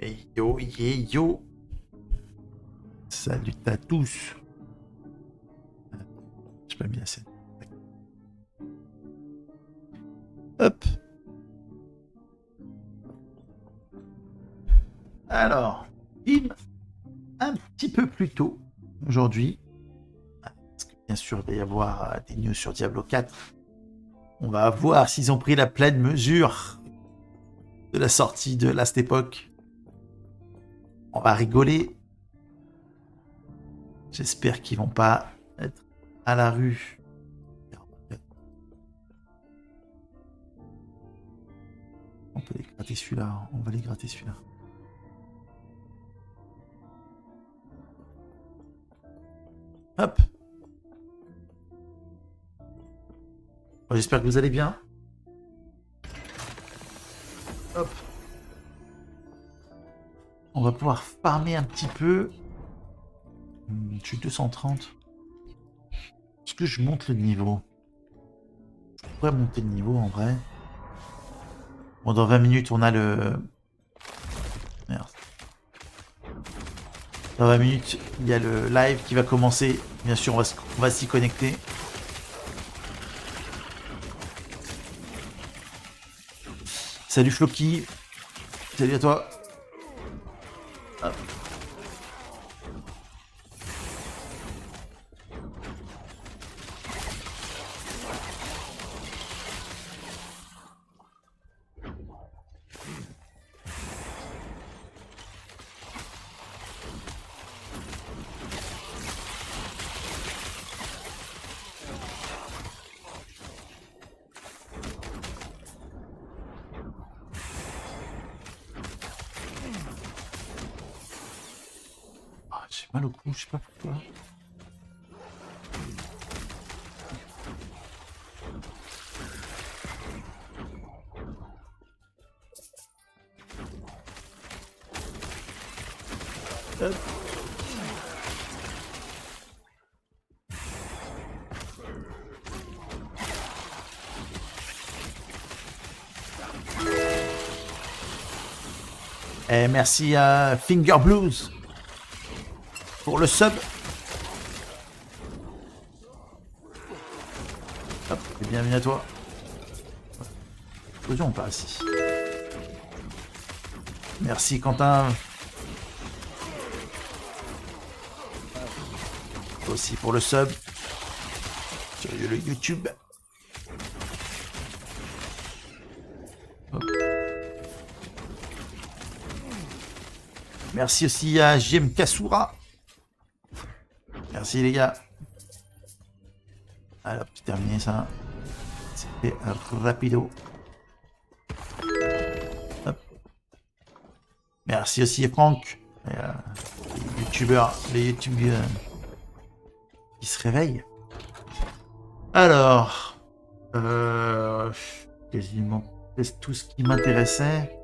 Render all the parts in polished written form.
Hey yo, yeah, yo. Salut à tous. J'ai pas mis la scène. Hop. Alors, un petit peu plus tôt aujourd'hui, parce que bien sûr il va y avoir des news sur Diablo 4. On va voir s'ils ont pris la pleine mesure de la sortie de Last Epoch. On va rigoler. J'espère qu'ils vont pas être à la rue. On peut les gratter celui-là. On va les gratter celui-là. Hop. Bon, j'espère que vous allez bien. Hop. On va pouvoir farmer un petit peu. Je suis 230. Est-ce que je monte le niveau? Je pourrais monter le niveau en vrai. Bon, dans 20 minutes, on a le... Merde. Dans 20 minutes, il y a le live qui va commencer. Bien sûr, on va s'y connecter. Salut Floki. Salut à toi. Hop. J'ai mal au cou, je sais pas pourquoi. Hop. Et merci à Finger Blues pour le sub. Hop, et bienvenue à toi. Explosion ou pas ici. Merci Quentin. Toi aussi pour le sub. Sur le YouTube. Hop. Merci aussi à JM Kassoura. Merci les gars. Alors, c'est terminé ça. C'était rapido. Hop. Merci aussi Franck. Les youtubeurs qui se réveillent. Alors, quasiment tout ce qui m'intéressait.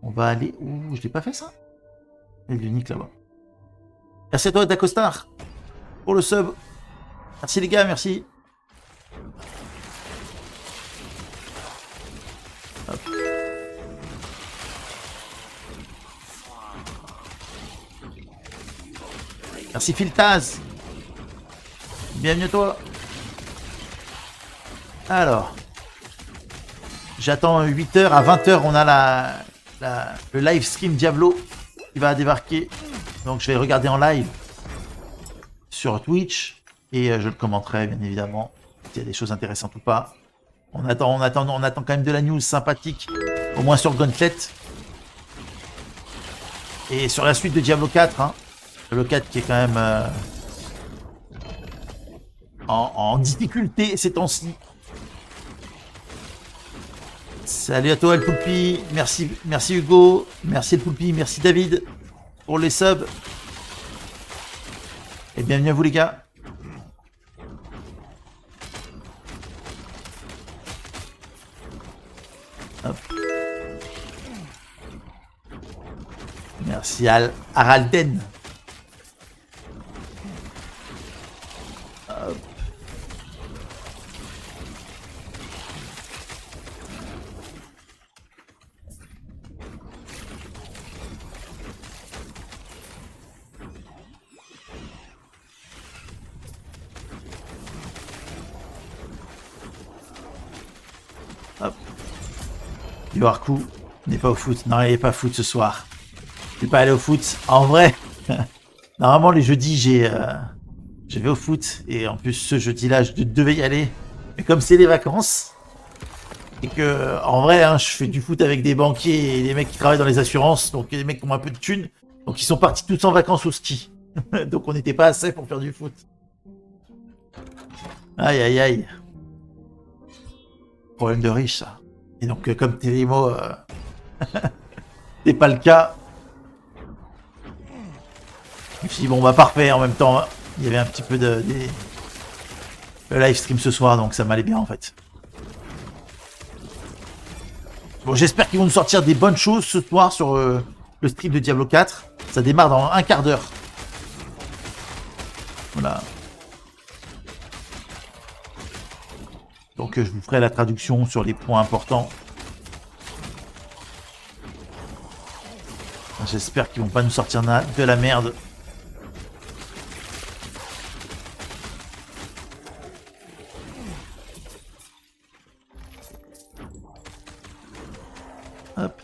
On va aller où? Je l'ai pas fait ça? Il y a du nick là-bas. Merci à toi Dacostar pour le sub. Merci les gars, merci. Hop. Merci Filtaz. Bienvenue à toi. Alors, j'attends 8h. À 20h, on a le live stream Diablo qui va débarquer. Donc je vais regarder en live sur Twitch et je le commenterai bien évidemment s'il y a des choses intéressantes ou pas. On attend quand même de la news sympathique, au moins sur Gauntlet. Et sur la suite de Diablo 4, hein, le 4 qui est quand même en difficulté ces temps-ci. Salut à toi El Poulpi, merci Hugo, merci El Poulpi, merci David pour les subs. Et bienvenue à vous les gars. Hop. Merci à Aralden. Hop. Du hors-coup. Il n'est pas au foot. Non, il n'est pas foot ce soir. Je vais pas aller au foot. En vrai, normalement les jeudis, je vais au foot. Et en plus, ce jeudi-là, je devais y aller. Mais comme c'est les vacances, et que, en vrai, hein, je fais du foot avec des banquiers et des mecs qui travaillent dans les assurances, donc des mecs qui ont un peu de thunes. Donc ils sont partis tous en vacances au ski. Donc on n'était pas assez pour faire du foot. Aïe aïe aïe. Problème de riche ça. Et donc comme Telimo, c'est pas le cas. Je me suis dit bon bah parfait, en même temps il y avait un petit peu de live stream ce soir, donc ça m'allait bien en fait. Bon, j'espère qu'ils vont nous sortir des bonnes choses ce soir sur le stream de Diablo 4. Ça démarre dans un quart d'heure. Voilà. Donc je vous ferai la traduction sur les points importants. J'espère qu'ils vont pas nous sortir de la merde. Hop.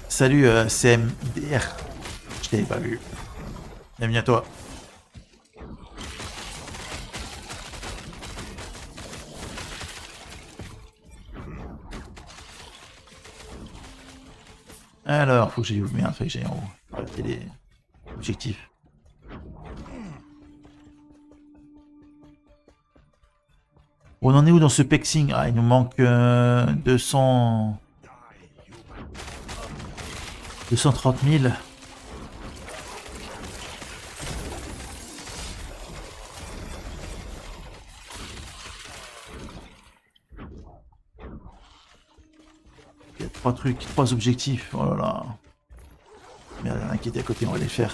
Salut CMDR. Je t'avais pas vu. Bienvenue à toi. Alors, faut que j'aille où? Merde, faut que j'aille en haut. Arrêtez les objectifs. On en est où dans ce pexing? Ah, il nous manque 230 000. Il y a 3 trucs, 3 objectifs. Oh là là. Merde, il y en a un qui était à côté, on va les faire.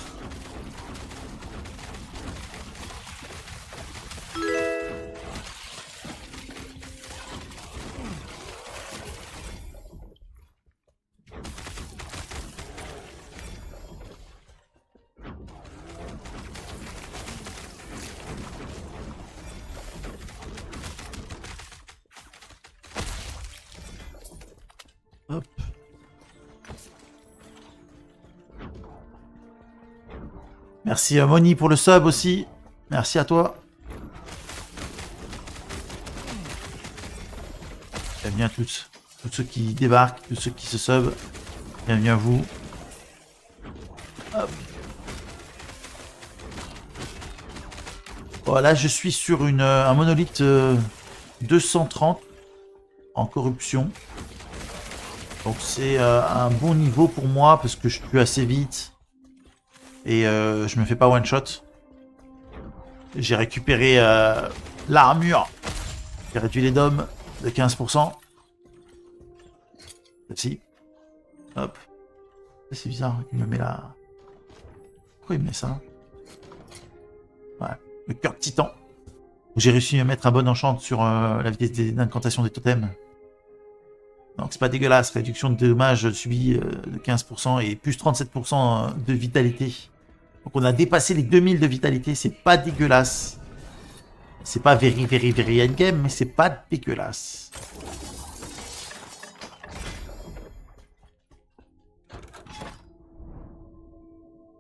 Hop. Merci à Moni pour le sub aussi. Merci à toi. Bienvenue à tous ceux qui débarquent, tous ceux qui se sub. Bienvenue à vous. Hop. Voilà, je suis sur un monolith 230 en corruption. Donc c'est un bon niveau pour moi parce que je tue assez vite et je me fais pas one shot. J'ai récupéré l'armure. J'ai réduit les dômes de 15%. Celle-ci. Hop. C'est bizarre, il me met là. Pourquoi il me met ça? Ouais, le cœur de titan. J'ai réussi à mettre un bon enchant sur la vitesse d'incantation des totems. Donc c'est pas dégueulasse, réduction de dommages subis de 15% et plus 37% de vitalité. Donc on a dépassé les 2000 de vitalité, c'est pas dégueulasse. C'est pas very endgame, mais c'est pas dégueulasse.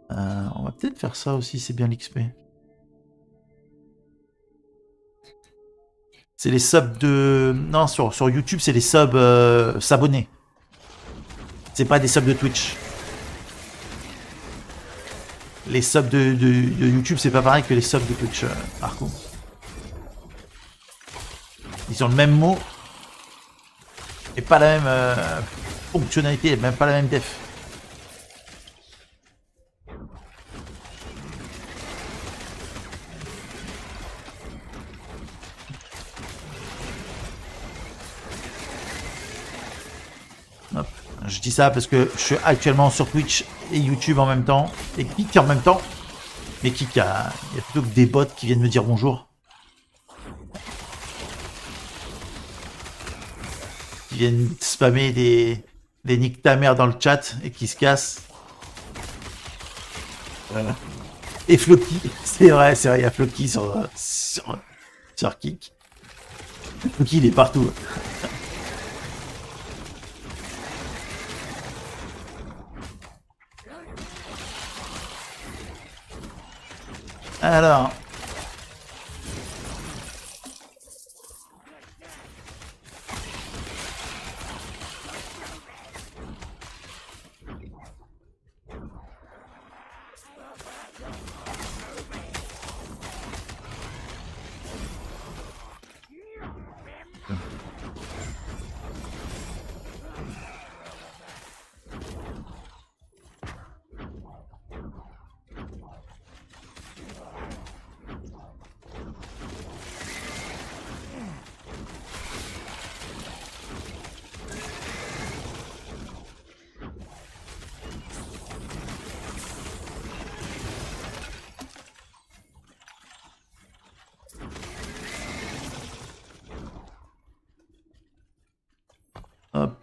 On va peut-être faire ça aussi, c'est bien l'XP. C'est les subs de... Non, sur YouTube, c'est les subs s'abonner. C'est pas des subs de Twitch. Les subs de YouTube, c'est pas pareil que les subs de Twitch, par contre. Ils ont le même mot. Et pas la même fonctionnalité, même pas la même def. Hop. Je dis ça parce que je suis actuellement sur Twitch et YouTube en même temps, et Kik en même temps. Mais Kik, il y a plutôt que des bots qui viennent me dire bonjour. Qui viennent spammer des nick ta mère dans le chat et qui se cassent. Et Floki, c'est vrai, il y a Floki sur Culture kick. Cookie, il est partout. Alors. Hop.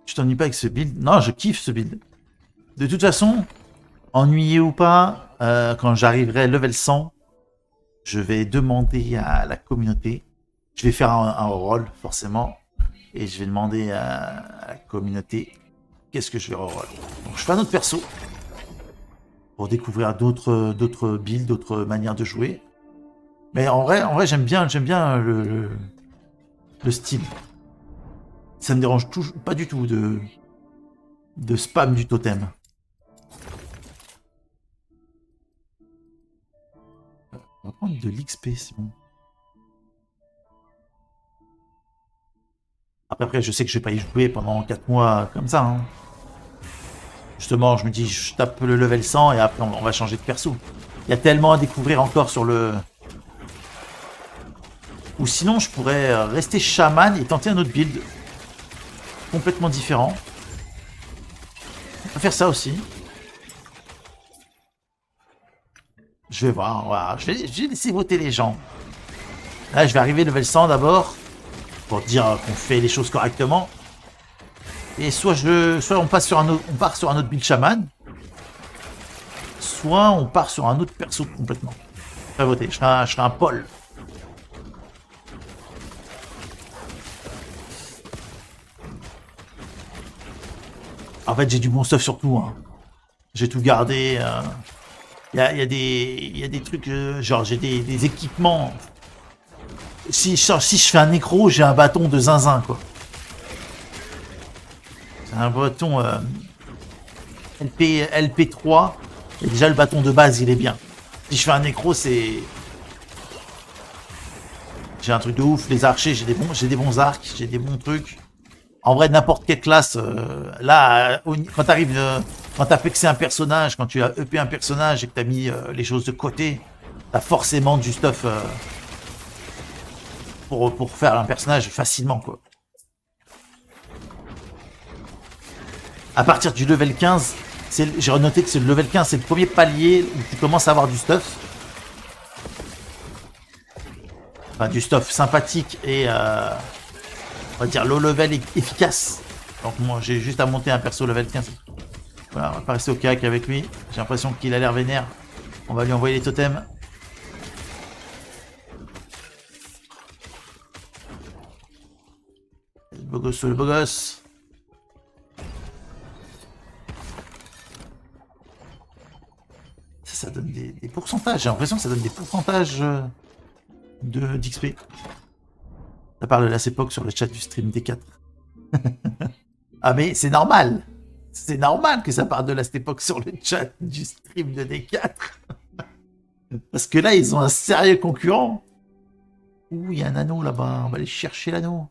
Je t'ennuie pas avec ce build? Non, je kiffe ce build. De toute façon, ennuyé ou pas, quand j'arriverai level 100, je vais demander à la communauté. Je vais faire un rôle, forcément. Et je vais demander à la communauté qu'est-ce que je vais reroll. Donc je fais un autre perso. Pour découvrir d'autres builds, d'autres manières de jouer. Mais en vrai j'aime bien le style. Ça me dérange pas du tout de spam du totem. On va prendre de l'XP, c'est bon. Après, je sais que je vais pas y jouer pendant 4 mois comme ça. Hein. Justement, je me dis, je tape le level 100 et après on va changer de perso. Il y a tellement à découvrir encore sur le... Ou sinon, je pourrais rester chaman et tenter un autre build. Complètement différent. On peut faire ça aussi. Je vais voir, voilà. Je vais laisser voter les gens. Là, je vais arriver level 100 d'abord. Pour dire qu'on fait les choses correctement. Et soit on part sur un autre build chaman. Soit on part sur un autre perso complètement. Je vais voter, je ferai un poll. En fait, j'ai du bon stuff sur tout. Hein. J'ai tout gardé. Il y a des trucs, genre j'ai des équipements. Si je fais un nécro, j'ai un bâton de zinzin, quoi. C'est un bâton LP3. Et déjà, le bâton de base, il est bien. Si je fais un nécro, c'est... J'ai un truc de ouf. Les archers, j'ai des bons arcs, j'ai des bons trucs. En vrai, n'importe quelle classe, là, quand t'arrives, quand t'as pexé un personnage, quand tu as EP un personnage et que t'as mis les choses de côté, t'as forcément du stuff pour faire un personnage facilement, quoi. À partir du level 15, j'ai renoté que c'est le level 15, c'est le premier palier où tu commences à avoir du stuff. Enfin, du stuff sympathique et... on va dire low level efficace. Donc moi j'ai juste à monter un perso level 15. Voilà, on va pas rester au cac avec lui. J'ai l'impression qu'il a l'air vénère. On va lui envoyer les totems. Le beau gosse, le beau gosse. Ça donne des pourcentages. J'ai l'impression que ça donne des pourcentages d'XP. Ça parle de la CEPOC sur le chat du stream D4. Ah mais c'est normal. C'est normal que ça parle de la CEPOC sur le chat du stream de D4. Parce que là, ils ont un sérieux concurrent. Ouh, il y a un anneau là-bas. On va aller chercher l'anneau.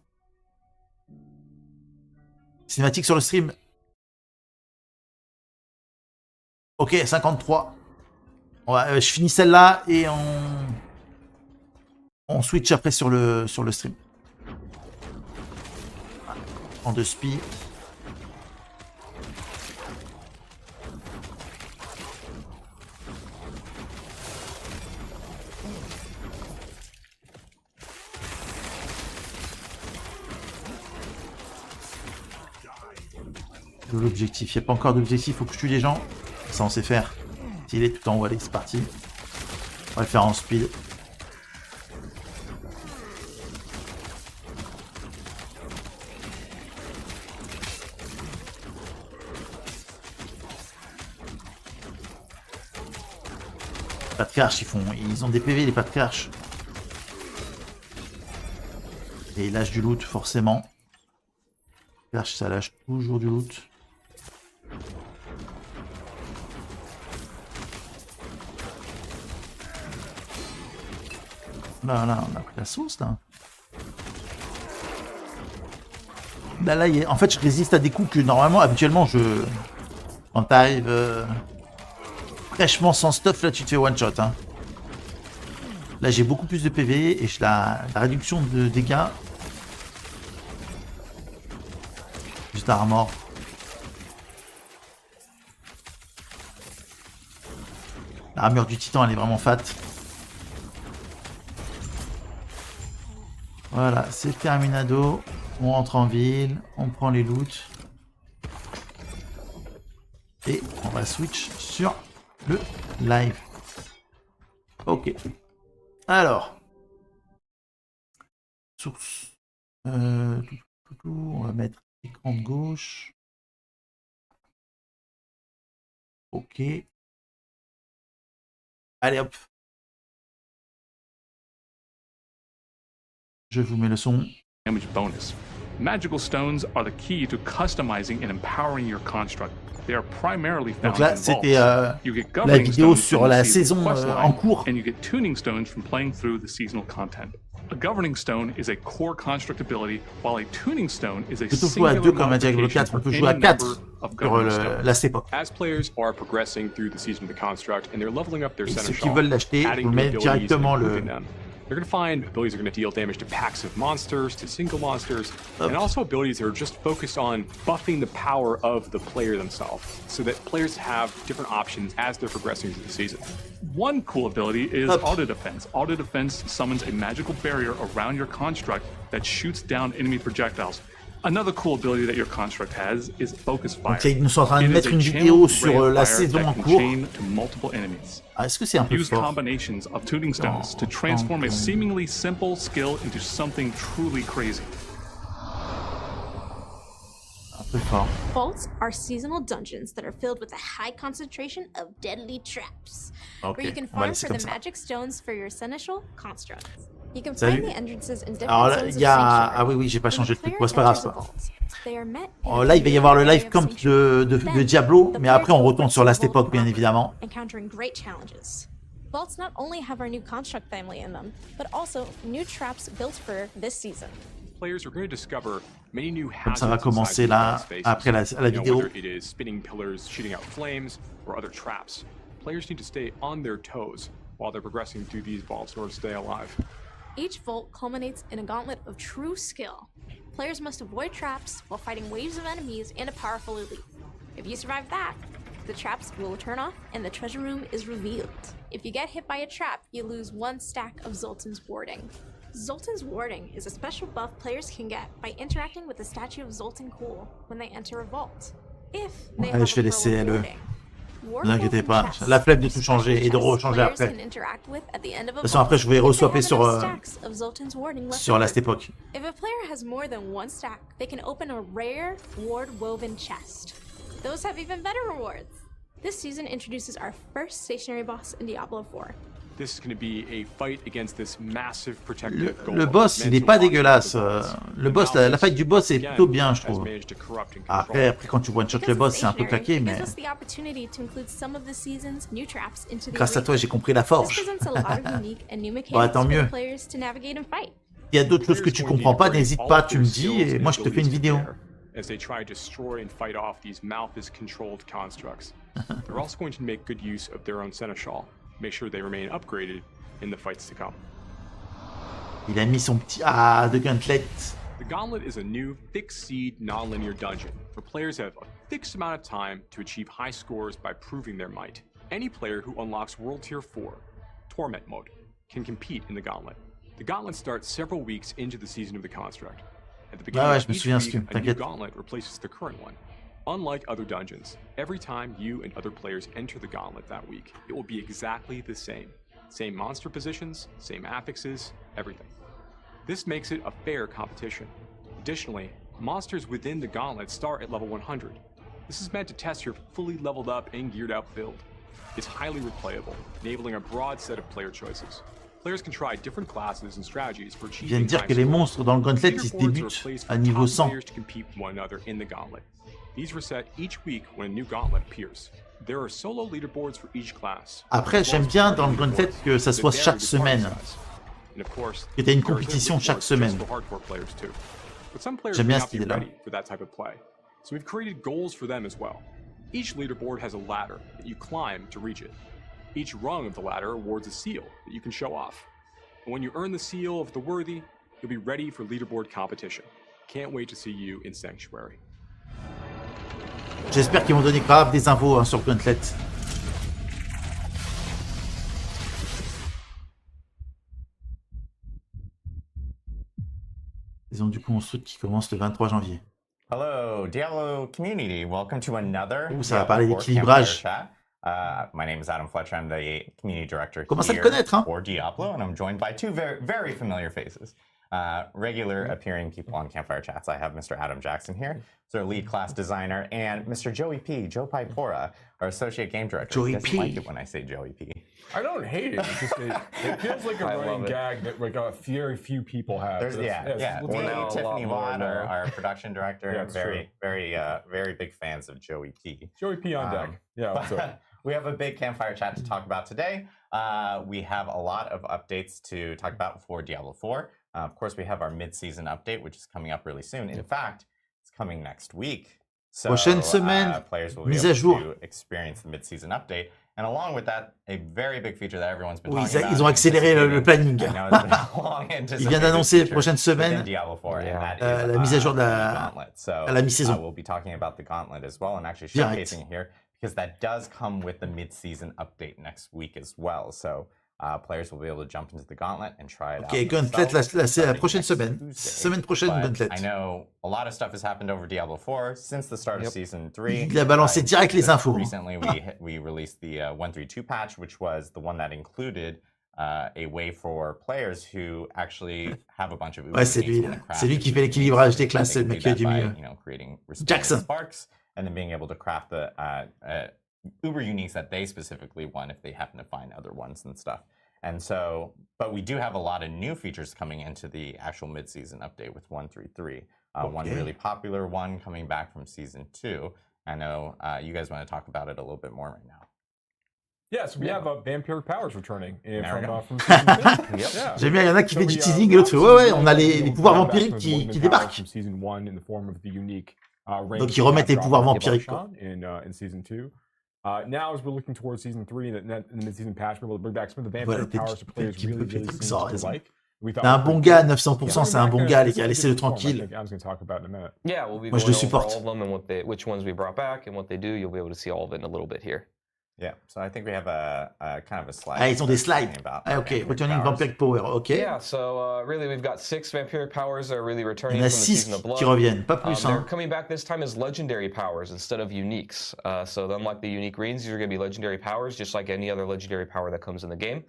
Cinématique sur le stream. Ok, 53. Je finis celle-là et on switch après sur le stream. En 2 spi. L'objectif, il n'y a pas encore d'objectif, il faut que je tue les gens. Ça, on sait faire. S'il est tout en haut, allez, c'est parti. On va le faire en speed. Patriarches, ils ont des PV, les patriarches. Et ils lâchent du loot, forcément. Patriarche, ça lâche toujours du loot. Là, on a pris la sauce, là. En fait, je résiste à des coups que, normalement, habituellement, quand t'arrives fraîchement sans stuff, là, tu te fais one-shot, hein. Là, j'ai beaucoup plus de PV et la réduction de dégâts. Juste armor. L'armure du titan, elle est vraiment fat. Voilà, c'est terminado. On rentre en ville, on prend les loots. Et on va switch sur le live. Ok. Alors. Source. On va mettre écran de gauche. Ok. Allez hop. Je vous mets le son. Damage bonus. Magical stones are the key to customizing and empowering your construct. They are primarily found Donc là, in c'était vaults. la vidéo sur la saison en cours. And you get tuning stones from playing through the seasonal content. A governing stone is a core construct ability, while a tuning stone is a plutôt jouer à 2 comme à Diablo 4, on peut jouer à 4 sur la époque. As players are progressing through the season of the construct and they're leveling up their Et ceux seneschal, qui veulent l'acheter, vous mettez directement le... They're going to find abilities that are going to deal damage to packs of monsters, to single monsters, and also abilities that are just focused on buffing the power of the player themselves, so that players have different options as they're progressing through the season. One cool ability is Auto Defense. Auto Defense summons a magical barrier around your construct that shoots down enemy projectiles. Another cool ability that your construct has is Focus Fire. Donc ils nous sont en train de mettre une vidéo sur la saison en cours. Ah, est-ce que c'est un peu Use fort? combinations of tuning stones to transform a seemingly simple skill into something truly crazy. Un peu fort. Vaults are seasonal dungeons that are filled with a high concentration of deadly traps, where you can farm for the magic stones for your seneschal constructs. You can find the entrances in different Alors là, zones il y of a... sanctuary. Ah oui, j'ai pas changé de truc. When Bon, the c'est pas grave player ça. enters a vault, they are met in Oh, là, il va y avoir le live camp de Diablo, mais après on retourne sur last époque, bien évidemment. Encountering great challenges. Vaults not only have our new construct family in them, but also new traps built for this season. Players are going to discover many new Comme ça va hazards commencer inside là, these spaces. après la vidéo. Whether it is spinning pillars shooting out flames or other traps, players need to stay on their toes while they're progressing through these vaults in order to stay alive. Each vault culminates in a gauntlet of true skill. Players must avoid traps while fighting waves of enemies and a powerful elite. If you survive that, the traps will turn off and the treasure room is revealed. If you get hit by a trap, you lose 1 stack of Zoltan's Warding. Zoltan's Warding is a special buff players can get by interacting with the statue of Zoltan Cool when they enter a vault. If they Allez, je vais laisser le... Ne vous inquiétez pas, la flemme de tout changer et de rechanger après. De toute façon, après, je vais re-swapper sur last époque. If a player has more than 1 stack, they can open a rare ward woven chest. Those have even better rewards. This season introduces our first stationary boss in Diablo 4. This is going to be a fight against this massive protective Le boss, il est pas dégueulasse. Le boss, la fight du boss est plutôt bien, je trouve. Après, quand tu one-shot le boss, c'est un peu claqué, mais... Grâce à toi, j'ai compris la forge. Bah, tant mieux. Il y a d'autres choses que tu comprends pas, n'hésite pas, tu me dis, et moi je te fais une vidéo. As they try to destroy and fight off these Malthus-controlled constructs. They're also going to make good use of their own seneschal. Make sure they remain upgraded in the fights to come. Il a mis son petit... Ah, de gauntlet. The Gauntlet is a new, fixed-seed, non-linear dungeon, where players have a fixed amount of time to achieve high scores by proving their might. Any player who unlocks World Tier 4, Torment Mode, can compete in the Gauntlet. The Gauntlet starts several weeks into the season of the construct. At the beginning of each week, a new Gauntlet replaces the current one. Unlike other dungeons, every time you and other players enter the gauntlet that week, it will be exactly the same. Same monster positions, same affixes, everything. This makes it a fair competition. Additionally, monsters within the gauntlet start at level 100. This is meant to test your fully leveled up and geared up build. It's highly replayable, enabling a broad set of player choices. Players can try different classes and strategies for Je viens de dire que les monstres dans le Gauntlet, ils se débutent à niveau 100. To compete with one another in the gauntlet. These reset each week when a new gauntlet appears. There are solo leaderboards for each class. Après, j'aime bien dans le Gauntlet que ça soit chaque semaine. Que tu aies une compétition chaque semaine. J'aime bien cette idée-là. So we've created goals for them as well. Each leaderboard has a ladder that you climb to reach it. Each rung of the ladder awards a seal that you can show off. And when you earn the seal of the worthy, you'll be ready for leaderboard competition. Can't wait to see you in Sanctuary. J'espère qu'ils vont donner grave des infos hein, sur Gauntlet. Ils ont du coup un truc qui commence le 23 janvier. Hello, Diablo community. Welcome to another Ça va parler d'équilibrage. My name is Adam Fletcher. I'm the community director Commence à te here connaître, hein? for Diablo, and I'm joined by two very familiar faces. Regular appearing people on Campfire Chats. I have Mr. Adam Jackson here, so our lead class designer, and Mr. Joey P, Joe Pipora, our associate game director. Joey He doesn't P. like it when I say Joey P. I don't hate it. It's just, it feels like a running gag that like very few people have. Tiffany Watt, our production director, yeah, very big fans of Joey P. Joey P on deck. Yeah. We have a big Campfire Chat to talk about today. We have a lot of updates to talk about for Diablo 4. Of course, we have our mid-season update, which is coming up really soon. In fact, it's coming next week. So Prochaine semaine, players will be mise à able jour. to experience the mid-season update. And along with that, a very big feature that everyone's been talking about. Ils ont accéléré le planning. Ils viennent d'annoncer prochaine semaine la mise à jour de la mi-saison. We'll be talking about the Gauntlet as well and actually showcasing it here because that does come with the mid-season update next week as well. So players will be able to jump into the Gauntlet and try it out. Ok, Gauntlet, c'est la prochaine semaine. Semaine prochaine, Gauntlet. I know a lot of stuff has happened over Diablo 4 since the start of Season 3. Il a balancé direct les infos. Recently, we released the 132 patch, which was the one that included a way for players who actually have a bunch of Ouais, c'est lui qui fait l'équilibrage des classes, le mec du milieu. Jackson. Sparks, and then being able to craft the Uber uniques that they specifically want if they happen to find other ones and stuff. And so, but we do have a lot of new features coming into the actual mid-season update with 133. One really popular one coming back from Season 2. I know you guys want to talk about it a little bit more right now. Yeah, so we have vampiric powers returning from Season 2. J'aime bien, il y en a qui fait du teasing et l'autre fait ouais, on a les pouvoirs vampiriques qui débarquent. Donc ils remettent les pouvoirs vampiriques. In Season 2. Now, as we're looking towards Season 3, in the mid-season patch, we're able to bring back some of the vampiric powers to players really seem to like. C'est un bon gars, 900%, c'est un bon gars, les gars, laissez-le tranquille. Yeah, we'll be Moi, je le going over supporte. all of them and which ones we brought back and what they do. You'll be able to see all of it in a little bit here. Yeah, so I think we have a kind of a slide. Ah, ils ont des slides. Ah, ok, returning vampiric power, ok. Yeah, so really we've got 6 vampiric powers that are really returning Il y en a from the 6 Season of Blood. qui reviennent, pas plus. They're coming back this time as legendary powers instead of uniques. So unlike the unique greens, these are going to be legendary powers, just like any other legendary power that comes in the game.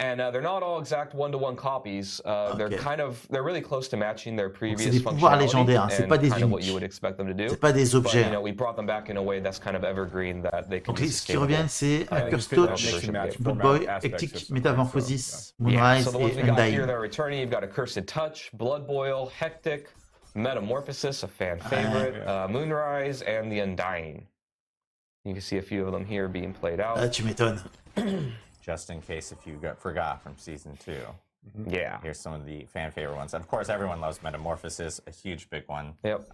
And they're not all exact one-to-one copies. They're really close to matching their previous functionality and kind of what you would expect them to do. C'est pas des objets. But, you know, we brought them back in a way that's kind of evergreen that they can Donc ce qui reviennent, c'est Curse Touch, Blood Boy, Hectic, Metamorphosis, Moonrise so the ones et we got here Undying. that are returning, you've got Accursed Touch, Blood Boil, Hectic, Metamorphosis, a fan favorite, Moonrise, and the Undying. You can see a few of them here being played out. Ah, tu m'étonnes. Just in case if you forgot from Season 2. Yeah. Here's some of the fan favorite ones. Of course, everyone loves Metamorphosis, a huge big one. Yep.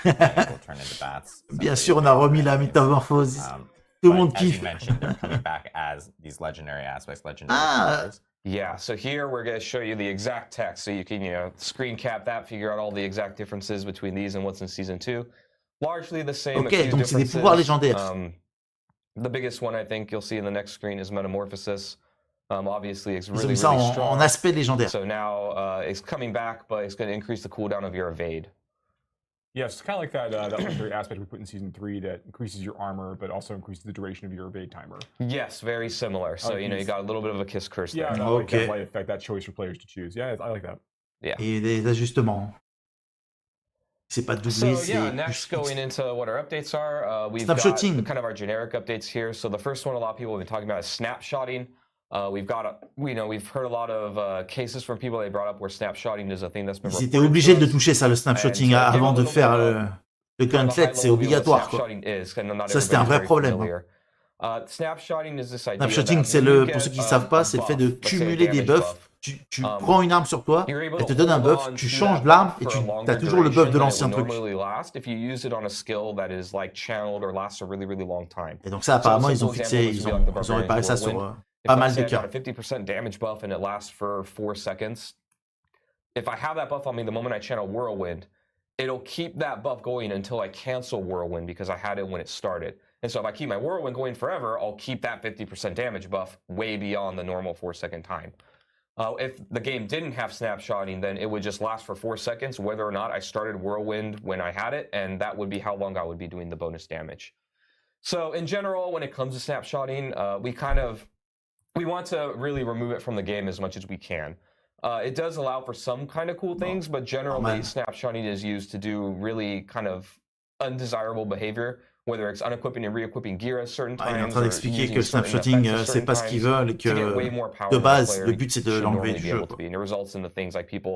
Being able to turn into bats. Bien sûr, on a remis la métamorphose. Tout le monde as you kiffe. mentioned, they're coming back as these legendary aspects, legendary powers. Yeah, so here we're going to show you the exact text, so you can, screen cap that, figure out all the exact differences between these and what's in Season 2. Largely the same. Ok, donc c'est des pouvoirs légendaires. The biggest one I think you'll see in the next screen is Metamorphosis. Obviously, it's Ils ont really, mis ça really strong. en aspect légendaire. So now it's coming back, but it's going to increase the cooldown of your evade. Yeah, it's kind of like that legendary aspect we put in Season 3 that increases your armor, but also increases the duration of your evade timer. Yes, very similar. So, you know, you got a little bit of a kiss curse Yeah, there. I like that light effect, that choice for players to choose. Yeah, I like that. Yeah. Et des ajustements. C'est pas doublé, So c'est yeah, next going into what our updates are, we've snapshotting. got kind of our generic updates here. So the first one a lot of people have been talking about is snapshotting. We've heard a lot of cases from people they brought up where snapshotting is a thing that's been Ils étaient obligés de toucher ça, le snapshotting, And, avant de faire le gauntlet, c'est obligatoire, quoi. Ça, c'était un vrai problème. Snapshotting is this idea Snapshotting, c'est pour ceux qui ne savent pas, c'est le fait de cumuler des buffs. Tu prends une arme sur toi, elle te donne un buff, tu changes l'arme et tu as toujours le buff de l'ancien truc. Et donc ça, apparemment, ils ont fixé, ils ont réparé ça sur pas mal de cas. 50% damage buff and it lasts for 4 seconds. If I have that buff on me the moment I channel Whirlwind, it'll keep that buff going until I cancel Whirlwind because I had it when it started. And so if I keep my Whirlwind going forever, I'll keep that 50% damage buff way beyond the normal 4-second time. If the game didn't have snapshotting, then it would just last for 4 seconds, whether or not I started Whirlwind when I had it, and that would be how long I would be doing the bonus damage. So in general, when it comes to snapshotting, we want to really remove it from the game as much as we can. It does allow for some kind of cool things, but generally snapshotting is used to do really kind of undesirable behavior, whether it's unequipping and re-equipping gear at certain times. Il est en train d'expliquer que le snapshotting, c'est pas ce qu'ils veulent et que de base, le but c'est de l'enlever du jeu.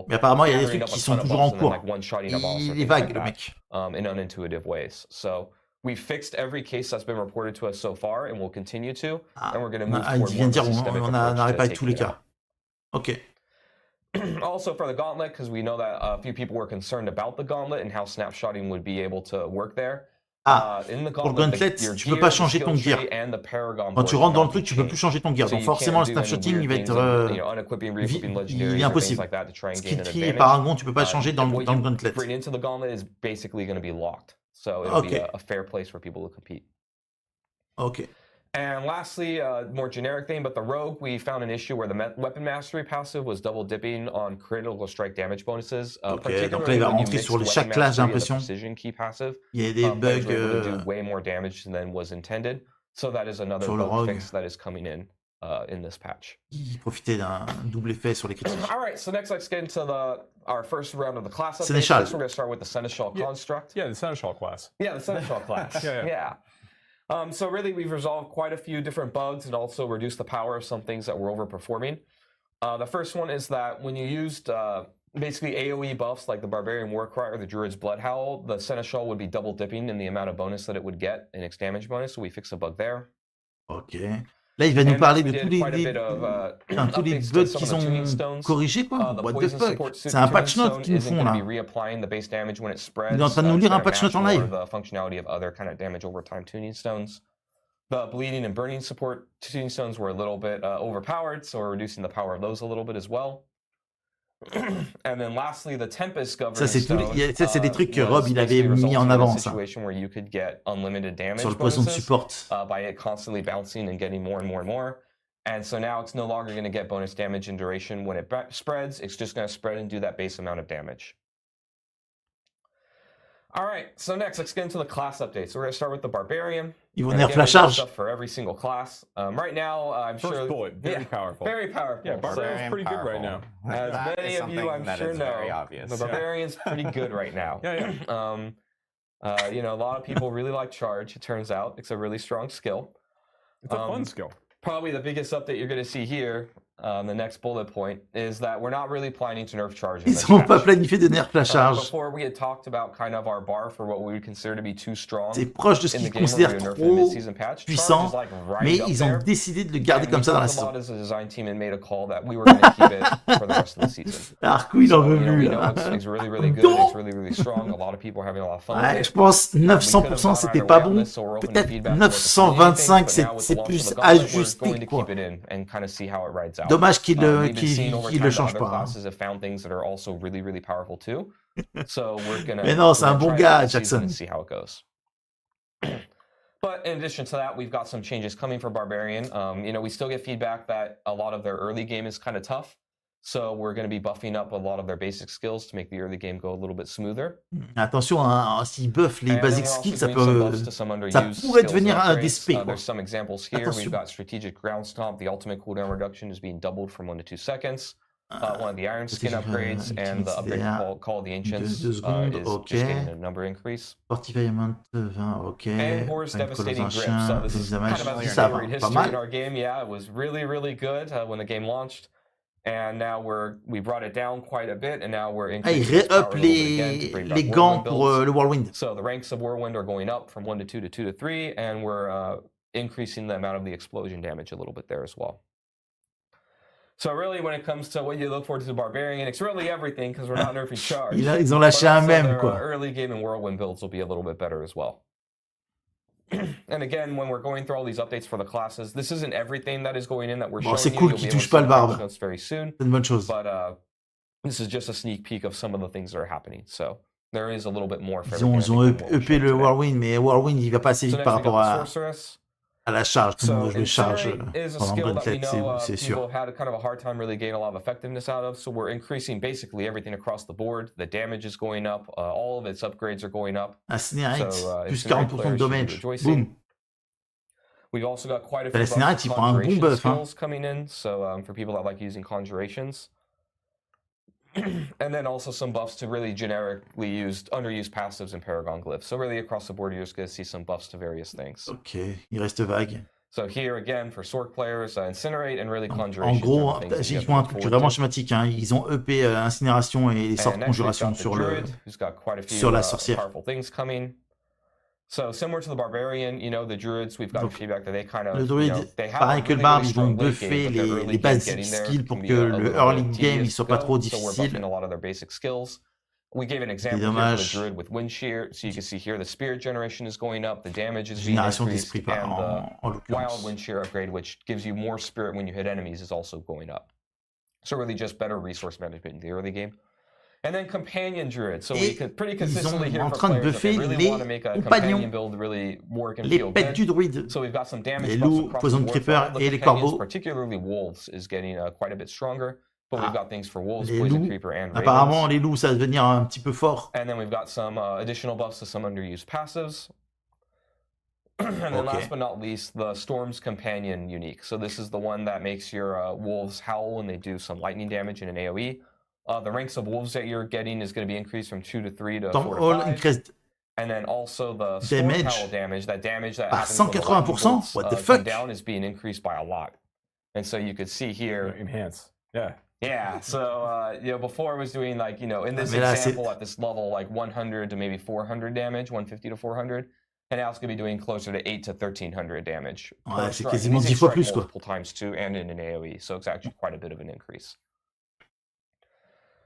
Mais apparemment, il y a des trucs qui sont toujours en cours. Il est vague, le mec. In unintuitive ways. So we fixed every case that's been reported to us so far, and we'll continue to. And we're going to move toward more systemic approach to taking it out. Ok. Also for the gauntlet, because we know that a few people were concerned about the gauntlet and how snapshotting would be able to work there. Pour le gauntlet, tu peux pas changer ton gear. Quand tu rentres dans le truc, tu peux plus changer ton gear. Donc forcément, le snapshotting, il va être il est impossible. Ce qui est écrit Paragon, tu peux pas changer dans le gauntlet. So it'll be a fair place for people to compete. Ok. And lastly, more generic thing, but the Rogue, we found an issue where the Weapon Mastery passive was double dipping on critical strike damage bonuses. Ok, donc là il va rentrer sur chaque classe, j'ai l'impression. Il y a des bugs. Do way more damage than was intended. So that is another bug fix that is coming in this patch. Il profitait d'un double effet sur les critiques. All right, so next let's get into our first round of the class updates. Seneschal. We're going to start with the Seneschal construct. Yeah, the Seneschal class. Yeah, the Seneschal class. Yeah. So really, we've resolved quite a few different bugs and also reduced the power of some things that were overperforming. The first one is that when you used basically AoE buffs like the Barbarian Warcry or the Druid's Bloodhowl, the Seneschal would be double dipping in the amount of bonus that it would get in its damage bonus, so we fixed a bug there. Ok. Là, il va nous parler de tous les bugs qu'ils ont corrigés, quoi. What the fuck? C'est un patch note qu'ils nous font, là. Il est en train de nous lire un patch note en live. The bleeding and burning support tuning stones were a little bit overpowered, so we're reducing the power of those a little bit as well. And then lastly, the Tempest Governing Stone. Ça, c'est des trucs que Rob il avait mis en avant, ça. Where you could get unlimited damage sur le poison de support. By it constantly bouncing and getting more and more and more. And so now it's no longer going to get bonus damage and duration when it spreads. It's just going to spread and do that base amount of damage. All right, so next, let's get into the class updates. So we're going to start with the Barbarian. Ils vont nerf la charge. For every single class. Right now, I'm First sure... bullet, very powerful. Very powerful. Yeah, Barbarian's pretty good right now. As many of you, I'm sure know, the Barbarian's pretty good right now. You know, a lot of people really like charge, it turns out. It's a really strong skill. It's a fun skill. Probably the biggest update you're going to see here, the next bullet point, is that we're not really planning to nerf charge. Ils n'ont pas planifié de nerf la charge. Before we had talked about kind of our bar for what we would consider to be too strong. C'est proche de ce qu'ils considèrent trop puissant, mais ils ont décidé de le garder comme ça dans la saison. Arcou, il en veut plus. Ouais, je pense 900% c'était pas bon. Peut-être 925 c'est plus ajusté, quoi. Dommage qu'il le change pas. Mais non, c'est un bon gars, Jackson. But in addition to that, we've got some changes coming for Barbarian. You know, we still get feedback that a lot of their early game is kind of tough. So we're going to be buffing up a lot of their basic skills to make the early game go a little bit smoother. Attention, hein, s'ils buffent les And then basic we're also skills, ça doing some buffs peut, to some underused ça pourrait skills and devenir un des upgrades. spé, quoi. There's some examples here. Attention. We've got strategic ground stomp. The ultimate cooldown reduction is being doubled from 1 to 2 seconds. One of the iron skin upgrades and the upgrade called the Ancients is just getting a number increase. Fortifiement 20, ok. And Horus Devastating Grip. So this is kind of a storied history in our game. Yeah, it was really, really good when the game launched. And now we brought it down quite a bit, and now we're increasing il re-up les gants pour le Whirlwind. So the ranks of Whirlwind are going up from 1 to 2 to 2 to 3, and we're increasing the amount of the explosion damage a little bit there as well. So really, when it comes to what you look forward to the Barbarian, it's really everything because we're not nerfing charge. Ils ont lâché un mème, quoi. Early game and Whirlwind builds will be a little bit better as well. And again, when we're going through all these updates for the classes, this isn't everything that is going in that we're showing c'est you. cool You'll qu'ils be able touchent to pas see le barbe. notes very soon. C'est une bonne chose. But this is just a sneak peek of some of the things that are happening. So there is a little bit more for Ils ont EP le Whirlwind, mais Whirlwind, il va pas assez vite par rapport à la charge. Tout le monde veut charge pendant une bonne tête, c'est sûr. People have had kind of a hard time really getting a lot of effectiveness out of, so we're increasing basically everything across the board. The damage is going up, all of its upgrades are going up. Incinerate, plus 40% de damage. Boom. We've also got quite a few Incinerate, il prend un bon buff. skills coming in, so for people that like using conjurations. And then also some buffs to really generically underused passives and Paragon glyphs. So really across the board, you're just going to see some buffs to various things. Ok, il reste vague. So here again, for Sorc players, Incinerate and really Conjuration. En gros, ils font un truc vraiment schématique. Hein. Ils ont EP Incinération et sorts de Conjuration sur la sorcière. Powerful things coming. So similar to the Barbarian, you know, the Druids, we've got feedback that they kind of, le druide, pareil que le barbe, ils vont buffer les basic skills pour que le early game il soit pas trop difficile. We gave an example here for the Druid with Wind Shear, so you can see here the Spirit generation is going up, the damage is being increased, and the Wild Wind Shear upgrade, which gives you more Spirit when you hit enemies, is also going up. So really just better resource management in the early game. And then companion druid, so we could pretty consistently hear from players that they really want to make a companion build really work and feel good. So we've got some damage buffs across the board. The companions, particularly wolves, is getting quite a bit stronger. But we've got things for wolves, poison creeper, and ravens. Apparemment, les loups, ça va devenir un petit peu fort. And then we've got some additional buffs to some underused passives. And then last but not least, the Storm's Companion unique. So this is the one that makes your wolves howl when they do some lightning damage in an AoE. The ranks of wolves that you're getting is going to be increased from 2 to 3 to 4 to 5. And then also the storm howl damage, that happens when the lightning bolts come down, is being increased by a lot. And so you could see here. Enhance. Yeah. Yeah. So you know, before it was doing like, you know, in this example at this level, like 100 to maybe 400 damage, 150 to 400. And now it's going to be doing closer to 8 to 1300 damage. Ouais, c'est quasiment 10 fois plus, quoi. Multiple times too, and in an AoE. So it's actually quite a bit of an increase.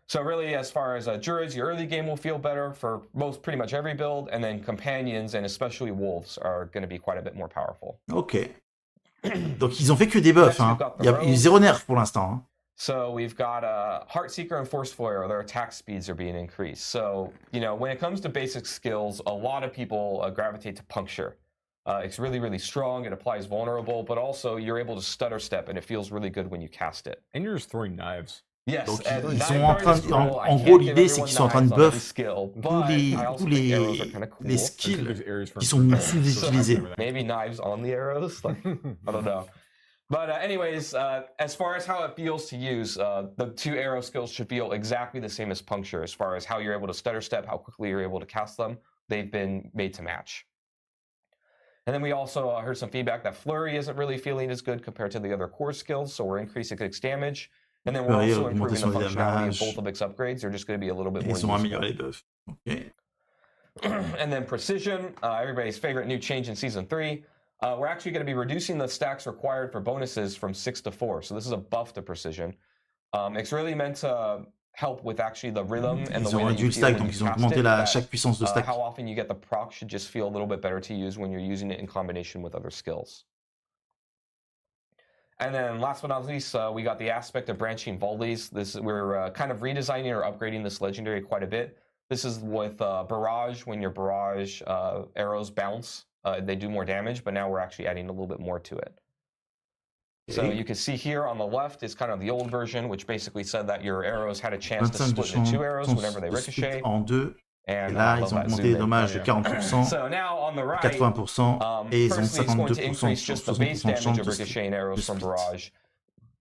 So really, as far as Druids, your early game will feel better for pretty much every build, and then Companions, and especially Wolves, are going to be quite a bit more powerful. Ok. Donc ils ont fait que des buffs, hein. Il y a eu 0 nerf pour l'instant. Hein. So we've got Heartseeker and Forceful Arrow. Their attack speeds are being increased. So, you know, when it comes to basic skills, a lot of people gravitate to Puncture. It's really, really strong. It applies vulnerable, but also you're able to stutter step, and it feels really good when you cast it. And you're just throwing knives. Yes, donc ils sont en train en gros l'idée c'est qu'ils sont en train de buff tous les skills qui sont sous-utilisés. Maybe knives on the arrows, like, I don't know. But anyways, as far as how it feels to use, the 2 arrow skills should feel exactly the same as Puncture as far as how you're able to stutter step, how quickly you're able to cast them. They've been made to match. And then we also heard some feedback that Flurry isn't really feeling as good compared to the other core skills, so we're increasing its damage. And then we're also improving the functionality of both of its upgrades. They're just going to be a little bit more useful. Okay. And then Precision, everybody's favorite new change in Season 3. We're actually going to be reducing the stacks required for bonuses from 6 to 4. So this is a buff to Precision. It's really meant to help with actually the rhythm and the way that you feel when you cast it. How often you get the proc should just feel a little bit better to use when you're using it in combination with other skills. And then last but not least, we got the aspect of branching volleys. We're kind of redesigning or upgrading this legendary quite a bit. This is with Barrage. When your Barrage arrows bounce, they do more damage, but now we're actually adding a little bit more to it. So you can see here on the left is kind of the old version, which basically said that your arrows had a chance to 25 de split into two arrows chance whenever they de split ricochet. en deux. Et And là, love ils ont that augmenté zoom les dommages de in. 40%, So now on the right, 80%, et ils ont firstly, it's going to 52% increase de just the base 60% de damage chance of de ricocheting arrows from split. barrage.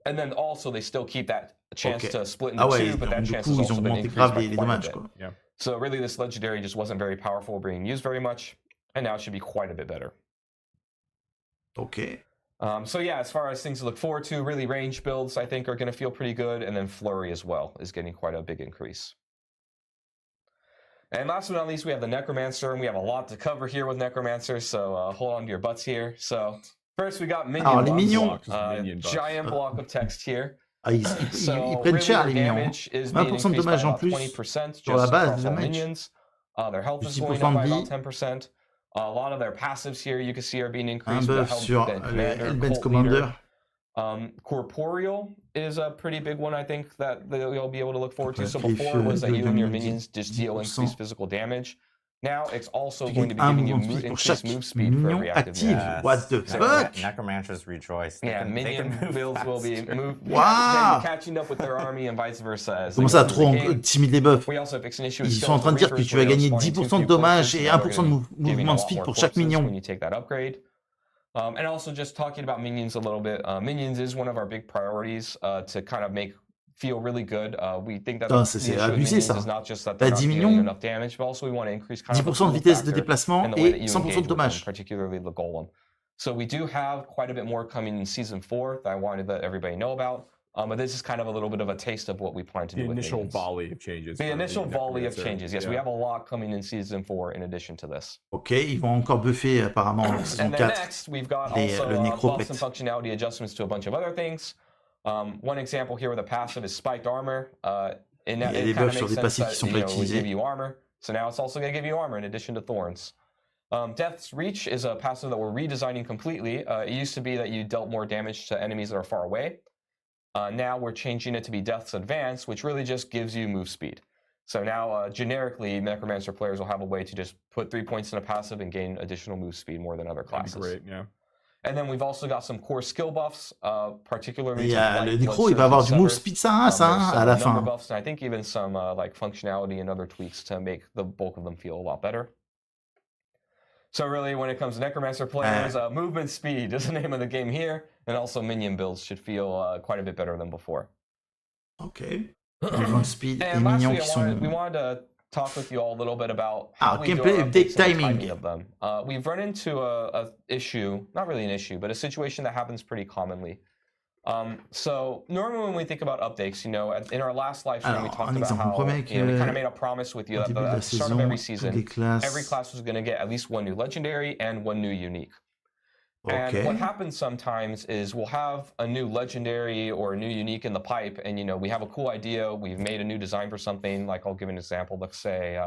And then also they still keep that chance Ok. to split into Ah ouais, two, but that donc du chance coup, has ils ont also been augmenté increased grave by les quite a dommages, bit. quoi. Yeah. So really, this legendary just wasn't very powerful, being used very much, and now it should be quite a bit better. Ok. So yeah, as far as things to look forward to, really range builds I think are going to feel pretty good, and then flurry as well is getting quite a big increase. And last but not least, we have the Necromancer, and we have a lot to cover here with Necromancer, so hold on to your butts here. So first we got minion Alors, les buffs, minions. giant block of text here. Ah, ils So prennent really cher, their les minions. damage is being 20% de increased by dommages en about plus 20% sur la just base across de all damage. minions. Their health is 6% going up by de about vie. 10%. A lot of their passives here you can see are being Un increased with the buff help sur of the commander, Hellbent cult leader. Commander. Corporeal is a pretty big one, I think, that you'll be able to look forward to. So Okay, before it was that you and your de minions just deal 10%. increased physical damage. Now it's also Tu going to gagnes be un giving you mouvement de vie pour increased chaque move speed for minion every active active. minion. What the So fuck? Necromancers rejoice. They Yeah, can minion move builds will be faster. moved. Wow. Catching up with their army and vice versa. As they Comment go ça, through the trop game. timide les buffs? We also fix an issue with Ils sont skills en train de dire que reapers tu vas where gagner they're spawning 10% too de few dommages corpses, et so now 1% de we're gonna be giving mouvement a de lot speed more pour chaque corpses minion. when you take that upgrade. And also just talking about minions a little bit. Minions is one of our big priorities to kind of make feel really good. We think that Putain, the c'est issue with abusé, minions ça. is not just that T'as they're not 10 dealing millions, enough damage, but also we want to increase kind of 10% de the vitesse de factor déplacement in the way et that you 100% engage de with them, dommages. particularly the golem. So we do have quite a bit more coming in Season 4 that I wanted to let everybody know about. But this is kind of a little bit of a taste of what we plan to The do with initial minions. volley of changes. The for initial volley of Necromancer. changes. Yes, we have a lot coming in Season 4 in addition to this. Ok, ils vont encore buffer apparemment en saison And then 4. next, we've got le also buffs nécropète. and functionality adjustments to a bunch of other things. One example here with a passive is spiked armor. Il y a des buffs sur des passifs qui sont pas would give utilisés. you armor. So now it's also going to give you armor in addition to thorns. Death's Reach is a passive that we're redesigning completely. It used to be that you dealt more damage to enemies that are far away. Now we're changing it to be Death's Advance, which really just gives you move speed. So now, generically, Necromancer players will have a way to just put 3 points in a passive and gain additional move speed more than other classes. That'd be great, yeah. And then we've also got some core skill buffs, particularly Et to le Light, nécro, Blood il va avoir Surge, du move Sever. speed ça, hein, There's à la some number fin. buffs, and I think even some like functionality and other tweaks to make the bulk of them feel a lot better. So really, when it comes to Necromancer players, movement speed is the name of the game here, and also minion builds should feel quite a bit better than before. Ok. Movement speed et And minions lastly, qui sont... we wanted to talk with you all a little bit about how we do gameplay our update updates and the timing. timing of them. We've run into a issue, not really an issue, but a situation that happens pretty commonly. So normally when we think about updates, you know, in our last live stream, we Alors, talked un about exemple, how on promet you know, we que kind of made a promise with you au that début de at la the start saison, of every toutes les season, classes... every class was going to get at least one new legendary and one new unique. And Ok. what happens sometimes is we'll have a new legendary or a new unique in the pipe, and you know we have a cool idea, we've made a new design for something. Like I'll give an example. Let's say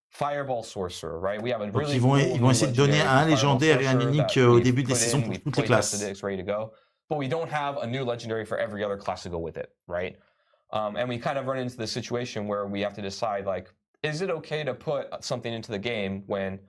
Fireball Sorcerer, right? We have a Donc really ils vont cool essayer de donner un légendaire et un unique au début des saisons pour toutes les classes. It's ready to go, but we don't have a new legendary for every other class to go with it, right? And we kind of run into this situation where we have to decide, like, is it okay to put something into the game when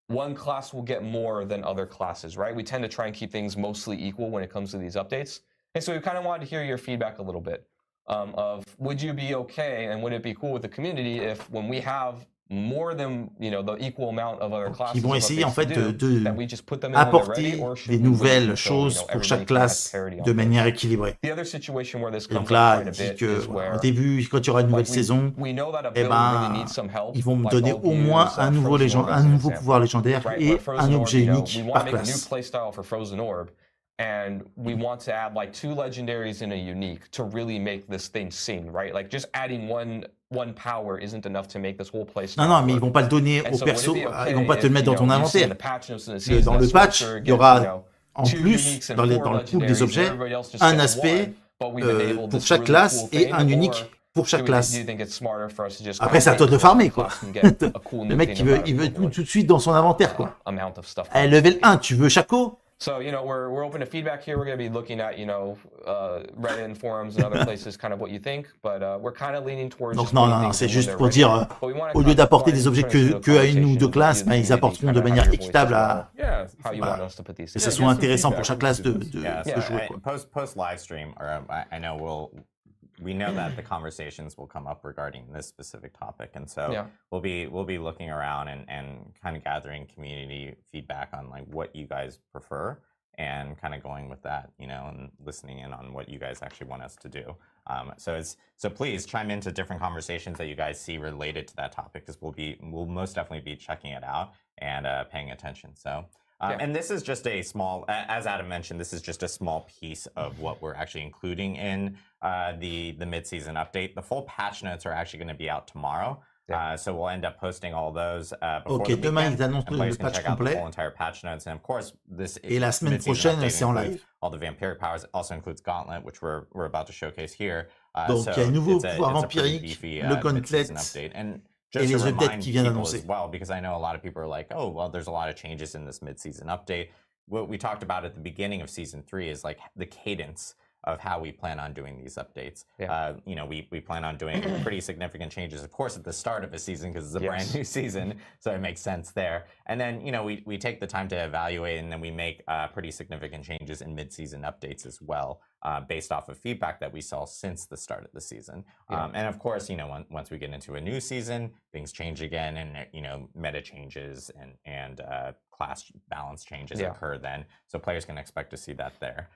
one class will get more than other classes, right? We tend to try and keep things mostly equal when it comes to these updates. And so we kind of wanted to hear your feedback a little bit of would you be okay and would it be cool with the community if when we have more than, you know, the equal amount of other classes Ils vont essayer en fait that we just put them in when they're ready, apporter or should des we wait nouvelles until, choses you know, pour chaque everybody kind of has classe parity on de things? manière équilibrée. The other situation where this Et comes donc là, up il quite a dit bit que is where au début, quand il y aura une nouvelle saison, we know that a eh build ben, really needs some help. ils vont me Like donner I'll au moins use, un nouveau, Frozen Orb as un an nouveau example. pouvoir légendaire Right, et where un Frozen Orb, objet you know, unique we want par to make a new classe. playstyle for Frozen Orb, and we want to add like 2 legendaries and a unique to really make this thing sing, right? Like just adding one power isn't enough to make this whole playstyle. Non, mais ils vont pas le donner And au so would it perso, be okay ils vont pas te le if, mettre dans you ton know, you see in inventaire. the patch notes in the season Dans le that patch, Sorcerer il y gets, aura you know, en 2 plus, uniques and dans 4 le pool des legendaries, and objets, everybody else just un gets aspect one, but we've enabled pour this chaque really classe cool et thing, un or unique pour chaque do classe. you think it's smarter for us to just Après, c'est à toi de farmer, quoi. Le Le mec, il veut tout de suite dans son inventaire, quoi. amount of stuff. Level 1, tu veux Chaco? So, you know, we're open to feedback here. We're going to be looking at, you know, Reddit and forums and other places, kind of what you think. But we're kind of leaning towards. Donc non, c'est juste pour dire, au lieu d'apporter des objets que à une ou deux classes, ben, ils apporteront de manière équitable à. Voilà. Et ça soit intéressant pour chaque classe de jouer. Post live stream, or I know we know that the conversations will come up regarding this specific topic, and so we'll be looking around and kind of gathering community feedback on like what you guys prefer and kind of going with that, you know, and listening in on what you guys actually want us to do. So please chime into different conversations that you guys see related to that topic, because we'll most definitely be checking it out and paying attention. So. And this is just a small, as Adam mentioned, this is just a small piece of what we're actually including in the mid-season update. The full patch notes are actually going to be out tomorrow. So we'll end up posting all those before the weekend, and players can check out the whole entire patch notes. And of course, this Et la semaine prochaine, c'est en live. All the vampiric powers. It also includes Gauntlet, which we're about to showcase here. Donc il y a un nouveau pouvoir vampirique, le Gauntlet. Just to remind people as well, because I know a lot of people are like, oh, well, there's a lot of changes in this mid-season update. What we talked about at the beginning of Season 3 is like the cadence of how we plan on doing these updates. You know, we plan on doing pretty significant changes, of course, at the start of a season, because it's a brand new season, so it makes sense there. And then, you know, we take the time to evaluate, and then we make pretty significant changes in mid-season updates as well, based off of feedback that we saw since the start of the season. And of course, you know, once we get into a new season, things change again, and, you know, meta changes and class balance changes occur then. So players can expect to see that there.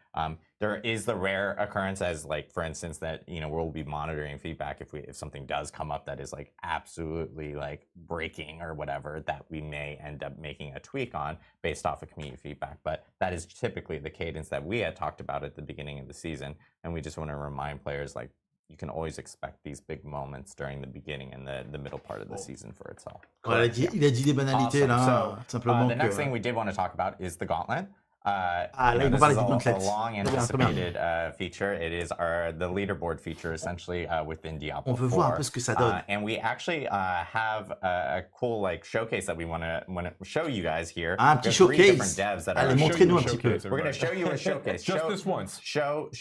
There is the rare occurrence, as like, for instance, that, you know, we'll be monitoring feedback if something does come up that is like absolutely like breaking or whatever, that we may end up making a tweak on based off of community feedback. But that is typically the cadence that we had talked about at the beginning of the season. And we just want to remind players, like, you can always expect these big moments during the beginning and the middle part of the season for itself. Voilà, il a dit des banalités là, simplement. The next thing we did want to talk about is the Gauntlet. Là, this is a long anticipated feature. It is the leaderboard feature, essentially, within Diablo 4. On veut voir un peu ce que ça donne. And we actually have a cool like showcase that we want to show you guys here. Un petit showcase. Allez, montrez-nous un petit peu. We're going to show you a showcase. Just this once. Showcase.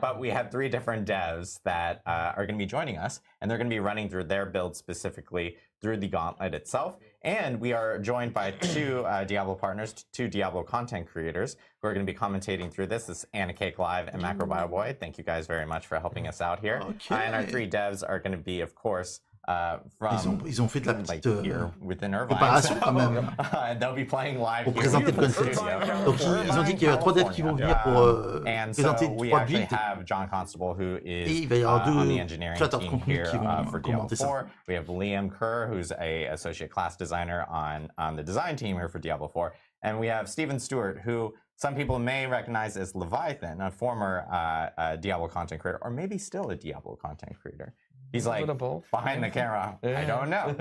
But we have 3 different devs that are going to be joining us, and they're going to be running through their build specifically through the Gauntlet itself. And we are joined by 2 Diablo partners, 2 Diablo content creators who are going to be commentating through this. This is Anna Cake Live and Macro Bio Boy. Thank you guys very much for helping us out here. And our 3 devs are going to be, of course, from ils ont fait de la petite here within Irvine. préparation quand même. And they'll be playing live Pour présenter le concept. Donc ils ont dit qu'il y avait 3 devs qui vont venir pour présenter 3 builds. Have John Constable, who is Et il va y avoir on the 2 engineering créateurs de team contenu here qui vont for Diablo commenter 4. ça. We have Liam Kerr, who's a associate class designer on the design team here for Diablo 4. And we have Steven Stewart, who some people may recognize as Leviathan, a former Diablo content creator, or maybe still a Diablo content creator. He's like behind the camera, I don't know,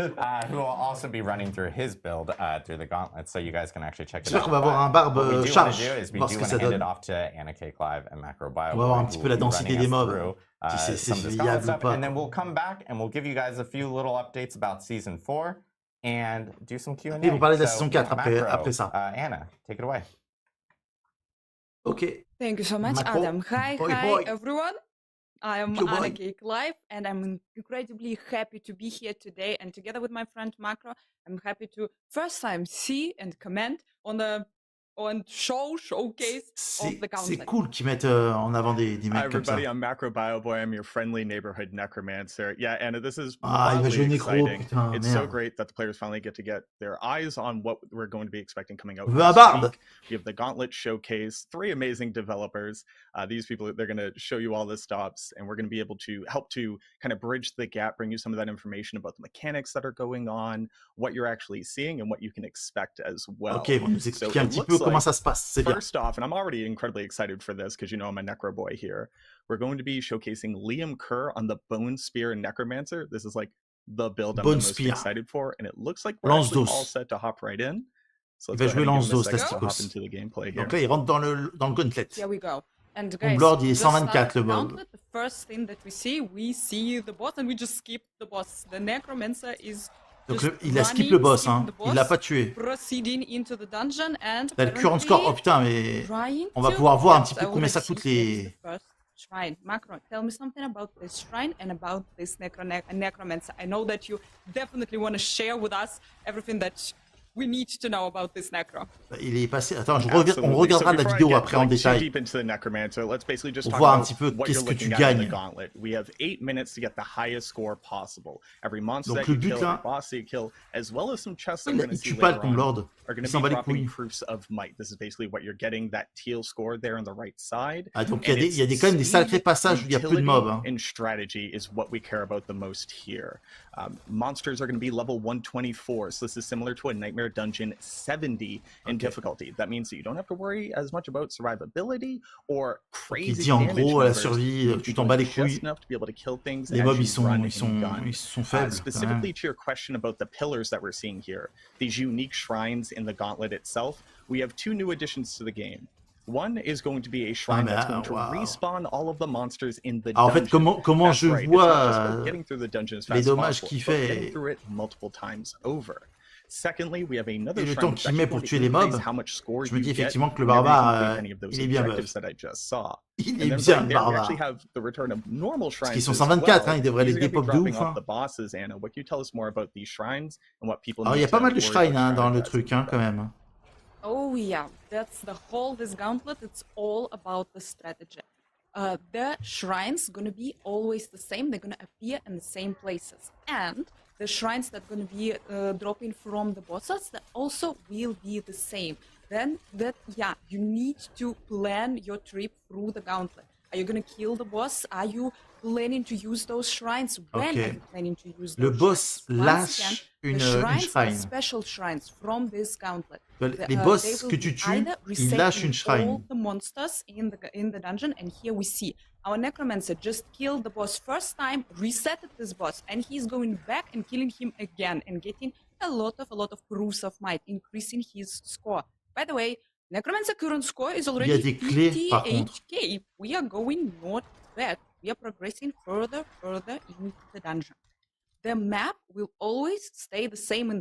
who will also be running through his build through the Gauntlet, so you guys can actually check it out. J'espère qu'on va avoir un barbe charge, voir ce que ça donne. Off to Anna Cake Live and Macro Bio. On va voir un petit peu la densité des mobs, si c'est viable ou pas. And then we'll come back and we'll give you guys a few little updates about Season 4 and do some Q&A. Et vous parlez de la saison 4 après ça. Anna, take it away. Okay. Thank you so much, Macro. Adam. Hi, Boy. everyone. I'm Yo, Anna boy. Cake Live, and I'm incredibly happy to be here today. And together with my friend Macro, I'm happy to first time see and comment on showcase of the Gauntlet. C'est cool qu'ils mettent en avant des mecs comme ça. Hi everybody, I'm Macro Bio Boy. I'm your friendly neighborhood necromancer. Yeah, Anna, this is il va wildly jouer nécro, exciting. putain, It's so merde. great that the players finally get to get their eyes on what we're going to be expecting coming out. On veut un next barde. week. We have the Gauntlet Showcase, 3 amazing developers. These people, they're going to show you all the stops, and we're going to be able to help to kind of bridge the gap, bring you some of that information about the mechanics that are going on, what you're actually seeing, and what you can expect as well. Ok, ils vont nous expliquer un it petit looks peu comment like, ça se passe. C'est bien. First off, and I'm already incredibly excited for this because you know I'm a Necro boy here, we're going to be showcasing Liam Kerr on the Bone Spear Necromancer. This is like the build I'm the most excited for, and it looks like we're actually all set to hop right in. So let's go ahead and give them a second to hop into the gameplay here. Donc là, il rentre dans le Gauntlet. Here we go. And guys, Lord, il est just 124 le mob. Gauntlet, the first thing that we see the boss, and we just skip the boss. The Necromancer is Donc just il a skip le boss, skipping hein. the Il l'a boss, pas tué. proceeding into the dungeon and T'as le current score. Oh putain, mais trying on va to- pouvoir voir un Yes, petit I peu combien wanna ça see coûte here is les... the first shrine. Macron, tell me something about this shrine and about this necromancer. I know that you definitely want to share with us everything that we need to know about this necro. Il est passé... Attends, on Absolutely. regardera So la before I vidéo get, après en too détail. deep into the necromancer, let's basically just Pour talk voir un about petit peu what qu'est-ce you're que tu looking at in the gagnes. gauntlet. We have 8 minutes to get the highest score possible. Every monster Donc that le you but kill, là, every boss that you kill, as well as some chests that we're going to il see tue pas le later Tomb on, Lord. are going Il to s'en be bat les dropping couilles. proofs of might. This is basically what you're getting, that teal score there on the right side. Ah, donc And il y a it's quand même des sacrés speed, passages où il y a peu de utility, mobs. Hein. and strategy is what we care about the most here. Monsters are going to be level 124, so this is similar to a Nightmare Dungeon 70 in difficulty. That means that you don't have to worry as much about survivability or crazy Il dit en damage gros, la numbers. survie, You tu need t'en to bats do les couilles. just enough to be able to kill things Les as mobs, you run ils and gun. sont faibles. Specifically to your question about the pillars that we're seeing here, these unique shrines in the gauntlet itself, we have 2 new additions to the game. One is going to be a shrine that's going to respawn all of the monsters in the Alors, en dungeon. fait, comment That's je right. It's not just vois about getting through the dungeon as les fast as dommages possible, qu'il but fait getting through it multiple times over. Secondly, we have another et le shrine temps that's qu'il met actually pour going tuer to les increase mobs, how much score je me dis you get effectivement que le whenever you barbare, complete any of those il est bien bœuf. objectives that I just saw. Il And est then bien right le there, we actually barbare. have the return of normal Parce shrines qu'ils sont as 124, well. hein, ils devraient These les are going to be dépop de dropping ouf. off Hein. the bosses, Anna. What can you tell us more about these shrines and what people Alors, il y need a pas to mal de worry shrines hein, about dans le strategizing truc, hein, about? quand même. Oh yeah, that's the whole this gauntlet. It's all about the strategy. The shrines gonna be always the same. They're gonna appear in the same places, and the shrines that gonna be dropping from the bosses that also will be the same. Then you need to plan your trip through the gauntlet. Are you gonna kill the boss? Are you planning to use those shrines? When are you planning to use those Le boss shrines? lâche une shrine. Special shrines from this gauntlet. Les boss que tu tues, ils lâchent une shrine. All the monsters in the dungeon, and here we see our necromancer just killed the boss first time, resetted this boss, and he's going back and killing him again and getting a lot of proofs of might, increasing his score. By the way, necromancer current score is already 58k. We are going not bad. We are progressing further into the dungeon. The map will always stay the same in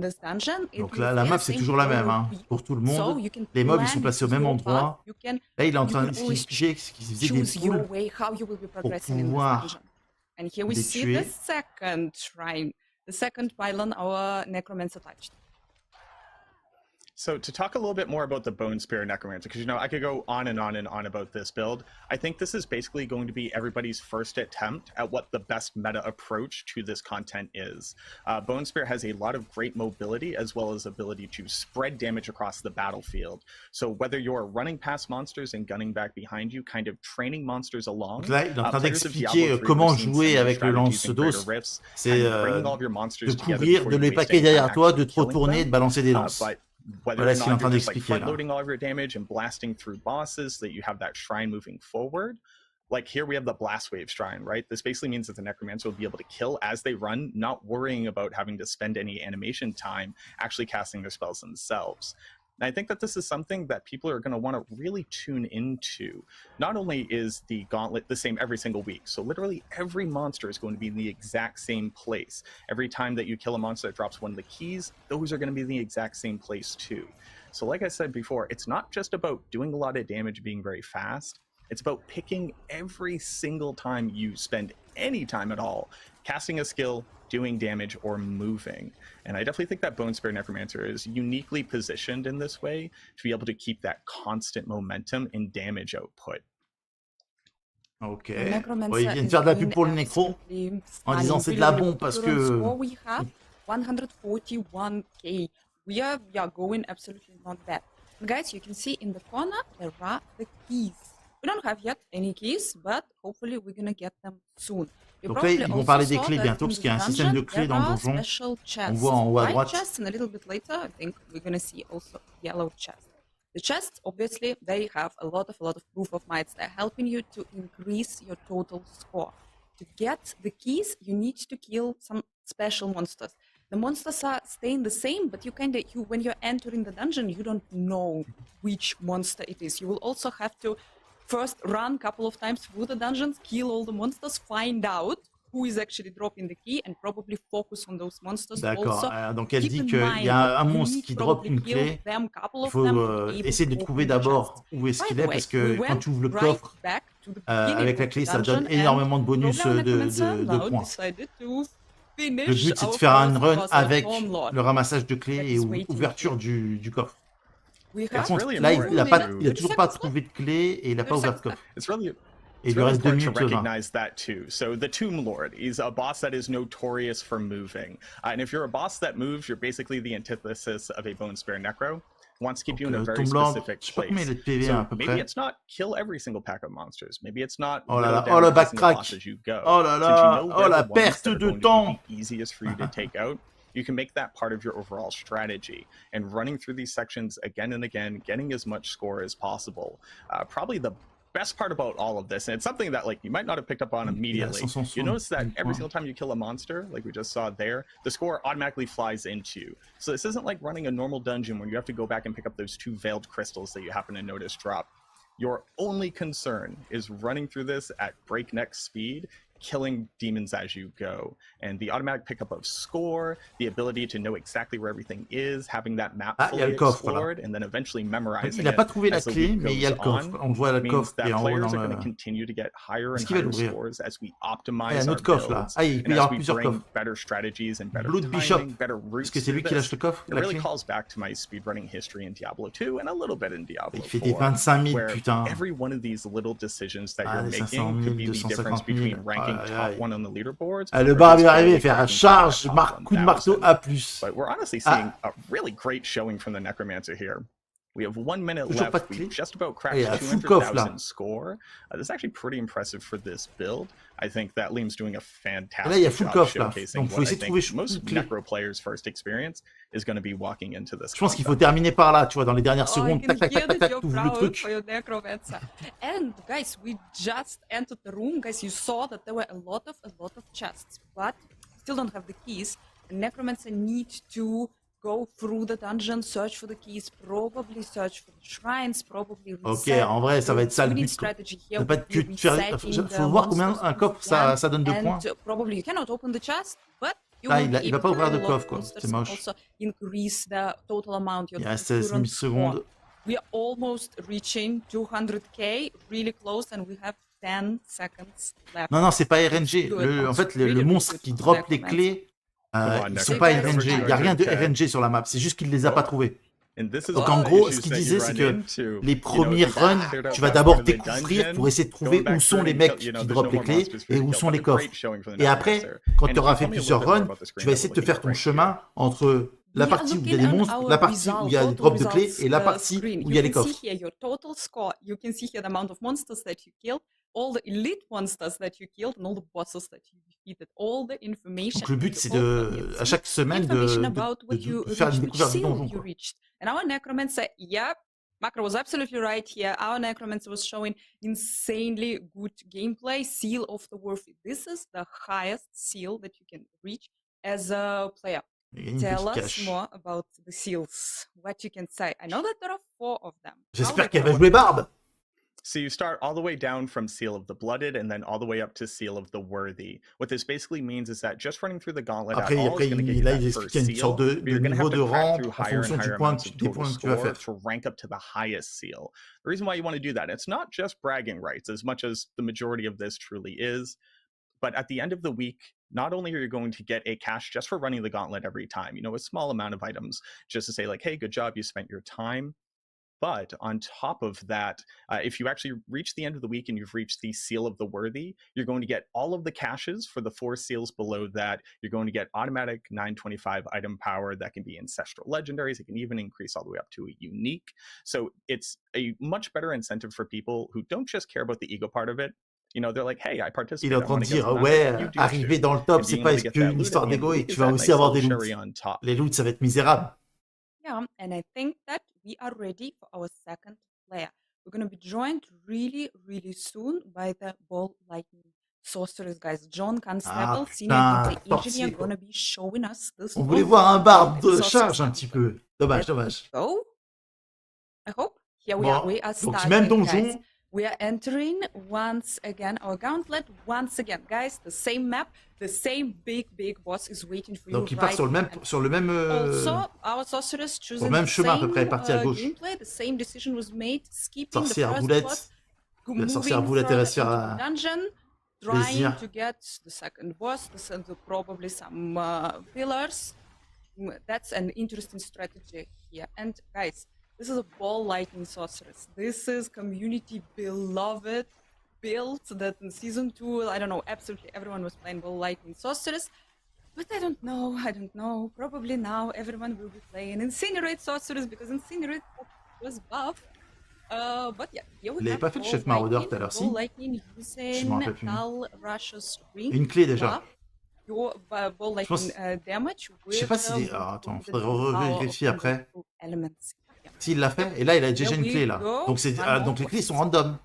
this dungeon. Donc là, la map, c'est toujours la même, hein, pour tout le monde. Les mobs, ils sont placés au même endroit. Là, il est en train d'expliquer qu'il faisait des poules pour pouvoir And here we les see tuer. the second shrine, the second pylon our necromancer touched. So to talk a little bit more about the Bone Spear Necromancer, because I could go on and on and on about this build. I think this is basically going to be everybody's first attempt at what the best meta approach to this content is. Bone Spear has a lot of great mobility as well as ability to spread damage across the battlefield. So whether you're running past monsters and gunning back behind you, kind of training monsters along. Donc là, il est en train d'expliquer comment jouer avec le lance-dos. C'est de courir, de les paquer derrière toi, de te retourner et de balancer des lances. Whether or not you're just like front-loading all of your damage and blasting through bosses so that you have that shrine moving forward. Like here we have the Blast Wave Shrine, right? This basically means that the Necromancer will be able to kill as they run, not worrying about having to spend any animation time actually casting their spells themselves. And I think that this is something that people are going to want to really tune into. Not only is the gauntlet the same every single week, so literally every monster is going to be in the exact same place. Every time that you kill a monster that drops one of the keys, those are going to be in the exact same place too. So like I said before, it's not just about doing a lot of damage, being very fast. It's about picking every single time you spend any time at all, casting a skill, doing damage, or moving. And I definitely think that Bone Spear Necromancer is uniquely positioned in this way to be able to keep that constant momentum in damage output. Ok. Bon, il vient de faire de la pub pour le nécro en disant c'est de la bombe parce que. 141k. We are going absolutely not bad. Guys, you can see in the corner there are the keys. We don't have yet any keys, but hopefully we're gonna get them soon. Donc là, ils vont parler des clés bientôt parce qu'il y a un système de clés dans le donjon. On voit en haut à droite. Chests, and a little bit later, I think we're gonna see also yellow chests. The chests, obviously, they have a lot of proof of mights. They're helping you to increase your total score. To get the keys, you need to kill some special monsters. The monsters are staying the same, but when you're entering the dungeon, you don't know which monster it is. You will also have to first run a couple of times through the dungeons, kill all the monsters, find out who is actually dropping the key and probably focus on those monsters. D'accord. Also, Donc elle keep dit in qu'il mind y a that un you monstre need qui probably drop une kill clé. them, couple Il of faut them, to be able essayer de to trouver open the chest. d'abord où est-ce By qu'il the est, way, parce we que quand went tu ouvres le right coffre back to the avec beginning la of clé, the ça donne dungeon, and énormément de bonus probably our necromancer de now points. decided to Le finish but, c'est de our faire un first run boss, avec Tom Lord. le ramassage de That clés et is waiting ouverture here. du coffre. We Par have contre, really là, il important n'a to- il a toujours pas trouvé de clé et il n'a pas 30 ouvert de seconds coffre. It's really Et il It's lui really reste 2 important to minutes 20. recognize that too. So the Tomb Lord is a boss that is notorious for moving. And if you're a boss that moves, you're basically the antithesis of a Bone Spear Necro. Wants to keep you in a very Tomb Lord, specific je sais pas combien il place. est de PV à So peu maybe près. it's not kill every single pack of monsters. Maybe it's not Oh là là, whittle oh down le every single backtrack. boss as you go. Oh là Since you là, know oh where la the ones perte that are de going to temps. be the easiest for you to take out, you can make that part of your overall strategy. And running through these sections again and again, getting as much score as possible. Probably the best part about all of this, and it's something that like you might not have picked up on immediately. You notice that every single time you kill a monster, like we just saw there, the score automatically flies into you. So this isn't like running a normal dungeon where you have to go back and pick up those 2 veiled crystals that you happen to notice drop. Your only concern is running through this at breakneck speed, killing demons as you go, and the automatic pickup of score, the ability to know exactly where everything is, having that map Ah, il y a fully le coffre, explored, and then eventually memorizing Il n'a pas it trouvé la as the clé, week mais il y a le goes coffre. on, On voit le means coffre qui that est en haut players dans are going to le... continue to get higher Est-ce and qu'il va higher l'ouvrir? scores as we Ah, il y a optimize un our autre coffre là. builds, Ah, il peut and y as avoir we plusieurs bring coffres. better strategies and better Blood Bishop. timing, better Est-ce routes que c'est lui through qui lâche this. le coffre, It la really clé? calls back to my speedrunning history in Diablo 2 and a little bit in Diablo Il fait des 4, 25 000, where putain. every one of these little decisions that you're Ah, les 500 making 000, could be the difference 250 000. between ranking Aïe, top aïe. 1 on the leaderboards. Ah, le versus barbe est arrivé, barely faire un cracking charge, top 1000. coup de marteau A+. But we're honestly Ah. seeing a really great showing from the Necromancer here. We have 1 minute Toujours pas left. de We've clé. just about Ah, il y cracked a un full coffre là. 200,000 score. This is actually pretty impressive for this build. I think that Liam's doing a Et là, il y a fantastic full job coffre là. showcasing Donc, il faut what I essayer de think trouver full most clé. Necro players' first experience is going to be walking into this. Je pense qu'il faut concept. terminer par là, tu vois, dans les dernières Oh, I secondes. can Tac, tac, hear tac, tac, that tac, you're t'ouvres le proud truc. for your necromancer. And guys, we just entered the room. Guys, you saw that there were a lot of chests, but still don't have the keys. The necromancer needs to go through the dungeon, search for the keys, probably search for the shrines, probably reset. Ok, en vrai, ça va être ça le but. Strategy Ça here va pas être que would de be faire. resetting Faut the voir combien monsters un coffre ça donne de and points. probably you cannot open the chest, but you Ah, will be il va able pas to ouvrir de unlock coffre, quoi. monsters C'est moche. and also increase the total amount your Il reste 16 current secondes. score. We are almost reaching 200k, really close, and we have 10 seconds left. Non, non, c'est pas RNG. Good. En fait, le Really monstre good qui drop les necromancer. clés, ils Next sont pas time. RNG. Il n'y a rien de RNG sur la map. C'est juste qu'il les a pas trouvés. And this is Donc all en the gros, issues ce qu'il that you disait, c'est run que into. les You know, premiers if you runs, cleared out tu vas that d'abord part of the découvrir dungeon, pour essayer de going trouver back où sont through les and mecs you know, qui there's drop no les more clés monsters for et you to où kill, sont but les a great coffres. showing from the Et après, Necromancer. quand And tu auras if fait you tell me a plusieurs little bit more runs, about the screen tu vas that essayer we're de te faire looking at ton right here. chemin entre la We are partie où il y a looking des on monstres, our la partie où il y a des total drops de clés results, et la partie screen. où il y a les You can coffres. see here your total score. You can see here the amount of monsters that you killed, all the elite monsters that you killed, and all the bosses that you defeated. All the information. Donc le but, you c'est all de, can à see chaque semaine, information about what you de faire une reached, which découverte du seal donjon, you quoi. reached. And our necromancer, yep, Macro was absolutely right here. Our necromancer was showing insanely good gameplay. Seal of the Worthy. This is the highest seal that you can reach as a player. Il y a une Tell petite us cache. more about the seals. What you can say. I know that there are 4 of them. J'espère qu'elle va jouer Barbe. So you start all the way down from Seal of the Blooded and then all the way up to Seal of the Worthy. What this basically means is that just running through the gauntlet at all is going to get you là, that il first explique une seal, sorte but you're going to niveau have de to crack rang through en higher and fonction higher du point, amounts of des total points que tu vas score faire. to rank up to the highest seal. The reason why you want to do that, it's not just bragging rights, as much as the majority of this truly is, but at the end of the week, not only are you going to get a cash just for running the gauntlet every time, you know, a small amount of items, just to say like, hey, good job, you spent your time. But on top of that, if you actually reach the end of the week and you've reached the Seal of the Worthy, you're going to get all of the caches for the 4 seals below that. You're going to get automatic 925 item power that can be ancestral legendaries. It can even increase all the way up to a unique. So it's a much better incentive for people who don't just care about the ego part of it. You know, they're like, hey, I participate. Il est en train de dire, ouais, arriver dans le top, c'est pas qu'une histoire d'ego et tu vas aussi avoir des loots. Les loots, ça va être misérable. Yeah, and I think that we are ready for our second player. We're going to be joined really, really soon by the ball lightning sorcerers, guys. John Constable, senior gameplay engineer, going to be showing us this. On voulait voir un barbe de charge un petit peu. Dommage, dommage. Go. I hope. Here we Bon, are. We are donc starting, même donjon, guys. we are entering once again our gauntlet. Once again, guys, the same map, the same big boss is waiting for Donc you. il part sur le même Also, our sorceress choosing the chemin à peu près, same parti à gauche. gameplay. The same decision was made, skipping the Sorcière first boulette. boss, La sorcière moving boulette, elle reste further faire into the dungeon, plaisir. trying to get the second boss, probably some pillars. That's an interesting strategy here. And guys, this is a ball lightning sorceress. This is community beloved build that in season 2, I don't know, absolutely everyone was playing ball lightning sorceress. But I don't know. Probably now everyone will be playing Incinerate sorceress because Incinerate was buff. But yeah, here we have pas fait le chef maraudeur tout à l'heure, si? ball lightning using Metal Rush's ring. Une clé déjà. Your ball lightning damage. Je sais pas si... attends, faudrait vérifier après. S'il l'a fait, et là il a déjà une clé là. Donc, donc les clés sont random.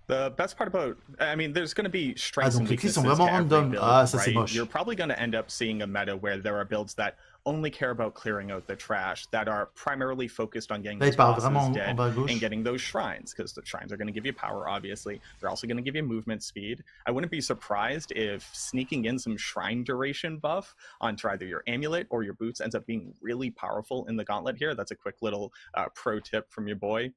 The best part about, I mean, there's going to be strengths and weaknesses to vraiment every random. build, Ah, ça c'est right? moche. You're probably going to end up seeing a meta where there are builds that only care about clearing out the trash, that are primarily focused on getting those bosses dead and getting those shrines, because the shrines are going to give you power, obviously. They're also going to give you movement speed. I wouldn't be surprised if sneaking in some shrine duration buff onto either your amulet or your boots ends up being really powerful in the gauntlet here. That's a quick little pro tip from your boy.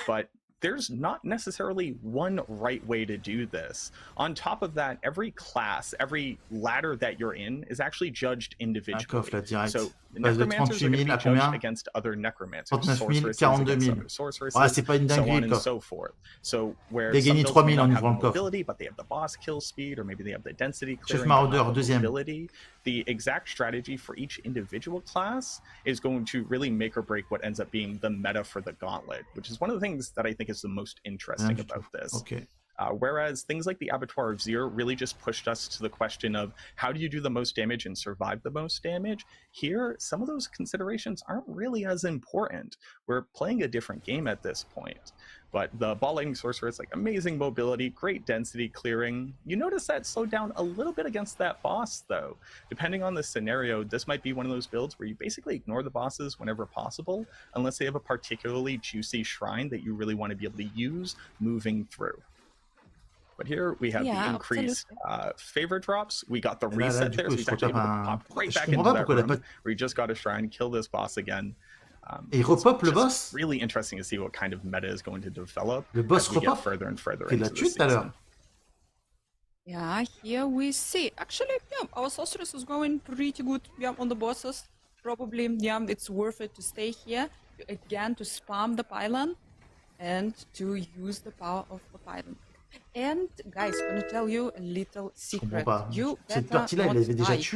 But there's not necessarily one right way to do this. On top of that, every class, every ladder that you're in is actually judged individually. So necromancers are going to be judged against other necromancers, sorceresses against other sorceresses, so on and so forth. So where some builds may not have the mobility, but they have the boss kill speed, or maybe they have the density clearing, mobility, the exact strategy for each individual class is going to really make or break what ends up being the meta for the gauntlet, which is one of the things that I think is the most interesting about this. Okay. Whereas things like the Abattoir of Zir really just pushed us to the question of how do you do the most damage and survive the most damage? Here, some of those considerations aren't really as important. We're playing a different game at this point. But the ball lightning sorceress, like amazing mobility, great density clearing. You notice that slowed down a little bit against that boss, though. Depending on the scenario, this might be one of those builds where you basically ignore the bosses whenever possible, unless they have a particularly juicy shrine that you really want to be able to use moving through. But here we have the increased favor drops. We got the reset there, so he's actually able to pop right back into that room where he just got a shrine, kill this boss again. Et il repop le boss. Really interesting to see what kind of meta is going to develop le boss as we get further and further into the season. Yeah, here we see. Actually, yeah, our sorceress is going pretty good on the bosses. Probably, yeah, it's worth it to stay here. Again, to spam the pylon and to use the power of the pylon. And guys, I'm gonna tell you a little secret. You better not die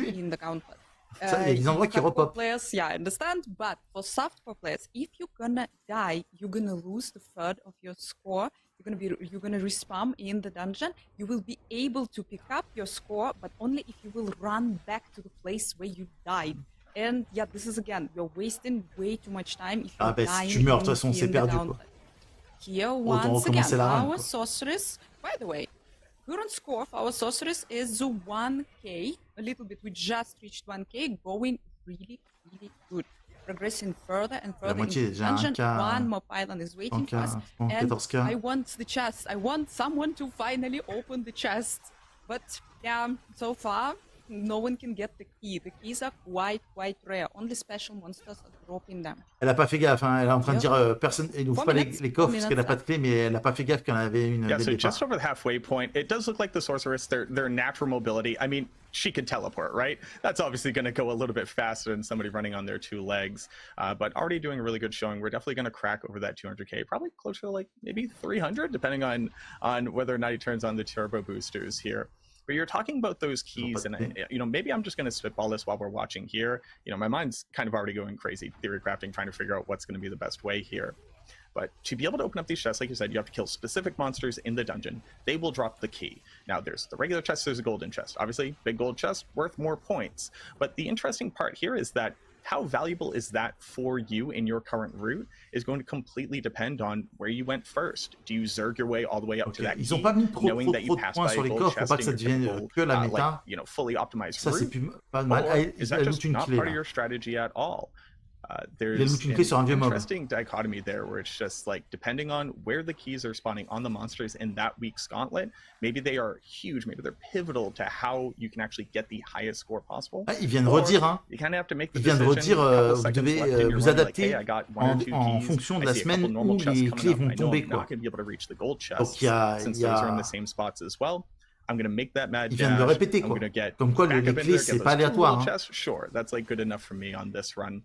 in the gauntlet. Il y a des endroits qui repop. Players, yeah, I understand, but for softcore players, if you're gonna die, you're gonna lose the third of your score. You're gonna respawn in the dungeon. You will be able to pick up your score, but only if you will run back to the place where you died. And yeah, this is again, you're wasting way too much time if you're dying si tu meurs, de toute façon, c'est perdu. Here, once again, our sorceress, by the way, current score for our sorceress is 1k, a little bit. We just reached 1k, going really, really good. Progressing further and further into the dungeon. One more pylon is waiting for us. And I want the chest. I want someone to finally open the chest. But yeah, so far, no one can get the key. The keys are quite rare. Only special monsters are dropping them. Elle a pas fait gaffe, hein. Elle est en train de dire personne, elle n'ouvre pas les coffres parce qu'elle n'a pas de clé, mais elle n'a pas fait gaffe qu'il y en avait une. Yeah, so just over the halfway point, it does look like the sorceress, their natural mobility. I mean, she could teleport, right? That's obviously going to go a little bit faster than somebody running on their two legs. But already doing a really good showing. We're definitely going to crack over that 200k, probably closer to like maybe 300, depending on whether or not he turns on the turbo boosters here. But you're talking about those keys, and you know, maybe I'm just going to spitball this while we're watching here. You know, my mind's kind of already going crazy, theory crafting, trying to figure out what's going to be the best way here. But to be able to open up these chests, like you said, you have to kill specific monsters in the dungeon. They will drop the key. Now, there's the regular chest, there's a golden chest. Obviously, big gold chest, worth more points. But the interesting part here is that how valuable is that for you in your current route is going to completely depend on where you went first. Do you zerg your way all the way up to that key, knowing that you passed by a gold chest in your typical, like, you know, fully optimized route? Or is that just not part of your strategy at all? There's an interesting dichotomy there where it's just like, depending on where the keys are spawning on the monsters in that week's gauntlet, maybe they are huge, maybe they're pivotal to how you can actually get the highest score possible. Ah, il vient de redire, hein. You kind of have to make the Il vient de decision, redire, vous devez vous adapter like, en fonction de la semaine où les clés vont tomber, quoi. Not going to be able to reach the gold chests, Donc since those are in the same spots as well. I'm going to make that mad il vient de le répéter, quoi. Comme quoi, les clés, c'est pas aléatoire. Hein. Sure, that's like good enough for me on this run.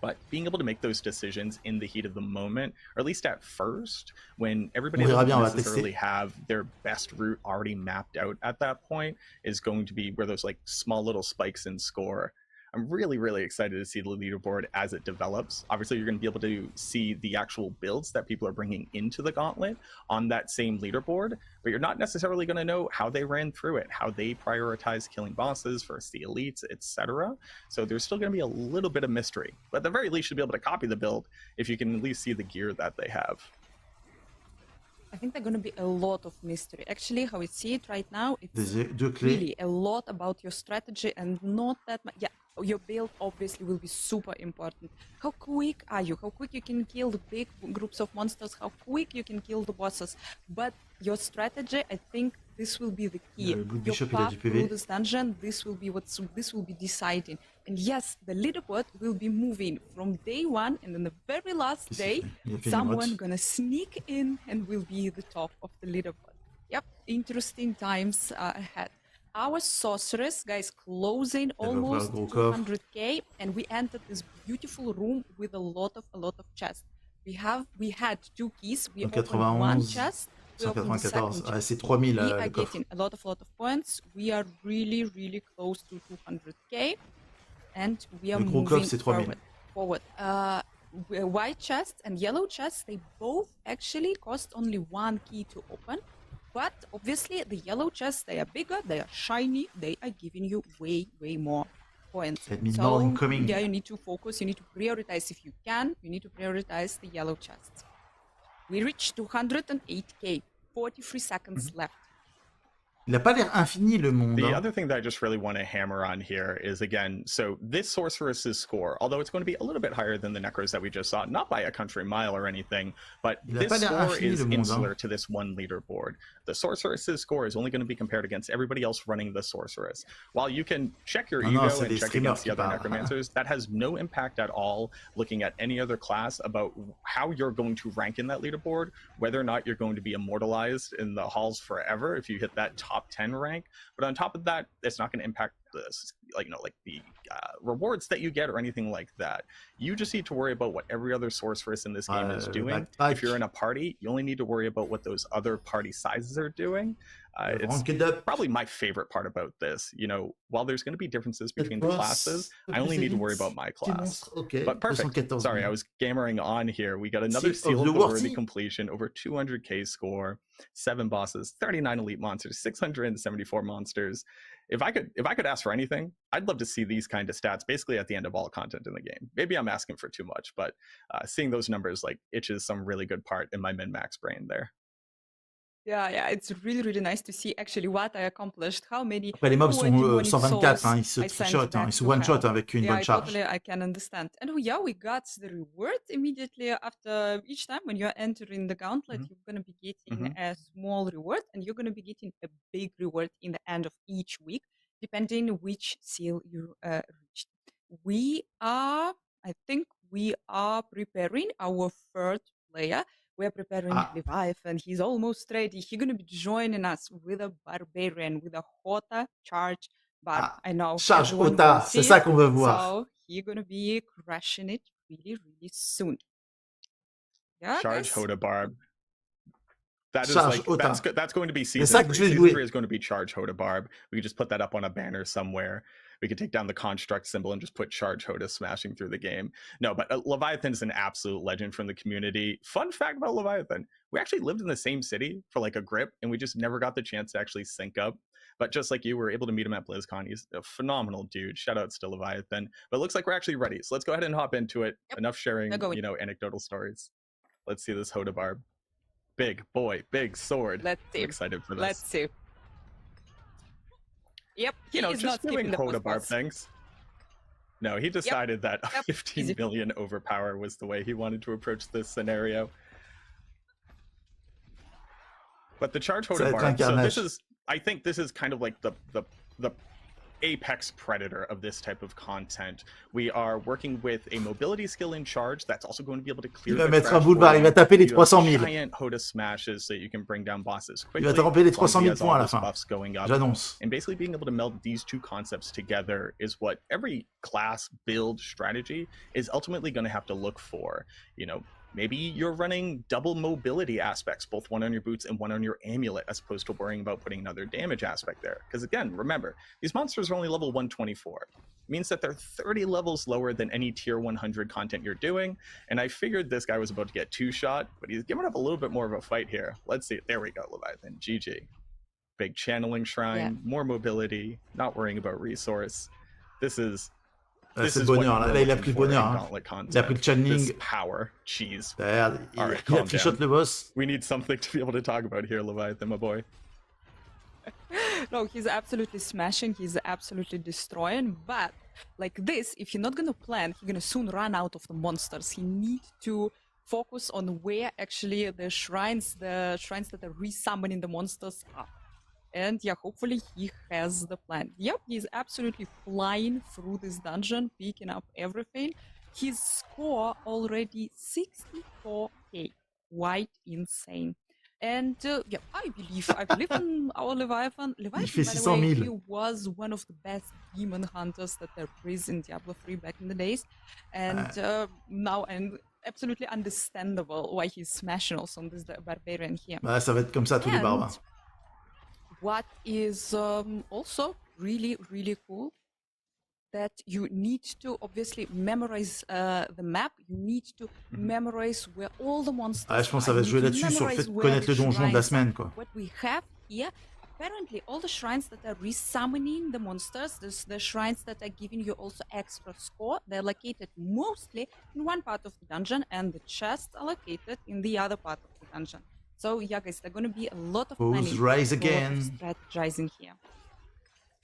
But being able to make those decisions in the heat of the moment, or at least at first, when everybody doesn't necessarily have their best route already mapped out at that point, is going to be where those like small little spikes in score. I'm really, really excited to see the leaderboard as it develops. Obviously, you're going to be able to see the actual builds that people are bringing into the gauntlet on that same leaderboard, but you're not necessarily going to know how they ran through it, how they prioritize killing bosses versus the elites, etc. So there's still going to be a little bit of mystery, but at the very least, you'll be able to copy the build if you can at least see the gear that they have. I think there's going to be a lot of mystery. Actually, how we see it right now, it's really a lot about your strategy and not that much. Yeah, your build obviously will be super important. How quick are you? How quick you can kill the big groups of monsters? How quick you can kill the bosses? But your strategy, I think this will be the key. Your path through this dungeon, this will be deciding. And yes, the leaderboard will be moving from day one, and then the very last day, someone gonna sneak in and will be the top of the leaderboard. Yep, interesting times ahead. Our sorceress, guys, closing almost 200k, and we entered this beautiful room with a lot of chests. We had 2 keys. We opened 1 chest. We opened the second chest. C'est 3000 we are getting a lot of points. We are really, really close to 200k, and we are moving forward. White chests and yellow chests, they both actually cost only 1 key to open. But obviously, the yellow chests, they are bigger, they are shiny, they are giving you way, way more points. So, yeah, you need to focus, you need to prioritize if you can, you need to prioritize the yellow chests. We reached 208k, 43 seconds left. Il n'a pas l'air infini, le monde. The other thing that I just really want to hammer on here is, again, so this sorceress's score, although it's going to be a little bit higher than the necros that we just saw, not by a country mile or anything, but this score is insular to this one leaderboard. The sorceress's score is only going to be compared against everybody else running the sorceress. While you can check your ego and check against the other necromancers, that has no impact at all looking at any other class about how you're going to rank in that leaderboard, whether or not you're going to be immortalized in the halls forever if you hit that top 10 rank. But on top of that, it's not going to impact this, like, you know, like the rewards that you get or anything like that. You just need to worry about what every other sorceress in this game is doing. If you're in a party, you only need to worry about what those other party sizes are doing. It's probably my favorite part about this. You know, while there's going to be differences between the classes, I only need to worry about my class. But perfect. Sorry, I was gamering on here. We got another Seal of the Worthy completion, over 200k score, 7 bosses, 39 elite monsters, 674 monsters. If I could ask for anything, I'd love to see these kind of stats basically at the end of all content in the game. Maybe I'm asking for too much, but seeing those numbers like itches some really good part in my min-max brain there. Yeah, it's really, really nice to see actually what I accomplished. How many. Après, les mobs sont 124, hein, ils se trichotent, hein, ils se one-shot avec une bonne charge. Totally, I can understand. And yeah, we got the reward immediately after each time when you're entering the gauntlet. You're going to be getting a small reward, and you're going to be getting a big reward in the end of each week, depending which seal you reached. I think we are preparing our 3rd player. We're preparing Leviathan. He's almost ready. He's going to be joining us with a barbarian, with a Hota charge barb. I know. Charge Hota, c'est ça qu'on veut voir. So he's going to be crashing it really, really soon. Yeah, charge Hota barb. That is like that's going to be season 3. Season 3 is going to be charge Hota barb. We could just put that up on a banner somewhere. We could take down the construct symbol and just put charge Hota smashing through the game. No, but Leviathan is an absolute legend from the community. Fun fact about Leviathan, we actually lived in the same city for like a grip, and we just never got the chance to actually sync up. But just like you, we were able to meet him at BlizzCon. He's a phenomenal dude. Shout out to Leviathan. But it looks like we're actually ready. So let's go ahead and hop into it. Yep. Enough sharing, you know, anecdotal stories. Let's see this Hota barb. Big boy, big sword. Let's see. I'm excited for this. Let's see. Yep, you know, just doing Hota barb things. No, he decided that 15 Easy. million overpower was the way he wanted to approach this scenario. But the charge Hodabara, so this is, I think this is kind of like the apex predator of this type of content. We are working with a mobility skill in charge that's also going to be able to clear. Il va mettre un boulevard, il va taper les 300 000. Giant Hoda smashes so you can bring down bosses quickly. Il va taper les 300 000 points à la fin. J'annonce. And basically being able to meld these two concepts together is what every class build strategy is ultimately going to have to look for. You know, maybe you're running double mobility aspects, both one on your boots and one on your amulet, as opposed to worrying about putting another damage aspect there. Because again, remember, these monsters are only level 124. It means that they're 30 levels lower than any tier 100 content you're doing. And I figured this guy was about to get two-shot, but he's giving up a little bit more of a fight here. Let's see. There we go, Leviathan. GG. Big channeling shrine, more mobility, not worrying about resource. This is... C'est le bonheur, là il a pris le bonheur. Hein. Il a pris le channeling. Power, cheese. Regarde, il a trichoté le boss. We need something to be able to talk about here, Leviathan, my boy. No, he's absolutely smashing, he's absolutely destroying, but like this, if you're not gonna plan, you're gonna soon run out of the monsters. He needs to focus on where actually the shrines that are resummoning the monsters are. And yeah, hopefully he has the plan. Yep, he's absolutely flying through this dungeon, picking up everything. His score already 64k, quite insane. And yeah, I believe in our Leviathan. Leviathan, by the way, he was one of the best demon hunters that there is in Diablo 3 back in the days. And now, and absolutely understandable why he's smashing also on this barbarian here. Bah, ça va être comme ça tous les barbares. What is also really, really cool, that you need to obviously memorize the map, you need to memorize where all the monsters je pense que ça va se jouer là-dessus, sur le fait de connaître le donjon de la semaine, quoi. What we have here, apparently all the shrines that are resummoning the monsters, the shrines that are giving you also extra score, they're located mostly in one part of the dungeon, and the chests are located in the other part of the dungeon. So yeah, guys, there's going to be a lot of planning, rise again. Strategizing here.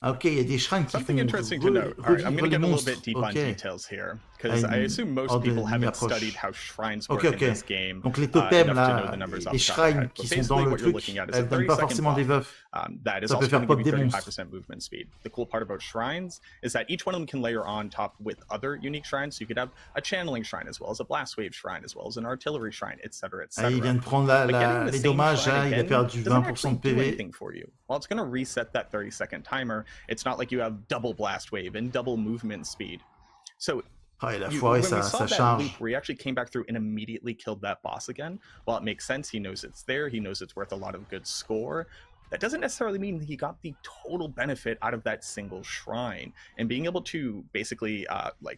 Okay, il y a des shrines qui Something interesting to note. All right, I'm going to get a little bit deep on details here, because I assume most people haven't studied how shrines work in this game. Donc les totems là, les shrines qui sont dans le truc, elles donnent pas forcément des buffs. Ça peut faire pop des monstres. 30% movement speed. The cool part about shrines is that each one of them can layer on top with other unique shrines. So you could have a channeling shrine as well as a blast wave shrine as well as an artillery shrine, etc., etc. Il vient de prendre les dommages, il a perdu 20% de PV. For you. Well, it's going to reset that 30-second timer. It's not like you have double blast wave and double movement speed. So when we saw that loop where he actually came back through and immediately killed that boss again, while it makes sense, he knows it's there, he knows it's worth a lot of good score, that doesn't necessarily mean he got the total benefit out of that single shrine. And being able to basically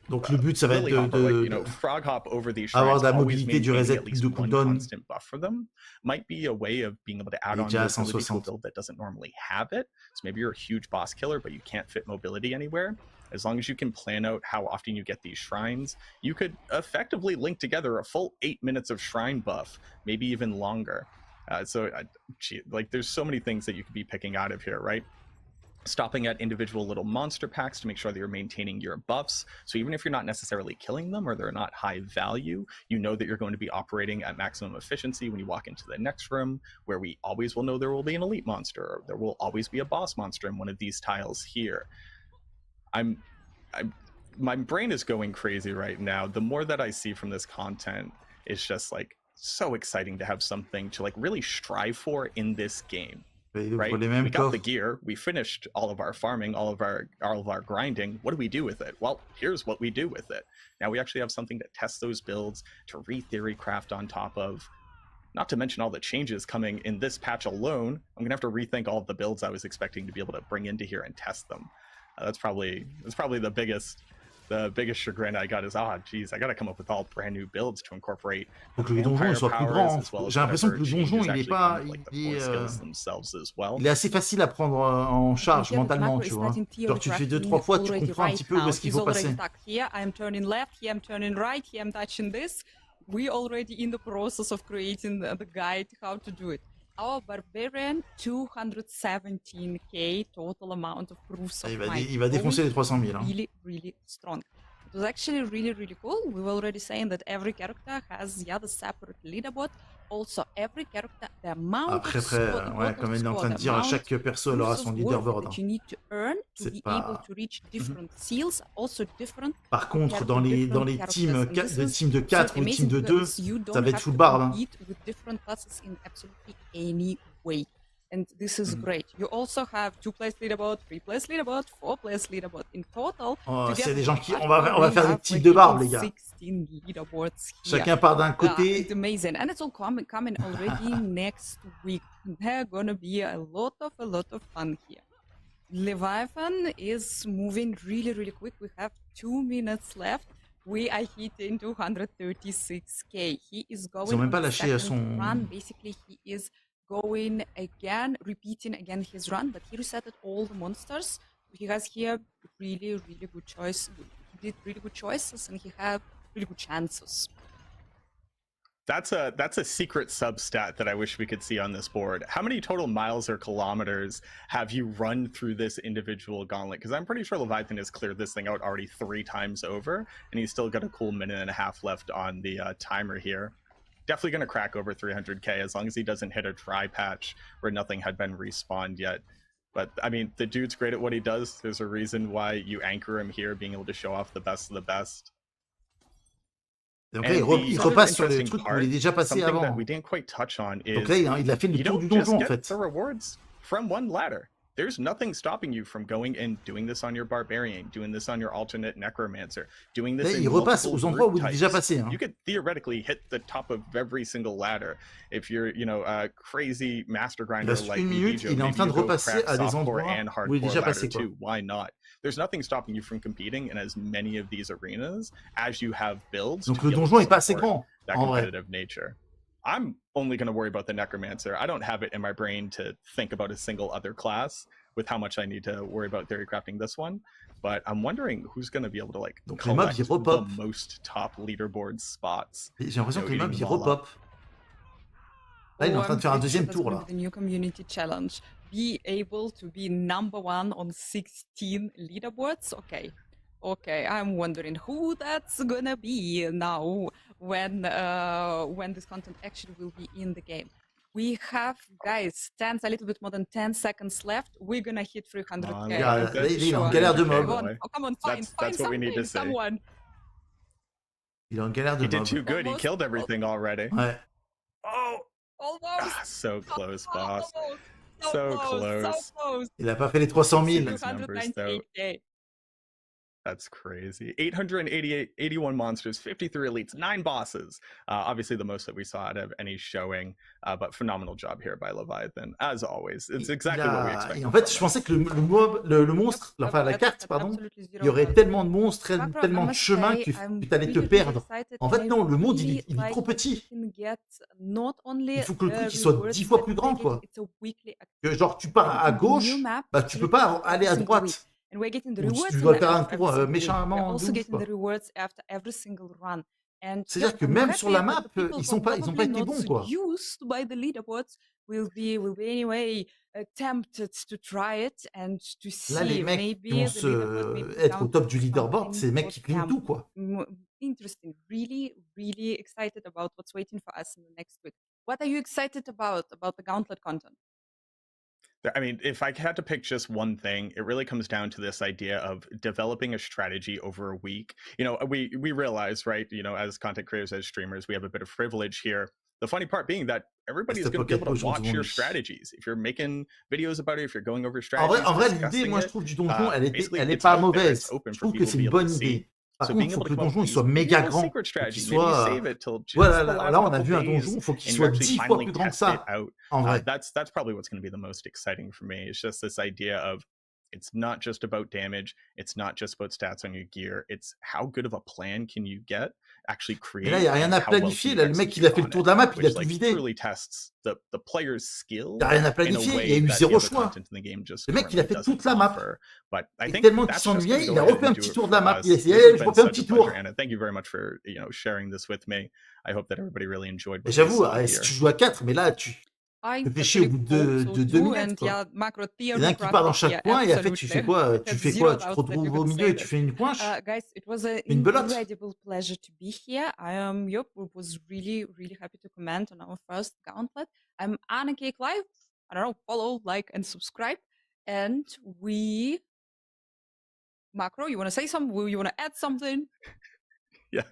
donc le but ça va être de frog hop over these avoir shrines, de la mobilité du reset de cooldown. Constant buff for them might be a way of being able to add on mobility to a build that doesn't normally have it. So maybe you're a huge boss killer, but you can't fit mobility anywhere. As long as you can plan out how often you get these shrines, you could effectively link together a full 8 minutes of shrine buff, maybe even longer. There's so many things that you could be picking out of here, right? Stopping at individual little monster packs to make sure that you're maintaining your buffs. So even if you're not necessarily killing them or they're not high value, you know that you're going to be operating at maximum efficiency when you walk into the next room, where we always will know there will be an elite monster, or there will always be a boss monster in one of these tiles here. My brain is going crazy right now. The more that I see from this content, it's just like so exciting to have something to like really strive for in this game. Right? We got the gear, we finished all of our farming, all of our grinding. What do we do with it? Well, here's what we do with it. Now we actually have something to test those builds, to re-theory craft on top of. Not to mention all the changes coming in this patch alone. I'm gonna have to rethink all of the builds I was expecting to be able to bring into here and test them. That's probably the biggest chagrin I got is, geez, I gotta come up with all brand new builds to incorporate. Faut que le donjon soit plus grand. J'ai l'impression que le donjon, il est assez facile à prendre en charge mentalement, tu vois. Genre tu fais 2-3 fois, tu comprends un petit peu où est-ce qu'il faut passer. Here I'm turning left, here I'm turning right, here I'm touching this. We already in the process of creating the guide how to do it. Our barbarian 217k total amount of proofs of might. Il va défoncer les 300 000. Hein. Really, really strong. It was actually really, really cool. We were already saying that every character has the separate leaderboard. Also, every character, the amount Après, of score, ouais, comme elle est en train de dire, à chaque perso, elle aura son leaderboard. that you need to earn to C'est be pas- able to reach different seals, also different. Par contre, compared dans with les different teams characters. And de this team de is 4 ou amazing team de 2, because you ça don't va être have full to barbe. Hein. compete with different classes in absolutely any way. And this is Mhm. great. You also have 2-place leaderboard, 3-place leaderboard, 4-place leaderboard. In total, Oh, s'il y a together des gens with qui... Hardcore, on va we faire des have types de barbe, like les gars. 16 leaderboards here. Chacun part d'un It's côté. amazing, and it's all coming already next week. There's gonna be a lot of fun here. Leviathan is moving really, really quick. We have 2 minutes left. We are hitting 236k. He is going. Ils ont même pas lâché second son... run. Basically, he is going again, repeating again his run, but he resetted all the monsters. He has here really, really good choice. He did really good choices, and he had really good chances. That's a secret sub-stat that I wish we could see on this board. How many total miles or kilometers have you run through this individual gauntlet? Because I'm pretty sure Leviathan has cleared this thing out already 3 times over, and he's still got a cool minute and a half left on the timer here. Definitely going to crack over 300k as long as he doesn't hit a dry patch where nothing had been respawned yet. But, I mean, the dude's great at what he does. There's a reason why you anchor him here, being able to show off the best of the best. Donc là, il repasse sur le truc où il est déjà passé avant. That we didn't quite touch on is Donc là, il a fait le tour du donjon, en fait. The rewards from one ladder. There's nothing stopping you from going and doing this on your barbarian, doing this on your alternate necromancer, doing this. Il repasse aux endroits où il est déjà passé. Hein. You could theoretically hit the top of every single ladder if you're, you know, a crazy master grinder like minute, il est en train de repasser à des endroits où il est déjà passé. Too. Why not? There's nothing stopping you from competing in as many of these arenas as you have builds. Donc le donjon est pas assez grand. That competitive nature. I'm only going to worry about the necromancer. I don't have it in my brain to think about a single other class with how much I need to worry about theory crafting this one. But I'm wondering who's going to be able to like collect the most top leaderboard spots. J'ai l'impression que les mobs ils repop. Là, il est en train de faire un deuxième tour là. The new community challenge. Be able to be #1 on 16 leaderboards. Okay, I'm wondering who that's gonna be now when this content actually will be in the game. We have, guys, a little bit more than 10 seconds left. We're gonna hit 300k. Il est en galère de mob. Come on, find someone. Il est en galère de mob. He did too good. He killed everything already. Ouais. Oh, almost. So close, boss. So close. Il a pas fait les 300 000. That's crazy. 81 monsters, 53 elites, 9 bosses. Obviously the most that we saw out of any showing, but phenomenal job here by Leviathan, as always. It's exactly what we expected. En fait, je pensais que le monstre, enfin la carte, pardon, il y aurait tellement de monstres, tellement de chemins que tu allais te perdre. En fait, non, le monde, il est trop petit. Il faut que le truc il soit 10 fois plus grand, quoi. Que, genre, tu pars à gauche, bah, tu peux pas aller à droite. And we're getting the rewards. Tu dois faire un tour méchamment also getting the rewards after every single run. C'est-à-dire que même sur la map, ils ont pas été bons, quoi. Used by the leaderboards will be anyway tempted to try it and to see. Là, les mecs qui vont être au top du leaderboard, c'est les mecs qui clean tout, quoi. Interesting. Really, really excited about what's waiting for us in the next week. What are you excited about the Gauntlet content? I mean, if I had to pick just one thing, it really comes down to this idea of developing a strategy over a week. You know, we realize, right, you know, as content creators, as streamers, we have a bit of privilege here. The funny part being that everybody's going to be able to watch your strategies. If you're making videos about it, if you're going over strategies. En vrai, l'idée, moi, je trouve du donjon, elle est pas mauvaise. Je trouve que c'est une bonne idée. Par contre, il faut que le donjon il soit méga grand, qu'il soit... Voilà, là on a vu un donjon, il faut qu'il soit 10 fois plus grand que ça, en vrai. That's probably what's going to be the most exciting for me. It's just this idea of it's not just about damage, it's not just about stats on your gear, it's how good of a plan can you get actually create. Et là, il n'y a rien à planifier, là, le mec il a fait le tour de la map, il a tout vidé. Il n'y a rien à planifier, il y a eu 0 choix. Le mec il a fait toute la map. Et tellement qu'il s'ennuyait, il a refait un petit tour de la map, il a essayé, je refais un petit tour. Et j'avoue, si tu joues à 4, mais là I te fais chier au bout de 2 minutes, quoi. macro Il y en a un qui part dans chaque coin et après tu fais quoi? Tu fais quoi? Tu te retrouves au milieu et tu fais une coinche? Guys, it was an Une belote? incredible pleasure to be here. Yep, was really, really happy to comment on our first gauntlet. I'm Anna Cake Live. I don't know, follow, like, and subscribe. And Macro, you want to say something? You want to add something? Yeah.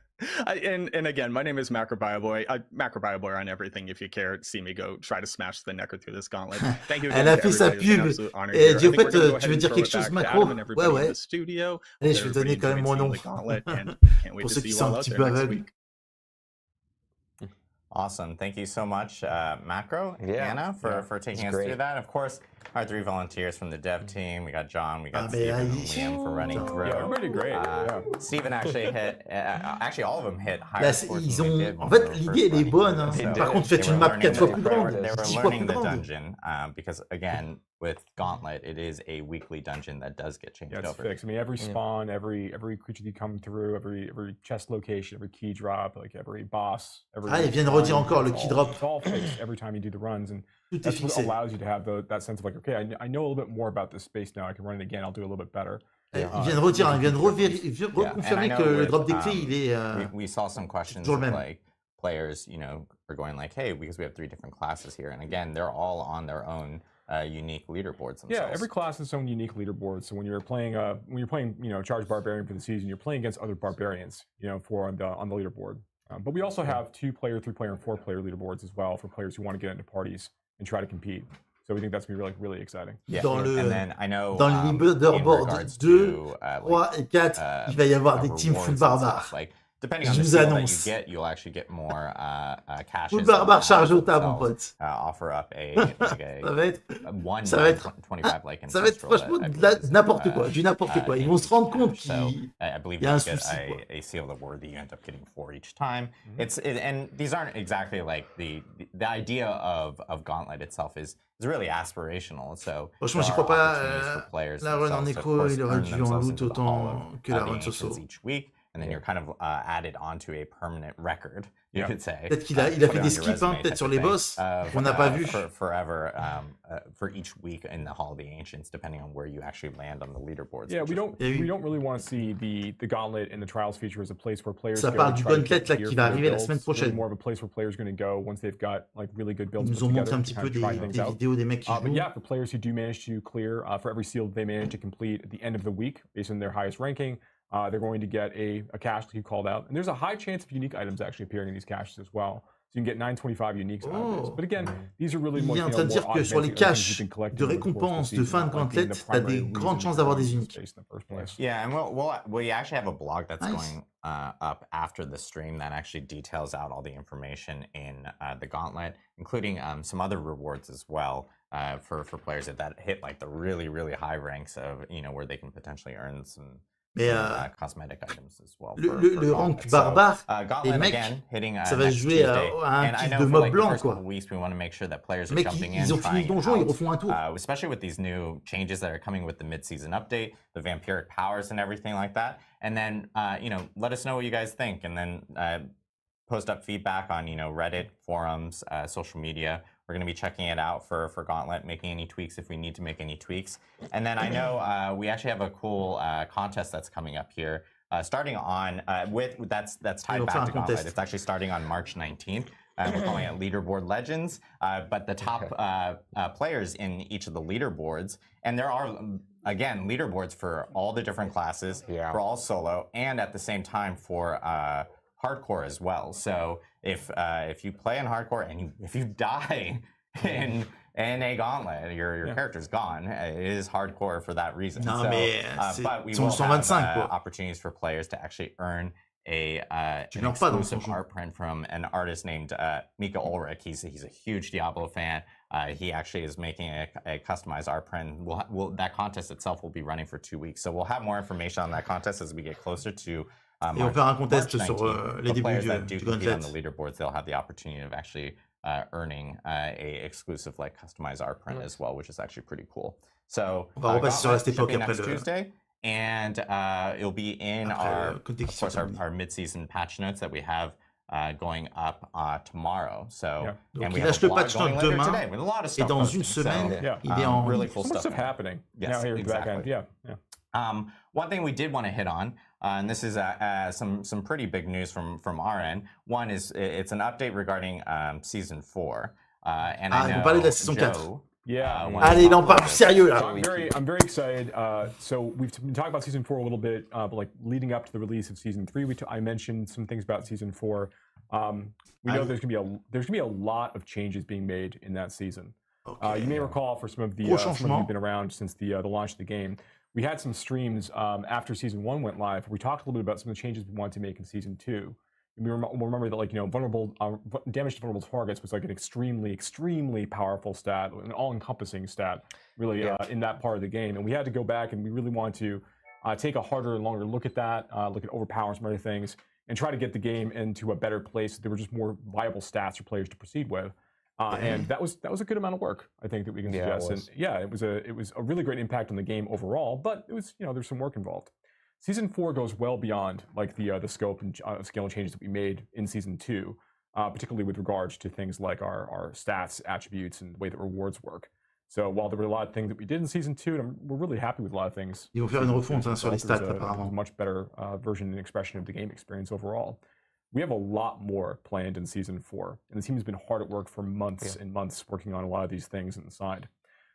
And again, my name is Macrobioboy. Macrobioboy on everything. If you care, see me go try to smash the Necker through this gauntlet. Thank you. Elle a fait sa pub. Et dis, en fait, tu veux dire quelque chose, Macro? Ouais, ouais. Allez, je vais donner quand même mon nom. Pour ceux qui sont un petit peu aveugles. Awesome. Thank you so much, Macro, Anna, for taking us through that. Of course, our 3 volunteers from the dev team. We got John, we got Steven, and Liam for running through. Yeah, everybody great. Steven actually hit, actually all of them hit higher scores ils than ont... we did En fait, l'idée, elle est bonne. Hein. Par contre, faites une map 4 fois plus grande. They were 6 fois learning plus the grande. dungeon because, again, with Gauntlet, it is a weekly dungeon that does get changed it's over. Fixed. I mean, every spawn, every creature that come through, every chest location, every key drop, like every boss. Ils viennent redire encore le key drop. It's all fixed every time you do the runs, and that's what allows you to have that sense of like, okay, I know a little bit more about this space now. I can run it again. I'll do a little bit better. Ils viennent redire, ils viennent reconfirmer que le drop des clés, il est... We saw some questions of, like, players, are going like, hey, because we have 3 different classes here, and again, they're all on their own unique leaderboards themselves. Yeah, every class has its own unique leaderboard. So when you're playing, Charged Barbarian for the season, you're playing against other barbarians, on the leaderboard. But we also have 2-player, 3-player, and 4-player leaderboards as well for players who want to get into parties and try to compete. So we think that's going to be really, really exciting. Yeah, and then I know dans le leaderboard 2, 3 et 4, il va y avoir des teams full barbares. Like, depending on the skill that you get, you'll actually get more caches. Full barbare charge au tas, mon pote. Offer up ça va être 25 like ça va être franchement n'importe quoi, du n'importe quoi. Ils vont se rendre compte qu'il y a un souci. A seal that worthy, you end up getting 4 each time. And these aren't exactly like the idea of Gauntlet itself is really aspirational. So franchement, j'y crois pas. La run en écho, il aurait dû en loot autant que la run solo. Each week. And then you're kind of added onto a permanent record, you could say. Peut-être qu'il a fait des skips, peut-être sur les boss, qu'on n'a pas vu. Forever, for each week in the Hall of the Ancients, depending on where you actually land on the leaderboards. Yeah, we don't really want to see the Gauntlet and the Trials feature as a place where players Ça parle du Gauntlet là qui va arriver la semaine prochaine. More of a place where players are going to go once they've got like really good builds. Ils nous ont montré un petit peu des vidéos des mecs qui jouent. But yeah, for players who do manage to clear, for every seal they manage to complete at the end of the week, based on their highest ranking, they're going to get a cache that you called out. And there's a high chance of unique items actually appearing in these caches as well. So you can get 925 uniques out of this. But again, these are really more... Il est en train de dire que sur les caches de récompense de fin de Gauntlet, tu as des grandes chances d'avoir des uniques. Yeah, and we actually have a blog that's going up after the stream that actually details out all the information in the Gauntlet, including some other rewards as well for players that hit like the really, really high ranks of, where they can potentially earn some... cosmetic items as well. Le rank barbare, les mecs, ça va jouer à un kill de mob blanc, quoi. We want to make sure that players are mecs, jumping ils ont fini le donjon, ils refont un tour. Especially with these new changes that are coming with the mid-season update, the vampiric powers and everything like that. And then, let us know what you guys think, and then post up feedback on, Reddit, forums, social media. We're going to be checking it out for Gauntlet, making any tweaks if we need to make any tweaks. And then I know we actually have a cool contest that's coming up here, starting on that's tied back to Gauntlet. It's actually starting on March 19th. We're calling it Leaderboard Legends. But the top players in each of the leaderboards, and there are again leaderboards for all the different classes, for all solo, and at the same time for hardcore as well. So if you play in hardcore and if you die in a Gauntlet, your character's gone. It is hardcore for that reason. But we will have opportunities for players to actually earn an exclusive art print from an artist named Mika Ulrich. He's a huge Diablo fan. He actually is making a customized art print. That contest itself will be running for 2 weeks. So we'll have more information on that contest as we get closer to Et on fait un contest sur les débuts du Gauntlet. On the leaderboards, they'll have the opportunity of actually earning a exclusive customized art print as well, which is actually pretty cool. So next Tuesday, and it'll be in our mid-season patch notes that we have going up tomorrow. So, Donc il lâche le patch note demain. Et dans une semaine, il est en really cool stuff happening. Yes, here exactly. One thing we did want to hit on, and this is some pretty big news from our end. One is it's an update regarding season 4. And I know vous parlez de la saison 4. Yeah. Allez, il en parle sérieux là. I'm very excited. So we've been talking about season 4 a little bit, but like leading up to the release of season 3, I mentioned some things about season 4. We know there's gonna be a lot of changes being made in that season. You may recall for some of you who've been around since the launch of the game, we had some streams after season 1 went live. We talked a little bit about some of the changes we wanted to make in season 2. We remember that, like, vulnerable damage to vulnerable targets was like an extremely powerful stat, an all-encompassing stat, really, in that part of the game. And we had to go back and we really wanted to take a harder and longer look at that, look at overpower some other things, and try to get the game into a better place. There were just more viable stats for players to proceed with. And that was a good amount of work, I think, that we can suggest. And it was a really great impact on the game overall, but it was, there's some work involved. Season 4 goes well beyond like the scope and scale changes that we made in Season 2, particularly with regards to things like our stats, attributes, and the way that rewards work. So while there were a lot of things that we did in Season 2, and we're really happy with a lot of things. Ils vont faire une refonte sur les stats apparemment. A much better version and expression of the game experience overall. We have a lot more planned in Season 4, and the team has been hard at work for months and months working on a lot of these things on the side.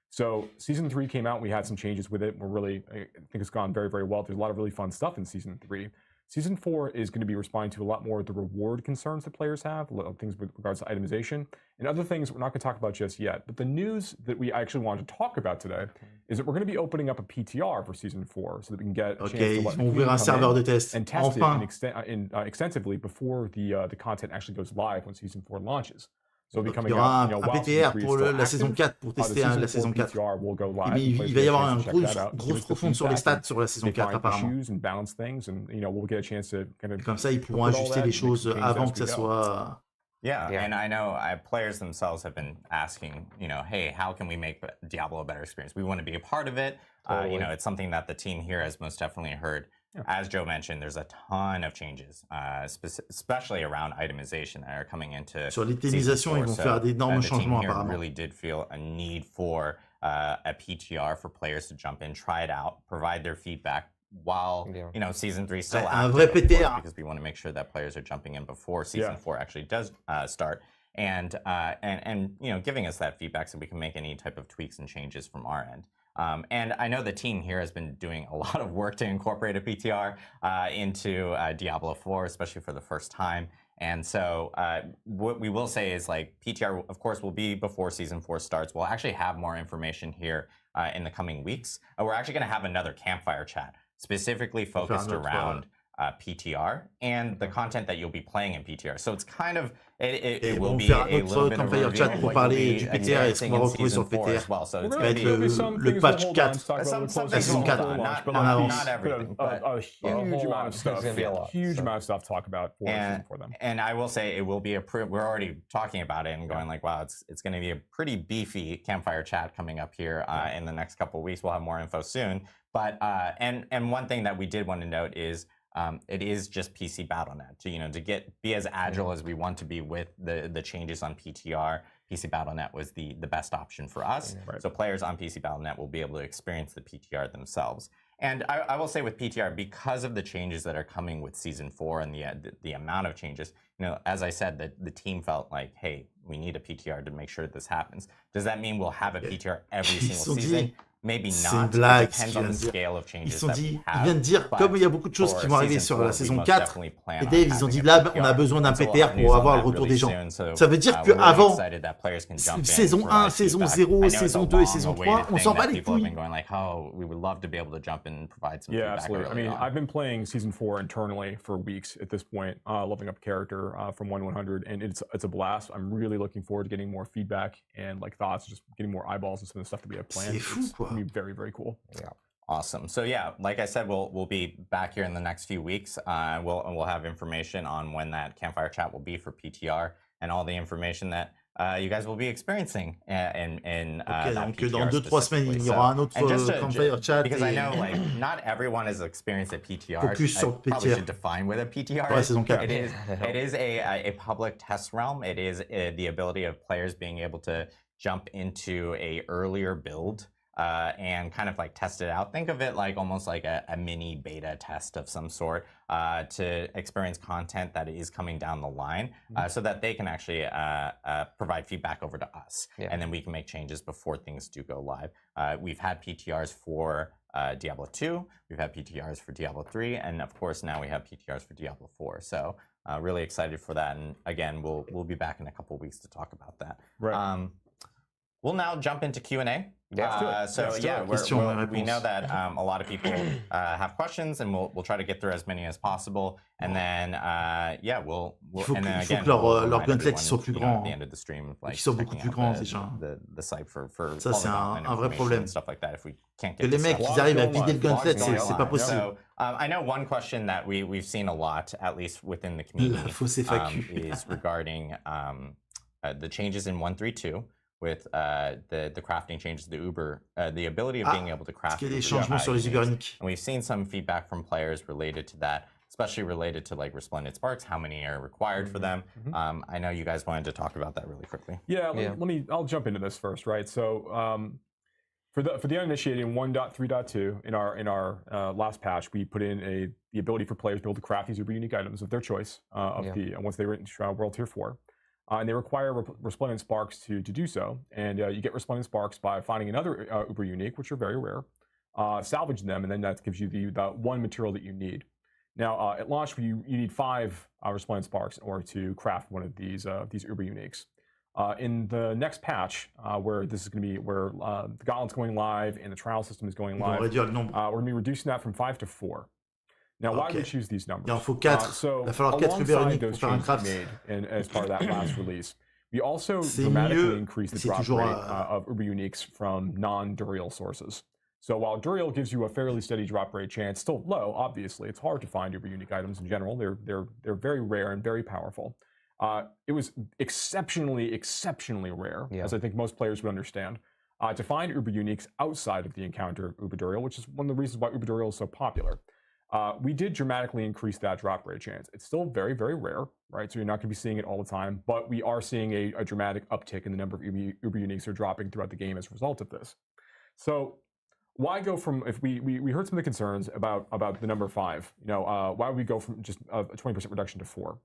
So Season 3 came out, we had some changes with it. I think it's gone very, very well. There's a lot of really fun stuff in Season 3. Season 4 is going to be responding to a lot more of the reward concerns that players have, a lot of things with regards to itemization, and other things we're not going to talk about just yet. But the news that we actually wanted to talk about today is that we're going to be opening up a PTR for Season 4 so that we can get a chance to let and test it extensively before the content actually goes live when Season 4 launches. So il y aura un PTR pour la saison 4, pour tester la saison 4. Il va y avoir une grosse refonte sur les stats sur la saison 4 apparemment. Comme ça, ils pourront ajuster les choses avant que ça soit... Yeah, and I know players themselves have been asking, hey, how can we make Diablo a better experience? We want to be a part of it. It's something that the team here has most definitely heard. As Joe mentioned, there's a ton of changes, especially around itemization that are coming into Sur l'itémisation, ils vont faire d'énormes changements apparemment. Really did feel a need for a PTR for players to jump in, try it out, provide their feedback while Season 3 is still un vrai PTR. Because we want to make sure that players are jumping in before Season 4 actually does start, and giving us that feedback so we can make any type of tweaks and changes from our end. And I know the team here has been doing a lot of work to incorporate a PTR into Diablo 4, especially for the first time. And so what we will say is, like, PTR, of course, will be before Season 4 starts. We'll actually have more information here in the coming weeks. We're actually going to have another campfire chat specifically focused around PTR and the content that you'll be playing in PTR. So it's kind of, it will be a little bit of a chat pour parler du PTR et ce qu'on va retrouver sur le PTR. So ça va être le patch 4, la saison 4, en avance. Not everything, but a huge amount of stuff. Huge amount of stuff to talk about for them. And I will say it will be we're already talking about it and going like, wow, it's going to be a pretty beefy campfire chat coming up here in the next couple of weeks. We'll have more info soon. But and one thing that we did want to note is it is just PC Battle.net to be as agile as we want to be with the changes on PTR. PC Battle.net was the best option for us. So players on PC Battle.net will be able to experience the PTR themselves. And I will say with PTR, because of the changes that are coming with Season 4 and the amount of changes, as I said, the team felt like, hey, we need a PTR to make sure this happens. Does that mean we'll have a PTR every single season? Maybe not. C'est une blague. It depends on the scale of changes that we have. Ils viennent de dire, comme il y a beaucoup de choses qui vont arriver sur la saison 4, et Dave, ils ont dit là, on a besoin d'un PTR pour avoir le retour des gens. Ça veut dire qu'avant, saison 1, saison 0, saison 2 et saison 3, on s'en bat les couilles. Yeah, absolutely. I mean, I've been playing Season 4 internally for weeks at this point, leveling up character from 1 to 100, and it's a blast. I'm really looking forward to getting more feedback and thoughts, just getting more eyeballs and some of the stuff that we have planned. C'est fou, quoi. Be very, very cool. Yeah. Awesome. So yeah, like I said, we'll be back here in the next few weeks. We'll have information on when that campfire chat will be for PTR and all the information that you guys will be experiencing in Ok, that donc PTR dans 2-3 semaines, il y aura un autre campfire chat. Because I know like not everyone has experienced a PTR. Focus sur I probably PTR. should define what a PTR Ouais, is. saison 4. It is a public test realm. It is the ability of players being able to jump into a earlier build and kind of like test it out. Think of it like almost like a mini beta test of some sort to experience content that is coming down the line so that they can actually provide feedback over to us. And then we can make changes before things do go live. We've had PTRs for Diablo 2, we've had PTRs for Diablo 3, and of course now we have PTRs for Diablo 4. So really excited for that. And again, we'll be back in a couple weeks to talk about that. Right. We'll now jump into Q&A. So yeah, we know that a lot of people have questions, and we'll try to get through as many as possible. And then yeah, we'll and then again, leur gauntlet soit plus grand. At the end of the stream, like Qu'ils soient beaucoup plus grands déjà. The site for Ça c'est un vrai problème. Stuff like that if we can't Que get les mecs ils arrivent à vider le gauntlet, c'est pas possible. So, I know one question that we've seen a lot, at least within the community, is regarding the changes in 1.3.2. With the crafting changes, the ability of being able to craft. Des changements sur les Uber-uniques. And we've seen some feedback from players related to that, especially related to like Resplendent Sparks, how many are required for them. I know you guys wanted to talk about that really quickly. Yeah, I'll jump into this first, right? So for the uninitiated in 1.3.2 in our last patch, we put in the ability for players to be able to craft these Uber-unique items of their choice once they were in World Tier 4. And they require Resplendent Sparks to do so. And you get Resplendent Sparks by finding another Uber Unique, which are very rare, salvaging them, and then that gives you the one material that you need. Now, at launch, you need 5 Resplendent Sparks in order to craft one of these Uber Uniques. In the next patch, where this is going to be, where the Gauntlet's going live and the trial system is going live, we're going to be reducing that from 5 to 4. Now, why do we choose these numbers? Il en faut 4. Il va falloir 4 Uber-uniques pour faire un craft. And as part of that last release, we also dramatically increased the drop rate of Uber-uniques from non-Duriel sources. So while Duriel gives you a fairly steady drop rate chance, still low, obviously, it's hard to find Uber-unique items in general. They're very rare and very powerful. It was exceptionally rare, as I think most players would understand, to find Uber-uniques outside of the encounter of Uber-Duriel, which is one of the reasons why Uber-Duriel is so popular. We did dramatically increase that drop rate chance. It's still very rare, right? So you're not going to be seeing it all the time, but we are seeing a dramatic uptick in the number of Uber Uniques that are dropping throughout the game as a result of this. So why go from, if we heard some of the concerns about the number 5, why would we go from just a 20% reduction to 4?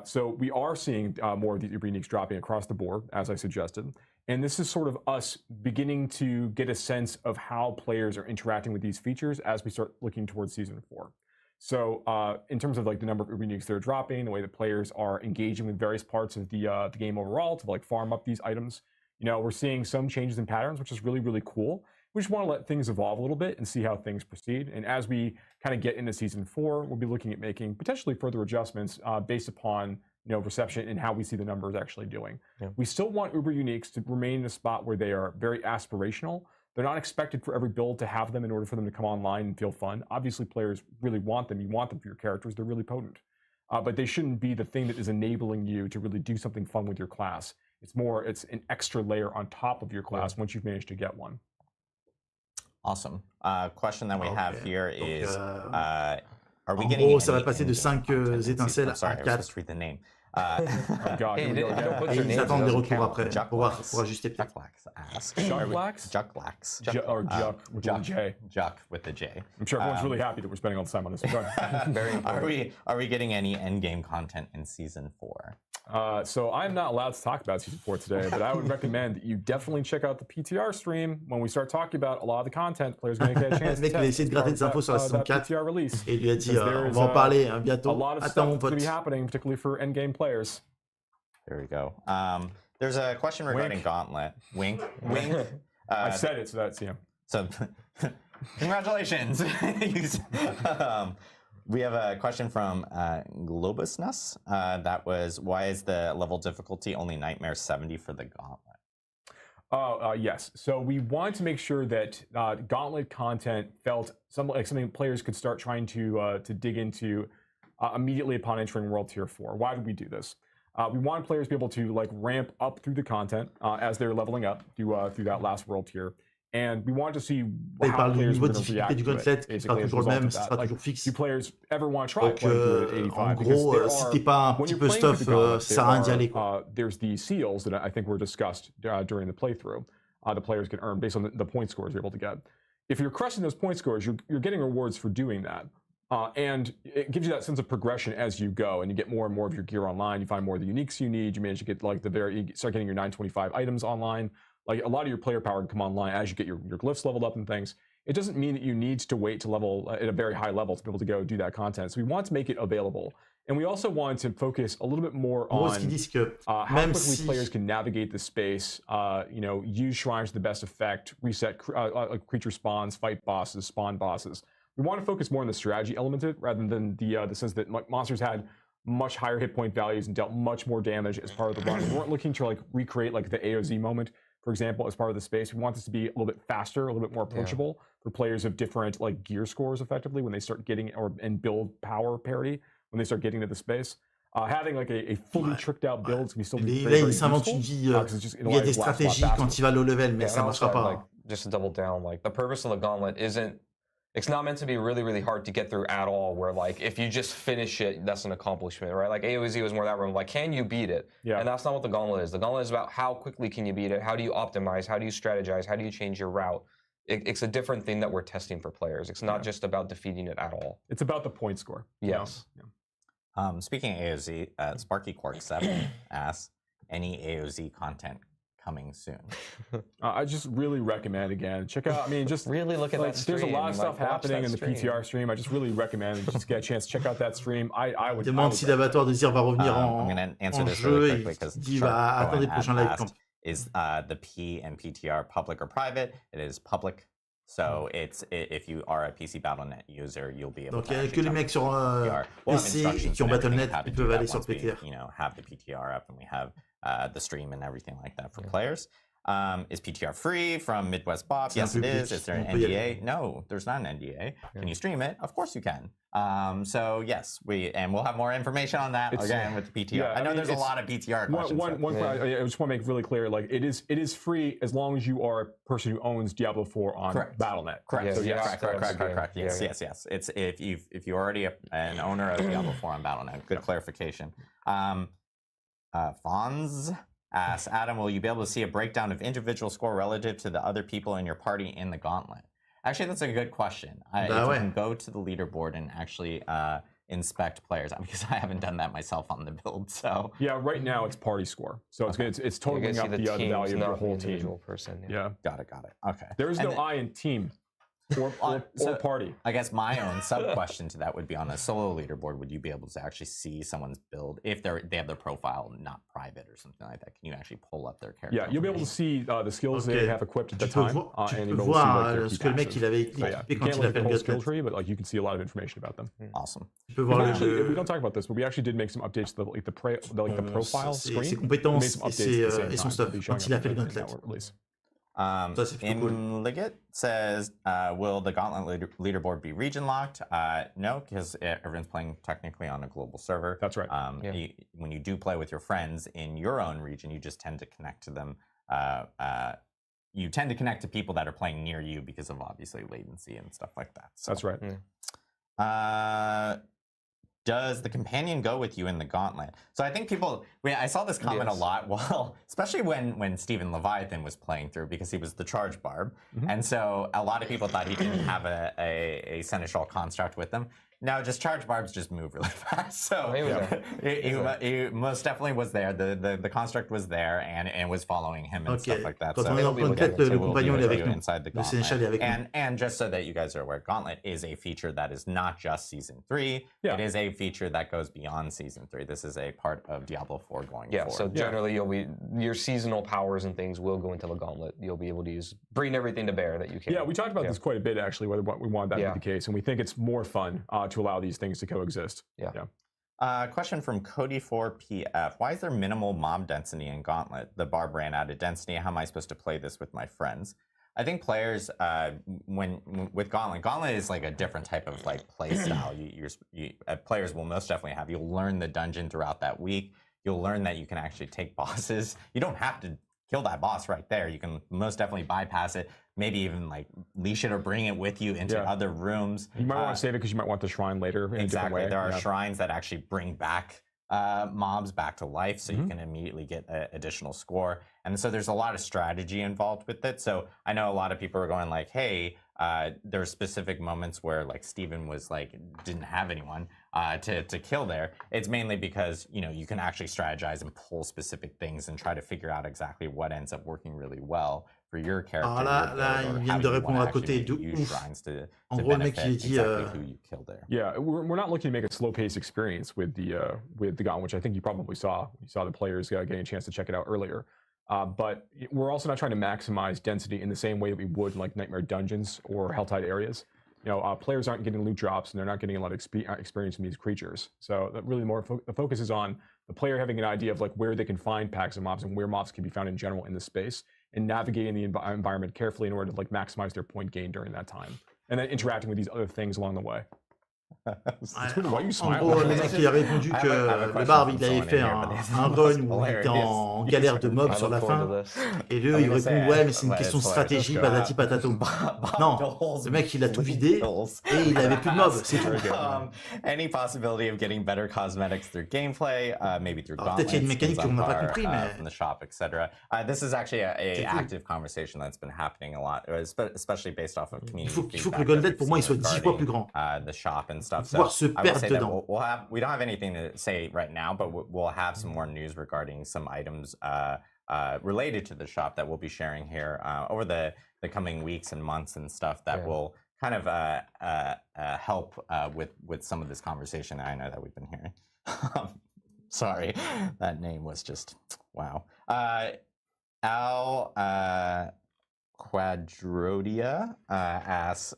So we are seeing more of these Uber Uniques dropping across the board, as I suggested. And this is sort of us beginning to get a sense of how players are interacting with these features as we start looking towards Season 4. So in terms of like the number of Uber Uniques that are dropping, the way that players are engaging with various parts of the game overall to like farm up these items, we're seeing some changes in patterns, which is really cool. We just want to let things evolve a little bit and see how things proceed. And as we kind of get into Season 4, we'll be looking at making potentially further adjustments based upon reception and how we see the numbers actually doing. We still want Uber Uniques to remain in a spot where they are very aspirational. They're not expected for every build to have them in order for them to come online and feel fun. Obviously, players really want them. You want them for your characters. They're really potent. But they shouldn't be the thing that is enabling you to really do something fun with your class. It's an extra layer on top of your class once you've managed to get one. Awesome. Question that we have here is, are we en getting gros, ça va passer de 5 étincelles à sorry, 4. I was just read the name. Oh God, Et ils attendent des retours après pour ajuster peut-être. Jucklax. Or Juck with the J. Juck with the J. I'm sure everyone's really happy that we're spending all this time on this. Very important. Are we getting any endgame content in Season 4? So I'm not allowed to talk about Season 4 today, but I would recommend that you definitely check out the PTR stream when we start talking about a lot of the content players are going to get a chance to test. Le mec, il a essayé de gratter des infos sur la saison 4 et il lui a dit on va en parler bientôt. A lot of stuff is going to be happening, particularly for endgame players. There we go. There's a question regarding Gauntlet. Wink. I said it, so that's, So, congratulations. We have a question from Globusnus. That was, why is the level difficulty only Nightmare 70 for the Gauntlet? Yes. So we wanted to make sure that Gauntlet content felt something players could start trying to dig into immediately upon entering World Tier 4. Why did we do this? We want players to be able to like ramp up through the content as they're leveling up through that last world tier. And we want to see how players are going to react to it, basically, as a result of that. Like, do players ever want to try playing through it at 85? En gros, si t'es pas un petit peu stuff, ça sert à rien d'y aller. There's the seals that I think were discussed during the playthrough. The players can earn based on the point scores you're able to get. If you're crushing those point scores, you're getting rewards for doing that. And it gives you that sense of progression as you go, and you get more and more of your gear online. You find more of the uniques you need. You manage to get like you start getting your 925 items online. Like a lot of your player power can come online as you get your glyphs leveled up and things. It doesn't mean that you need to wait to level at a very high level to be able to go do that content. So we want to make it available. And we also want to focus a little bit more on how quickly players can navigate the space, use shrines to the best effect, reset creature spawns, fight bosses, spawn bosses. We want to focus more on the strategy element of it rather than the sense that monsters had much higher hit point values and dealt much more damage as part of the run. We weren't looking to like recreate like the AOZ moment, for example, as part of the space. We want this to be a little bit faster, a little bit more approachable for players of different like gear scores effectively when they start getting and build power parity when they start getting to the space. Having like a fully tricked out build can still be very, very useful. Il y a des stratégies quand il va low level, mais ça marchera pas. Like, just to double down, like the purpose of the gauntlet it's not meant to be really, really hard to get through at all, where like if you just finish it, that's an accomplishment, right? Like AOZ was more that room, like can you beat it? Yeah. And that's not what the gauntlet is. The gauntlet is about how quickly can you beat it? How do you optimize? How do you strategize? How do you change your route? It's a different thing that we're testing for players. It's not just about defeating it at all. It's about the point score. Yes. Yeah. Speaking of AOZ, Sparky Quark 7 asks, any AOZ content coming soon? I just really recommend, again, check out, just really look at that stream. There's a lot of stuff happening in the PTR stream. I just really recommend just get a chance to check out that stream. I would demande si l'avatar de Zir va revenir I'm going to answer this really quickly because il va attendre les prochains live camp. Is the P and PTR public or private? It is public. So if you are a PC Battle.net user, you'll be able to que les mecs sur PC qui ont Battle.net, ils peuvent aller sur PTR. Have the PTR up, and we have the stream and everything like that for players. Is PTR free from Midwest Bob? Yes, it is. Is there an NDA? No, there's not an NDA. Can you stream it? Of course you can. So yes, we'll have more information on that again with the PTR. Yeah, I know there's a lot of PTR questions. I just want to make really clear, like it is free as long as you are a person who owns Diablo 4 on Battle.net. Correct. So correct. Yes. It's if you're already an owner of Diablo 4 on Battle.net. Good clarification. Fonz asks, Adam, will you be able to see a breakdown of individual score relative to the other people in your party in the gauntlet? Actually, that's a good question. If you can go to the leaderboard and actually inspect players, because I haven't done that myself on the build. So yeah, right now it's party score, so it's totaling up the value of your whole team. Yeah, got it. Okay. There is no I in team. Or party. I guess my own sub question to that would be, on a solo leaderboard, would you be able to actually see someone's build if they have their profile not private or something like that? Can you actually pull up their character? Yeah, you'll be able to see the skills they have equipped at the time, and you'll be able to see ce que le mec il avait équipé quand il a fait le skill tree, but like you can see a lot of information about them. Awesome. Actually, we don't talk about this, but we actually did make some updates to the profile screen. Ses compétences et son stuff quand il a fait le gauntlet. Imligit says, will the Gauntlet leaderboard be region locked? No, because everyone's playing technically on a global server. That's right. When you do play with your friends in your own region, you just tend to connect to them. You tend to connect to people that are playing near you because of obviously latency and stuff like that. So, that's right. Does the companion go with you in the gauntlet? So I think I saw this comment a lot, well, especially when Stephen Leviathan was playing through, because he was the charge barb. And so a lot of people thought he didn't have a Seneschal construct with him. No, just charge barbs just move really fast. So he most definitely was there. The construct was there and was following him and stuff like that. Quand on est dans le gauntlet, le compagnon est avec nous. Inside the gauntlet. And just so that you guys are aware, Gauntlet is a feature that is not just Season 3. It is a feature that goes beyond Season 3. This is a part of Diablo 4 going forward. So generally your seasonal powers and things will go into the Gauntlet. You'll be able to bring everything to bear that you can. Yeah, we talked about this quite a bit actually, whether we want that to be the case, and we think it's more fun to allow these things to coexist. Question from Cody4PF. Why is there minimal mob density in Gauntlet? The barb ran out of density. How am I supposed to play this with my friends? I think players, with Gauntlet is like a different type of like play style. Players will most definitely have. You'll learn the dungeon throughout that week. you'll learn that you can actually take bosses. You don't have to kill that boss right there. You can most definitely bypass it. Maybe even like leash it or bring it with you into other rooms. You might want to save it because you might want the shrine later in a different way. There are shrines that actually bring back mobs back to life, so you can immediately get an additional score. And so there's a lot of strategy involved with it. So I know a lot of people are going like, hey, there are specific moments where like Steven was like, didn't have anyone to kill there. It's mainly because, you know, you can actually strategize and pull specific things and try to figure out exactly what ends up working really well for your character. Ah là, il vient de répondre à côté de ouf. En gros, le mec, il dit... Yeah, we're not looking to make a slow-paced experience with the Gauntlet, which I think you probably saw. You saw the players getting a chance to check it out earlier. But we're also not trying to maximize density in the same way that we would in like Nightmare Dungeons or Helltide areas. You know, players aren't getting loot drops and they're not getting a lot of experience from these creatures. So that really the focus is on the player having an idea of like where they can find packs of mobs and where mobs can be found in general in the space, and navigating the environment carefully in order to like maximize their point gain during that time, and then interacting with these other things along the way. En gros, le mec il a répondu que le barbe il avait fait un run où il était en galère de mobs sur la fin, et lui il répond ouais mais c'est une question de stratégie patati patato. Non, le mec il a tout vidé et il avait plus de mobs, c'est tout. Any possibility of getting better cosmetics through gameplay, maybe through peut-être qu'il y a une mécanique qu'on n'a pas compris, mais from the shop, etc. This is actually a active conversation that's been happening a lot, especially based off of community feedback. Il faut que le Golden pour moi il soit 10 fois plus grand. The shop and stuff. Pouvoir se perdre dedans. We don't have anything to say right now, but we'll have some more news regarding some items related to the shop that we'll be sharing here over the coming weeks and months and stuff that will kind of help with some of this conversation I know that we've been hearing. Sorry, that name was just wow. Al Quadrodia asks...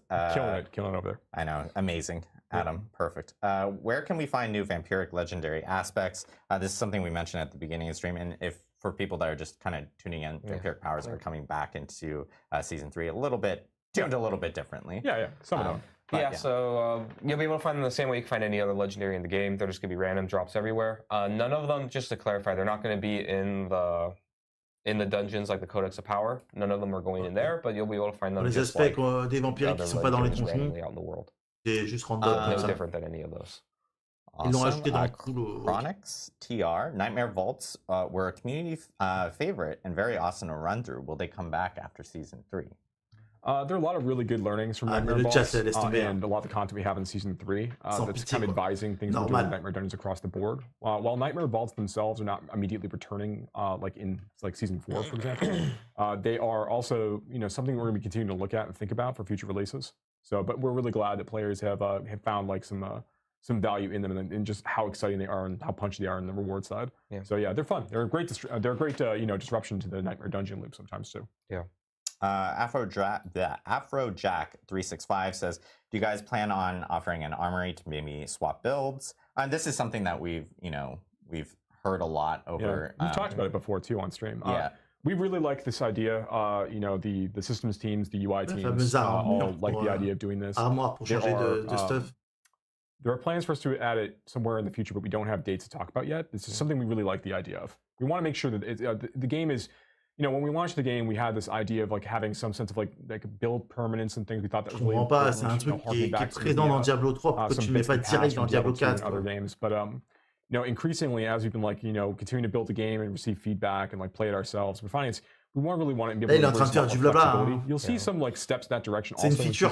killing it over there. I know, amazing. Adam, perfect. Where can we find new vampiric legendary aspects? This is something we mentioned at the beginning of the stream, and if for people that are just kind of tuning in, vampiric powers are coming back into Season 3 tuned a little bit differently. Yeah, some of them. So you'll be able to find them the same way you can find any other legendary in the game. They're just going to be random drops everywhere. None of them, just to clarify, they're not going to be in the dungeons like the Codex of Power. None of them are going in there, but you'll be able to find them les just aspects like des vampires qui sont pas dans les tronçons, out in the world. c'est juste random. No different than any of those. Ils l'ont ajouté dans le Chronix TR, Nightmare Vaults were a community favorite and very awesome to run through. Will they come back after Season 3? There are a lot of really good learnings from Nightmare Vaults and a lot of the content we have in Season 3 that's kind of advising things we're doing in Nightmare Dungeons across the board. While Nightmare Vaults themselves are not immediately returning like in Season 4, for example, they are also something we're going to be continuing to look at and think about for future releases. So, but we're really glad that players have found like some value in them and just how exciting they are and how punchy they are on the reward side. Yeah. So yeah, they're fun. They're a great disruption to the Nightmare Dungeon loop sometimes too. Yeah. Afrojack365 says, do you guys plan on offering an armory to maybe swap builds? And this is something that we've heard a lot over. Yeah. We've talked about it before too on stream. We really like this idea. The systems teams, the UI teams, all like the idea of doing this. Pour changer de stuff. There are plans for us to add it somewhere in the future, but we don't have dates to talk about yet. This is something we really like the idea of. We want to make sure that the game is, when we launched the game, we had this idea of like having some sense of like build permanence and things. We thought that was really important. C'est un truc qui est présent dans Diablo 3, pourquoi tu ne mets pas direct dans Diablo 4? Other games, but increasingly as we've been like continuing to build the game and receive feedback and like play it ourselves, we're finding we really want it to be able to flexibility. You'll see some like steps that direction. C'est une feature.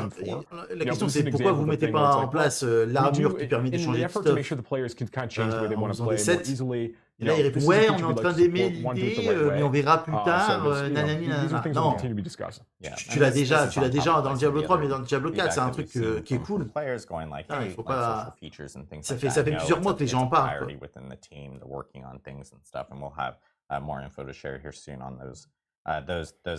La question c'est pourquoi vous mettez pas en place l'armure qui permet de changer de stuff. To make sure the players can kind of change the way they want to play more easily. Et là, il répond ouais, on est en train d'aimer l'idée, mais on verra plus tard. Nanani, nanana. Non, tu l'as déjà dans le Diablo 3, mais dans le Diablo 4, c'est un truc qui est cool. Il faut pas. Ça fait plusieurs mois que les gens en parlent. More info to share here soon on those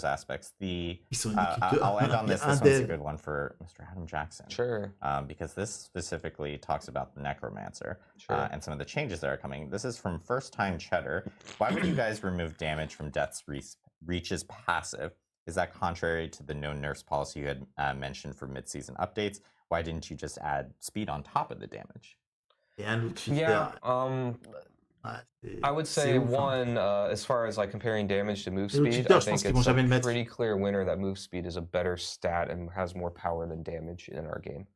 aspects. I'll end on this. This one's a good one for Mr. Adam Jackson. Sure. Because this specifically talks about the Necromancer and some of the changes that are coming. This is from First Time Cheddar. Why would you guys remove damage from Death's Reach's passive? Is that contrary to the no nerfs policy you had mentioned for mid-season updates? Why didn't you just add speed on top of the damage? I would say one, as far as like comparing damage to move Et le speed, tuteur, I je pense think qu'ils vont it's a jamais le mettre. pretty clear winner that move speed is a better stat and has more power than damage in our game.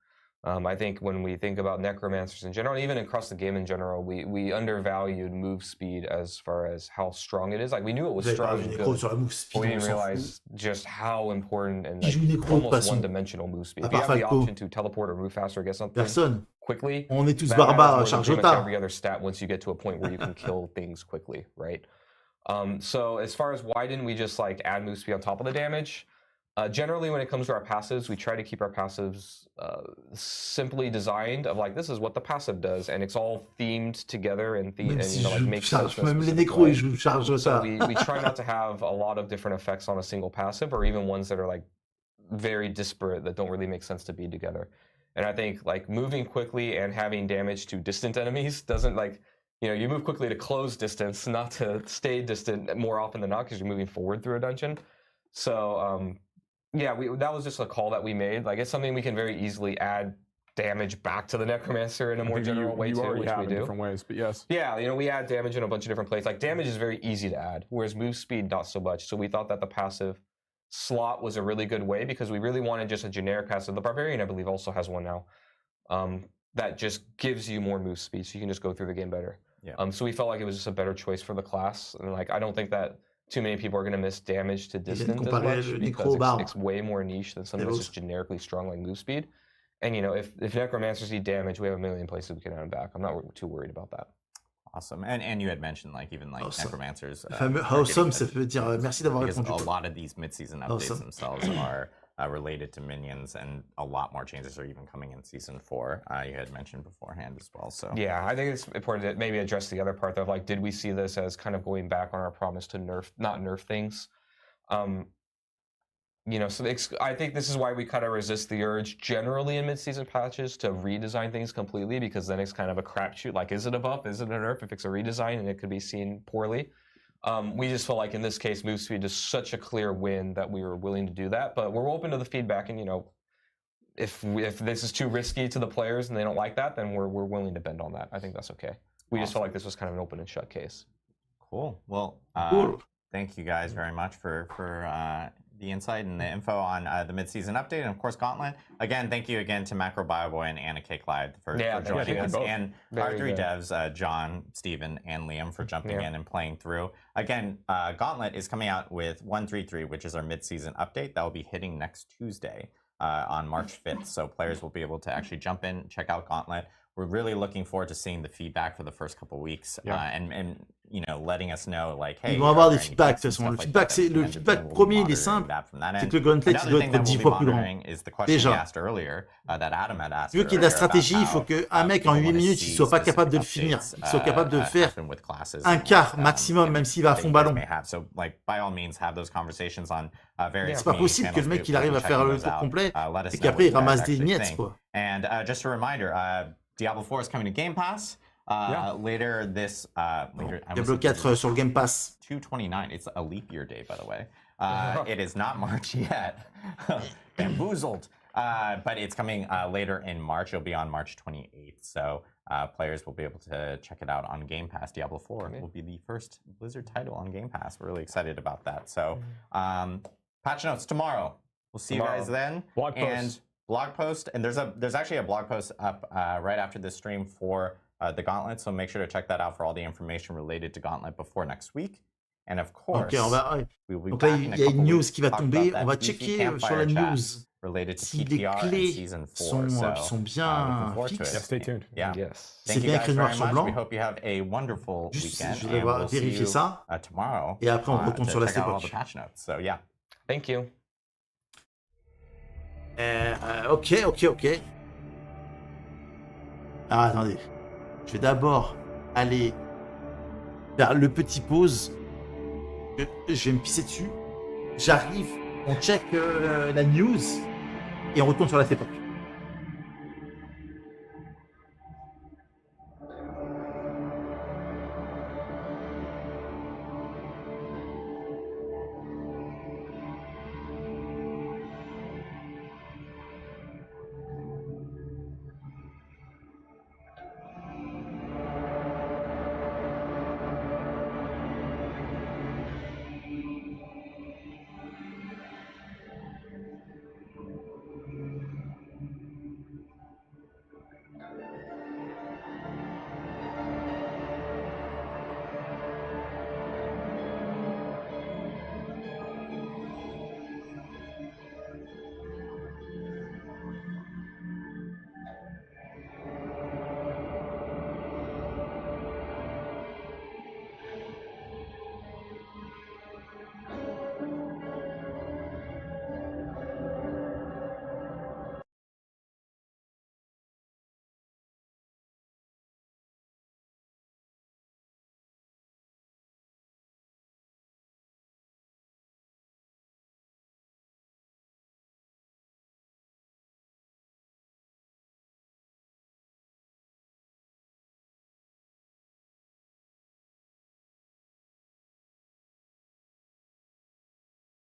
I think when we think about necromancers in general, even across the game in general, we undervalued move speed as far as how strong it is. Like we knew it was Vous avez pas strong vu and Necro good, sur la move but speed, we on didn't s'en fout. realize just how important and Qui like joue Necro de toute almost façon? one-dimensional move speed. À If you part have the Falco. option to teleport or move faster or get something Personne. quickly, On est tous that matters barbares, more than charge pretty au much tas. every other stat once you get to a point where you can kill things quickly, right? So as far as why didn't we just like add move speed on top of the damage? Generally, when it comes to our passives, we try to keep our passives simply designed of like, this is what the passive does, and it's all themed together and, Même si you know, like je makes sense. charge, même les Necros, ils jouent charge au So tas. we try not to have a lot of different effects on a single passive, or even ones that are like very disparate that don't really make sense to be together. And I think like moving quickly and having damage to distant enemies doesn't like, you know, you move quickly to close distance, not to stay distant more often than not because you're moving forward through a dungeon. So yeah, that was just a call that we made. Like it's something we can very easily add damage back to the necromancer in a more general way too, which we do. Different ways, but yes. Yeah, you know, we add damage in a bunch of different places. Like damage is very easy to add, whereas move speed not so much. So we thought that the passive slot was a really good way because we really wanted just a generic passive. The Barbarian, I believe, also has one now that just gives you more move speed, so you can just go through the game better. Yeah. So we felt like it was just a better choice for the class, and like I don't think that too many people are going to miss damage to distance as much because it's way more niche than something that's just generically strong like move speed. And you know, if necromancers need damage, we have a million places we can add them back. I'm not too worried about that. Awesome. And you had mentioned like even like necromancers. Awesome, ça veut dire merci d'avoir répondu. A lot of these mid-season updates themselves are related to minions, and a lot more changes are even coming in season 4. You had mentioned beforehand as well. So yeah, I think it's important to maybe address the other part of like, did we see this as kind of going back on our promise to not nerf things? You know, so I think this is why we kind of resist the urge generally in mid-season patches to redesign things completely, because then it's kind of a crapshoot. Like, is it a buff? Is it a nerf? If it's a redesign and it could be seen poorly. We just felt like in this case, move speed is such a clear win that we were willing to do that. But we're open to the feedback, and you know, if this is too risky to the players and they don't like that, then we're willing to bend on that. I think that's okay. We just felt like this was kind of an open and shut case. Cool. Well, thank you guys very much for the insight and the info on the mid-season update, and of course Gauntlet. Again, thank you again to Macro Bioboy and Anna Cake Live for joining us, and our three devs, John, Steven, and Liam for jumping in and playing through. Again, Gauntlet is coming out with 1.3.3, which is our mid-season update. That will be hitting next Tuesday on March 5th, so players will be able to actually jump in, check out Gauntlet. We're really looking forward to seeing the feedback for the first couple of weeks, and you know, letting us know like, hey, ils vont avoir des feedbacks de toute façon. Le feedback premier, il est simple. C'est que le Gauntlet, il doit être 10 fois plus grand. Déjà. Tu veux qu'il y ait de la stratégie, il faut qu'un mec en 8 minutes, il soit pas capable de le finir. Il soit capable de faire un quart maximum, même s'il va à fond ballon. C'est pas possible que le mec il arrive à faire le tour complet et qu'après il ramasse des miettes, quoi. And just a reminder, Diablo 4 is coming to Game Pass later this Diablo 4 sur le Game Pass. 2/29. It's a leap year day, by the way. It is not March yet. Bamboozled. But it's coming later in March. It'll be on March 28th. So players will be able to check it out on Game Pass. Diablo 4 will be the first Blizzard title on Game Pass. We're really excited about that. So patch notes tomorrow. We'll see you guys then. Blog post, and there's actually a blog post up right after this stream for the Gauntlet, so make sure to check that out for all the information related to Gauntlet before next week. And of course, we will be back in a couple weeks qui va tomber. On va checker sur la news si les clés sont bien fixes. Stay tuned. C'est bien écrit noir sur blanc. We hope you have a wonderful weekend. Je vais vérifier ça. Tomorrow. Et après, on retourne sur la époque. So yeah. Thank you. Ok. Ah, attendez. Je vais d'abord aller faire le petit pause. Je vais me pisser dessus. J'arrive, on check la news et on retourne sur la époque.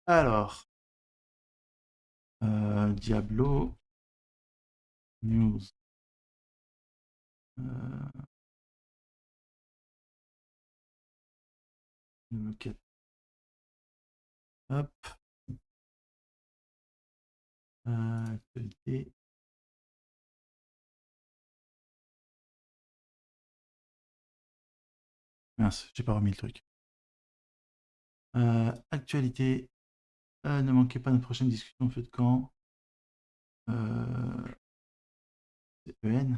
Alors. Diablo. News. Ok. Hop. Actualité. Mince, j'ai pas remis le truc. Actualité. Ne manquez pas notre prochaine discussion feu de camp. C'est EN.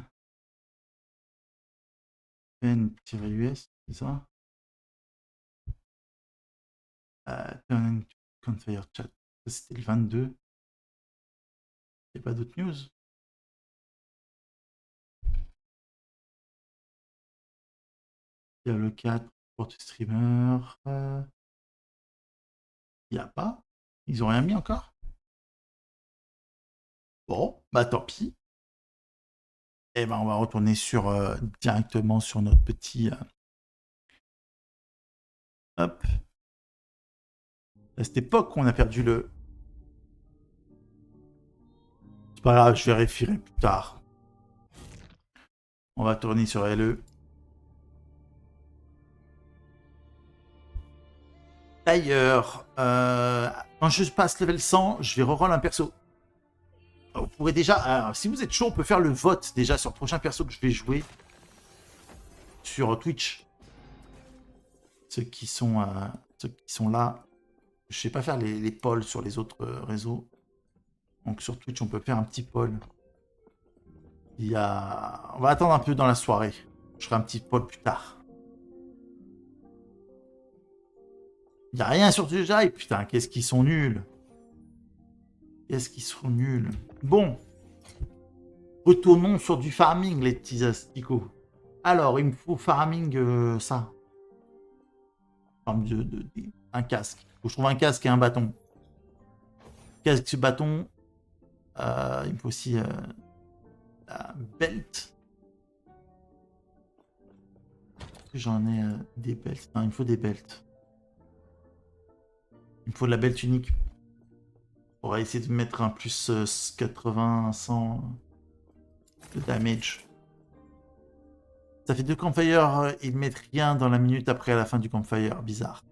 EN-US, c'est ça? Turn Confire Chat. Ça, c'était le 22. Il n'y a pas d'autres news? Il y a le 4 pour streamer. Il n'y a pas? Ils ont rien mis encore? Bon, bah tant pis. Et ben on va retourner sur directement sur notre petit hop. À cette époque, on a perdu le. C'est pas grave, je vérifierai plus tard. On va tourner sur LE. D'ailleurs, quand je passe level 100, je vais reroll un perso. Vous pourrez déjà, si vous êtes chaud, on peut faire le vote déjà sur le prochain perso que je vais jouer sur Twitch. Ceux qui sont là, je sais pas faire les polls sur les autres réseaux. Donc sur Twitch, on peut faire un petit poll. On va attendre un peu dans la soirée. Je ferai un petit poll plus tard. Il n'y a rien sur Twitch. Putain, qu'est-ce qu'ils sont nuls. Qu'est-ce qu'ils sont nuls. Bon. Retournons sur du farming, les petits asticots. Alors, il me faut farming ça. Un casque. Il faut que je trouve un casque et un bâton. Casque, bâton. Il me faut aussi la belt. J'en ai des belts. Non, il me faut des belts. Il me faut de la belt unique. On va essayer de mettre un plus 80, 100 de damage. Ça fait 2 campfires. Ils mettent rien dans la minute après à la fin du campfire. Bizarre.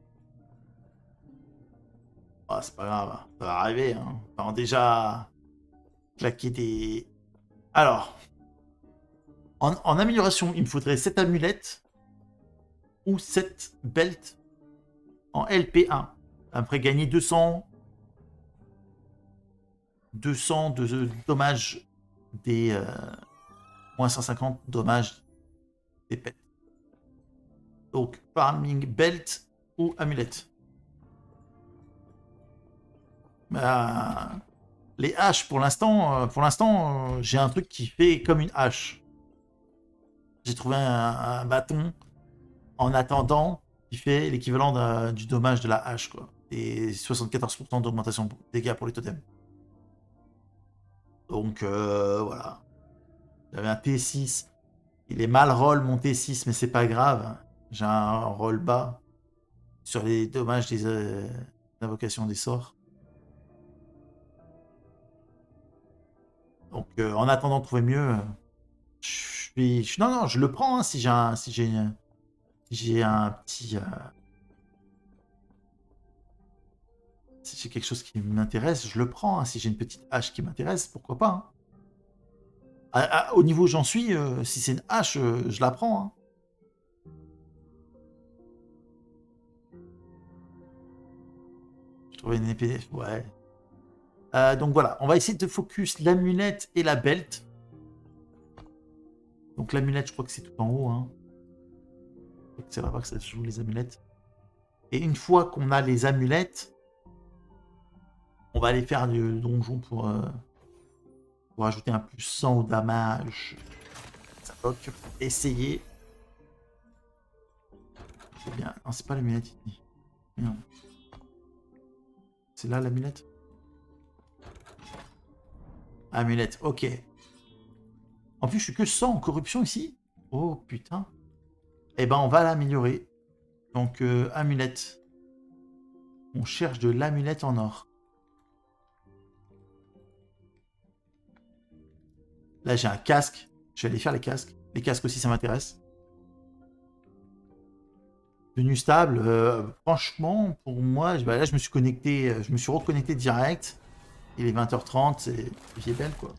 Oh, c'est pas grave. Ça va arriver. Hein. Enfin, déjà claquer des... Alors, en amélioration, il me faudrait 7 amulettes ou 7 belts en LP1. Après, gagner 200 de dommages des... moins 150 dommages des pets. Donc, farming, belt ou amulette. Les haches, pour l'instant, j'ai un truc qui fait comme une hache. J'ai trouvé un bâton en attendant qui fait l'équivalent du dommage de la hache, quoi. Et 74% d'augmentation de dégâts pour les totems. Donc, voilà. J'avais un T6. Il est mal roll mon T6, mais c'est pas grave. J'ai un roll bas sur les dommages des invocations des sorts. Donc, en attendant de trouver mieux, non, je le prends hein, si j'ai un petit... si j'ai quelque chose qui m'intéresse, je le prends. Hein. Si j'ai une petite hache qui m'intéresse, pourquoi pas. Hein. Au niveau où j'en suis, si c'est une hache, je la prends. Hein. Je trouvais une épée... Ouais. Donc voilà, on va essayer de focus l'amulette et la belt. Donc l'amulette, je crois que c'est tout en haut. Hein. C'est là-bas que ça joue les amulettes. Et une fois qu'on a les amulettes, on va aller faire du donjon pour ajouter un plus 100 au damage. Ça va essayer. C'est bien. Non, c'est pas l'amulette ici. Merde. C'est là l'amulette. Amulette, ok. En plus, je suis que 100 en corruption ici. Oh putain. Eh ben, on va l'améliorer. Donc, amulette. On cherche de l'amulette en or. Là, j'ai un casque. Je vais aller faire les casques. Les casques aussi, ça m'intéresse. Tenue stable. Franchement, pour moi, bah là, je me suis connecté. Je me suis reconnecté direct. Il est 20h30. C'est belle, quoi.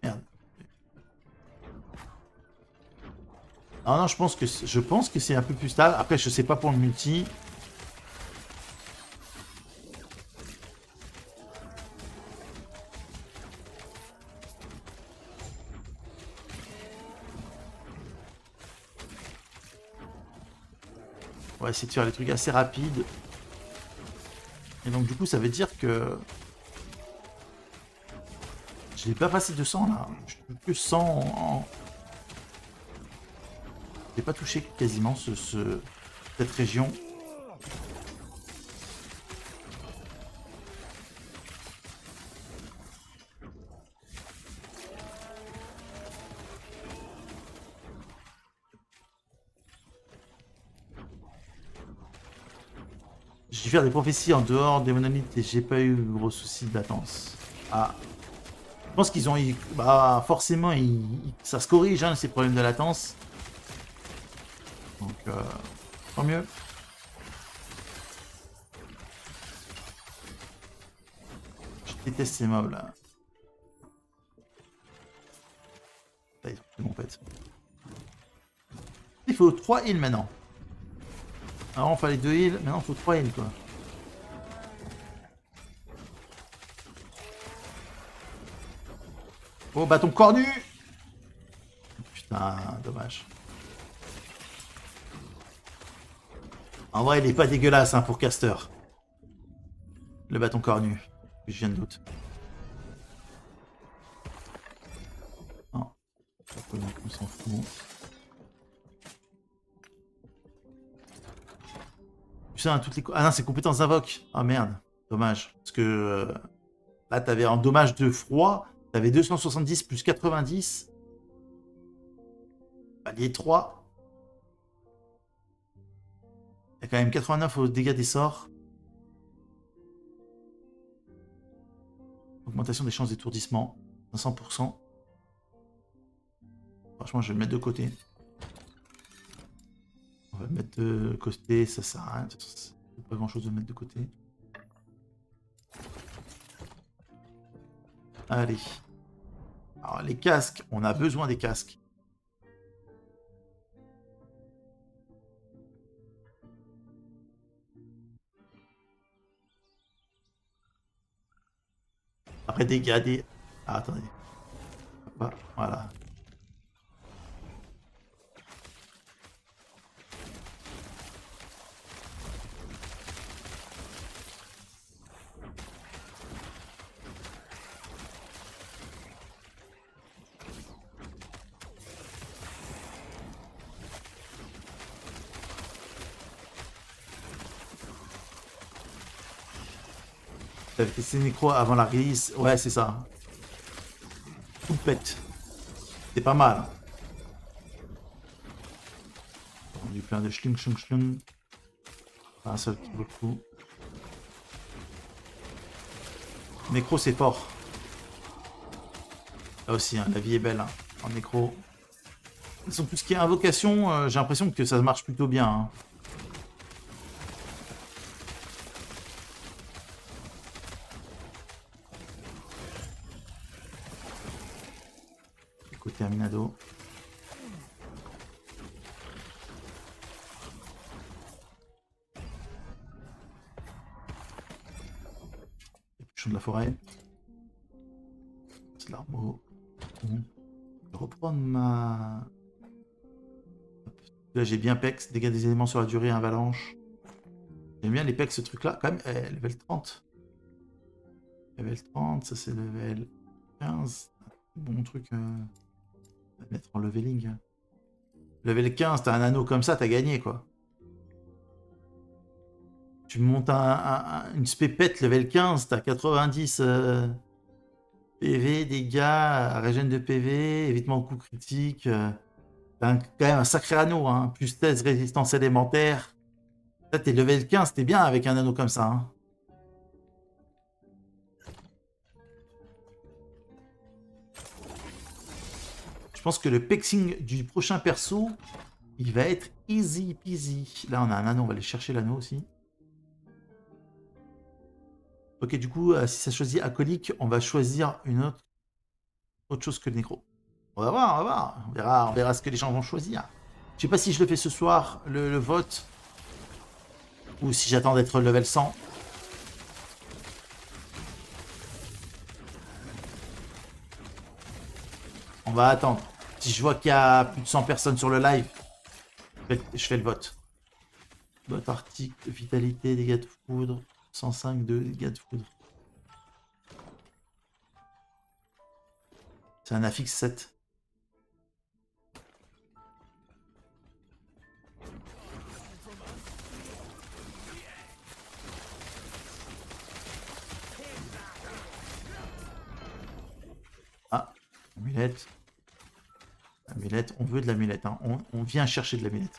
Merde. Ah non, je pense que c'est un peu plus stable. Après, je sais pas pour le multi. On va essayer de faire des trucs assez rapides. Et donc du coup, ça veut dire que je n'ai pas passé de 100 là. Je suis plus 100 en... J'ai pas touché quasiment cette région. J'ai dû faire des prophéties en dehors des monolithes et j'ai pas eu gros soucis de latence. Ah. Je pense qu'ils ont... Bah forcément, ça se corrige, hein, ces problèmes de latence. Donc, tant mieux. Je déteste ces mobs là. Ça y est, c'est bon en fait. Il faut 3 heals maintenant. Avant, il fallait 2 heals, maintenant il faut 3 heals quoi. Oh, bâton cornu! Putain, dommage. En vrai, il est pas dégueulasse hein, pour caster. Le bâton cornu. Je viens de doute. Non. On s'en fout. Putain, toutes les... Ah non, c'est compétences d'invoque. Ah merde. Dommage. Parce que là, t'avais un dommage de froid. T'avais 270 plus 90. Palier 3. Il y a quand même 89 aux dégâts des sorts. Augmentation des chances d'étourdissement. 500%. Franchement, je vais le mettre de côté. On va le mettre de côté, ça sert à rien. C'est pas grand chose de mettre de côté. Allez. Alors, les casques, on a besoin des casques. Après, dégâts. Ah, attendez. Voilà. T'avais testé Nécro avant la release. Ouais, c'est ça. Tout pète. C'est pas mal. On a eu plein de schlung. Pas un seul qui vaut le coup. Nécro, c'est fort. Là aussi, hein, la vie est belle hein, en Nécro. Tout ce qui est invocation, j'ai l'impression que ça marche plutôt bien. Hein. Terminado. Épluchon de la forêt. C'est l'armeau. Je vais reprendre ma... Là j'ai bien pex, dégâts des éléments sur la durée, avalanche. J'aime bien les pex ce truc là. Quand même, level 30. Level 30, ça c'est level 15. Bon truc... mettre en leveling. Level 15, t'as un anneau comme ça, t'as gagné quoi. Tu montes une spépette level 15, t'as 90 PV, dégâts, régène de PV, évitement au coup critique. T'as quand même un sacré anneau, hein. Plus 16 résistance élémentaire. Là, t'es level 15, t'es bien avec un anneau comme ça. Hein. Je pense que le pexing du prochain perso, il va être easy peasy. Là, on a un anneau, on va aller chercher l'anneau aussi. Ok, du coup, si ça choisit alcoolique, on va choisir une autre chose que le nécro. On va voir, on va voir. On verra ce que les gens vont choisir. Je sais pas si je le fais ce soir, le vote, ou si j'attends d'être level 100. On va attendre. Si je vois qu'il y a plus de 100 personnes sur le live, je fais le vote. Vote article, vitalité, dégâts de foudre, 105 de dégâts de foudre. C'est un affixe 7. Ah, amulette. Amulette, on veut de l'amulette. Hein. On vient chercher de l'amulette.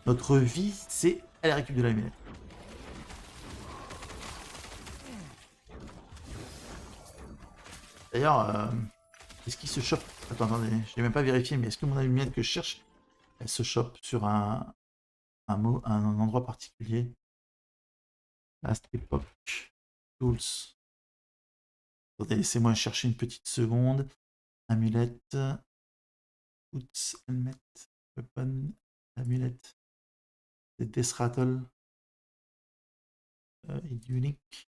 Notre vie, c'est elle récupère de l'amulette. D'ailleurs, est-ce qu'il se chope? Attendez, je n'ai même pas vérifié, mais est-ce que mon amulette que je cherche, elle se chope sur un endroit particulier? Last Epoch. Tools. Attendez, laissez-moi chercher une petite seconde. Amulette. Boots, helmet, weapon, amulette. C'est Death Rattle. Unique.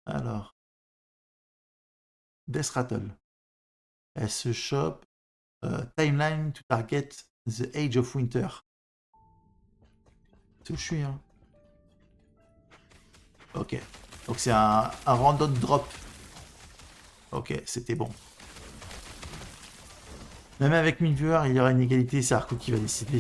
Alors. Death Rattle. Elle se chope. Timeline to target the Age of Winter. C'est où je suis, hein. Ok. Donc c'est un random drop. Ok, c'était bon. Même avec 1000 viewers, il y aura une égalité, c'est Arco qui va décider.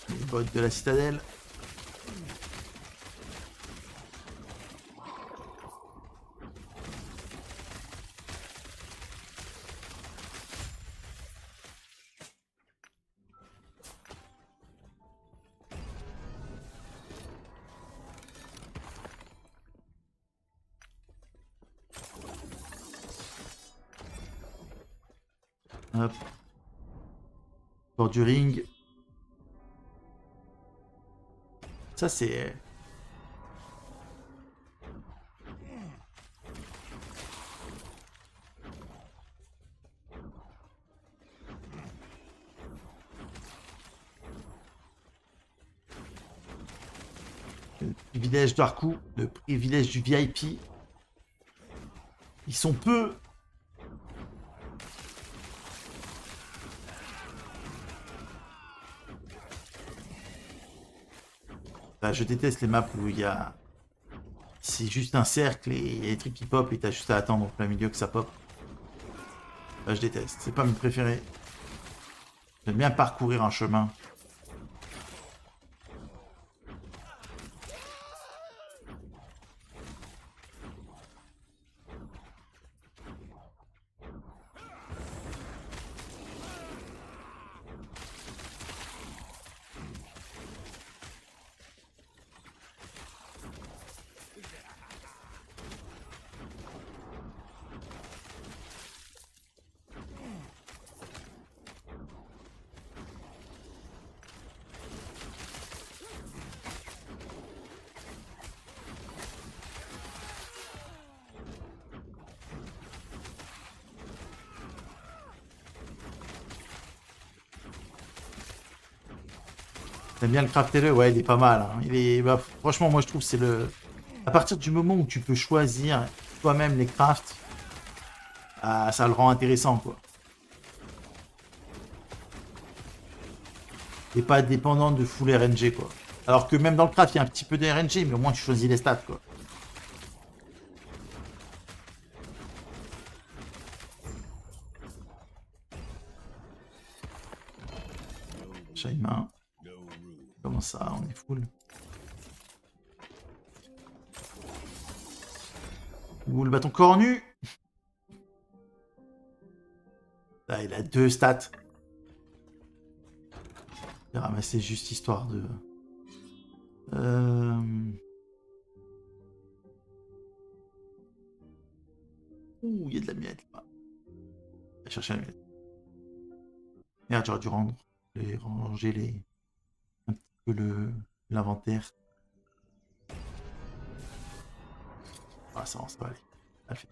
Les bots de la citadelle. Hop. Bord du ring. Ça, c'est... Le privilège d'Arcou, le privilège du VIP. Ils sont peu... Bah, je déteste les maps où il y a... C'est juste un cercle et il y a des trucs qui pop et t'as juste à attendre en plein milieu que ça pop. Bah, je déteste, c'est pas mes préférés. J'aime bien parcourir un chemin. T'aimes bien le crafter, ouais, il est pas mal. Hein. Il est, bah, franchement, moi je trouve que c'est le... À partir du moment où tu peux choisir toi-même les crafts, ça le rend intéressant, quoi. T'es pas dépendant de full RNG, quoi. Alors que même dans le craft, il y a un petit peu de RNG, mais au moins tu choisis les stats, quoi. deuxième main. Comment ça, on est full. Ouh, le bâton corps nu. Là, il a 2 stats. J'ai ramassé juste histoire de... Ouh, il y a de la miette là. Je vais chercher la miette. Merde, j'aurais dû ranger un petit peu l'inventaire. Ah, ça va aller. Ça le fait.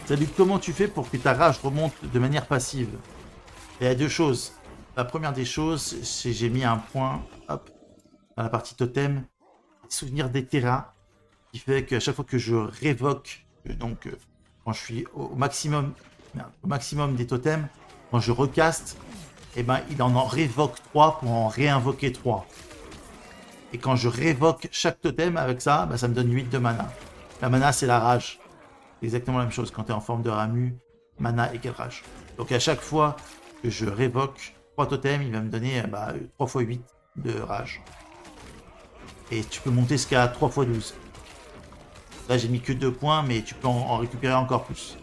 Salut, comment tu fais pour que ta rage remonte de manière passive? Il y a 2 choses. La première des choses, c'est j'ai mis un point, hop, dans la partie totem, souvenir des terras, qui fait qu'à chaque fois que je révoque, donc quand je suis au maximum des totems, quand je recaste, et ben il en révoque 3 pour en réinvoquer 3. Et quand je révoque chaque totem avec ça, ben, ça me donne 8 de mana. La mana, c'est la rage. C'est exactement la même chose. Quand tu es en forme de Ramu, mana égale rage. Donc à chaque fois que je révoque 3 totems, il va me donner 3 x 8 de rage. Et tu peux monter jusqu'à 3 x 12. Là, j'ai mis que 2 points, mais tu peux en récupérer encore plus.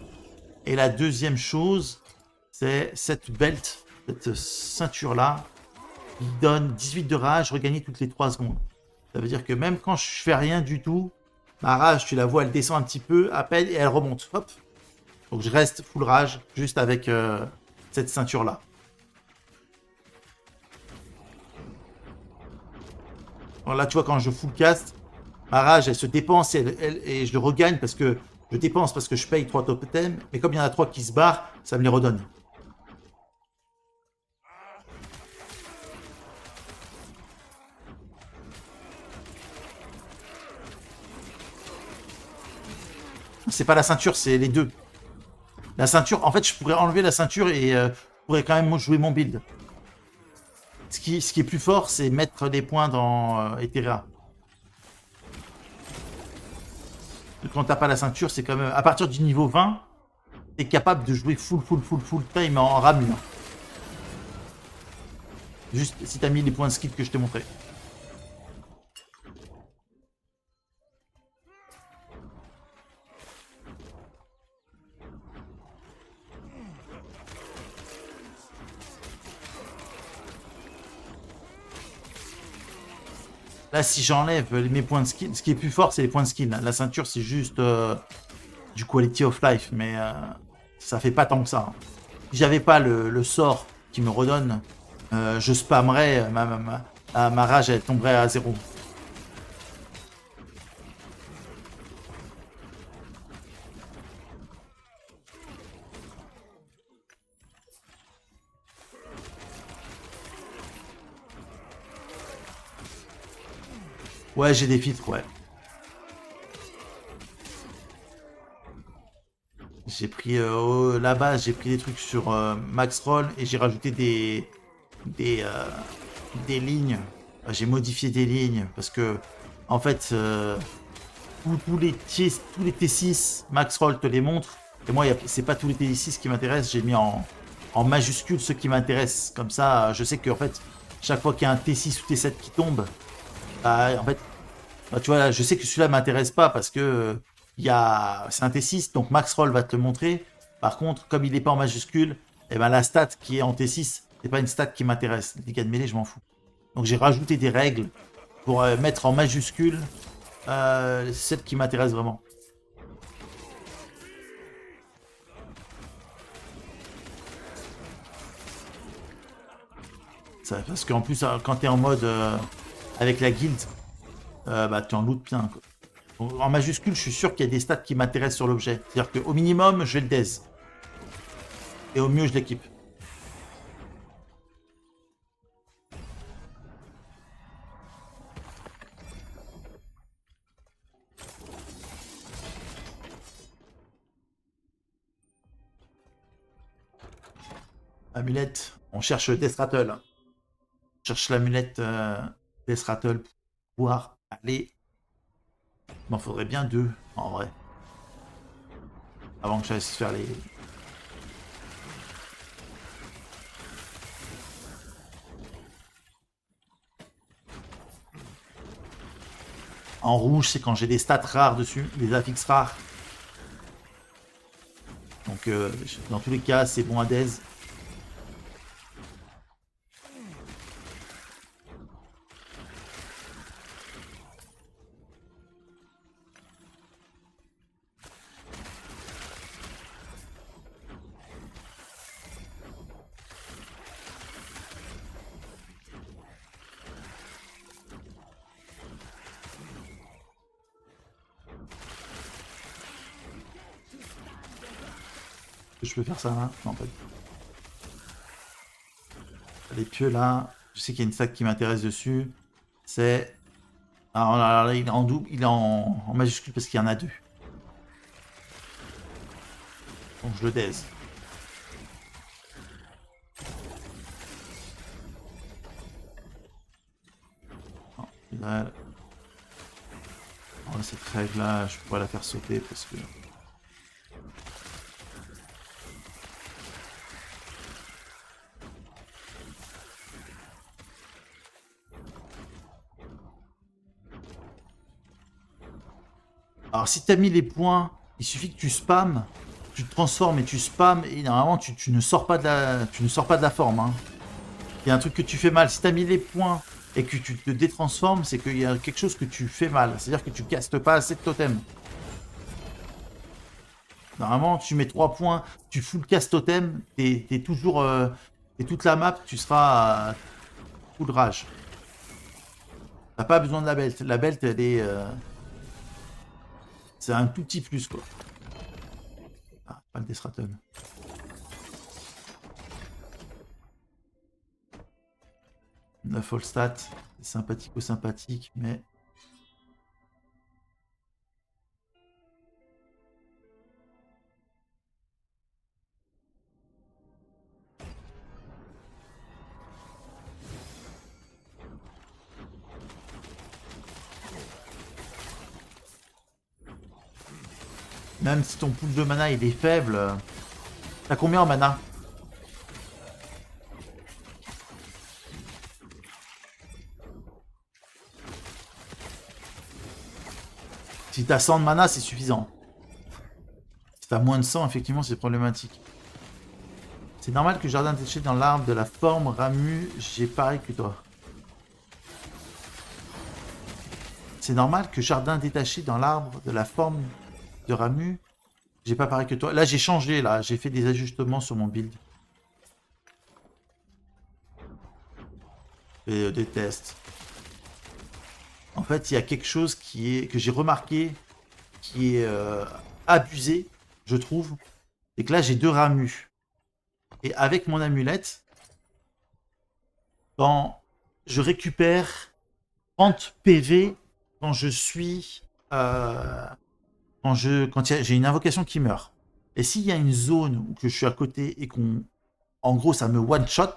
Et la deuxième chose, c'est cette belt, cette ceinture-là, qui donne 18 de rage regagnée toutes les 3 secondes. Ça veut dire que même quand je fais rien du tout, ma rage, tu la vois, elle descend un petit peu, à peine, et elle remonte. Hop. Donc je reste full rage, juste avec cette ceinture-là. Alors là, tu vois, quand je full cast, ma rage, elle se dépense et je le regagne parce que je dépense parce que je paye 3 totems. Mais comme il y en a 3 qui se barrent, ça me les redonne. C'est pas la ceinture, c'est les deux. La ceinture, en fait, je pourrais enlever la ceinture et je pourrais quand même jouer mon build. Ce qui est plus fort, c'est mettre des points dans Etherea. Quand t'as pas la ceinture, c'est quand même... À partir du niveau 20, t'es capable de jouer full time en Ramu. Juste si t'as mis les points de skill que je t'ai montré. Là, si j'enlève mes points de skill, ce qui est plus fort, c'est les points de skill. La ceinture, c'est juste du quality of life, mais ça fait pas tant que ça. Si j'avais pas le sort qui me redonne, je spammerais, ma rage, elle tomberait à 0. Ouais, j'ai des filtres, ouais. J'ai pris la base, j'ai pris des trucs sur max roll et j'ai rajouté des lignes. J'ai modifié des lignes parce que en fait tous les T6 max roll te les montrent et moi c'est pas tous les T6 qui m'intéressent. J'ai mis en majuscule ceux qui m'intéressent. Comme ça, je sais qu'en fait chaque fois qu'il y a un T6 ou T7 qui tombe, en fait, tu vois, je sais que celui-là m'intéresse pas parce que c'est un T6, donc max roll va te le montrer. Par contre, comme il n'est pas en majuscule, et ben la stat qui est en T6, c'est pas une stat qui m'intéresse. Les dégâts de mêlée, je m'en fous. Donc j'ai rajouté des règles pour mettre en majuscule celle qui m'intéresse vraiment. Ça, parce qu'en plus, quand tu es en mode avec la guilde, tu en lootes plein. Quoi. En majuscule, je suis sûr qu'il y a des stats qui m'intéressent sur l'objet. C'est-à-dire qu'au minimum, je vais le daze. Et au mieux, je l'équipe. Amulette. On cherche Death Rattle. On cherche l'amulette Death Rattle pour pouvoir aller... Il m'en faudrait bien 2. En vrai. Avant que je laisse faire les... En rouge, c'est quand j'ai des stats rares dessus, des affixes rares. Donc, dans tous les cas, c'est bon à Daze. Je peux faire ça là? Non, pas du tout. Les pieux là, je sais qu'il y a une stack qui m'intéresse dessus. C'est... Alors là, il est en double, il est en majuscule parce qu'il y en a deux. Donc je le daise. Non, là, cette règle là, je pourrais la faire sauter parce que... Alors si tu as mis les points, il suffit que tu spammes, tu te transformes et tu spammes et normalement tu ne sors pas de la forme. Hein. Il y a un truc que tu fais mal. Si tu as mis les points et que tu te détransformes, c'est qu'il y a quelque chose que tu fais mal. C'est-à-dire que tu castes pas assez de totems. Normalement, tu mets 3 points, tu full cast totem, t'es toujours... et toute la map, tu seras à full rage. T'as pas besoin de la belt. La belt, elle est... C'est un tout petit plus, quoi. Ah, pas le Destraton. La full stat, c'est sympathique, mais... Même si ton pool de mana il est faible, t'as combien en mana? Si t'as 100 de mana, c'est suffisant. Si t'as moins de 100, effectivement, c'est problématique. C'est normal que jardin détaché dans l'arbre de la forme Ramu, j'ai pareil que toi. C'est normal que jardin détaché dans l'arbre de la forme de Ramu, j'ai pas pareil que toi. Là, j'ai changé, là. J'ai fait des ajustements sur mon build. Et des tests. En fait, il y a quelque chose que j'ai remarqué qui est abusé, je trouve. C'est que là, j'ai 2 Ramu. Et avec mon amulette, quand je récupère 30 PV quand je suis... quand j'ai une invocation qui meurt. Et s'il y a une zone où que je suis à côté et en gros, ça me one-shot,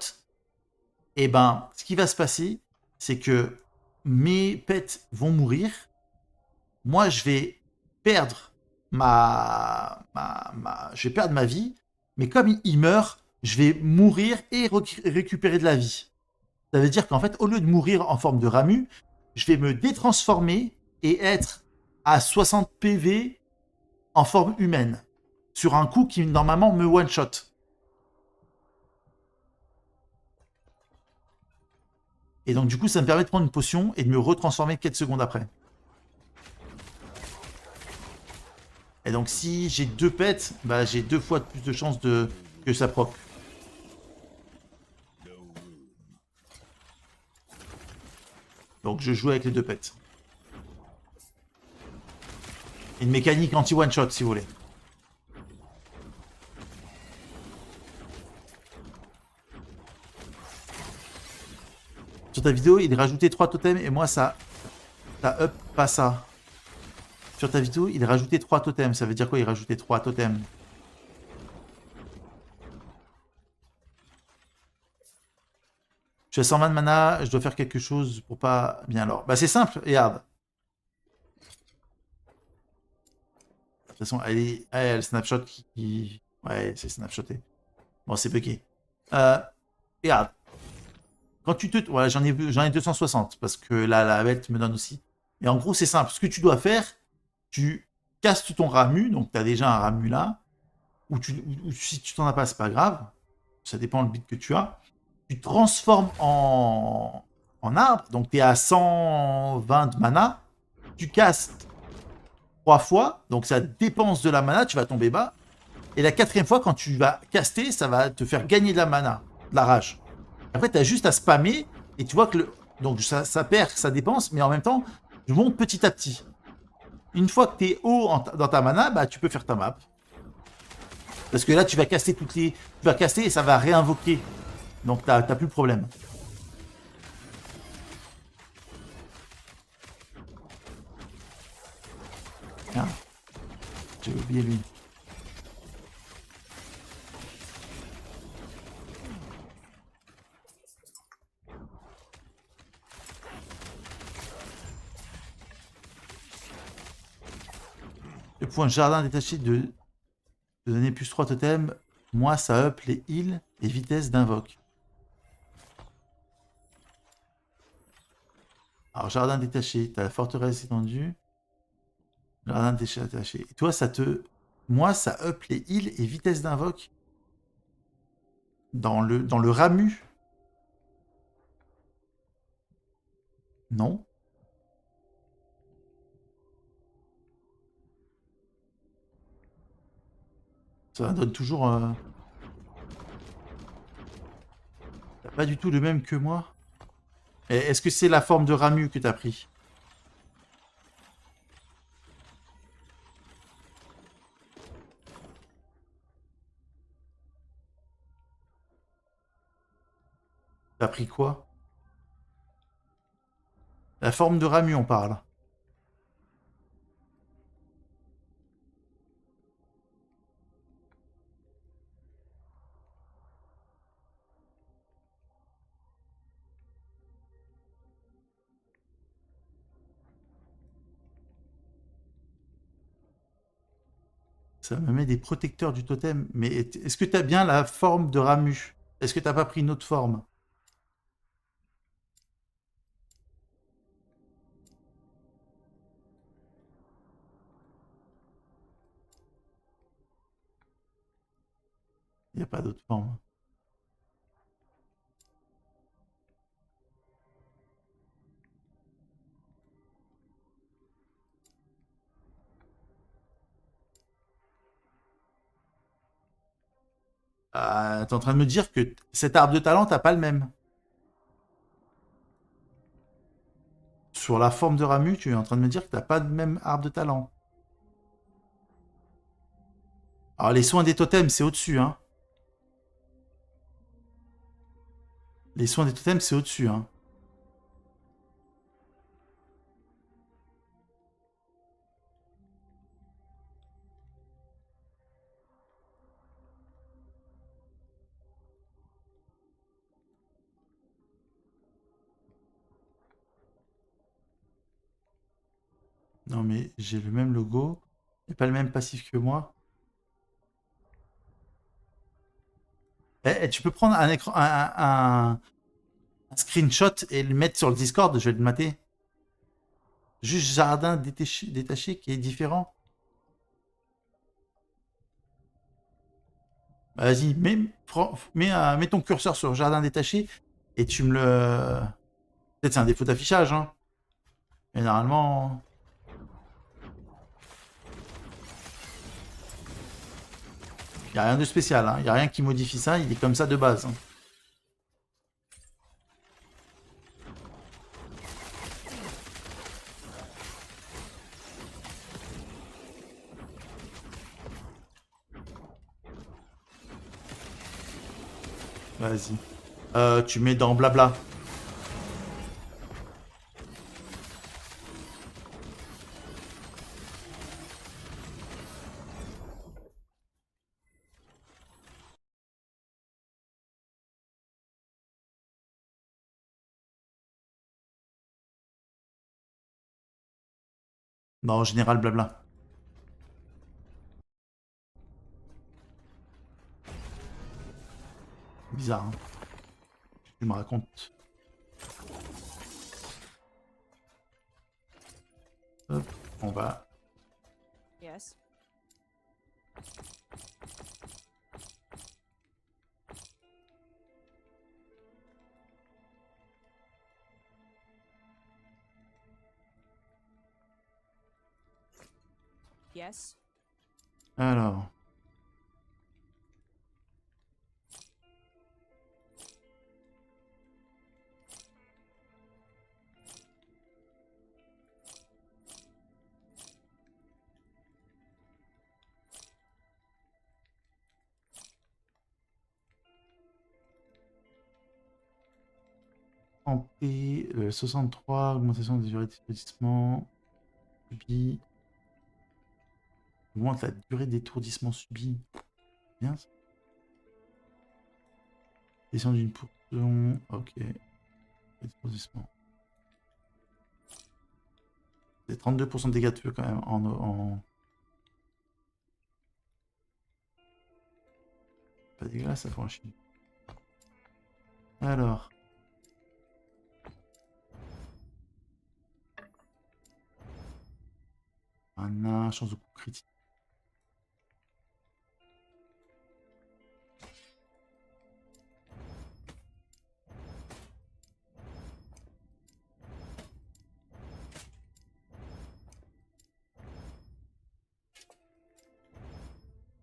et ben, ce qui va se passer, c'est que mes pets vont mourir. Moi, je vais perdre je vais perdre ma vie, mais comme il meurt, je vais mourir et récupérer de la vie. Ça veut dire qu'en fait, au lieu de mourir en forme de Ramu, je vais me détransformer et être à 60 PV en forme humaine. Sur un coup qui, normalement, me one-shot. Et donc, du coup, ça me permet de prendre une potion et de me retransformer quelques secondes après. Et donc, si j'ai 2 pets, bah, j'ai 2 fois plus de chances que ça proc. Donc, je joue avec les 2 pets. Une mécanique anti-one-shot, si vous voulez. Sur ta vidéo, il rajoutait 3 totems et moi, ça up pas ça. Sur ta vidéo, il rajoutait 3 totems. Ça veut dire quoi, il rajoutait 3 totems? Je suis à 120 de mana, je dois faire quelque chose pour pas... Bien alors. Bah c'est simple, regarde. toute façon, elle snapshot Ouais, c'est snapshoté. Bon, c'est bugué. Regarde. Quand tu te... Voilà, j'en ai 260 parce que là, la bête me donne aussi. Et en gros, c'est simple. Ce que tu dois faire, tu castes ton ramu. Donc, tu as déjà un ramu là. Ou si tu t'en as pas, c'est pas grave. Ça dépend le bit que tu as. Tu transformes en arbre. Donc, tu es à 120 de mana. Tu castes 3 fois. Donc, ça dépense de la mana. Tu vas tomber bas. Et la 4e fois, quand tu vas caster, ça va te faire gagner de la mana. De la rage. Après, tu as juste à spammer. Et tu vois que donc ça perd, ça dépense. Mais en même temps, je monte petit à petit. Une fois que tu es haut dans ta mana, bah, tu peux faire ta map. Parce que là, tu vas caster Tu vas caster et ça va réinvoquer. Donc, t'as plus de problème. Ah. J'ai oublié lui. Le point jardin détaché de donner plus 3 totems. Moi, ça up les heals et vitesse d'invoque. Alors, jardin détaché, t'as la forteresse étendue. Jardin détaché. Et toi, moi, ça up les heals et vitesse d'invoque. Dans le ramu. Non. Ça donne toujours... T'as pas du tout le même que moi. Est-ce que c'est la forme de ramu que t'as pris? T'as pris quoi? La forme de ramu, on parle. Ça me met des protecteurs du totem. Mais est-ce que t'as bien la forme de ramu? Est-ce que t'as pas pris une autre forme? Il n'y a pas d'autre forme. Ah, t'es en train de me dire que cet arbre de talent, t'as pas le même. Sur la forme de ramu, tu es en train de me dire que t'as pas le même arbre de talent. Alors, les soins des totems, c'est au-dessus, hein. Les soins des totems, c'est au-dessus, hein. Non, mais j'ai le même logo. Il pas le même passif que moi. Tu peux prendre un écran, un screenshot et le mettre sur le Discord, je vais le mater. Juste jardin détaché qui est différent. Vas-y, mets ton curseur sur jardin détaché et tu me le... Peut-être c'est un défaut d'affichage, hein. Mais normalement... Il n'y a rien de spécial, hein. Il n'y a rien qui modifie ça, il est comme ça de base, hein. Vas-y. Tu mets dans blabla. Non, en général, blabla. bizarre. Hein. Tu me racontes. Hop, on va. Yes. Yes. Alors. En P, 63, augmentation des durées d'étourdissement subie. Augmente la durée d'étourdissement subie. Bien ça. Descend d'une portion. Ok. Étourdissement. C'est 32% de dégâts de feu quand même en... Pas dégueulasse ça pour un chien. Alors. Un chance de coup critique.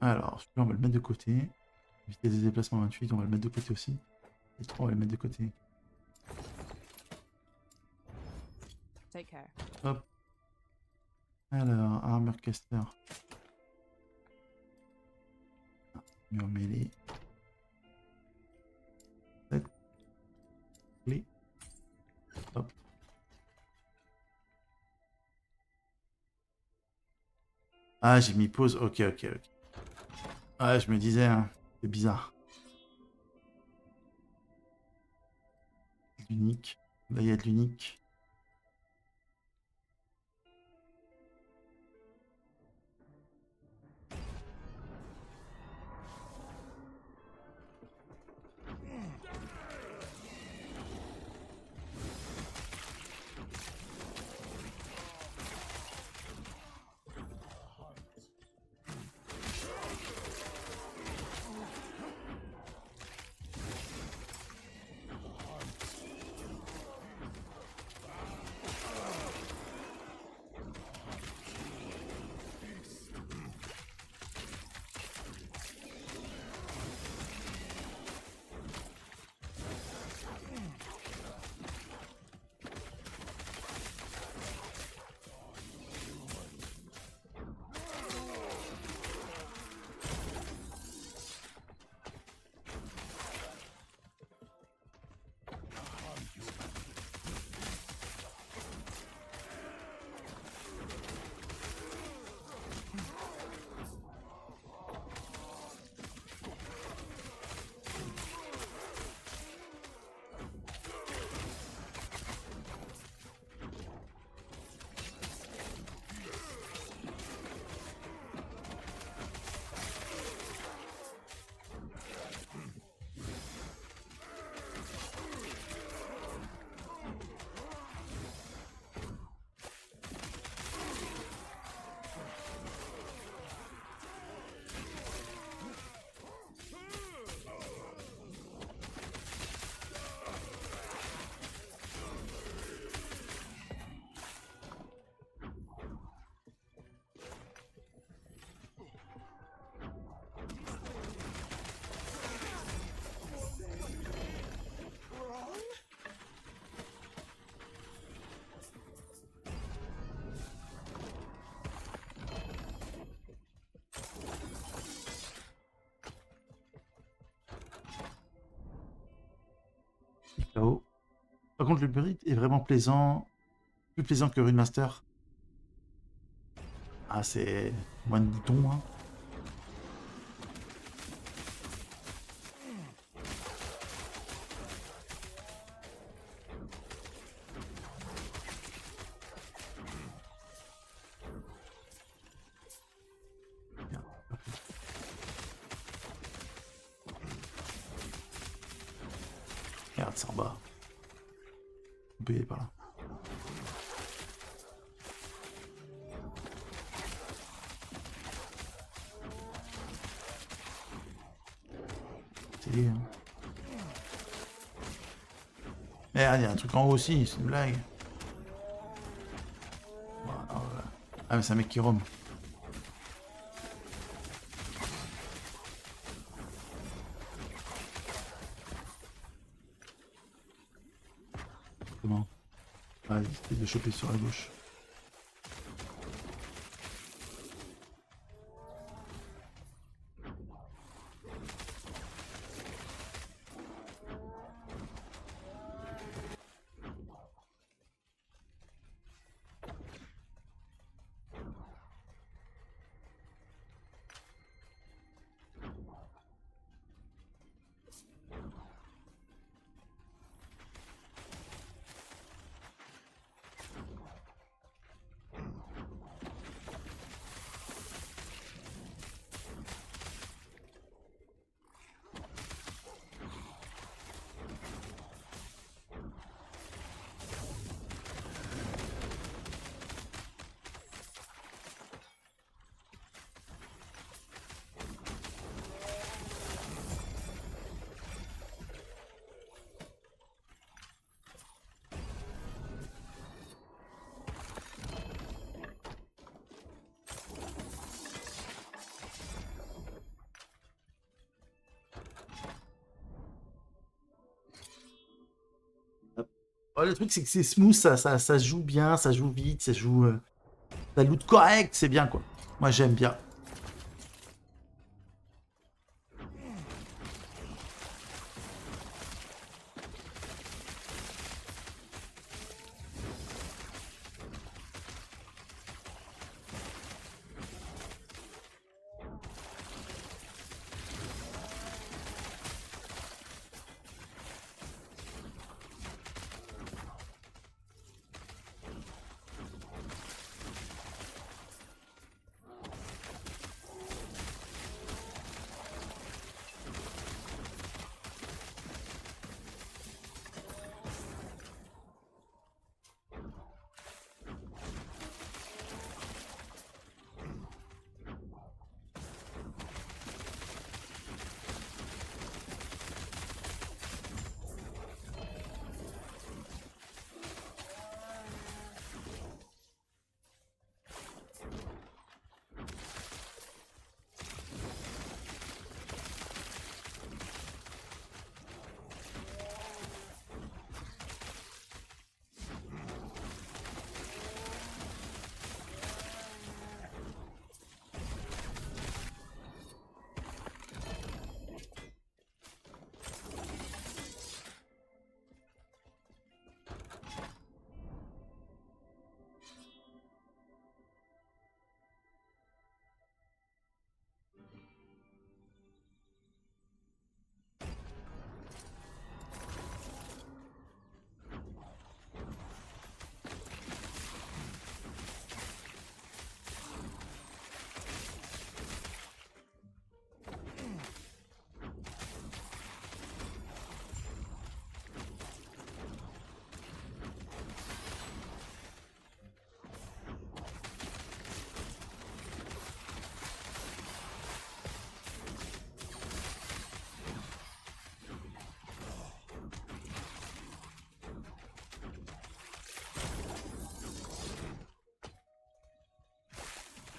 Alors, celui-là, on va le mettre de côté. Vitesse des déplacements 28, on va le mettre de côté aussi. Et 3, on va le mettre de côté. Take care. Hop. Alors, armor caster. Mur mêlé. Clé. Hop. Ah, j'ai mis pause. Ok. Ah, je me disais, hein, c'est bizarre. L'unique. Là, il y a de l'unique. Là-haut. Par contre, le build est vraiment plaisant. Plus plaisant que Rune Master. Ah, c'est moins de boutons. Hein. c'est en bas. On peut y aller par là. C'est... Merde, il y a un truc en haut aussi, c'est une blague. Ah mais c'est un mec qui roam. Comment? Ah, il essaie de le choper sur la gauche. Ouais, le truc, c'est que c'est smooth, ça se joue bien, ça joue vite, ça joue... ça loot correct, c'est bien, quoi. Moi, j'aime bien.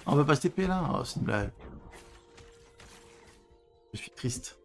On peut pas se TP là? Oh, c'est une blague. Je suis triste.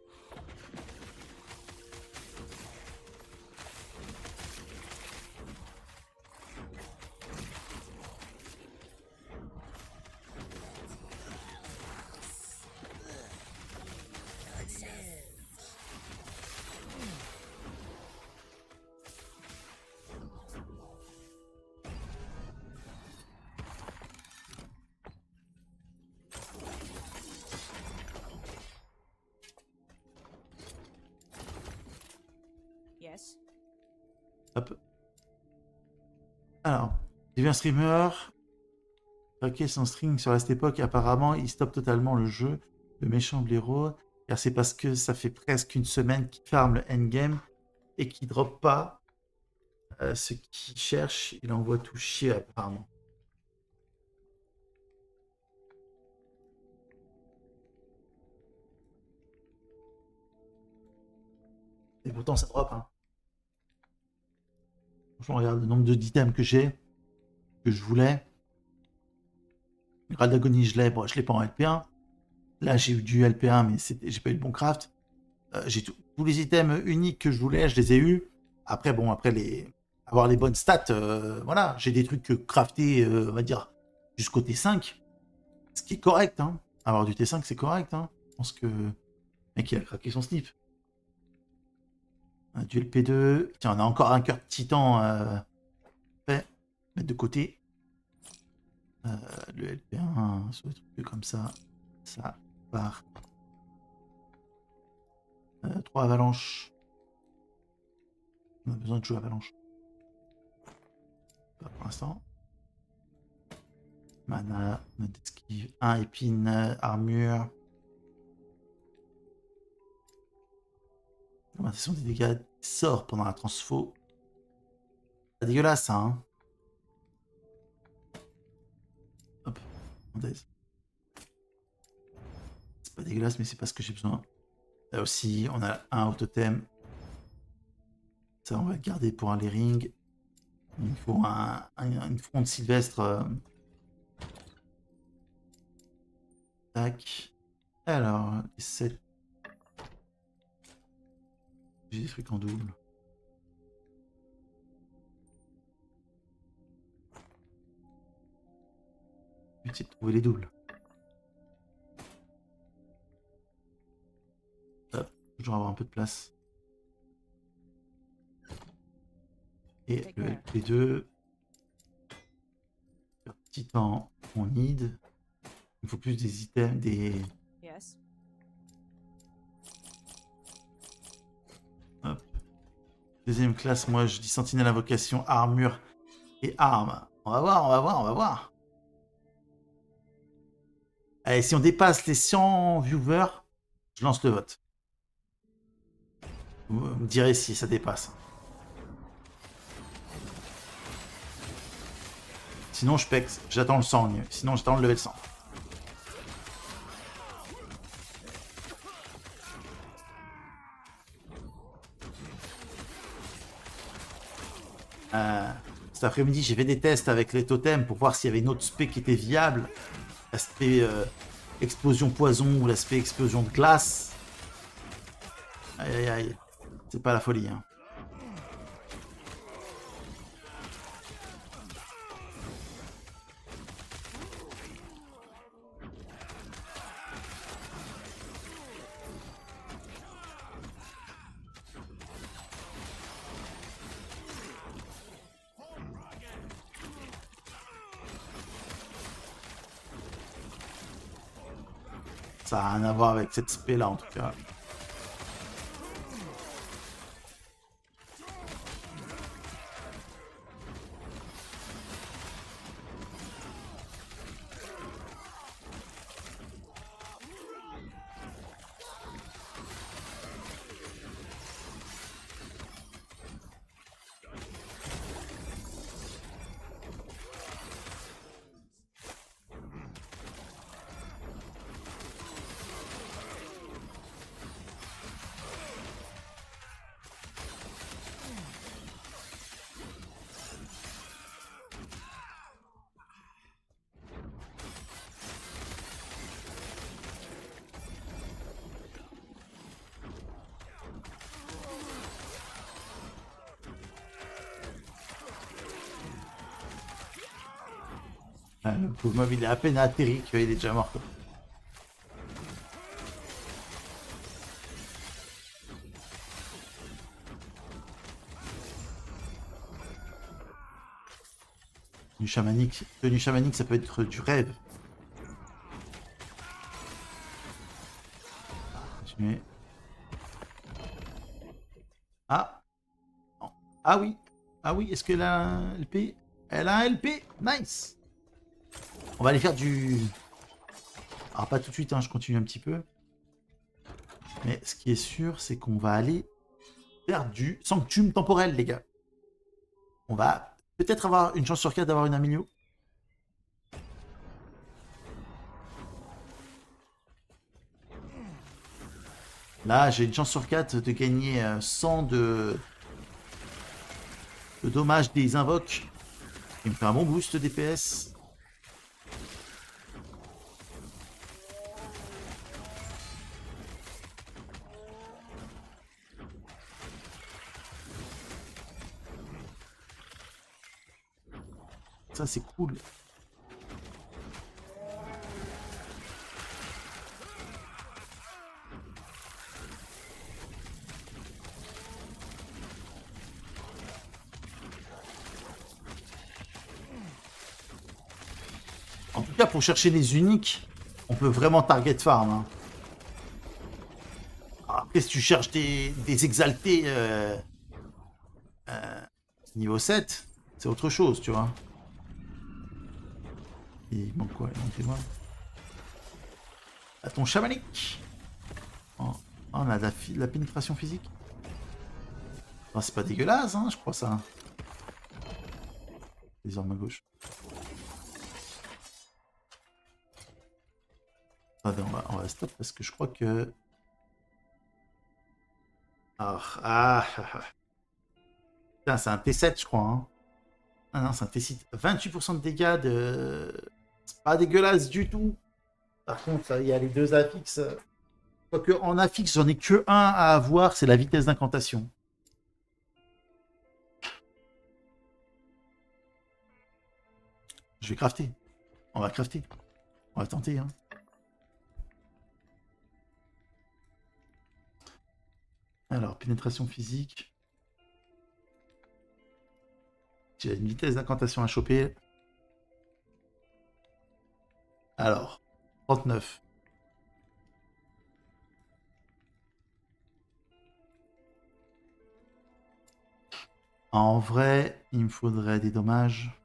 Yes. Hop. Alors, j'ai vu un streamer traquer son string sur cette époque et apparemment il stoppe totalement le jeu, le méchant blaireau, car c'est parce que ça fait presque une semaine qu'il farme le endgame et qui drop pas ce qu'il cherche. Il envoie tout chier apparemment. Et pourtant ça drop. Hein. Franchement, regarde le nombre d'items que j'ai, que je voulais. Le Graal d'agonie, je l'ai. Bon, je l'ai pas en LP1. Là, j'ai eu du LP1, mais j'ai pas eu le bon craft. J'ai tous les items uniques que je voulais, je les ai eus. Après, bon, avoir les bonnes stats, voilà. J'ai des trucs craftés, on va dire, jusqu'au T5. Ce qui est correct, hein. Avoir du T5, c'est correct, hein. Je pense que le mec, il a craqué son slip. Un duel P2. Tiens, on a encore un cœur de titan fait. Mettre de côté. Le LP1, ce truc comme ça. Ça part. 3 avalanches. On a besoin de jouer avalanche. Pas pour l'instant. Mana, mode d'esquive, 1 épine, armure. Augmentation des dégâts sort pendant la transfo. C'est dégueulasse ça, hein. Hop, c'est pas dégueulasse, mais c'est pas ce que j'ai besoin. Là aussi, on a un auto-thème. Ça, on va le garder pour un layering. Il faut une fronde sylvestre. Tac. Alors, les 7. J'ai des trucs en double. Le but, c'est de trouver les doubles. Hop, toujours avoir un peu de place. Et le LP2. Titan, on need. Il faut plus des items, des... Yes. Hop. Deuxième classe, moi je dis sentinelle invocation, armure et armes. On va voir, on va voir, on va voir. Allez, si on dépasse les 100 viewers, je lance le vote. Vous me direz si ça dépasse. Sinon je pexe, j'attends le 100, sinon j'attends le level 100. Cet après-midi, j'ai fait des tests avec les totems pour voir s'il y avait une autre spé qui était viable. L'aspect explosion poison ou l'aspect explosion de glace. Aïe aïe aïe. C'est pas la folie. Hein. Ça n'a rien à voir avec cette spé là en tout cas. Le pauvre mob, il est à peine atterri qu'il est déjà mort. Quoi. Tenue chamanique, ça peut être du rêve. Continuer. Ah. Non. Ah oui. Ah oui, est-ce qu'elle a un LP? Elle a un LP. Nice. On va aller faire du... Alors pas tout de suite, hein, je continue un petit peu. Mais ce qui est sûr, c'est qu'on va aller faire du sanctum temporel, les gars. On va peut-être avoir une chance sur 4 d'avoir une Amilio. Là, j'ai une chance sur 4 de gagner 100 de dommages des invoques. Il me fait un bon boost DPS. Ça, c'est cool. En tout cas, pour chercher les uniques, on peut vraiment target farm. Hein. Après, si tu cherches des exaltés niveau 7, c'est autre chose, tu vois. Il manque quoi? Il manque des mois. Ton chamanique. Oh, on a de la pénétration physique. Oh, c'est pas dégueulasse, hein, je crois ça. Les armes à gauche. Attends, on va stop parce que je crois que... Putain, c'est un T7, je crois. Hein. Ah non, c'est un T6. 28% de dégâts de... C'est pas dégueulasse du tout. Par contre, il y a les deux affixes. Quoique en affixe, j'en ai que un à avoir, c'est la vitesse d'incantation. Je vais crafter. On va crafter. On va tenter. Hein. Alors, pénétration physique. J'ai une vitesse d'incantation à choper. Alors, 39. En vrai, il me faudrait des dommages.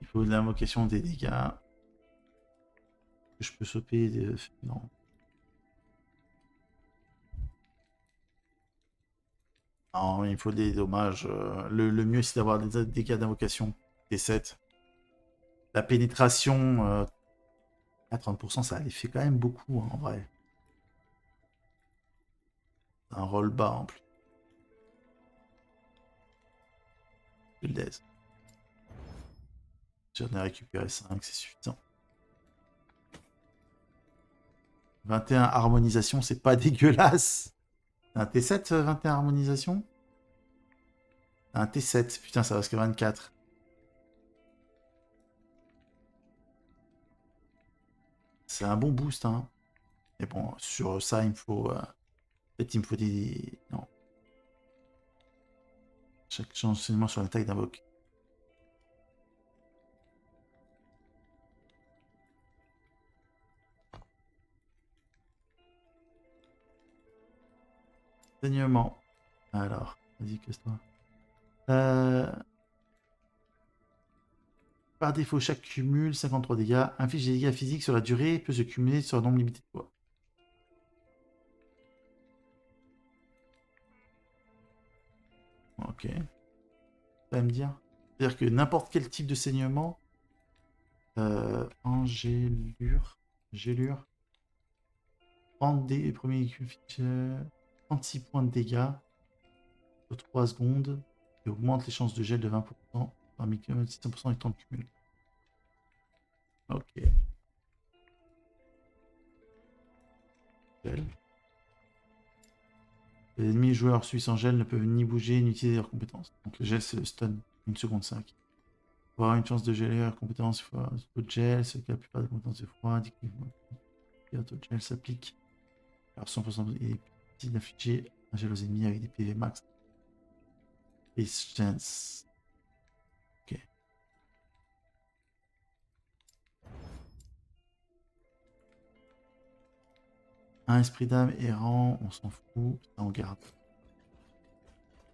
Il faut de l'invocation des dégâts. Je peux choper des... Non. Non, il faut des dommages. Le mieux, c'est d'avoir des dégâts d'invocation. Des 7. La pénétration, à 30%, ça les fait quand même beaucoup, hein, en vrai. Un roll bas en plus. Build. J'en ai récupéré 5, c'est suffisant. 21 harmonisation, c'est pas dégueulasse. C'est un T7, 21 harmonisation? Un T7, putain, ça va jusqu'à 24. C'est un bon boost, hein. Mais bon, sur ça, il me faut... Peut-être il me faut des... Non. Chaque enseignement sur l'attaque d'invoque. Enseignement. Alors, vas-y, casse-toi. Par défaut, chaque cumul, 53 dégâts. Inflige des dégâts physiques sur la durée, peut se cumuler sur un nombre limité de fois. Ok. Ça va me dire. C'est-à-dire que n'importe quel type de saignement. Angélure. Gélure. 30 des premiers 36 points de dégâts. Sur 3 secondes. Et augmente les chances de gel de 20%. Parmi 600% du temps de cumul. Ok. Gel. Les ennemis joueurs suisses sans gel ne peuvent ni bouger ni utiliser leurs compétences. Donc le gel c'est le stun. 1 seconde 5. Pour avoir une chance de geler leurs compétences, il faut auto gel, c'est que la plupart des compétences de froid. Auto gel s'applique. Alors 100% il est petit d'infliger un gel aux ennemis avec des PV max. Et chance. Ok. Un esprit d'âme errant, on s'en fout, ça on garde.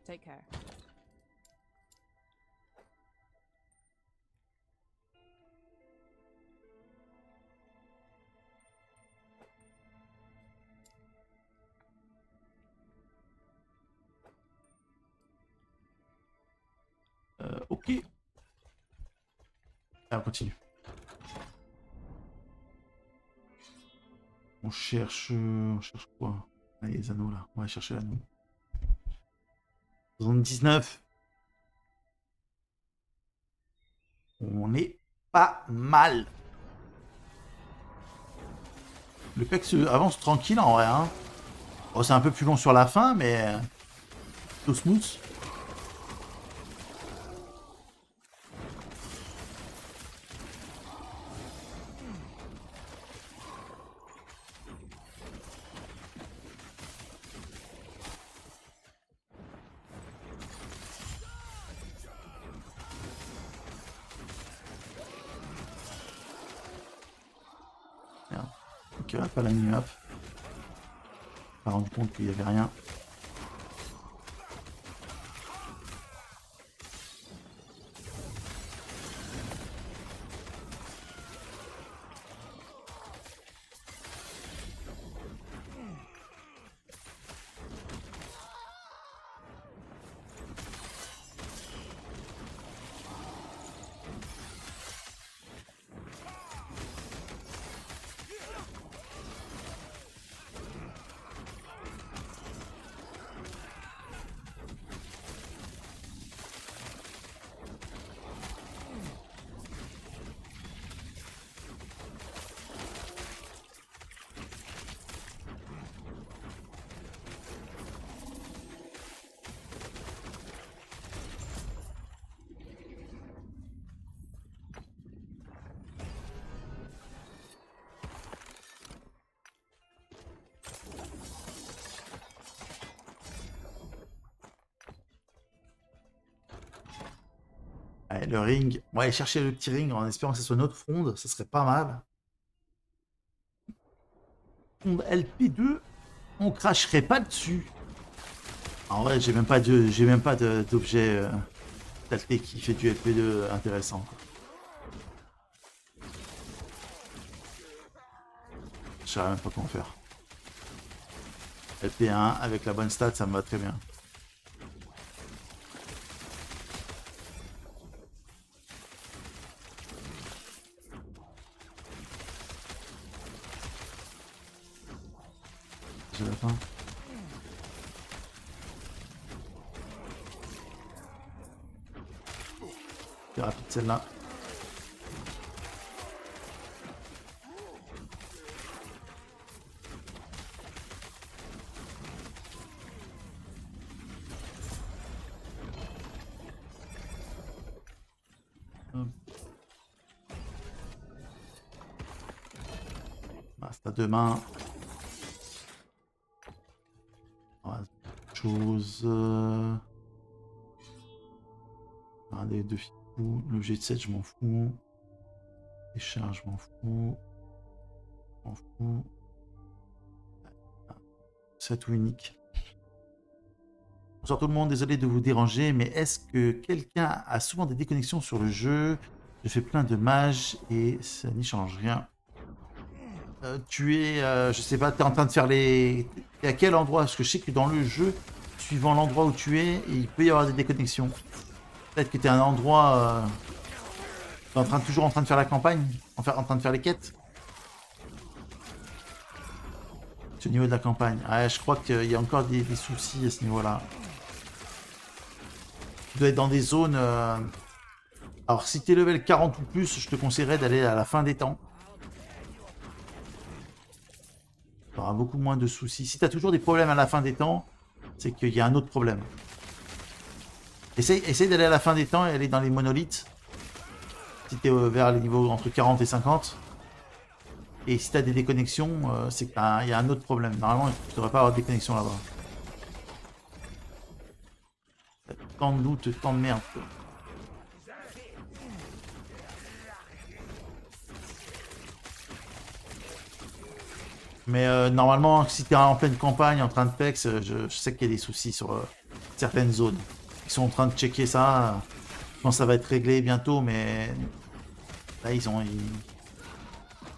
Take care. Ok. Allez, on continue. On cherche quoi? Ah, les anneaux là. On va chercher l'anneau. 79. On est pas mal. Le PEX avance tranquille en vrai. Hein. Oh, c'est un peu plus long sur la fin, mais plutôt smooth. Merde. Ok, pas la mini-map. Pas rendu compte qu'il n'y avait rien. Allez, le ring. On va aller chercher le petit ring en espérant que ce soit notre fronde. Ça serait pas mal. Fronde LP2. On cracherait pas dessus. En vrai, j'ai même pas d'objet saleté qui fait du LP2 intéressant. Je sais même pas comment faire. LP1 avec la bonne stat, ça me va très bien. J'ai la fin. C'est rapide celle-là. Bah, c'est à deux mains. Chose. Des deux fous. L'objet de 7, je m'en fous. Les charges, je m'en fous. Je m'en fous. C'est tout unique. Bonsoir tout le monde, désolé de vous déranger, mais est-ce que quelqu'un a souvent des déconnexions sur le jeu? Je fais plein de mages et ça n'y change rien. Tu es, je sais pas, tu es en train de faire les... T'es à quel endroit? Parce que je sais que dans le jeu, suivant l'endroit où tu es, il peut y avoir des déconnexions. Peut-être que tu es à un endroit... toujours en train de faire la campagne, en train de faire les quêtes. C'est au niveau de la campagne. Ouais, je crois qu'il y a encore des soucis à ce niveau-là. Tu dois être dans des zones... Alors, si tu es level 40 ou plus, je te conseillerais d'aller à la fin des temps. Tu auras beaucoup moins de soucis. Si tu as toujours des problèmes à la fin des temps, c'est qu'il y a un autre problème. Essaye d'aller à la fin des temps et aller dans les monolithes. Si tu es vers les niveaux entre 40 et 50. Et si tu as des déconnexions, c'est qu'il y a un autre problème. Normalement, tu ne devrais pas avoir de déconnexion là-bas. Tant de loot, tant de merde. Mais normalement, si tu es en pleine campagne, en train de PEX, je sais qu'il y a des soucis sur certaines zones. Ils sont en train de checker ça. Je pense que ça va être réglé bientôt, mais là, ils ont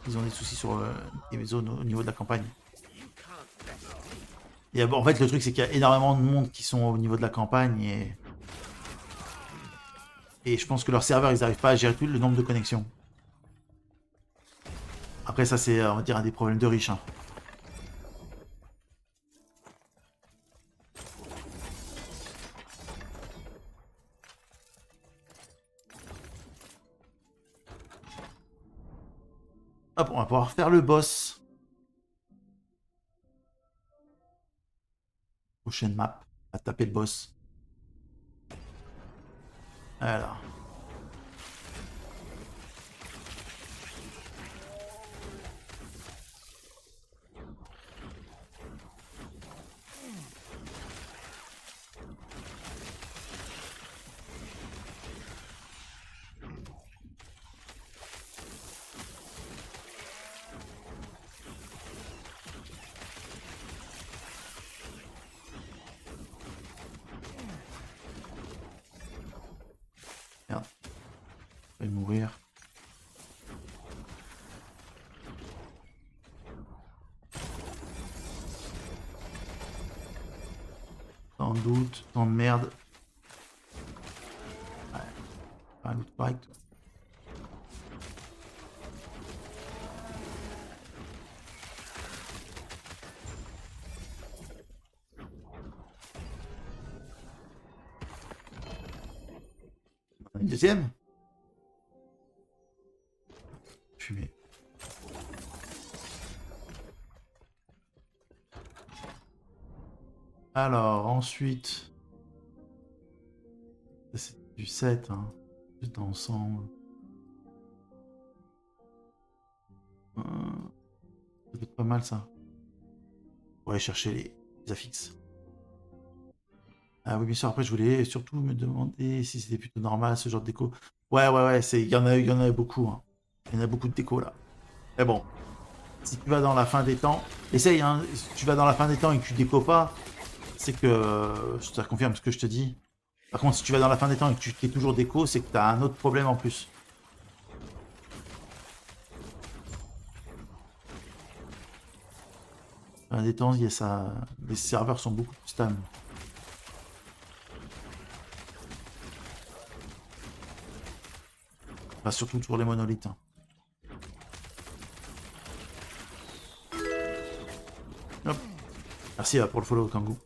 des soucis sur les zones au niveau de la campagne. Et en fait, le truc, c'est qu'il y a énormément de monde qui sont au niveau de la campagne et Et je pense que leurs serveurs, ils n'arrivent pas à gérer tout le nombre de connexions. Après, ça, c'est, on va dire, un des problèmes de riches. Hein. Hop, on va pouvoir faire le boss. Prochaine map. On va taper le boss. Alors. Merde. Je vais mourir. Tant de doute, tant de merde. Ouais. Pas un loot correct. Une deuxième. Fumée. Alors, ensuite... C'est du 7, hein. Tout ensemble. Ça peut être pas mal, ça. On va aller chercher les affixes. Ah oui, bien sûr, après, je voulais surtout me demander si c'était plutôt normal, ce genre de déco. Ouais, il y en a beaucoup. Hein. Il y en a beaucoup de déco, là. Mais bon, si tu vas dans la fin des temps, essaye, hein. Si tu vas dans la fin des temps et que tu déco pas, c'est que... Je te confirme ce que je te dis. Par contre, si tu vas dans la fin des temps et que tu fais toujours déco, c'est que tu as un autre problème en plus. Fin des temps, il y a ça... les serveurs sont beaucoup plus stables. Enfin, surtout pour les monolithes. Hein. Hop. Merci pour le follow, Kangoo.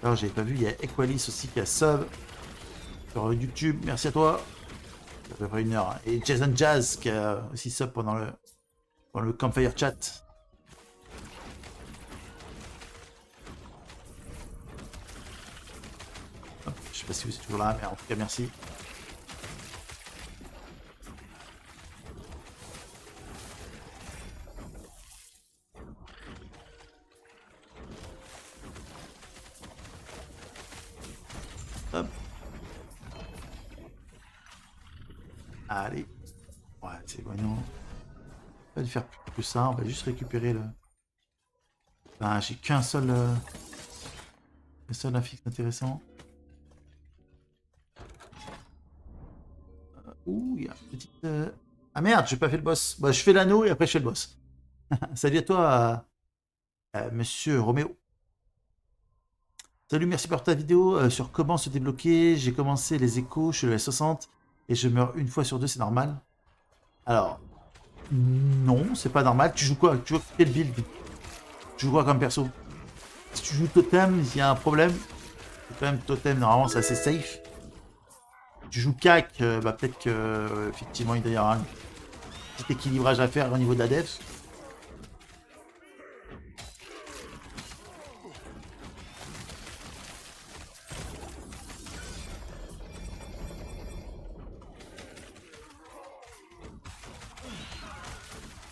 Alors, j'avais pas vu, il y a Equalis aussi qui a sub sur YouTube. Merci à toi. Ça fait à peu près 1 heure. Et Jason Jazz qui a aussi sub pendant le Campfire Chat. Hop, je sais pas si vous êtes toujours là, mais en tout cas, merci. Hop. Allez. Ouais, c'est bon. On va faire plus que ça. On va juste récupérer le... Ben, j'ai qu'un seul... affixe intéressant. Ouh, il y a une petite... Ah merde, j'ai pas fait le boss. Bah, je fais l'anneau et après je fais le boss. Salut à toi, monsieur Roméo. Salut, merci pour ta vidéo sur comment se débloquer. J'ai commencé les échos, je suis le S60 et je meurs une fois sur 2, c'est normal? Alors, non, c'est pas normal. Tu joues quoi? Tu joues quel build? Tu joues quoi comme perso? Si tu joues totem, il y a un problème. C'est quand même totem, normalement c'est assez safe. Tu joues cac, bah peut-être que effectivement il doit y avoir un petit équilibrage à faire au niveau de la def.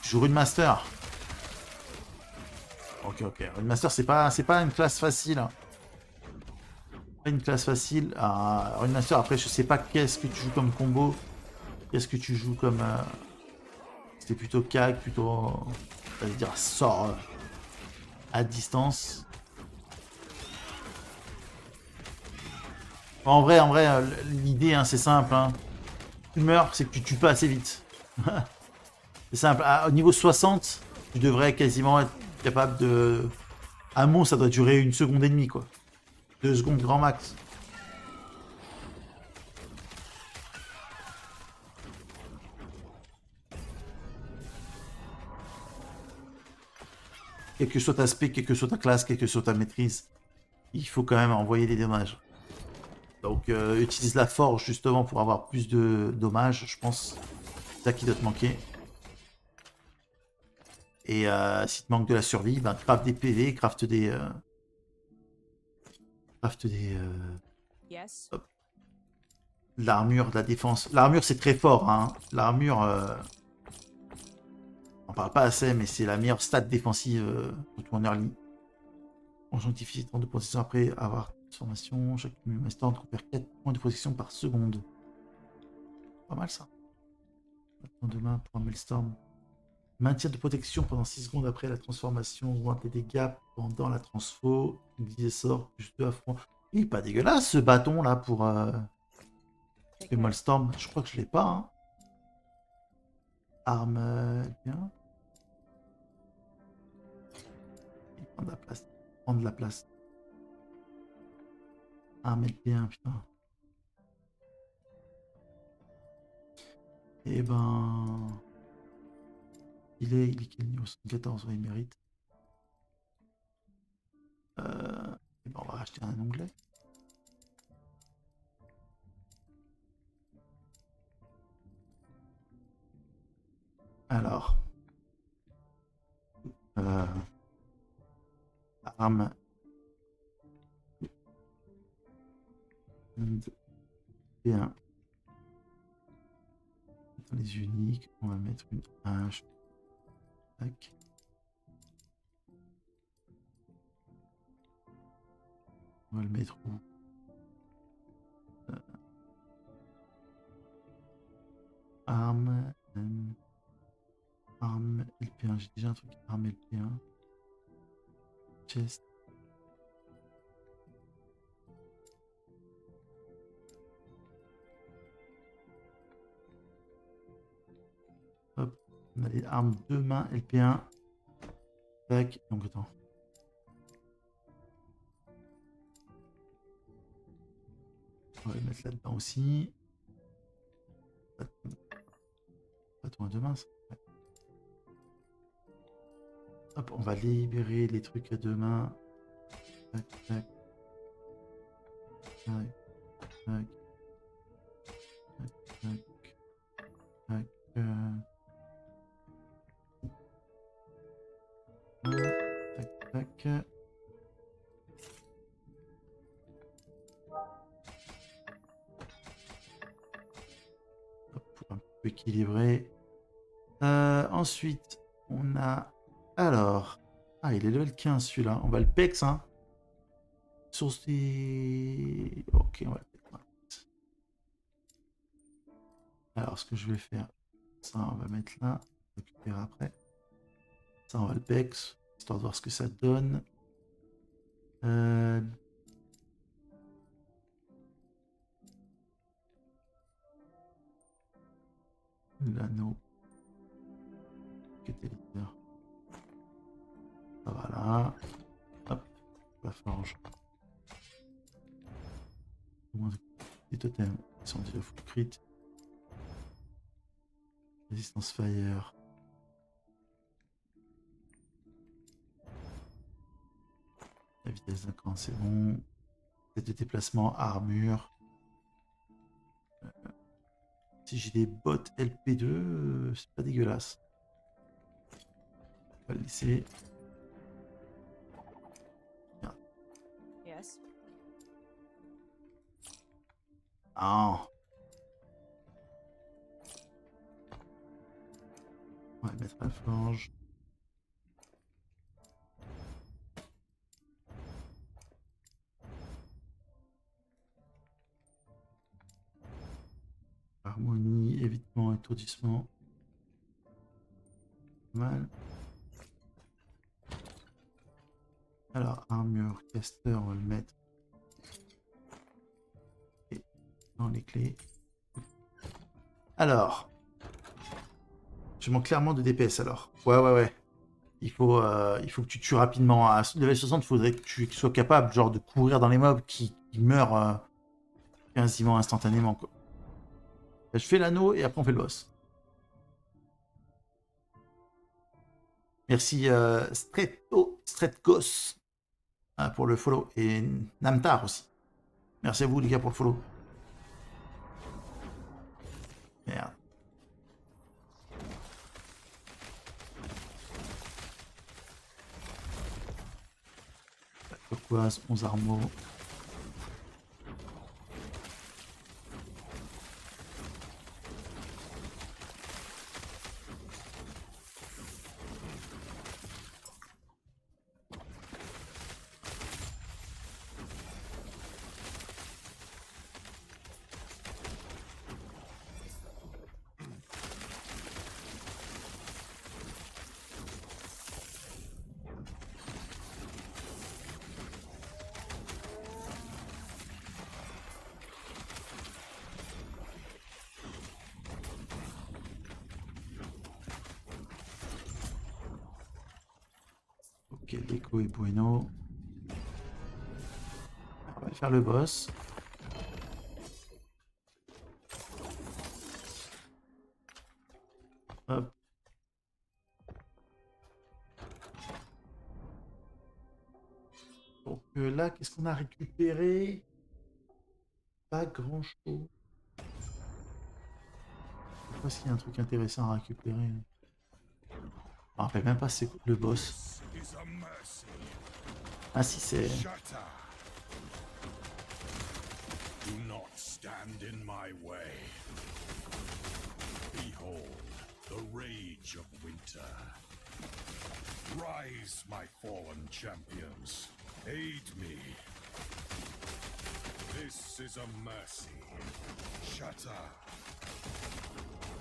Tu joues Runemaster. Ok, Runemaster c'est pas une classe facile. Hein. Pas une classe facile. Runemaster, après je sais pas qu'est-ce que tu joues comme combo. Qu'est-ce que tu joues comme... C'était plutôt cac, plutôt... Ça veut dire sort à distance. En vrai, l'idée hein, c'est simple. Hein. Tu meurs, c'est que tu tues pas assez vite. C'est simple. Au niveau 60, tu devrais quasiment être capable de... Un mot, ça doit durer 1 seconde et demie, quoi. 2 secondes grand max. quel que soit ta spé, quelle que soit ta classe, quelle que soit ta maîtrise, il faut quand même envoyer des dommages. Donc utilise la forge justement pour avoir plus de dommages, je pense. C'est ça qui doit te manquer. Et si te manque de la survie, ben craft des PV, craft des... Yes. L'armure, de la défense. L'armure, c'est très fort, hein. L'armure, on parle pas assez, mais c'est la meilleure stat défensive surtout en early. On sanctifie temps de protection après avoir transformation. Chaque instant, on perd 4 points de protection par seconde. Pas mal ça. Maintenant demain pour un Maelstrom. Maintien de protection pendant 6 secondes après la transformation. Augmente les dégâts pendant la transfo. Utilise sort plus 2 affronts. Il est pas dégueulasse ce bâton là pour le Maelstrom. Je crois que je l'ai pas. Hein. Arme bien. Il prend de la place. Prendre de la place. Arme bien, putain. Et ben. Il est quel niveau 14, ouais, il mérite. Et ben on va racheter un onglet. Alors. Arme. Bien. Dans les uniques, on va mettre une hache. Tac. On va le mettre où? Arme. Arme LP1. J'ai déjà un truc arme LP1. Chest. Hop. On a les armes 2 mains LP1. Tac. Donc attends. On va le mettre là-dedans aussi. Attends, à 2 mains. Ouais. Hop, on va libérer les trucs à 2 mains. Tac, tac. Tac, tac. Tac, tac. Tac, tac. Hop, pour un peu équilibrer. Ensuite, on a... Alors... Ah, il est level 15 celui-là. On va le pex, hein. Source des... Ok, on va le pex. Alors, ce que je vais faire... Ça, on va mettre là. On récupère après. Ça, on va le pex. Histoire de voir ce que ça donne. L'anneau. Catalyseur. Ça va là. Hop. La forge. Des totems. Ils sont déjà full crit. Résistance fire. La vitesse d'un camp, c'est bon. Tête de déplacement, armure. Si j'ai des bottes LP2, c'est pas dégueulasse. On va le laisser. Bien. Yes. Ah. On va mettre la forge. Harmonie, évitement, étourdissement. Pas mal. Alors, armure, caster, on va le mettre. Et dans les clés. Alors. Je manque clairement de DPS alors. Ouais. Il faut que tu tues rapidement. À level 60, il faudrait que tu sois capable genre, de courir dans les mobs qui meurent quasiment instantanément. Quoi. Je fais l'anneau et après on fait le boss. Merci Stretkos pour le follow. Et Namtar aussi. Merci à vous les gars pour le follow. Merde. Turquoise, 11 armeaux. Ok, l'écho est bueno. On va faire le boss. Hop. Donc là, qu'est-ce qu'on a récupéré? Pas grand-chose. Je sais pas s'il y a un truc intéressant à récupérer. Je me rappelle même pas c'est quoi le boss. Ah si c'est... Do not stand in my way. Behold the rage of winter. Rise, my fallen champions. Aid me. This is a mercy. Shatter.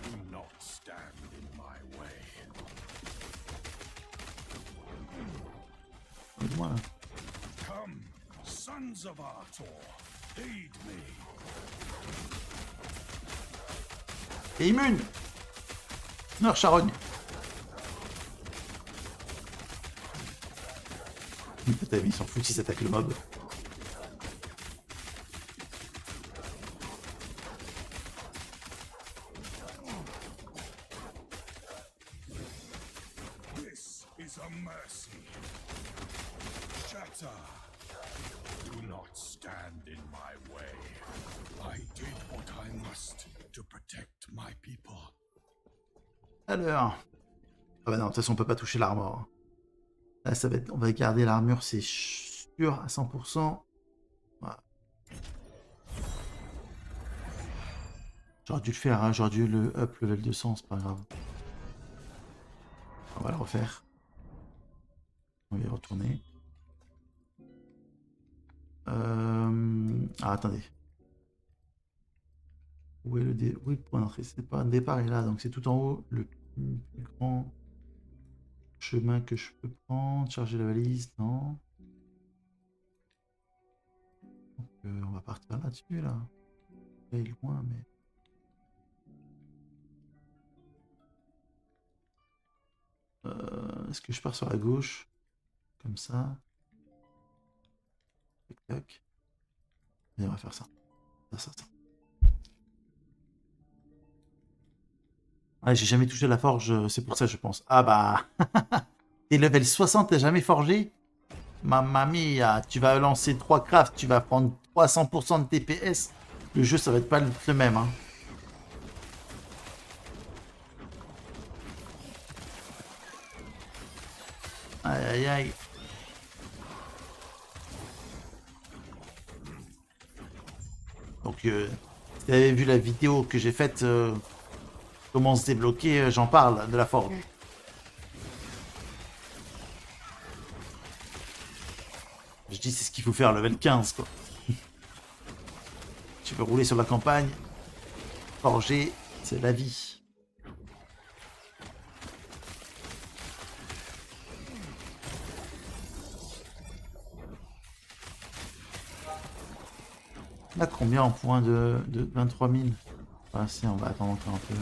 Do not stand in my way. Moi, là. Come, sons of Arthur. Aid me. Et immune. Non, charogne. Putain, ils s'en foutent s'ils attaquent le mob. This is a mercy. Shatter. Do not stand in my way. I did what I must to protect my people. Alors... Ah bah non, de toute façon on peut pas toucher l'armure. Là ça va être... On va garder l'armure, c'est sûr à 100%. Voilà. J'aurais dû le faire, hein. J'aurais dû le up level 200, c'est pas grave. On va le refaire. On va y retourner. Ah attendez. Où est où est le point d'entrée? C'est pas un départ, est là, donc c'est tout en haut. Le plus grand chemin que je peux prendre. Charger la valise, non. Donc, on va partir là-dessus, là. Il est loin, mais... Est-ce que je pars sur la gauche? Comme ça. Tac, tac. Et on va faire ça. Ça. Ah, j'ai jamais touché la forge, c'est pour ça je pense. Ah bah... T'es level 60, t'as jamais forgé? Mamma mia, tu vas lancer 3 crafts, tu vas prendre 300% de TPS. Le jeu, ça va être pas le même, hein. Aïe aïe aïe. Donc, si vous avez vu la vidéo que j'ai faite, comment se débloquer, j'en parle de la forge. Je dis c'est ce qu'il faut faire level 15 quoi. Tu veux rouler sur la campagne, forger, c'est la vie. On a combien en points de 23 000? Ah si, on va attendre encore un peu.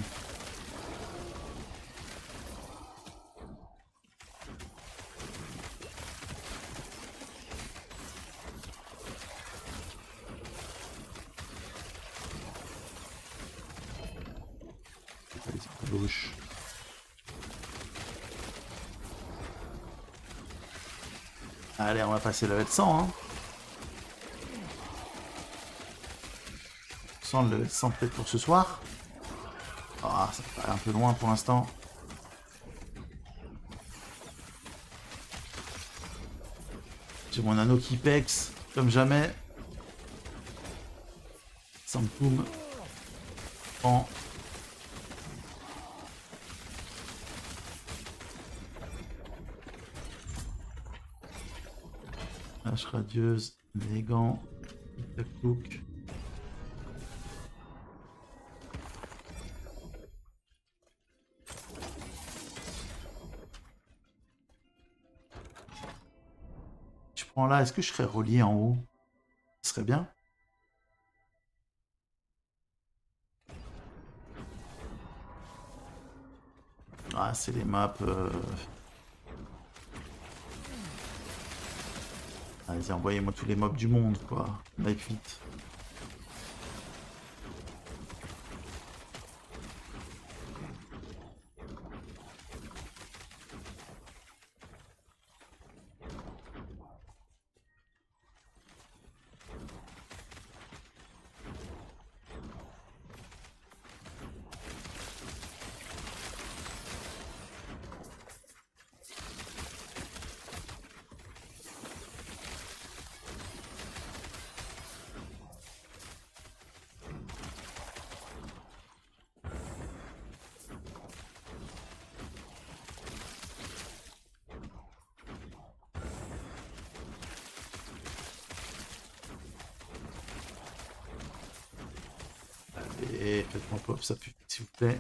Allez, c'est à gauche. Allez, on va passer level 100. Hein. 100 le level 100 peut-être pour ce soir. Ah, ça paraît un peu loin pour l'instant. J'ai mon anneau qui pex comme jamais. Sampoum. Prends. Hache radieuse, les gants, tic-tac-touc. Je prends là, est-ce que je serais relié en haut? Ce serait bien. Ah, c'est les maps. Allez, envoyez-moi tous les mobs du monde, quoi. Live vite. Et faites-moi pop ça plus vite, s'il vous plaît.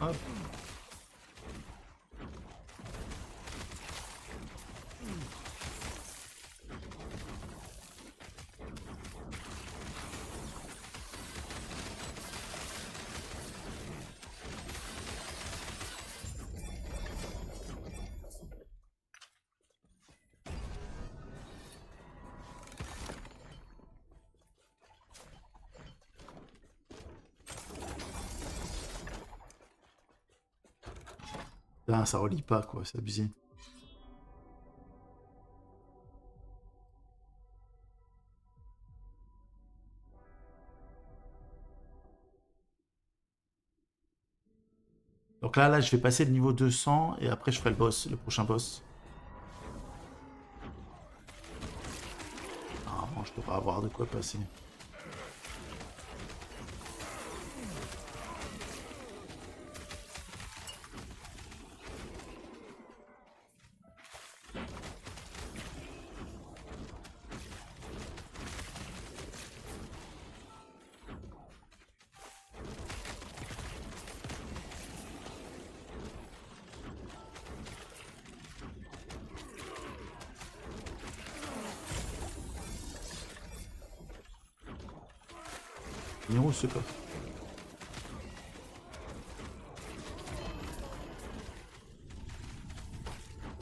Hop. Ah, ça relie pas, quoi, c'est abusé. Donc là, je vais passer le niveau 200 et après je ferai le boss, le prochain boss. Ah bon, je devrais avoir de quoi passer. Il est où ce coffre?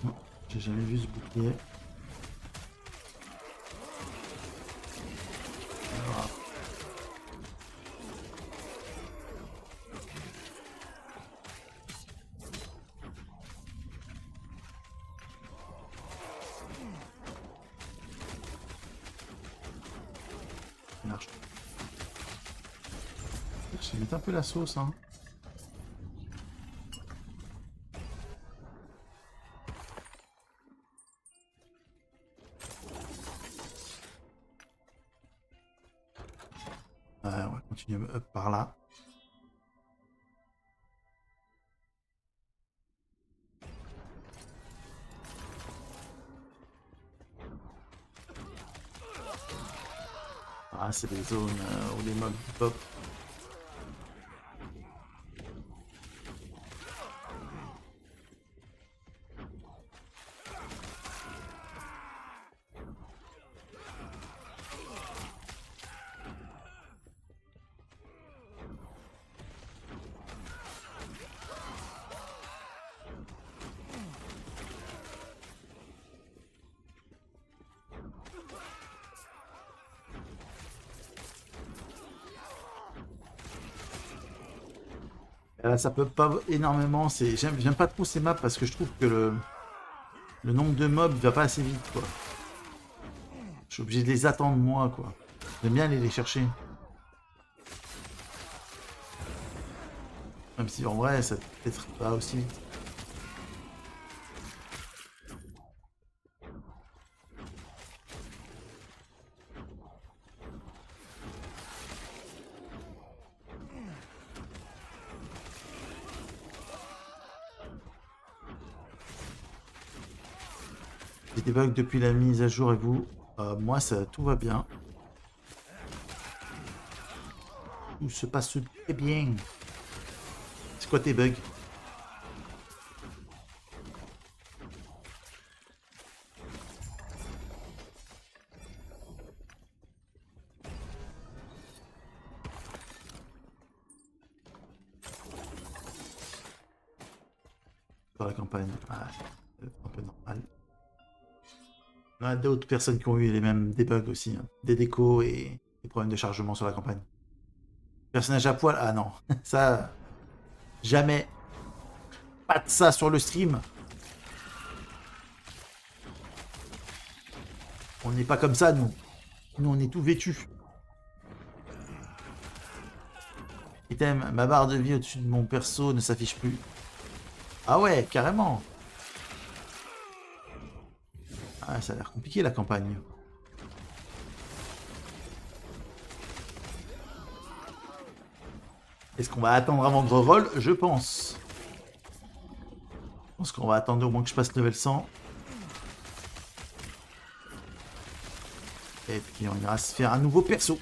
Non, j'ai jamais vu ce bouclier. Alors. Ça marche. Je vais mettre un peu la sauce, hein. On va continuer up par là. Ah, c'est des zones où les mobs pop. Là, ça peut pas énormément. J'aime pas trop ces maps parce que je trouve que le nombre de mobs va pas assez vite, quoi. Je suis obligé de les attendre moi, quoi. J'aime bien aller les chercher. Même si en vrai, ça peut-être pas aussi vite. J'ai des bugs depuis la mise à jour et vous? Moi, tout va bien. Tout se passe très bien. C'est quoi tes bugs? Dans la campagne. Ah, c'est un peu normal. On a d'autres personnes qui ont eu les mêmes bugs aussi. Hein. Des décos et des problèmes de chargement sur la campagne. Personnage à poil? Ah non. Ça... Jamais. Pas de ça sur le stream. On n'est pas comme ça, nous. Nous, on est tout vêtus. Item, ma barre de vie au-dessus de mon perso ne s'affiche plus. Ah ouais, carrément. Ah, ça a l'air compliqué, la campagne. Est-ce qu'on va attendre avant de reroll? Je pense. Je pense qu'on va attendre au moins que je passe level 100. Et puis on ira se faire un nouveau perso.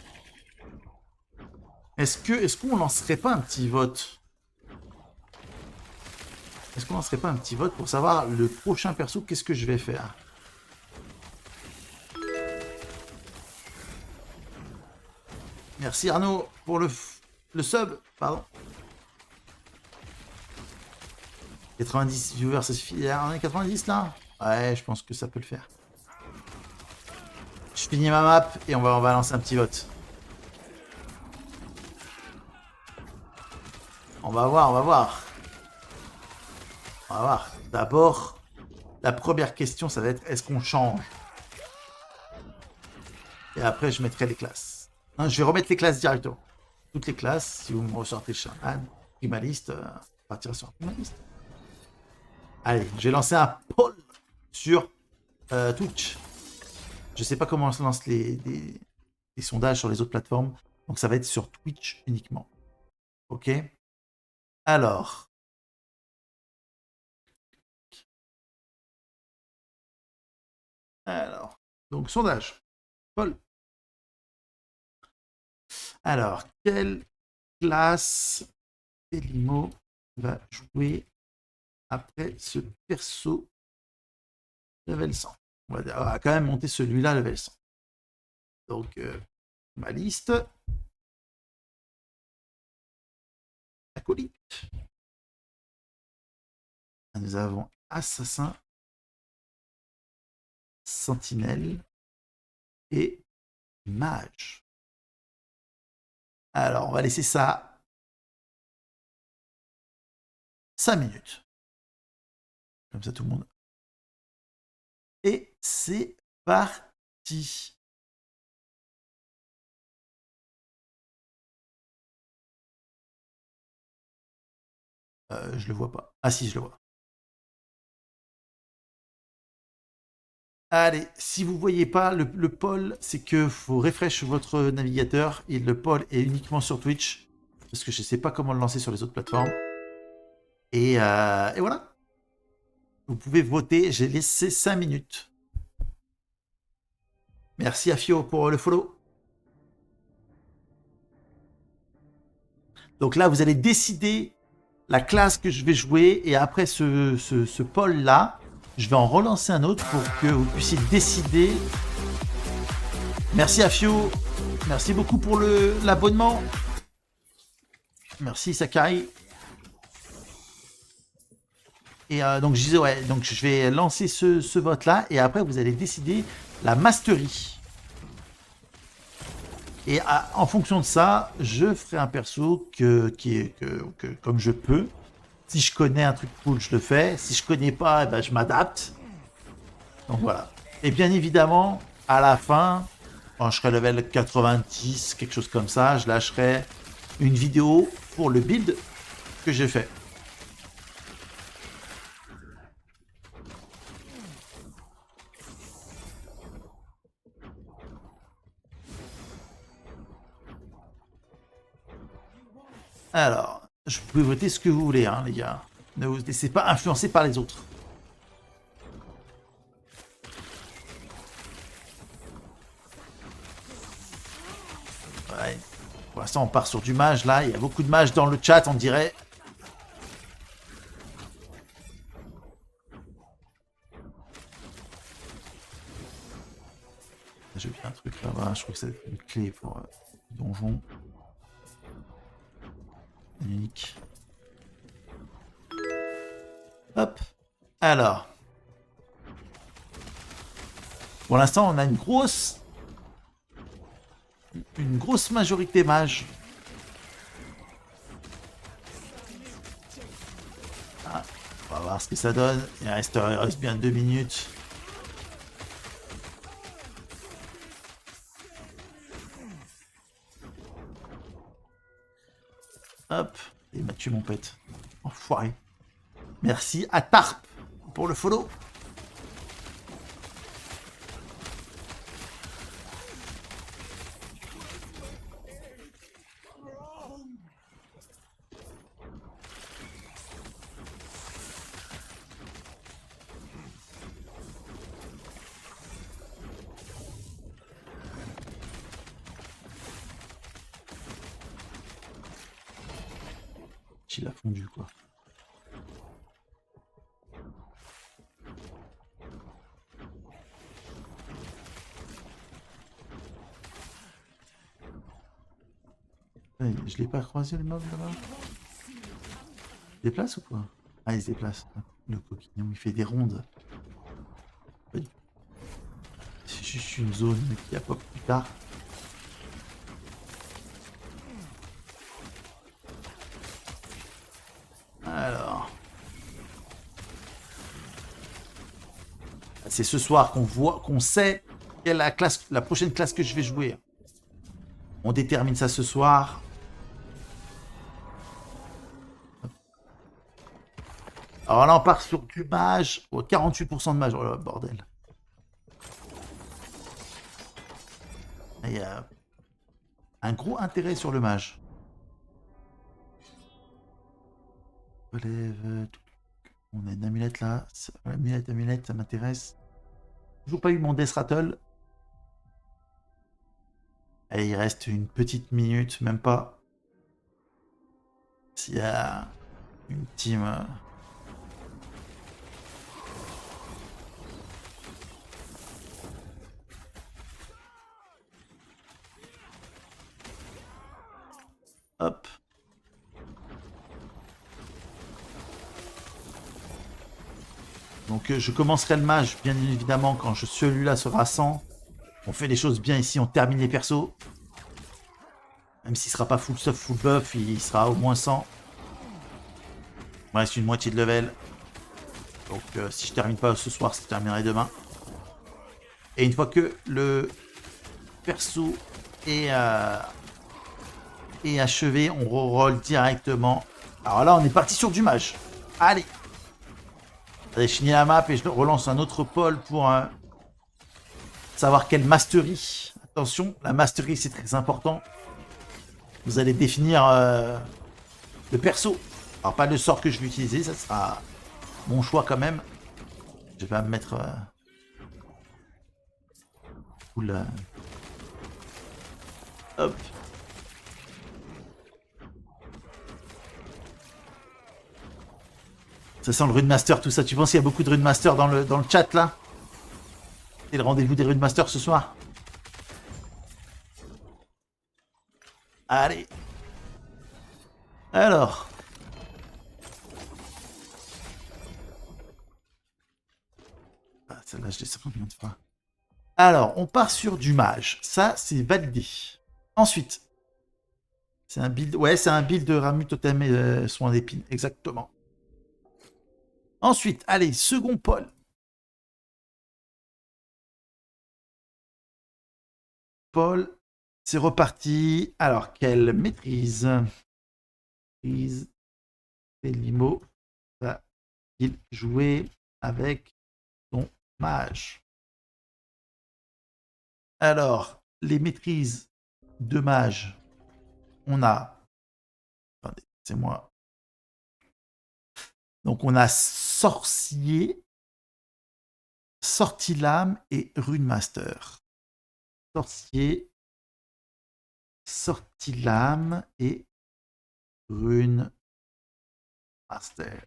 Est-ce qu'on lancerait pas un petit vote? Est-ce qu'on lancerait pas un petit vote pour savoir le prochain perso, qu'est-ce que je vais faire? Merci Arnaud pour le sub, pardon. 90 viewers, ça suffit. On est 90 là? Ouais, je pense que ça peut le faire. Je finis ma map et on va lancer un petit vote. On va voir, on va voir. On va voir. D'abord, la première question, ça va être est-ce qu'on change? Et après, je mettrai les classes. Non, je vais remettre les classes directement. Toutes les classes, si vous me ressortez le chaman, primaliste, partira sur un primaliste. Allez, je vais lancer un poll sur Twitch. Je sais pas comment on se lance les sondages sur les autres plateformes. Donc ça va être sur Twitch uniquement. Ok. Alors. Donc sondage. Poll. Alors, quelle classe Telimo va jouer après ce perso level 100? On va quand même monter celui-là level 100. Donc, ma liste. Acolyte. Nous avons assassin, sentinelle et mage. Alors, on va laisser ça 5 minutes. Comme ça, tout le monde. Et c'est parti. Je le vois pas. Ah si, je le vois. Allez, si vous voyez pas le poll, c'est que faut refresh votre navigateur et le poll est uniquement sur Twitch parce que je sais pas comment le lancer sur les autres plateformes. Et voilà. Vous pouvez voter. J'ai laissé 5 minutes. Merci à Fio pour le follow. Donc là, vous allez décider la classe que je vais jouer et après ce poll là. Je vais en relancer un autre pour que vous puissiez décider. Merci à Fio. Merci beaucoup pour l'abonnement. Merci Sakari. Et donc je disais, ouais, donc je vais lancer ce vote-là et après vous allez décider la mastery. Et en fonction de ça, je ferai un perso comme je peux. Si je connais un truc cool, je le fais. Si je connais pas, eh ben, je m'adapte. Donc voilà. Et bien évidemment, à la fin, quand je serai level 90, quelque chose comme ça, je lâcherai une vidéo pour le build que j'ai fait. Alors, je peux voter ce que vous voulez, hein, les gars. Ne vous laissez pas influencer par les autres. Ouais. Pour l'instant, on part sur du mage, là. Il y a beaucoup de mages dans le chat, on dirait. J'ai vu un truc là-bas. Je trouve que c'est une clé pour le donjon. Unique. Hop. Alors. Pour l'instant, on a une grosse majorité mage. Ah, on va voir ce que ça donne. Il reste bien 2 minutes. Hop. Il m'a tué mon pet. Enfoiré. Merci à Tarp pour le follow. Il a fondu quoi. Je l'ai pas croisé le mob là-bas. Il se déplace ou quoi? Ah, il se déplace. Le coquillon, il fait des rondes. C'est juste une zone qui a pas plus tard. Alors. C'est ce soir qu'on sait quelle est la prochaine classe que je vais jouer. On détermine ça ce soir. Alors là, on part sur du mage. Oh, 48% de mage. Oh là, bordel. Il y a un gros intérêt sur le mage. Relève. On a une amulette là. Amulette, ça m'intéresse. Toujours pas eu mon Death Rattle. Allez, il reste une petite minute, même pas. S'il y a une team... Hop. Donc je commencerai le mage, bien évidemment, quand celui-là sera 100. On fait les choses bien ici, on termine les persos. Même s'il sera pas full stuff, full buff, il sera au moins 100. Il me reste une moitié de level. Donc si je termine pas ce soir, je terminerai demain. Et une fois que le perso est achevé, on reroll directement. Alors là, on est parti sur du mage. Allez. Allez, je finis la map et je relance un autre pôle pour savoir quelle mastery. Attention, la mastery, c'est très important. Vous allez définir le perso. Alors, pas le sort que je vais utiliser, ça sera mon choix quand même. Je vais me mettre... Oula. Hop. Ça sent le Runemaster, tout ça. Tu penses qu'il y a beaucoup de Runemaster dans le chat, là? C'est le rendez-vous des Runemaster ce soir. Allez. Alors. Ah, celle-là, je l'ai combien de fois? Alors, on part sur du mage. Ça, c'est validé. Ensuite, c'est un build. Ouais, c'est un build de Ramu Totem et soin d'épine, exactement. Ensuite, allez, second pôle. Paul, c'est reparti. Alors, quelle maîtrise? Maîtrise. Telimo va-t-il jouer avec son mage? Alors, les maîtrises de mage, on a... Attendez, c'est moi. Donc, on a sorcier, sortilame et rune master. Sorcier, sortilame et rune master.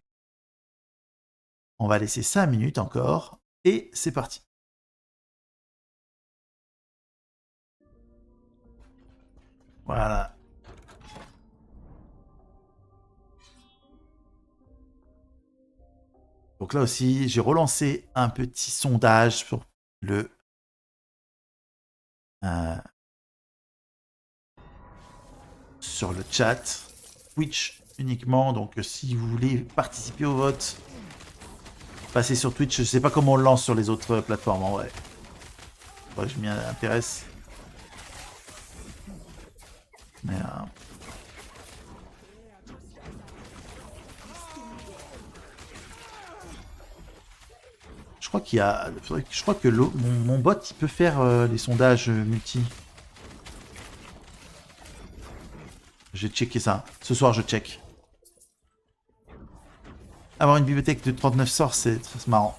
On va laisser 5 minutes encore et c'est parti. Voilà. Donc là aussi, j'ai relancé un petit sondage sur le chat Twitch uniquement. Donc si vous voulez participer au vote, passez sur Twitch. Je sais pas comment on le lance sur les autres plateformes en vrai. Faudrait que je m'y intéresse. Mais je crois qu'il y a. Je crois que mon bot il peut faire les sondages multi. Je vais checker ça. Ce soir, je check. Avoir une bibliothèque de 39 sorts, c'est marrant.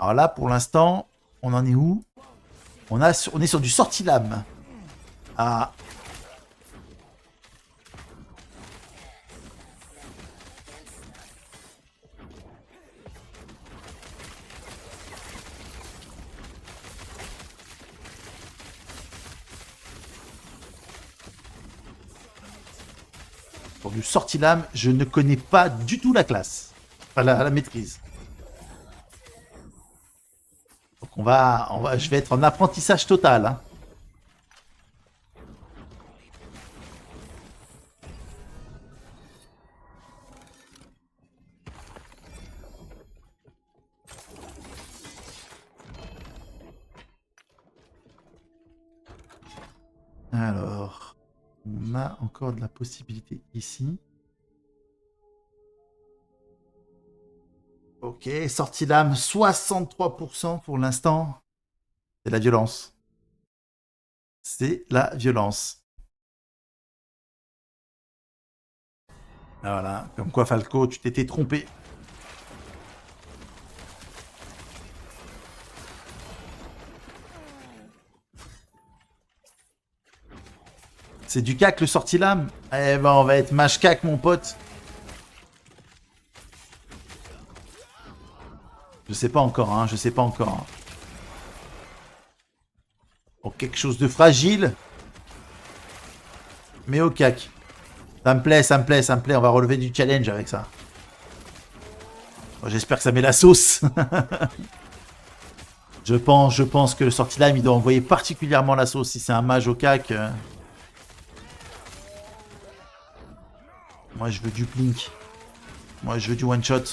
Alors là, pour l'instant, on en est où? On est sur du sortilame. Ah. Pour du sortilame, je ne connais pas du tout la classe. Enfin, la maîtrise. Donc je vais être en apprentissage total. Hein. Alors, on a encore de la possibilité ici. Ok, sortilame, 63% pour l'instant. C'est la violence. C'est la violence. Voilà, comme quoi Falco, tu t'étais trompé. C'est du cac le sortilame. Eh ben on va être mage cac mon pote. Je sais pas encore, hein, je sais pas encore. Hein. Bon, quelque chose de fragile. Mais au cac. Ça me plaît, ça me plaît, ça me plaît. On va relever du challenge avec ça. Bon, j'espère que ça met la sauce. je pense que le sortilame, il doit envoyer particulièrement la sauce si c'est un mage au cac. Moi, je veux du blink. Moi, je veux du one-shot.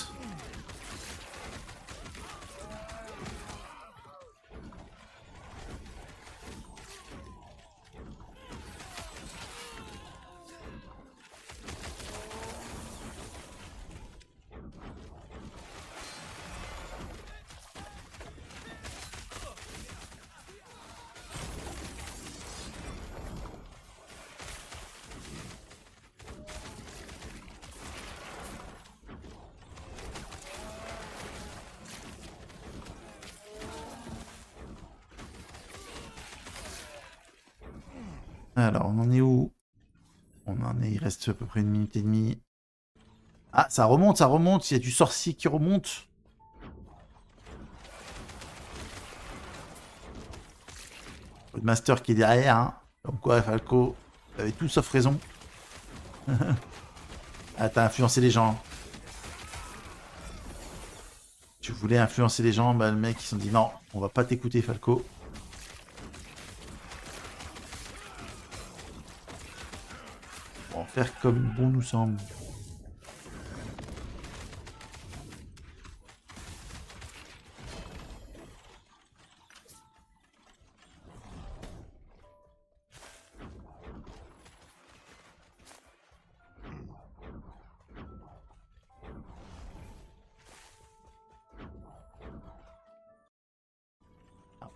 Alors, on en est où? On en est, il reste à peu près 1 minute et demie. Ah, ça remonte, il y a du sorcier qui remonte. Le master qui est derrière, hein. Comme quoi, Falco, avait tout sauf raison. Ah, t'as influencé les gens. Tu voulais influencer les gens, bah le mec, ils se sont dit non, on va pas t'écouter, Falco. On va faire comme bon nous semble.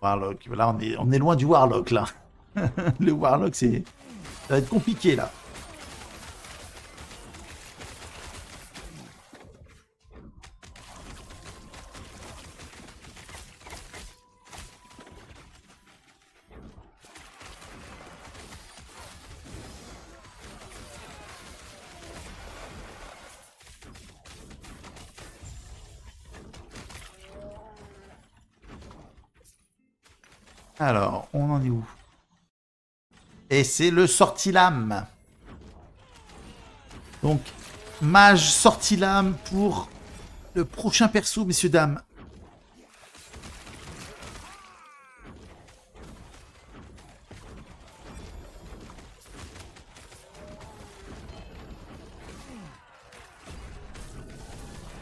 Warlock, là on est loin du Warlock là. Le Warlock ça va être compliqué là. Alors, on en est où? Et c'est le sortilame. Donc, mage sortilame pour le prochain perso, messieurs, dames.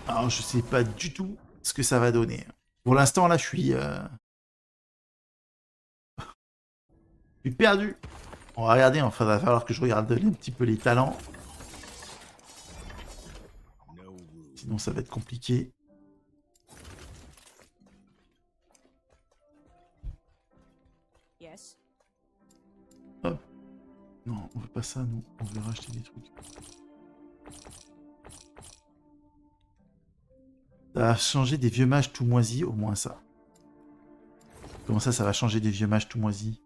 Alors, je sais pas du tout ce que ça va donner. Pour l'instant, là, je suis perdu. On va regarder, enfin, il va falloir que je regarde un petit peu les talents. Sinon, ça va être compliqué. Yes. Hop. Non, on veut pas ça, nous. On veut racheter des trucs. Ça va changer des vieux mages tout moisis, au moins ça. Comment ça, ça va changer des vieux mages tout moisis?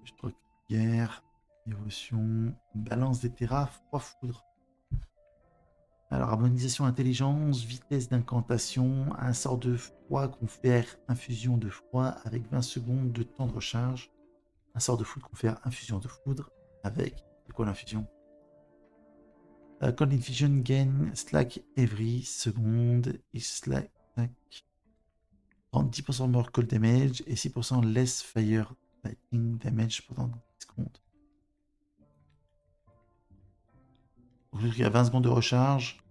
Je crois que guerre, dévotion, balance des terras, froid foudre. Alors, harmonisation, intelligence, vitesse d'incantation, un sort de froid confère infusion de froid avec 20 secondes de temps de recharge. Un sort de foudre confère infusion de foudre avec... C'est quoi l'infusion? Cold infusion gain slack every seconde et slack 10% more cold damage et 6% less fire lightning damage pendant 10 secondes. Donc, il y a 20 secondes de recharge.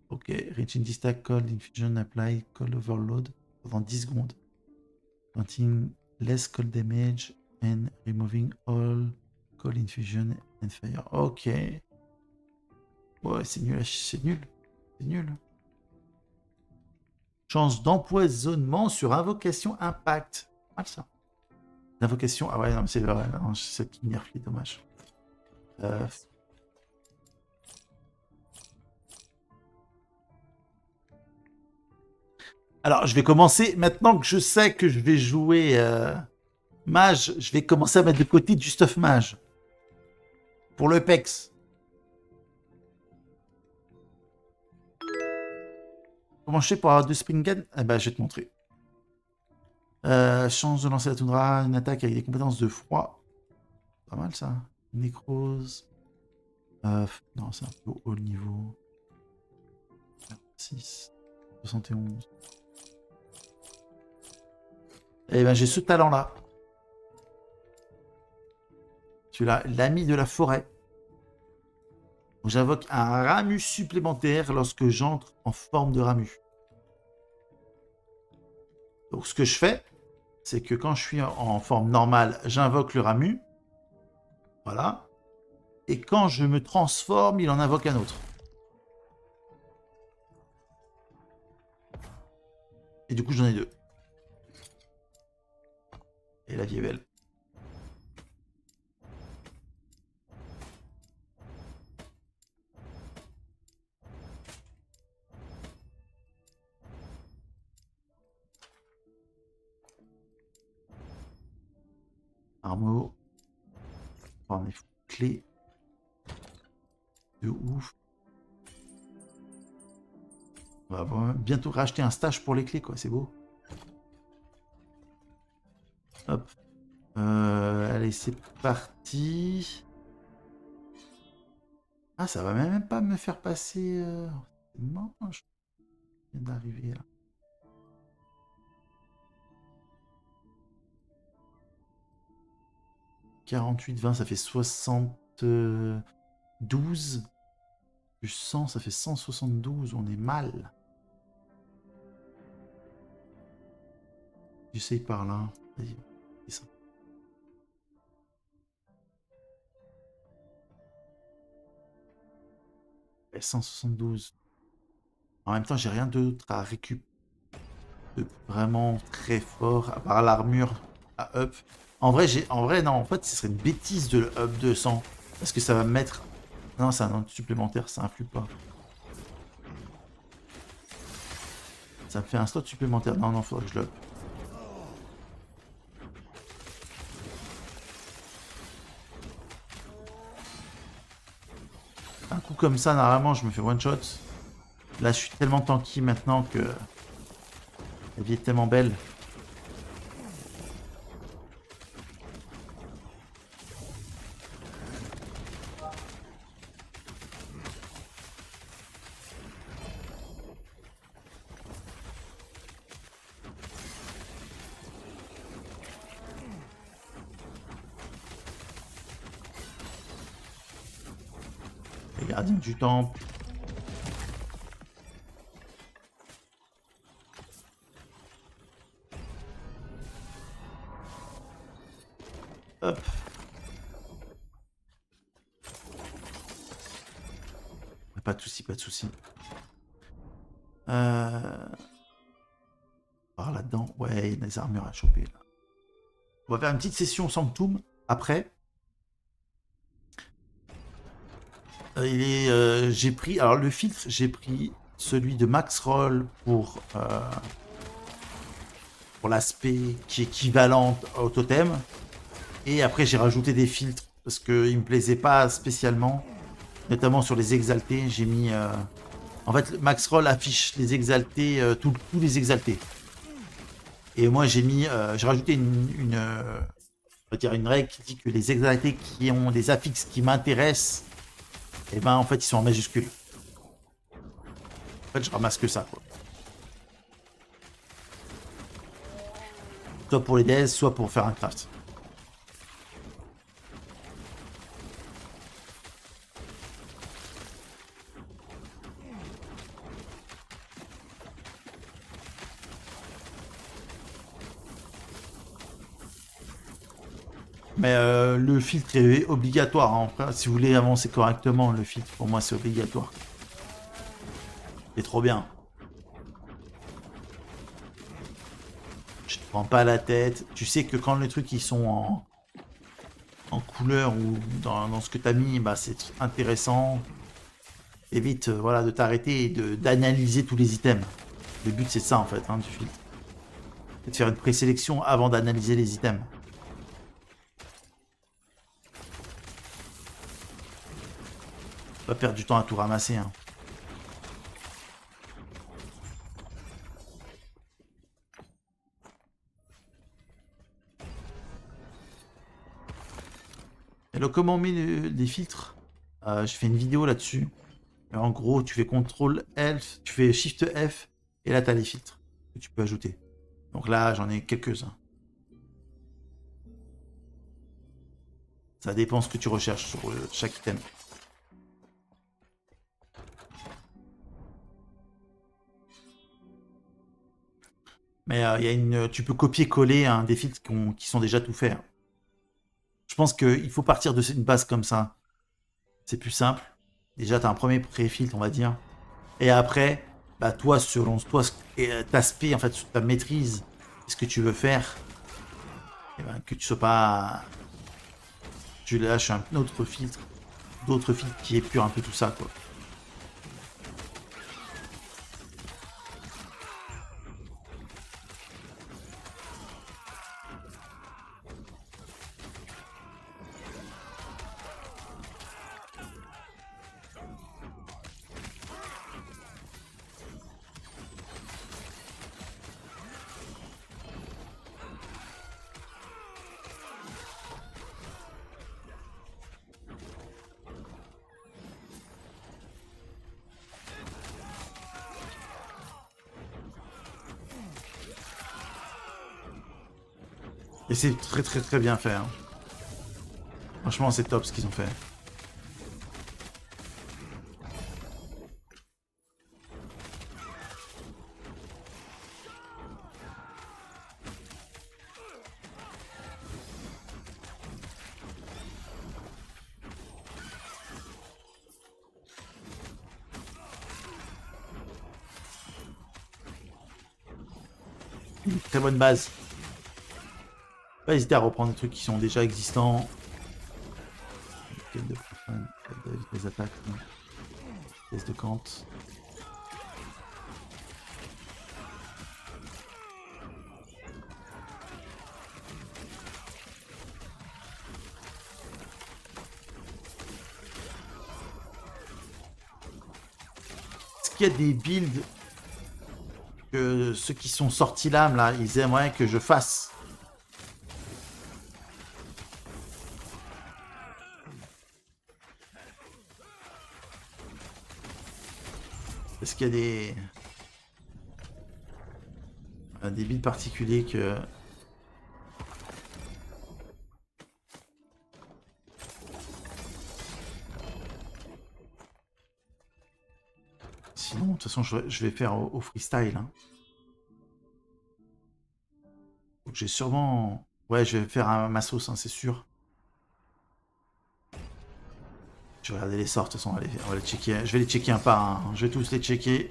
Ok, reaching this stack cold infusion apply cold overload pendant 10 secondes. Granting less cold damage and removing all cold infusion and fire. Ok. Ouais, c'est nul, c'est nul. C'est nul. Chance d'empoisonnement sur invocation impact. Mal ça. L'invocation. Ah ouais, non, mais c'est vrai. Non, c'est qui nerfie, dommage. Alors, je vais commencer. Maintenant que je sais que je vais jouer mage, je vais commencer à mettre de côté du stuff mage. Pour le PEX. Comment je fais pour avoir 2 spring gun? Eh ben, je vais te montrer. Chance de lancer la toundra, une attaque avec des compétences de froid. Pas mal ça. Nécrose. Non, c'est un peu haut le niveau. 6. 71. Eh ben, j'ai ce talent-là. Celui-là, l'ami de la forêt. J'invoque un ramus supplémentaire lorsque j'entre en forme de ramus. Donc, ce que je fais, c'est que quand je suis en forme normale, j'invoque le ramus. Voilà. Et quand je me transforme, il en invoque un autre. Et du coup, j'en ai 2. Et la vie est belle. Armo. On est clé. De ouf. On va bientôt racheter un stage pour les clés, quoi. C'est beau. Hop. Allez, c'est parti. Ah, ça va même pas me faire passer... C'est moche. vient d'arriver là. « 48, 20, ça fait 72. Plus 100, ça fait 172. On est mal. J'essaye par là. Vas-y, c'est ça. Et 172. En même temps, j'ai rien d'autre à récupérer. Vraiment très fort, à part l'armure à up. En vrai, non, en fait, ce serait une bêtise de le up 200. Parce que ça va me mettre... Non, c'est un nom supplémentaire, ça influe pas. Ça me fait un slot supplémentaire. Non, faudrait que je le up. Un coup comme ça, normalement, je me fais one shot. Là, je suis tellement tanky maintenant que la vie est tellement belle. Les gardiens du temple. Hop. Pas de soucis, pas de soucis. Par là-dedans, ouais, il y a des armures à choper là. On va faire une petite session Sanctum après. J'ai pris, alors le filtre, j'ai pris celui de Max Roll pour l'aspect qui est équivalent au totem. Et après, j'ai rajouté des filtres parce qu'il me plaisait pas spécialement, notamment sur les exaltés. J'ai mis, en fait, Max Roll affiche les exaltés, tous les exaltés. Et moi, j'ai rajouté on va dire une règle qui dit que les exaltés qui ont des affixes qui m'intéressent, et ben en fait, ils sont en majuscule. En fait, je ramasse que ça, quoi. Soit pour les DS, soit pour faire un craft. Mais le filtre est obligatoire. Hein. Si vous voulez avancer correctement, le filtre, pour moi, c'est obligatoire. C'est trop bien. Je te prends pas la tête. Tu sais que quand les trucs ils sont en couleur ou dans ce que tu as mis, bah, c'est intéressant. Évite voilà, de t'arrêter et d'analyser tous les items. Le but, c'est ça, en fait, hein, du filtre. C'est de faire une présélection avant d'analyser les items. Pas perdre du temps à tout ramasser. Hein. Et alors, comment on met les filtres, je fais une vidéo là-dessus. En gros, tu fais CTRL F, tu fais SHIFT F, et là, tu as les filtres que tu peux ajouter. Donc là, j'en ai quelques-uns. Ça dépend ce que tu recherches sur chaque item. Mais tu peux copier-coller hein, des filtres qui sont déjà tout faits. Je pense qu'il faut partir d'une base comme ça. C'est plus simple. Déjà, tu as un premier pré-filtre, on va dire. Et après, bah, toi, selon toi, ta aspect, en fait, ta maîtrise, ce que tu veux faire, et ben, que tu sois pas... Tu lâches un autre filtre, d'autres filtres qui épurent un peu tout ça, quoi. Et c'est très bien fait. Hein. Franchement, c'est top ce qu'ils ont fait. Très bonne base. Pas hésiter à reprendre des trucs qui sont déjà existants. Les attaques. Test de Kant. Est-ce qu'il y a des builds que ceux qui sont sortis l'âme là, ils aimeraient que je fasse? Est-ce qu'il y a des builds particuliers que... Sinon, de toute façon, je vais faire au freestyle. Hein. Donc j'ai sûrement... Ouais, je vais faire ma sauce, hein, c'est sûr. Je vais regarder les sorts, de toute façon, allez, on va les checker. Je vais les checker un par un. Hein. Je vais tous les checker.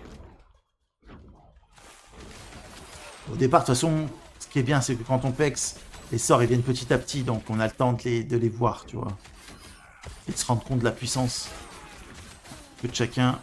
Au départ, de toute façon, ce qui est bien, c'est que quand on pex, les sorts, ils viennent petit à petit, donc on a le temps de les voir, tu vois. Et de se rendre compte de la puissance de chacun.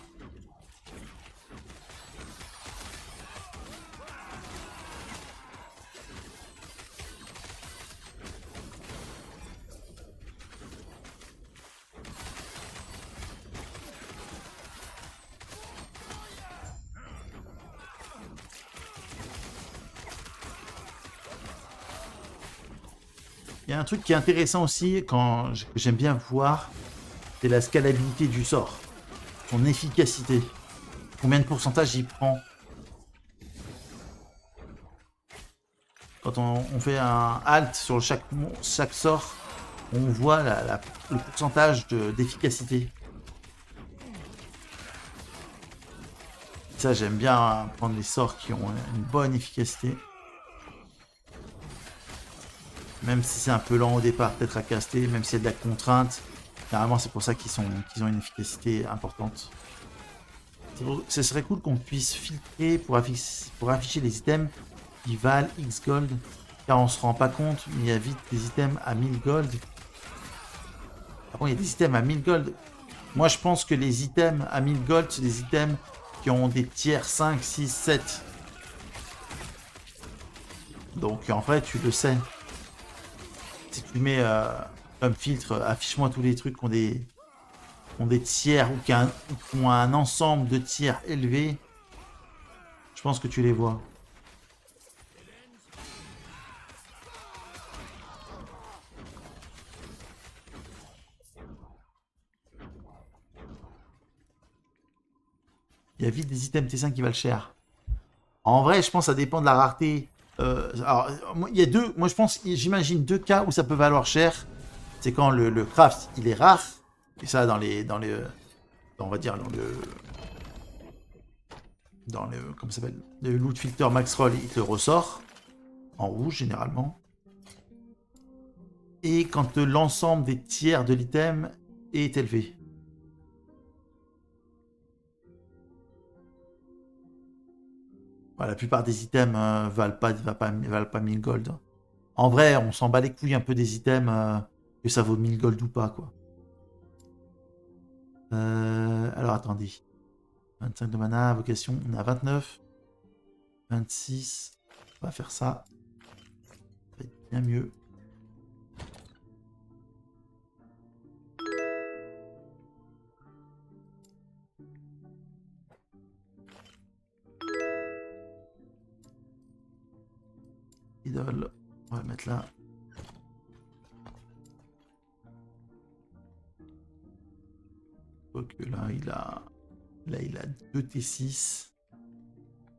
Il y a un truc qui est intéressant aussi, que j'aime bien voir, c'est la scalabilité du sort. Son efficacité. Combien de pourcentage il prend. Quand on fait un halt sur chaque sort, on voit le pourcentage d'efficacité. Ça, j'aime bien prendre les sorts qui ont une bonne efficacité. Même si c'est un peu lent au départ, peut-être à caster, même s'il y a de la contrainte. Généralement, c'est pour ça qu'ils ont une efficacité importante. Ce serait cool qu'on puisse filtrer pour afficher les items qui valent X gold. Car on se rend pas compte, mais il y a vite des items à 1000 gold. Par contre, il y a des items à 1000 gold. Moi, je pense que les items à 1000 gold, c'est des items qui ont des tiers 5, 6, 7. Donc, en vrai, tu le sais. Si tu mets comme filtre, affiche-moi tous les trucs qui ont des tiers ou qui ont un ensemble de tiers élevés, je pense que tu les vois. Il y a vite des items T5 qui valent cher. En vrai, je pense que ça dépend de la rareté. Alors, il y a deux. Moi, je pense, j'imagine 2 cas où ça peut valoir cher. C'est quand le craft, il est rare. Et ça, on va dire, comment ça s'appelle, le loot filter max roll, il te le ressort. En rouge, généralement. Et quand l'ensemble des tiers de l'item est élevé. Voilà, la plupart des items valent pas 1000 gold. En vrai, on s'en bat les couilles un peu des items que ça vaut 1000 gold ou pas, quoi. Alors, attendez. 25 de mana, vocation, on a 29. 26. On va faire ça. Ça va être bien mieux. Idole, on va mettre là. Donc là, il a 2 T6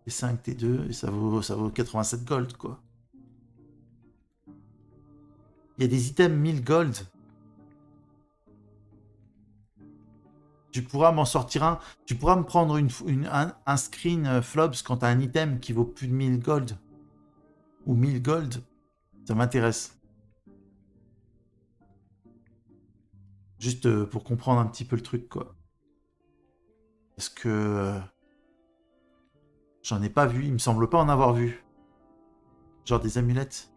et 5 T2 et ça vaut 87 gold, quoi. Il y a des items 1000 gold. Tu pourras m'en sortir un. Tu pourras me prendre un screen Flobs quand tu as un item qui vaut plus de 1000 gold. Ou 1000 gold. Ça m'intéresse. Juste pour comprendre un petit peu le truc, quoi. Parce que... j'en ai pas vu. Il me semble pas en avoir vu. Genre des amulettes.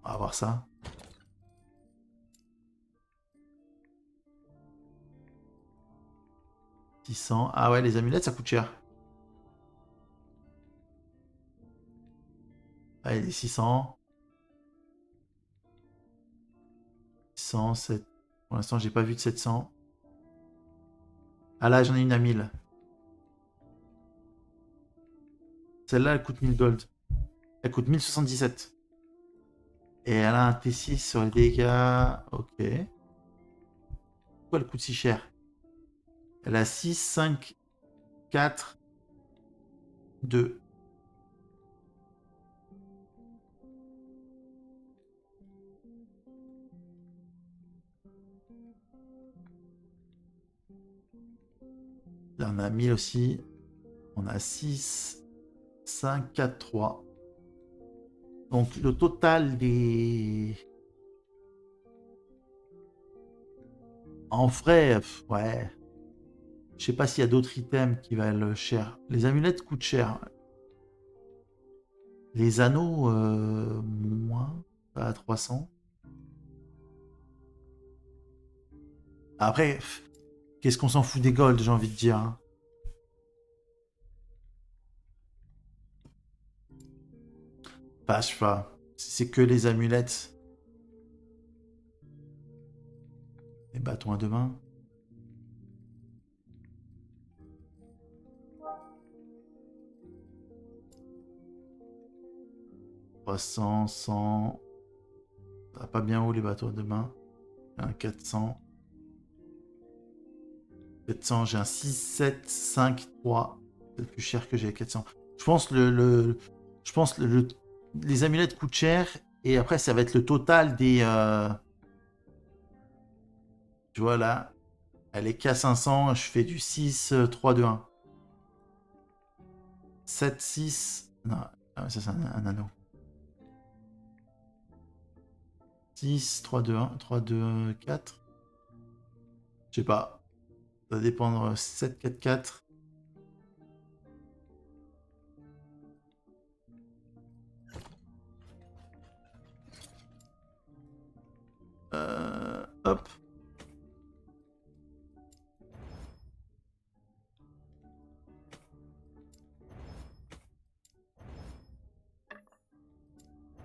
On va voir ça. « 600. Ah ouais, les amulettes, ça coûte cher. Allez, les 600. 600, 7. Pour l'instant, j'ai pas vu de 700. Ah là, j'en ai une à 1000. Celle-là, elle coûte 1000 gold. Elle coûte 1077. Et elle a un T6 sur les dégâts. Ok. Pourquoi elle coûte si cher? Elle a 6, 5, 4, 2. Là, on a 1000 aussi. On a 6, 5, 4, 3. Donc, le total des... En vrai, ouais. Je sais pas s'il y a d'autres items qui valent cher. Les amulettes coûtent cher. Les anneaux, moins. Pas à 300. Après, qu'est-ce qu'on s'en fout des golds, j'ai envie de dire. Hein. Bah, je sais pas. C'est que les amulettes. Les bâtons à deux mains. « 300, 100... » Ça va pas bien haut les bâtons à deux mains. Un 400. 400, j'ai un 6, 7, 5, 3. C'est le plus cher que j'ai, 400. Je pense les amulettes coûtent cher. Et après, ça va être le total des... Tu vois là, elle est qu'à 500. Je fais du 6, 3, 2, 1. 7, 6... Non, ça c'est un anneau. 6, 3, 2, 1, 3, 2, 4. Je sais pas. Ça va dépendre. 7, 4, 4. Hop.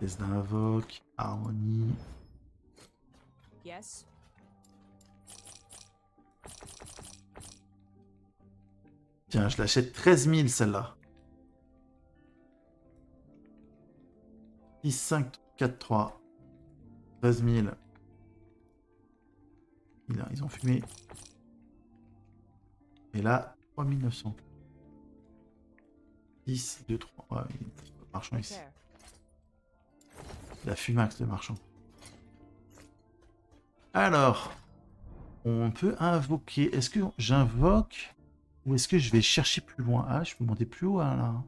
Test d'invoque. Harmonie. Yes. Tiens, je l'achète 13 000 celle-là. 6, 5, 4, 3. 13 000. Ils ont fumé. Et là, 3 900. 10, 2, 3. Ouais, il y a le marchand ici. La fumax, le marchand. Alors, on peut invoquer. Est-ce que j'invoque ou est-ce que je vais chercher plus loin? Ah, je peux monter plus haut hein, là.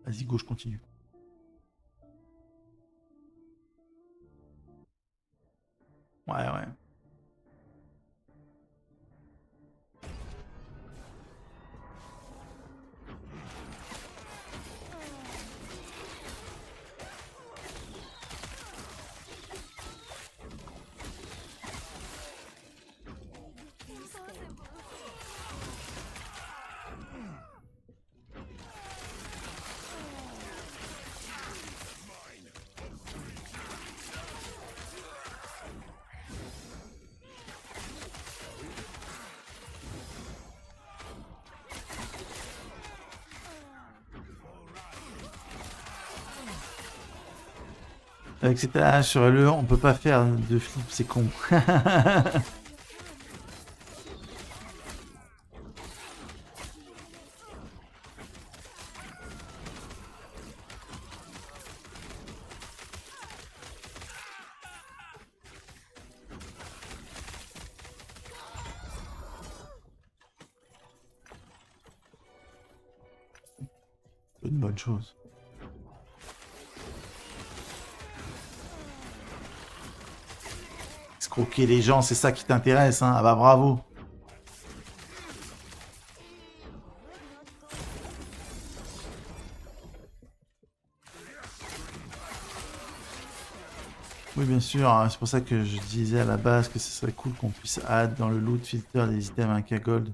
Vas-y, go, je continue. Ouais, ouais. Avec cette hache sur le, on peut pas faire de flip, c'est con. une bonne chose. Escroquer les gens, c'est ça qui t'intéresse, hein? Ah bah bravo. Oui, bien sûr, hein, c'est pour ça que je disais à la base que ce serait cool qu'on puisse add dans le loot filter des items 1K gold.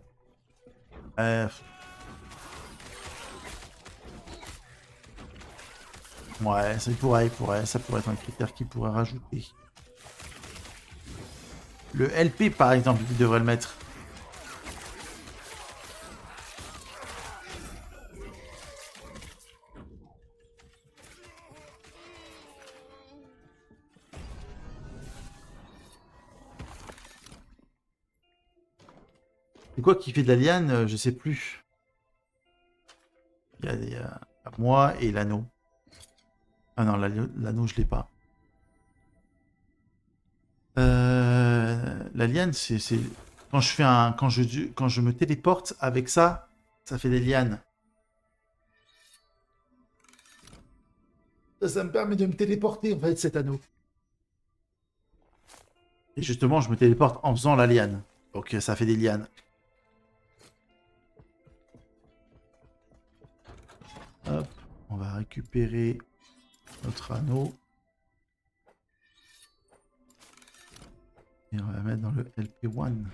Ouais, ça pourrait être un critère qui pourrait rajouter. Le LP par exemple, il devrait le mettre. C'est quoi qui fait de la liane? Je sais plus. Il y a moi et l'anneau. Ah non, l'anneau, je l'ai pas. La liane, c'est quand je fais quand je me téléporte avec ça, ça fait des lianes. Ça me permet de me téléporter en fait cet anneau. Et justement, je me téléporte en faisant la liane. Donc ça fait des lianes. Hop, on va récupérer notre anneau. Et on va mettre dans le LP1.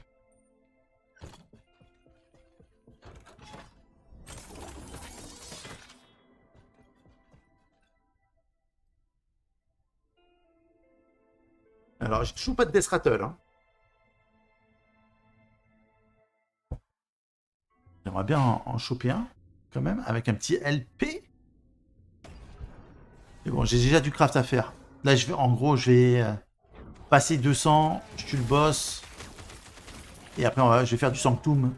Alors, j'ai toujours pas de Death Rattle. Hein. J'aimerais bien en choper un, quand même, avec un petit LP. Mais bon, j'ai déjà du craft à faire. Là, en gros, je vais passer 200, je tue le boss. Et après, je vais faire du Sanctum.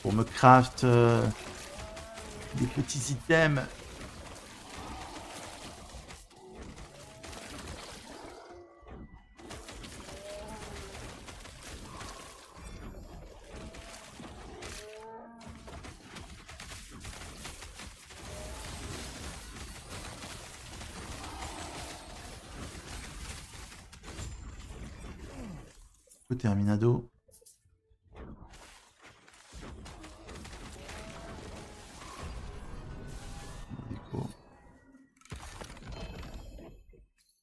Pour me craft des petits items. Terminado.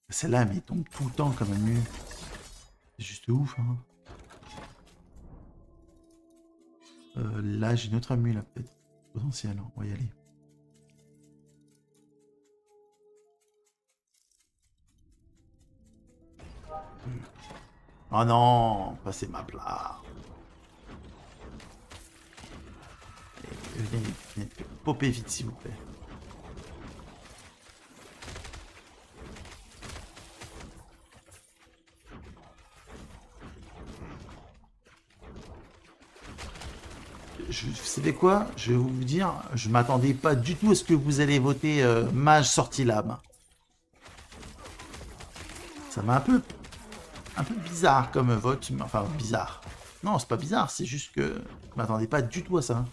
Celle-là, mais elle tombe tout le temps comme un mu. C'est juste ouf. Hein. Là, j'ai une autre ammu, là, peut-être. Potentiel, on va y aller. Oh non, passez ma plat. Venez, popez vite, s'il vous plaît. Vous savez quoi? Je vais vous dire, je m'attendais pas du tout à ce que vous allez voter mage sortie lame. Ça m'a un peu bizarre comme vote, enfin bizarre. Non, c'est pas bizarre, c'est juste que je m'attendais pas du tout à ça.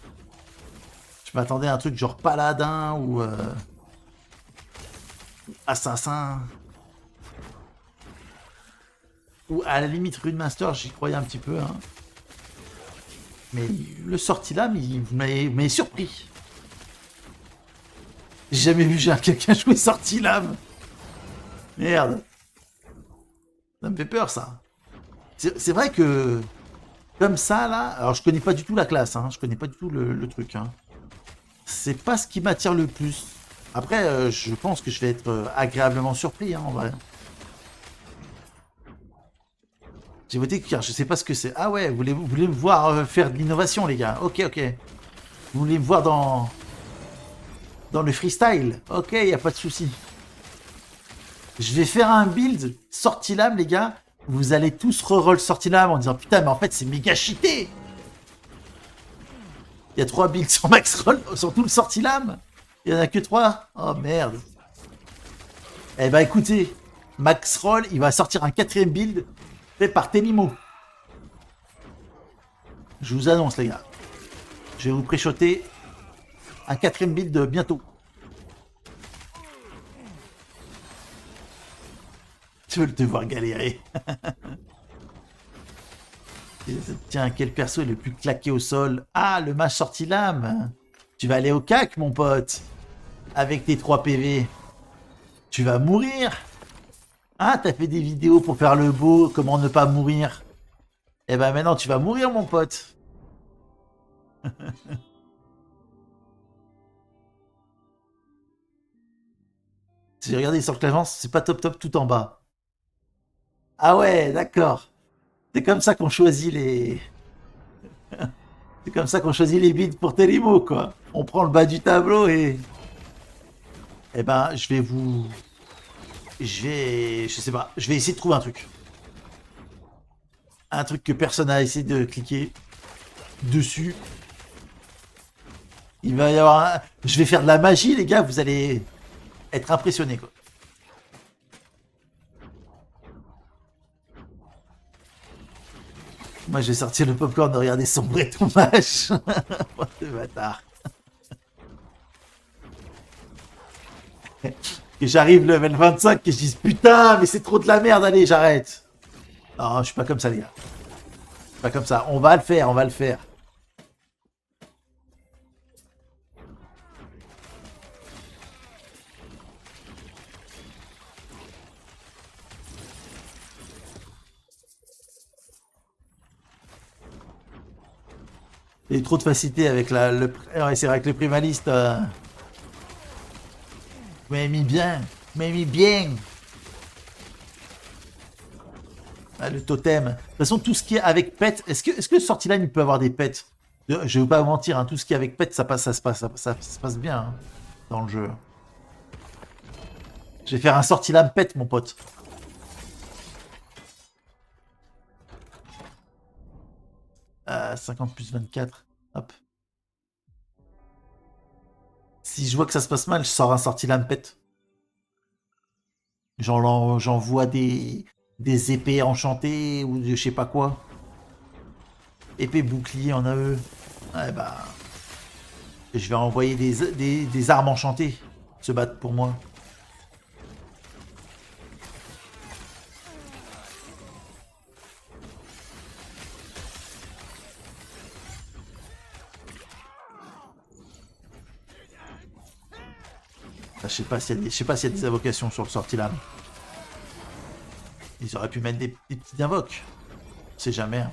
Je m'attendais à un truc genre paladin ou assassin. Ou à la limite Rune Master, j'y croyais un petit peu. Hein. Mais le sortilame, il m'avait surpris. J'ai jamais vu quelqu'un jouer sortilame. Merde. Ça me fait peur, ça. C'est vrai que, comme ça, là... Alors, je connais pas du tout la classe, hein. Je connais pas du tout le truc, hein. C'est pas ce qui m'attire le plus. Après, je pense que je vais être agréablement surpris, hein, en vrai. J'ai voté car je sais pas ce que c'est. Ah ouais, vous voulez me voir faire de l'innovation, les gars. Ok, ok. Vous voulez me voir dans le freestyle. Ok, y a pas de souci. Je vais faire un build sortilame, les gars. Vous allez tous reroll sortilame en disant putain, mais en fait, c'est méga cheaté. Il y a 3 builds sur max roll, sur tout le sortilame. Il y en a que 3. Oh merde. Eh ben écoutez, max roll, il va sortir un 4ème build fait par Telimo. Je vous annonce, les gars. Je vais vous préchoter Un 4ème build bientôt. Tu veux te voir galérer. Tiens, quel perso est le plus claqué au sol? Ah, le mage sorti lame. Tu vas aller au cac, mon pote. Avec tes 3 PV. Tu vas mourir. Ah, t'as fait des vidéos pour faire le beau, comment ne pas mourir. Eh ben maintenant, tu vas mourir, mon pote. J'ai regardé sur le classement, c'est pas top top tout en bas. Ah ouais, d'accord. C'est comme ça qu'on choisit les... C'est comme ça qu'on choisit les bids pour Telimo, quoi. On prend le bas du tableau et... Eh ben, je vais vous... Je sais pas. Je vais essayer de trouver un truc. Un truc que personne n'a essayé de cliquer dessus. Il va y avoir un... Je vais faire de la magie, les gars. Vous allez être impressionnés, quoi. Moi, je vais sortir le popcorn de regarder sombrer ton match. Oh, ce bâtard. Que j'arrive level 25, que je dise putain, mais c'est trop de la merde, allez, j'arrête. Non, je suis pas comme ça, les gars. Je suis pas comme ça. On va le faire, on va le faire. Il y a eu trop de facilité avec le... Ouais, c'est vrai que le primaliste... Mais mis bien. Mais mis bien. Ah, le totem. De toute façon, tout ce qui est avec pet... Est-ce que le sortilène, il peut avoir des pets? Je vais vous pas vous mentir, hein, tout ce qui est avec pet, ça se passe bien hein, dans le jeu. Je vais faire un sortilène pet, mon pote. « 50 plus 24. Hop. Si je vois que ça se passe mal, je sors un sortilène pet. J'envoie des épées enchantées ou de je sais pas quoi. Épée bouclier en AE. Ouais bah... Je vais envoyer des armes enchantées se battre pour moi. Je sais pas s'il y a des invocations sur le sortilène. Ils auraient pu mettre des petits invoques. On sait jamais. Hein.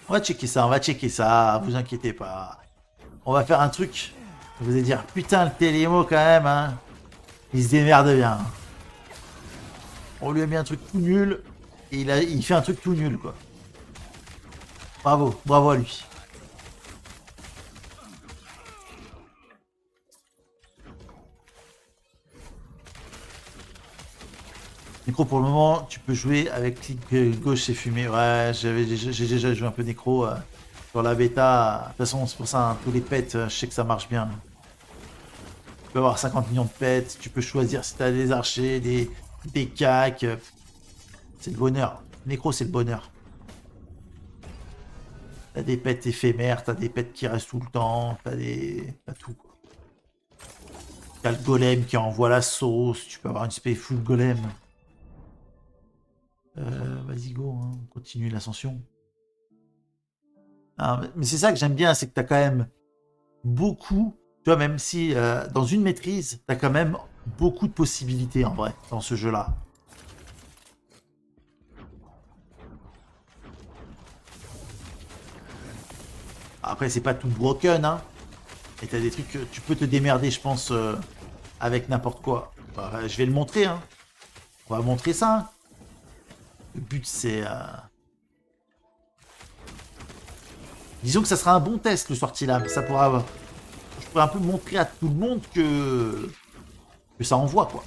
On va checker ça, vous inquiétez pas. On va faire un truc. Vous allez dire, putain, le Telimo quand même, hein. Il se démerde bien. On lui a mis un truc tout nul. Et il fait un truc tout nul, quoi. Bravo, bravo à lui. Nécro, pour le moment, tu peux jouer avec clic gauche, c'est fumé. Ouais, j'ai déjà joué un peu Nécro sur la bêta. De toute façon, c'est pour ça, hein, tous les pets, je sais que ça marche bien. Tu peux avoir 50 millions de pets, tu peux choisir si tu as des archers, des cacs. C'est le bonheur. Nécro, c'est le bonheur. T'as des pets éphémères, t'as des pets qui restent tout le temps, t'as tout, quoi. T'as le golem qui envoie la sauce, tu peux avoir une spé full golem. Vas-y go, hein, on continue l'ascension. Mais c'est ça que j'aime bien, c'est que t'as quand même beaucoup, tu vois, même si dans une maîtrise, t'as quand même beaucoup de possibilités en vrai, dans ce jeu-là. Après, c'est pas tout broken, hein. Et t'as des trucs que tu peux te démerder, je pense, avec n'importe quoi. Bah, je vais le montrer, hein. On va montrer ça, hein. Le but, c'est... Disons que ça sera un bon test, le sortilène. Ça pourra... Je pourrais un peu montrer à tout le monde que ça envoie, quoi.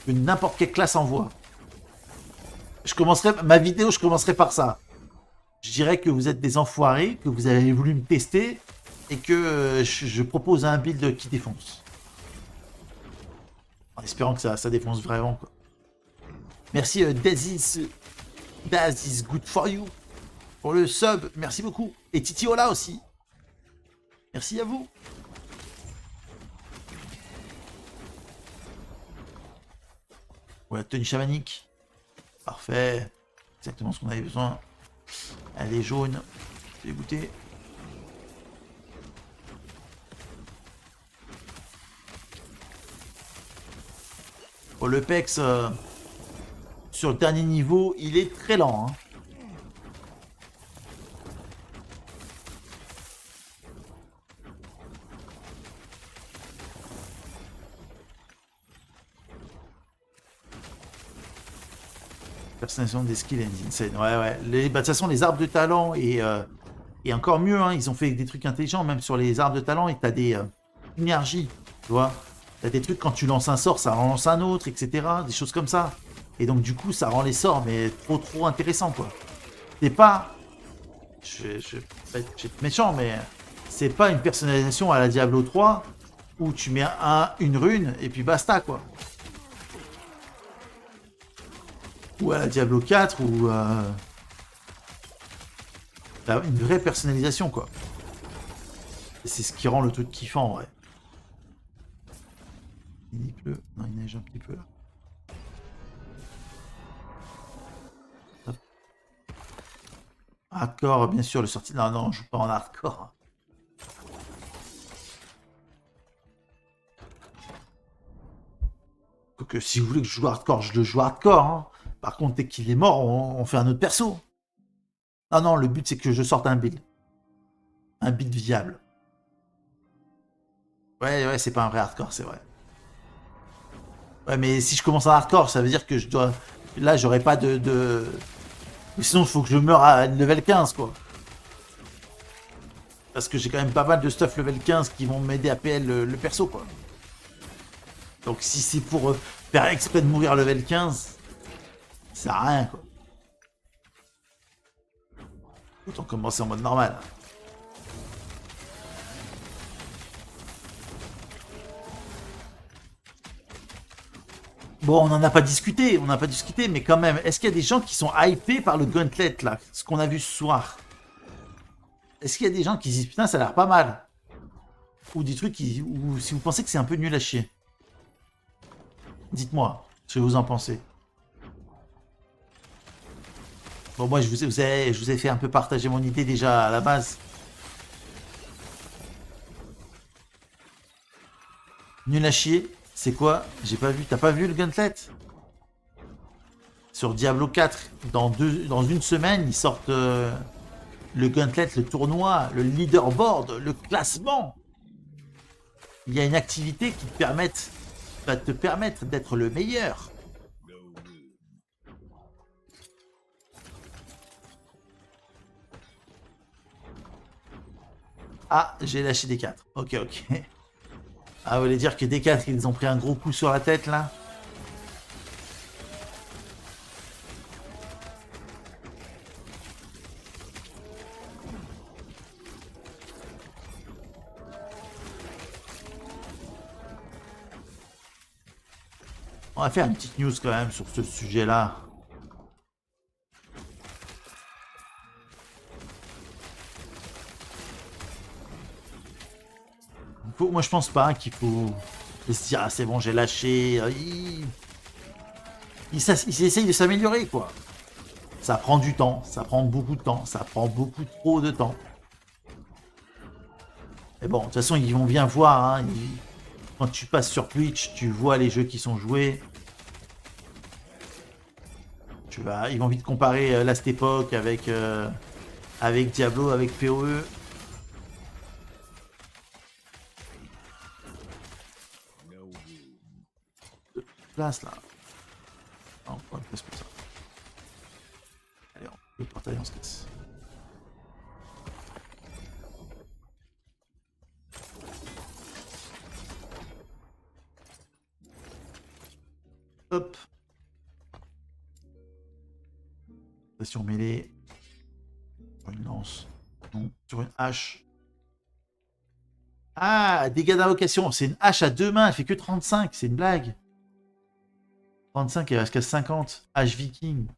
Que n'importe quelle classe envoie. Ma vidéo, je commencerai par ça. Je dirais que vous êtes des enfoirés, que vous avez voulu me tester, et que je propose un build qui défonce. En espérant que ça défonce vraiment, quoi. Merci Daz is good for you pour le sub, merci beaucoup. Et Titiola aussi. Merci à vous. Voilà, tenue chamanique. Parfait. Exactement ce qu'on avait besoin. Elle est jaune. Je vais goûter. Bon, le PEX, sur le dernier niveau, il est très lent. Hein. Personnalisation des skills and insane. Ouais. De toute façon, les arbres de talent et encore mieux, hein, ils ont fait des trucs intelligents, même sur les arbres de talent, et t'as des énergies, tu vois. T'as des trucs, quand tu lances un sort, ça en lance un autre, etc. Des choses comme ça. Et donc, du coup, ça rend les sorts, mais trop intéressant, quoi. C'est pas... Je vais être méchant, mais c'est pas une personnalisation à la Diablo 3 où tu mets une rune et puis basta, quoi. Ou à la Diablo 4 ou une vraie personnalisation, quoi. Et c'est ce qui rend le truc kiffant, en vrai. Il pleut. Non, il neige un petit peu là. Hop. Hardcore, bien sûr, le sorti. Non, je joue pas en hardcore. Donc, si vous voulez que je joue hardcore, je le joue hardcore. Hein. Par contre, dès qu'il est mort, on fait un autre perso. Non, le but c'est que je sorte un build. Un build viable. Ouais, c'est pas un vrai hardcore, c'est vrai. Ouais, mais si je commence en hardcore, ça veut dire que je dois... Là, j'aurais pas de... Sinon, il faut que je meure à level 15, quoi. Parce que j'ai quand même pas mal de stuff level 15 qui vont m'aider à PL le perso, quoi. Donc si c'est pour faire exprès de mourir level 15, ça sert à rien, quoi. Autant commencer en mode normal. Bon, on n'en a pas discuté, mais quand même, est-ce qu'il y a des gens qui sont hypés par le gauntlet, là, ce qu'on a vu ce soir? Est-ce qu'il y a des gens qui disent, putain, ça a l'air pas mal? Ou des trucs ou si vous pensez que c'est un peu nul à chier? Dites-moi ce que vous en pensez. Bon, moi, je vous ai fait un peu partager mon idée déjà à la base. Nul à chier, c'est quoi? J'ai pas vu. T'as pas vu le gauntlet? Sur Diablo 4, dans une semaine, ils sortent le gauntlet, le tournoi, le leaderboard, le classement. Il y a une activité qui va te permettre d'être le meilleur. Ah, j'ai lâché des 4. Ok. Ah, vous voulez dire que des 4, ils ont pris un gros coup sur la tête, là? On va faire une petite news quand même sur ce sujet-là. Moi, je pense pas qu'il faut se dire, ah, c'est bon, j'ai lâché. Il essaye de s'améliorer, quoi. Ça prend du temps, ça prend beaucoup de temps, ça prend beaucoup trop de temps. Mais bon, de toute façon, ils vont bien voir. Hein, quand tu passes sur Twitch, tu vois les jeux qui sont joués. Ils vont vite comparer Last Epoch avec Diablo, avec PoE. Place là. Non, pas de place pour ça. Allez, le portail, on se casse. Hop. Sur mêlée. Sur une lance. Non, sur une hache. Ah, dégâts d'invocation. C'est une hache à deux mains, elle fait que 35. C'est une blague. 35, elle reste qu'à 50. Hache viking.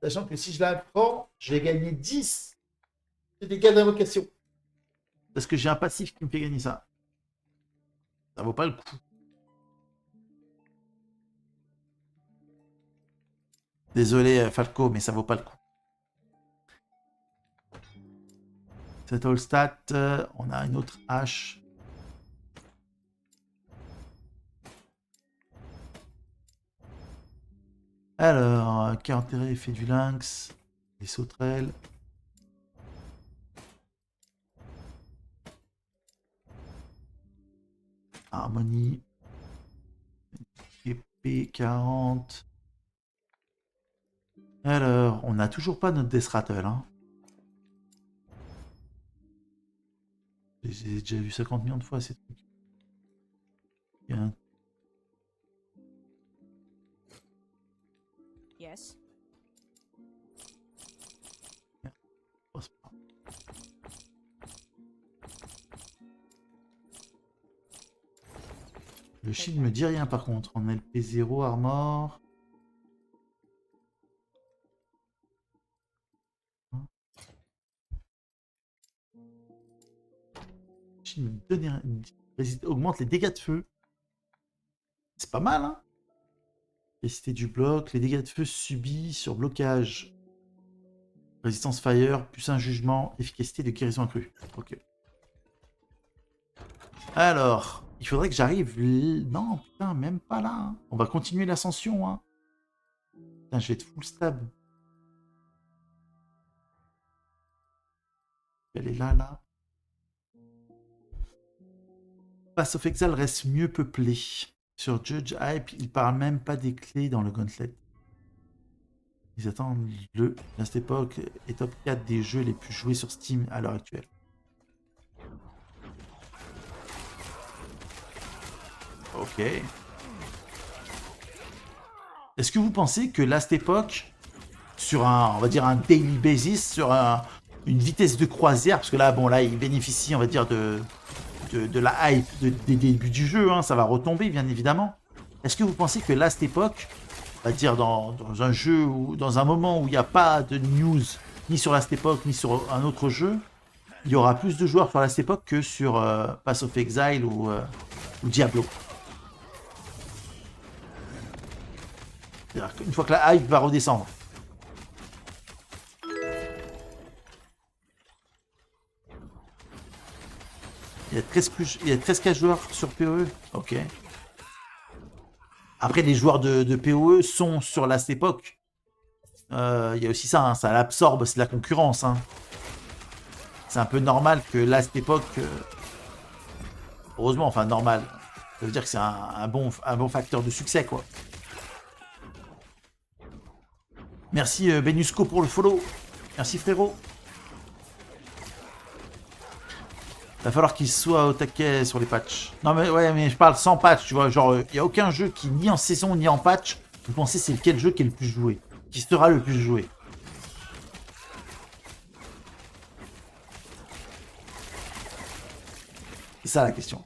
Sachant que si je la prends, je vais gagner 10 de dégâts d'invocation. Parce que j'ai un passif qui me fait gagner ça. Ça vaut pas le coup. Désolé Falco, mais ça vaut pas le coup. Cette all stat, on a une autre hache. Alors, qui a enterré l'effet du lynx, les sauterelles. Harmonie. Épée 40. Alors, on n'a toujours pas notre Death Rattle. Hein. J'ai déjà vu 50 millions de fois ces trucs. Il y a un... Yes. Oh, c'est pas... Le shield me dit rien par contre. En LP0 armor. Augmente les dégâts de feu. C'est pas mal, hein? Efficacité du bloc, les dégâts de feu subis sur blocage. Résistance fire, plus un jugement, efficacité de guérison accrue. Ok. Alors, il faudrait que j'arrive... Non, putain, même pas là. Hein. On va continuer l'ascension. Hein. Putain, je vais être full stab. Elle est là, là. Pass of Exile reste mieux peuplé. Sur Judge Hype, ils parlent même pas des clés dans le Gauntlet. Ils attendent le... À cette époque, est top 4 des jeux les plus joués sur Steam à l'heure actuelle. Ok. Est-ce que vous pensez que Last Epoch, sur un, on va dire un daily basis, sur une vitesse de croisière, parce que là, bon, là, il bénéficie, on va dire, de la hype des débuts du jeu, hein, ça va retomber bien évidemment. Est-ce que vous pensez que Last Epoch, on va dire dans un jeu ou dans un moment où il n'y a pas de news ni sur Last Epoch ni sur un autre jeu, il y aura plus de joueurs sur Last Epoch que sur Pass of Exile ou Diablo? C'est-à-dire qu'une fois que la hype va redescendre. Il y a 13 joueurs sur PoE. Ok. Après, les joueurs de PoE sont sur Last Epoch. Il y a aussi ça, hein, ça l'absorbe, c'est de la concurrence. Hein. C'est un peu normal que Last Epoch... Heureusement, enfin normal. Ça veut dire que c'est un bon facteur de succès, quoi. Merci Benusco pour le follow. Merci frérot. Va falloir qu'il soit au taquet sur les patchs. Non mais ouais, mais je parle sans patch, tu vois. Genre, il n'y a aucun jeu qui, ni en saison ni en patch, vous pensez c'est lequel jeu qui est le plus joué? Qui sera le plus joué? C'est ça la question.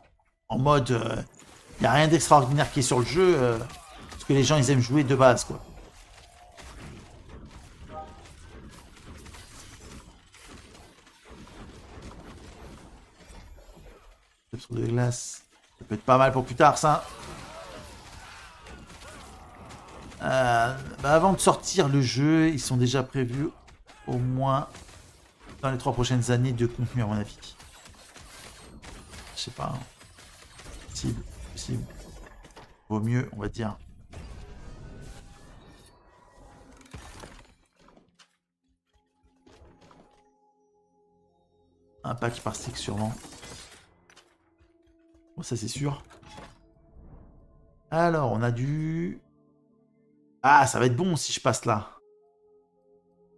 En mode, il n'y a rien d'extraordinaire qui est sur le jeu, parce que les gens ils aiment jouer de base, quoi. Sur de glace. Ça peut être pas mal pour plus tard, ça. Avant de sortir le jeu, ils sont déjà prévus au moins dans les 3 prochaines années de contenu, à mon avis. Je sais pas. Hein. Possible. Vaut mieux, on va dire. Un pack par stick sûrement. Bon, ça c'est sûr. Alors, on a du... Ah, ça va être bon si je passe là.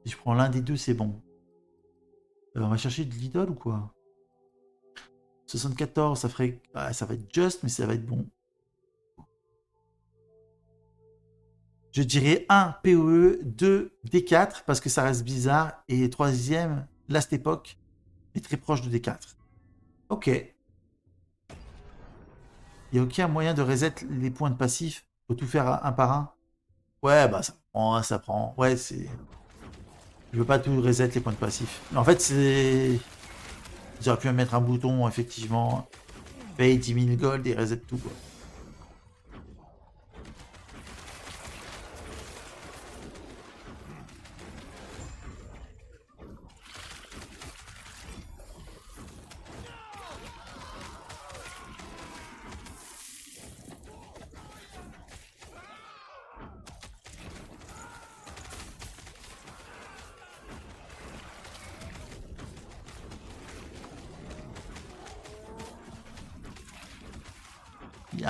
Si je prends l'un des deux, c'est bon. On va chercher de l'idole ou quoi? 74, ça ferait... Ah, ça va être juste, mais ça va être bon. Je dirais 1 PoE, 2 D4, parce que ça reste bizarre. Et 3e, Last Epoch, est très proche de D4. Ok. Il n'y a aucun moyen de reset les points de passif. Faut tout faire un par un. Ouais, bah ça prend, hein, ça prend. Ouais, c'est... Je veux pas tout reset les points de passif. Mais en fait, c'est... J'aurais pu mettre un bouton, effectivement. Paye 10 000 gold et reset tout, quoi.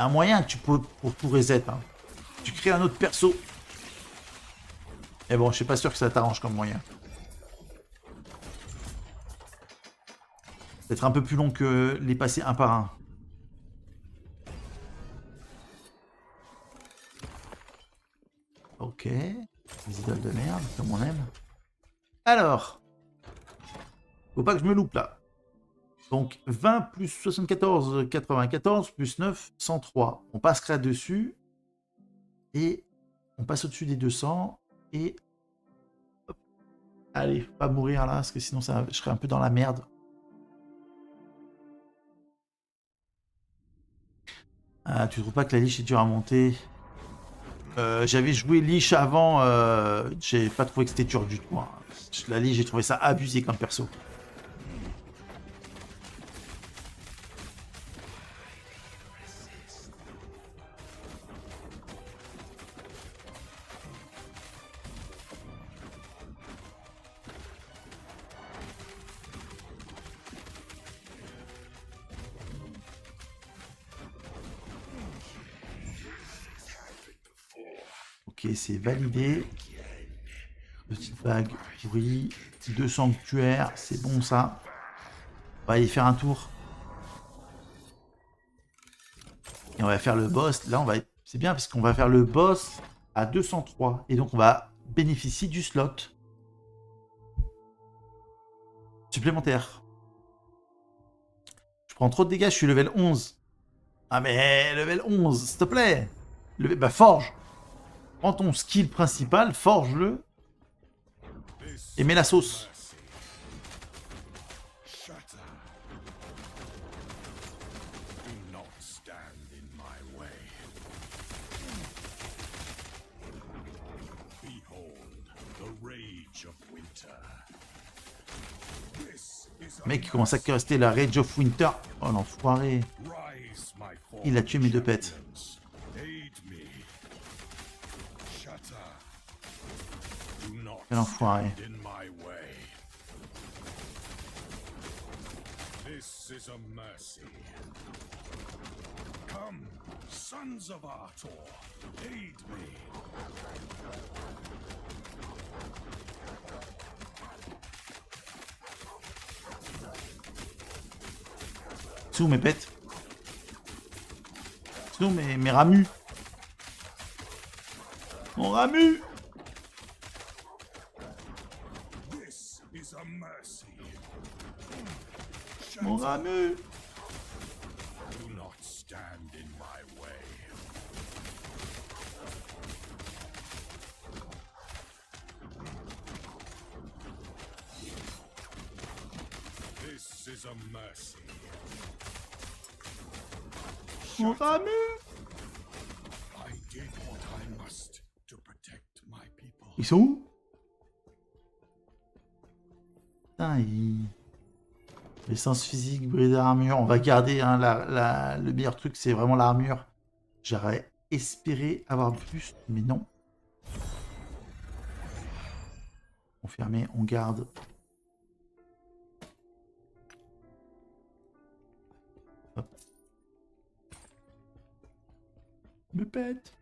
a un moyen que tu peux pour tout reset. Hein. Tu crées un autre perso. Mais bon, je suis pas sûr que ça t'arrange comme moyen. Peut-être un peu plus long que les passer un par un. Ok. Les idoles de merde, comme on aime. Alors. Faut pas que je me loupe là. Donc 20 plus 74, 94 plus 9, 103. On passera dessus. Et on passe au-dessus des 200. Et... Hop. Allez, faut pas mourir là, parce que sinon ça, je serais un peu dans la merde. Ah, tu trouves pas que la liche est dure à monter? J'avais joué liche avant, j'ai pas trouvé que c'était dur du tout. Hein. La liche, j'ai trouvé ça abusé comme perso. Ok, c'est validé. Petite bague pourrie. 2 sanctuaires, c'est bon ça. On va aller faire un tour. Et on va faire le boss. Là, on va être... C'est bien parce qu'on va faire le boss à 203. Et donc, on va bénéficier du slot supplémentaire. Je prends trop de dégâts, je suis level 11. Ah mais level 11, s'il te plaît. Bah forge. Prends ton skill principal, forge-le. Et mets la sauce. Le mec qui commence à rester la Rage of Winter. Oh l'enfoiré. Il a tué mes 2 pets. Quel enfoiré. C'est où mes pets? C'est où mes ramus? Mon ramu! Mon ramu! Mon ramu! Ils sont où? Putain, l'essence physique, brise d'armure. On va garder hein, le meilleur truc, c'est vraiment l'armure. J'aurais espéré avoir plus, mais non. Confirmé, on garde. Hop. Me pète.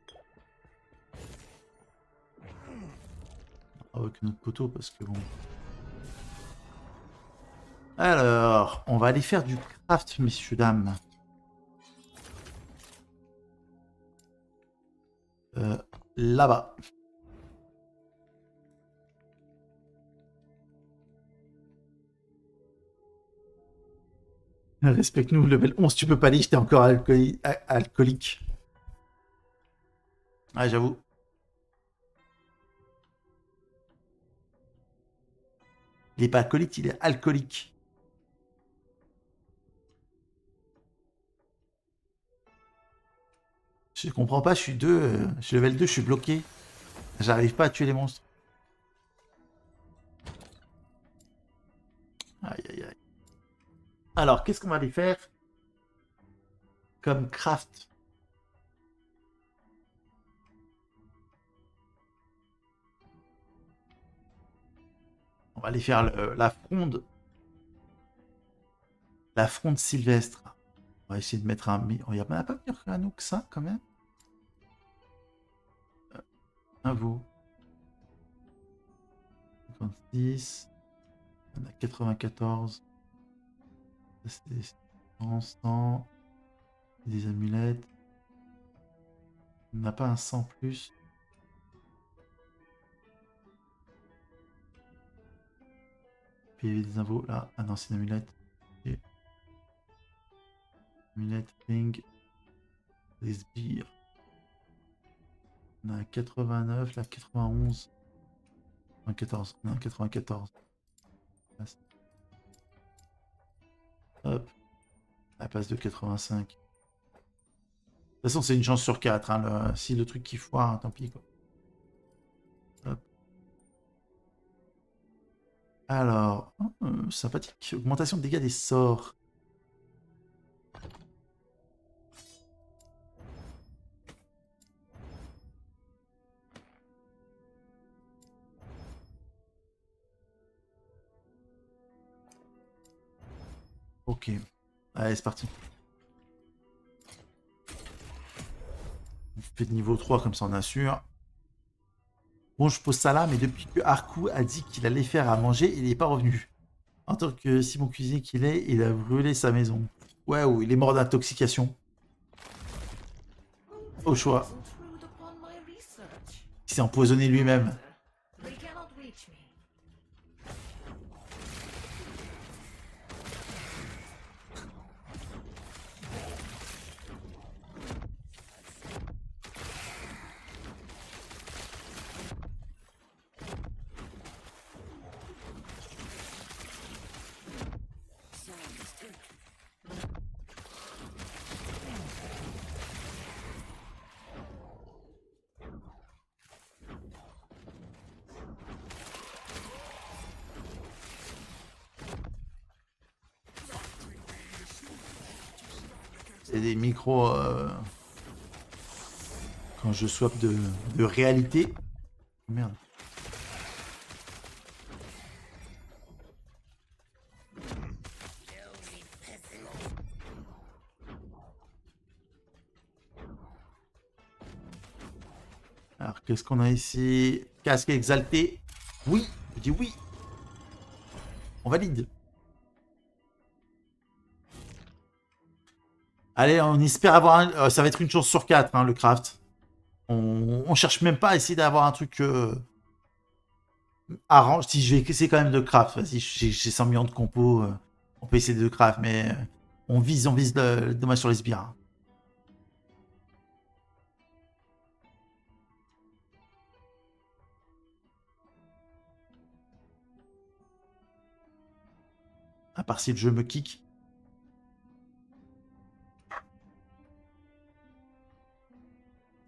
Avec notre poteau parce que bon. Alors, on va aller faire du craft, messieurs, dames. Là-bas. Respecte-nous, level 11, tu peux pas aller, j'étais encore alcoolique. Ah, j'avoue. Il est pas alcoolique, il est alcoolique. Je comprends pas, je suis level 2, je suis bloqué. J'arrive pas à tuer les monstres. Aïe, aïe, aïe. Alors, qu'est-ce qu'on va aller faire comme craft? On va aller faire la fronde. La fronde sylvestre. On va essayer de mettre un... Il n'y a pas pire qu'un nous que ça, quand même. Un vous. 56. On a 94. Ça, c'est 100. Des amulettes. On n'a pas un 100 plus. PV des infos. Là. Ah non, c'est une amulette. Okay. Amulette, ring. Des sbires. On a 89, là 91. 94. On a 94. Hop. La passe de 85. De toute façon, c'est une chance sur 4. Hein, si le truc qui foire, hein, tant pis. Quoi. Hop. Alors, sympathique. Augmentation de dégâts des sorts. Ok. Allez, c'est parti. On fait de niveau 3, comme ça on assure. Bon, je pose ça là, mais depuis que Arku a dit qu'il allait faire à manger, il n'est pas revenu. En tant que si bon cuisinier qu'il est, il a brûlé sa maison. Ouais, ou il est mort d'intoxication. Au choix. Il s'est empoisonné lui-même. C'est des micros quand je swap de réalité. Merde. Alors, qu'est-ce qu'on a ici? Casque exalté. Oui, je dis oui. On valide. Allez, on espère avoir un... ça va être une chance sur 4, hein, le craft. On cherche même pas à essayer d'avoir un truc... arrange. Si je vais essayer quand même de craft. Vas-y, j'ai 100 millions de compos. On peut essayer de craft, mais on vise le dommage sur les sbires. Hein. À part si le jeu me kick.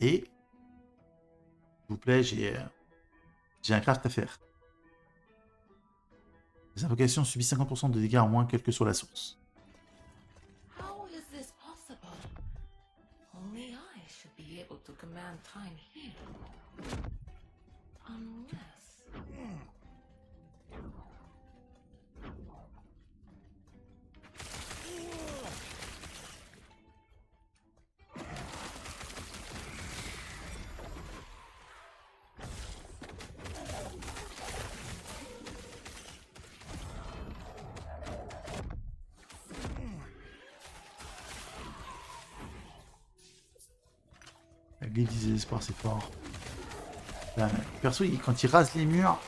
Et, s'il vous plaît, j'ai un craft à faire. Les invocations subissent 50% de dégâts en moins, quelle que soit la source. How is this possible? Only I should be able to command time here. Unless... La guilde des désespoirs, c'est fort. Là, perso, quand il rase les murs,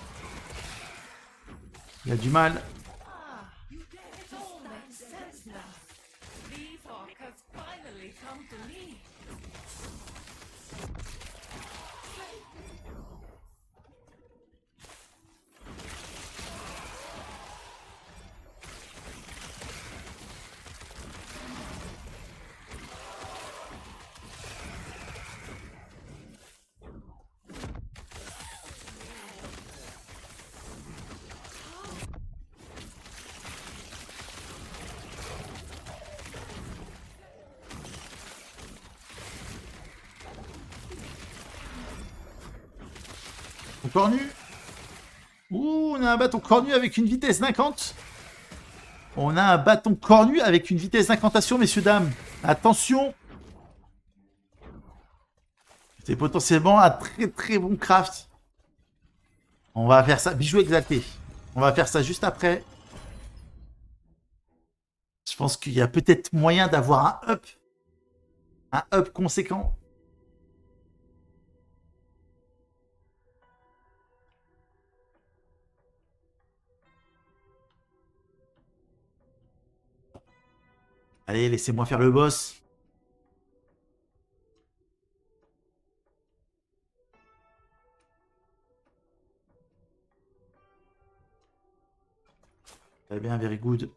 il a du mal. Cornu. Ouh, on a un bâton cornu avec une vitesse 50. On a un bâton cornu avec une vitesse d'incantation, messieurs, dames. Attention. C'est potentiellement un très très bon craft. On va faire ça. Bijou exalté. On va faire ça juste après. Je pense qu'il y a peut-être moyen d'avoir un up. Un up conséquent. Allez, laissez-moi faire le boss. Très bien, very good.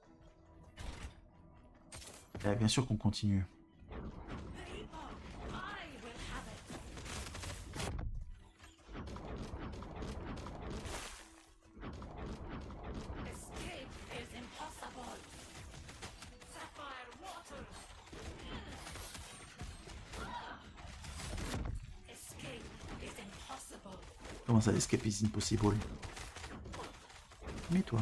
Et bien sûr qu'on continue. Comment ça, escape is impossible? Mais toi.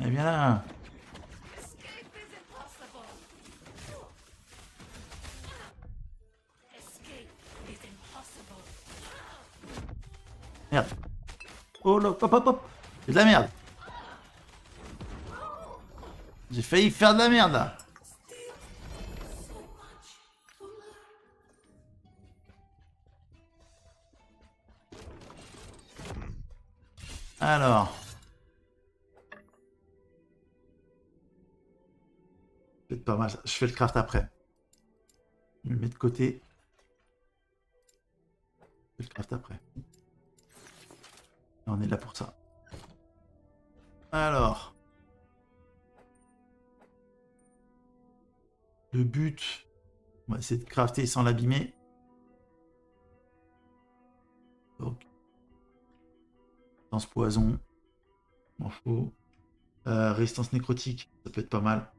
Eh bien là. Merde. Oh là, hop, hop, hop. C'est de la merde. J'ai failli faire de la merde là. Alors. C'est pas mal. Je fais le craft après. Je me mets de côté. Je fais le craft après. On est là pour ça. Alors. Le but. On va essayer de crafter sans l'abîmer. Donc. Résistance poison. M'en faut. Résistance nécrotique. Ça peut être pas mal.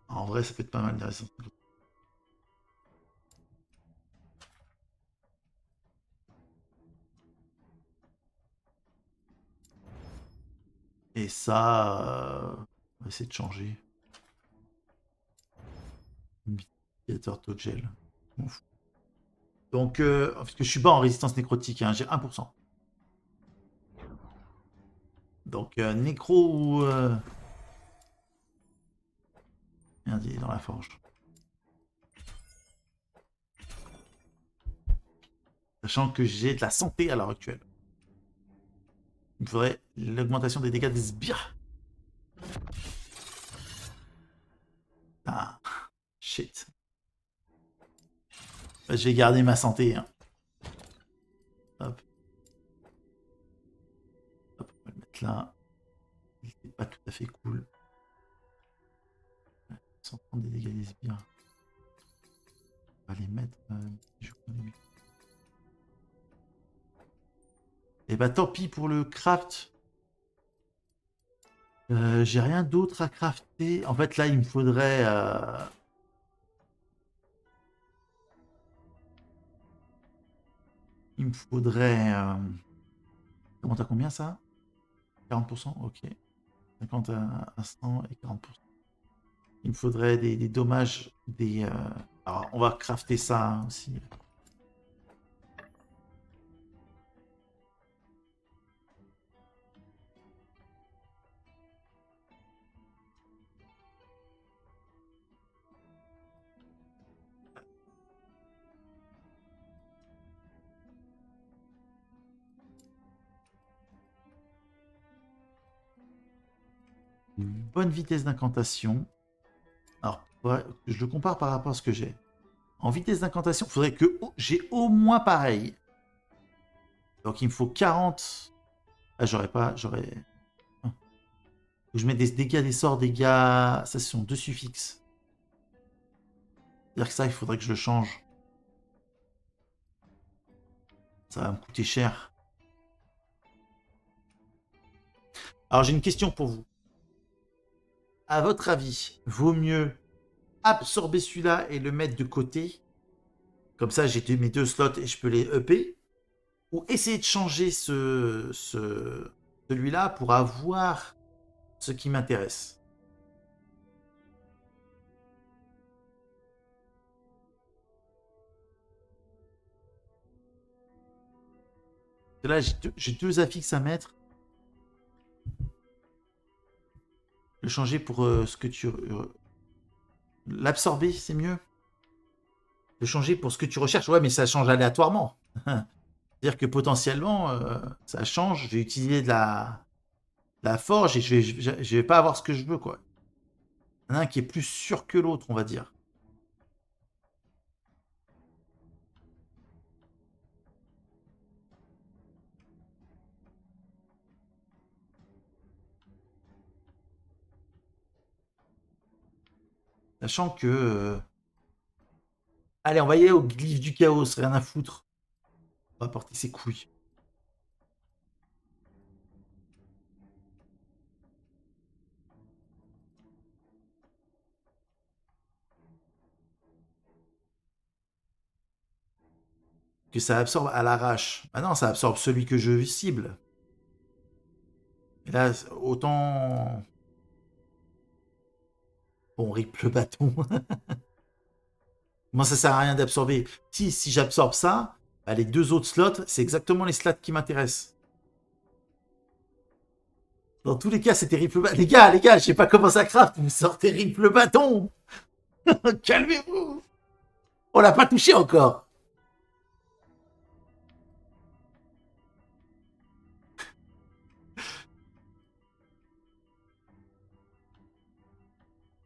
En vrai, ça peut être pas mal, la résistance nécrotique. Et ça, on va essayer de changer. Indicateur taux de gel. Donc, parce que je suis bas en résistance nécrotique, hein, j'ai 1%. Donc, nécro ou... Merde, il est dans la forge. Sachant que j'ai de la santé à l'heure actuelle. Il me faudrait l'augmentation des dégâts des sbires. Ah, shit. Je vais garder ma santé. Hein. Hop. Hop, on va le mettre là. Il n'est pas tout à fait cool. 130 des dégâts des sbires. On va les mettre. Et bah tant pis pour le craft. J'ai rien d'autre à crafter. En fait là il me faudrait... Il me faudrait... Comment t'as combien ça? 40%? Ok. 50 à 100 et 40%. Il me faudrait des dommages, des... Alors on va crafter ça hein, aussi. Une bonne vitesse d'incantation. Alors, je le compare par rapport à ce que j'ai. En vitesse d'incantation, il faudrait que j'ai au moins pareil. Donc, il me faut 40. Ah, j'aurais pas... J'aurais... Je mets des dégâts, des sorts, dégâts... Ça, ce sont deux suffixes. C'est-à-dire que ça, il faudrait que je le change. Ça va me coûter cher. Alors, j'ai une question pour vous. À votre avis, vaut mieux absorber celui-là et le mettre de côté. Comme ça, j'ai mes 2 slots et je peux les upper. Ou essayer de changer celui-là pour avoir ce qui m'intéresse. Là, j'ai 2 affixes à mettre. Le changer pour ce que tu... l'absorber, c'est mieux. Le changer pour ce que tu recherches. Ouais, mais ça change aléatoirement. C'est-à-dire que potentiellement, ça change. Je vais utiliser de la forge et je vais pas avoir ce que je veux, quoi. Il y en a un qui est plus sûr que l'autre, on va dire. Sachant que... Allez, on va y aller au glyphe du chaos, rien à foutre. On va porter ses couilles. Que ça absorbe à l'arrache. Ah non, ça absorbe celui que je cible. Et là, autant... Bon, rip le bâton. Moi, ça sert à rien d'absorber. Si j'absorbe ça, bah, les 2 autres slots, c'est exactement les slots qui m'intéressent. Dans tous les cas, c'était rip le bâton. Les gars, je sais pas comment ça craft. Vous sortez rip le bâton. Calmez-vous. On l'a pas touché encore.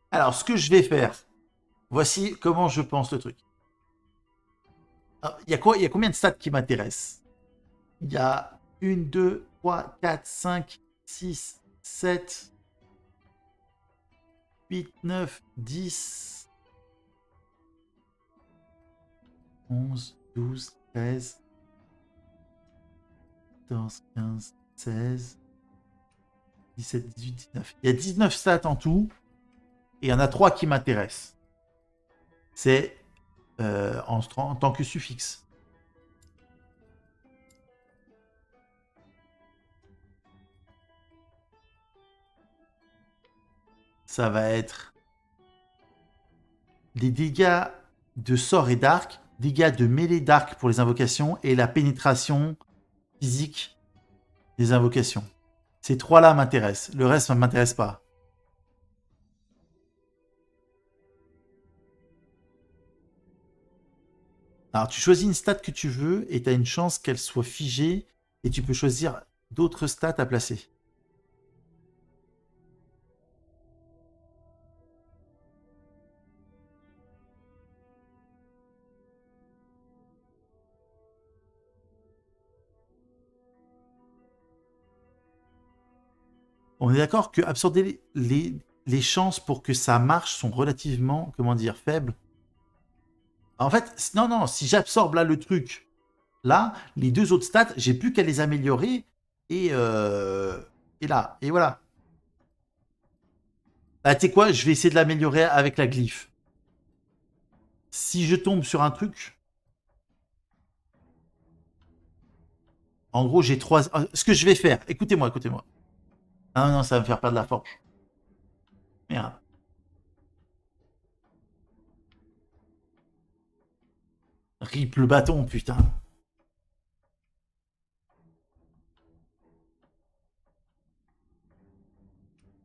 Alors, ce que je vais faire, voici comment je pense le truc. Il y a combien de stats qui m'intéressent? Il y a 1, 2, 3, 4, 5, 6, 7, 8, 9, 10, 11, 12, 13, 14, 15, 16, 17, 18, 19. Il y a 19 stats en tout. Et il y en a 3 qui m'intéressent. C'est en tant que suffixe. Ça va être des dégâts de sort et d'arc, dégâts de mêlée d'arc pour les invocations et la pénétration physique des invocations. Ces 3-là m'intéressent. Le reste ne m'intéresse pas. Alors, tu choisis une stat que tu veux et tu as une chance qu'elle soit figée et tu peux choisir d'autres stats à placer. On est d'accord que absorber les chances pour que ça marche sont relativement, comment dire, faibles. En fait, non, si j'absorbe là le truc, là, les 2 autres stats, j'ai plus qu'à les améliorer et là, et voilà. Ah, tu sais quoi, je vais essayer de l'améliorer avec la glyphe. Si je tombe sur un truc, en gros, j'ai 3... Ce que je vais faire, écoutez-moi. Ah non, ça va me faire perdre la forge. Merde. Rip le bâton, putain.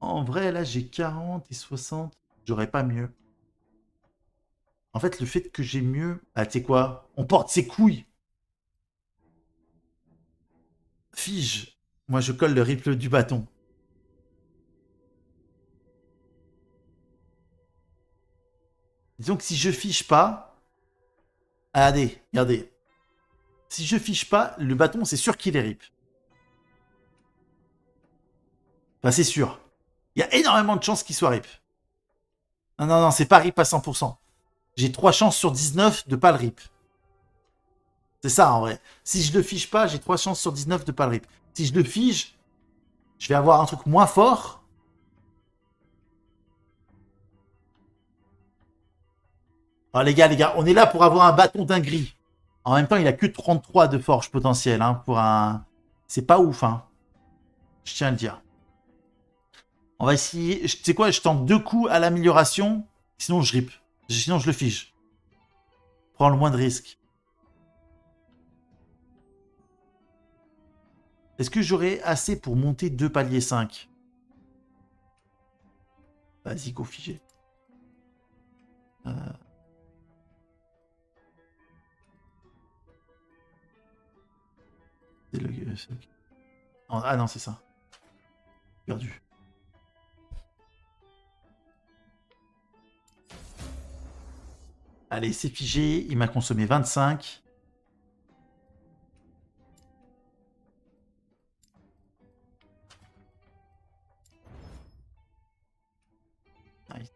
En vrai, là, j'ai 40 et 60. J'aurais pas mieux. En fait, le fait que j'ai mieux... Ah, tu sais quoi? On porte ses couilles. Fige. Moi, je colle le rip du bâton. Disons que si je fiche pas... Regardez. Si je fiche pas, le bâton, c'est sûr qu'il est rip. Enfin, c'est sûr. Il y a énormément de chances qu'il soit rip. Non, c'est pas rip à 100%. J'ai 3 chances sur 19 de pas le rip. C'est ça, en vrai. Si je le fiche pas, j'ai 3 chances sur 19 de pas le rip. Si je le fige, je vais avoir un truc moins fort. Oh, les gars, on est là pour avoir un bâton d'un gris. En même temps, il a que 33 de forge potentielle. Hein, pour un... C'est pas ouf. Hein. Je tiens à le dire. On va essayer. Tu sais quoi, je tente 2 coups à l'amélioration. Sinon, je rip. Sinon, je le fige. Prends le moins de risques. Est-ce que j'aurai assez pour monter 2 paliers 5? Vas-y, go figé. Ah non, c'est ça. Perdu. Allez, c'est figé. Il m'a consommé 25. Nice.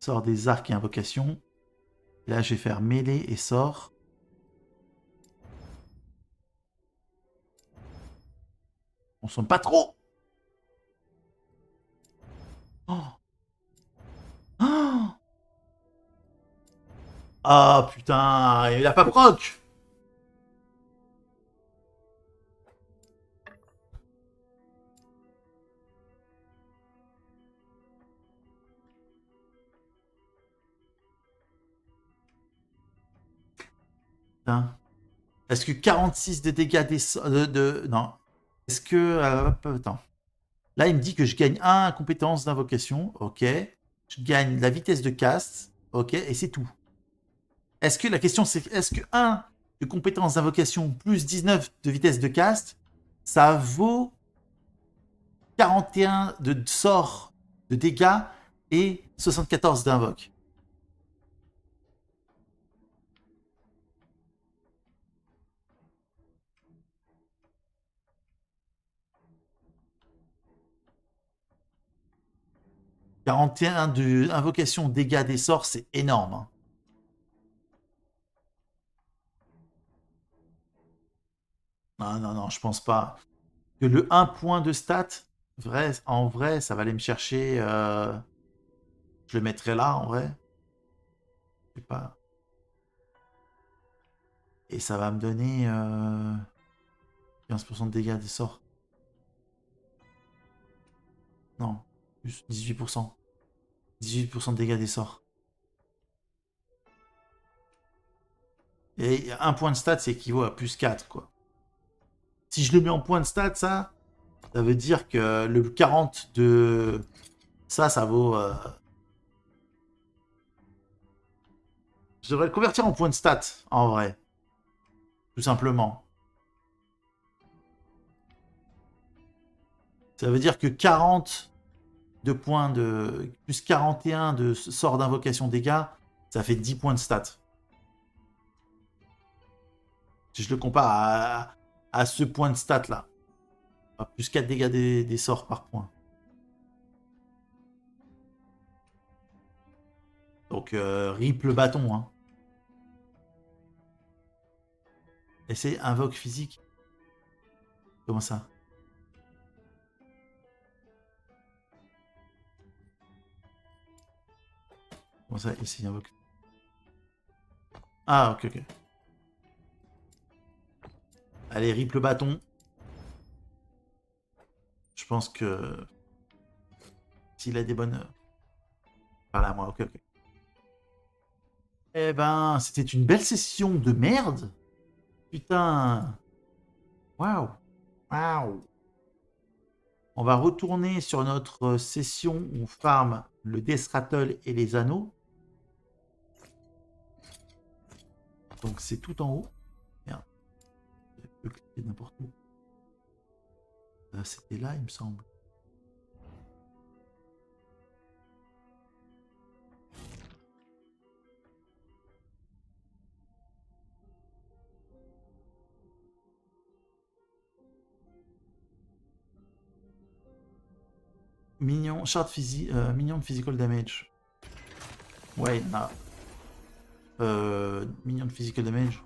Sort des arcs et invocations. Là, je vais faire mêlée et sort. On sonne pas trop. Oh. Oh. Ah putain, il a pas proc. Putain. Est-ce que 46 de dégâts des... Non. Est-ce que... attends. Là, il me dit que je gagne 1 compétence d'invocation. Ok. Je gagne la vitesse de cast. Ok. Et c'est tout. Est-ce que la question, c'est est-ce que 1 de compétence d'invocation plus 19 de vitesse de cast, ça vaut 41 de sort de dégâts et 74 d'invoque? « 41 de invocation dégâts des sorts, c'est énorme. Hein. Non, je pense pas. Que le 1 point de stat, en vrai, ça va aller me chercher... Je le mettrai là, en vrai. Je sais pas. Et ça va me donner 15% de dégâts des sorts. Non, plus 18%. 18% de dégâts des sorts. Et 1 point de stat, c'est équivaut à plus 4, quoi. Si je le mets en point de stat, ça veut dire que le 40 de... Ça vaut... Je devrais le convertir en point de stat, en vrai. Tout simplement. Ça veut dire que 40 de points de... Plus 41 de sort d'invocation dégâts, ça fait 10 points de stat. Si je le compare à ce point de stat là. Plus 4 dégâts des sorts par point. Donc rip le bâton. Hein. Et c'est invoque physique. Comment ça? Comment ça? Ici, invoque. Ah, ok. Allez, rip le bâton. Je pense que... S'il a des bonnes... Voilà, moi, ok. Eh ben, c'était une belle session de merde. Putain. Waouh. On va retourner sur notre session où on farm le Death Rattle et les anneaux. Donc c'est tout en haut. Merde. Je peux cliquer n'importe où. C'était là, il me semble. Mignon, shard mignon de physical damage. Ouais, il y en a. Mignon de physical damage.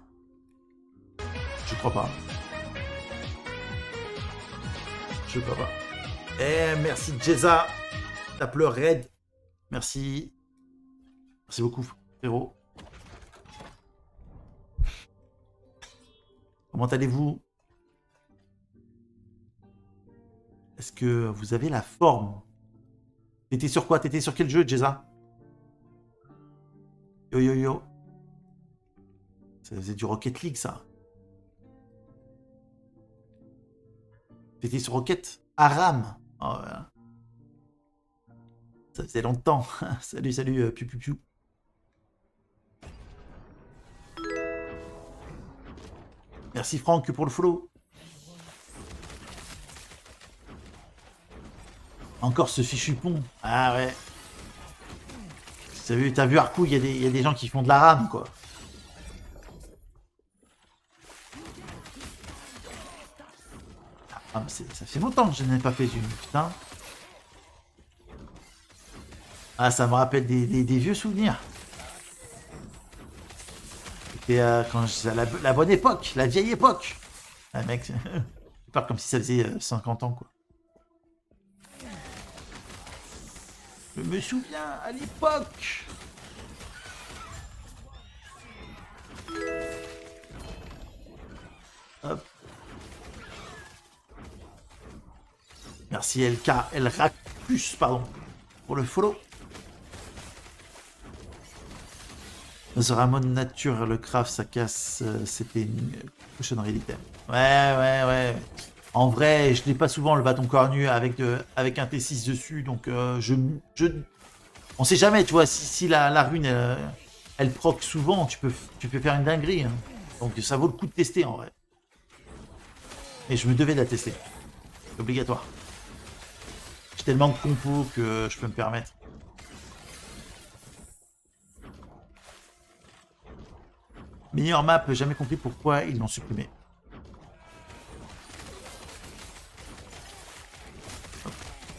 Je crois pas. Je crois pas. Eh, merci Jeza. Tape le raid. Merci. Merci beaucoup, frérot. Comment allez-vous? Est-ce que vous avez la forme? T'étais sur quoi? T'étais sur quel jeu, Jeza? Yo yo yo. Ça faisait du Rocket League, ça. T'étais sur Rocket? Aram. Oh, voilà. Ça faisait longtemps. Salut, salut, piu piu piu. Merci Franck pour le follow. Encore ce fichu pont. Ah ouais. T'as vu Arcou, il y a des gens qui font de la rame, quoi. Ah, ça fait longtemps que je n'ai pas fait une, putain. Ah, ça me rappelle des vieux souvenirs. C'était quand la bonne époque, la vieille époque. Ah, mec, je parle comme si ça faisait 50 ans, quoi. Je me souviens à l'époque. Hop. Merci LK, Elracus, pardon, pour le follow. Dans Ramon Nature, le craft, ça casse, c'était une cochonnerie d'item. Ouais. En vrai, je n'ai pas souvent le bâton cornu avec un T6 dessus, donc on sait jamais, tu vois, si la rune, elle proc souvent, tu peux faire une dinguerie. Hein. Donc ça vaut le coup de tester, en vrai. Et je me devais de la tester. C'est obligatoire. J'ai tellement de compos que je peux me permettre. Meilleure map, jamais compris pourquoi ils l'ont supprimé.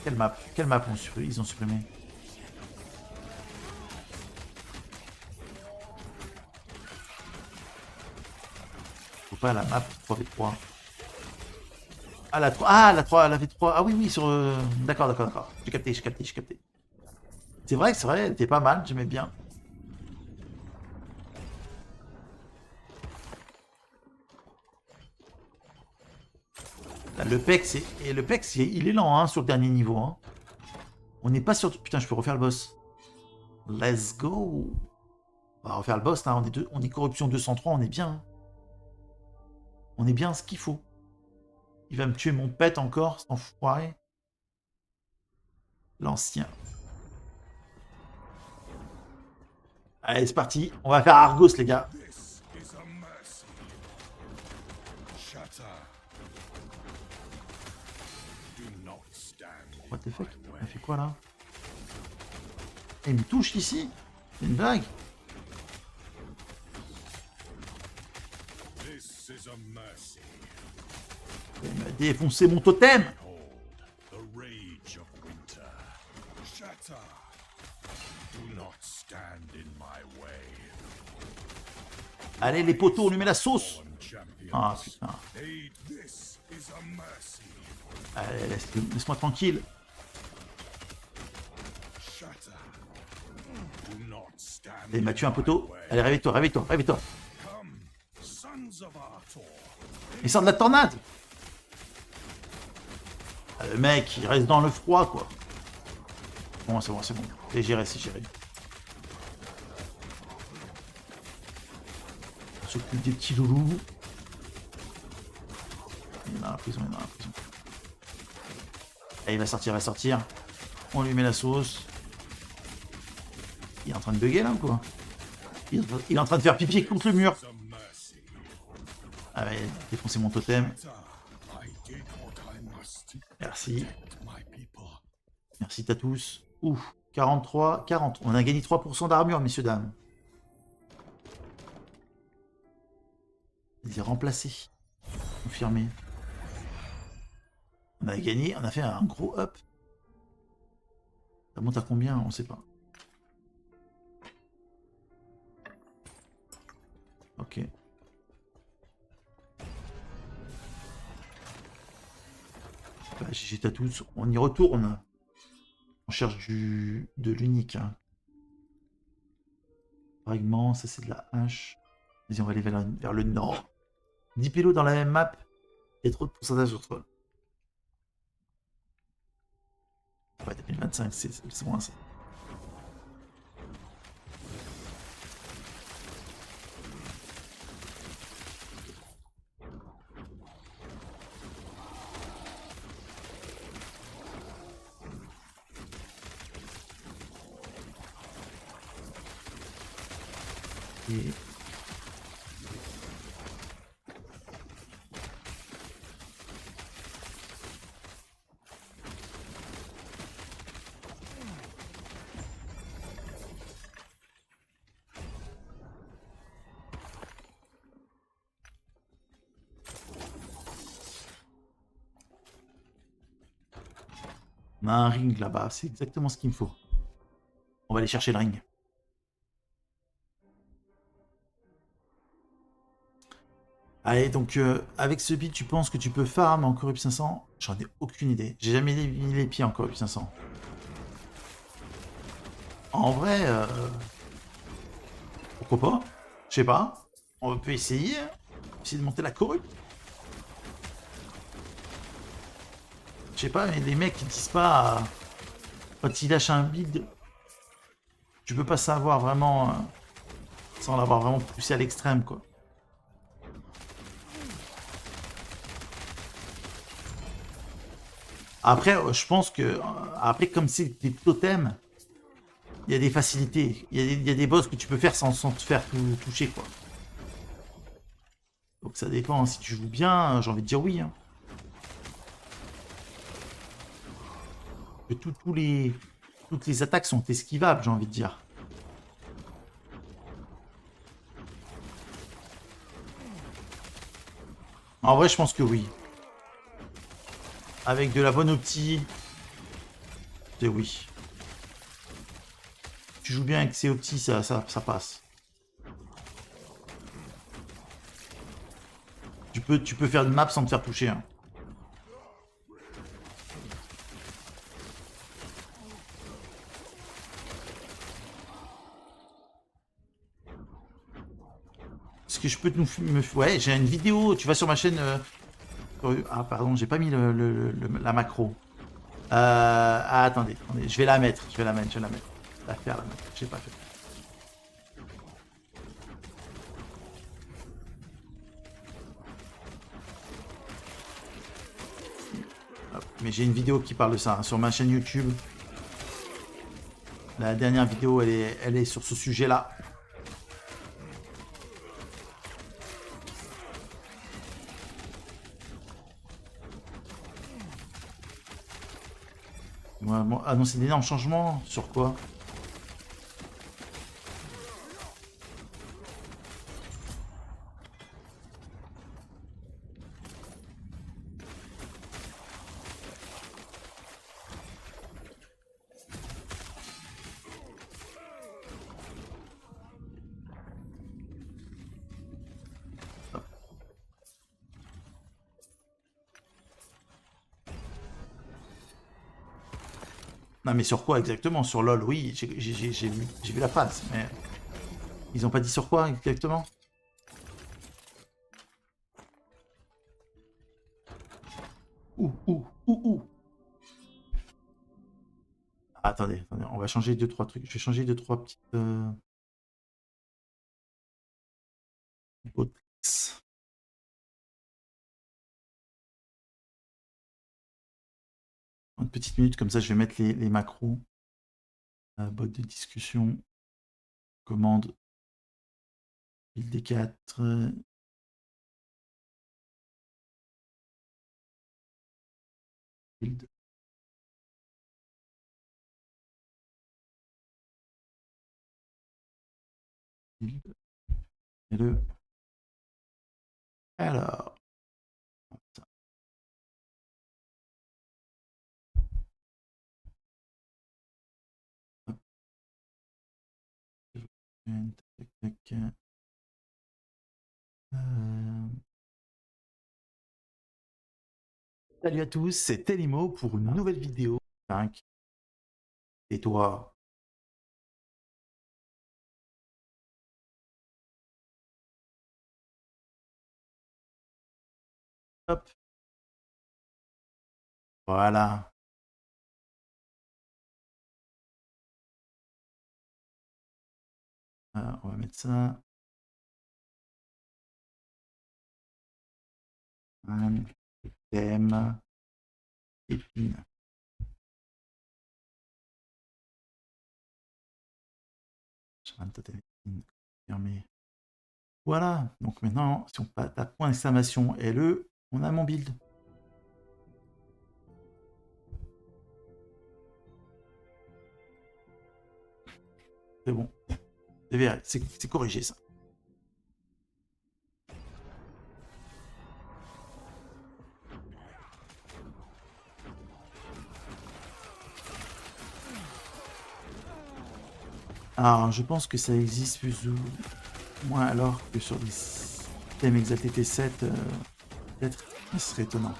Quelle map ils ont supprimé? Faut pas la map 3v3. Ah la 3, la V3. Ah oui, sur... D'accord. J'ai capté. C'est vrai, elle était pas mal, j'aimais bien. Là, le PEX, il est lent hein, sur le dernier niveau. Hein. On n'est pas sur... Putain, je peux refaire le boss. Let's go. On va refaire le boss, là. On est corruption 203, on est bien. Hein. On est bien ce qu'il faut. Il va me tuer mon pet encore, cet enfoiré. L'ancien. Allez, c'est parti. On va faire Argos, les gars. What the fuck? Elle fait quoi, là? Elle me touche, ici? C'est une blague? Elle m'a défoncé mon totem. Allez les poteaux, on lui met la sauce. Ah putain. Allez, laisse-moi tranquille. Il m'a tué un poteau. Allez, réveille-toi. Il sort de la tornade. Ah, le mec, il reste dans le froid, quoi. Bon, c'est bon. C'est géré. On s'occupe des petits loulous. Il est dans la prison. Allez, il va sortir. On lui met la sauce. Il est en train de bugger, là, ou quoi? Il est en train de faire pipi contre le mur. Ah ouais, défoncer mon totem. Merci. Merci à tous. Ouf, 43, 40. On a gagné 3% d'armure, messieurs, dames. Il est remplacé. Confirmé. On a gagné, on a fait un gros up. Ça monte à combien? On sait pas. Ok. Bah, GG à tous. On y retourne. On cherche de l'unique. Hein. Fragment, ça c'est de la hache. Vas-y, on va aller vers le nord. 10 pélos dans la même map, il y a trop de pourcentage sur toi. Ouais, 2025, c'est moins ça. Et... On a un ring là-bas, c'est exactement ce qu'il me faut. On va aller chercher le ring. Allez, donc avec ce beat, tu penses que tu peux farm en Corrupt 500? J'en ai aucune idée. J'ai jamais mis les pieds en Corrupt 500. En vrai, pourquoi pas? Je sais pas. On peut essayer. Essayer de monter la Corrupt. Je sais pas, mais les mecs ils disent pas... quand ils lâchent un build, tu peux pas savoir vraiment... sans l'avoir vraiment poussé à l'extrême, quoi. Après, je pense que... après, comme c'est des totems, il y a des facilités. Il y a des boss que tu peux faire sans te faire toucher, quoi. Donc ça dépend. Si tu joues bien, j'ai envie de dire oui. Hein. Que toutes les attaques sont esquivables, j'ai envie de dire. En vrai, je pense que oui. Avec de la bonne opti, c'est oui. Tu joues bien avec ces optis, ça passe. Tu peux faire une map sans te faire toucher. Hein. Est-ce que je peux ouais, j'ai une vidéo, tu vas sur ma chaîne... Ah pardon, j'ai pas mis la macro. Ah, attendez, je vais la mettre. La faire, la mettre, j'ai pas fait. Mais j'ai une vidéo qui parle de ça, hein, sur ma chaîne YouTube. La dernière vidéo, elle est sur ce sujet-là. Annoncer d'énormes changements sur quoi? Non mais sur quoi exactement? Sur LoL, oui, j'ai vu la phrase, mais... Ils ont pas dit sur quoi exactement? Ouh. Ah, attendez, on va changer 2-3 trucs. Je vais changer 2-3 petites... botrix. Une petite minute, comme ça je vais mettre les macros. Bot de discussion. Commande. Build D4. Build. Build. Et le... Alors... Salut à tous, c'est Telimo pour une nouvelle vidéo. Et toi? Hop. Voilà. On va mettre ça. Un thème. Épine. Un totem épine. Confirmé. Voilà. Donc maintenant, si on tape point d'exclamation LE, on a mon build. C'est bon. C'est corrigé ça. Alors, je pense que ça existe plus ou moins alors que sur des thèmes exaltés T7, peut-être, ce serait étonnant.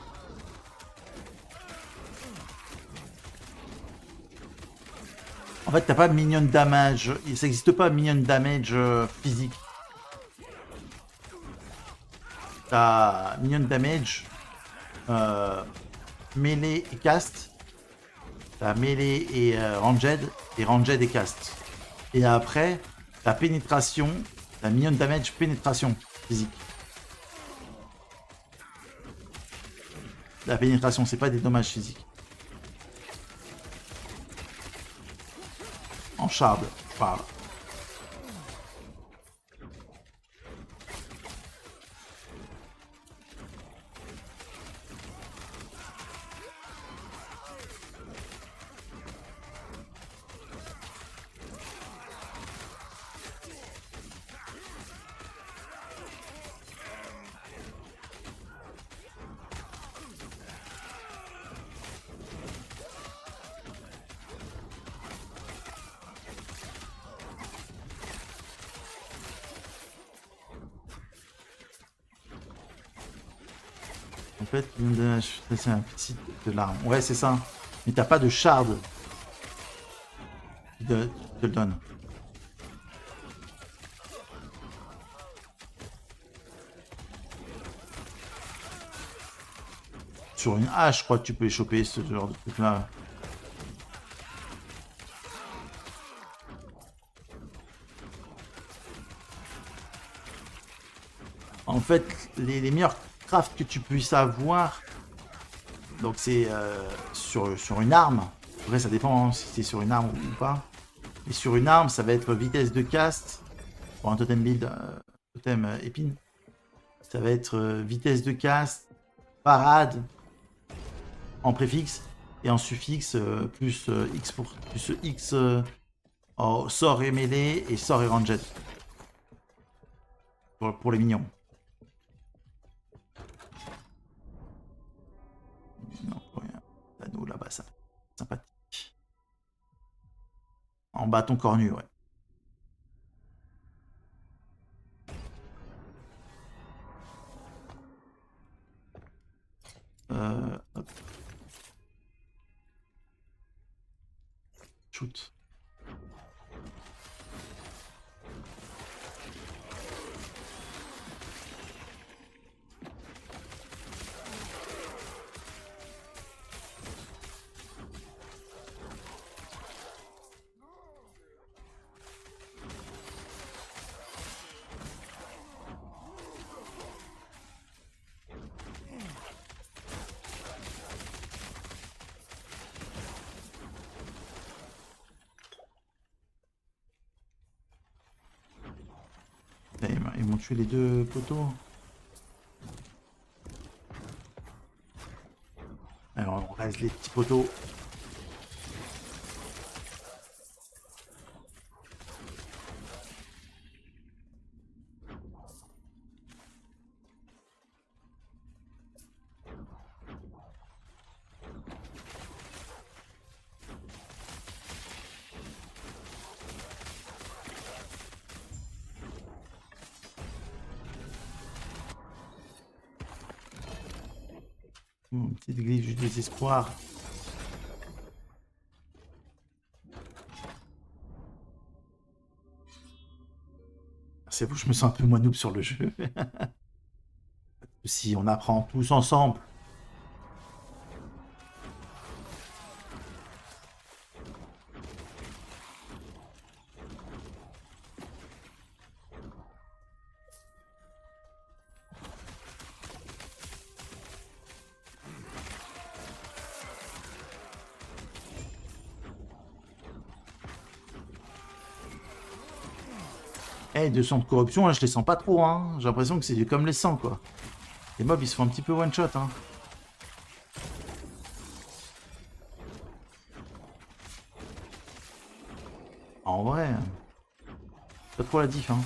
En fait, t'as pas minion damage, ça n'existe pas minion damage physique. T'as minion damage, mêlée et cast. T'as mêlée et ranged et cast. Et après, t'as pénétration, t'as minion damage pénétration physique. La pénétration, c'est pas des dommages physiques. En shard, je parle. En fait, c'est un petit de l'arme. Ouais, c'est ça. Mais t'as pas de shard qui te le donne. Sur une hache, je crois que tu peux choper ce genre de truc-là. En fait, les meilleurs crafts que tu puisses avoir, donc c'est sur une arme. Après, ça dépend si c'est sur une arme ou pas. Mais sur une arme, ça va être vitesse de cast. Pour un totem build, totem épine. Ça va être vitesse de cast, parade en préfixe. Et en suffixe, plus X pour plus X sort et mêlée et sort et ranged. Pour les minions. Non, pour rien. L'anneau là-bas, ça. Sympathique. En bâton cornu, ouais. Hop. Shoot. Ils m'ont tué les deux poteaux. Alors on reste les petits poteaux. Une petite glitch du désespoir. C'est vous, je me sens un peu moins noob sur le jeu. Si on apprend tous ensemble. Eh, 200 de corruption, là, je les sens pas trop, hein. J'ai l'impression que c'est du comme les 100, quoi. Les mobs, ils se font un petit peu one-shot, hein. En vrai, pas trop la diff, hein.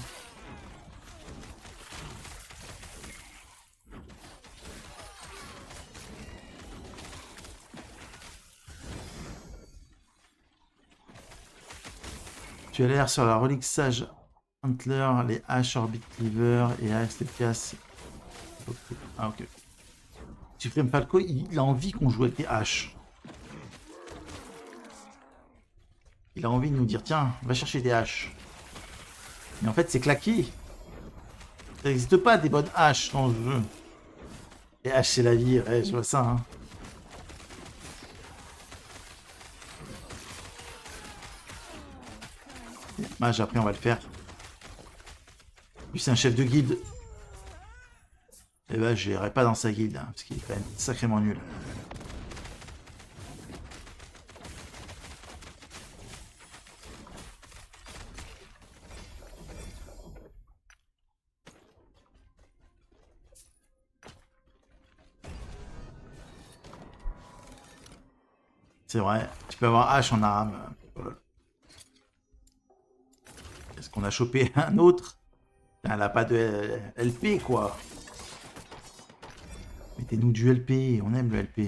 Tu as l'air sur la relique sage Antler, les haches Orbit Cleaver et Axe casse. Ah, ok. Supreme Falco, il a envie qu'on joue avec des haches. Il a envie de nous dire, tiens, va chercher des haches. Mais en fait, c'est claqué. Ça n'existe pas des bonnes haches dans le jeu. Les haches, c'est la vie, ouais, je vois ça. Hein. Mage, après, on va le faire. Lui, c'est un chef de guilde. Et ben, je n'irai pas dans sa guilde, hein, parce qu'il est quand même sacrément nul. C'est vrai, tu peux avoir H en arme. Est-ce qu'on a chopé un autre? Elle n'a pas de LP, quoi. Mettez-nous du LP, on aime le LP.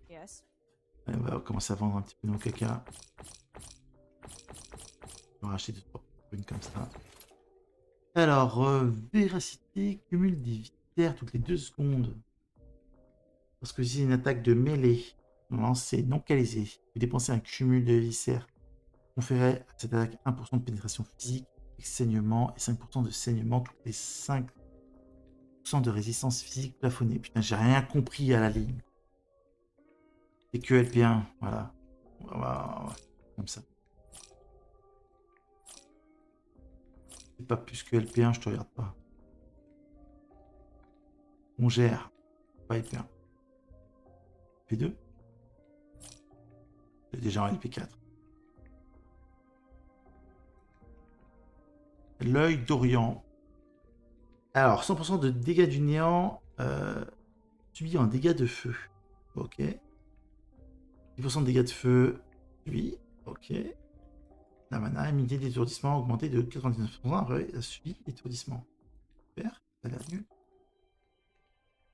Yes. On va commencer à vendre un petit peu nos caca. On va racheter 2-3 prunes comme ça. Alors, véracité, cumule des viscères toutes les 2 secondes. Parce que c'est une attaque de mêlée. Lancée, non calisée. Vous dépensez un cumul de viscères. Conférez à cette attaque 1% de pénétration physique, saignement et 5% de saignement toutes les 5% de résistance physique plafonnée. Putain, j'ai rien compris à la ligne. C'est que LP1, voilà. Comme ça. C'est pas plus que LP1, je te regarde pas. On gère. Pas LP1. LP2. C'est déjà un LP4. L'œil d'Orient. Alors, 100% de dégâts du néant subi un dégât de feu. Ok. 10% de dégâts de feu. Oui. Ok. La mana, immunité d'étourdissement augmentée de 99% après la subi d'étourdissement. Super. Ça a l'air nul.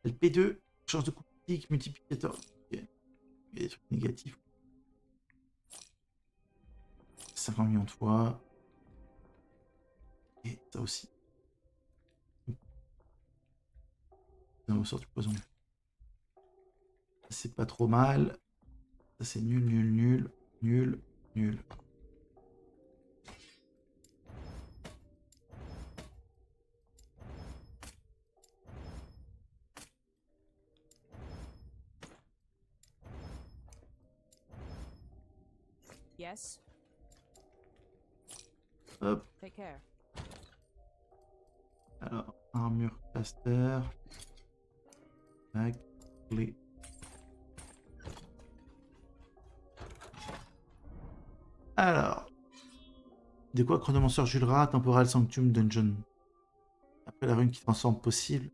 LP2. Change de coup critique multiplicateur. Ok. Il y a des trucs négatifs. 50 millions de fois. Et ça aussi. On sort du poison. C'est pas trop mal. Ça c'est nul, nul, nul, nul, nul. Yes. Hop. Take care. Alors, armure caster. Mag. Clé. Alors. De quoi chronomancer Julra, temporal sanctum dungeon. Après la rune qui transforme possible.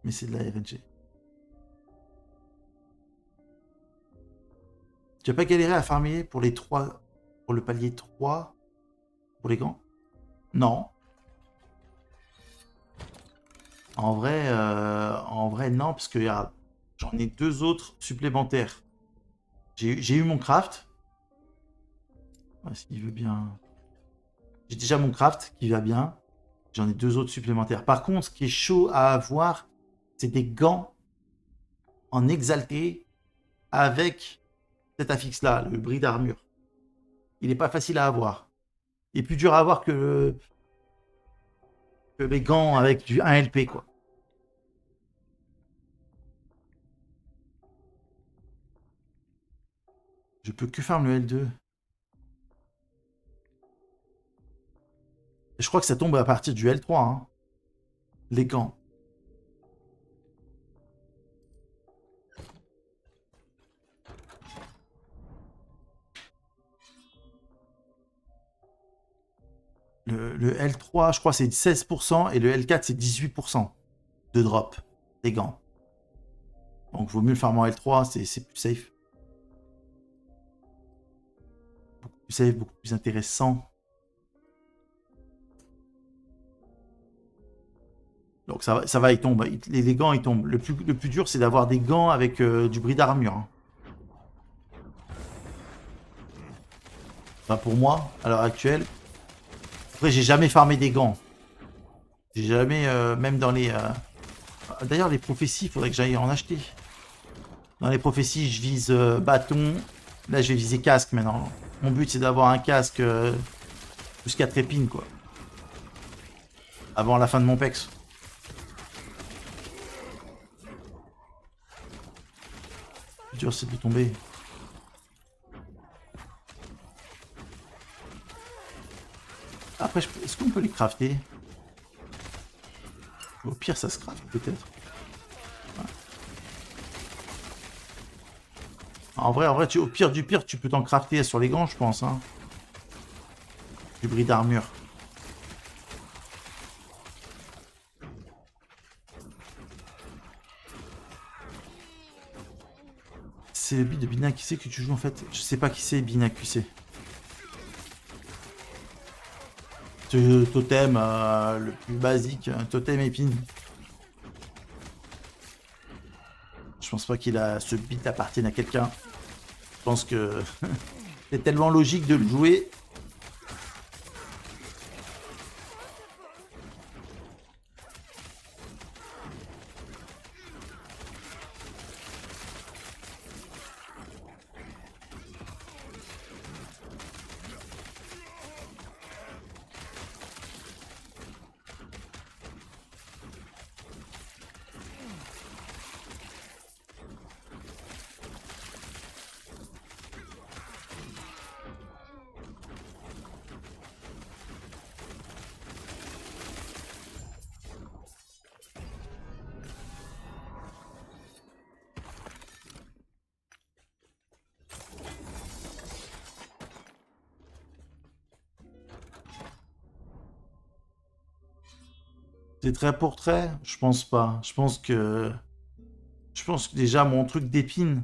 Mais c'est de la RNG. Tu as pas galéré à farmer pour les 3. Pour le palier 3. Pour les gants? Non. En vrai, non, parce que j'en ai 2 autres supplémentaires. J'ai eu mon craft. Ouais, s'il veut bien. J'ai déjà mon craft qui va bien. J'en ai 2 autres supplémentaires. Par contre, ce qui est chaud à avoir, c'est des gants en exalté avec cet affixe-là, le bris d'armure. Il n'est pas facile à avoir. Il est plus dur à avoir que les gants avec du 1 LP, quoi. Je peux que farm le L2. Et je crois que ça tombe à partir du L3, hein. Les gants. Le L3, je crois, c'est 16% et le L4, c'est 18% de drop des gants. Donc, vaut mieux le farmer en L3, c'est plus safe. Beaucoup plus safe, beaucoup plus intéressant. Donc, ça va, il tombe. Les gants, ils tombent. Le plus dur, c'est d'avoir des gants avec du bris d'armure. Hein. Enfin, pour moi, à l'heure actuelle. Après, j'ai jamais farmé des gants. J'ai jamais, même dans les... D'ailleurs, les prophéties, il faudrait que j'aille en acheter. Dans les prophéties, je vise bâton. Là, je vais viser casque maintenant. Mon but, c'est d'avoir un casque plus 4 épines, quoi. Avant la fin de mon pex. Le dur, c'est de tomber. Après, est-ce qu'on peut les crafter? Au pire, ça se craft, peut-être. Ouais. En vrai, au pire du pire, tu peux t'en crafter sur les gants, je pense. Hein. Du bris d'armure. C'est le beat de Bina QC que tu joues en fait. Je sais pas qui c'est Bina QC. Ce totem le plus basique, un totem épine. Je pense pas qu'il a ce beat appartienne à quelqu'un. Je pense que c'est tellement logique de le jouer. C'est très pour trait? Je pense pas. Je pense que déjà mon truc d'épine.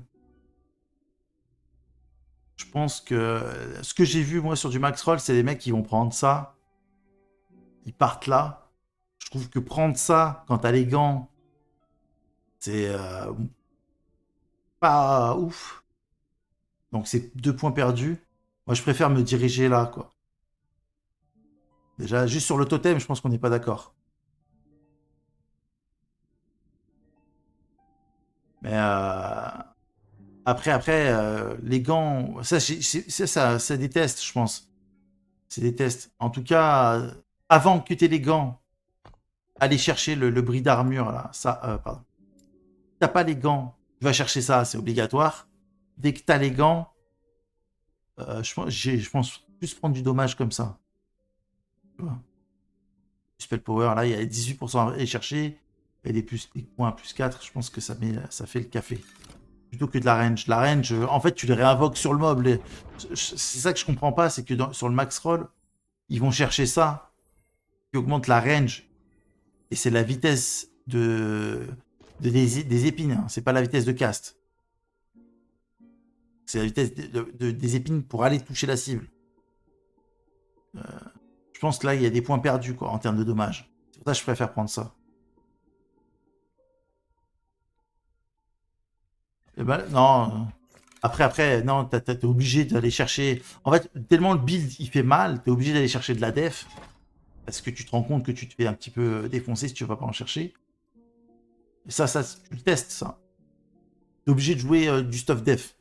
Je pense que ce que j'ai vu moi sur du max roll, c'est les mecs qui vont prendre ça. Ils partent là. Je trouve que prendre ça quand t'as les gants, c'est pas ouf. Donc c'est 2 points perdus. Moi je préfère me diriger là, quoi. Déjà, juste sur le totem, je pense qu'on n'est pas d'accord. Mais après, les gants, ça déteste, je pense. C'est des tests. En tout cas, avant que tu aies les gants, aller chercher le bris d'armure, là. Ça, pardon. Si t'as pas les gants, tu vas chercher ça, c'est obligatoire. Dès que tu as les gants, je pense plus prendre du dommage comme ça. Tu vois. Spell power, là, il y a 18% à aller chercher. Et des points plus 4, je pense que ça fait le café. Plutôt que de la range. La range, en fait, tu les réinvoques sur le mob. C'est ça que je comprends pas, c'est que sur le max roll, ils vont chercher ça, qui augmente la range. Et c'est la vitesse des épines, hein. C'est pas la vitesse de cast. C'est la vitesse des épines pour aller toucher la cible. Je pense que là, il y a des points perdus, quoi, en termes de dommages. C'est pour ça que je préfère prendre ça. Eh ben, non. Après, non, t'es obligé d'aller chercher... En fait, tellement le build, il fait mal, t'es obligé d'aller chercher de la def. Parce que tu te rends compte que tu te fais un petit peu défoncer si tu vas pas en chercher. Et ça, tu le testes, ça. T'es obligé de jouer du stuff def.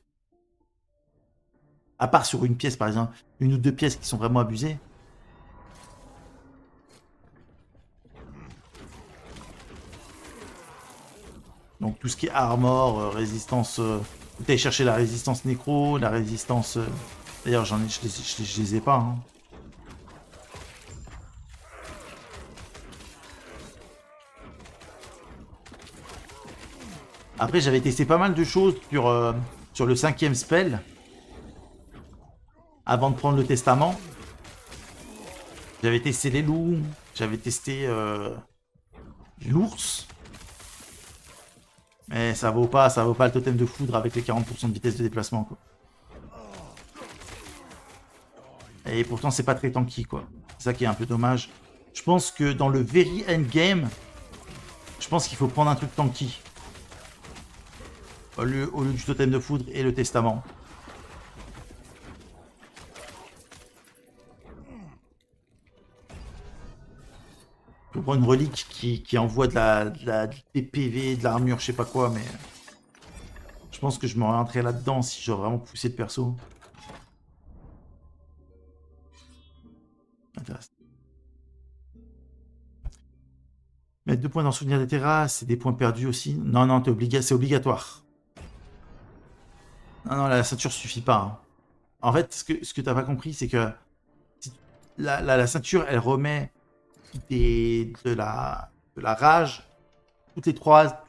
À part sur une pièce, par exemple. 1 ou 2 pièces qui sont vraiment abusées. Donc tout ce qui est armor, résistance Faut aller chercher la résistance nécro, la résistance... D'ailleurs, je les ai pas. Hein. Après, j'avais testé pas mal de choses sur le 5e spell. Avant de prendre le testament. J'avais testé les loups. J'avais testé l'ours. Mais ça vaut pas le totem de foudre avec les 40% de vitesse de déplacement, quoi. Et pourtant, c'est pas très tanky, quoi. C'est ça qui est un peu dommage. Je pense que dans le very endgame, je pense qu'il faut prendre un truc tanky. Au lieu du totem de foudre et le testament. Je prends une relique qui envoie des PV, de l'armure, je sais pas quoi, mais... Je pense que je me réentrerai là-dedans si je dois vraiment pousser le perso. Intéressant. Mettre 2 points dans souvenir des terrasses, c'est des points perdus aussi. Non, non, c'est obligatoire. Non, non, la ceinture suffit pas. Hein. En fait, ce que tu n'as pas compris, c'est que la ceinture, elle remet de la rage toutes les 3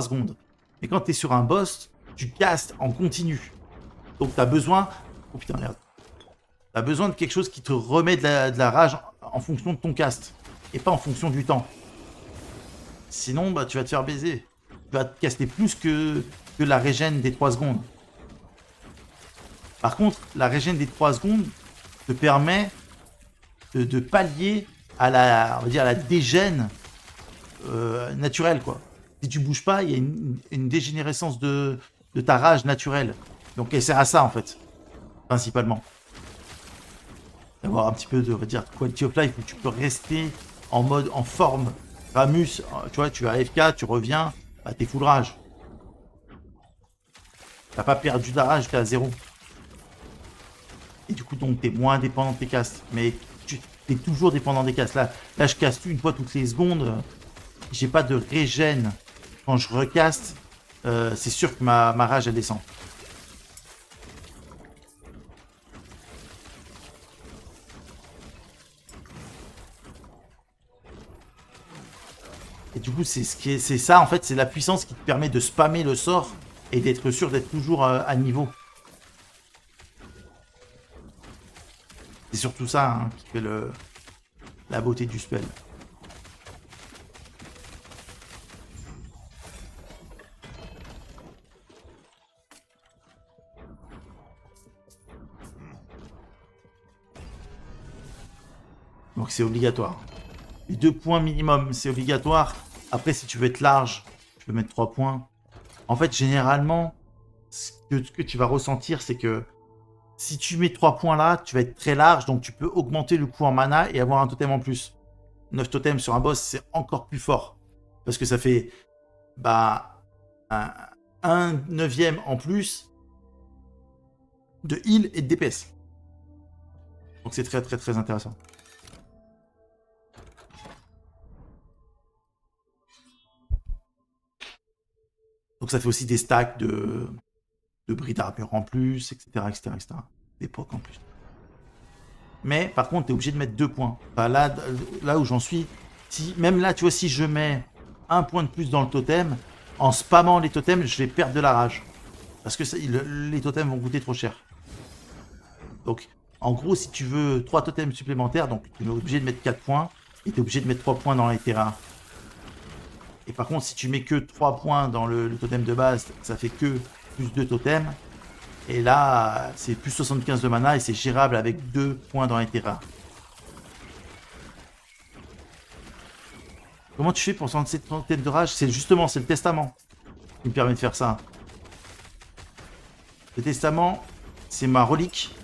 secondes. Mais quand tu es sur un boss, tu castes en continu. Donc tu as besoin... Oh putain, merde. Tu as besoin de quelque chose qui te remet de la rage en fonction de ton cast. Et pas en fonction du temps. Sinon, bah, tu vas te faire baiser. Tu vas te caster plus que la régène des 3 secondes. Par contre, la régène des 3 secondes te permet de pallier à on va dire, à la dégène naturelle, quoi. Si tu bouges pas, il y a une dégénérescence de ta rage naturelle. Donc elle sert à ça, en fait. Principalement. D'avoir un petit peu de, on va dire, quality of life où tu peux rester en forme. Ramus, tu vois, tu vas AFK, tu reviens, bah, t'es full rage. T'as pas perdu de la rage, t'es à 0. Et du coup, donc, t'es moins dépendant de tes castes. Mais t'es toujours dépendant des castes. Là, je caste une fois toutes les secondes. J'ai pas de régène. Quand je recaste, c'est sûr que ma rage, elle descend. Et du coup, c'est ça, en fait, c'est la puissance qui te permet de spammer le sort et d'être sûr d'être toujours à niveau. C'est surtout ça hein, qui fait la beauté du spell. Donc c'est obligatoire. Les 2 points minimum, c'est obligatoire. Après, si tu veux être large, tu peux mettre 3 points. En fait, généralement, ce que tu vas ressentir, c'est que si tu mets 3 points là, tu vas être très large, donc tu peux augmenter le coût en mana et avoir un totem en plus. 9 totems sur un boss, c'est encore plus fort. Parce que ça fait bah, un 9e en plus de heal et de DPS. Donc c'est très très très intéressant. Donc ça fait aussi des stacks de bris d'armure en plus, etc. Des procs en plus. Mais par contre, tu es obligé de mettre 2 points. Enfin, là où j'en suis, même là, tu vois, si je mets 1 point de plus dans le totem, en spammant les totems, je vais perdre de la rage. Parce que les totems vont coûter trop cher. Donc, en gros, si tu veux 3 totems supplémentaires, donc tu es obligé de mettre 4 points, et tu es obligé de mettre 3 points dans les terrains. Et par contre, si tu mets que 3 points dans le totem de base, ça fait que plus 2 totems. Et là, c'est plus 75 de mana et c'est gérable avec 2 points dans les terrains. Comment tu fais pour 67 totems de rage? C'est justement, c'est le testament qui me permet de faire ça. Le testament, c'est ma relique.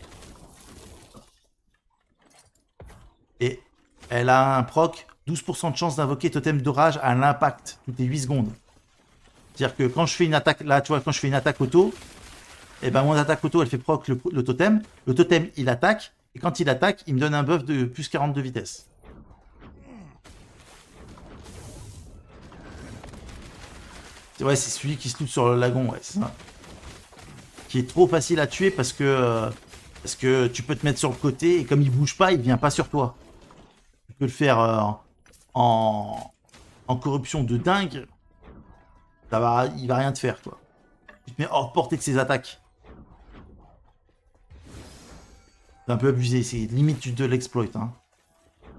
Et elle a un proc. 12% de chance d'invoquer totem d'orage à l'impact toutes les 8 secondes. C'est-à-dire que quand je fais une attaque, là tu vois, quand je fais une attaque auto, et ben mon attaque auto elle fait proc le totem. Le totem il attaque, et quand il attaque, il me donne un buff de plus 40 de vitesse. Ouais, c'est celui qui se loot sur le lagon, ouais, c'est ça. qui est trop facile à tuer parce que tu peux te mettre sur le côté et comme il bouge pas, il vient pas sur toi. Tu peux le faire en corruption de dingue. Il va rien te faire, quoi. Tu te mets hors portée de ses attaques. C'est un peu abusé, c'est limite de l'exploit. Hein.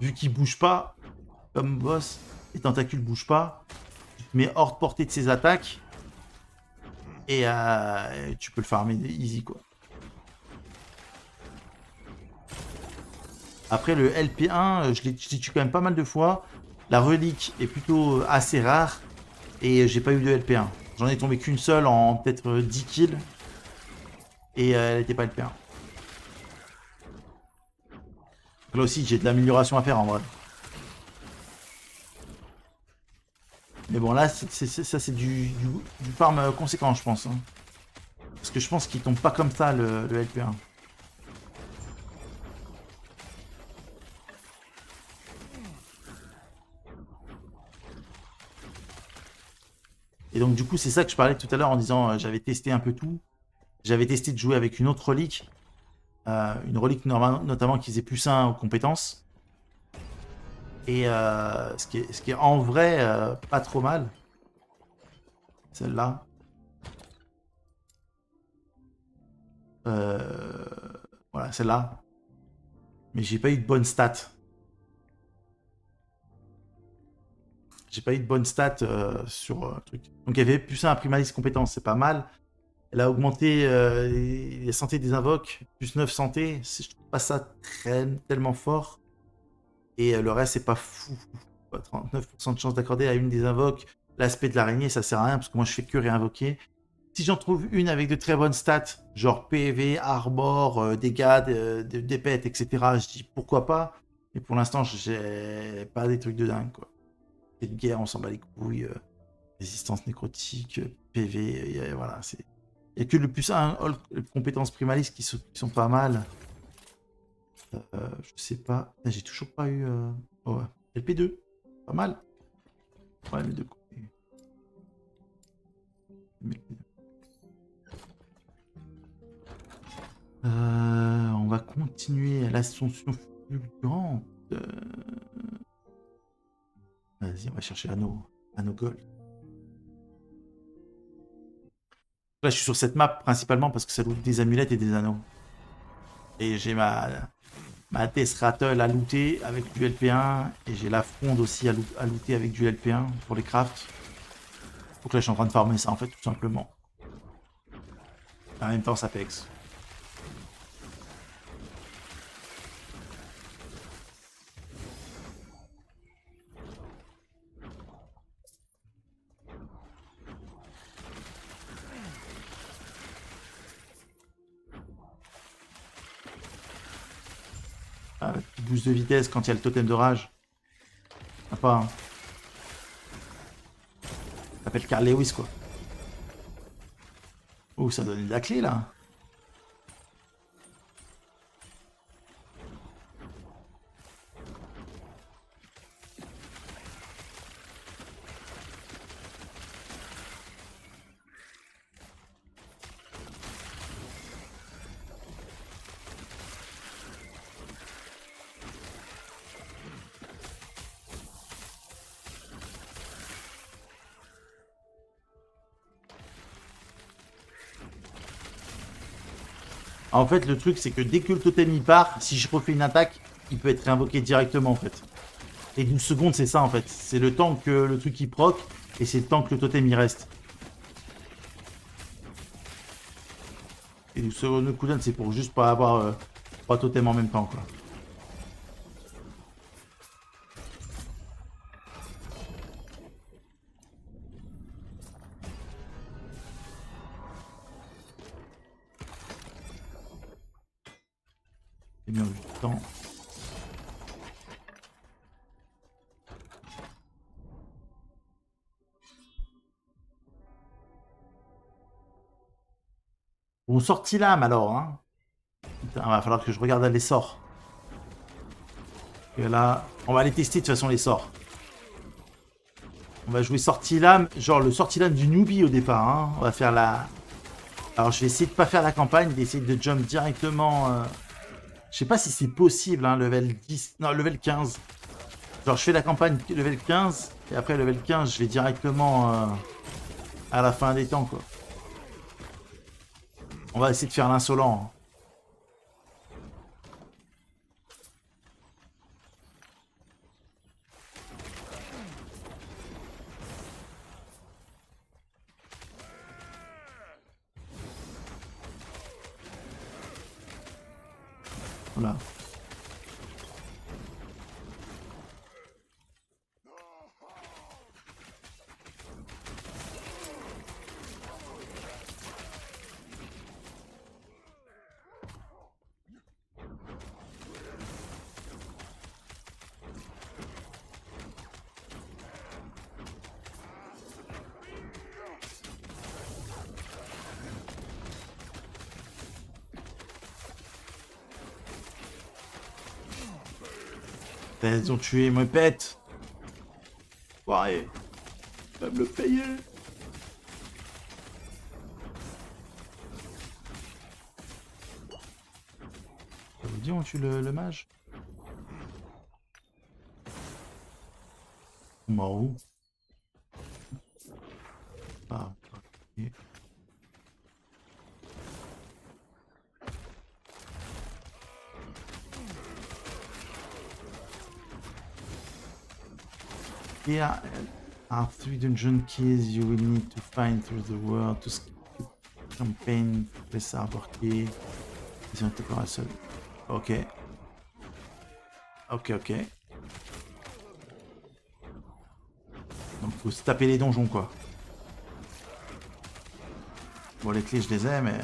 Vu qu'il bouge pas, comme boss, les tentacules bougent pas, tu te mets hors portée de ses attaques et tu peux le farmer easy, quoi. Après le LP1, je l'ai tué quand même pas mal de fois. La relique est plutôt assez rare et j'ai pas eu de LP1. J'en ai tombé qu'une seule en peut-être 10 kills et elle n'était pas LP1. Là aussi, j'ai de l'amélioration à faire en vrai. Mais bon, là, ça c'est du farm conséquent, je pense. Hein. Parce que je pense qu'il tombe pas comme ça, le LP1. Et donc, du coup, c'est ça que je parlais tout à l'heure en disant j'avais testé un peu tout. J'avais testé de jouer avec une autre relique. Une relique notamment qui faisait plus 1 aux compétences. Et ce qui est en vrai pas trop mal. Celle-là. Voilà, celle-là. Mais j'ai pas eu de bonne stat. J'ai pas eu de bonne stat sur le truc. Donc il y avait plus 1 à primaliste compétence, c'est pas mal. Elle a augmenté la santé des invoques, plus 9 santé. Je trouve pas ça tellement fort. Et le reste, c'est pas fou. 39% de chance d'accorder à une des invoques. L'aspect de l'araignée, ça sert à rien parce que moi, je fais que réinvoquer. Si j'en trouve une avec de très bonnes stats, genre PV, Arbor, dégâts, des pets, etc., je dis pourquoi pas. Mais pour l'instant, j'ai pas des trucs de dingue, quoi. Et de guerre, on s'en bat les couilles. Résistance nécrotique, PV, voilà, c'est... Il n'y a que le plus 1 compétences primalistes qui sont pas mal. Je sais pas. J'ai toujours pas eu... Oh, ouais. LP2. Pas mal. Ouais, les deux côtés. On va continuer à l'ascension fulgurante. Vas-y, on va chercher l'anneau gold. Là, je suis sur cette map principalement parce que ça loot des amulettes et des anneaux. Et j'ai ma Death Rattle à looter avec du LP1. Et j'ai la fronde aussi à looter avec du LP1 pour les crafts. Donc là, je suis en train de farmer ça en fait, tout simplement. En même temps, ça pex. Petit boost de vitesse quand il y a le totem de rage. Sympa, hein. Ça s'appelle Carl Lewis, quoi. Oh, ça donne de la clé, là. En fait, le truc, c'est que dès que le totem il part, si je refais une attaque, il peut être réinvoqué directement, en fait. Et 12 secondes, c'est ça, en fait. C'est le temps que le truc il proc, et c'est le temps que le totem il reste. Et 12 secondes de cooldown, c'est pour juste pas avoir 3 totems en même temps, quoi. J'ai bien eu du temps. Bon, sorti l'âme alors, hein. Putain, va falloir que je regarde les sorts. Et là, on va les tester de toute façon les sorts. On va jouer sorti l'âme, genre le sorti l'âme du newbie au départ, hein. On va faire Alors je vais essayer de pas faire la campagne, d'essayer de jump directement. Je sais pas si c'est possible, hein, level 10. Non, level 15. Genre je fais la campagne level 15 et après level 15 je vais directement à la fin des temps quoi. On va essayer de faire l'insolent. Hein. Voilà. Ils ont tué mes pets. Ouais. Va me le payer. Ça vous dit on tue le mage? Mort où? Ah, ok. Here are 3 dungeon keys you will need to find through the world to skip campaign. Press arbor key. Ils ont été pour un seul. Ok. Ok, ok. Donc faut se taper les donjons quoi. Bon les clés je les ai mais...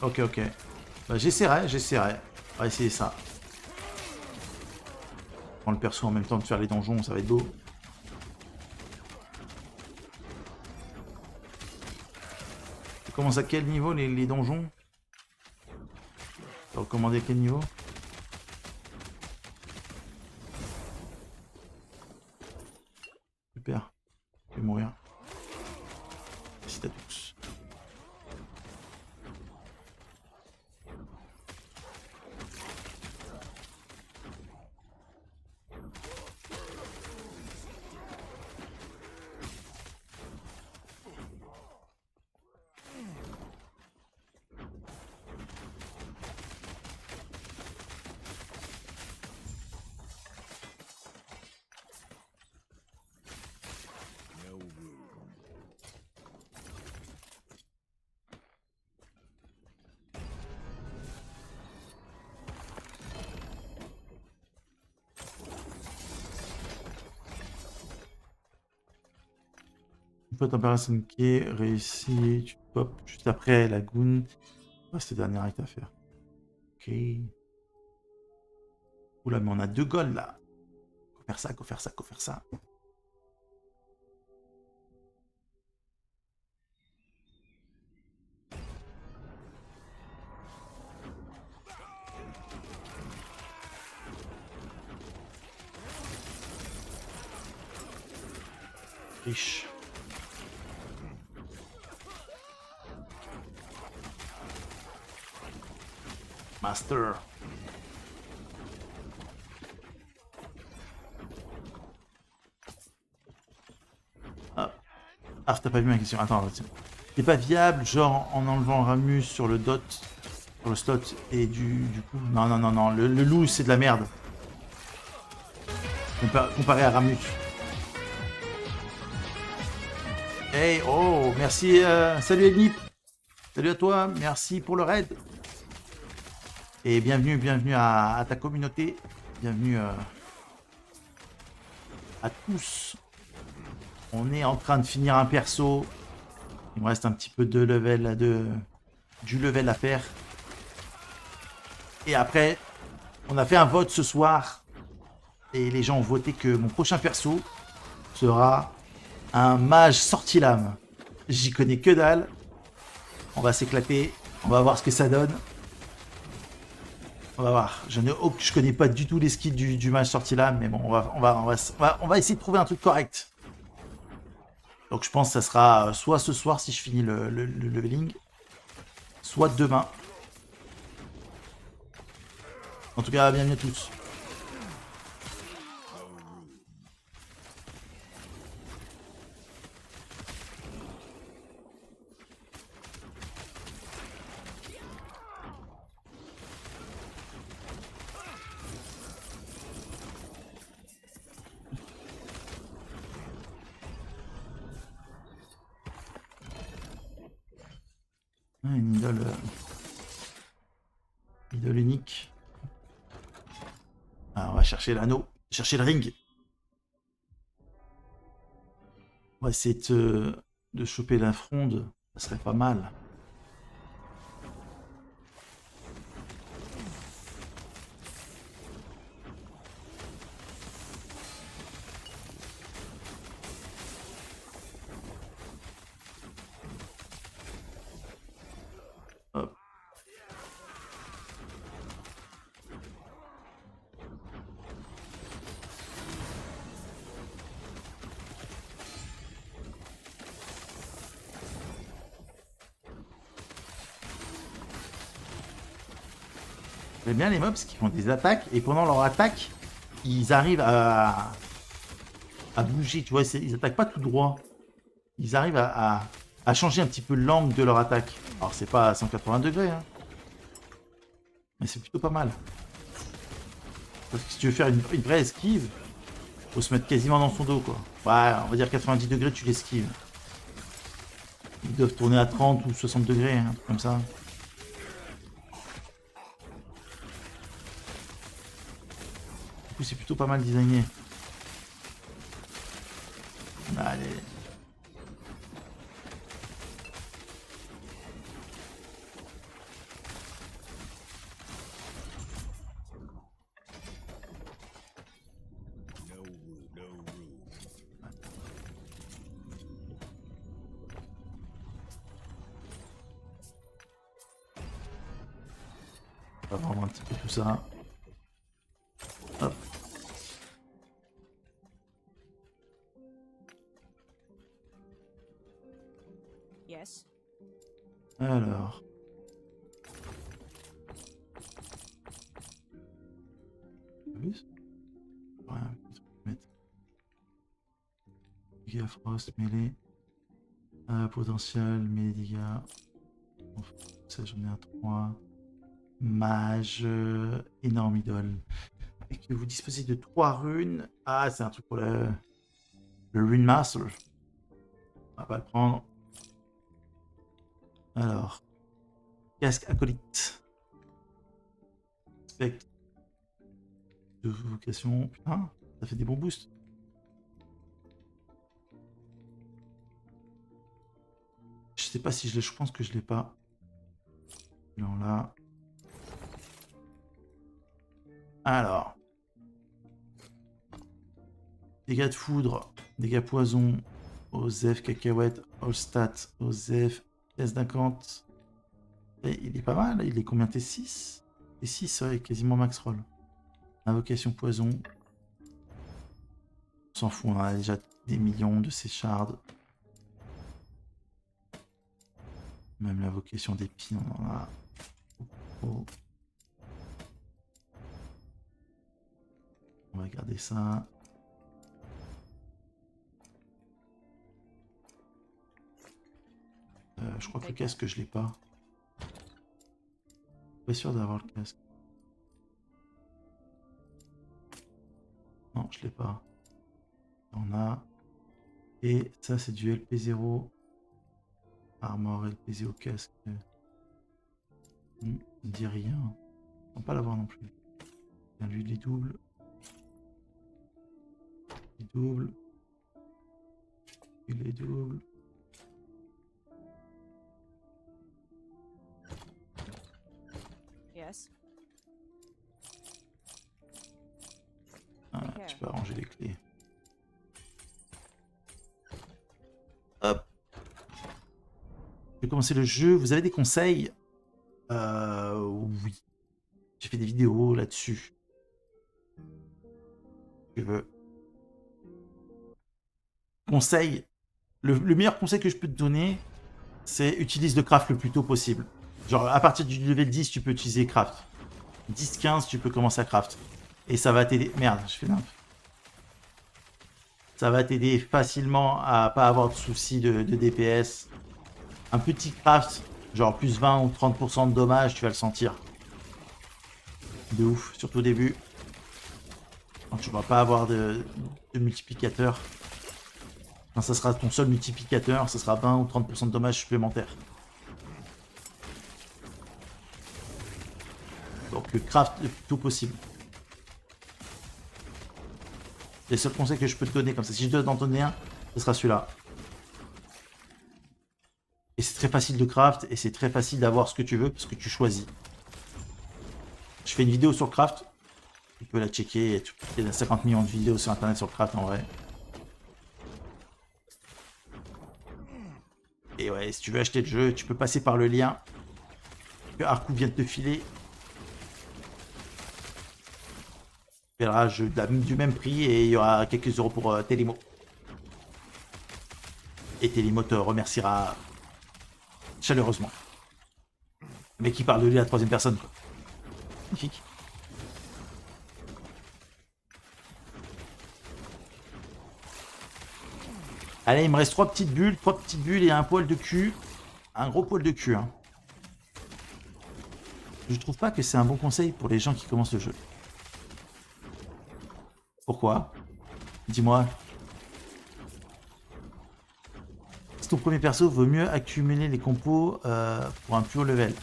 Ok, ok. Bah, j'essaierai. On va essayer ça. Prends le perso en même temps de faire les donjons, ça va être beau. Tu commences à quel niveau les donjons? Tu as recommandé quel niveau? Super. Je vais mourir. Merci à tous. Une fois température qui est réussi, tu pop juste après la goon. Ouais, c'est le dernier acte à faire. Ok. Oula, mais on a 2 gold là. Faut faire ça, faut faire ça, faut faire ça. Riche. Master. Ah, t'as pas vu ma question. Attends. C'est pas viable, genre en enlevant Ramus sur le dot, sur le slot et du coup. Non, non, non, non. Le loup, c'est de la merde. Comparé à Ramus. Hey, oh, merci. Salut Ednip. Salut à toi. Merci pour le raid. Et bienvenue à ta communauté. Bienvenue à tous. On est en train de finir un perso. Il me reste un petit peu du level à faire. Et après, on a fait un vote ce soir. Et les gens ont voté que mon prochain perso sera un mage sortilame. J'y connais que dalle. On va s'éclater. On va voir ce que ça donne. On va voir. Je connais pas du tout les skills du match sorti là, mais bon, on va essayer de trouver un truc correct. Donc je pense que ça sera soit ce soir si je finis le leveling, soit demain. En tout cas, bienvenue à tous. Une idole unique. Ah, on va chercher l'anneau, chercher le ring. On va essayer de choper la fronde, ça serait pas mal. Hop. J'aime bien les mobs qui font des attaques et pendant leur attaque, ils arrivent à bouger, tu vois, ils attaquent pas tout droit. Ils arrivent à changer un petit peu l'angle de leur attaque. Alors c'est pas à 180 degrés, hein, mais c'est plutôt pas mal. Parce que si tu veux faire une vraie esquive, faut se mettre quasiment dans son dos, quoi. Ouais, on va dire 90 degrés, tu l'esquives. Ils doivent tourner à 30 ou 60 degrés, hein, un truc comme ça. Du coup, c'est plutôt pas mal designé. Allez. On va voir un petit peu tout ça. Hop. Yes. Alors. Ouais, dégâts frost, mêlée. Potentiel, mêlée dégâts. Ça j'en ai un 3. Mage, énorme idole. Et que vous disposez de 3 runes. Ah, c'est un truc pour le Rune Master. On va pas le prendre. Alors. Casque acolyte. Spectre. De vocation. Putain, ça fait des bons boosts. Je sais pas si je l'ai, je pense que je l'ai pas. Non, là. Alors. Dégâts de foudre, dégâts poison, OZEF, cacahuète, all stat, OZEF, S50. Et il est pas mal, il est combien T6 T6, ouais, quasiment max roll. Invocation poison. On s'en fout, on a déjà des millions de ces shards. Même l'invocation d'épine, on en a. Oh. On va garder ça. Je crois que le casque, je l'ai pas. Pas sûr d'avoir le casque. Non, je l'ai pas. On a. Et ça, c'est du LP0. Armor LP0 au casque. Il dit rien. On va pas l'avoir non plus. Bien, lui, il est double. Il est double. Il est double. Yes. Ah, tu peux arranger les clés. Hop. Je vais commencer le jeu. Vous avez des conseils? Oui. J'ai fait des vidéos là-dessus. Je veux. Conseil. Le meilleur conseil que je peux te donner, c'est utilise le craft le plus tôt possible. Genre, à partir du level 10, tu peux utiliser craft. 10-15, tu peux commencer à craft. Et ça va t'aider. Merde, je fais n'importe. Ça va t'aider facilement à pas avoir de soucis de DPS. Un petit craft, genre plus 20 ou 30% de dommages, tu vas le sentir. De ouf, surtout au début. Quand tu vas pas avoir de multiplicateur. Quand ça sera ton seul multiplicateur, ça sera 20 ou 30% de dommages supplémentaires. Donc le craft le plus tôt possible. C'est le seul conseil que je peux te donner comme ça. Si je dois t'en donner un, ce sera celui-là. Et c'est très facile de craft et c'est très facile d'avoir ce que tu veux parce que tu choisis. Je fais une vidéo sur craft. Tu peux la checker. Il y a 50 millions de vidéos sur internet sur craft en vrai. Et ouais, si tu veux acheter le jeu, tu peux passer par le lien que Arcou vient de te filer. Tu verras du même prix et il y aura quelques euros pour Telimo. Et Telimo te remerciera chaleureusement. Le mec qui parle de lui à la troisième personne, quoi. Magnifique. Allez, il me reste 3 petites bulles et un poil de cul. Un gros poil de cul, hein. Je trouve pas que c'est un bon conseil pour les gens qui commencent le jeu. Pourquoi? Dis-moi. Si ton premier perso, vaut mieux accumuler les compos pour un plus haut level.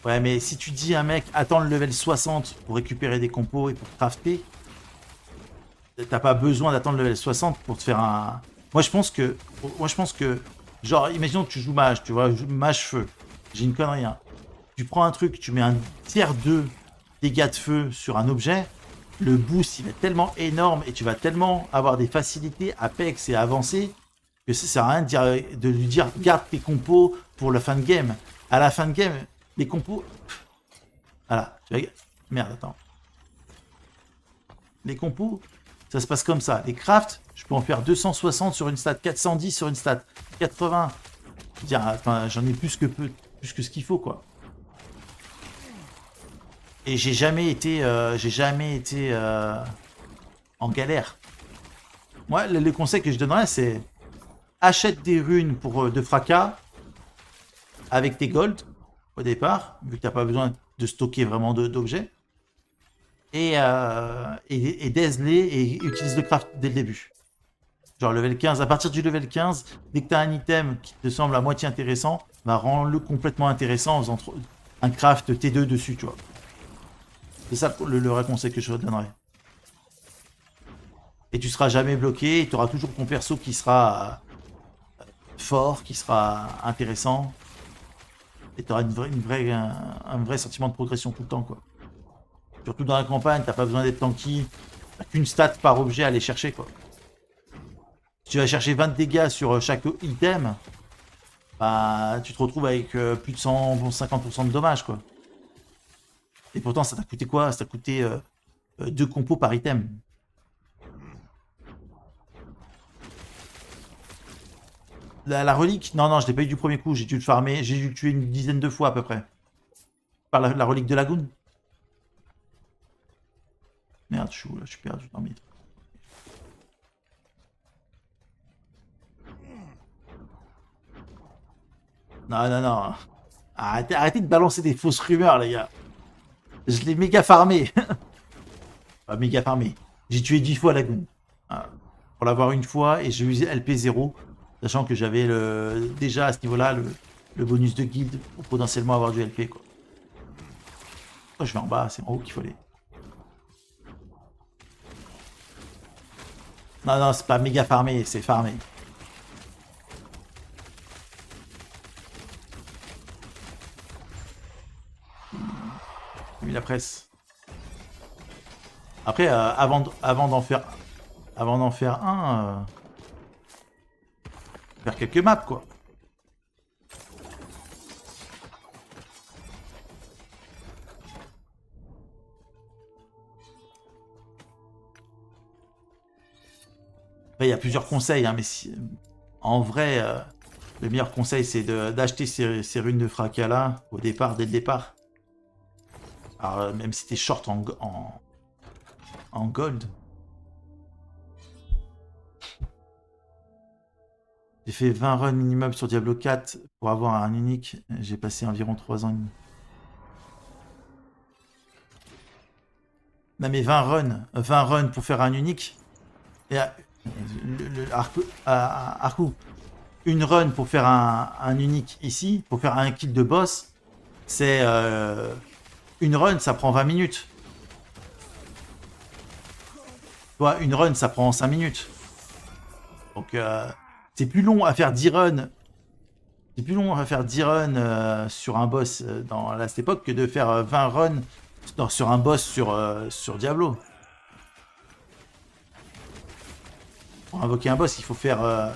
Ouais, mais si tu dis à un mec, attends le level 60 pour récupérer des compos et pour crafter, t'as pas besoin d'attendre le level 60 pour te faire un... Moi, je pense que... Genre, imaginons que tu joues mage, tu vois, mage feu. J'ai une connerie, hein. Tu prends un truc, tu mets un tiers 2 dégâts de feu sur un objet, le boost, il est tellement énorme et tu vas tellement avoir des facilités à pex et à avancer que ça sert à rien de lui dire garde tes compos pour la fin de game. À la fin de game, les compos... Voilà. Merde, attends. Les compos, ça se passe comme ça. Les crafts, je peux en faire 260 sur une stat, 410 sur une stat, 80. Je veux dire, enfin, j'en ai plus que ce qu'il faut, quoi. Et j'ai jamais été en galère. Moi, le conseil que je donnerais, c'est achète des runes pour de fracas avec tes gold au départ, vu que tu n'as pas besoin de stocker vraiment d'objets. Et daise-les et utilise le craft dès le début. Genre level 15, à partir du level 15, dès que tu as un item qui te semble à moitié intéressant, bah rends-le complètement intéressant en faisant un craft T2 dessus, tu vois. C'est ça le vrai conseil que je te donnerais. Et tu seras jamais bloqué, et tu auras toujours ton perso qui sera fort, qui sera intéressant. Et tu auras un vrai sentiment de progression tout le temps, quoi. Surtout dans la campagne, t'as pas besoin d'être tanky. T'as qu'une stat par objet à aller chercher, quoi. Si tu vas chercher 20 dégâts sur chaque item, bah tu te retrouves avec plus de 150% de dommages, quoi. Et pourtant, ça t'a coûté quoi? Ça t'a coûté 2 compos par item. La relique? Non, je l'ai pas eu du premier coup. J'ai dû le farmer. J'ai dû le tuer une dizaine de fois à peu près. Par la relique de Lagoon. Merde, je suis où là? Je suis perdu dans mes trucs. Non. Arrêtez de balancer des fausses rumeurs, les gars. Je l'ai méga farmé. Pas méga farmé. J'ai tué 10 fois Lagoon. Pour l'avoir une fois et j'ai usé LP0. Sachant que j'avais déjà à ce niveau-là le bonus de guild pour potentiellement avoir du LP, quoi. Oh, je vais en bas, c'est en haut qu'il faut aller. Non, c'est pas méga farmé, c'est farmé. J'ai mis la presse. Après, avant d'en faire un, faire quelques maps, quoi. Après, il y a plusieurs conseils, hein, mais en vrai, le meilleur conseil, c'est d'acheter ces runes de fracas là, au départ, dès le départ. Alors, même si t'es short en gold. J'ai fait 20 runs minimum sur Diablo 4 pour avoir un unique. J'ai passé environ 3 ans et demi. Non mais 20 runs pour faire un unique. Et Arcou, une run pour faire un unique ici, pour faire un kill de boss, c'est une run, ça prend 20 minutes. Toi, une run, ça prend 5 minutes. Donc c'est plus long à faire 10 runs. C'est plus long à faire 10 runs sur un boss à cette époque que de faire 20 runs sur un boss sur Diablo. Pour invoquer un boss, il faut faire,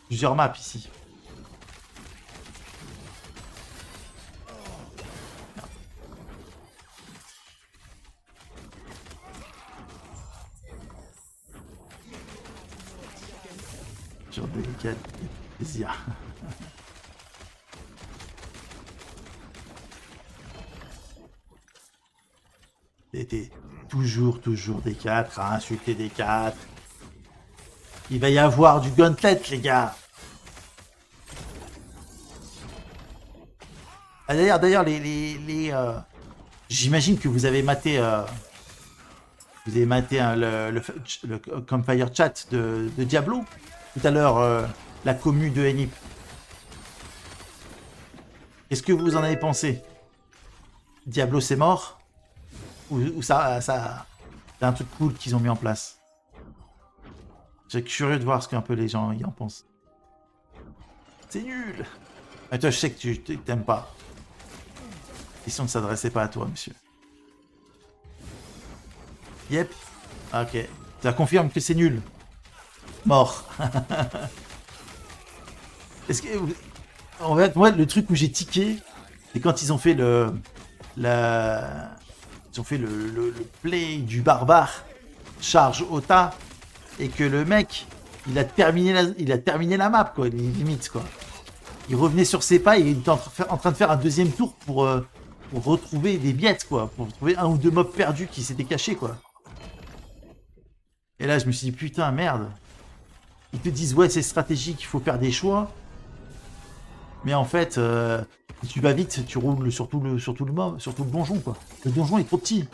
plusieurs maps ici. Genre délicat, plaisir. C'était toujours des 4 à insulter des 4. Il va y avoir du gauntlet, les gars. Ah, d'ailleurs, j'imagine que vous avez maté, le Campfire Chat de Diablo tout à l'heure, la commu de Enip. Qu'est-ce que vous en avez pensé? Diablo c'est mort? Ou ça c'est un truc cool qu'ils ont mis en place? J'ai curieux de voir ce qu'un peu les gens y en pensent. C'est nul. Mais toi, je sais que tu t'aimes pas. La question ne s'adressait pas à toi, monsieur. Yep. Ok. Ça confirme que c'est nul. Mort. Est-ce que... En fait, moi, le truc où j'ai tiqué, c'est quand ils ont fait le play du barbare charge Ota et que le mec, il a terminé la map, quoi, limite, quoi. Il revenait sur ses pas et il était en train de faire un deuxième tour pour retrouver des biettes, quoi, pour trouver un ou deux mobs perdus qui s'étaient cachés, quoi. Et là, je me suis dit, putain, merde. Ils te disent, ouais, c'est stratégique, il faut faire des choix. Mais en fait, si tu vas vite, tu roules sur tout le donjon, quoi. Le donjon est trop petit.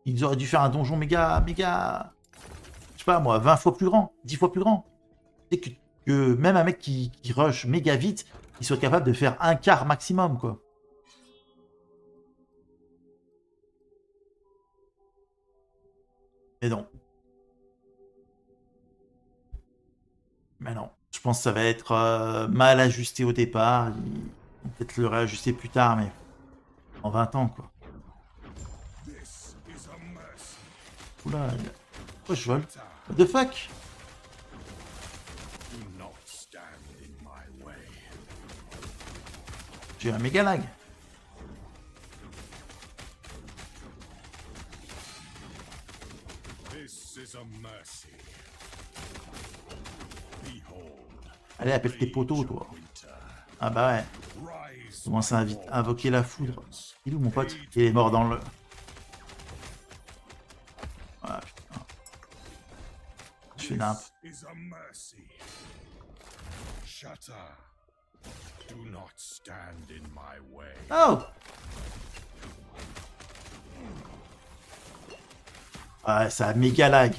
Ils auraient dû faire un donjon méga, je sais pas moi, 20 fois plus grand, 10 fois plus grand. Et que même un mec qui rush méga vite, il soit capable de faire un quart maximum, quoi. Mais non. Mais non. Je pense que ça va être mal ajusté au départ. Ils vont peut-être le réajuster plus tard, mais en 20 ans, quoi. Oula, pourquoi je vole? What the fuck? J'ai un méga lag. Allez, appelle tes poteaux, toi. Ah bah ouais. Commence à invoquer la foudre. Il est où, mon pote? Il est mort dans le... Ah putain. Je fais nimp. Oh! Ah, ça a méga lag.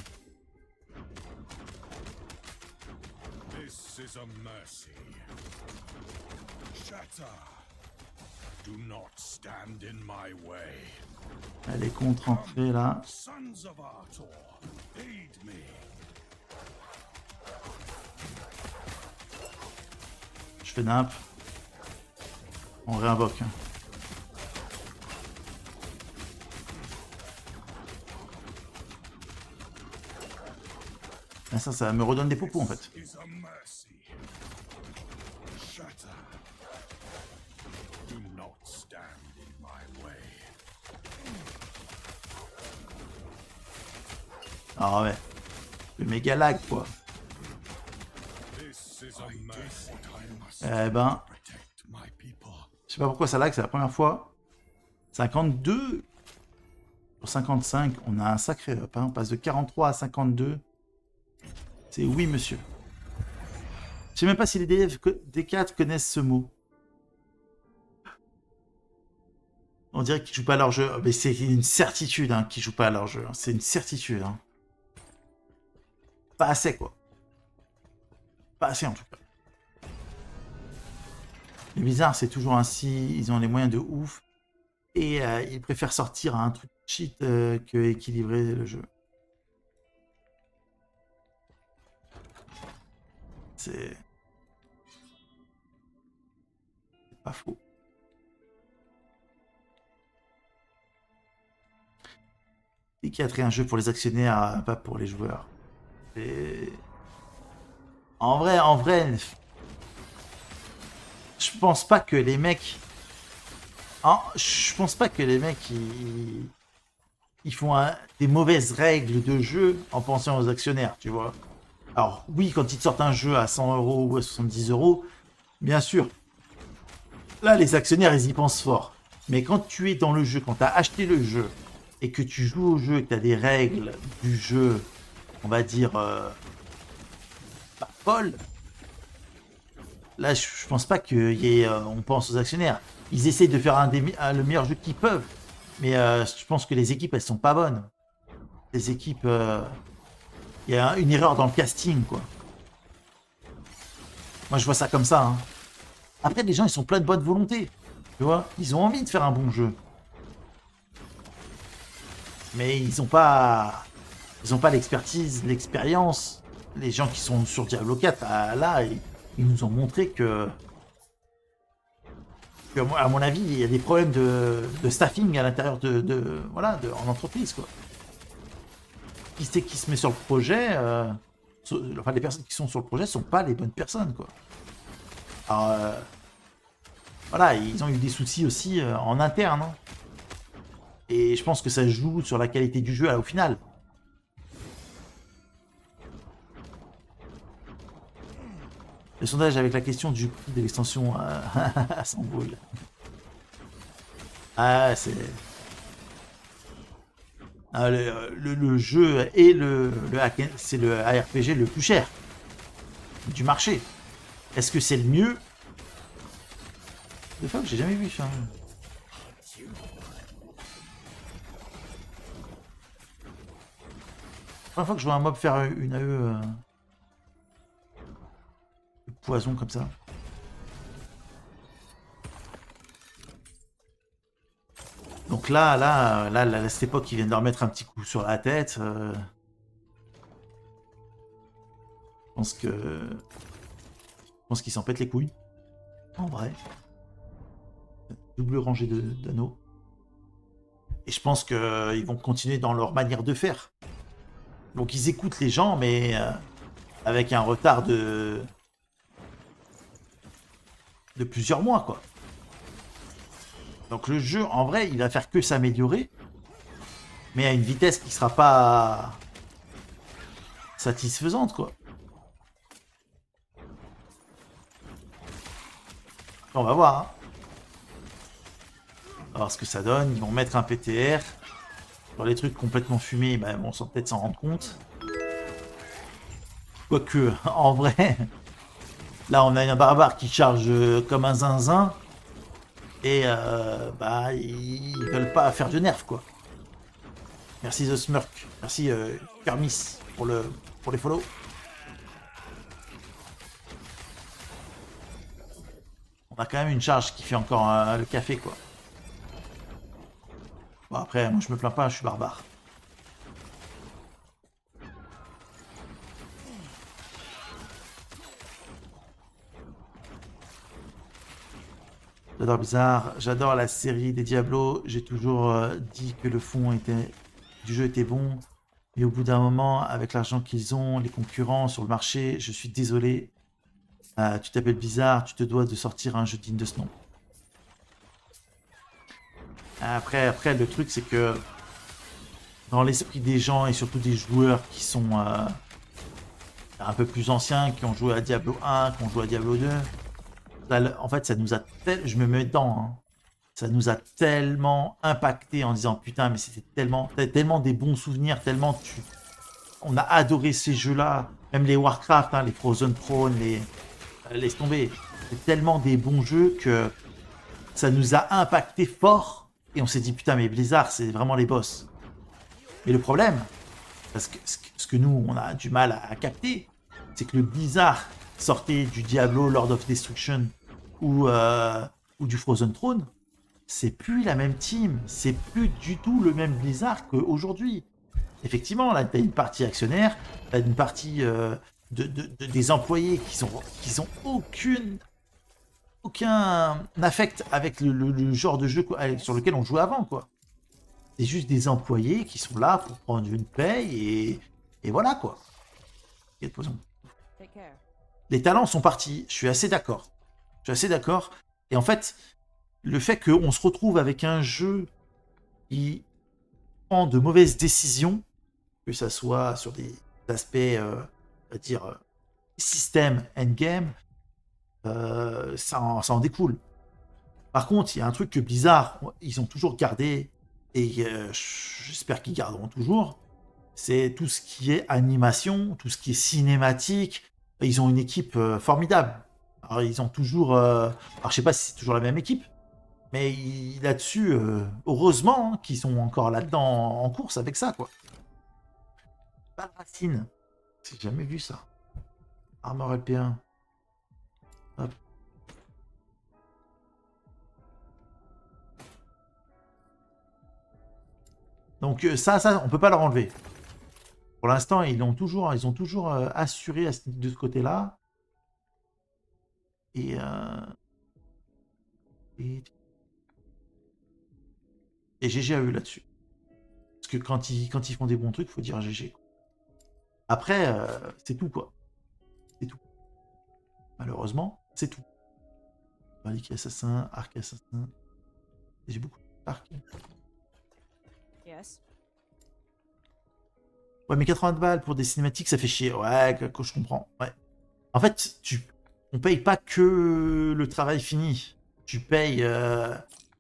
Elle est contre-entrée là. Je fais nimp. On réinvoque. Ah, ça me redonne des popos en fait. Ah ouais. de méga lag, quoi. Eh ben, je sais pas pourquoi ça lag, c'est la première fois. 52 sur 55, on a un sacré up, hein. On passe de 43 à 52. C'est oui, monsieur. Je sais même pas si les D4 connaissent ce mot. On dirait qu'ils jouent pas à leur jeu. Mais c'est une certitude hein, qu'ils jouent pas à leur jeu. C'est une certitude. Hein. Pas assez, quoi. Pas assez, en tout cas. Les bizarres, c'est toujours ainsi. Ils ont les moyens de ouf. Et ils préfèrent sortir un truc cheat que équilibrer le jeu. C'est pas faux. D4 est un jeu pour les actionnaires, pas pour les joueurs. Et... En vrai, je pense pas que les mecs... je pense pas que les mecs, ils font des mauvaises règles de jeu en pensant aux actionnaires, tu vois. Alors oui, quand ils te sortent un jeu à 100 € ou à 70 €, bien sûr. Là, les actionnaires, ils y pensent fort. Mais quand tu es dans le jeu, quand tu as acheté le jeu, et que tu joues au jeu et que tu as des règles du jeu, on va dire, pas folles, là, je pense pas qu'on pense aux actionnaires. Ils essayent de faire le meilleur jeu qu'ils peuvent. Mais je pense que les équipes, elles sont pas bonnes. Les équipes... il y a une erreur dans le casting, quoi. Moi, je vois ça comme ça. Hein. Après, les gens, ils sont pleins de bonne volonté. Tu vois, ils ont envie de faire un bon jeu. Mais ils n'ont pas l'expertise, l'expérience. Les gens qui sont sur Diablo 4, là, ils nous ont montré que à mon avis, il y a des problèmes de staffing à l'intérieur en entreprise, quoi. Qui c'est qui se met sur le projet enfin, les personnes qui sont sur le projet sont pas les bonnes personnes, quoi. Alors, voilà, ils ont eu des soucis aussi en interne. Hein. Et je pense que ça joue sur la qualité du jeu au final. Le sondage avec la question du prix de l'extension à 100 boules. Ah, c'est... Ah, le jeu et c'est le ARPG le plus cher du marché. Est-ce que c'est le mieux? Des fois que j'ai jamais vu ça. La première fois que je vois un mob faire une AE de poison comme ça. Donc là, à cette époque, ils viennent de remettre un petit coup sur la tête. Je pense qu'ils s'en pètent les couilles. En vrai. Double rangée d'anneaux. Et je pense qu'ils vont continuer dans leur manière de faire. Donc ils écoutent les gens, mais avec un retard de plusieurs mois, quoi. Donc le jeu, en vrai, il va faire que s'améliorer, mais à une vitesse qui sera pas satisfaisante, quoi. On va voir. Hein. On va voir ce que ça donne. Ils vont mettre un PTR. Dans les trucs complètement fumés, ben, on va peut-être s'en rendre compte. Quoique, en vrai, là on a un barbare qui charge comme un zinzin. Et bah, ils veulent pas faire de nerf, quoi. Merci The Smurk. Merci Kermis pour les follow. On a quand même une charge qui fait encore le café, quoi. Bon, après, moi je me plains pas, je suis barbare. J'adore Bizarre, j'adore la série des Diablo. J'ai toujours dit que le fond du jeu était bon. Mais au bout d'un moment, avec l'argent qu'ils ont, les concurrents sur le marché, je suis désolé. Tu t'appelles Bizarre, tu te dois de sortir un jeu digne de ce nom. Après, le truc, c'est que dans l'esprit des gens et surtout des joueurs qui sont un peu plus anciens qui ont joué à Diablo 1, qui ont joué à Diablo 2. En fait, ça nous a je me mets dedans, hein. Ça nous a tellement impacté en disant putain, mais c'était tellement des bons souvenirs, tellement on a adoré ces jeux-là, même les Warcraft, hein, les Frozen Throne, laisse tomber. C'est tellement des bons jeux que ça nous a impacté fort et on s'est dit putain, mais Blizzard, c'est vraiment les boss. Mais le problème, parce que ce que nous, on a du mal à capter, c'est que le Blizzard sortait du Diablo, Lord of Destruction ou du Frozen Throne, c'est plus la même team, c'est plus du tout le même Blizzard qu'aujourd'hui. Effectivement, là, tu as une partie actionnaire, tu as une partie des employés qui ont aucun affect avec le genre de jeu sur lequel on jouait avant, quoi. C'est juste des employés qui sont là pour prendre une paye et voilà, quoi. Les talents sont partis, je suis assez d'accord. Et en fait, le fait qu'on se retrouve avec un jeu qui prend de mauvaises décisions, que ça soit sur des aspects, on va dire, système, endgame, ça en découle. Par contre, il y a un truc que Blizzard, ils ont toujours gardé, et j'espère qu'ils garderont toujours, c'est tout ce qui est animation, tout ce qui est cinématique. Ils ont une équipe formidable. Alors, ils ont toujours... alors, je sais pas si c'est toujours la même équipe, mais là-dessus, heureusement qu'ils sont encore là-dedans en course avec ça, quoi. Pas de racine. J'ai jamais vu ça. Armor LP1. Hop. Donc ça, on peut pas leur enlever. Pour l'instant, ils ont toujours assuré de ce côté-là. Et GG à eux là-dessus. Parce que quand ils font des bons trucs, il faut dire GG. Après, c'est tout, quoi. C'est tout. Malheureusement, c'est tout. Malik assassin, arc assassin. J'ai beaucoup d'arc. Yes. Ouais, mais 80 balles pour des cinématiques, ça fait chier. Ouais, que je comprends. Ouais. En fait, on paye pas que le travail fini. Tu payes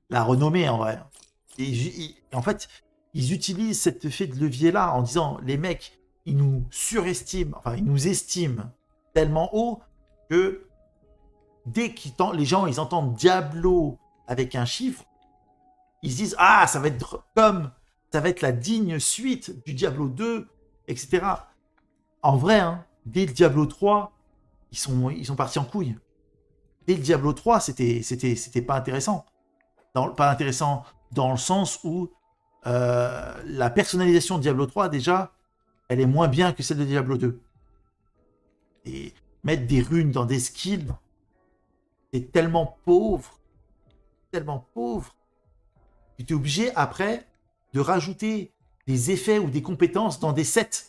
la renommée, en vrai. Et en fait, ils utilisent cet effet de levier-là en disant, les mecs, ils nous surestiment, enfin, ils nous estiment tellement haut que dès que les gens, ils entendent Diablo avec un chiffre, ils se disent, ah, ça va être la digne suite du Diablo 2, etc. En vrai, hein, dès le Diablo 3, ils sont partis en couille. Dès le Diablo 3, c'était pas intéressant. Pas intéressant dans le sens où la personnalisation de Diablo 3, déjà, elle est moins bien que celle de Diablo 2. Et mettre des runes dans des skills, c'est tellement pauvre, que tu es obligé après de rajouter des effets ou des compétences dans des sets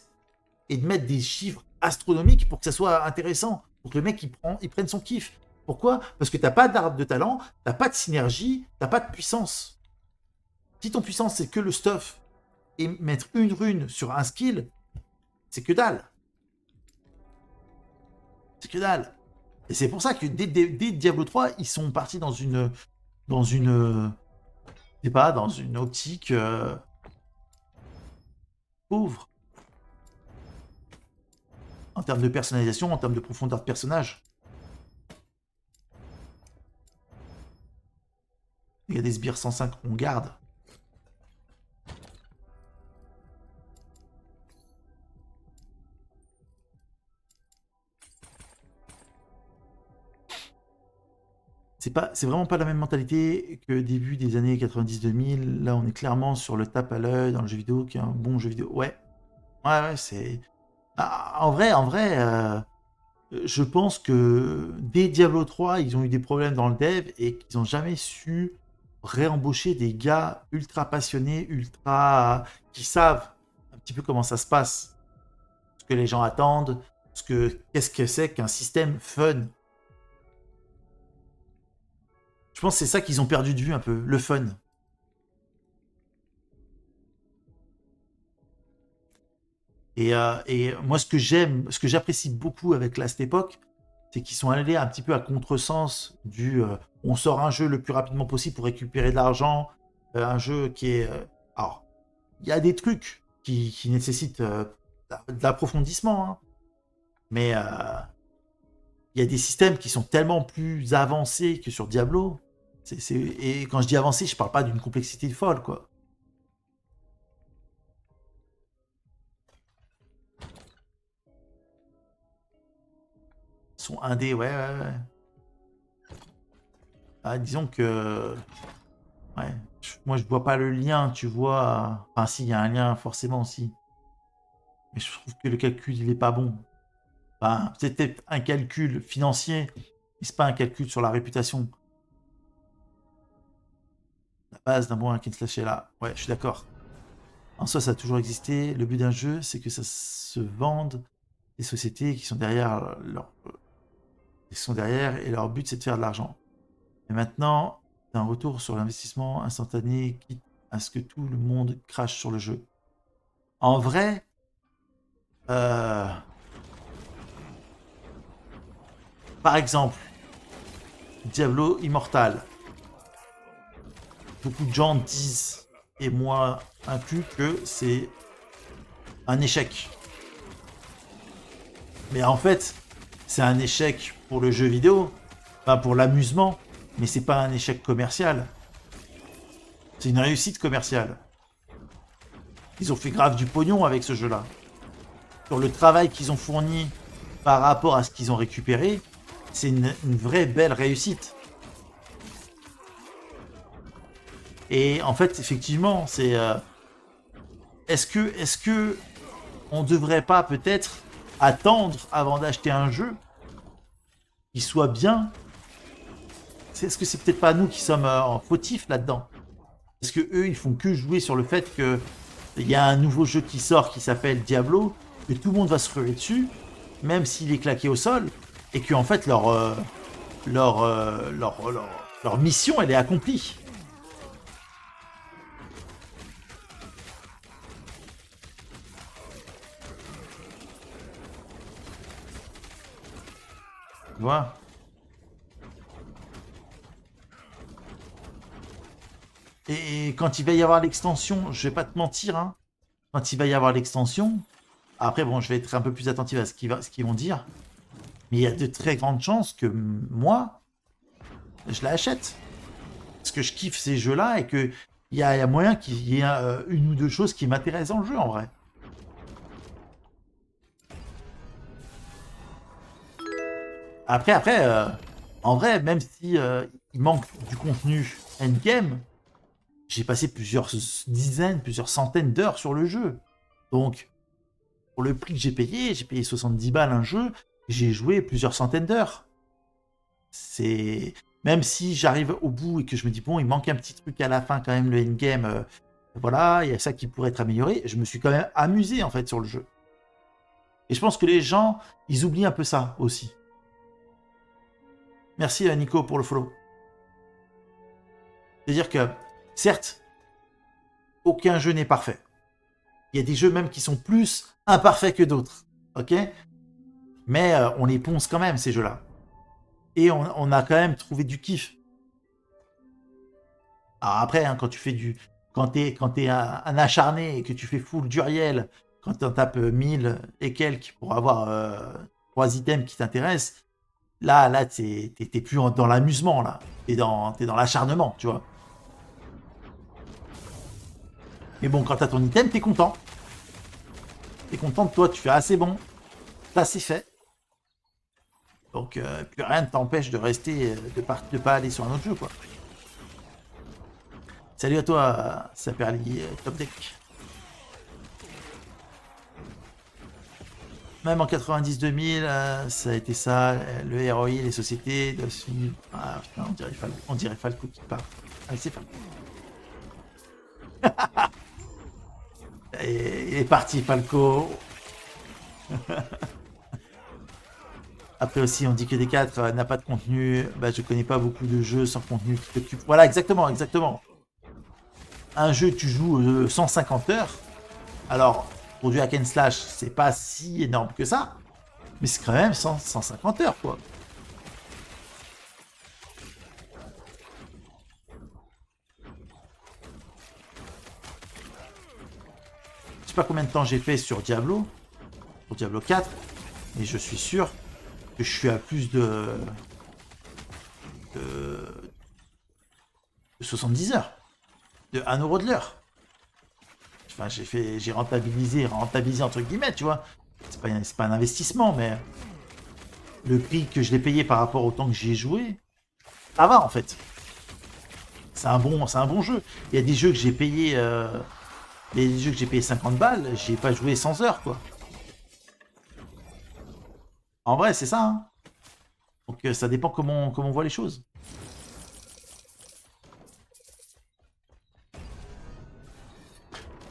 et de mettre des chiffres astronomiques pour que ça soit intéressant, pour que le mec il prenne son kiff. Pourquoi? Parce que t'as pas d'arbre de talent, t'as pas de synergie, t'as pas de puissance. Si ton puissance c'est que le stuff et mettre une rune sur un skill, c'est que dalle. C'est que dalle. Et c'est pour ça que dès Diablo 3, ils sont partis dans une optique pauvre. En termes de personnalisation, en termes de profondeur de personnage. Il y a des sbires 105 qu'on garde. C'est vraiment pas la même mentalité que début des années 90-2000. Là, on est clairement sur le tape à l'œil dans le jeu vidéo, qui est un bon jeu vidéo. Ouais, c'est... En vrai, je pense que dès Diablo 3, ils ont eu des problèmes dans le dev et qu'ils n'ont jamais su réembaucher des gars ultra passionnés, qui savent un petit peu comment ça se passe, ce que les gens attendent, qu'est-ce que c'est qu'un système fun. Je pense que c'est ça qu'ils ont perdu de vue un peu, le fun. Et moi, ce que j'apprécie beaucoup avec Last Epoch, c'est qu'ils sont allés un petit peu à contresens du on sort un jeu le plus rapidement possible pour récupérer de l'argent, un jeu qui est... alors, il y a des trucs qui nécessitent de l'approfondissement, hein, mais il y a des systèmes qui sont tellement plus avancés que sur Diablo. Et quand je dis avancé, je parle pas d'une complexité folle, quoi. Sont indés, ouais. Ah, disons que... Ouais, moi je vois pas le lien, tu vois. Enfin si, il y a un lien forcément aussi. Mais je trouve que le calcul, il est pas bon. Enfin, c'est peut-être un calcul financier, mais c'est pas un calcul sur la réputation. La base d'un bon hack and slash est là. Ouais, je suis d'accord. En soi, ça a toujours existé. Le but d'un jeu, c'est que ça se vende des sociétés qui sont derrière et leur but, c'est de faire de l'argent. Et maintenant, c'est un retour sur l'investissement instantané, quitte à ce que tout le monde crache sur le jeu. En vrai, par exemple, Diablo Immortal. Beaucoup de gens disent, et moi inclus, que c'est un échec. Mais en fait, c'est un échec pour le jeu vidéo, enfin pour l'amusement, mais c'est pas un échec commercial. C'est une réussite commerciale. Ils ont fait grave du pognon avec ce jeu-là. Sur le travail qu'ils ont fourni par rapport à ce qu'ils ont récupéré, c'est une vraie belle réussite. Et en fait, effectivement, c'est... Est-ce que on devrait pas peut-être attendre avant d'acheter un jeu qui soit bien? Est-ce que c'est peut-être pas nous qui sommes en fautifs là-dedans? Parce que eux, ils font que jouer sur le fait que il y a un nouveau jeu qui sort qui s'appelle Diablo, que tout le monde va se ruer dessus, même s'il est claqué au sol, et que en fait leur mission, elle est accomplie. Tu vois? Et quand il va y avoir l'extension, je vais pas te mentir, hein, quand il va y avoir l'extension, après bon, je vais être un peu plus attentif à ce qu'ils vont dire, mais il y a de très grandes chances que moi, je l'achète. Parce que je kiffe ces jeux-là et qu'il y a moyen qu'il y ait une ou deux choses qui m'intéressent dans le jeu en vrai. Après, en vrai, même si il manque du contenu endgame, j'ai passé plusieurs dizaines, plusieurs centaines d'heures sur le jeu. Donc, pour le prix que j'ai payé 70 balles un jeu, j'ai joué plusieurs centaines d'heures. C'est... Même si j'arrive au bout et que je me dis, bon, il manque un petit truc à la fin quand même, le endgame, voilà, il y a ça qui pourrait être amélioré, je me suis quand même amusé en fait sur le jeu. Et je pense que les gens, ils oublient un peu ça aussi. Merci Nico pour le follow. C'est-à-dire que, certes, aucun jeu n'est parfait. Il y a des jeux même qui sont plus imparfaits que d'autres. Ok? Mais on les ponce quand même, ces jeux-là. Et on a quand même trouvé du kiff. Alors après, hein, quand tu fais du... Quand t'es un acharné et que tu fais full Duriel, quand t'en tapes 1000 et quelques pour avoir 3 items qui t'intéressent, là t'es plus dans l'amusement, là. T'es dans l'acharnement, tu vois. Mais bon, quand t'as ton item, t'es content. T'es content de toi, tu fais assez bon. Là, c'est fait. Donc, plus rien ne t'empêche de rester, de pas aller sur un autre jeu, quoi. Salut à toi, Saperli, Top Deck. Même en 90-2000, ça a été ça, le ROI, les sociétés doivent suivre. Ah putain, on dirait Falco qui part. Allez, c'est Falco. Et il est parti, Falco. Après aussi, on dit que D4 n'a pas de contenu. Bah, je connais pas beaucoup de jeux sans contenu qui t'occupent. Voilà, exactement. Un jeu, tu joues 150 heures. Alors, pour du hack and slash, c'est pas si énorme que ça. Mais c'est quand même 150 heures, quoi. Je sais pas combien de temps j'ai fait sur Diablo 4, mais je suis sûr que je suis à plus de 70 heures, de 1 euro de l'heure. Enfin, j'ai rentabilisé entre guillemets, tu vois. C'est pas un investissement, mais le prix que je l'ai payé par rapport au temps que j'y ai joué, ça va en fait. C'est un bon jeu. Il y a des jeux que j'ai payé, 50 balles, j'ai pas joué 100 heures, quoi. En vrai, c'est ça, hein. Donc ça dépend comment on voit les choses.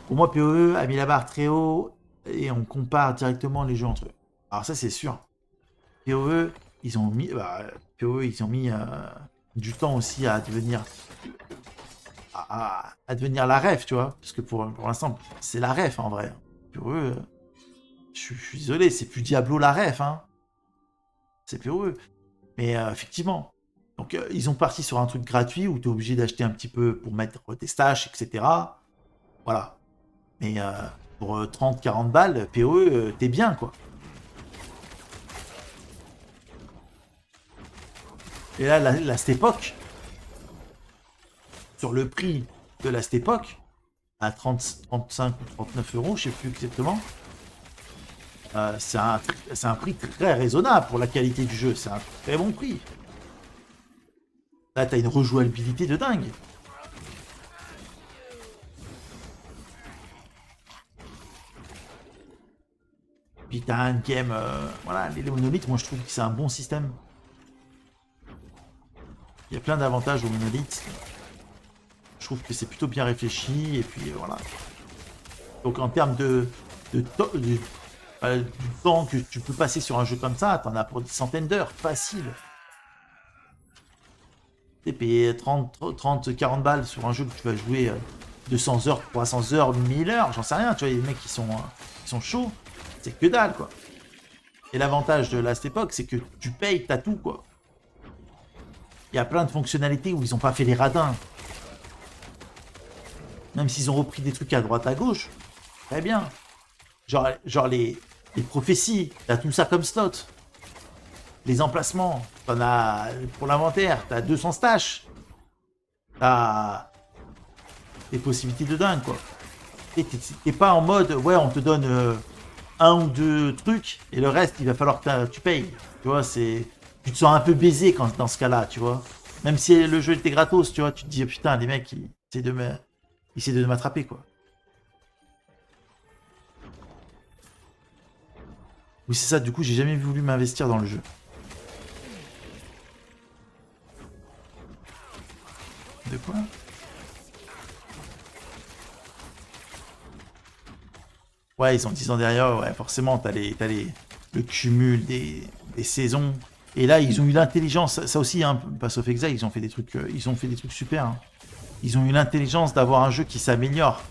Pour moi, PoE a mis la barre très haut et on compare directement les jeux entre eux. Alors ça, c'est sûr. PoE, ils ont mis, du temps aussi à devenir devenir la ref, tu vois. Parce que pour l'instant, c'est la ref en vrai. PoE, je suis désolé, c'est plus Diablo la ref, hein. C'est PoE. Mais effectivement. Donc ils ont parti sur un truc gratuit où tu es obligé d'acheter un petit peu pour mettre tes stash, etc. Voilà. Mais pour 30-40 balles, PoE, t'es bien, quoi. Et là, la cette époque, sur le prix de la cette époque, à 35 ou 39 euros, je sais plus exactement, c'est un prix très raisonnable pour la qualité du jeu. C'est un très bon prix. Là, t'as une rejouabilité de dingue. Puis t'as un game, voilà, les monolithes, moi je trouve que c'est un bon système. Il y a plein d'avantages aux monolithes. Je trouve que c'est plutôt bien réfléchi, et puis voilà. Donc en termes du temps que tu peux passer sur un jeu comme ça, t'en as pour des centaines d'heures, facile. T'es payé 30, 40 balles sur un jeu que tu vas jouer 200 heures, 300 heures, 1000 heures, j'en sais rien, tu vois, les mecs qui sont chauds. C'est que dalle, quoi. Et l'avantage de cette époque, c'est que tu payes, t'as tout, quoi. Il y a plein de fonctionnalités où ils n'ont pas fait les radins. Même s'ils ont repris des trucs à droite, à gauche. Très bien. Genre les prophéties, t'as tout ça comme slot. Les emplacements, t'en as pour l'inventaire, t'as 200 stash. T'as des possibilités de dingue, quoi. T'es pas en mode, ouais, on te donne... un ou deux trucs et le reste il va falloir que tu payes, tu vois. Tu te sens un peu baisé dans ce cas-là, tu vois, même si le jeu était gratos, tu vois. Tu te dis, oh, putain, les mecs ils essaient de m'attraper, quoi. Oui, c'est ça. Du coup, j'ai jamais voulu m'investir dans le jeu. De quoi? Ouais, ils ont 10 ans derrière, ouais, forcément, t'as le cumul des saisons. Et là, ils ont eu l'intelligence, ça aussi, hein, Pass of Exile, ils ont fait des trucs super. Hein. Ils ont eu l'intelligence d'avoir un jeu qui s'améliore.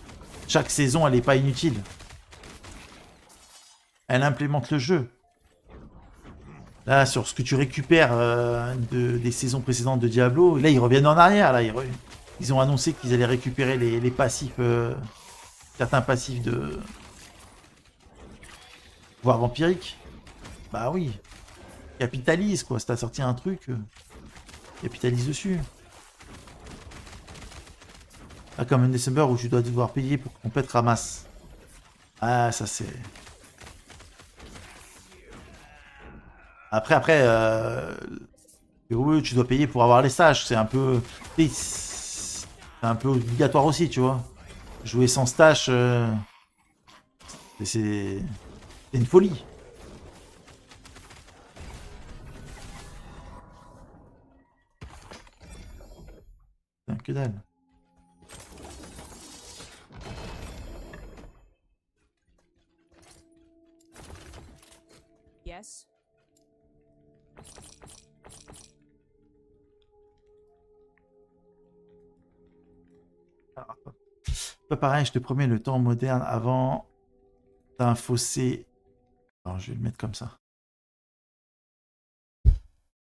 Chaque saison, elle n'est pas inutile. Elle implémente le jeu. Là, sur ce que tu récupères des saisons précédentes de Diablo, là, ils reviennent en arrière. Là, ils ont annoncé qu'ils allaient récupérer les passifs, certains passifs de... voire vampirique. Bah oui. Capitalise, quoi. Si t'as sorti un truc, capitalise dessus. Ah, comme un December où tu dois devoir payer pour que ton pet ramasse. Ah, ça c'est... Après, oui, tu dois payer pour avoir les stages. C'est un peu... C'est un peu obligatoire aussi, tu vois. Jouer sans stash, c'est une folie. Que dalle. Yes. Pas pareil, je te promets, le temps moderne avant t'as un fossé. Alors, je vais le mettre comme ça.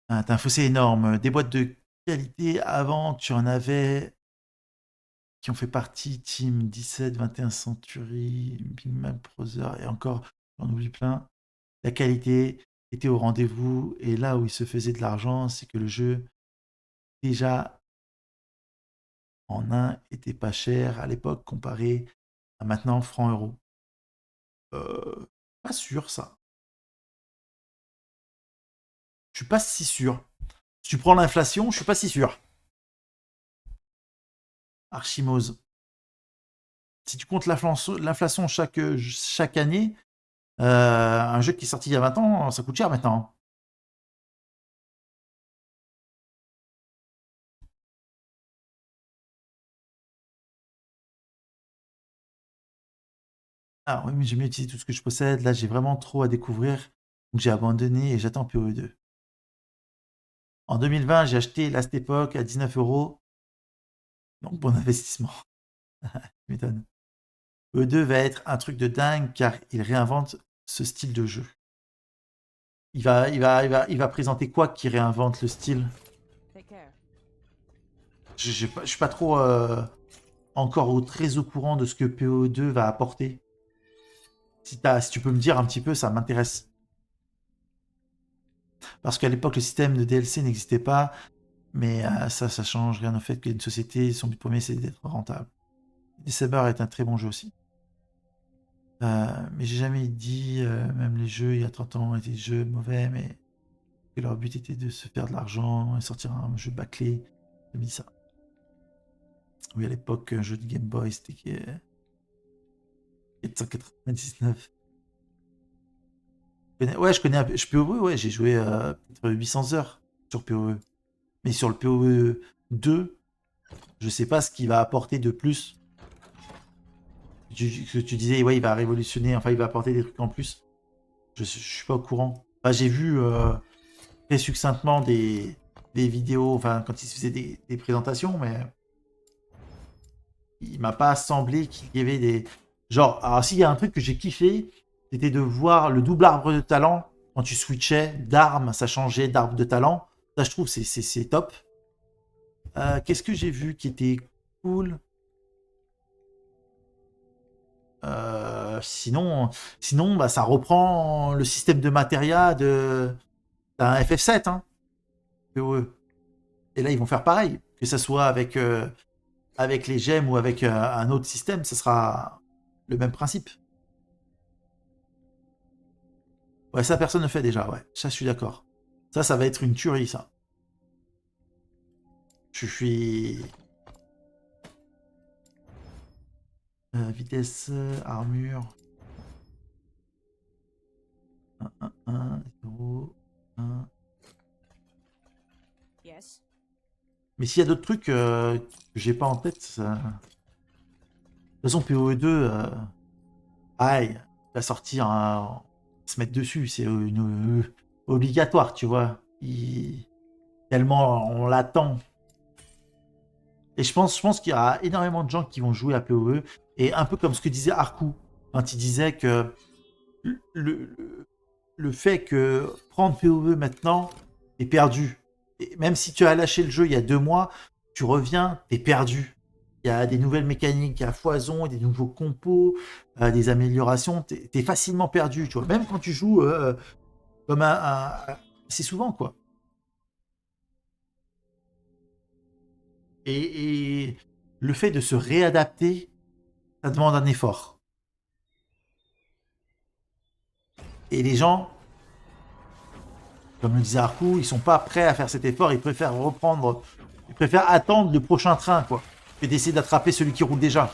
Ah, t'as un fossé énorme. Des boîtes de qualité, avant, tu en avais qui ont fait partie Team 17, 21 Century, Big Mac Brother, et encore, j'en oublie plein. La qualité était au rendez-vous, et là où il se faisait de l'argent, c'est que le jeu, déjà, en un, était pas cher à l'époque, comparé à maintenant, francs-euros. Pas sûr, ça. Je suis pas si sûr. Si tu prends l'inflation, je suis pas si sûr. Archimose. Si tu comptes l'inflation chaque année, un jeu qui est sorti il y a 20 ans, ça coûte cher maintenant. Ah oui, mais j'ai mieux utilisé tout ce que je possède. Là, j'ai vraiment trop à découvrir. Donc j'ai abandonné et j'attends PoE2. En 2020, j'ai acheté à cette époque à 19 €. Donc bon investissement. Tu m'étonnes. PoE2 va être un truc de dingue car il réinvente ce style de jeu. Il va présenter quoi qui réinvente le style? Je suis pas trop encore très au courant de ce que PoE2 va apporter. Si tu peux me dire un petit peu, ça m'intéresse. Parce qu'à l'époque, le système de DLC n'existait pas, mais ça change rien au fait qu'une société, son but premier, c'est d'être rentable. Saber est un très bon jeu aussi. Mais j'ai jamais dit, même les jeux il y a 30 ans étaient des jeux mauvais, mais que leur but était de se faire de l'argent et sortir un jeu bâclé. J'ai dit ça. Oui, à l'époque, un jeu de Game Boy, c'était 499. Ouais, je connais un peu. PoE, ouais, j'ai joué peut-être 800 heures sur PoE. Mais sur le PoE 2, je sais pas ce qu'il va apporter de plus. Tu disais, ouais, il va révolutionner, enfin, il va apporter des trucs en plus. Je suis pas au courant. Enfin, j'ai vu très succinctement des vidéos, enfin, quand il se faisait des présentations, mais il m'a pas semblé qu'il y avait des... Genre, alors s'il y a un truc que j'ai kiffé, c'était de voir le double arbre de talent. Quand tu switchais d'armes, ça changeait d'arbre de talent. Ça, je trouve, c'est top. Qu'est-ce que j'ai vu qui était cool? Sinon bah, ça reprend le système de matéria d'un FF7. Hein, PoE. Et là, ils vont faire pareil. Que ça soit avec les gemmes ou avec un autre système, ce sera le même principe. Ouais, ça, personne ne fait déjà. Ouais, ça, je suis d'accord. Ça va être une tuerie, ça. Je suis... vitesse, armure. 1, 0, 1. Yes. Mais s'il y a d'autres trucs que j'ai pas en tête, ça... De toute façon, PoE2, pareil, va sortir, se mettre dessus, c'est obligatoire, tu vois. Tellement on l'attend. Et je pense qu'il y aura énormément de gens qui vont jouer à PoE, et un peu comme ce que disait Arku, quand il disait que le fait que prendre PoE maintenant est perdu. Et même si tu as lâché le jeu il y a 2 mois, tu reviens, t'es perdu. Il y a des nouvelles mécaniques à foison, des nouveaux compos, des améliorations. T'es facilement perdu, tu vois. Même quand tu joues comme c'est souvent, quoi. Et le fait de se réadapter, ça demande un effort. Et les gens, comme le disait Arku, ils sont pas prêts à faire cet effort, ils préfèrent attendre le prochain train, quoi, que d'essayer d'attraper celui qui roule déjà.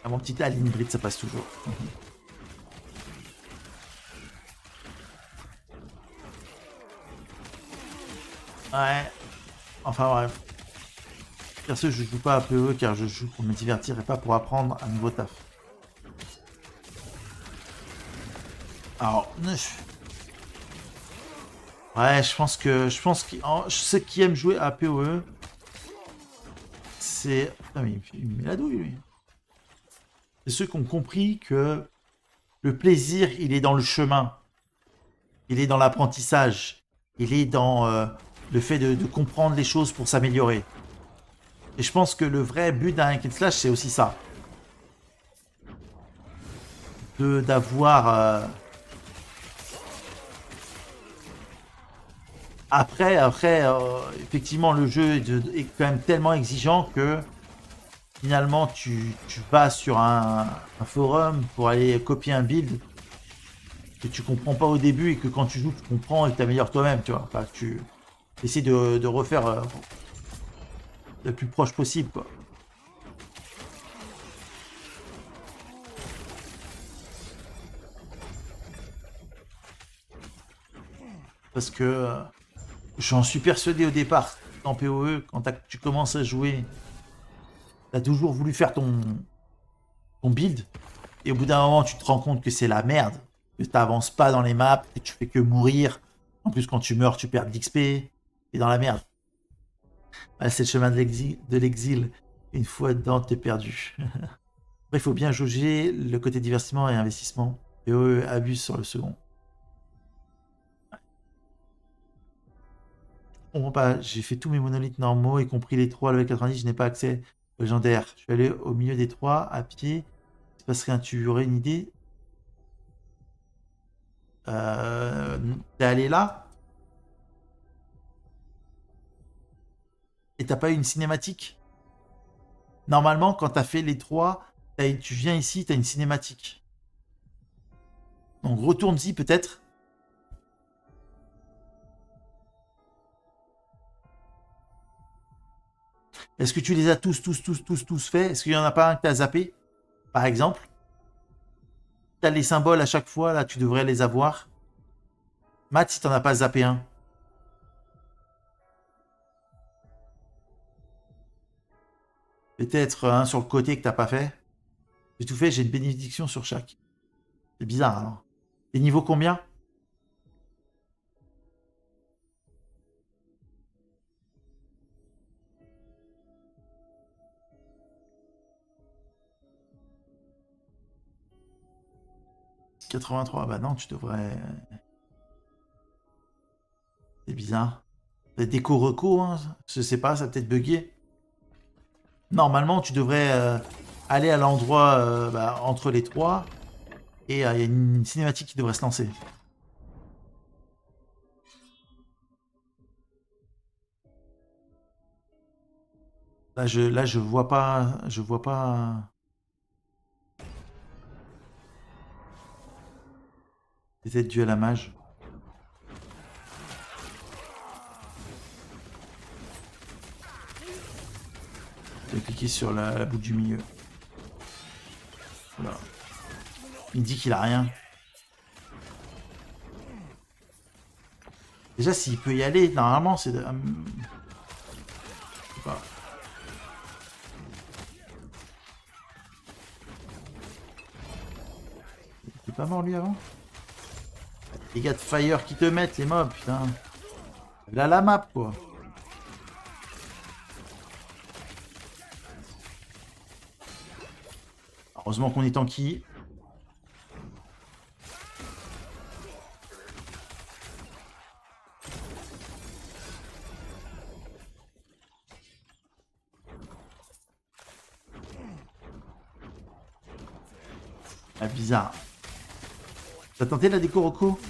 À mon petit alien bride, ça passe toujours. Ouais. Enfin bref. Perso, je joue pas à PoE car je joue pour me divertir et pas pour apprendre un nouveau taf. Alors, Ouais, je pense que ceux qui aiment jouer à PoE, c'est... Ah, mais il me met la douille, lui. C'est ceux qui ont compris que le plaisir, il est dans le chemin. Il est dans l'apprentissage. Il est dans le fait de comprendre les choses pour s'améliorer. Et je pense que le vrai but d'un hack and slash, c'est aussi ça. D'avoir... Après, effectivement, le jeu est quand même tellement exigeant que finalement, tu vas sur un forum pour aller copier un build que tu comprends pas au début et que quand tu joues, tu comprends et que tu améliores toi-même, tu vois. Enfin, tu essaies de refaire le plus proche possible, quoi. Parce que j'en suis persuadé au départ, en PoE, quand tu commences à jouer, tu as toujours voulu faire ton build, et au bout d'un moment, tu te rends compte que c'est la merde, que tu n'avances pas dans les maps, que tu fais que mourir. En plus, quand tu meurs, tu perds de l'XP, et dans la merde. Ouais, c'est le chemin de l'exil. Une fois dedans, t'es perdu. Après, il faut bien jauger le côté divertissement et investissement. PoE abuse sur le second. Je comprends pas, j'ai fait tous mes monolithes normaux, y compris les 3 level 90, je n'ai pas accès au légendaire. Je suis allé au milieu des 3 à pied. Il se passe rien, tu aurais une idée? T'es allé là? Et t'as pas eu une cinématique? Normalement, quand t'as fait les 3, tu viens ici, t'as une cinématique. Donc retourne-y peut-être. Est-ce que tu les as tous faits? Est-ce qu'il n'y en a pas un que tu as zappé? Par exemple? Tu as les symboles à chaque fois, là, tu devrais les avoir. Matt, si tu n'en as pas zappé un. Peut-être un sur le côté que tu n'as pas fait. J'ai tout fait, j'ai une bénédiction sur chaque. C'est bizarre, alors. Et niveau combien? « 83, bah non, tu devrais... C'est bizarre. Déco recours, hein. Je sais pas, ça a peut-être bugué. Normalement, tu devrais aller à l'endroit entre les 3 et il y a une cinématique qui devrait se lancer. Là, je vois pas... Je vois pas... Peut-être dû à la mage. Je vais cliquer sur la boule du milieu. Voilà. Il dit qu'il a rien. Déjà, s'il peut y aller, normalement, c'est... Je sais pas. Il est pas mort, lui, avant? Les gars de fire qui te mettent, les mobs, putain. Là, la map, quoi. Heureusement qu'on est tanky. Ah, bizarre. T'as tenté la déco Rocco?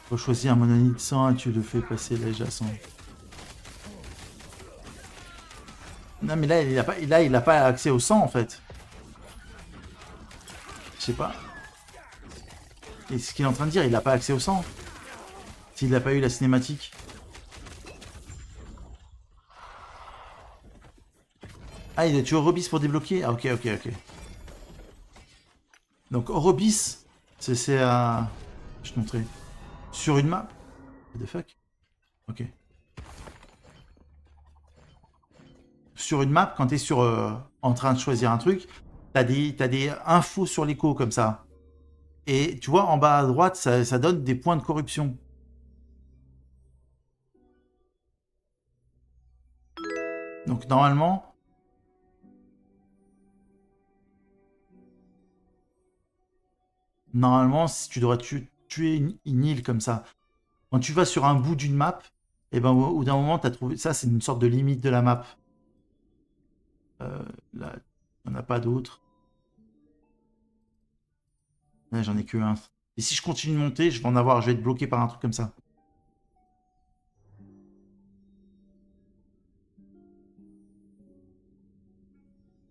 Faut choisir un monolithe 100 et tu le fais passer l'âge à 100. Non mais là il a pas accès au 100 en fait. Je sais pas. Et ce qu'il est en train de dire, il a pas accès au 100. S'il n'a pas eu la cinématique. Ah, il a tué Robis pour débloquer. Ah ok. Donc Orobis, c'est à... Je te montrer. Sur une map. What the fuck? Ok. Sur une map, quand tu es sur, en train de choisir un truc, t'as des infos sur l'écho comme ça. Et tu vois, en bas à droite, ça donne des points de corruption. Donc normalement... Normalement, si tu devrais tuer une île comme ça. Quand tu vas sur un bout d'une map, et ben au bout d'un moment, tu as trouvé... Ça, c'est une sorte de limite de la map. Là, il n'y en a pas d'autres. Là, j'en ai que un. Et si je continue de monter, je vais en avoir... Je vais être bloqué par un truc comme ça.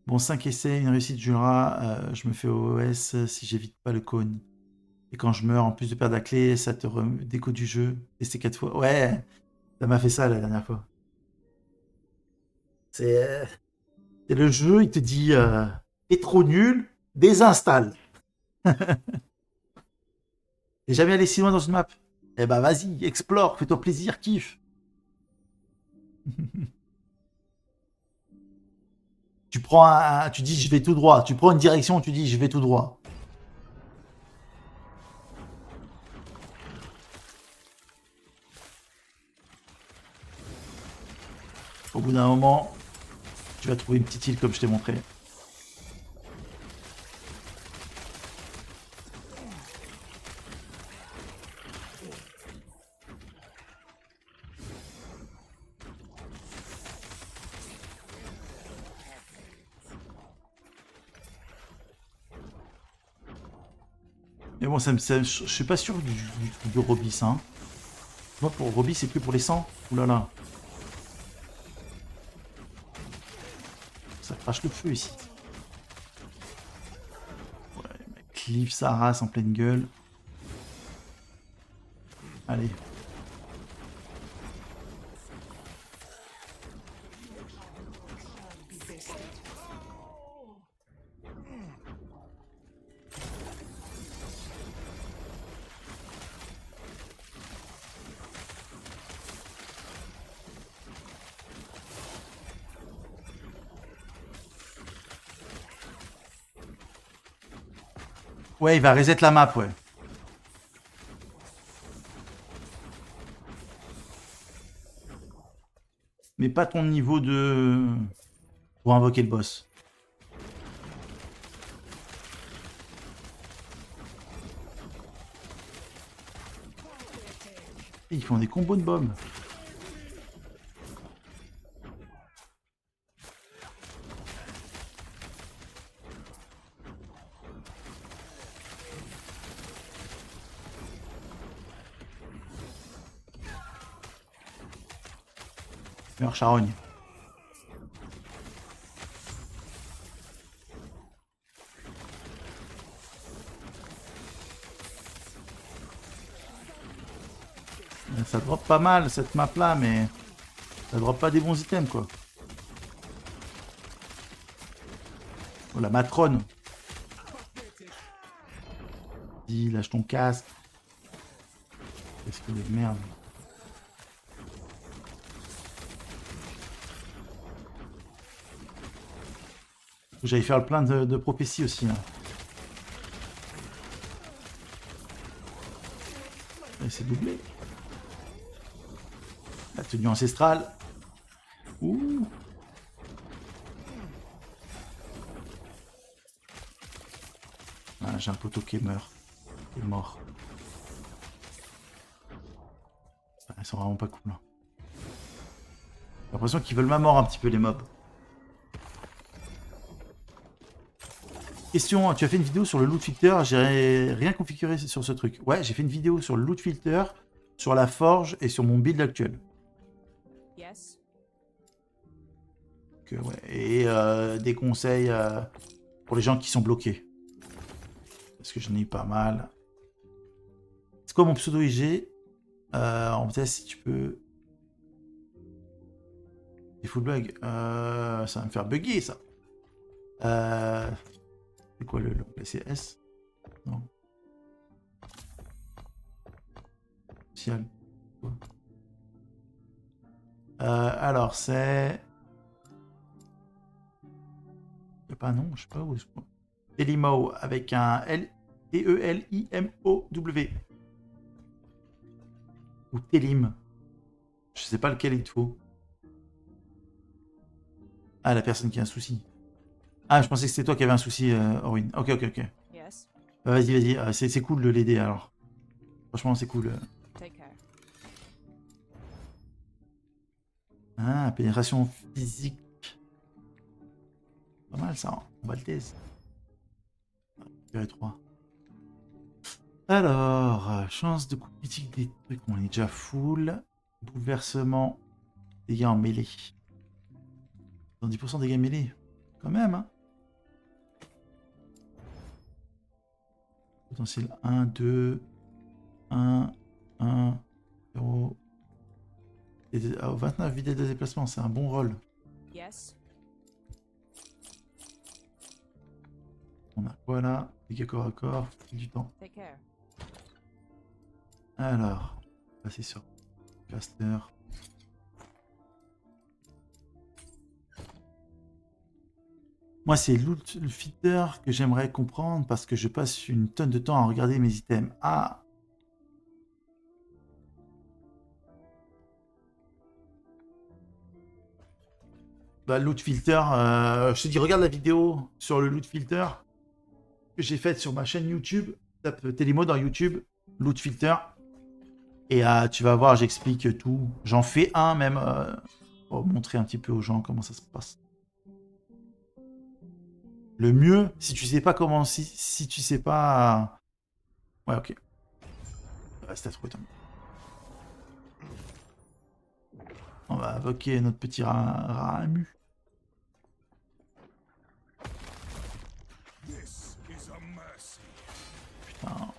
Bon, 5 essais, une réussite Jura. Je me fais OS si j'évite pas le cône. Et quand je meurs, en plus de perdre la clé, ça te déco du jeu. Et c'est 4 fois. Ouais, ça m'a fait ça la dernière fois. C'est le jeu, il te dit t'es trop nul, désinstalle. T'es jamais allé si loin dans une map? Eh ben vas-y, explore, fais-toi plaisir, kiffe. Tu prends tu dis je vais tout droit. Tu prends une direction, tu dis je vais tout droit. Au bout d'un moment, tu vas trouver une petite île comme je t'ai montré. Mais bon, je suis pas sûr du Robis, hein. Moi, pour Robis, c'est que pour les 100. Ouh là là. Ça crache le feu ici. Ouais, mec, clive sa race en pleine gueule. Allez. Ouais, il va reset la map, ouais. Mais pas ton niveau de... Pour invoquer le boss. Ils font des combos de bombes. Meurs, charogne. Ça drop pas mal cette map là, mais ça drop pas des bons items quoi. Oh la matrone. Dis, lâche ton casque. Qu'est-ce que de merde. J'allais faire le plein de prophéties aussi. Hein. Et c'est doublé. La tenue ancestrale. Ouh. Ah, j'ai un poteau qui meurt. Il est mort. Ah, ils sont vraiment pas cool. Hein. J'ai l'impression qu'ils veulent ma mort un petit peu les mobs. Question, tu as fait une vidéo sur le loot filter, j'ai rien configuré sur ce truc. Ouais, j'ai fait une vidéo sur le loot filter, sur la forge et sur mon build actuel. Yes. Ouais. Et des conseils pour les gens qui sont bloqués. Parce que j'en ai eu pas mal. C'est quoi mon pseudo IG en test si tu peux... Des full bug. Ça va me faire bugger ça. C'est quoi le long? C'est S. Non. Social. Alors, c'est... Il n'y a pas un nom, je sais pas où. Telimo avec un L T-E-L-I-M-O-W. Ou Telim. Je sais pas lequel il te faut. Ah, la personne qui a un souci. Ah, je pensais que c'était toi qui avais un souci, Orwin. Ok. Yes. Vas-y. C'est cool de l'aider alors. Franchement, c'est cool. Take care. Ah, pénétration physique. Pas mal ça, on va le tester. 3. Alors, chance de coup critique des trucs, on est déjà full. Bouleversement, dégâts en mêlée. 10% dégâts mêlés, quand même. Hein. Potentiel 1, 2, 1, 0. 29 vitesse de déplacement, c'est un bon rôle. Yes. On a quoi là? Dégâts corps à corps, du temps. Take care. Alors, passer sur Caster. Moi, c'est le feeder que j'aimerais comprendre parce que je passe une tonne de temps à regarder mes items. Ah! Bah, loot filter, je te dis, regarde la vidéo sur le loot filter que j'ai faite sur ma chaîne YouTube. Tape Telimo dans YouTube, loot filter. Et tu vas voir, j'explique tout. J'en fais un même pour montrer un petit peu aux gens comment ça se passe. Le mieux, si tu sais pas comment, si tu sais pas... Ouais, ok. C'était trop étonnant. On va invoquer notre petit Ramu. Putain.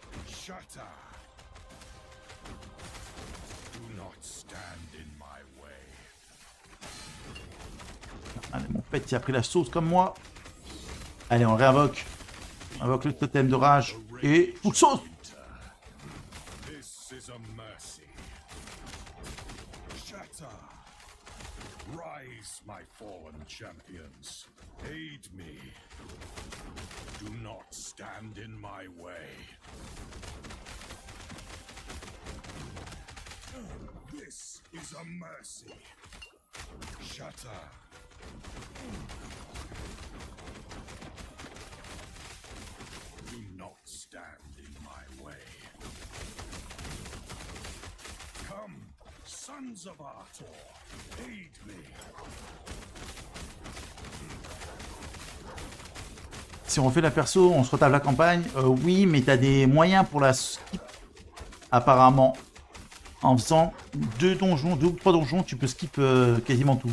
Allez, mon pet, il a pris la sauce comme moi. Allez, on réinvoque. On invoque le totem de rage. Et full sauce. Rise, my fallen champions. Aid me. Do not stand in my way. This is a mercy. Shatter. Do not stand in my way. Come, sons of Arthur, aid me. Si on refait la perso, on se retape la campagne. Oui, mais t'as des moyens pour la skip. Apparemment. En faisant 2 ou 3 donjons, tu peux skip quasiment tout.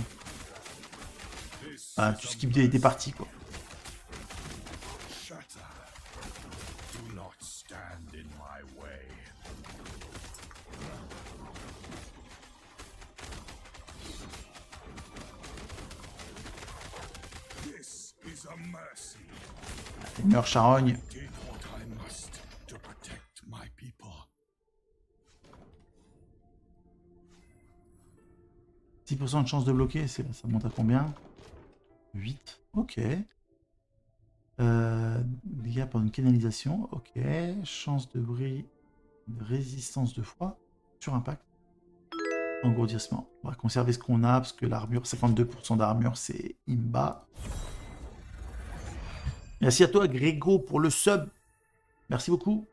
Tu skips des parties, quoi. Meurs charogne. 6% de chance de bloquer, ça monte à combien? 8. Ok. Dégâts pour une canalisation. Ok. Chance de bris. De résistance de froid. Sur impact. Engourdissement. On va conserver ce qu'on a parce que l'armure, 52% d'armure, c'est imba. Merci à toi, Grégo, pour le sub. Merci beaucoup.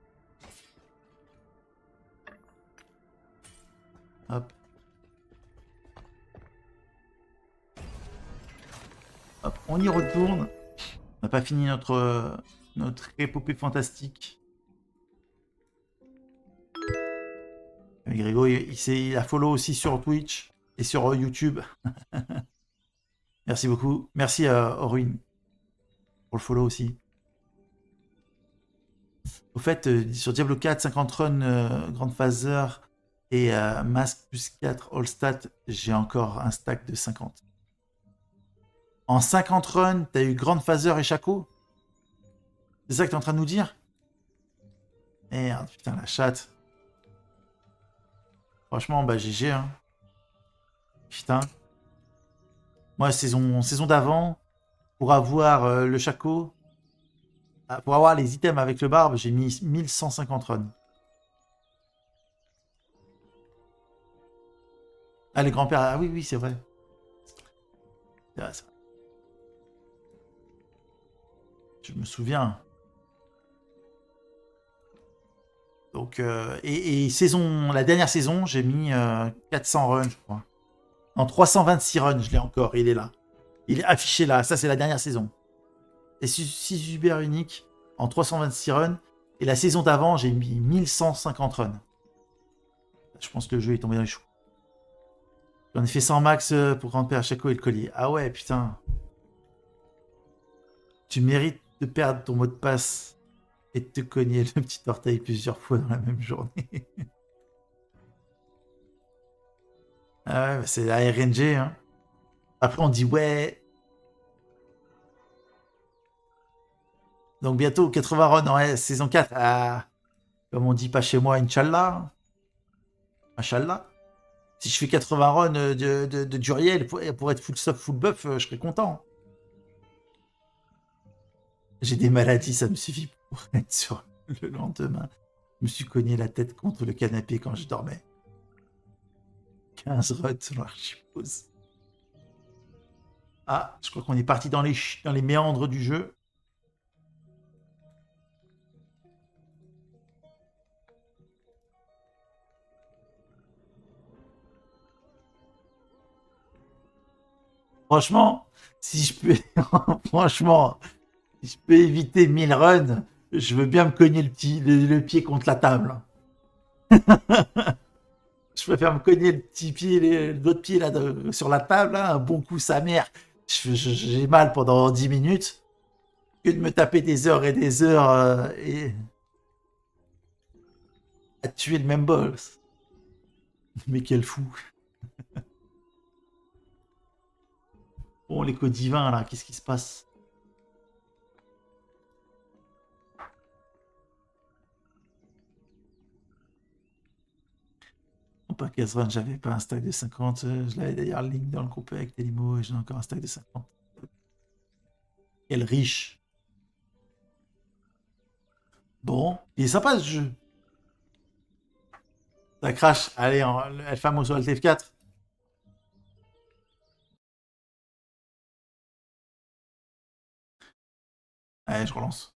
Hop. Hop, on y retourne. On n'a pas fini notre épopée fantastique. Mais Grégo, il a follow aussi sur Twitch et sur YouTube. Merci beaucoup. Merci à Orwin pour le follow aussi. Au fait, sur Diablo 4, 50 run, Grande Phaser et Masque plus 4 All Stat, j'ai encore un stack de 50. En 50 runs, t'as eu Grande Phaser et Shaco? C'est ça que t'es en train de nous dire? Merde, putain, la chatte. Franchement, bah GG, hein. Putain. Moi, saison d'avant, pour avoir le Chaco, pour avoir les items avec le barbe, j'ai mis 1150 runs. Ah, les grands-pères, ah oui, oui, c'est vrai. C'est vrai, ça. Je me souviens. Donc, et la dernière saison, j'ai mis 400 runs, je crois. En 326 runs, je l'ai encore, il est là. Il est affiché là, ça c'est la dernière saison. Et 6 Uber uniques en 326 runs. Et la saison d'avant, j'ai mis 1150 runs. Je pense que le jeu est tombé dans les choux. J'en ai fait 100 max pour grand-père Chaco et le collier. Ah ouais, putain. Tu mérites de perdre ton mot de passe et de te cogner le petit orteil plusieurs fois dans la même journée. Ah ouais, bah c'est la RNG, hein. Après, on dit ouais. Donc bientôt 80 runs en saison 4. Ah, comme on dit pas chez moi, Inch'Allah. Inch'Allah. Si je fais 80 runs de Duriel pour être full stop, full buff, je serais content. J'ai des maladies, ça me suffit pour être sur le lendemain. Je me suis cogné la tête contre le canapé quand je dormais. 15 runs selon l'archipause. Ah, je crois qu'on est parti dans les méandres du jeu. Franchement, si je peux, franchement, si je peux éviter 1000 runs, je veux bien me cogner le pied contre la table. Je préfère me cogner le petit pied, l'autre pied là, sur la table, là, un bon coup sa mère. J'ai mal pendant 10 minutes que de me taper des heures et des heures et à tuer le même boss. Mais quel fou. Bon, l'écho divin là, qu'est-ce qui se passe? Pas 15 runs, j'avais pas un stack de 50. Je l'avais d'ailleurs link dans le groupe avec Telimo et j'ai encore un stack de 50. Quel riche. Bon, il est sympa ce jeu. Ça crash. Allez, El Famoso Alt F4. Allez, je relance.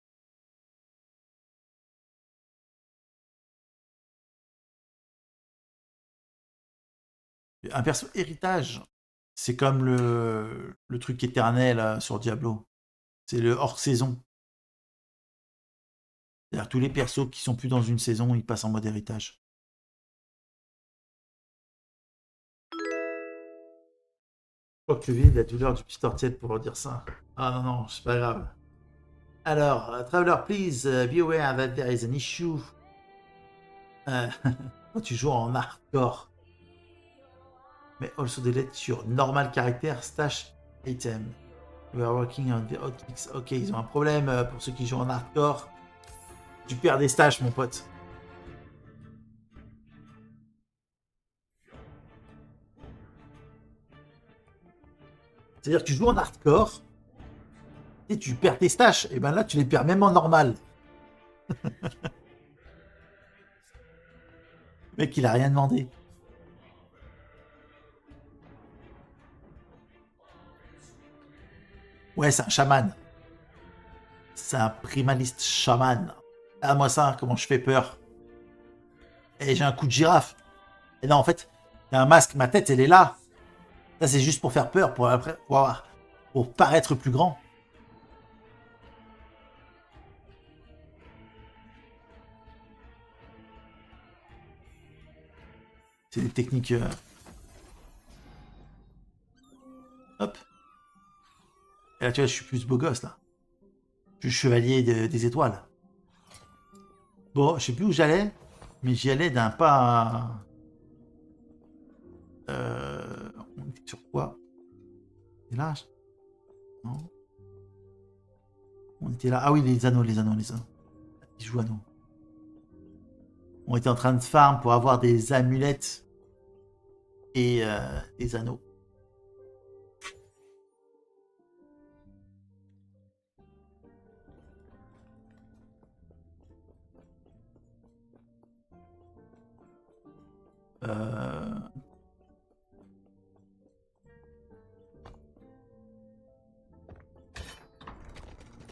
Un perso héritage, c'est comme le truc éternel sur Diablo. C'est le hors-saison. C'est-à-dire tous les persos qui sont plus dans une saison, ils passent en mode héritage. Oh que vide la douleur du petit ortiel pour dire ça. Ah non, non, c'est pas grave. Alors, Traveler, please be aware that there is an issue. Quand tu joues en hardcore. Mais also delete sur normal character stash item. We are working on the hotfix. Ok, ils ont un problème pour ceux qui jouent en hardcore. Tu perds des stages, mon pote. C'est-à-dire que tu joues en hardcore et tu perds tes stages. Et ben là, tu les perds même en normal. Le mec, il a rien demandé. Ouais, c'est un chaman. C'est un primaliste chaman. Ah, moi ça, comment je fais peur. Et j'ai un coup de girafe. Et non, en fait, il y a un masque, ma tête, elle est là. Ça, c'est juste pour faire peur, pour paraître plus grand. C'est des techniques... Hop. Et là, tu vois, je suis plus beau gosse, là. Je suis chevalier des étoiles. Bon, je sais plus où j'allais, mais j'y allais d'un pas... On était sur quoi? Et là? Non. On était là. Ah oui, les anneaux. Ils jouent anneaux. on était en train de farm pour avoir des amulettes et des anneaux.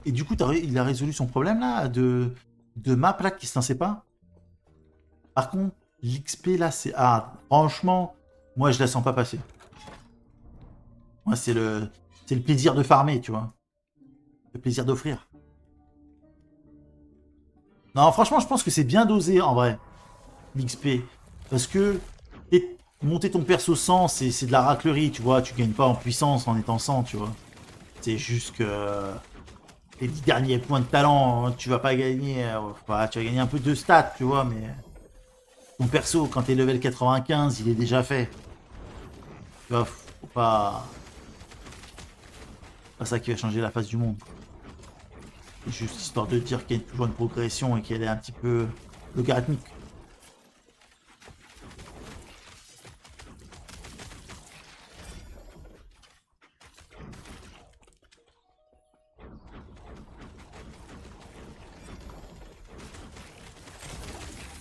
Et du coup, il a résolu son problème là de map là qui se lançait pas. Par contre, l'XP là, c'est... Ah, franchement, moi je la sens pas passer. Moi, c'est le plaisir de farmer, tu vois. Le plaisir d'offrir. Non, franchement, je pense que c'est bien dosé en vrai, l'XP. Parce que monter ton perso 100, c'est de la raclerie, tu vois. Tu gagnes pas en puissance en étant 100, tu vois. C'est juste que les 10 derniers points de talent, hein, tu vas pas gagner. Enfin, tu vas gagner un peu de stats, tu vois, mais ton perso, quand t'es level 95, il est déjà fait. Tu vois, faut pas. C'est pas ça qui va changer la face du monde. C'est juste histoire de dire qu'il y a toujours une progression et qu'elle est un petit peu logarithmique.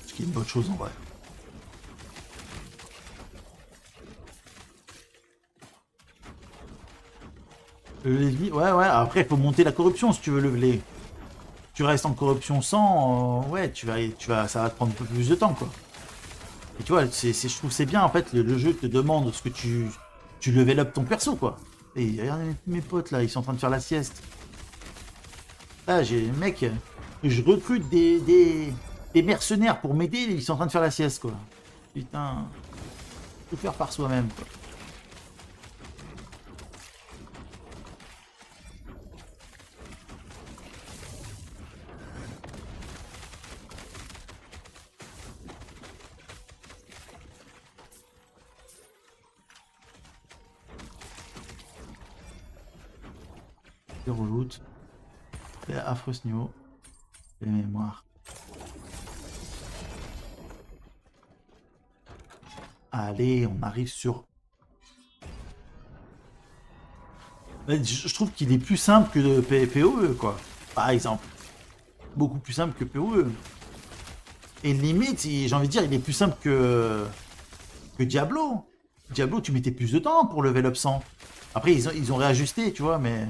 Ce qui est une bonne chose en vrai. Le levier, ouais, après il faut monter la corruption si tu veux leveler. Tu restes en corruption 100, ouais, ça va te prendre un peu plus de temps, quoi. Et tu vois, je trouve c'est bien, en fait, le jeu te demande ce que tu level up ton perso, quoi. Et regardez mes potes, là, ils sont en train de faire la sieste. Là, j'ai les mecs, je recrute des mercenaires pour m'aider, ils sont en train de faire la sieste, quoi. Putain, tout faire par soi-même, quoi. Reloot. C'est affreux ce niveau. Les mémoires. Allez, on arrive sur... Je trouve qu'il est plus simple que de PoE, quoi. Par exemple. Beaucoup plus simple que PoE. Et limite, j'ai envie de dire, il est plus simple que Diablo. Diablo, tu mettais plus de temps pour level up 100. Après, ils ont réajusté, tu vois, mais...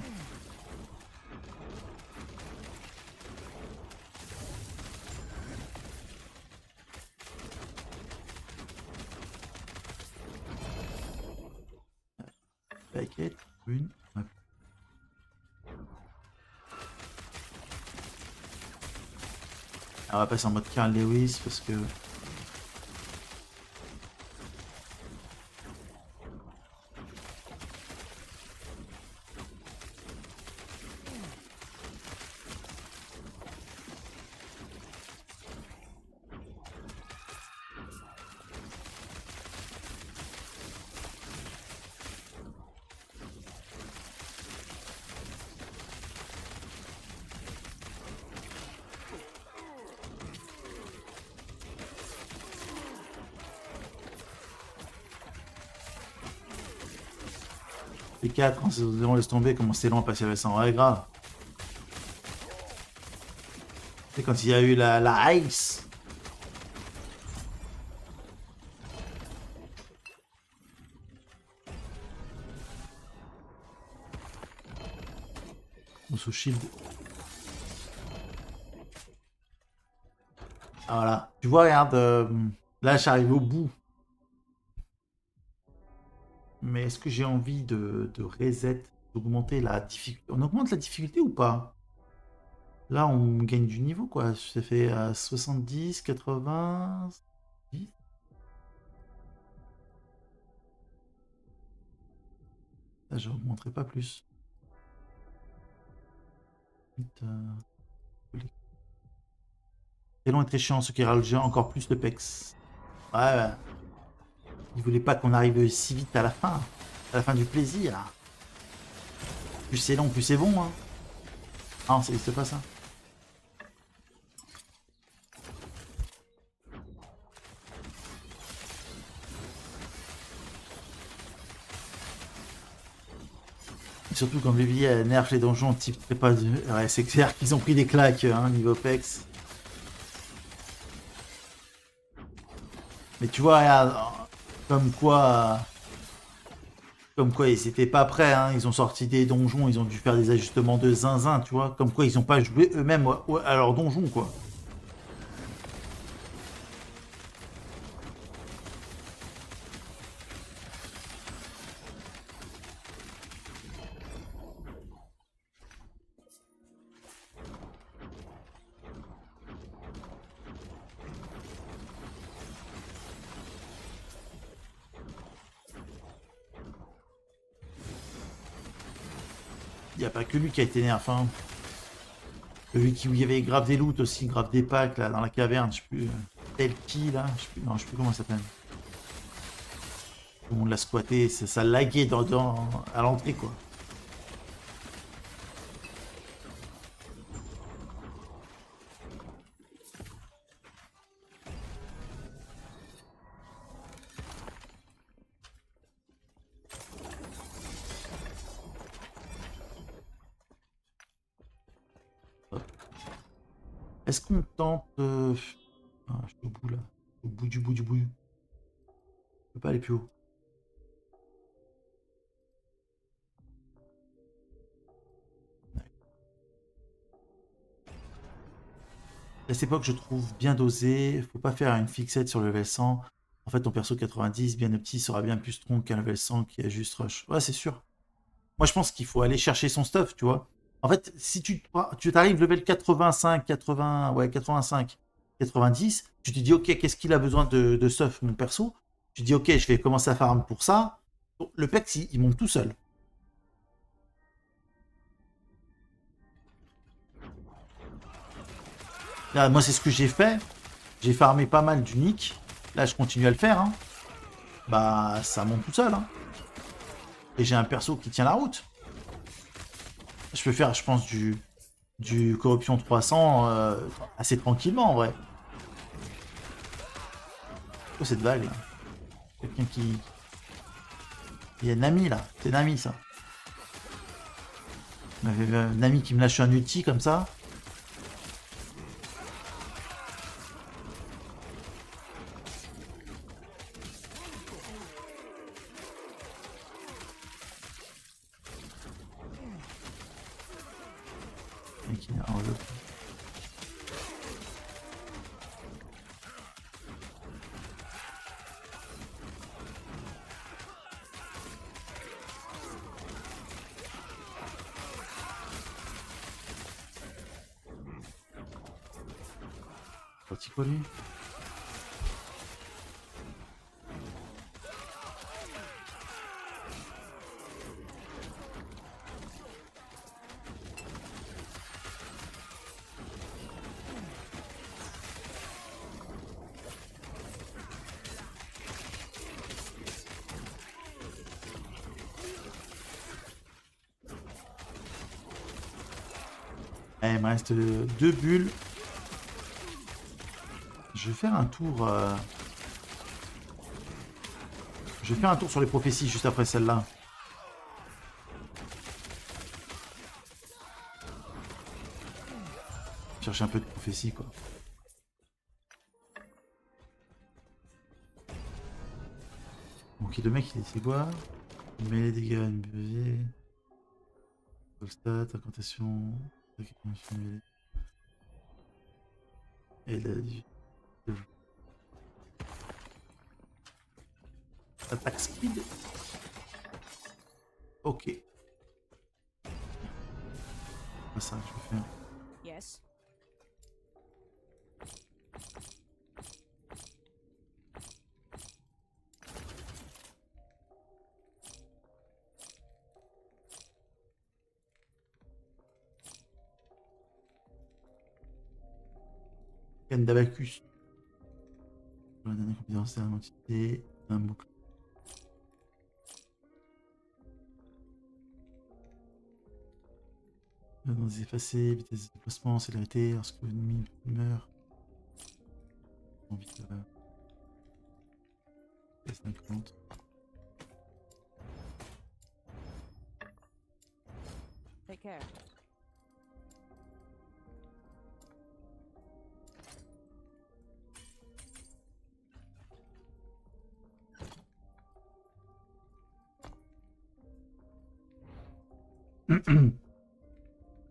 Paquet, une... Ouais. On va passer en mode Carl Lewis parce que... Les 4, on laisse tomber, comment c'est long à passer avec 100, ouais, grave. Et quand il y a eu la ice. On se shield. Ah, voilà. Tu vois, regarde, là j'arrive au bout. Mais est-ce que j'ai envie de reset, d'augmenter la difficulté? On augmente la difficulté ou pas? Là, on gagne du niveau, quoi. Ça fait 70, 80... 10. Là, je n'augmenterai pas plus. C'est long et très chiant, ce qui rajoute encore plus le pex. Ouais. Il voulait pas qu'on arrive si vite à la fin du plaisir. Plus c'est long, plus c'est bon. Hein. Ah, c'est pas ça. Et surtout quand BB nerf les donjons type prépa de... Ouais, c'est clair qu'ils ont pris des claques hein, niveau PEX. Mais tu vois, regarde, comme quoi ils étaient pas prêts, hein. Ils ont sorti des donjons, ils ont dû faire des ajustements de zinzin, tu vois. Comme quoi ils ont pas joué eux-mêmes à leur donjon, quoi. Il n'y a pas que lui qui a été nerf, hein. Celui où il y avait grave des loots aussi, grave des packs là dans la caverne, je sais plus. Telki là, je sais plus, non, je sais plus comment ça s'appelle. Tout le monde l'a squatté, ça laguait à l'entrée quoi. Est-ce qu'on tente... Ah, je suis au bout là. Au bout du bout du bout. Je peux pas aller plus haut. À cette époque, je trouve bien dosé. Faut pas faire une fixette sur le level 100. En fait, ton perso 90, bien petit, sera bien plus strong qu'un level 100 qui a juste rush. Ouais, c'est sûr. Moi, je pense qu'il faut aller chercher son stuff, tu vois. En fait, si tu t'arrives level 85, 80, ouais, 85, 90, tu te dis, ok, qu'est-ce qu'il a besoin de stuff, mon perso? Tu te dis, ok, je vais commencer à farm pour ça. Le pex, il monte tout seul. Là, moi, c'est ce que j'ai fait. J'ai farmé pas mal d'uniques. Là, je continue à le faire. Hein. Bah, ça monte tout seul. Hein. Et j'ai un perso qui tient la route. Je peux faire, je pense, du corruption 300 assez tranquillement, en vrai. Oh, cette vague, là. Quelqu'un qui... Il y a Nami, là. C'est Nami, ça. Il y avait Nami qui me lâche un ulti, comme ça. Petit colis. Il me reste 2 bulles. Je vais faire un tour. Je vais faire un tour sur les prophéties juste après celle-là. Chercher un peu de prophétie quoi. Ok, le mec il est quoi? Il met les dégâts à une bevée. Stat, incantation. Et attaque speed. Ok. Pas ça, je vais faire. Yes. Canne d'Abacus. La dernière compétence, c'est une entité, un boucle. Dans les effacés, vitesse de déplacement, célérité, lorsque l'ennemi meurt. Envie de... 50. care.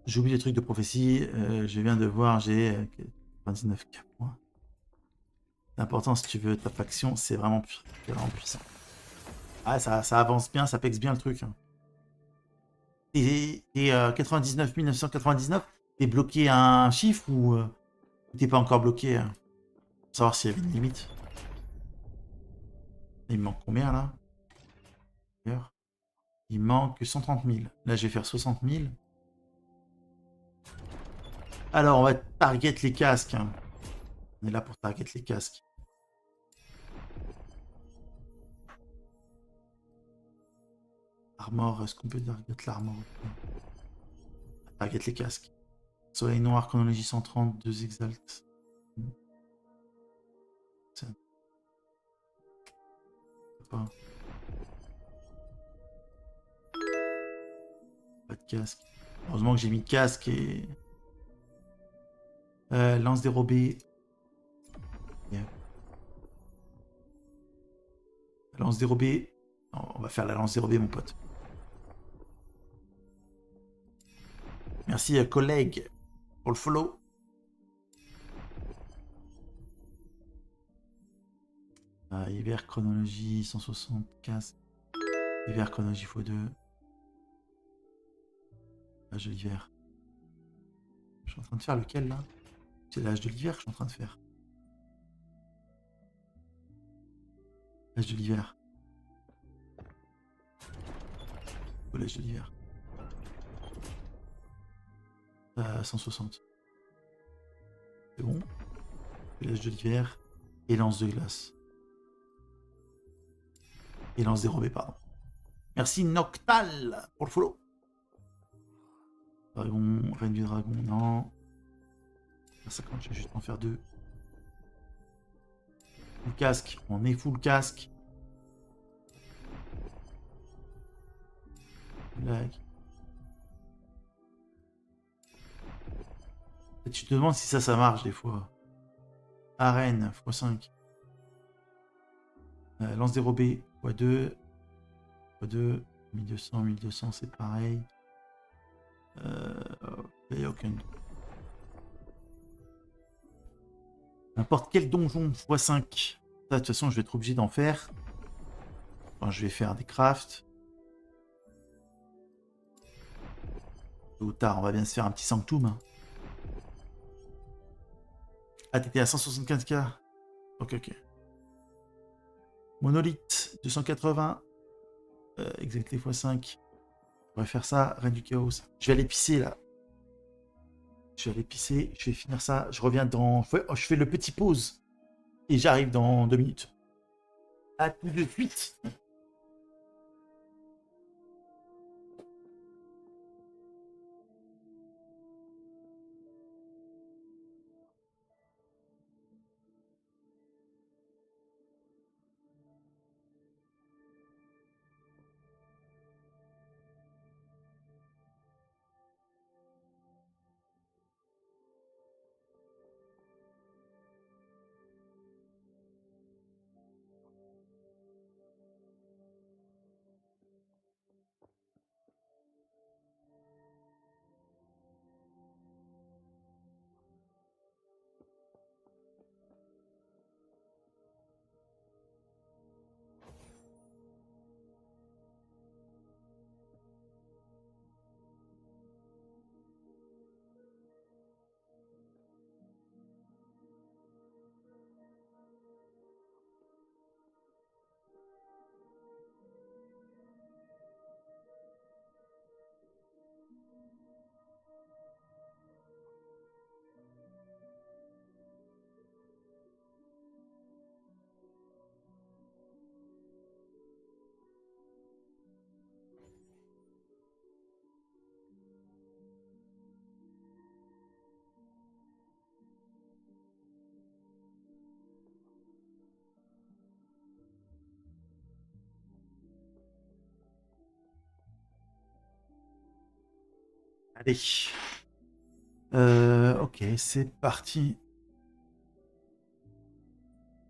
J'oublie les trucs de prophétie. Je viens de voir, j'ai 99 points. C'est important si tu veux ta faction, c'est vraiment puissant. Ah, ça avance bien, ça pexe bien le truc. Hein. Et 99 999, t'es bloqué à un chiffre ou t'es pas encore bloqué hein, pour savoir s'il y avait une limite. Il me manque combien là? Il manque 130 000. Là, je vais faire 60 000. Alors, on va target les casques. Hein. On est là pour target les casques. Armor, est-ce qu'on peut target l'armor? Target les casques. Soleil noir, chronologie 130, 2 exalt. Pas de casque. Heureusement que j'ai mis le casque et... lance dérobée. Yeah. Lance dérobée. Non, on va faire la lance dérobée, mon pote. Merci, collègue, pour le follow. Hiver chronologie 160 casque. Hiver chronologie x2. L'âge de l'hiver. Je suis en train de faire lequel là? C'est l'âge de l'hiver que je suis en train de faire. L'âge de l'hiver. Oh, l'âge de l'hiver. 160. C'est bon. L'âge de l'hiver. Et lance de glace. Et lance dérobée, pardon. Merci Noctal pour le follow. Dragon, reine du dragon, non. 50, je vais juste en faire 2. Full casque, on est full casque. Blague. Et tu te demandes si ça marche des fois. Arène, x5. Lance dérobée, x2. x2. 1200, 1200, c'est pareil. Il n'y a aucun. N'importe quel donjon x5. Ça, de toute façon, je vais être obligé d'en faire. Enfin, je vais faire des crafts. Tôt ou tard, on va bien se faire un petit sanctum. Hein. Ah, t'étais à 175k. Ok. Monolith, 280. Exacté x5. On va faire ça, reine du chaos. Je vais aller pisser là. Je vais finir ça. Je reviens dans... Je fais le petit pause. Et j'arrive dans 2 minutes. À tout de suite. Allez. Ok, c'est parti.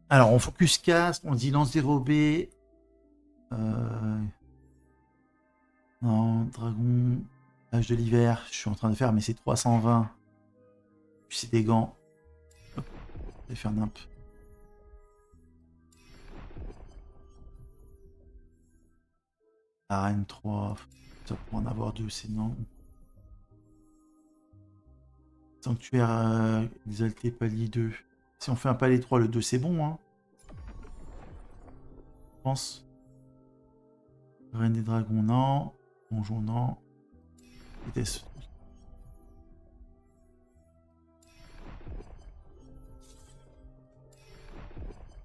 Alors, on focus cast, on dit lance dérobé. Non, dragon. Âge de l'hiver, je suis en train de faire, mais c'est 320. Puis c'est des gants. Hop, je vais faire nimp. Arène 3. Ça peut en avoir 2, c'est non. Sanctuaire exalté, palier 2. Si on fait un palier 3, le 2 c'est bon, hein. Je pense. Reine des dragons, non. Donjon, non. Vitesse.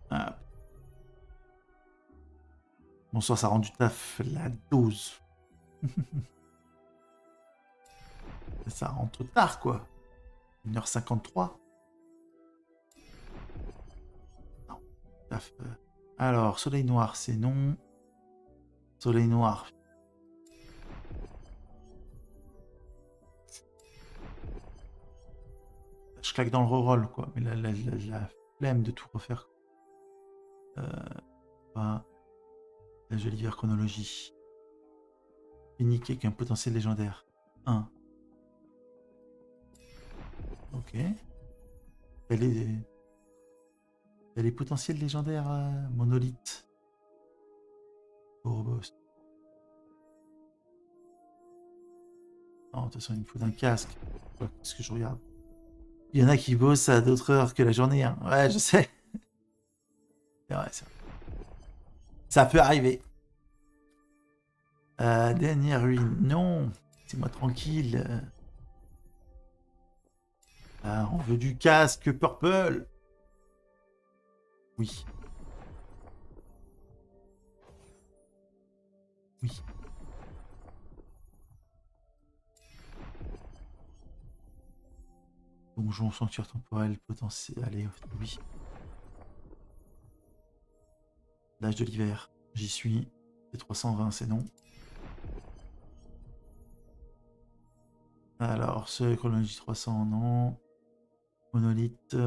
Ah. Bonsoir, ça rend du taf la dose. Ça rentre tard, quoi. 1h53. Non. Taf. Alors, soleil noir, c'est non. Soleil noir. Je claque dans le reroll, quoi. Mais la flemme de tout refaire. Pas. La jolie l'hiver chronologie. Unique avec un potentiel légendaire. 1. Ok. Elle est potentiel légendaire monolith. Boss. Non, de toute façon, il me faut d'un casque. Qu'est-ce que je regarde? Il y en a qui bossent à d'autres heures que la journée. Hein. Ouais, je sais. C'est vrai, ça. Ça peut arriver. Dernière ruine. Non. C'est-moi tranquille. On veut du casque purple. Oui. Oui. Donjon, sanctuaire temporel, potentiel. Allez, oui. L'âge de l'hiver. J'y suis. C'est 320, c'est non. Alors, ce chronologie 300, non. Monolith.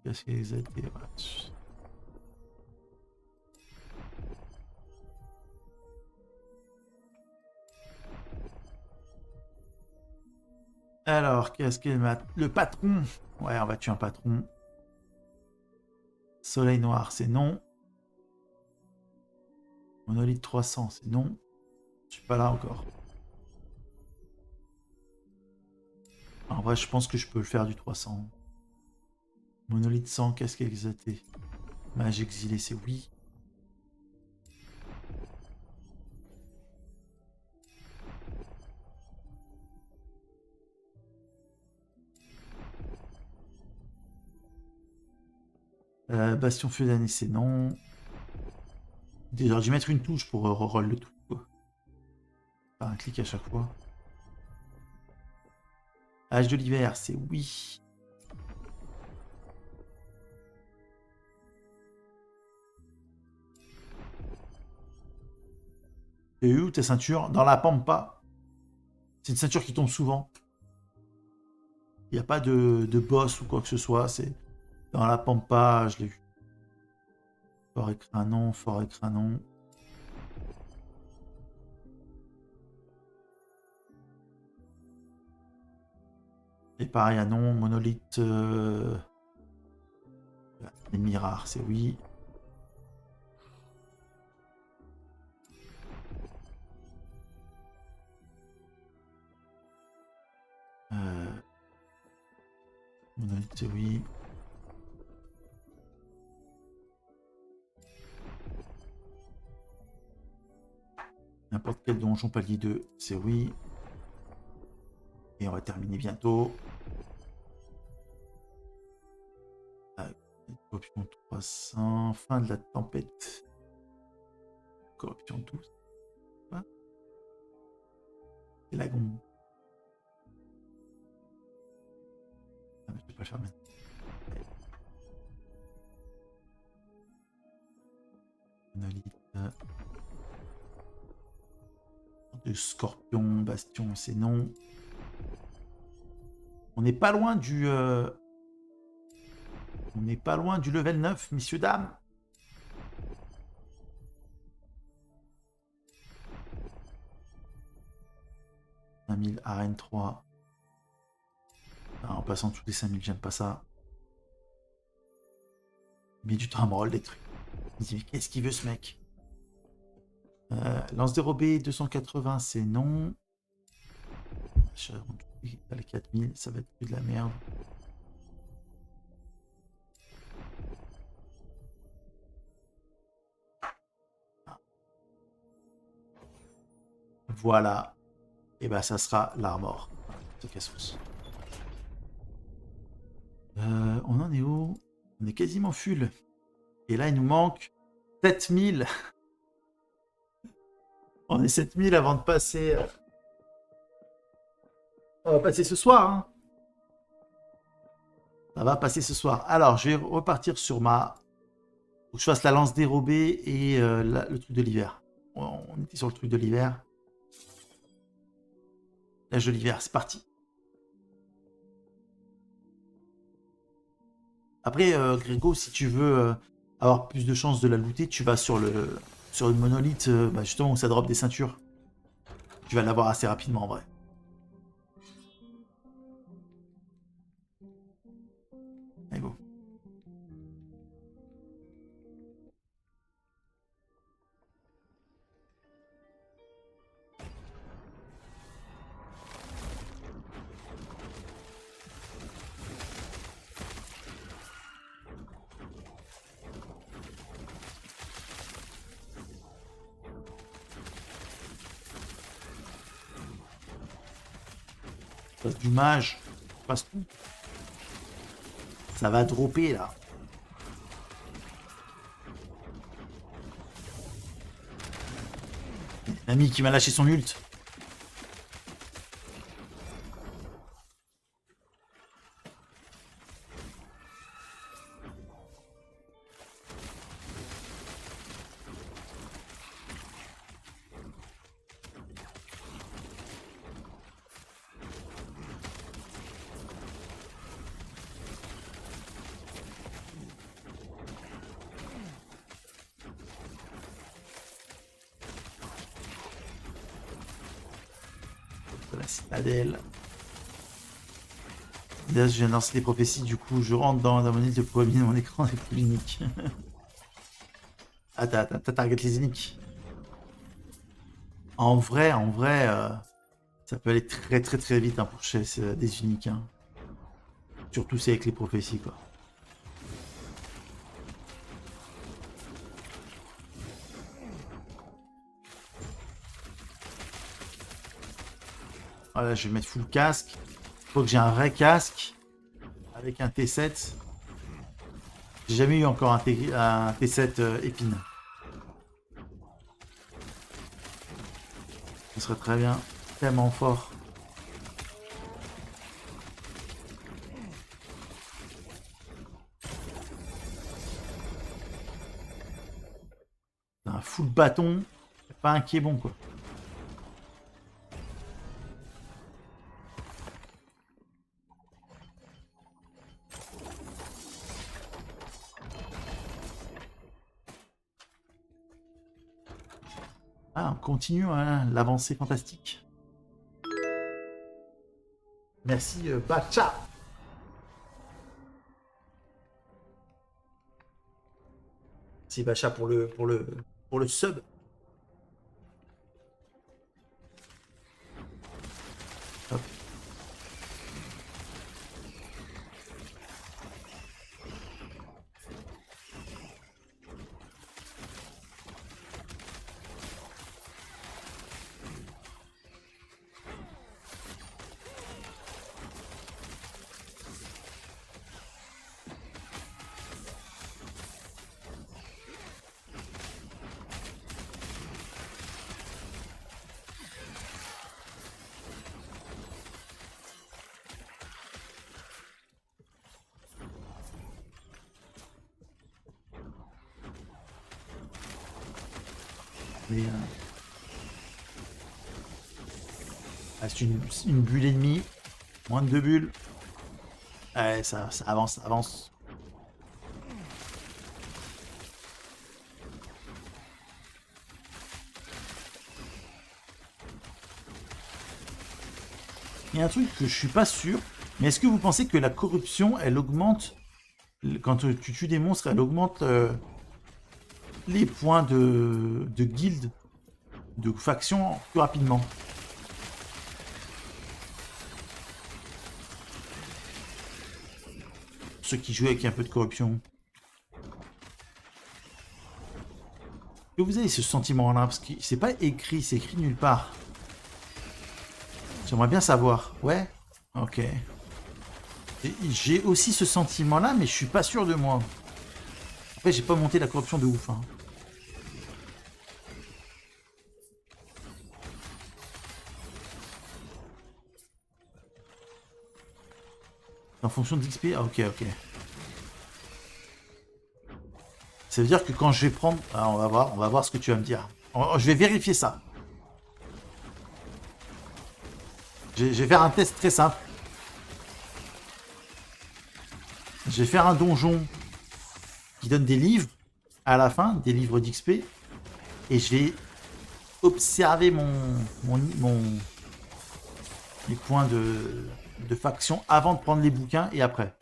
Casque exalté. Voilà. Alors, qu'est-ce que le patron? Ouais, on va tuer un patron. Soleil noir, c'est non. Monolith 300, c'est non. Je suis pas là encore. En vrai, je pense que je peux le faire du 300. Monolith 100, casque exalté. Mage exilé, c'est oui. Bastion Feudané, c'est non. J'aurais dû mettre une touche pour reroll le tout. Quoi. Faire un clic à chaque fois. Âge de l'hiver, c'est oui. Et où ta ceinture? Dans la pampa. C'est une ceinture qui tombe souvent. Il n'y a pas de boss ou quoi que ce soit. C'est dans la pampa, je l'ai vu. Fort écran non, fort écran non. Et pareil à non, monolithe. Ennemi rare, c'est oui. Monolithe, c'est oui. N'importe quel donjon palier 2, c'est oui. Et on va terminer bientôt. Corruption 300, fin de la tempête. Corruption 12. C'est la gombe. Ah, mais je vais pas le faire maintenant. Monolithe. De scorpion, bastion, c'est non. On n'est pas loin du... On n'est pas loin du level 9, messieurs, dames. « 5000 arène 3. » En passant tous les 5000, j'aime pas ça. Il met du temps à me roll des trucs. Je me dis, mais qu'est-ce qu'il veut ce mec? Lance dérobé 280, c'est non. Les 4000, ça va être plus de la merde. Voilà. Et ben ça sera l'armor. On en est où? On est quasiment full. Et là, il nous manque 7000. On est 7000 avant de passer... On va passer ce soir. Hein. Ça va passer ce soir. Alors, je vais repartir sur ma... Faut que je fasse la lance dérobée et le truc de l'hiver. On était sur le truc de l'hiver. La jolie l'hiver, c'est parti. Après, Grégo, si tu veux avoir plus de chances de la looter, tu vas sur le monolith, justement où ça drop des ceintures. Tu vas l'avoir assez rapidement en vrai. Allez, go. Passe du mage, passe tout. Ça va dropper là. L'ami qui m'a lâché son ult. La citadelle. Là, je viens de lancer des prophéties, du coup, je rentre dans mon île de premier, mon écran est plus unique. Ah, t'as target les uniques. En vrai, ça peut aller très très très vite hein, pour chercher des uniques. Hein. Surtout c'est avec les prophéties, quoi. Voilà, je vais mettre full casque. Il faut que j'ai un vrai casque avec un T7. J'ai jamais eu encore un T7 épine. Ce serait très bien. Tellement fort. Un full bâton. Pas un qui est bon, quoi. Ah, on continue hein, l'avancée fantastique. Merci Bacha. Merci Bacha pour le sub. Hop. Mais c'est une bulle et demie. Moins de 2 bulles. Ouais, ça avance, ça avance. Il y a un truc que je suis pas sûr, mais est-ce que vous pensez que la corruption, elle augmente, quand tu tues des monstres, elle augmente les points de guilde, de faction plus rapidement? Ceux qui jouent avec un peu de corruption. Que vous avez ce sentiment-là, parce que c'est pas écrit, c'est écrit nulle part. J'aimerais bien savoir. Ouais? Ok. J'ai aussi ce sentiment-là, mais je suis pas sûr de moi. Après, j'ai pas monté la corruption de ouf. Hein. En fonction de l'XP? Ah, ok, ok. Ça veut dire que quand je vais prendre... Ah, on va voir ce que tu vas me dire. Je vais vérifier ça. Je vais faire un test très simple. Je vais faire un donjon qui donne des livres à la fin, des livres d'XP. Et je vais observer les points de faction avant de prendre les bouquins et après.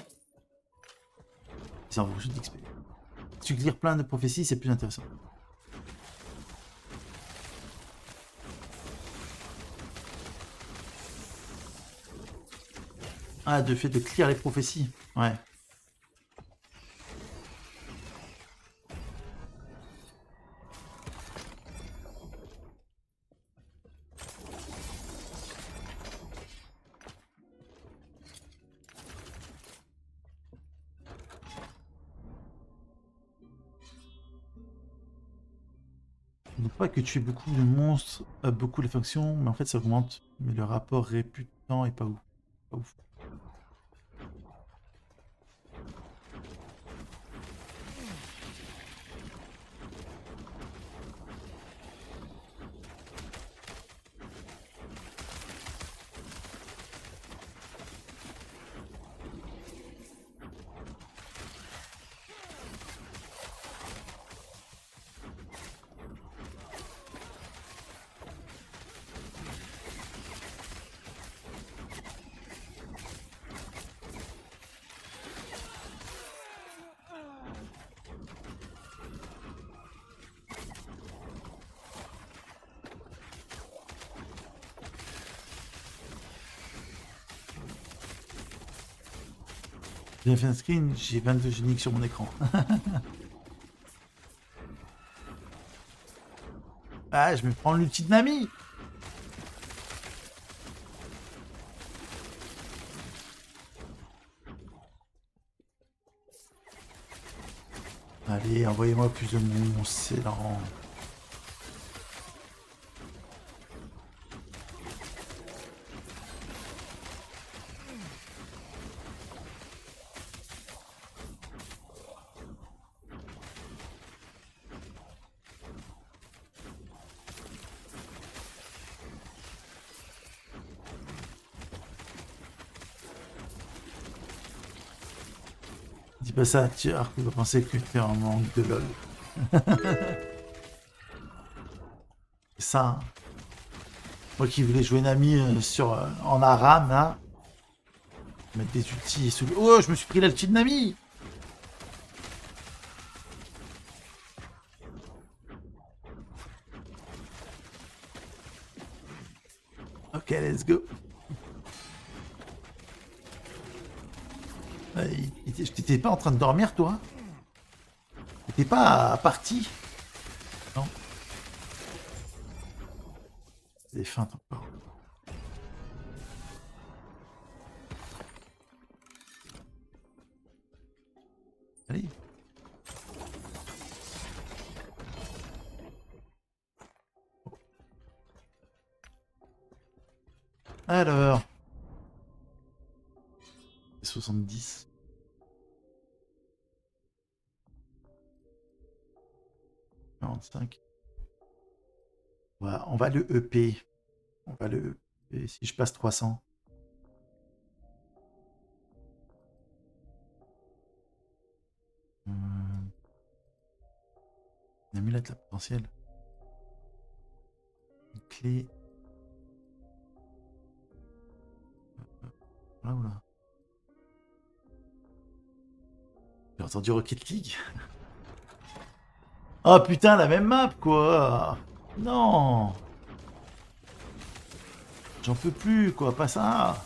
C'est en fonction d'XP. Si tu lire plein de prophéties, c'est plus intéressant. Ah, de fait de clear les prophéties. Ouais. Donc pas que tuer beaucoup de monstres, beaucoup les factions, mais en fait ça augmente. Mais le rapport réputant est pas ouf. Pas ouf. J'ai fait un screen, j'ai 22 géniques sur mon écran. Ah, je vais prendre l'ulti de Nami. Allez, envoyez-moi plus de monstres, c'est lent. Dis pas ça, tu vas penser que tu es en manque de lol. C'est ça. Hein. Moi qui voulais jouer Nami en Aram, là. Mettre des ultis sous... Oh, je me suis pris l'ulti de Nami. Ok, let's go. T'étais pas en train de dormir, toi? T'étais pas parti? Non. Des feintes encore. Allez. Alors. 70. On va le EP. On va le EP si je passe 300. amulette là, potentielle. Une clé. Là ou là? J'ai entendu Rocket League. Oh putain, la même map quoi. Non. J'en peux plus quoi, pas ça.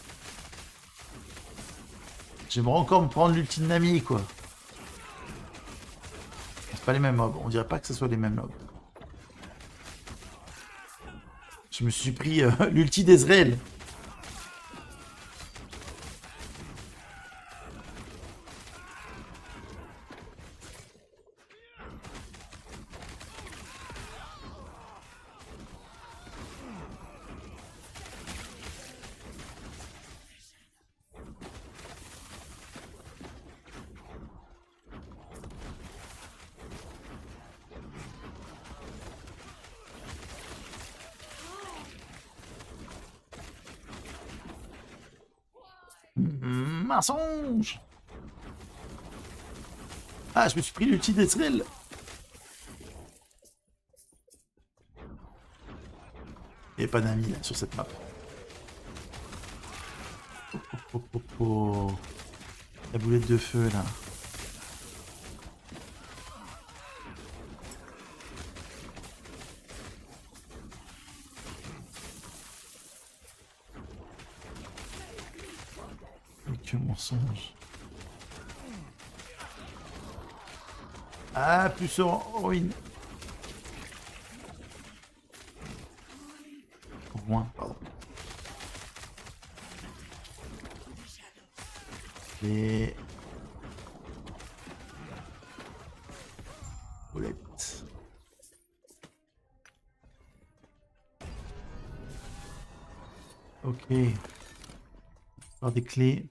J'aimerais encore me prendre l'ulti de Nami quoi. C'est pas les mêmes mobs, on dirait pas que ce soit les mêmes mobs. Je me suis pris l'ulti d'Ezreal. Mensonge. Ah, je me suis pris l'ulti d'Ezreal. Il n'y a pas d'amis là sur cette map. Oh. La boulette de feu là. Que mensonge. Ah, plus en ruine. Au moins, pardon. Et... boulette. Ok. Avoir des clés.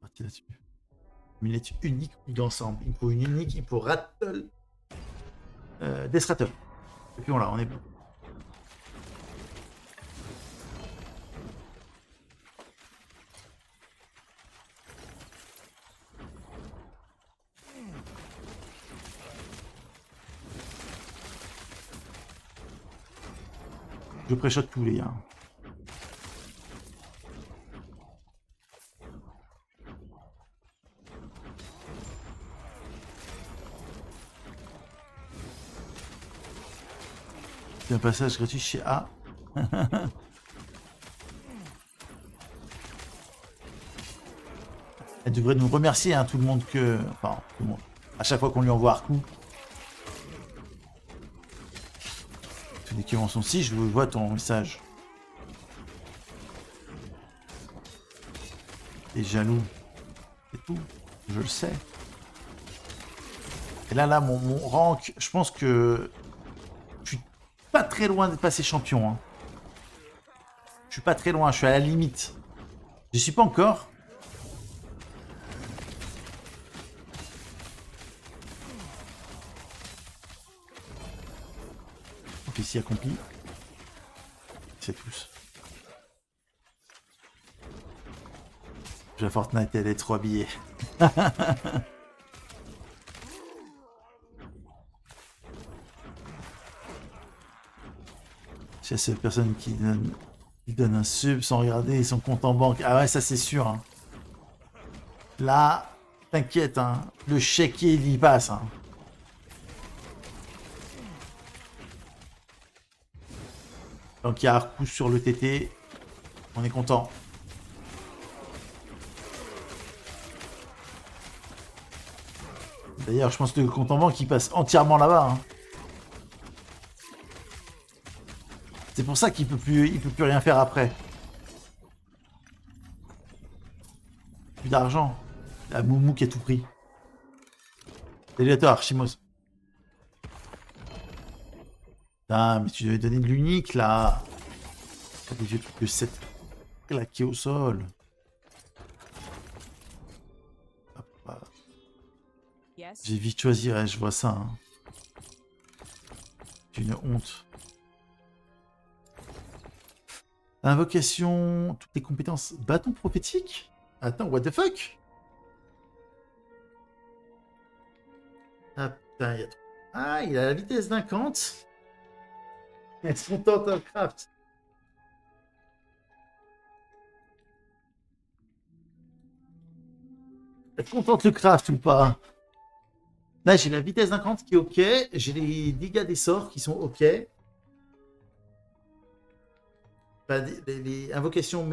Parti là-dessus. Amulette unique ou d'ensemble. Il faut une unique, il faut rattle. Death rattle. Et puis on est bon. Je pré-shot tous les gars. C'est un passage gratuit chez A. Elle devrait nous remercier, hein, tout le monde que... Enfin, tout le monde. À chaque fois qu'on lui envoie un coup. Tous les qui en sont si, je vois ton message. T'es jaloux. C'est tout. Je le sais. Et là, mon rank, je pense que... Je suis pas très loin de passer champion. Hein. Je suis pas très loin, je suis à la limite. Je suis pas encore. Officier accompli. C'est tous. La Fortnite, elle est trop habillée. C'est cette personne qui donne un sub sans regarder son compte en banque. Ah ouais, ça c'est sûr. Hein. Là, t'inquiète, hein, le chéquier il y passe. Hein. Donc il y a un coup sur le TT. On est content. D'ailleurs, je pense que le compte en banque il passe entièrement là-bas. Hein. C'est pour ça qu'il peut plus rien faire après. Plus d'argent. La Moumou qui a tout pris. Salut à toi, Archimos. Putain, mais tu devais donner de l'unique là. T'as des vieux trucs de 7 claqués au sol. J'ai vite choisi, ouais, je vois ça. Hein. C'est une honte. Invocation, toutes les compétences. Bâton prophétique? Attends, what the fuck? Ah putain, il y a... Ah, il a la vitesse d'un Kant. Elles sont tentes en craft. Elles contente le craft ou pas? Là, j'ai la vitesse d'un Kant qui est ok. J'ai les dégâts des sorts qui sont ok. Bah, les invocations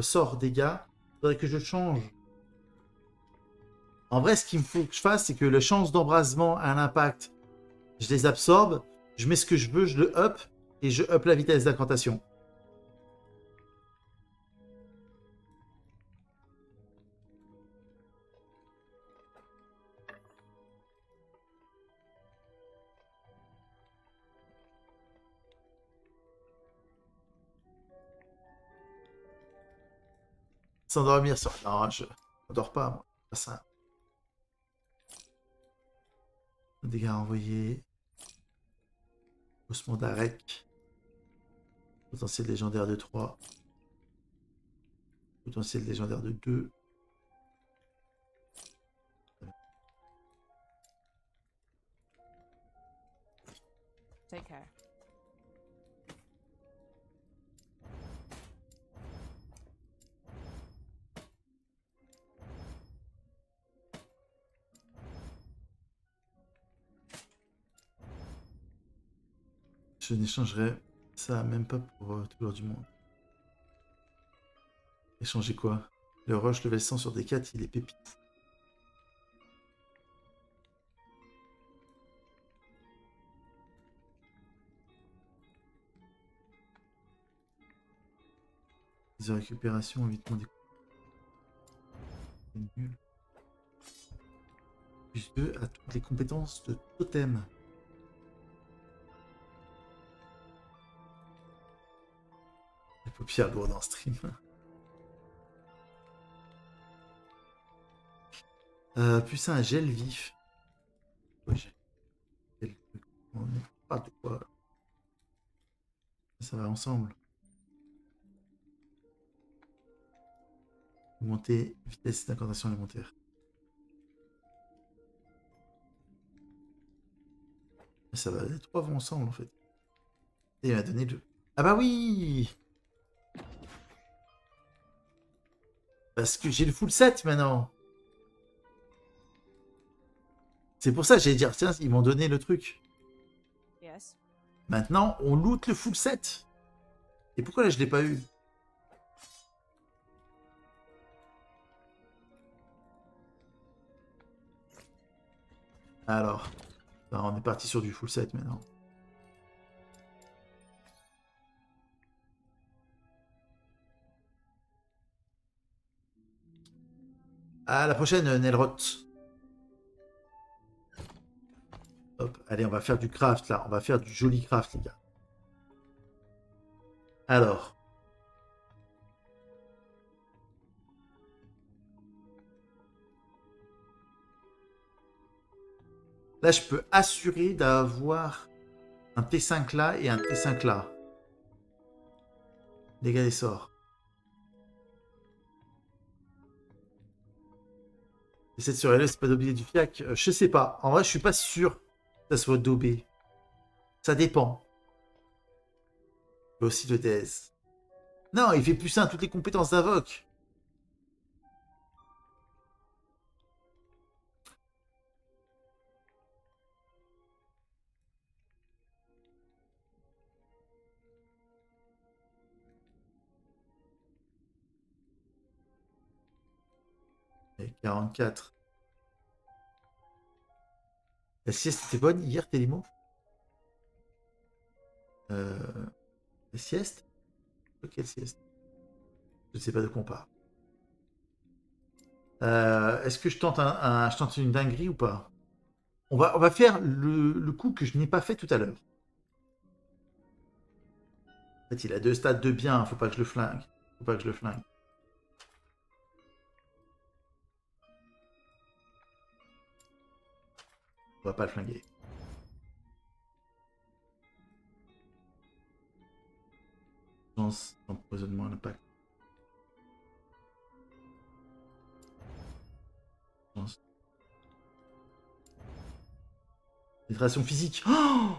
sorts dégâts. Il faudrait que je change. En vrai, ce qu'il me faut que je fasse, c'est que la chance d'embrasement à un impact, je les absorbe, je mets ce que je veux, je le up, et je up la vitesse d'incantation. S'endormir sur... Non, je ne dors pas, moi. Pas ça. Dégâts envoyés. Osmond d'Arec. Potentiel légendaire de 3. Potentiel légendaire de 2. Take care. Je n'échangerai ça même pas pour toujours du monde. Échanger quoi? Le rush level 100 sur D4, il est pépite. De récupération, évitement des... C'est nul. Plus 2 à toutes les compétences de totem. Les paupières lourdes en stream. Plus un gel vif. Ouais, on parle de quoi? Ça va ensemble. Monter vitesse d'incantation élémentaire. Ça va, les trois vont ensemble en fait. Et il m'a donné 2. Ah bah oui! Parce que j'ai le full set maintenant. C'est pour ça que j'allais dire, tiens, ils m'ont donné le truc. Yes. Maintenant, on loot le full set. Et pourquoi là, je l'ai pas eu? Alors, on est parti sur du full set maintenant. À la prochaine, Nelroth. Hop, allez, on va faire du craft là. On va faire du joli craft, les gars. Alors. Là, je peux assurer d'avoir un T5 là et un T5 là. Dégâts des sorts. Et cette sur LE, c'est pas d'obéir du fiac. Je sais pas. En vrai, je suis pas sûr que ça soit d'obé. Ça dépend. Mais aussi de DS. Non, il fait plus ça à toutes les compétences d'invoque. Et 44. La sieste était bonne hier, Telimo? La sieste? Quelle sieste? Je ne sais pas de quoi on parle. Est-ce que je tente je tente une dinguerie ou pas? On va faire le coup que je n'ai pas fait tout à l'heure. En fait, il a 2 stats de bien, faut pas que je le flingue. Faut pas que je le flingue. On va pas le flinguer. Chance d'empoisonnement à l'impact. Chance. Pénétration physique. Oh,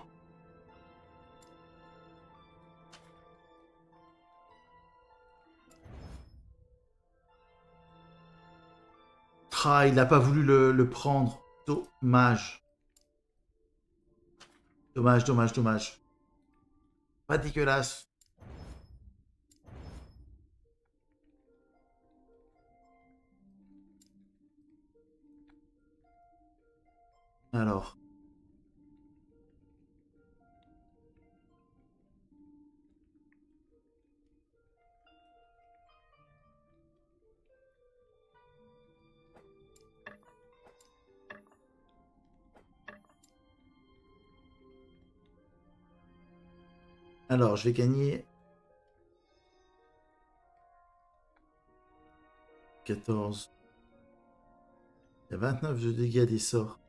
ah, il n'a pas voulu le prendre. Dommage. Dommage, dommage, dommage. Pas dégueulasse. Alors. Alors, je vais gagner 14. Il y a 29 de dégâts des sorts.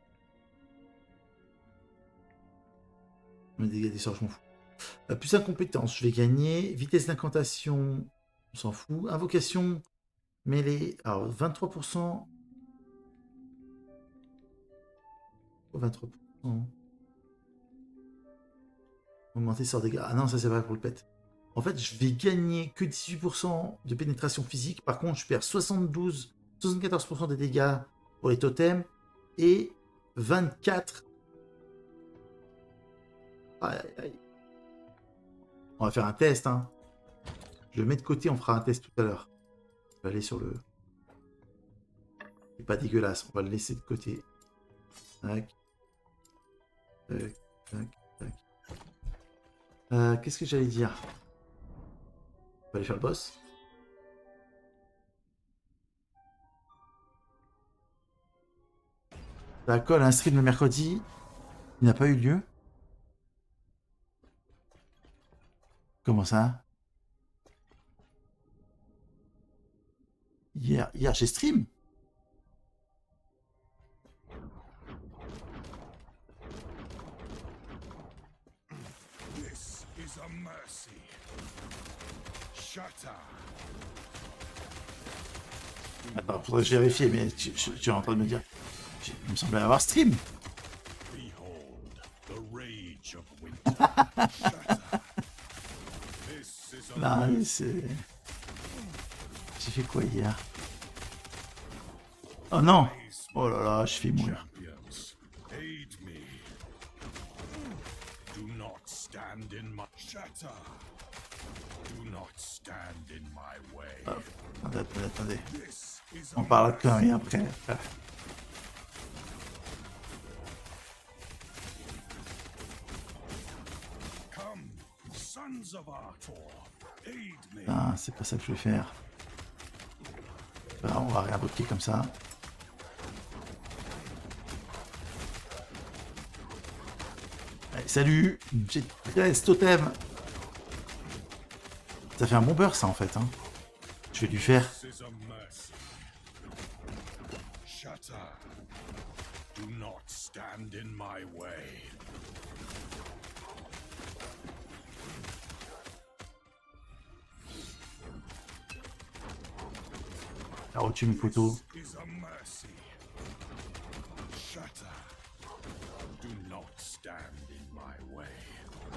Les dégâts des sorts, je m'en fous. Plus incompétence, je vais gagner. Vitesse d'incantation, on s'en fout. Invocation, mêlée. Alors, 23%. 23%. Augmenter sort dégâts. Ah non, ça c'est pas pour le pet. En fait, je vais gagner que 18% de pénétration physique. Par contre, je perds 74% des dégâts pour les totems et 24. Aïe, aïe, aïe. On va faire un test. Hein. Je le mets de côté, on fera un test tout à l'heure. Je vais aller sur le... C'est pas dégueulasse, on va le laisser de côté. Tac. Tac, tac, tac. Qu'est-ce que j'allais dire? On va aller faire le boss. La colle, un stream le mercredi. Il n'a pas eu lieu. Comment ça? Hier j'ai stream. This is a mercy. Shatter. Attends, faudrait que je vérifie, mais tu es en train de me dire. Il me semblait avoir stream. Behold the rage of winter. Shatter. This is a Là, mercy. c'est... J'ai fait quoi hier? Oh non! Oh là là, je fais mourir. Champions, aid me. Do not stand in my shatter. Do not stand in my way. Hop. Attendez. This is On a parle quand mercy. même après. Come, sons of Arthur, aid me. Ah, c'est pas ça que je vais faire. On va rien bloquer comme ça. Allez, salut! J'ai 13 totems. Ça fait un bon beurre ça en fait. Hein. Je vais lui faire. This is a mercy. Shatter. Do not stand in my way. Alors au-dessus mes poteaux. This is a mercy. Shatter. Do not stand in my way.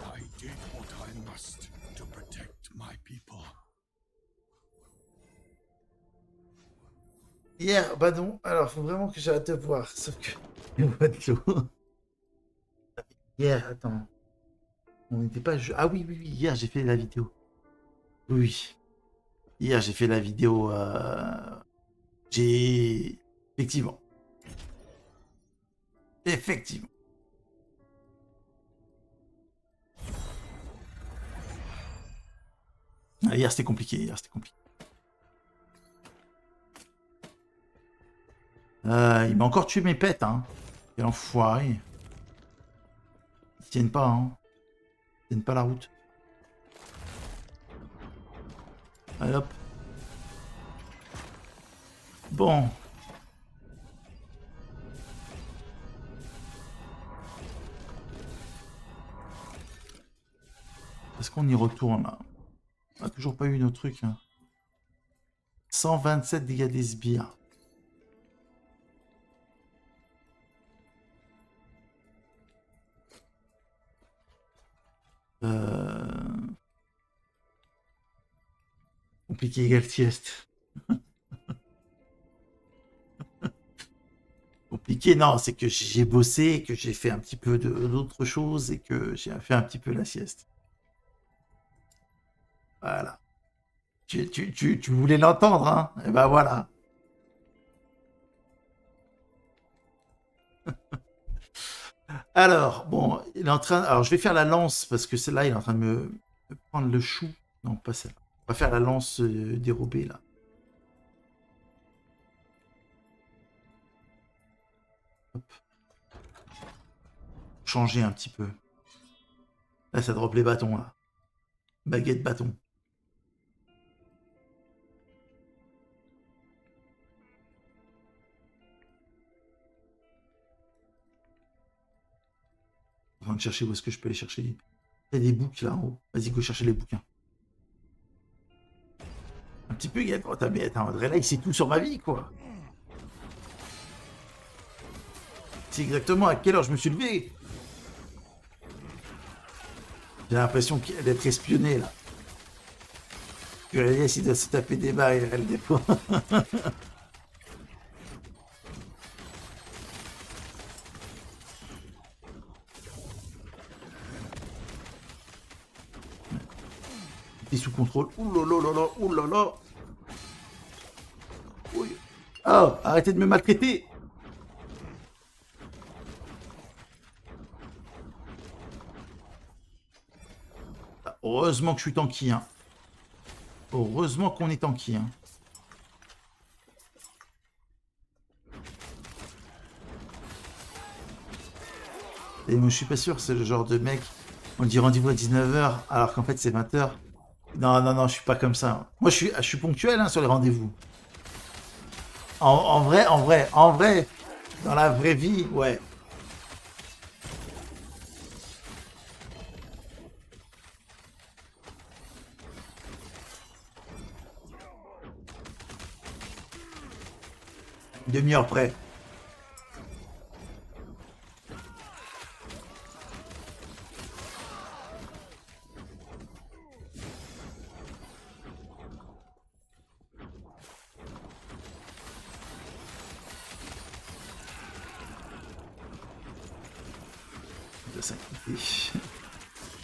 I did what I must to protect my people. Hier, bah non. Alors faut vraiment que j'arrête de voir. Sauf que il y a pas de l'eau. Hier, attends. On n'était pas... Ah oui, oui, oui. Hier j'ai fait la vidéo. Oui. Hier j'ai fait la vidéo... J'ai... Effectivement. Effectivement. Ah, hier c'était compliqué, hier c'était compliqué. Il m'a encore tué mes pets, hein. Quel enfoiré. Ils tiennent pas, hein. Ils tiennent pas la route. Allez hop. Bon. Est-ce qu'on y retourne là? On a toujours pas eu notre truc. Hein. 127 dégâts des sbires. Compliqué égal sieste. Compliqué, non, c'est que j'ai bossé, que j'ai fait un petit peu d'autres choses et que j'ai fait un petit peu la sieste. Voilà. Tu voulais l'entendre, hein? Et ben voilà. Alors, bon, il est en train... Alors, je vais faire la lance, parce que celle-là, il est en train de me prendre le chou. Non, pas celle-là. On va faire la lance dérobée, là. Hop. Changer un petit peu. Là, ça drop les bâtons, là. Baguette, bâton. En train de chercher où est-ce que je peux aller chercher. Il y a des boucs là en haut. Vas-y, go chercher les bouquins. Un petit peu, Gaël. Oh, mais attends, André, là, il sait tout sur ma vie, quoi. C'est exactement à quelle heure je me suis levé. J'ai l'impression d'être espionné, là. Que la liesse, il doit se taper des barres et elle dépôt. Sous contrôle. Ouh là là là là, ouh là là. Oui. Oh, arrêtez de me maltraiter. Heureusement que je suis tanky, hein. Heureusement qu'on est tanky, hein. Et moi, je suis pas sûr, c'est le genre de mec, on dit rendez-vous à 19h, alors qu'en fait, c'est 20h. Non, non, non, je suis pas comme ça. Moi, je suis ponctuel hein, sur les rendez-vous. En vrai, dans la vraie vie, ouais. Une demi-heure près.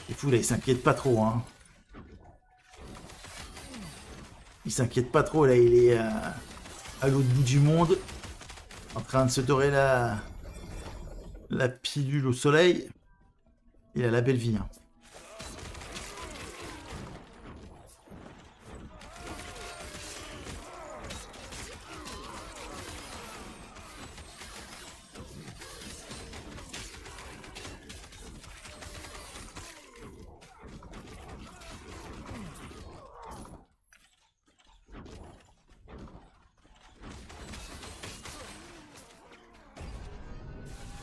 C'est fou là, il s'inquiète pas trop, hein. Il s'inquiète pas trop là, il est à l'autre bout du monde, en train de se dorer la pilule au soleil. Il a la belle vie, hein.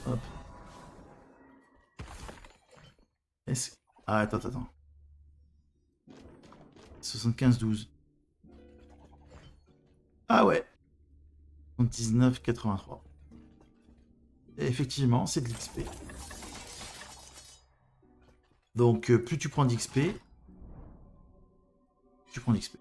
Hop. Ah, attends. 75-12. Ah ouais. 79-83. Et effectivement, c'est de l'XP. Donc, plus tu prends d'XP, tu prends d'XP.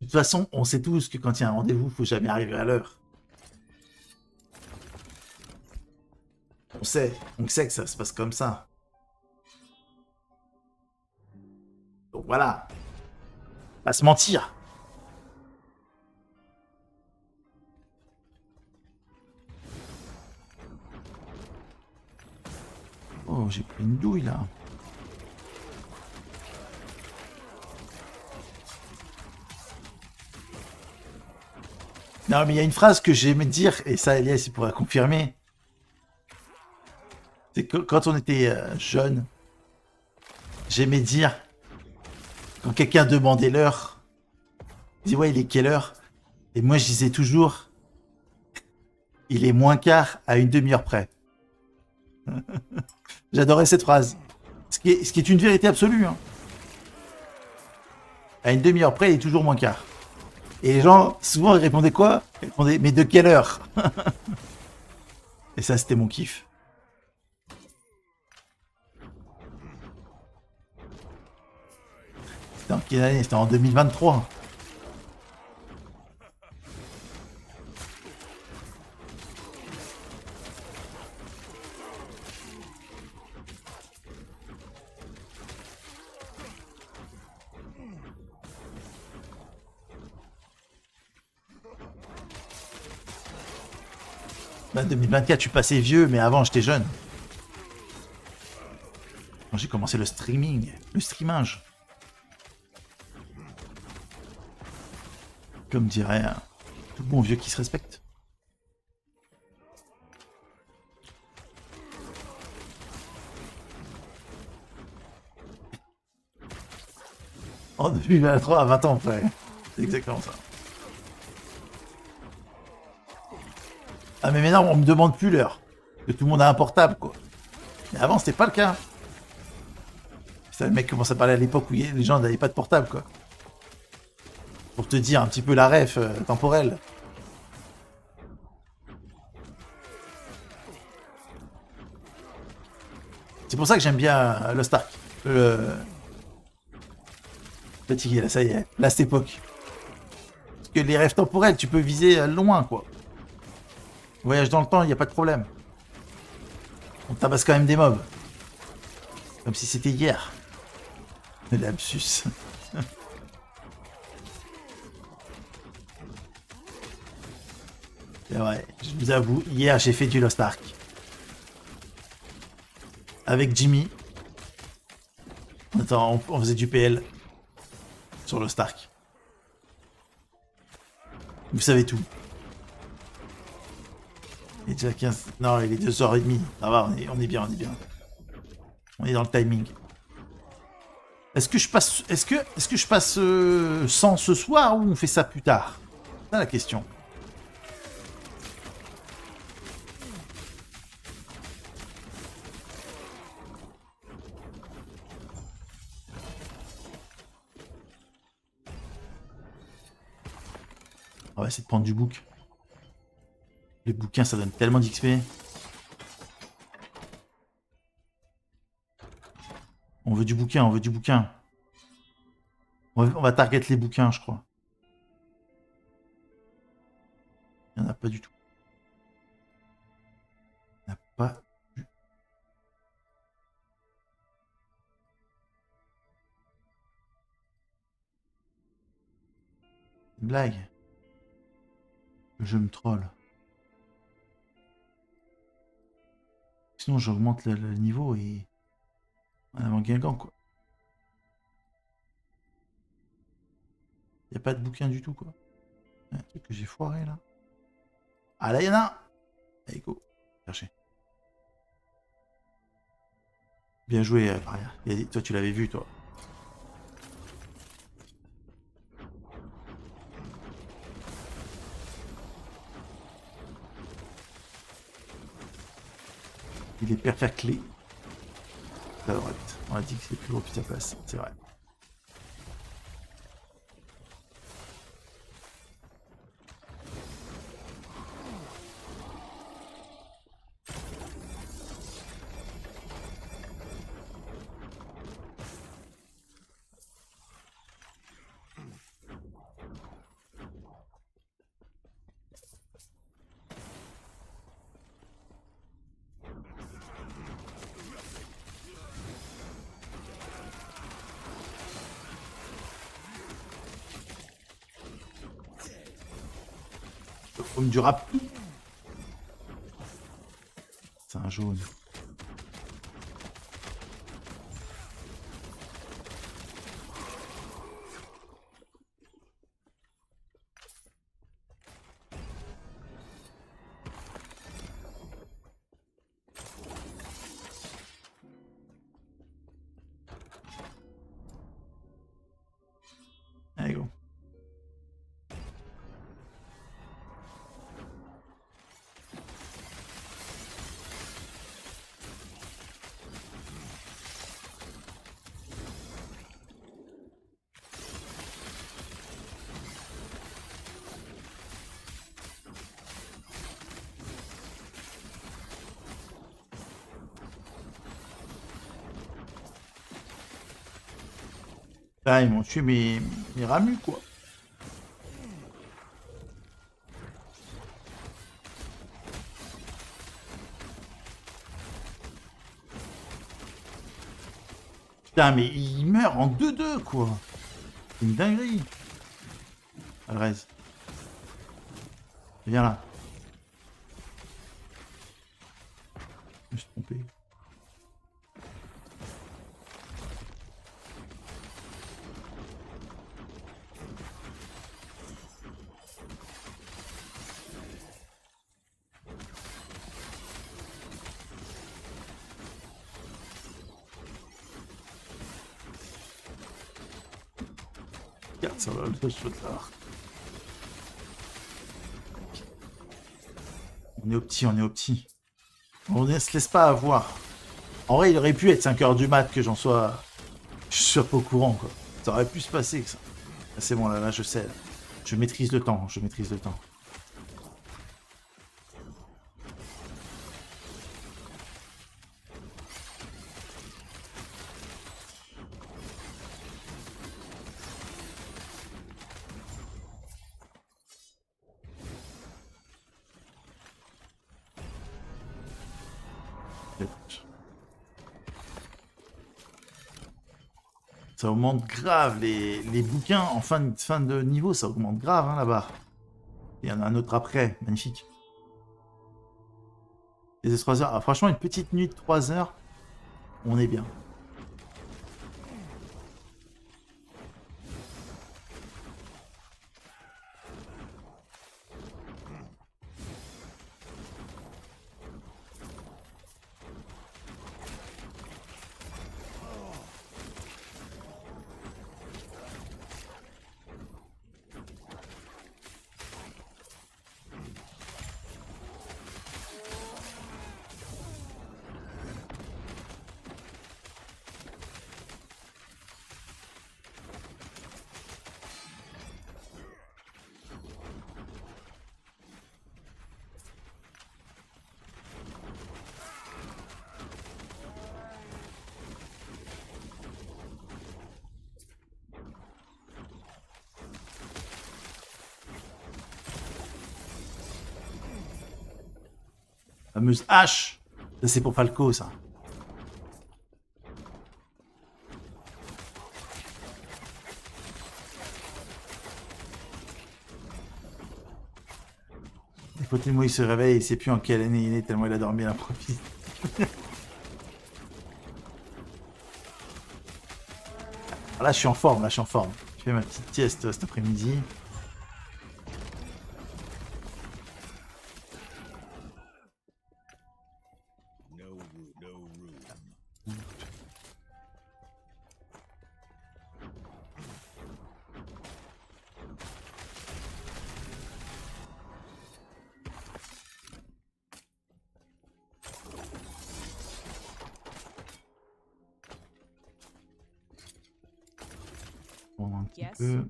De toute façon, on sait tous que quand il y a un rendez-vous, il faut jamais arriver à l'heure. On sait que ça se passe comme ça. Donc voilà. Pas se mentir. Oh, j'ai pris une douille là. Non, mais il y a une phrase que j'aimais dire, et ça, Elias, il pourra confirmer. C'est que quand on était jeune, j'aimais dire, quand quelqu'un demandait l'heure, disait ouais, il est quelle heure? Et moi, je disais toujours, il est moins quart à une demi-heure près. J'adorais cette phrase. Ce qui est une vérité absolue. Hein. À une demi-heure près, il est toujours moins quart. Et les gens, souvent, ils répondaient quoi? Ils répondaient, mais de quelle heure? Et ça, c'était mon kiff. C'était en quelle année? C'était en 2023. Bah, 2024, je suis passé vieux, mais avant, j'étais jeune. Quand j'ai commencé le streaming, le streamage. Comme dirait un tout bon vieux qui se respecte. En 2023, à 20 ans, frère. C'est exactement ça. Ah mais maintenant on me demande plus l'heure. Que tout le monde a un portable quoi. Mais avant c'était pas le cas. Ça, le mec commence à parler à l'époque où les gens n'avaient pas de portable quoi. Pour te dire un petit peu la ref temporelle. C'est pour ça que j'aime bien Lost Ark. Fatigué là, ça y est. Là cette époque. Parce que les rêves temporels, tu peux viser loin quoi. Voyage dans le temps, il n'y a pas de problème. On tabasse quand même des mobs. Comme si c'était hier. Lapsus. C'est vrai, je vous avoue, hier j'ai fait du Lost Ark. Avec Jimmy. Attends, on faisait du PL. Sur Lost Ark. Vous savez tout. Il est déjà 15... Non, il est 2h30. Ça va, on est bien, on est bien. On est dans le timing. Est-ce que je passe... Est-ce que je passe sans ce soir ou on fait ça plus tard? C'est la question. On va essayer de prendre du book. Les bouquins, ça donne tellement d'XP. On veut du bouquin, on veut du bouquin. On va target les bouquins, je crois. Il n'y en a pas du tout. Il n'y en a pas du tout. Une blague. Le jeu me troll. Sinon, j'augmente le niveau et... On a un Guingamp, quoi. Il n'y a pas de bouquin du tout, quoi. Un truc que j'ai foiré, là. Ah, là, il y en a un. Allez, go. Cherchez. Bien joué, Paria. Toi, tu l'avais vu, toi. Il est perfectly. À droite. On a dit que c'est plus gros que ta place. C'est vrai. Comme du rap. C'est un jaune. Allez, go. Ah, ils m'ont tué mes ramus, quoi. Putain, mais il meurt en 2-2, quoi. C'est une dinguerie. Alrez. Viens là. Je me suis trompé. Regarde ça, le shot là. On est au petit, on est au petit. On ne se laisse pas avoir. En vrai, il aurait pu être 5h du mat que j'en sois... Je sois pas au courant, quoi. Ça aurait pu se passer que ça. Ah, c'est bon, là, je sais. Là. Je maîtrise le temps, je maîtrise le temps. Ça augmente grave les bouquins en fin de niveau, ça augmente grave hein, là-bas. Il y en a un autre après, magnifique. Les 3 heures. Ah, franchement, une petite nuit de 3 heures, on est bien. Fameuse hache. Ça, c'est pour Falco, ça. Des fois, Telimo, il se réveille, il sait plus en quelle année il est, tellement il a dormi à l'improviste. Là, je suis en forme, là, je suis en forme. Je fais ma petite sieste cet après-midi. Un petit peu.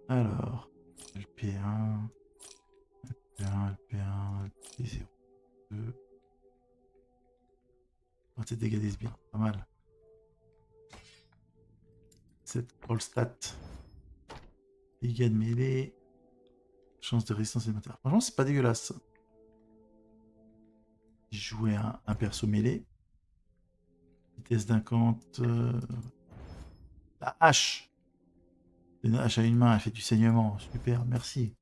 Alors, LP1, LP1, LP1, LP02. 27 dégâts des sbires, pas mal. 7 all stat. Dégâts de mêlée. Chance de résistance élémentaire. Franchement, c'est pas dégueulasse. Jouer un perso mêlé. Vitesse d'incante. La hache. Une hache à une main, elle fait du saignement. Super, merci.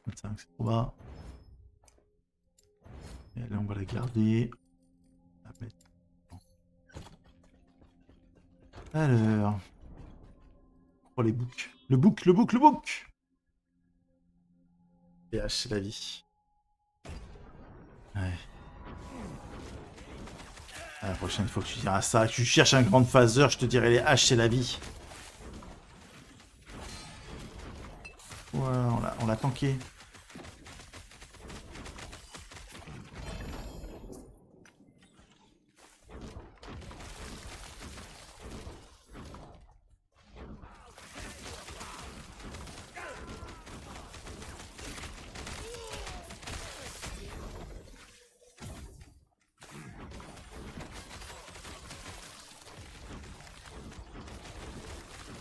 C'est trop bas. Et là, on va la garder. Alors. Oh, les books. Le book. PH, c'est la vie. Ouais. La prochaine fois que tu diras ça, que tu cherches un grand phaser, je te dirai les haches, c'est la vie. Voilà, on l'a tanké.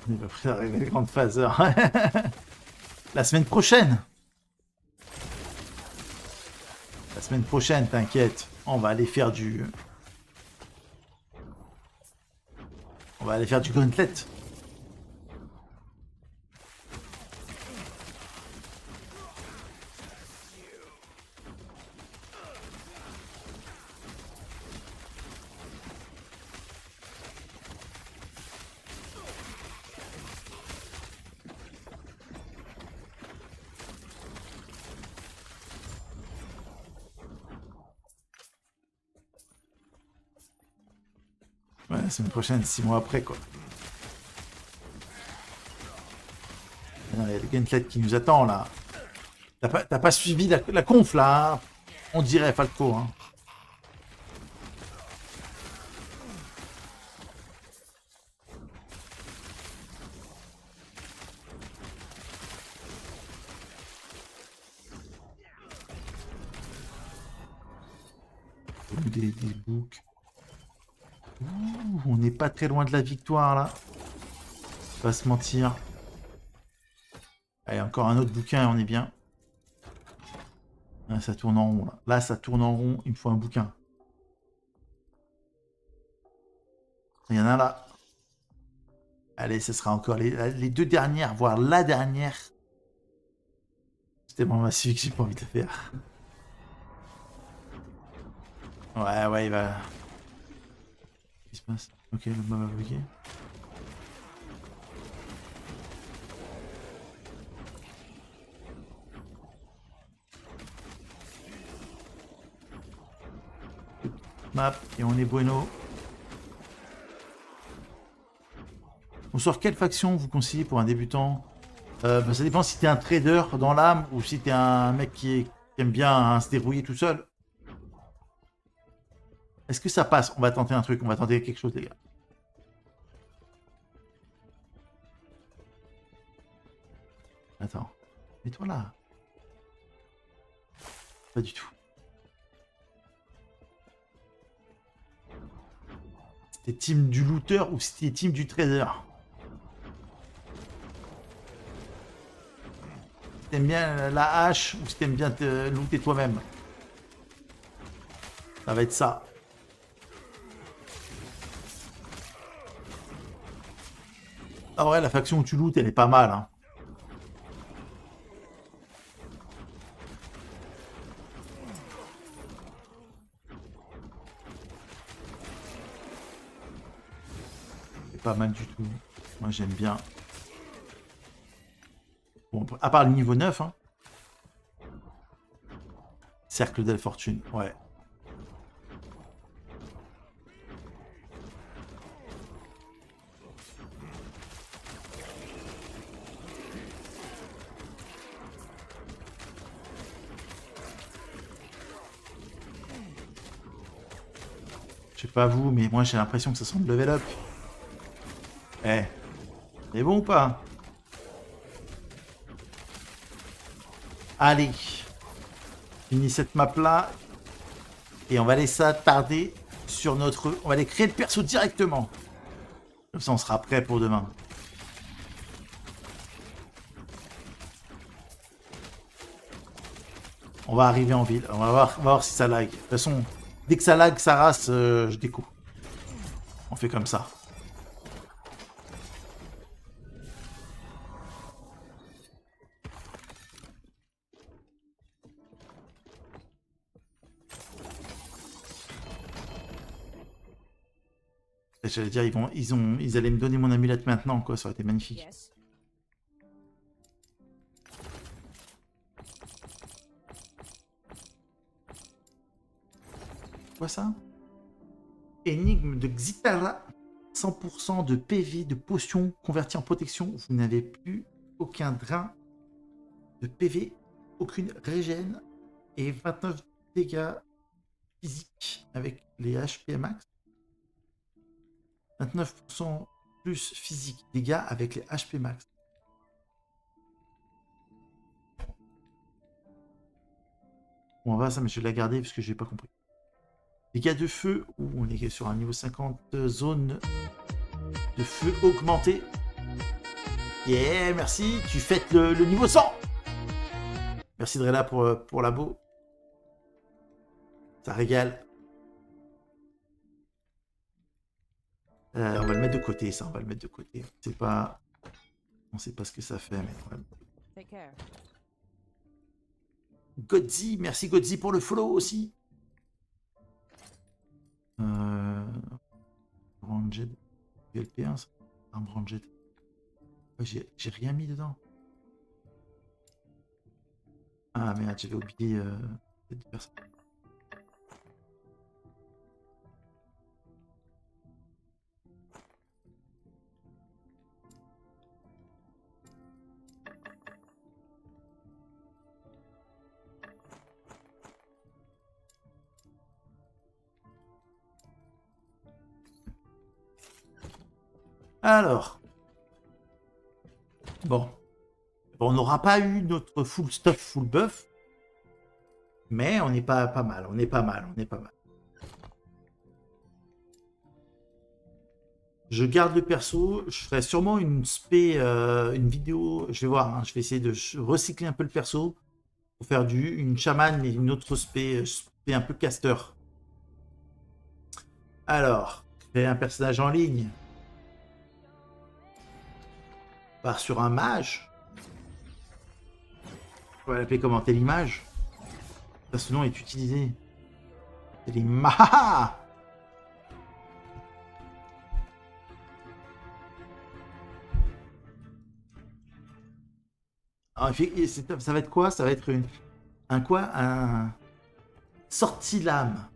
On est pas prêt à arriver les grandes phaseurs. La semaine prochaine. La semaine prochaine, t'inquiète. On va aller faire du... On va aller faire du gauntlet. Ouais, la semaine prochaine, 6 mois après, quoi. Il y a le gauntlet qui nous attend, là. T'as pas suivi la conf, là, hein. On dirait, Falco, hein. Des boucs. Ouh, on n'est pas très loin de la victoire, là. Pas se mentir. Allez, encore un autre bouquin et on est bien. Là, ça tourne en rond. Là, ça tourne en rond. Il me faut un bouquin. Il y en a là. Allez, ce sera encore les deux dernières, voire la dernière. C'était vraiment celui que j'ai pas envie de faire. Ouais, il va... Qu'est-ce qui se passe? Ok, le mob a bloqué. Map, et on est bueno. On sort quelle faction vous conseillez pour un débutant? Ça dépend si t'es un trader dans l'âme ou si t'es un mec qui aime bien se débrouiller tout seul. Est-ce que ça passe? On va tenter un truc, on va tenter quelque chose, les gars. Attends, mets-toi là. Pas du tout. C'était team du looter ou c'était team du trader? Si t'aimes bien la hache ou si t'aimes bien te looter toi-même? Ça va être ça. Ah ouais, la faction où tu lootes, elle est pas mal, hein. C'est pas mal du tout. Moi, j'aime bien. Bon, à part le niveau 9, hein. Cercle de la fortune, ouais. Je sais pas vous, mais moi j'ai l'impression que ça sent le level up. Eh, c'est bon ou pas? Allez, finis cette map là et on va laisser ça tarder sur notre... On va aller créer le perso directement. Comme ça on sera prêt pour demain. On va arriver en ville, on va voir si ça lag. De toute façon, dès que ça lag, ça race, je découpe. On fait comme ça. J'allais dire, ils allaient me donner mon amulette maintenant, quoi. Ça aurait été magnifique. Yes. Quoi ça? Énigme de Xitara. 100% de PV de potion converti en protection. Vous n'avez plus aucun drain de PV, aucune régène et 29 dégâts physiques avec les HP max. 29% plus physique dégâts avec les HP max. Bon, on va ça, mais je vais la garder parce que j'ai pas compris. Dégâts de feu, on est sur un niveau 50, zone de feu augmentée. Yeah, merci. Tu fêtes le niveau 100. Merci Drella pour l'abo. Ça régale. On va le mettre de côté, ça. On va le mettre de côté. C'est pas... On sait pas ce que ça fait, mais... Ouais. Godzi, merci Godzi pour le follow aussi. Branded. LP1, ça. Un Branded. J'ai rien mis dedans. Ah merde, j'avais oublié cette personne. Alors. Bon, on n'aura pas eu notre full stuff, full buff. Mais on n'est pas mal, on est pas mal. Je garde le perso, je ferai sûrement une vidéo, je vais voir, hein, je vais essayer de recycler un peu le perso pour faire une chamane et une autre spé un peu caster. Alors, créer un personnage en ligne. On part sur un mage. On va l'appeler comment? Télimage. Ce nom est utilisé. Télimaha. Alors, ça va être quoi? Ça va être un sortilame.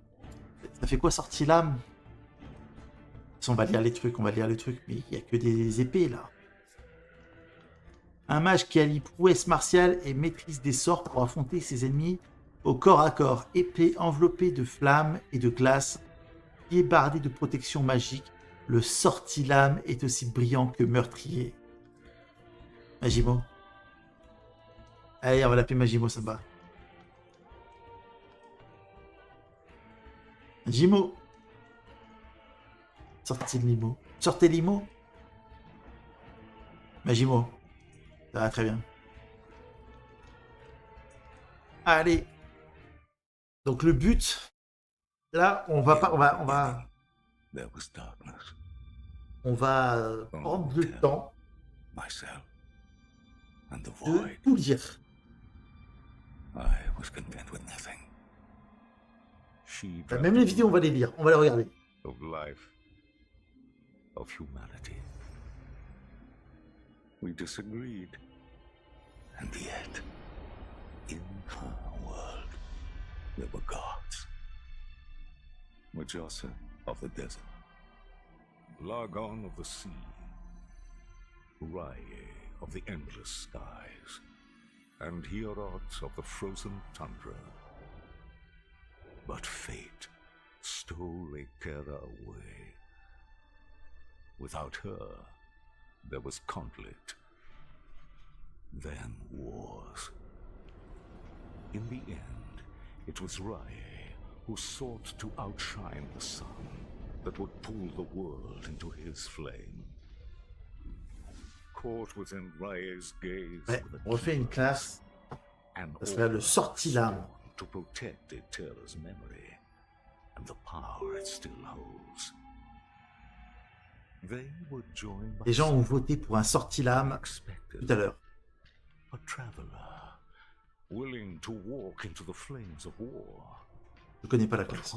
Ça fait quoi sortilame? On va lire les trucs, mais il n'y a que des épées là. Un mage qui allie prouesse martiale et maîtrise des sorts pour affronter ses ennemis au corps à corps. Épée enveloppée de flammes et de glace, pied bardé de protection magique. Le sortilame est aussi brillant que meurtrier. Magimo. Allez, on va l'appeler Magimo, ça va. Magimo. Sortilimo. Sortelimo. Magimo. Ça va très bien. Allez. Donc le but, là, on va prendre le temps de tout lire. Même les vidéos, on va les lire, on va les regarder. Of life, of humanity. We disagreed. And yet, in her world, there were gods. Mujasa of the desert, Largon of the sea, Rye of the endless skies, and Hierot of the frozen tundra. But fate stole Ekera away. Without her, there was conflict, then wars. In the end, it was Rye who sought to outshine the sun that would pull the world into his flame. Caught within Rye's gaze, Ouais, on refait une classe. Ça serait le sortilame. To protect Ekera's memory and the power it still holds. Les gens ont voté pour un sortilame tout à l'heure. A traveler, willing to walk into the flames of war. Je connais pas la classe.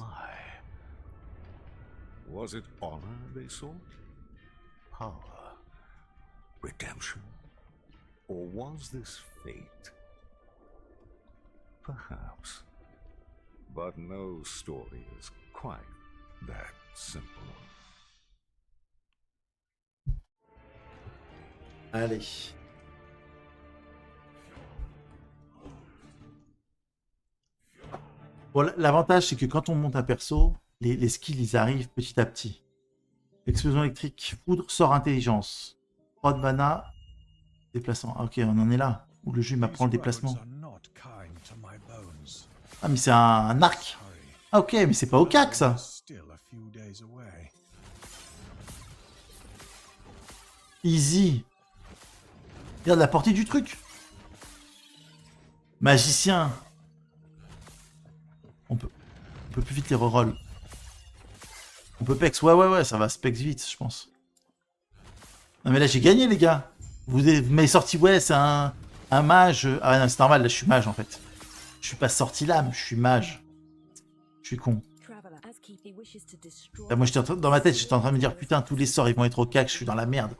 Was it honor they sought? Power? Redemption? Or was this fate? Perhaps. But no story is quite that simple. Allez. Bon, l'avantage, c'est que quand on monte un perso, les skills, ils arrivent petit à petit. Explosion électrique, foudre, sort intelligence. 3 de mana, déplacement. Ah, ok, on en est là. Où le jeu m'apprend le déplacement. Ah, mais c'est un arc. Ah, ok, mais c'est pas au cac, ça. Easy. Regarde la portée du truc. Magicien. On peut plus vite les reroll. On peut pex. Ouais, ça va se pex vite, je pense. Non mais là j'ai gagné les gars. Vous m'avez sorti, ouais, c'est un mage. Ah non, c'est normal, là je suis mage en fait. Je suis pas sorti l'âme, je suis mage. Je suis con. Là, moi dans ma tête, j'étais en train de me dire putain, tous les sorts ils vont être au cac, je suis dans la merde.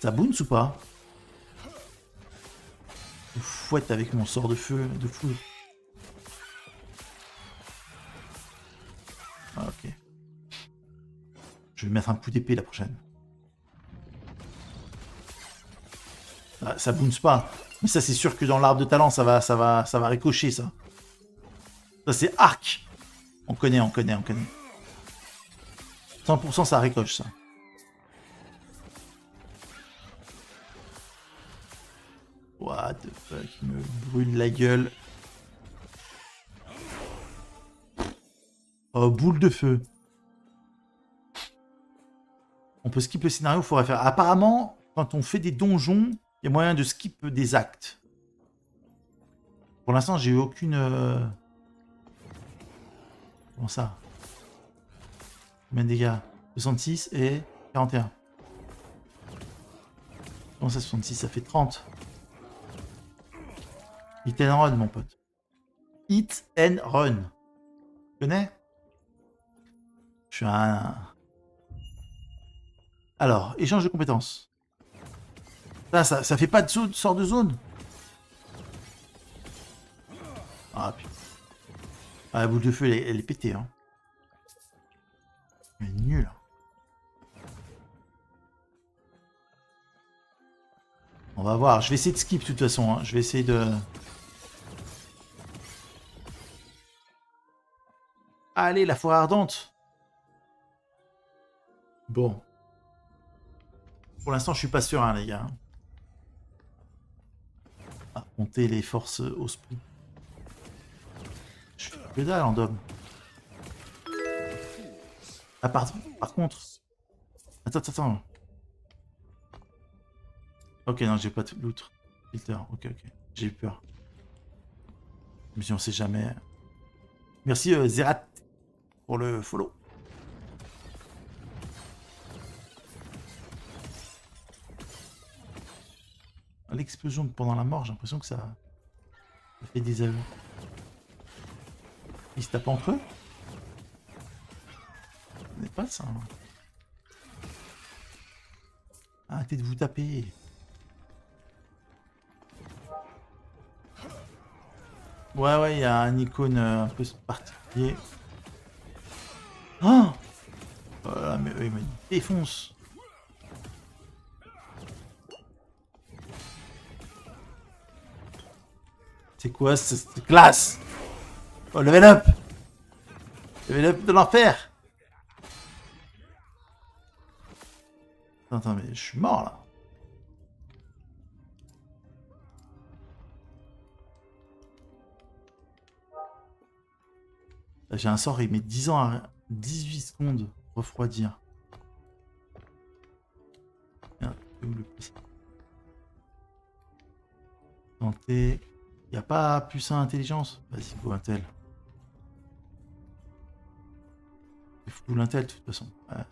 Ça bounce ou pas? Je fouette avec mon sort de feu, de foudre. Ah, ok. Je vais mettre un coup d'épée la prochaine. Ah, ça bounce pas. Mais ça c'est sûr que dans l'arbre de talent ça va ricocher ça. Ça c'est arc. On connaît. 100% ça ricoche ça. What the fuck, il me brûle la gueule. Oh, boule de feu. On peut skip le scénario, il faudrait faire. Apparemment, quand on fait des donjons, il y a moyen de skip des actes. Pour l'instant, j'ai eu aucune... Comment ça? Combien de dégâts? 66 et 41. Comment ça, 66? Ça fait 30. Hit and run, mon pote. Hit and run. Tu connais? Je suis un... Alors, échange de compétences. Ça fait pas de zone, sort de zone. Ah putain. Ah, la boule de feu, elle est pétée. Hein. Elle est nulle. On va voir. Je vais essayer de skip de toute façon. Hein. Je vais essayer de... Allez, la forêt ardente. Bon. Pour l'instant, je suis pas sûr, hein, les gars. Affronter les forces au sprint. Je suis que dalle en dôme. Ah, par contre... Attends. Ok, non, j'ai pas de loot. Filter, ok. J'ai eu peur. Mais si on sait jamais... Merci Zerat pour le follow. L'explosion pendant la mort, j'ai l'impression que ça fait des aveux. Ils se tapent entre eux? Ce n'est pas ça. Hein. Arrêtez de vous taper. Ouais, il y a un icône un peu particulier. Oh, voilà, mais il me défonce. C'est quoi cette classe? Oh, level up! Level up de l'enfer! Attends, mais je suis mort là. Là j'ai un sort, il met 10 ans à 18 secondes refroidir. Merde, c'est où le plus? Tenter. Y a pas plus intelligence? Vas-y, go intel. Il faut l'intel de toute façon. Ouais.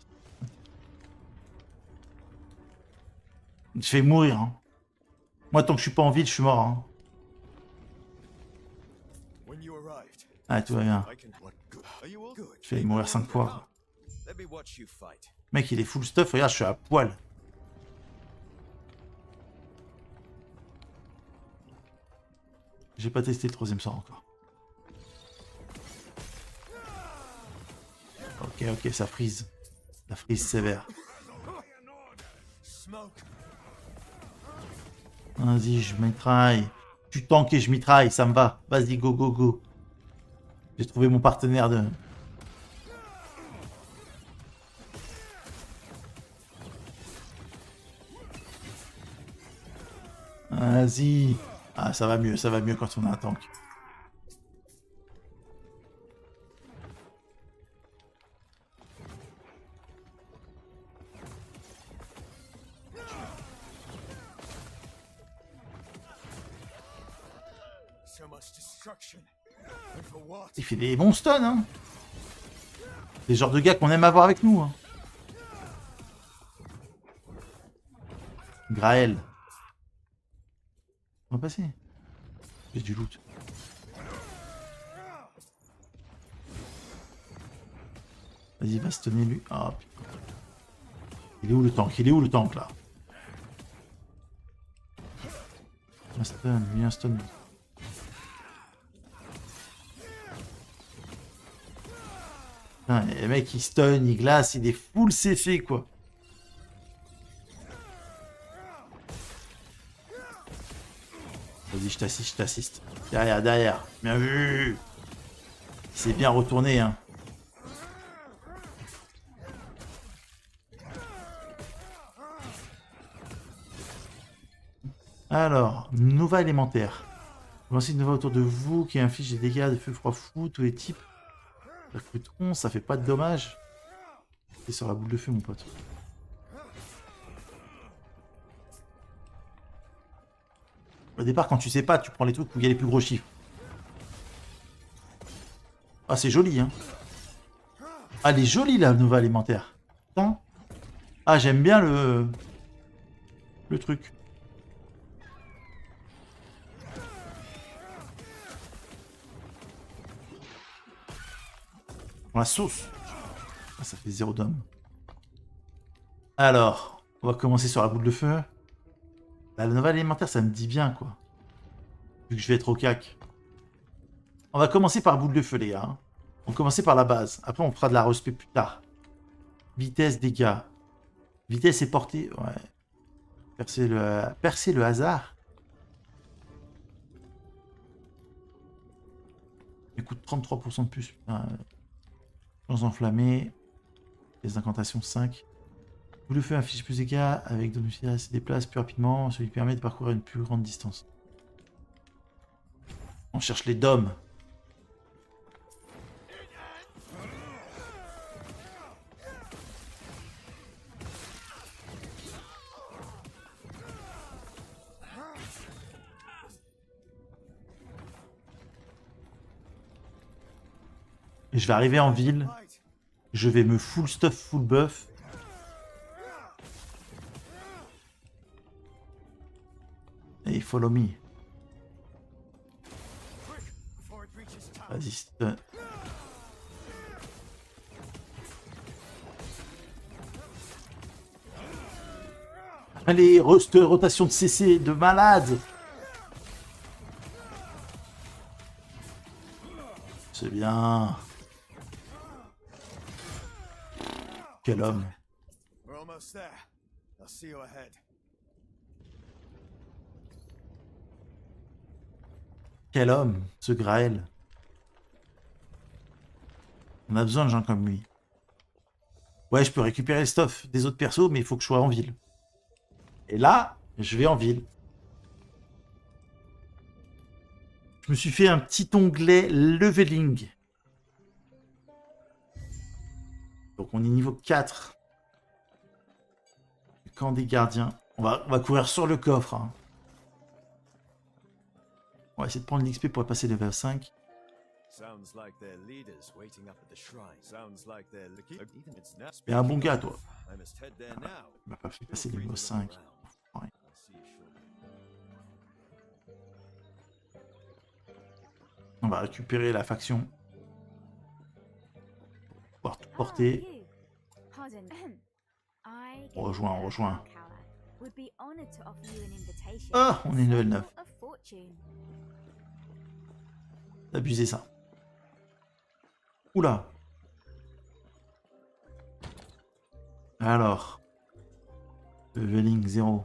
Je fais mourir. Hein. Moi, tant que je suis pas en ville, je suis mort. Hein. Ah, tout va bien. Je fais mourir 5 fois. Mec, il est full stuff. Regarde, je suis à poil. J'ai pas testé le troisième sort encore. Ok, ça freeze. La freeze sévère. Vas-y, je mitraille. Tu tankes et je mitraille, ça me va. Vas-y, go. J'ai trouvé mon partenaire de... Vas-y. Ah, ça va mieux quand on a un tank. Il fait des bons stuns, hein. C'est le genre de gars qu'on aime avoir avec nous. Hein. Graël. On va passer. J'ai du loot. Vas-y, va stunner lui. Ah, putain. Il est où le tank? Il est où le tank là? Un stun, lui un stun. Putain, les mecs ils stun, ils glacent, il est full CF quoi. Vas-y, je t'assiste. Derrière, derrière. Bien vu. C'est bien retourné, hein. Alors, Nova élémentaire. Lancez une Nova autour de vous qui inflige des dégâts de feu, froid, fou, tous les types. Percuteront, ça fait pas de dommages. C'est sur la boule de feu, mon pote. Au départ, quand tu sais pas, tu prends les trucs où il y a les plus gros chiffres. Ah, c'est joli, hein. Ah, elle est jolie, la Nova alimentaire. Putain. Ah, j'aime bien le truc. La sauce. Ah, ça fait 0 d'homme. Alors, on va commencer sur la boule de feu. La Nova alimentaire, ça me dit bien, quoi. Vu que je vais être au cac. On va commencer par boule de feu, les gars. Hein. On va commencer par la base. Après, on fera de la respect plus tard. Vitesse, dégâts. Vitesse et portée. Ouais. Percer le hasard. Il coûte 33% de plus. Putain. Chance enflammée. Les incantations 5. Boule de feu inflige plus de dégâts avec domicile se déplace plus rapidement. Ce qui permet de parcourir une plus grande distance. On cherche les dômes. Et je vais arriver en ville. Je vais me full stuff, full buff. Et follow me. Vas-y, stun. Allez, rotation de CC de malade. C'est bien. Quel homme. Quel homme, ce Graël. On a besoin de gens comme lui. Ouais, je peux récupérer le stuff des autres persos, mais il faut que je sois en ville. Et là, je vais en ville. Je me suis fait un petit onglet leveling. Donc on est niveau 4. Le camp des gardiens. On va courir sur le coffre. Hein. On va essayer de prendre l'XP pour passer level 5. Mais un bon gars, toi. Il m'a pas fait passer le niveau 5. Ouais. On va récupérer la faction. Pouvoir tout porter. On rejoint. Ah, on est level 9. Abusez ça. Oula. Alors. Leveling 0.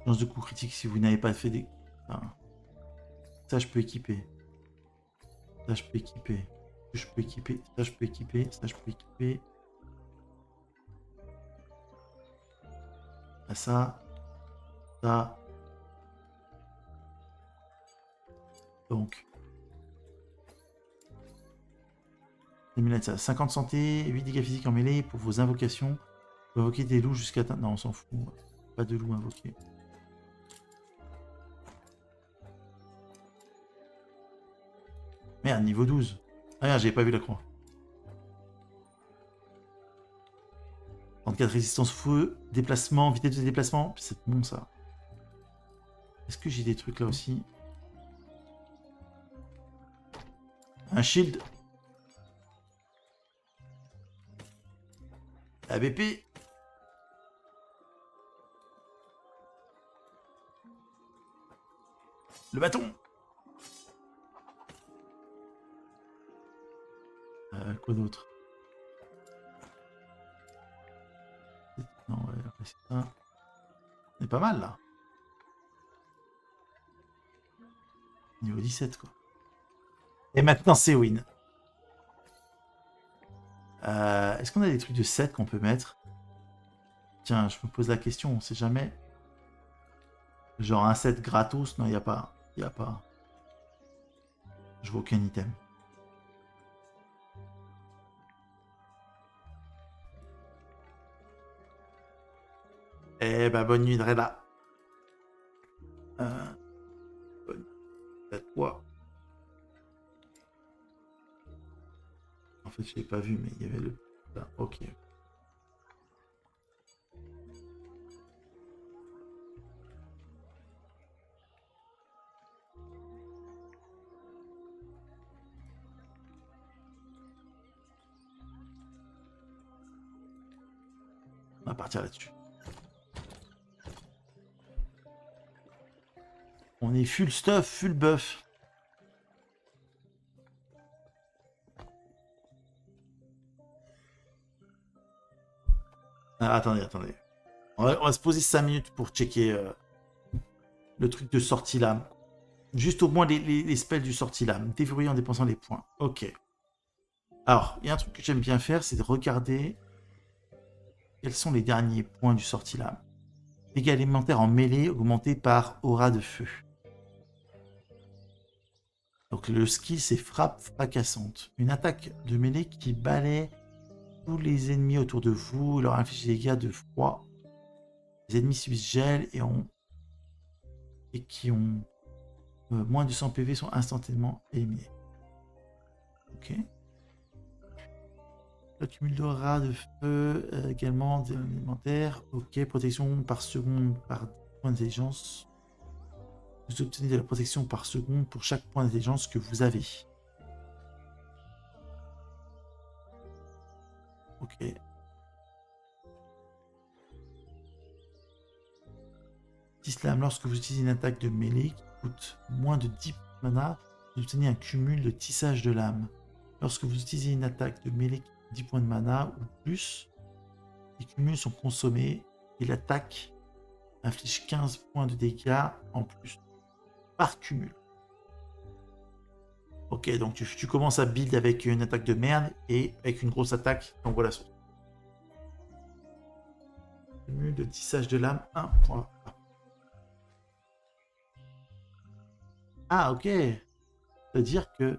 Chance de coup critique si vous n'avez pas fait des... Enfin, ça je peux équiper. Ça je peux équiper. Je peux équiper. Ça je peux équiper. Ça je peux équiper. Ça. Ça. Donc. 50 santé, 8 dégâts physiques en mêlée pour vos invocations. Vous invoquez des loups jusqu'à... Non, on s'en fout. Pas de loups invoqués. merde, niveau 12. Ah merde, j'avais pas vu la croix. 34 résistance feu, déplacement, vitesse de déplacement. C'est bon ça. Est-ce que j'ai des trucs là aussi? Un shield. ABP. Le bâton. Quoi d'autre? Non, ouais, après c'est ça. On est pas mal là. Niveau 17 quoi. Et maintenant c'est win. Est-ce qu'on a des trucs de 7 qu'on peut mettre? Tiens, je me pose la question, on sait jamais. Genre un set gratos? Non, il n'y a pas. Il n'y a pas. Je vois aucun item. Eh ben, bonne nuit, Dreda. Bonne nuit à toi. En fait, je l'ai pas vu, mais il y avait le... Là, ok. On va partir là-dessus. On est full stuff, full buff. Ah, attendez. On va se poser 5 minutes pour checker le truc de sortie lame. Juste au moins les spells du sortie lame. Déverrouiller en dépensant les points. Ok. Alors, il y a un truc que j'aime bien faire, c'est de regarder quels sont les derniers points du sortie lame. Dégâts élémentaires en mêlée augmentés par aura de feu. Donc le skill c'est frappe fracassante. Une attaque de mêlée qui balaie tous les ennemis autour de vous, leur inflige des dégâts de froid. Les ennemis subissent gel et qui ont moins de 100 PV sont instantanément éliminés. Ok. L'accumul d'aura de feu également élémentaire. Ok. Protection par seconde par point d'intelligence. Vous obtenez de la protection par seconde pour chaque point d'intelligence que vous avez. Ok. Tislam, lorsque vous utilisez une attaque de mêlée qui coûte moins de 10 mana, vous obtenez un cumul de tissage de lame. Lorsque vous utilisez une attaque de mêlée qui coûte 10 points de mana ou plus, les cumuls sont consommés et l'attaque inflige 15 points de dégâts en plus par cumul. Ok, donc tu commences à build avec une attaque de merde et avec une grosse attaque, t'envoies la sauce. Cumul de tissage de lame, 1 point. Ah, ok. C'est-à-dire que...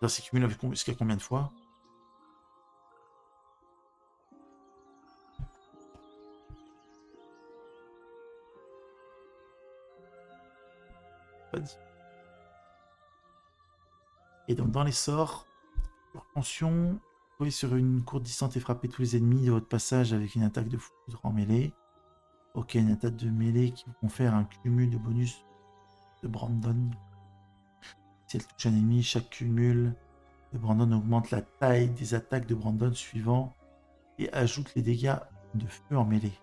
C'est cumulé jusqu'à combien de fois? Pas dit. Et donc dans les sorts, attention, vous pouvez sur une courte distance et frapper tous les ennemis de votre passage avec une attaque de foudre en mêlée. Ok, une attaque de mêlée qui vous confère un cumul de bonus de Brandon. Si elle touche un ennemi, chaque cumul de Brandon augmente la taille des attaques de Brandon suivant et ajoute les dégâts de feu en mêlée.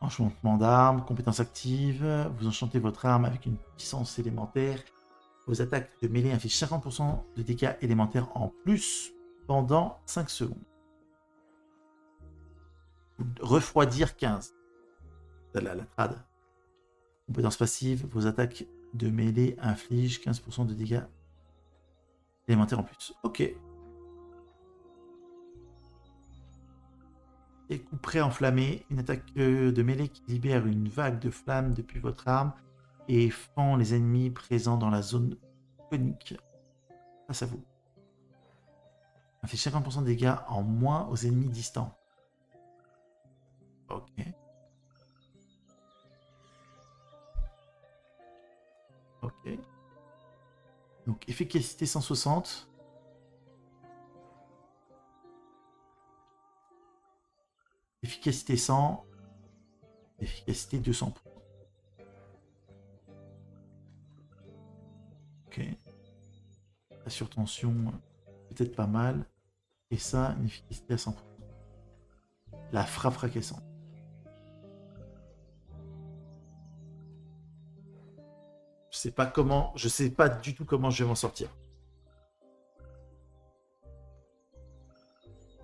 Enchantement d'armes, compétence active, vous enchantez votre arme avec une puissance élémentaire. Vos attaques de mêlée infligent 50% de dégâts élémentaires en plus pendant 5 secondes. Refroidir 15. C'est la trad. Compétence passive, vos attaques de mêlée infligent 15% de dégâts élémentaires en plus. Ok. Et coup près enflammé, une attaque de mêlée qui libère une vague de flammes depuis votre arme et fend les ennemis présents dans la zone conique face à vous. Ça fait 50% de dégâts en moins aux ennemis distants. Ok. Ok. Donc efficacité 160. Efficacité 100. Efficacité 200. Ok. La surtension, peut-être pas mal. Et ça, une efficacité à 100%. La frappe fracassante. Je sais pas du tout comment je vais m'en sortir.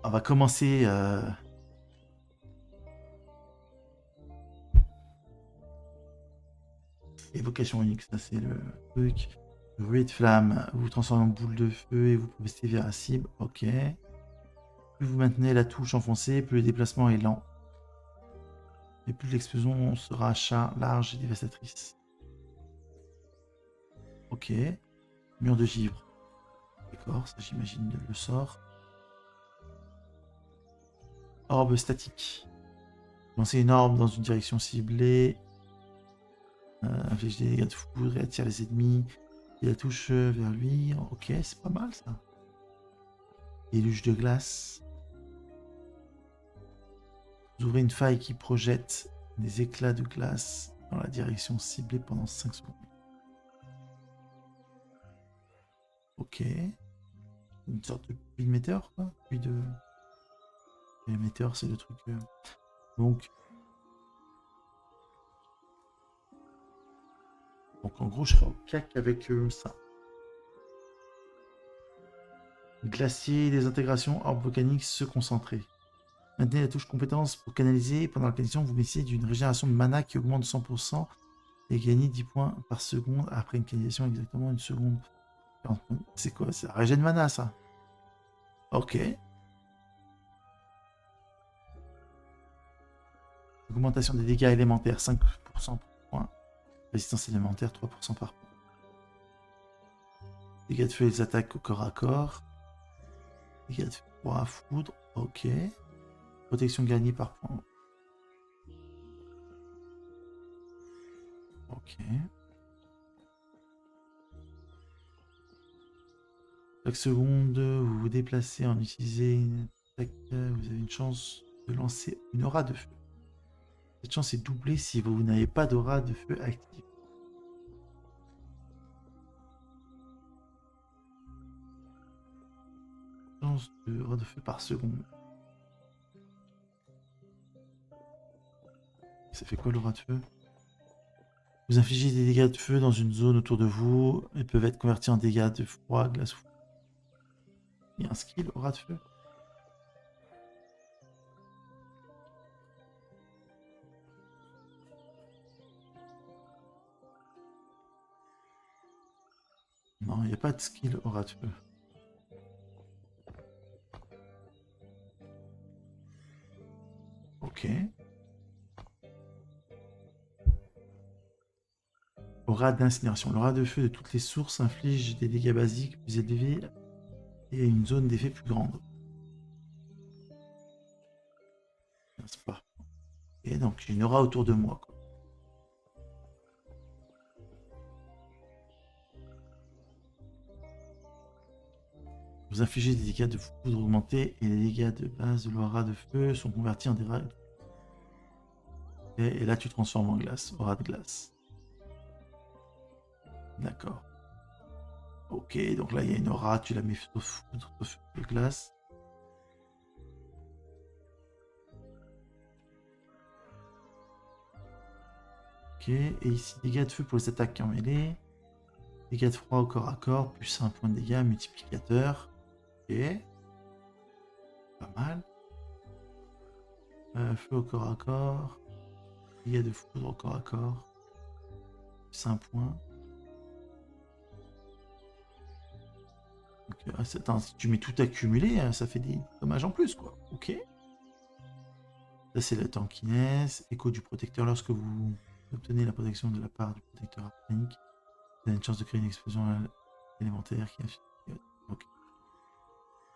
On va commencer. Évocation unique, ça c'est le truc. Bruit de flamme, vous transformez en boule de feu et vous progressez vers la cible. Ok. Plus vous maintenez la touche enfoncée, plus le déplacement est lent. Et plus l'explosion sera large et dévastatrice. Ok. Mur de givre. D'accord, ça j'imagine le sort. Orbe statique. Lancez une orbe dans une direction ciblée. Inflige des dégâts de foudre et attire les ennemis. Et la touche vers lui. Ok, c'est pas mal ça. Déluge de glace. Vous ouvrez une faille qui projette des éclats de glace dans la direction ciblée pendant 5 secondes. Ok. Une sorte de pluie de météore, quoi. Pluie de... Le météore, c'est le truc... Donc en gros, je serai au cac avec ça. Glacier, désintégration, orbe volcanique, se concentrer. Maintenez la touche compétence pour canaliser. Pendant la canalisation, vous bénéficiez d'une régénération de mana qui augmente de 100% et gagnez 10 points par seconde après une canalisation exactement une seconde. C'est quoi? C'est la régène de mana, ça? Ok. Augmentation des dégâts élémentaires, 5% par point. Résistance élémentaire, 3% par point. Dégâts de feu et les attaques au corps à corps. Dégâts de froid à foudre. Ok. Protection gagnée par point. Ok. Chaque seconde, vous vous déplacez en utilisant une attaque. Vous avez une chance de lancer une aura de feu. Cette chance est doublée si vous n'avez pas d'aura de feu active. Chance de aura de feu par seconde. Ça fait quoi l'aura de feu? Vous infligez des dégâts de feu dans une zone autour de vous. Ils peuvent être convertis en dégâts de froid, glace ou feu. Il y a un skill aura de feu. Non, il n'y a pas de skill aura de feu. Ok. Aura d'incinération. L'aura de feu de toutes les sources inflige des dégâts basiques plus élevés et une zone d'effet plus grande. C'est pas. Et donc j'ai une aura autour de moi, quoi. Vous infligez des dégâts de foudre augmentés et les dégâts de base de l'aura de feu sont convertis en dégâts. Et là tu transformes en glace, aura de glace. D'accord. Ok, donc là il y a une aura, tu la mets de foudre, de glace. Ok, et ici dégâts de feu pour les attaques en mêlée. Dégâts de froid au corps à corps, plus 1 point de dégâts, multiplicateur. Ok. Pas mal. Feu au corps à corps. Dégâts de foudre au corps à corps. Plus 1 point. Donc, attends, si tu mets tout accumulé, ça fait des dommages en plus, quoi. Ok. Ça, c'est la tankiness. Écho du protecteur. Lorsque vous obtenez la protection de la part du protecteur arcanique, vous avez une chance de créer une explosion élémentaire qui a... Ok.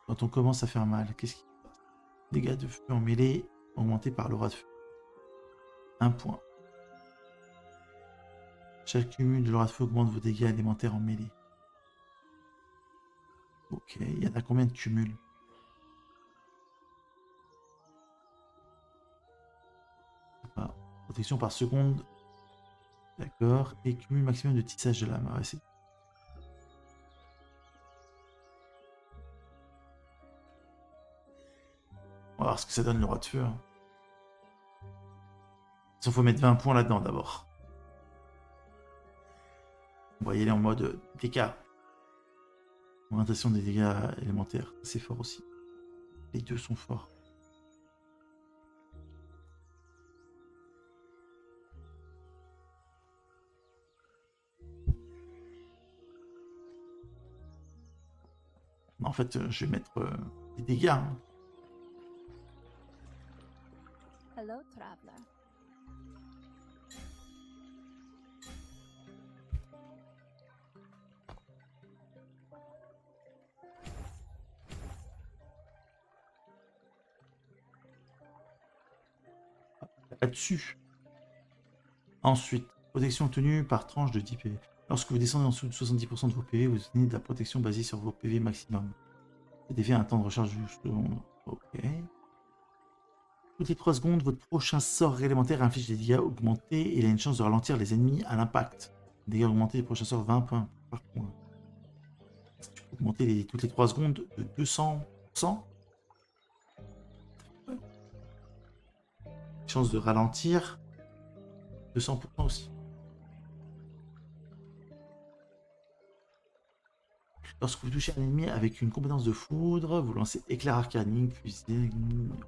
Quand on commence à faire mal, qu'est-ce qui se passe? Dégâts de feu en mêlée augmentés par l'aura de feu. 1 point. Chaque cumul de l'aura de feu augmente vos dégâts élémentaires en mêlée. Ok, il y en a combien de cumuls? Protection par seconde. D'accord. Et cumul maximum de tissage de lame. Ouais, c'est... On va voir ce que ça donne le roi de feu. Hein. Il faut mettre 20 points là-dedans d'abord. On va y aller en mode dégâts. Augmentation des dégâts élémentaires. C'est fort aussi. Les deux sont forts. En fait, je vais mettre des dégâts. Hein. Hello, traveler. Là-dessus. Ensuite, protection obtenue par tranche de 10 PV. Lorsque vous descendez en dessous de 70% de vos PV, vous obtenez de la protection basée sur vos PV maximum. Cet effet a un temps de recharge de 12 secondes. Ok. Toutes les 3 secondes, votre prochain sort élémentaire inflige des dégâts augmentés et il a une chance de ralentir les ennemis à l'impact. Dégâts augmentés, les prochains sorts 20 points par point. Tu peux augmenter toutes les 3 secondes de 200%. Chance de ralentir 200% aussi. Lorsque vous touchez un ennemi avec une compétence de foudre, vous lancez éclair arcanique, fusée,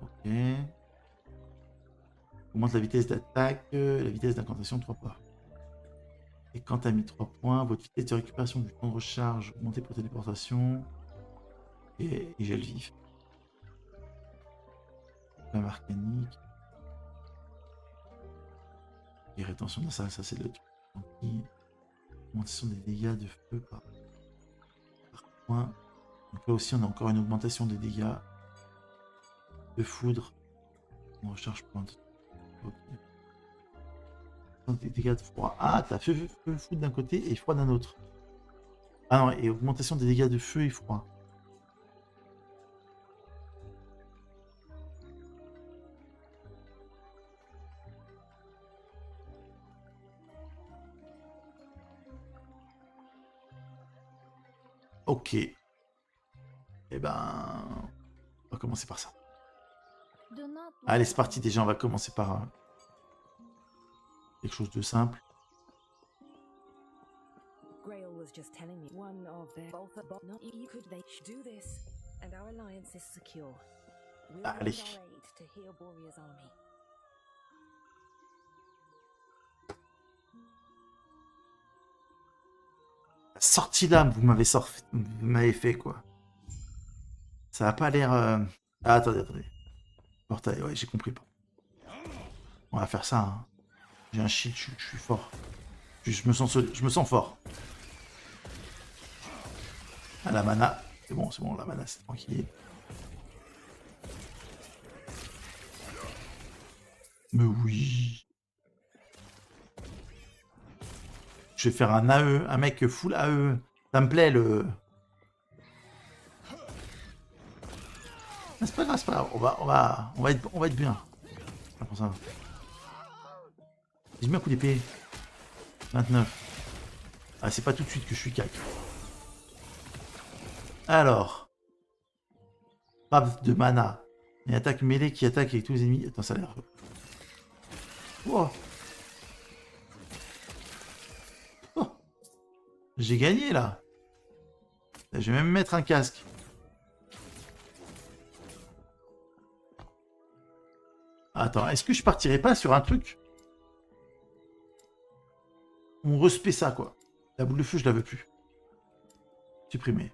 ok. Augmente la vitesse d'attaque, la vitesse d'incantation 3 points. Et quand tu as mis 3 points, votre vitesse de récupération du temps de recharge augmentée pour téléportation et gel vif. Flamme arcanique. Et rétention de ça c'est le truc. Augmentation des dégâts de feu par point. Donc là aussi on a encore une augmentation des dégâts de foudre. On recharge pointe. Ok. Des dégâts de froid. Ah, t'as feu, foudre d'un côté et froid d'un autre. Ah non, et augmentation des dégâts de feu et froid. Ok. Eh ben... on va commencer par ça. Allez, c'est parti. Déjà, on va commencer par quelque chose de simple. Allez. La sortie d'âme, vous m'avez fait quoi. Ça a pas l'air... Ah, attendez. Portail, ouais, j'ai compris. On va faire ça. Hein. J'ai un shield, je suis fort. Je me sens fort. Ah, la mana. C'est bon, la mana, c'est tranquille. Mais oui. Je vais faire un AE, un mec full AE. Ça me plaît le... C'est pas grave, on va être bien. Pour ça. J'ai mis un coup d'épée. 29. Ah, c'est pas tout de suite que je suis cac. Alors. Frappe de mana. Une attaque mêlée qui attaque avec tous les ennemis. Attends, ça a l'air... Wow. Oh. J'ai gagné, là. Je vais même mettre un casque. Attends, est-ce que je partirais pas sur un truc? On respect ça, quoi. La boule de feu, je la veux plus. Supprimer.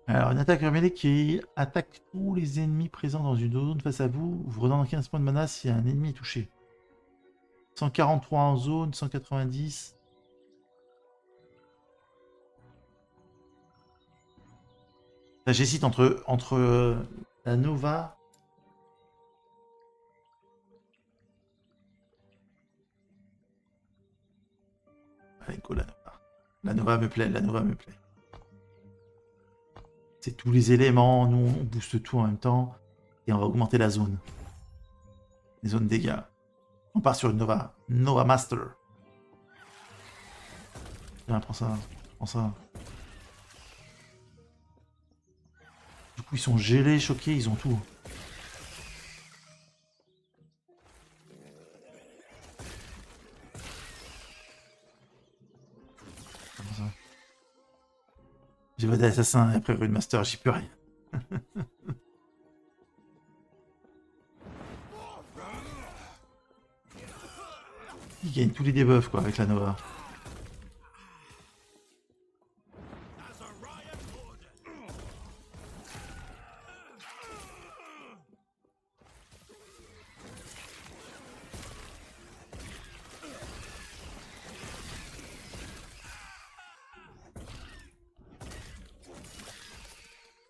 Alors, une attaque mêlée qui attaque tous les ennemis présents dans une zone face à vous. Vous redonnez 15 points de mana si un ennemi est touché. 143 en zone, 190. J'hésite entre la Nova... Allez, go, la Nova. La Nova me plaît, la Nova me plaît. C'est tous les éléments, nous on booste tout en même temps. Et on va augmenter la zone. Les zones dégâts. On part sur une Nova. Nova Master. Tiens, prends ça. Prends ça. Du coup, ils sont gelés, choqués, ils ont tout. J'ai voté assassin après Rune Master, j'y peux rien. Il gagne tous les debuffs quoi avec la Nova.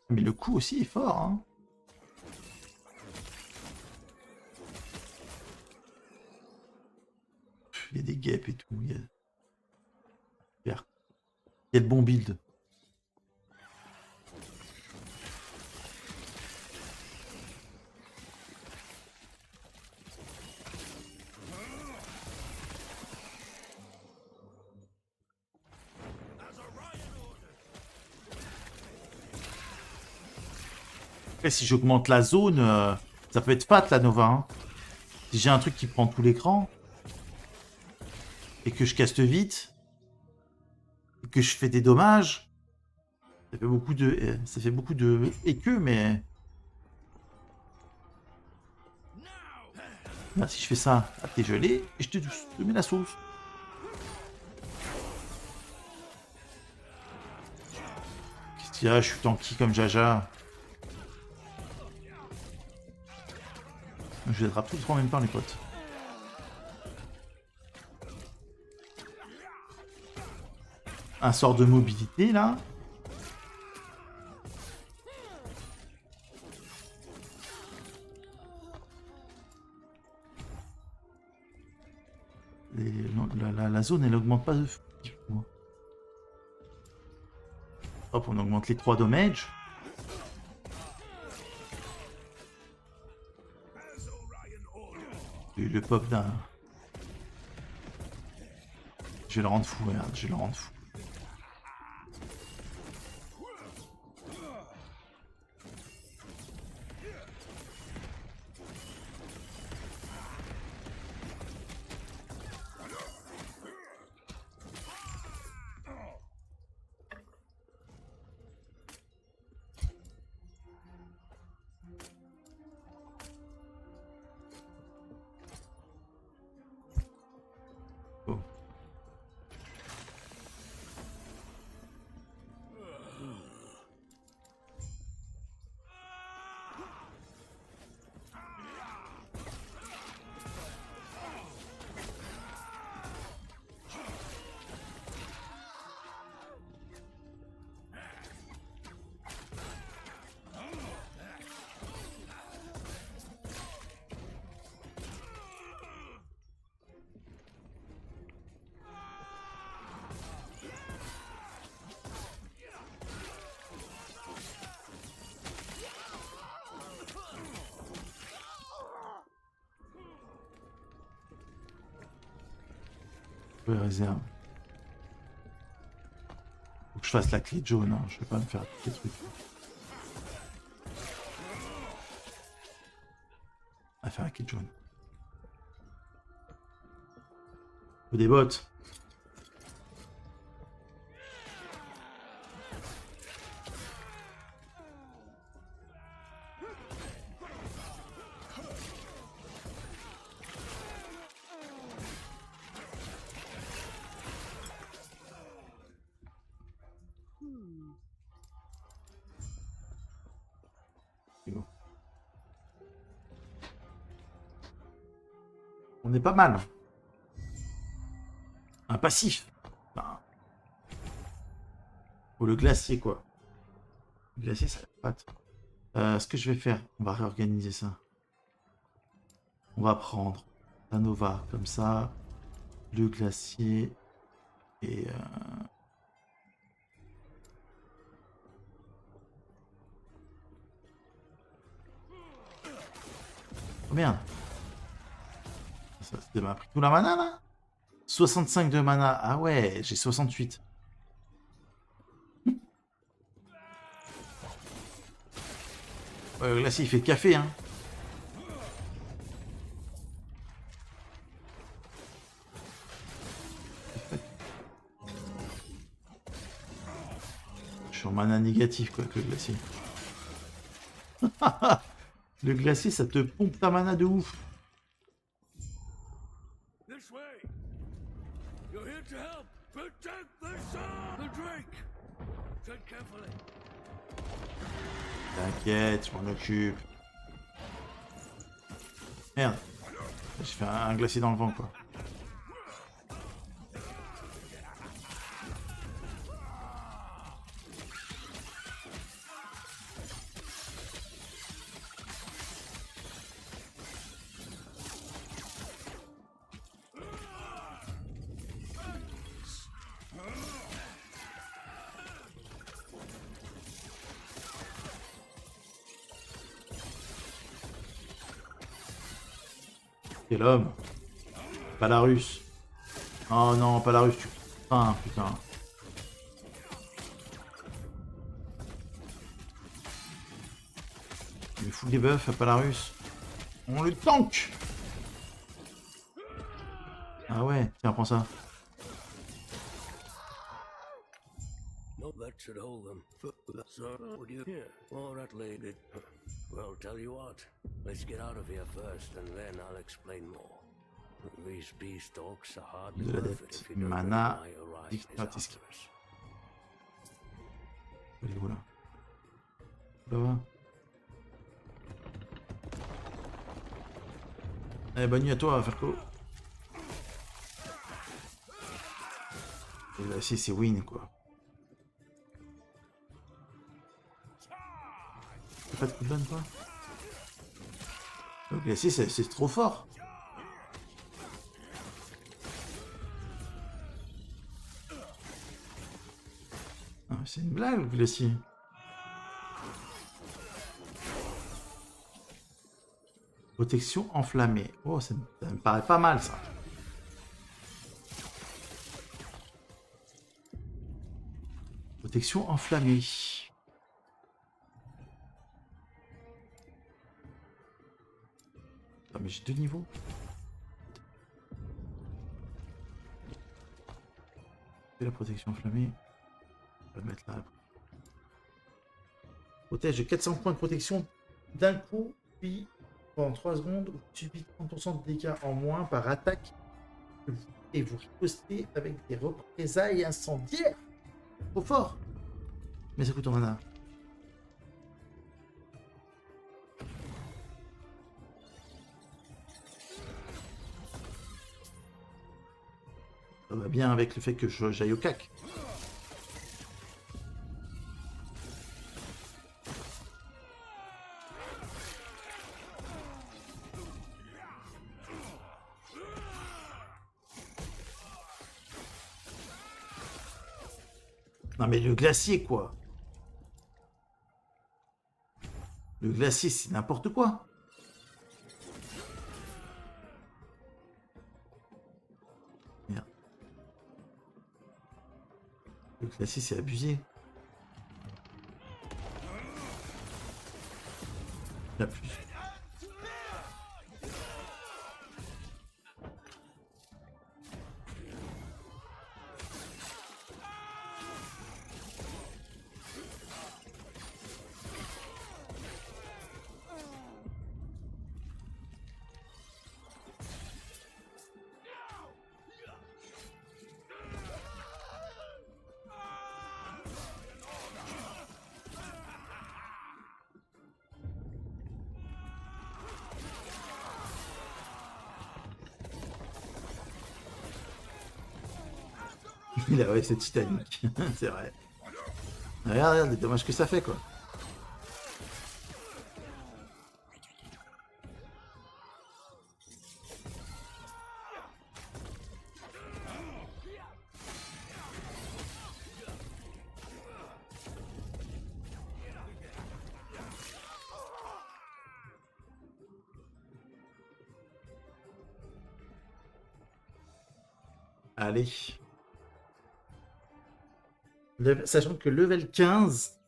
Mais le coup aussi est fort, hein. Il y a des guêpes et tout. Il y a le bon build. Après, si j'augmente la zone, ça peut être fat la Nova. Hein. Si j'ai un truc qui prend tout l'écran et que je caste vite et que je fais des dommages, ça fait beaucoup de équeux, mais là, si je fais ça, t'es gelé et je te mets la sauce. Qu'est-ce qu'il y a? Je suis tanky comme Jaja. Je les attrape tous en même temps, les potes. Un sort de mobilité, là. La zone, elle augmente pas de fou. Hop, on augmente les 3 dommages. Le pop d'un... Je vais le rendre fou, regarde, je vais le rendre fou. Réserve. Faut que je fasse la clé jaune, hein. Je vais pas me faire des trucs. On va faire la clé jaune. Faut des bottes. On est pas mal. Un passif. Enfin, ou le glacier, quoi. Le glacier, ça va pas. Ce que je vais faire, on va réorganiser ça. On va prendre la Nova, comme ça. Le glacier. Et oh merde. Ça m'a pris tout la mana là. 65 de mana. Ah ouais, j'ai 68. Là, il fait café, hein. Je suis en mana négatif, quoi, avec le glacier. Le glacier, ça te pompe ta mana de ouf. T'inquiète, je m'en occupe. Merde. J'ai fait un glacier dans le vent, quoi. Quel homme. Pas la russe. Oh non, pas la russe, tu... Ah, putain. Il me fout des buffs, pas la russe. On le tank. Ah ouais, tiens, prends ça. No, that should hold them. Sir, would you here? All right, lady. Well, tell you what. Let's get out of here first, and then I'll explain more. These beastalks are hardly De la worth it dette. if you don't Mana. know my arrival is Dictatis. after us. Elle est où là? Là-bas. Allez, bonne nuit à toi, Falco. Et là, si, c'est win, quoi. Pas de cooldown, quoi. Le glacier, c'est trop fort. Ah, c'est une blague, le glacier. Protection enflammée. Oh, ça me paraît pas mal, ça. Protection enflammée. Ah, mais j'ai 2 niveaux. Et la protection enflammée. On va le mettre là. Protège de 400 points de protection d'un coup, puis pendant 3 secondes, vous subissez 30% de dégâts en moins par attaque et vous ripostez avec des représailles incendiaires. Trop fort. Mais ça coûte en mana. Ça va bien avec le fait que j'aille au cac. Non mais le glacier, quoi. Le glacier, c'est n'importe quoi. Merde. Le glacier, c'est abusé. La plus. Il a ouais, c'est Titanic, c'est vrai. Regarde, regarde, les dommages que ça fait, quoi. Allez. Sachant que level 15,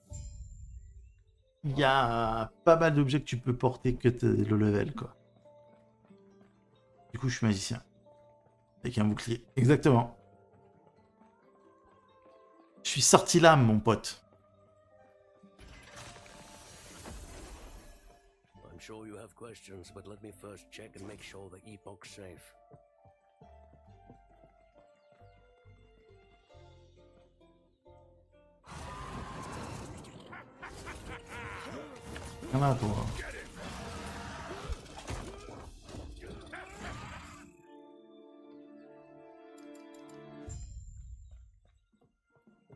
il y a pas mal d'objets que tu peux porter que le level, quoi. Du coup, je suis magicien. Avec un bouclier. Exactement. Je suis sorti l'âme, mon pote. I'm sure you have questions, but let me first check and make sure the epoch's safe. Viens là, toi.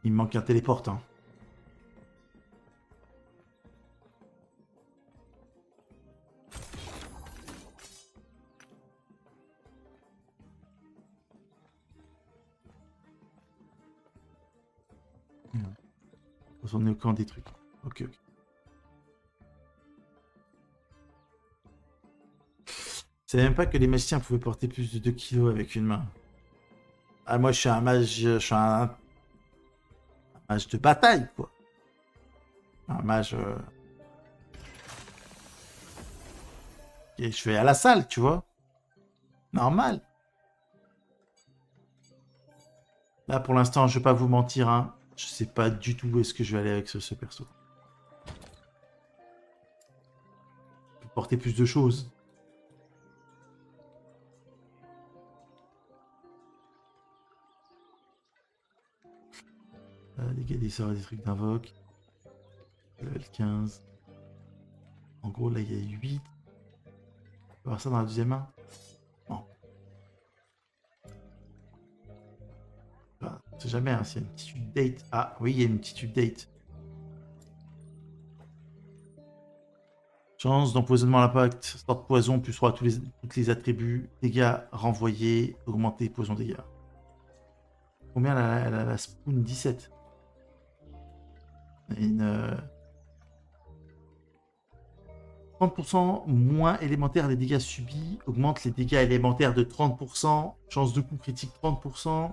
Il me manque un téléport, hein. On est au camp des trucs. Ok, ok. Je savais même pas que les magiciens pouvaient porter plus de 2 kilos avec une main. Ah, moi, je suis un mage... Je suis un mage de bataille, quoi. Un mage... Et je vais à la salle, tu vois. Normal. Là, pour l'instant, je vais pas vous mentir, hein. Je sais pas du tout où est-ce que je vais aller avec ce perso. Je peux porter plus de choses. Dégâts des sorts et des trucs d'invoque. Level 15. En gros, là, il y a 8. On va voir ça dans la deuxième main. Non. Enfin, on sait jamais, hein, s'il y a une petite update. Ah, oui, il y a une petite update. Chance d'empoisonnement à l'impact. Sort de poison, plus 3 à tous les attributs. Dégâts renvoyés. Augmenter, poison dégâts. Combien la spoon? 17. Une... 30% moins élémentaire des dégâts subis. Augmente les dégâts élémentaires de 30%. Chance de coup critique 30%.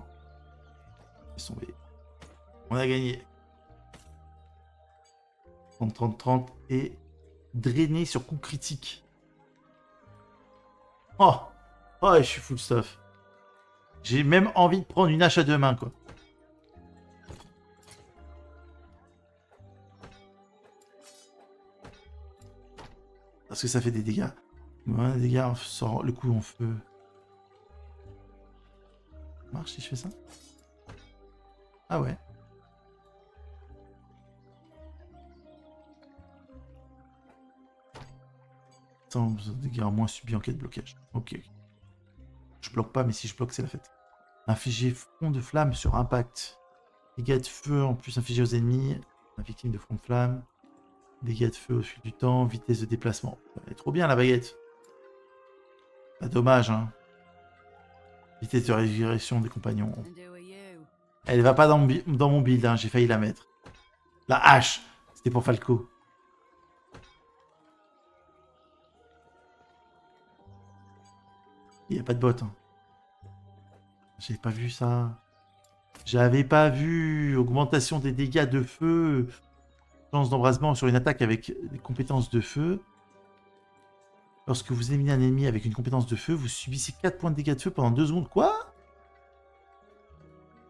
On a gagné. 30, 30, 30. Et drainé sur coup critique. Oh, oh, je suis full stuff. J'ai même envie de prendre une hache à deux mains, quoi. Parce que ça fait des dégâts. Ouais, des dégâts, on sort le coup en feu. Ça marche si je fais ça? Ah ouais. Sans dégâts moins subis en cas de blocage. Ok. Je bloque pas, mais si je bloque, c'est la fête. Infliger front de flamme sur impact. Dégâts de feu en plus infligés aux ennemis. La victime de front de flamme. Dégâts de feu au fil du temps. Vitesse de déplacement. Elle est trop bien la baguette. Pas dommage, hein. Vitesse de résurrection des compagnons. Elle va pas dans mon build, hein. J'ai failli la mettre. La hache. C'était pour Falco. Il n'y a pas de bot. Hein. J'ai pas vu ça. J'avais pas vu. Augmentation des dégâts de feu. Chance d'embrasement sur une attaque avec des compétences de feu. Lorsque vous éliminez un ennemi avec une compétence de feu, vous subissez 4 points de dégâts de feu pendant 2 secondes. Quoi?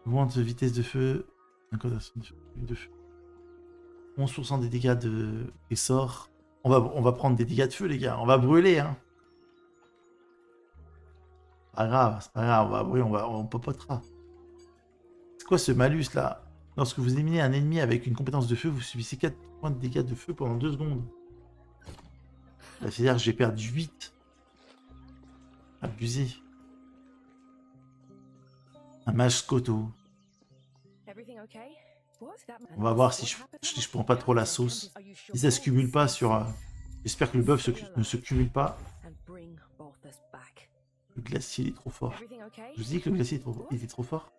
Augmente de vitesse de feu. De feu. 11% des dégâts de essor. On va prendre des dégâts de feu, les gars. On va brûler, hein. Pas grave, c'est pas grave, on va brûler, on popotera. C'est quoi ce malus là? Lorsque vous éliminez un ennemi avec une compétence de feu, vous subissez 4 points de dégâts de feu pendant 2 secondes. C'est-à-dire que j'ai perdu 8. Abusé. Un mage Scoto. On va voir si je prends pas trop la sauce. Si ça se cumule pas sur... J'espère que le buff ne se cumule pas. Le glacier il est trop fort. Je vous dis que le glacier il est trop fort.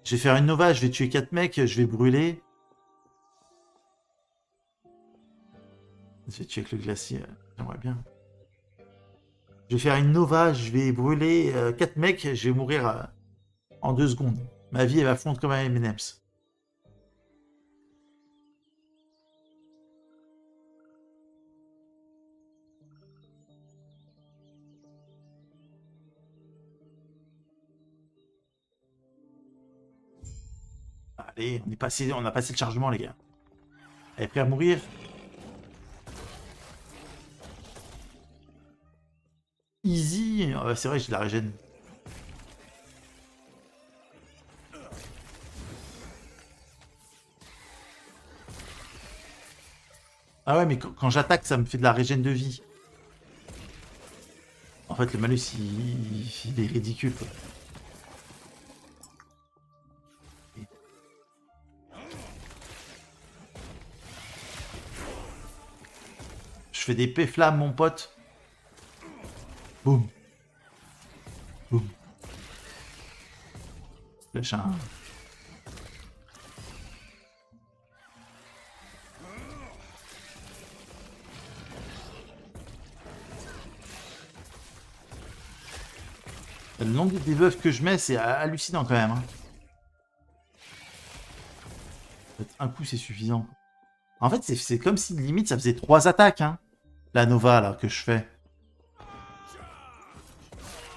Je vais faire une nova, je vais tuer 4 mecs, je vais brûler. Je vais tuer avec le glacier, j'aimerais bien. Je vais faire une Nova, je vais brûler 4 mecs, je vais mourir en 2 secondes. Ma vie, elle va fondre comme un M&M's. Allez, on a passé le chargement, les gars. Allez, prêt à mourir? Easy. C'est vrai, j'ai de la régène. Ah ouais, mais quand j'attaque, ça me fait de la régène de vie. En fait, le malus, il est ridicule, quoi. Je fais des P-flammes, mon pote. Boum. Boum. Lâche un... Le nombre de debuffs que je mets, c'est hallucinant quand même. Hein. Peut-être un coup, c'est suffisant. En fait, c'est comme si limite ça faisait 3 attaques. Hein, la Nova là que je fais.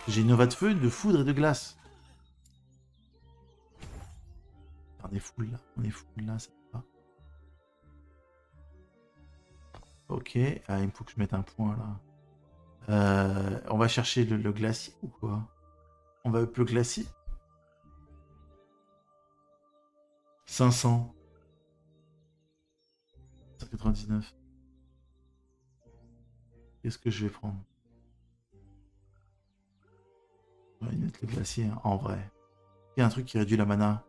J'ai une Nova de feu, de foudre et de glace. On est full là. On est full là, ça va. Ok. Ah, il me faut que je mette un point là. On va chercher le glacier ou quoi? On va up le glacier. 500. 199. Qu'est-ce que je vais prendre? On va y mettre le glacier, hein, en vrai. Il y a un truc qui réduit la mana.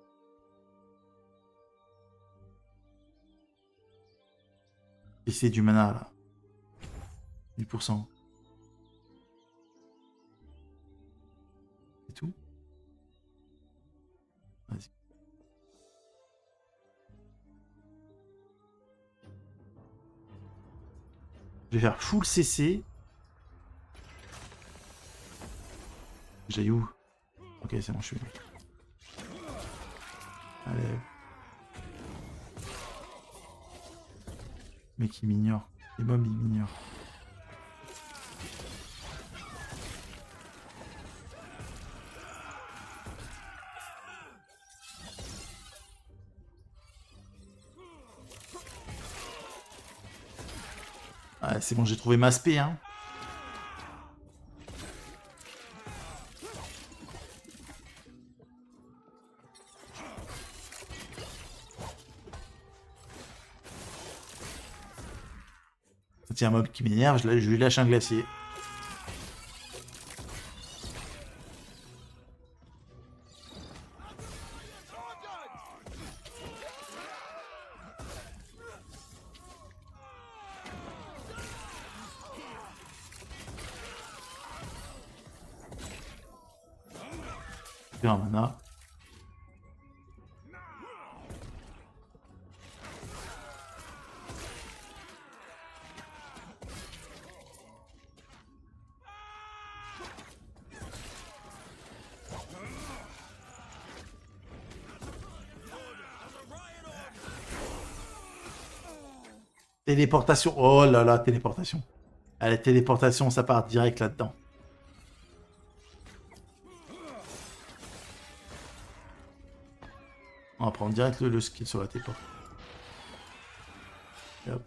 Et c'est du mana, là. 10%. C'est tout? Vas-y. Je vais faire full CC. J'ai où? Ok, c'est bon, je suis. Allez. Mec, il m'ignore. Les mobs, ils m'ignorent. Ouais, c'est bon, j'ai trouvé ma spé, hein. Quand il y a un mob qui m'énerve, je lui lâche un glacier. Un mana. Téléportation. Oh là là, téléportation. Allez, téléportation, ça part direct là-dedans. On va prendre direct le skill sur la téléport. Et hop.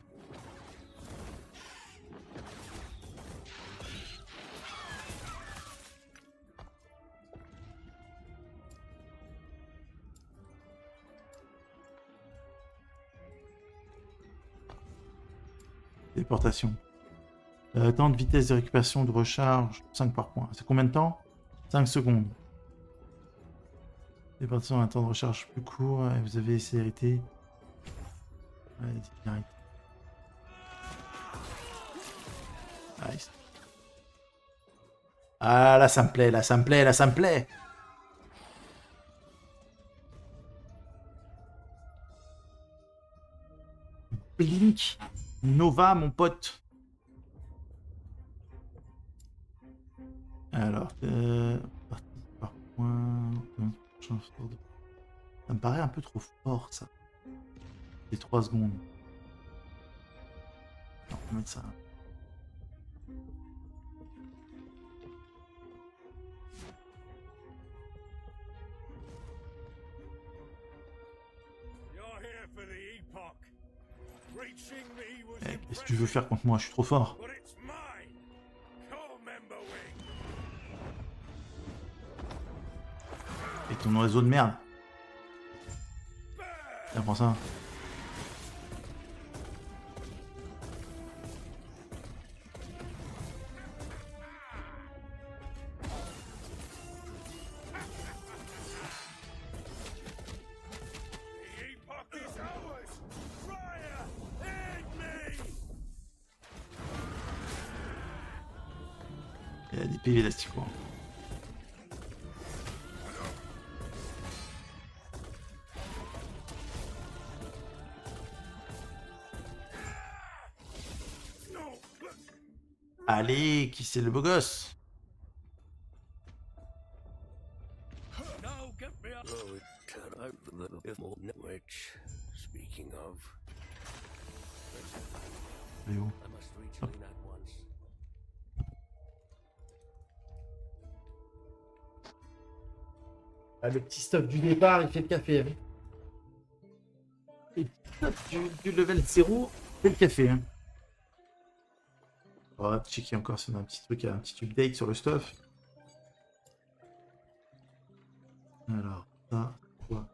Téléportation. Temps de vitesse de récupération de recharge, 5 par point. C'est combien de temps? 5 secondes. Téléportation, un temps de recharge plus court. Et vous avez célérité. Allez, direct. Nice. Ah, là, ça me plaît, là, ça me plaît, là, ça me plaît. Blink. Nova, mon pote. Alors, partie par point. Ça me paraît un peu trop fort ça. Les 3 secondes. Alors, on va mettre ça. Qu'est-ce que tu veux faire contre moi? Je suis trop fort. Et ton réseau de merde. Tiens, prends ça. Il y a des PV d'asticots. Allez, qui c'est le beau gosse? Speaking of, Il est où? I must reach Lean at once. Ah, le petit stuff du départ, il fait le café. Hein. Et le petit stuff du level 0, fait le café. Hein. On va checker encore si on a un petit truc, un petit update sur le stuff. Alors, ça, quoi?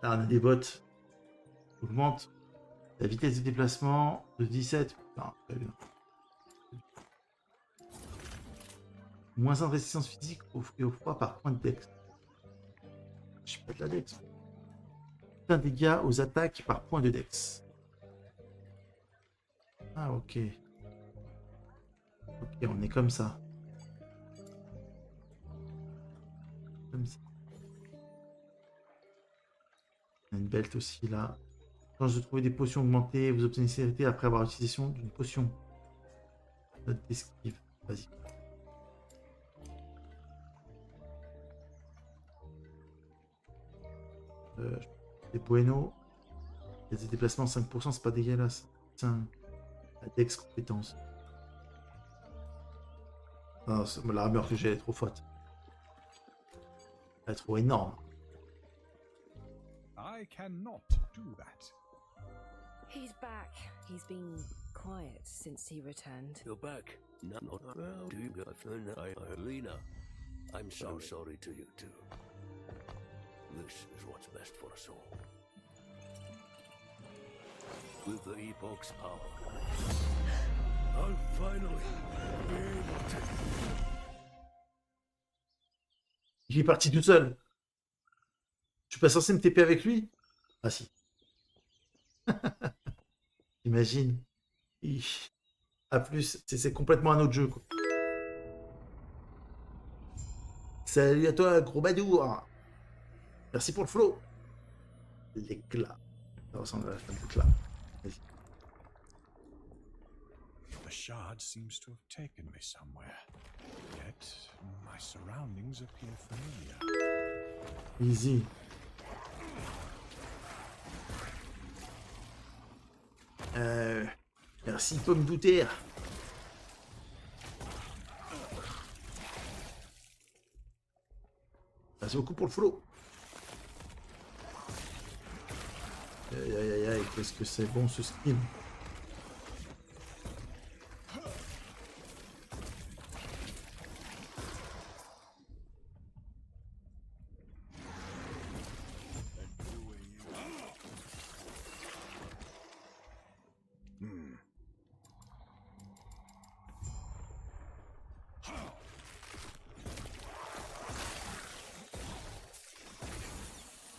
Là, on a des bots. Augmente la vitesse de déplacement de 17. Non, très bien. Moins 1 de résistance physique et au froid par point de dex. Je sais pas de la dex. Un dégâts aux attaques par point de dex. Ah, ok. Ok, on est comme ça. Comme ça. On a une belt aussi là. Chance de trouver des potions augmentées. Vous obtenez célérité après avoir l'utilisation d'une potion. Note d'esquive. Vas-y. Les Bueno. Il y a des déplacements 5%, c'est pas dégueulasse. Tiens, la Dex compétence. Non, l'armure que j'ai, elle est trop forte. Elle est trop énorme. I cannot do that. He's back. He's been quiet since he returned. You're back. No, do you Lena? I'm so sorry to you too. This is what's best for us all. With the Epoch's power, I'll finally be able to... Il est parti tout seul. Je suis pas censé me TP avec lui? Ah si. Imagine. A plus, c'est complètement un autre jeu. Quoi. Salut à toi, gros badour. Merci pour le flow. L'éclat. Ça ressemble à la fin de l'éclat. Vas-y. The shard seems to have taken me somewhere. Yet my surroundings appear familiar. Easy. Merci pomme douter. Merci beaucoup pour le flow. Aïe aïe aïe aïe, qu'est-ce que c'est bon ce skin.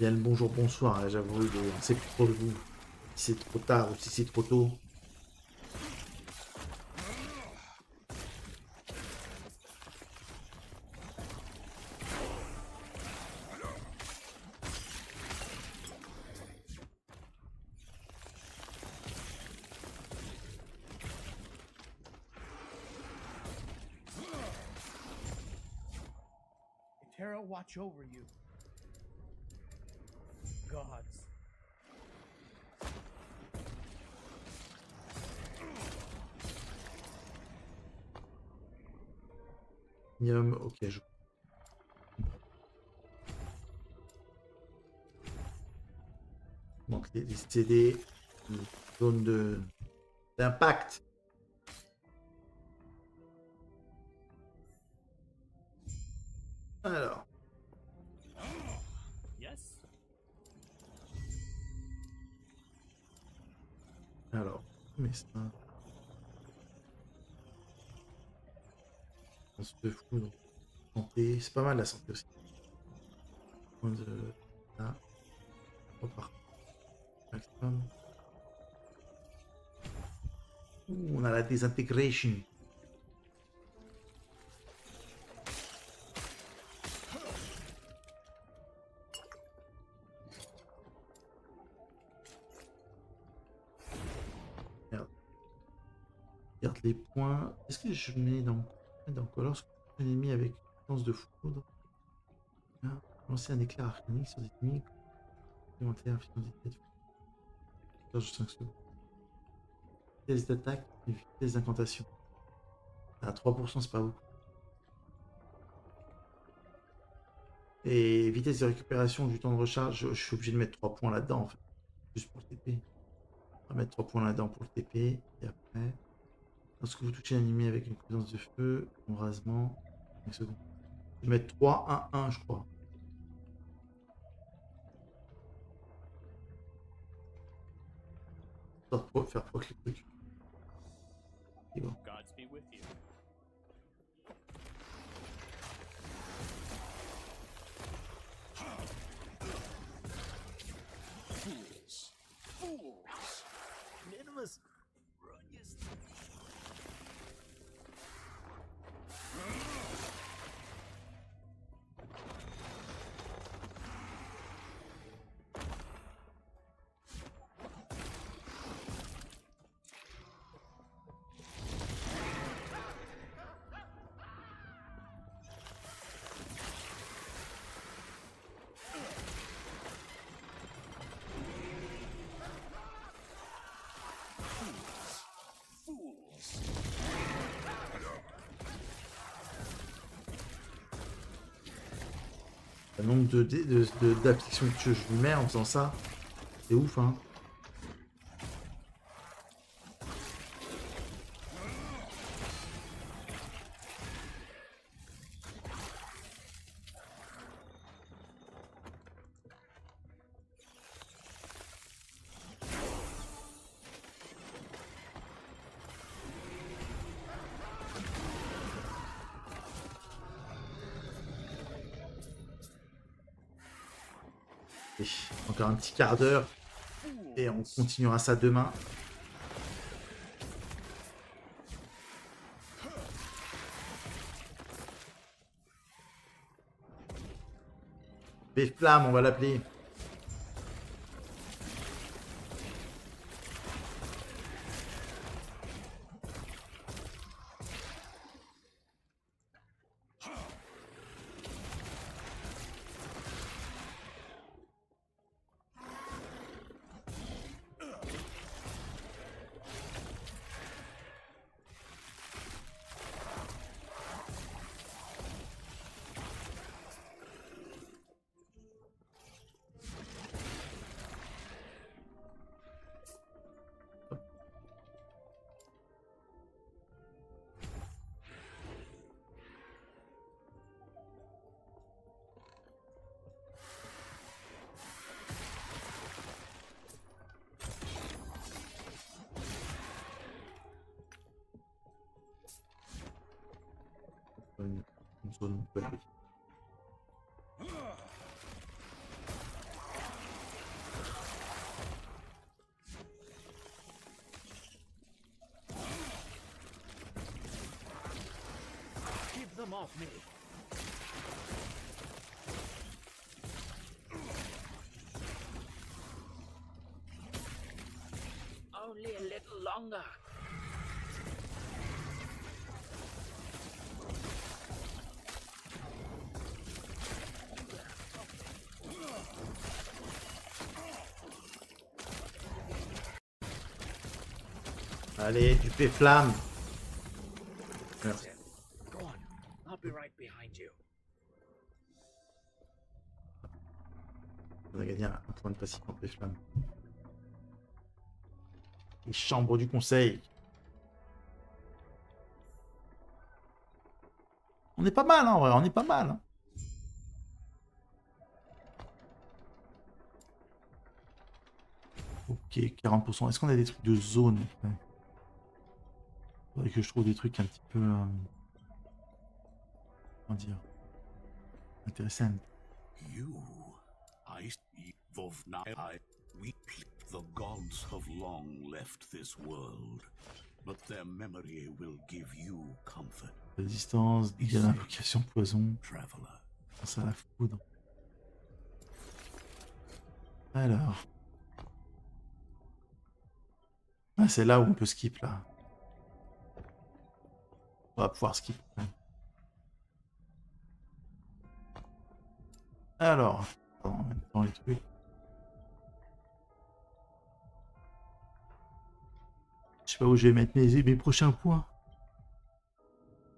Bien le bonjour, bonsoir, hein, j'avoue, on sait plus trop de vous. Si c'est trop tard ou si c'est trop tôt. Terra watch over you. Gods. Ok, je... Donc les CD, zone d'impact. Alors. Yes. Alors, mais ça. De foudre. Santé, c'est pas mal la santé aussi. Point de là. Repart. Maximum. Ouh, on a la désintégration. Merde. Regarde les points. Est-ce que je mets dans lorsque un ennemi avec une puissance de foudre, lancer un éclair arcanique sur des ennemis supplémentaires, vitesse d'attaque et vitesse d'incantation. À 3%, c'est pas beaucoup. Et vitesse de récupération du temps de recharge, je suis obligé de mettre 3 points là-dedans en fait. Juste pour le TP. On va mettre 3 points là-dedans pour le TP. Et après, lorsque vous touchez un ennemi avec une puissance de feu, embrasement. 5 secondes. Je vais mettre 3, 1, 1, je crois. Pour faire proc les trucs. Et bon. Gods be with you. Fools! Fools! Minimus! Le nombre d'applications que je mets en faisant ça, c'est ouf, hein. Encore un petit quart d'heure et on continuera ça demain. Flamme, on va l'appeler. Une zone peu petite. Keep them off me. Only a little longer. Allez, du P-flamme. That's it. Go on. I'll be right behind you. On a gagné un point de passif en P-flamme. Les chambres du conseil. On est pas mal, hein, en vrai, on est pas mal. Hein. Ok, 40%. Est-ce qu'on a des trucs de zone? Ouais. Faudrait que je trouve des trucs un petit peu... comment dire? Intéressants. The gods have long left this world, but their memory will give you comfort. Résistance, dégâts d'invocation, poison. Pense à la foudre. Alors. Ah, c'est là où on peut skip, là. On va pouvoir skip. Alors. Attends, en même temps, les trucs. Je sais pas où je vais mettre mes prochains points.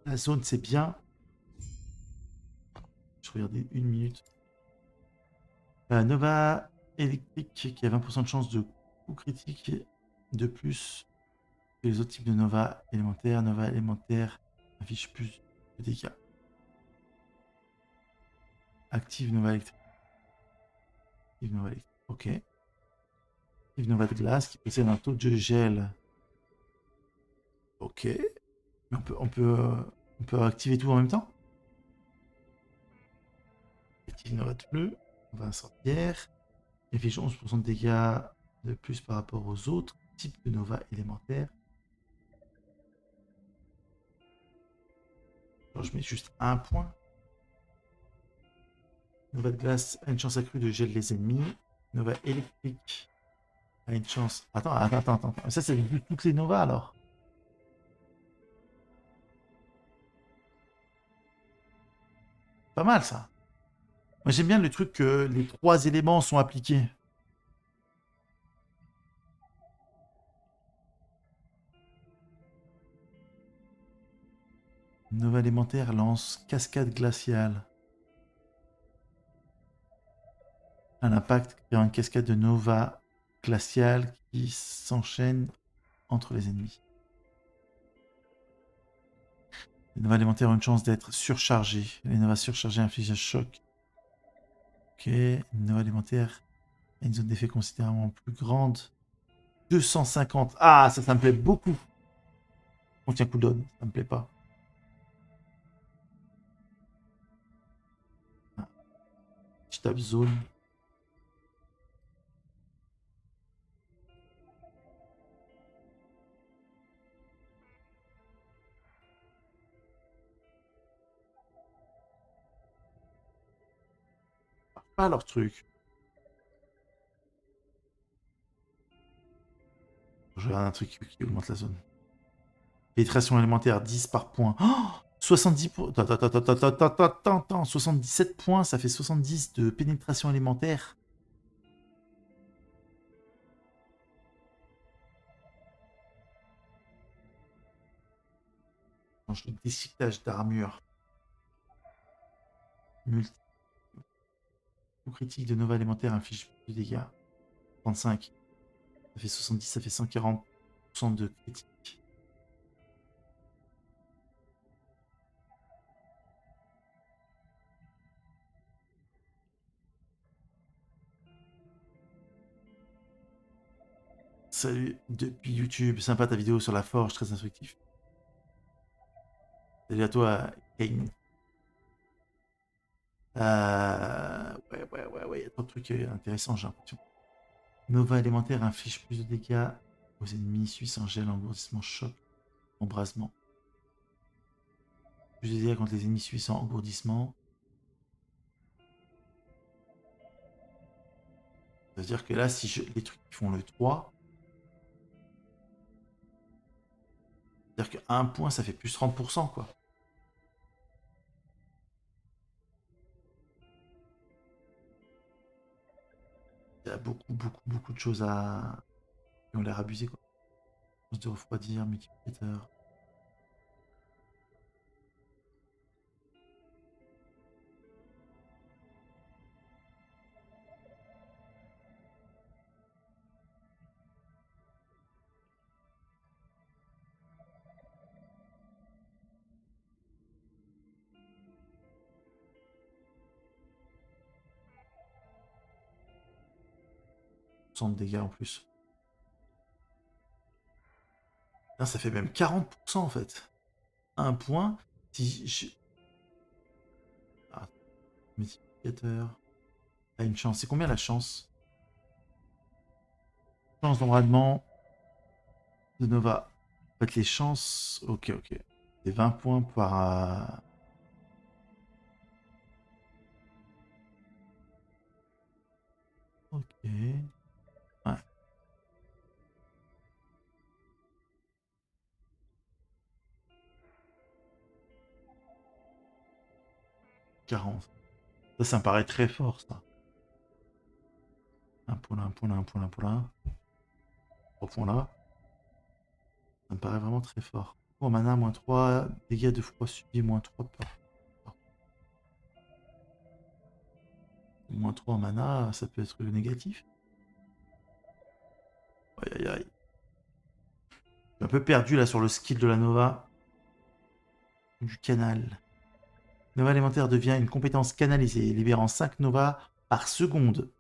La zone, c'est bien. Je regardais 1 minute. Nova électrique qui a 20% de chance de coup critique de plus que les autres types de Nova élémentaire. Nova élémentaire affiche plus de dégâts. Active Nova électrique. Active Nova électrique. Ok. Active Nova de glace qui possède un taux de gel. Ok. Mais on peut activer tout en même temps. Active Nova de bleu. On va sortir. Affiche 11% de dégâts de plus par rapport aux autres types de Nova élémentaires. Alors, je mets juste un point. Nova de glace a une chance accrue de gel les ennemis. Nova électrique a une chance... Attends. Ça, c'est toutes les Nova, alors. Pas mal, ça. Moi, j'aime bien le truc que les 3 éléments sont appliqués. Nova élémentaire lance cascade glaciale. Un impact créant une cascade de Nova glaciale qui s'enchaîne entre les ennemis. Les Nova élémentaires ont une chance d'être surchargés. Les Nova surchargés infligent un choc. Ok, Nova élémentaire a une zone d'effet considérablement plus grande. 250. Ah, ça me plaît beaucoup. On tient cooldown, ça me plaît pas. Ah. Je tape zone. Pas leur truc. Je regarde un truc qui augmente la zone. Pénétration élémentaire, 10 par point. Oh, 70 points. Attends. 77 points, ça fait 70 de pénétration élémentaire. Change de déchiquetage d'armure. Multi. Coup critique de Nova élémentaire inflige plus de dégâts. 35. Ça fait 70, ça fait 140% de critique. Salut depuis YouTube, sympa ta vidéo sur la forge, très instructif. Salut à toi, Kane. Ouais, il y a trop de trucs intéressants, j'ai l'impression. Nova élémentaire inflige plus de dégâts aux ennemis suisses en gel, engourdissement, choc, embrasement. Plus de dégâts contre les ennemis suisses en engourdissement. Ça veut dire que là, si les trucs qui font le 3, c'est-à-dire qu'un point, ça fait plus 30%, quoi. Il y a beaucoup de choses qui ont l'air abusées, quoi. Chance de refroidir, multiplicateur. De dégâts en plus. Là, ça fait même 40% en fait. Un point. Si je... Ah, multiplicateur. Ah, une chance. C'est combien la chance? Chance d'embrasement de Nova. En fait, les chances. Ok, ok. C'est 20 points par. Ok. Ouais. 40. Ça me paraît très fort, ça. Un point là, un point là, un point là, un point là. 3 points là. Ça me paraît vraiment très fort. Oh, mana, moins 3. Dégâts de froid subi, moins 3 par. Moins 3 en mana, ça peut être négatif. Aïe aïe aïe. Je suis un peu perdu là sur le skill de la Nova. Du canal. Nova élémentaire devient une compétence canalisée, libérant 5 Nova par seconde.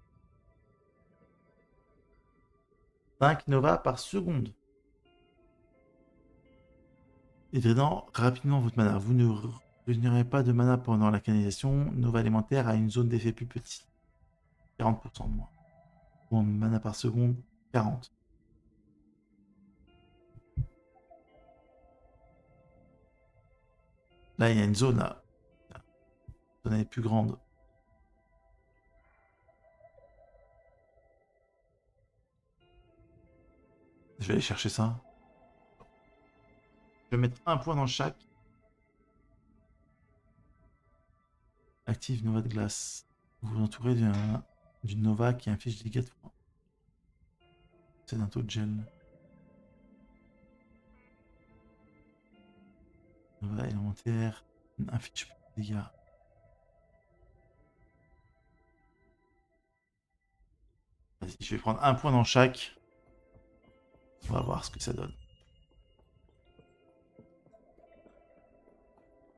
5 Nova par seconde. Et drainant rapidement votre mana. Vous ne régénérez pas de mana pendant la canalisation. Nova élémentaire a une zone d'effet plus petite. 40% de moins. Bon, mana par seconde, 40. Là, il y a une zone là. La zone est plus grande. Je vais aller chercher ça. Je vais mettre un point dans chaque. Active Nova de glace. Vous vous entourez d'une Nova qui inflige des dégâts de froid. C'est un taux de gel. Nova élémentaire. Inflige des dégâts. Vas-y, je vais prendre un point dans chaque. On va voir ce que ça donne.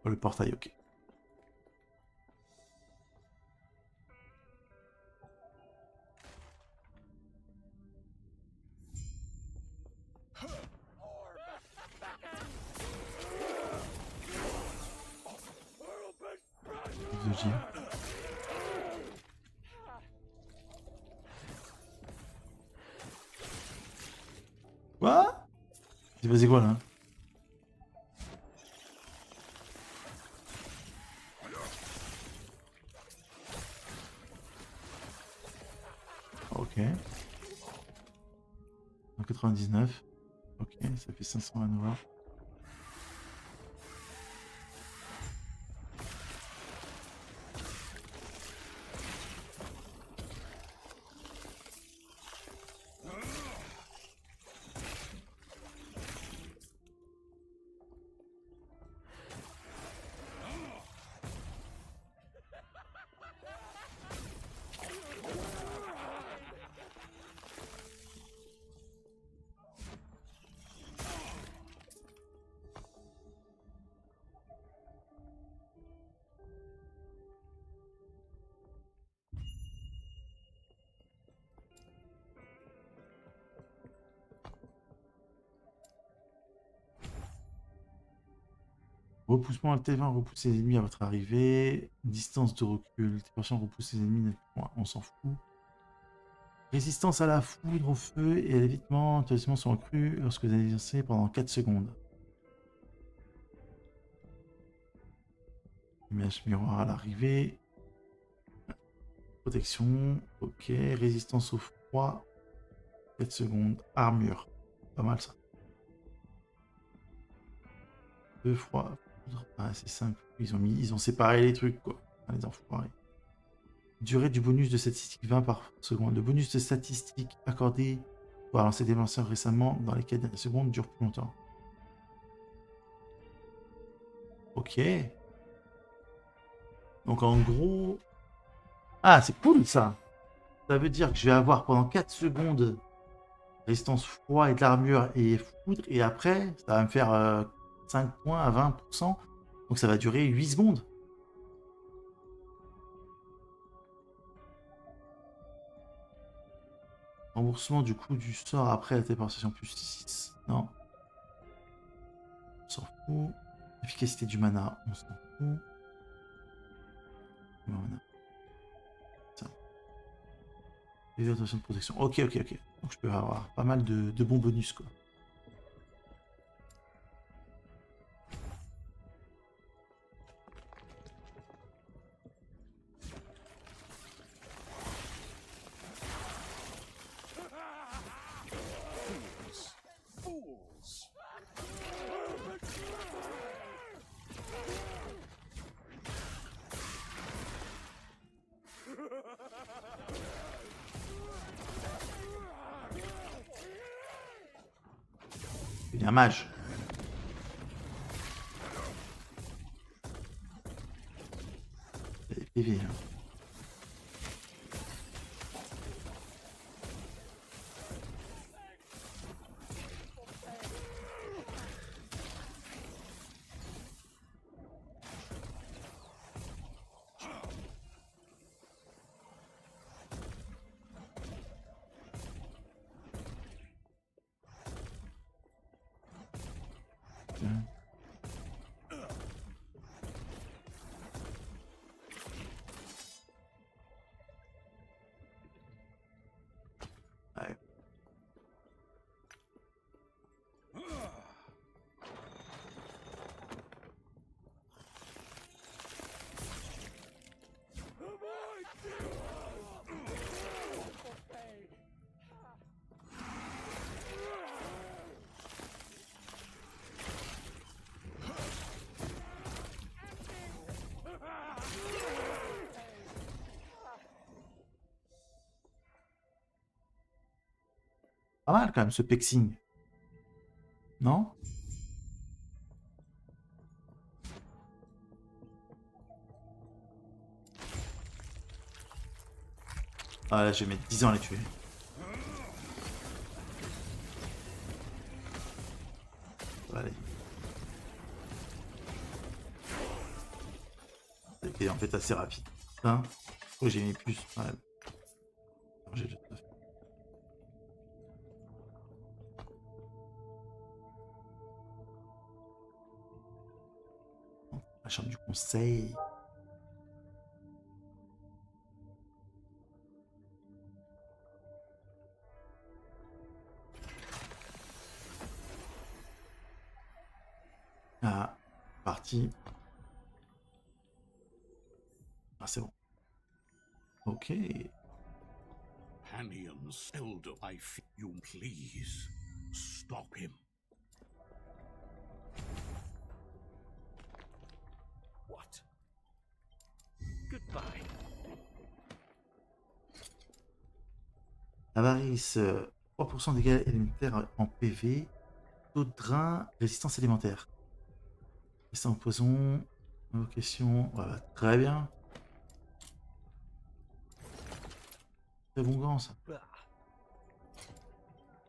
Oh, le portail, ok. Quoi? C'est passé quoi là? Ok. 99. Ok, ça fait 500 à Nova. Repoussement à T20, repousse les ennemis à votre arrivée. Distance de recul. T-Patient repousse les ennemis. On s'en fout. Résistance à la foudre, au feu et à l'évitement. Intellectuellement sont accrus lorsque vous allez lancer pendant 4 secondes. Image miroir à l'arrivée. Protection. Ok. Résistance au froid. 4 secondes. Armure. Pas mal ça. Feu, froid. Ah, c'est simple. Ils ont séparé les trucs, quoi. Ah, les enfoirés. Durée du bonus de statistique 20 par seconde. Le bonus de statistique accordé Pour lancer des lanceurs récemment, dans les 4 dernières secondes, dure plus longtemps. Ok. Donc en gros... Ah, c'est cool ça. Ça veut dire que je vais avoir pendant 4 secondes résistance froid et de l'armure et foudre. Et après, ça va me faire 5 points à 20%. Donc ça va durer 8 secondes. Remboursement du coût du sort après la téléportation plus 6. Non. On s'en fout. Efficacité du mana, on s'en fout. Mana. Ça. Évaluation de protection. Ok. Donc je peux avoir pas mal de bons bonus quoi. Il est un mage. Il y a des PV. Hein. Ouais. Pas mal quand même ce pexing. Non? Ah là je vais mettre 10 ans à les tuer. Allez. C'était en fait assez rapide. Hein? Oh, j'ai mis plus. Ouais. J'ai déjà tout fait. La chambre du conseil. Ah, parti. Ah, c'est bon. Ok. Hannian's elder, I feel you please stop him. What? Goodbye. Avarice, 3% de dégâts élémentaires en PV. Taux de drain, résistance élémentaire. Résistance au poison. Invocation. Voilà, très bien. Très bon gant ça.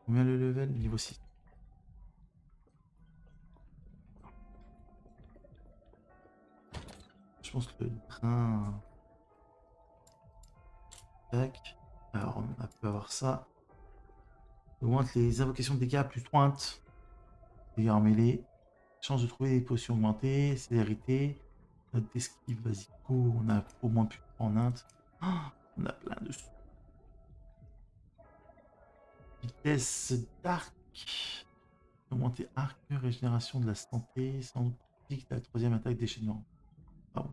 Combien le level? Niveau 6. Je pense que le drain... Tac. Alors on peut avoir ça. Augmente les invocations de dégâts plus 30. Dégâts en mêlée. Chance de trouver des potions augmentées. Célérité. Note d'esquive, vas-y, go. On a au moins plus en int. Oh, on a plein de... Vitesse d'arc. Augmenter arc, régénération de la santé, sans critique, la troisième attaque déchaînement. Pardon.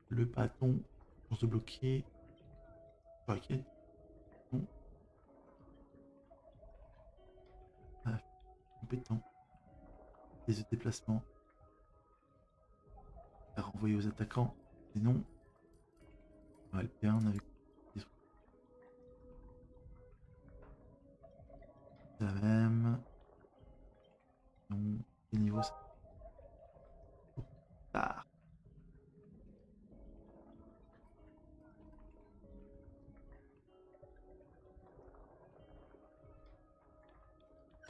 Le bâton, chance de bloquer. Barricade. Non. Ah, compétent. Des déplacements. À renvoyer aux attaquants. Sinon, on va le perdre avec des trucs. niveau ça. Ah.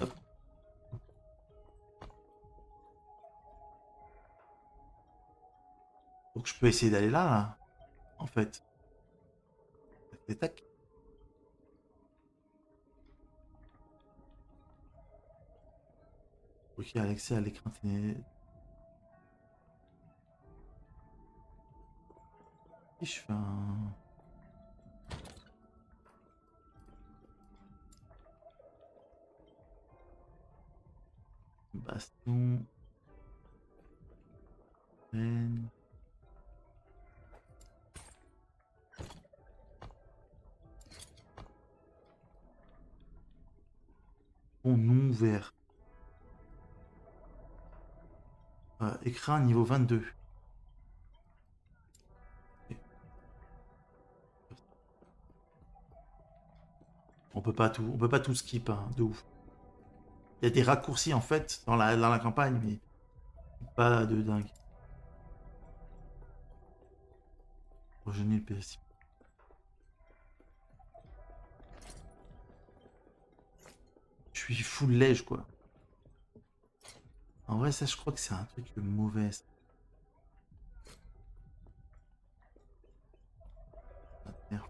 Hop. Donc je peux essayer d'aller là, en fait. Tac, tac. Ok, accès à l'écran télé. Si je fais un... Baston. Peine. Bon, non ouvert. Écran niveau 22. On peut pas tout skip, hein, de ouf. Il y a des raccourcis en fait dans la campagne, mais pas de dingue. Rejeter le PS. Je suis full lège quoi. En vrai, ça, je crois que c'est un truc mauvais. Ça. Merde.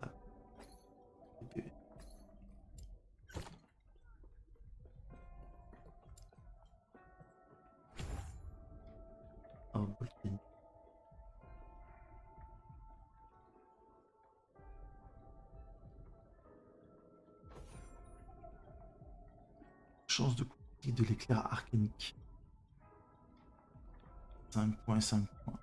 Ah. Oh, Bolkin. Chance de critique de l'éclair arcanique. 5 points, 5 points.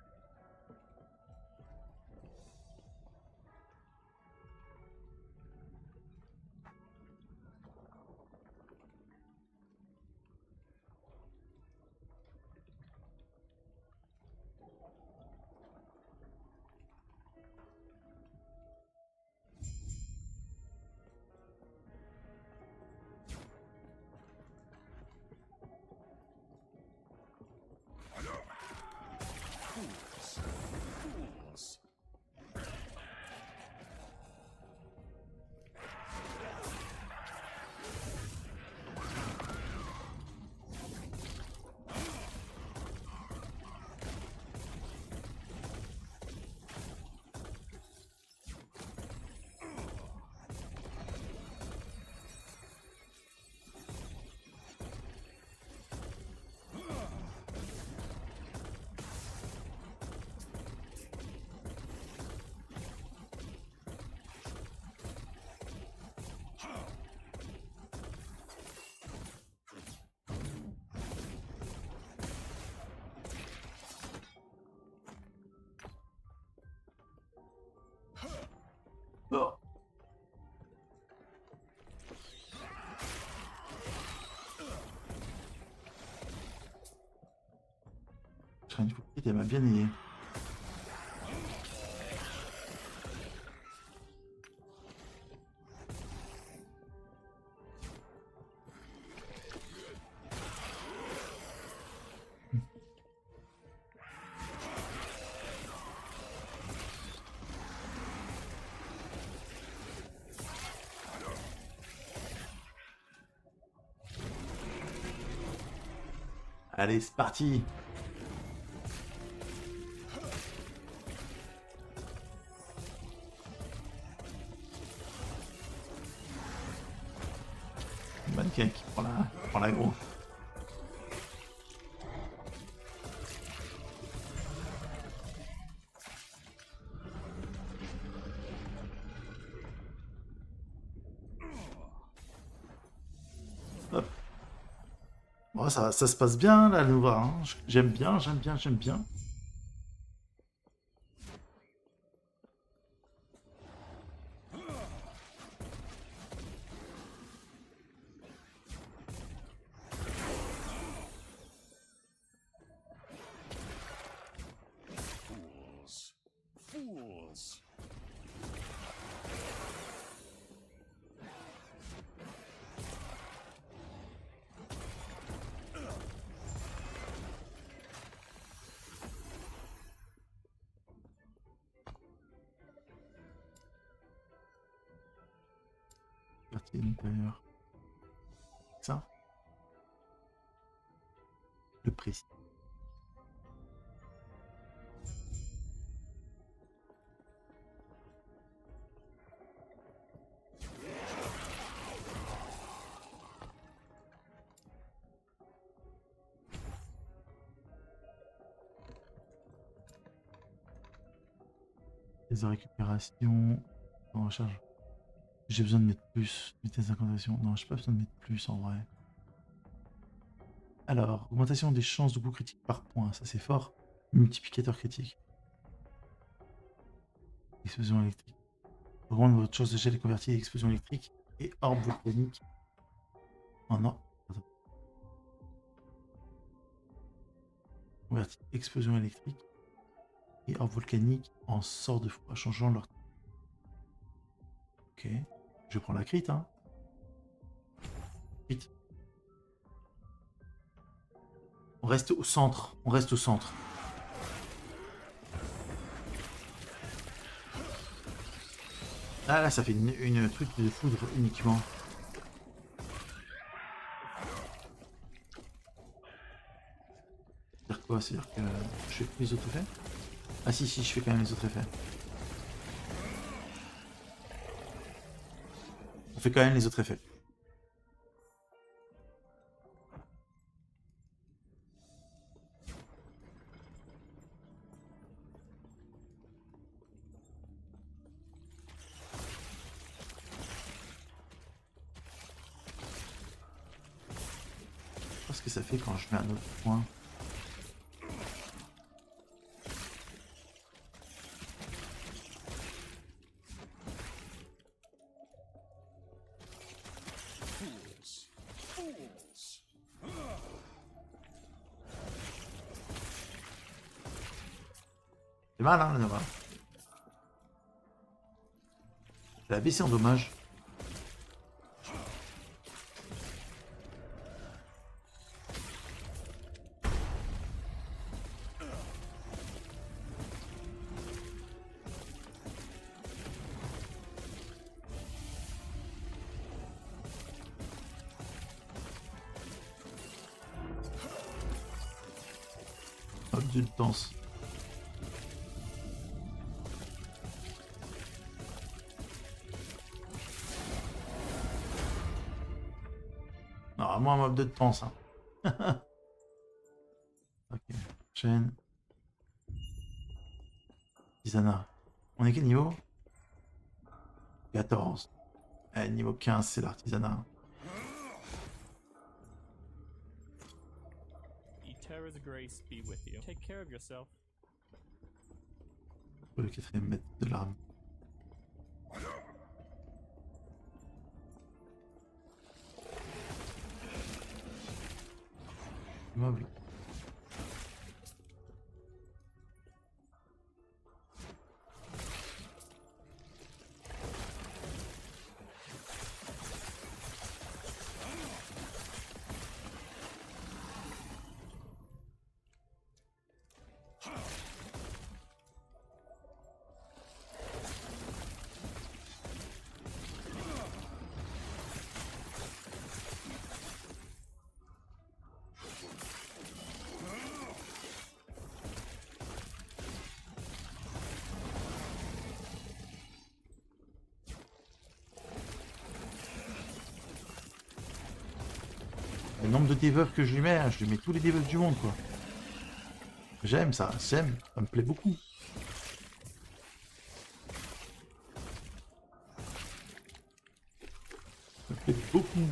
Oh. J'ai une fois qu'elle m'a bien aidé. Allez, c'est parti. Mannequin qui prend la gros. Hop. Bon, ça se passe bien là, le voir. Hein. J'aime bien. converti à l'intérieur. Ça. Le précis. Les récupération en recharge. J'ai besoin de mettre plus. Vitesse d'incantation. Non, j'ai pas besoin de mettre plus en vrai. Alors, augmentation des chances de coup critique par point. Ça c'est fort. Multiplicateur critique. Explosion électrique. Augmente votre chance de gel et convertir explosion électrique et orbe volcanique. Oh non. Attends. Convertir explosion électrique et orbe volcanique en sort de froid, changeant leur. Ok. Je prends la crit, hein. Crit. On reste au centre. On reste au centre. Ah là, ça fait une truc de foudre uniquement. C'est-à-dire quoi? C'est-à-dire que je fais plus les autres effets? Ah si, je fais quand même les autres effets. On fait quand même les autres effets. Ce que ça fait quand je mets un autre point. C'est mal, hein, le Nova. Elle a baissé en dommage. Danse. Normalement un mob de temps ça. Ok, chaîne. Tisana. On est quel niveau? 14. Niveau 15 c'est l'artisanat. Terra's grace be with you. Take care of yourself. Le 4e mètre de l'arme. Immeuble. Le nombre de debuffs que je lui mets, hein, je lui mets tous les debuffs du monde quoi. J'aime ça, ça me plaît beaucoup. Ça me plaît beaucoup.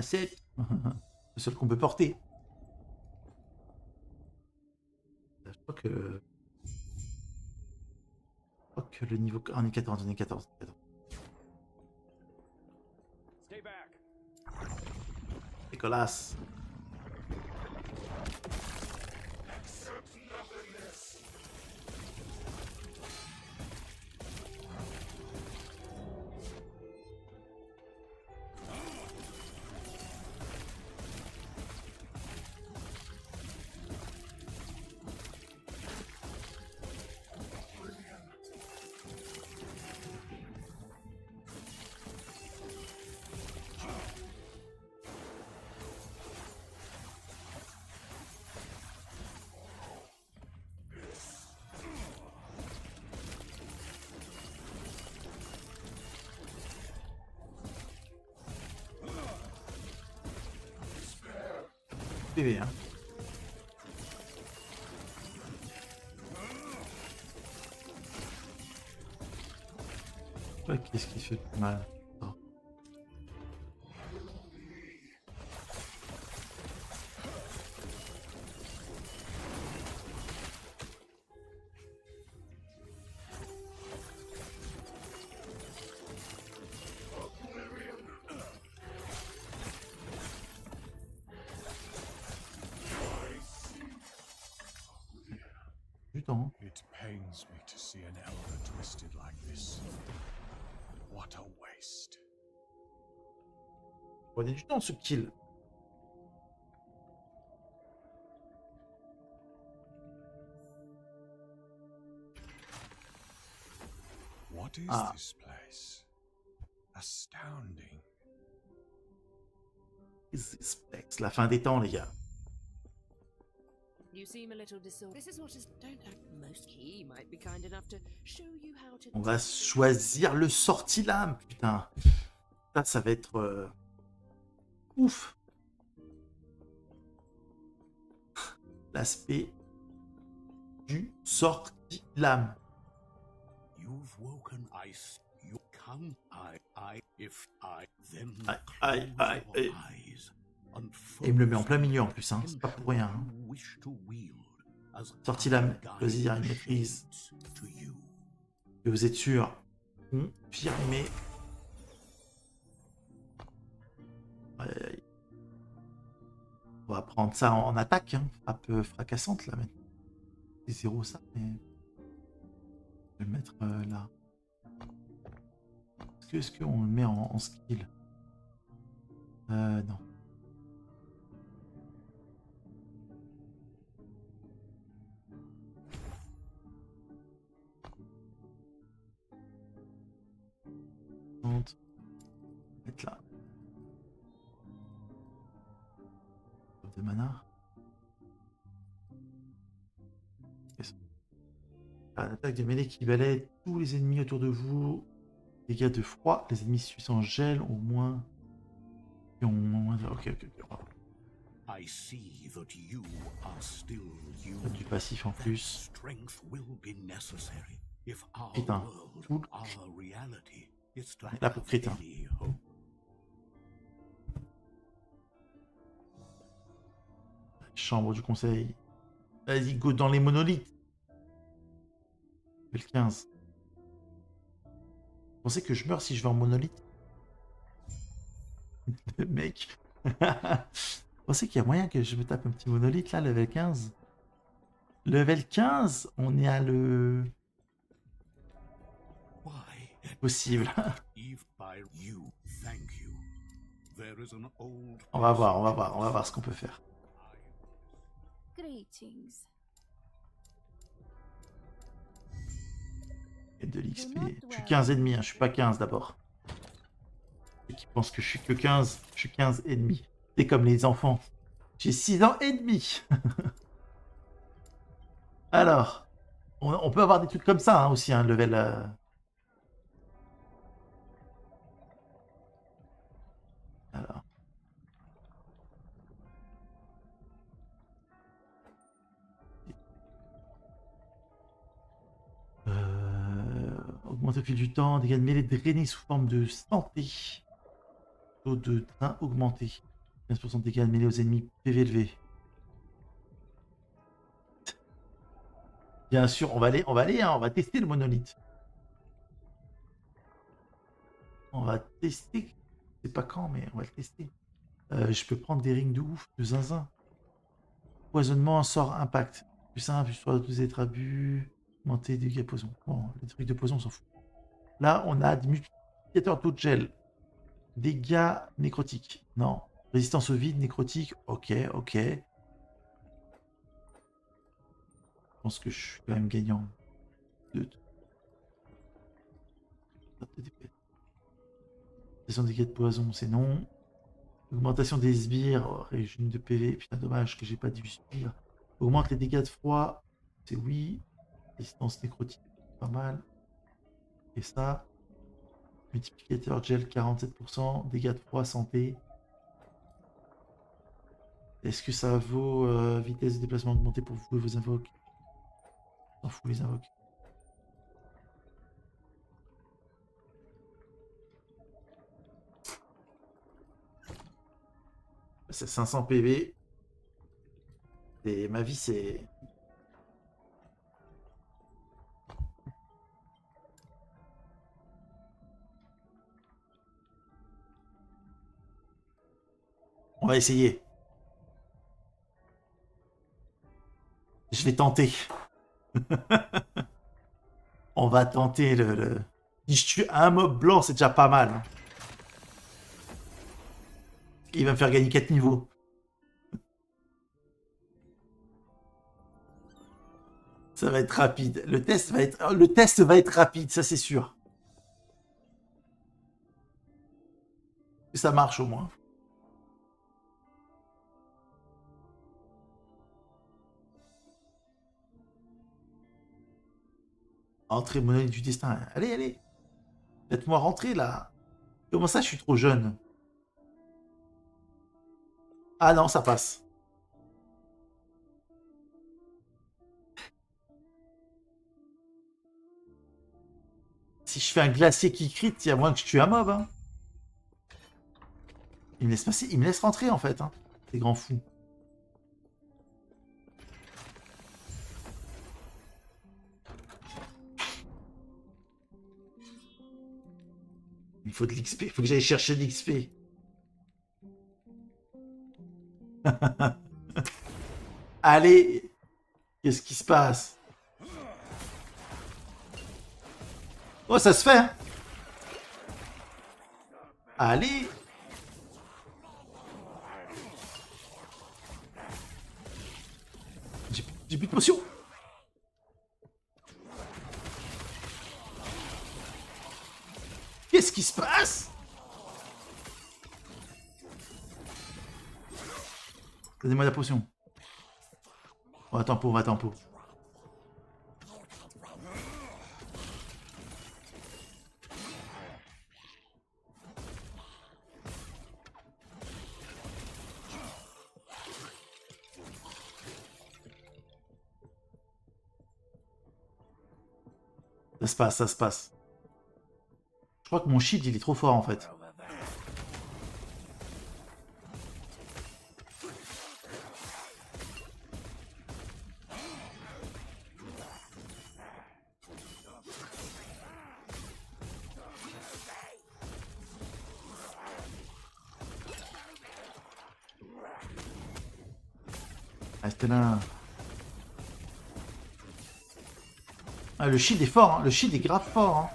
7. Le seul qu'on peut porter. Je crois que le niveau... On est 14, on est 14. Décollasse. PV, hein. Ouais, qu'est-ce qui fait mal? Oh. Du temps. It pains me to see an elder twisted like this. What a waste. Prenez du temps ce kill. What is this place? Astounding. La fin des temps, les gars. You seem a little disordered. This is what is. Don't act most key might be kind enough to show you how to. On va choisir le sortilame, putain. Ça va être ouf. L'aspect du sortilame. You've woken ice. You come, if I, them Aïe. eyes. Et il me le met en plein milieu en plus, hein. C'est pas pour rien. Hein. Sortilame, choisir une maîtrise. Et vous êtes sûr? Confirmé. Aïe. On va prendre ça en attaque, hein. Frappe fracassante là maintenant. C'est 0 ça, mais. Je vais le mettre là. Est-ce qu'on le met en skill? Non. Mettre là. De mana. L'attaque de mêlée qui balaie tous les ennemis autour de vous. Dégâts de froid. Les ennemis suisses en gel au moins. Qui ont moins. Ok. Du passif en plus. Putain. Là pour crit. Hein. Chambre du conseil. Vas-y, go dans les monolithes. Level 15. Vous pensez que je meurs si je vais en monolithe? Le mec. Vous pensez qu'il y a moyen que je me tape un petit monolithe là, level 15? Level 15, on est à le... Possible. On va voir ce qu'on peut faire. Greetings. Et de l'XP. Je suis 15 ennemis, hein. Je suis pas 15 d'abord. Ceux qui pensent que je suis que 15, je suis 15 ennemis. C'est comme les enfants. J'ai 6 ans et demi. Alors, on peut avoir des trucs comme ça hein, aussi, un level... Alors. Augmente au fil du temps, dégâts de mêlée drainés sous forme de santé. Taux de train augmenté. 15% de dégâts de mêlée aux ennemis. PV élevé. Bien sûr, on va aller, hein, on va tester le monolithe. On va tester. Je sais pas quand, mais on va le tester. Je peux prendre des rings de ouf, de zinzin. Poisonnement, sort impact. Plus simple, plus soit deux êtres abus. Augmenter dégâts poison. Bon, les trucs de poison, on s'en fout. Là, on a des multiplicateurs d'eau de gel. Dégâts nécrotiques. Non. Résistance au vide, nécrotique. Ok, ok. Je pense que je suis quand même gagnant. Augmentation des dégâts de poison, c'est non. Augmentation des sbires, régime de PV. Putain, dommage que j'ai pas dit sbire. Augmente les dégâts de froid, c'est oui. Résistance nécrotique, pas mal. Et ça. Multiplicateur gel 47%. Dégâts de froid, santé. Est-ce que ça vaut vitesse de déplacement augmentée pour vous et vos invoques? On s'en fout les invoques. C'est 500 PV. Et ma vie, c'est... On va essayer. Je vais tenter. On va tenter le... Si je tue un mob blanc, c'est déjà pas mal. Il va me faire gagner 4 niveaux. Ça va être rapide. Le test va être rapide, ça c'est sûr. Ça marche au moins. Entrée monolithe du destin. Allez, allez. Faites-moi rentrer là. Comment ça, je suis trop jeune? Ah non, ça passe. Si je fais un glacier qui crit, il y a moins que je tue un mob. Hein. Il me laisse passer, il me laisse rentrer en fait. Hein. C'est grand fou. Il faut de l'XP, il faut que j'aille chercher de l'XP. Allez, qu'est-ce qui se passe? Oh, ça se fait. Hein. Allez. J'ai plus de potion. Qu'est-ce qui se passe? Donnez-moi la potion. Oh, attends pour, attends pour. Ça se passe, ça se passe. Je crois que mon shield, il est trop fort en fait. Restez là. Ah, le shield est fort, hein. Le shield est grave fort. Hein.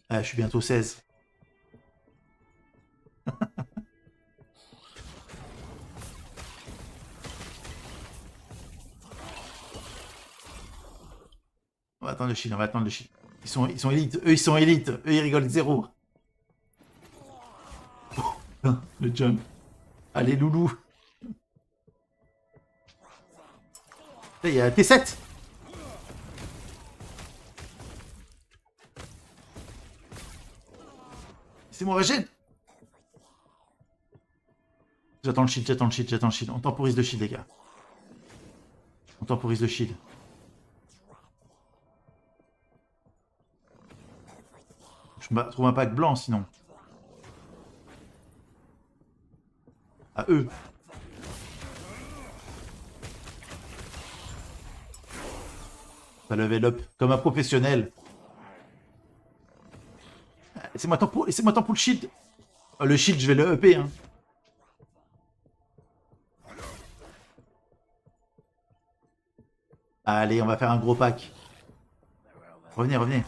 Ah, je suis bientôt 16. On va attendre le shield, on va attendre le shield. Ils sont élites, eux ils sont élites, eux ils rigolent zéro. Oh, le jump. Allez loulou. Là, il y a T7. C'est mon régène. J'attends le shield, j'attends le shield, j'attends le shield. On temporise le shield, les gars. On temporise le shield. Je me trouve un pack blanc sinon. À eux. Ça level up comme un professionnel. Laissez-moi temps pour le shield. Oh, le shield, je vais le EP. Hein. Allez, on va faire un gros pack. Revenez, revenez.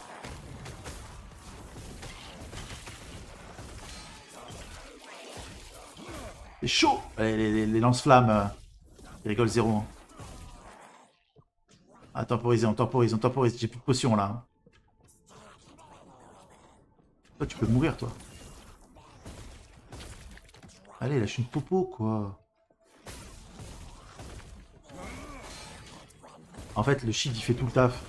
C'est chaud. Allez, les lance-flammes. Ils rigolent zéro. Hein. Ah, temporiser, on temporise. J'ai plus de potions là. Hein. Toi, tu peux mourir, toi. Allez, lâche une popo, quoi. En fait, le shield, il fait tout le taf.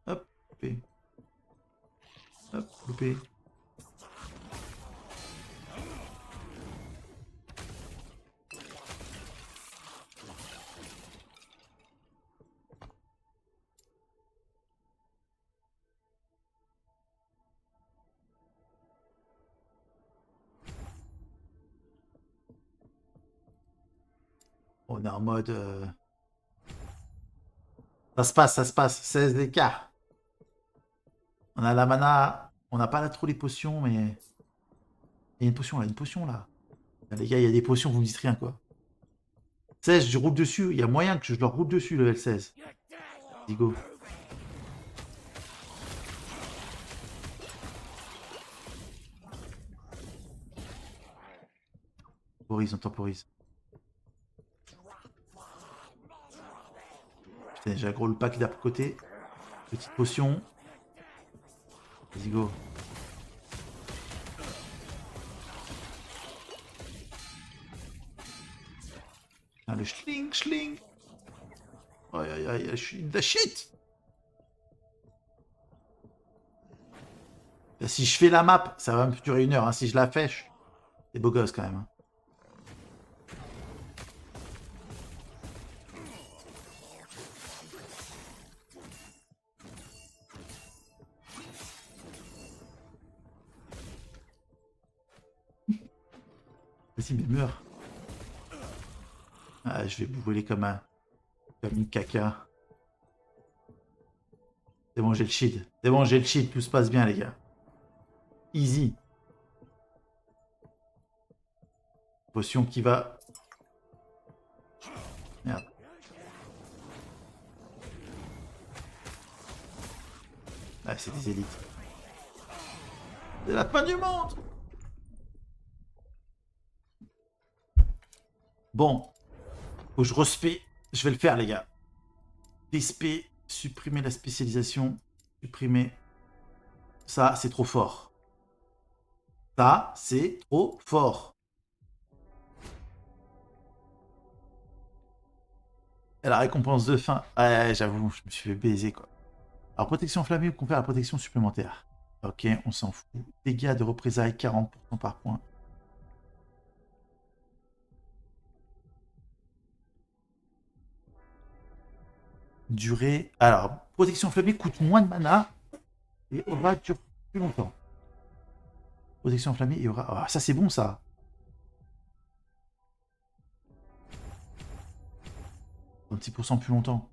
Hop, loupé. Hop, loupé. On est en mode... Ça se passe. 16 d'écart. On a la mana. On n'a pas là trop les potions, mais... Il y a une potion là, Là, les gars, il y a des potions, vous me dites rien, quoi. 16, je roule dessus. Il y a moyen que je leur roule dessus, level 16. Vas-y, go. On temporise. Putain, j'ai gros le pack d'à côté. Petite potion. Vas-y, go. Ah, le schling. Aïe, je suis de shit. Là, si je fais la map, ça va me durer 1 heure. Hein. Si je la fais, c'est beau gosse quand même. Hein. Vas-y, mais meurs. Ah, je vais brûler comme une caca. C'est bon, j'ai le shield. Tout se passe bien, les gars. Easy. Potion qui va... Merde. Ah, c'est des élites. C'est la fin du monde. Bon. Faut que je respect. Je vais le faire, les gars. DSP, supprimer la spécialisation. Supprimer. Ça, c'est trop fort. Ça, c'est trop fort. Et la récompense de fin. Ouais, j'avoue, je me suis fait baiser, quoi. Alors, protection enflammée confère la protection supplémentaire. Ok, on s'en fout. Dégâts de représailles, 40% par point. Durée. Alors, protection enflammée coûte moins de mana et aura dure plus longtemps. Protection enflammée et aura. Ah, ça, c'est bon, ça. Un petit % plus longtemps.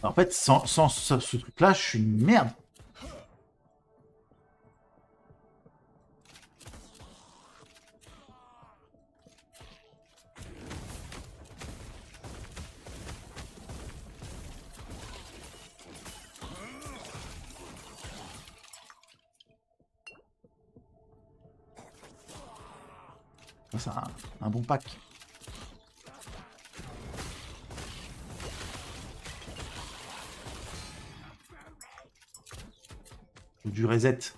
En fait, sans ce truc-là, je suis une merde. C'est un bon pack. Du reset.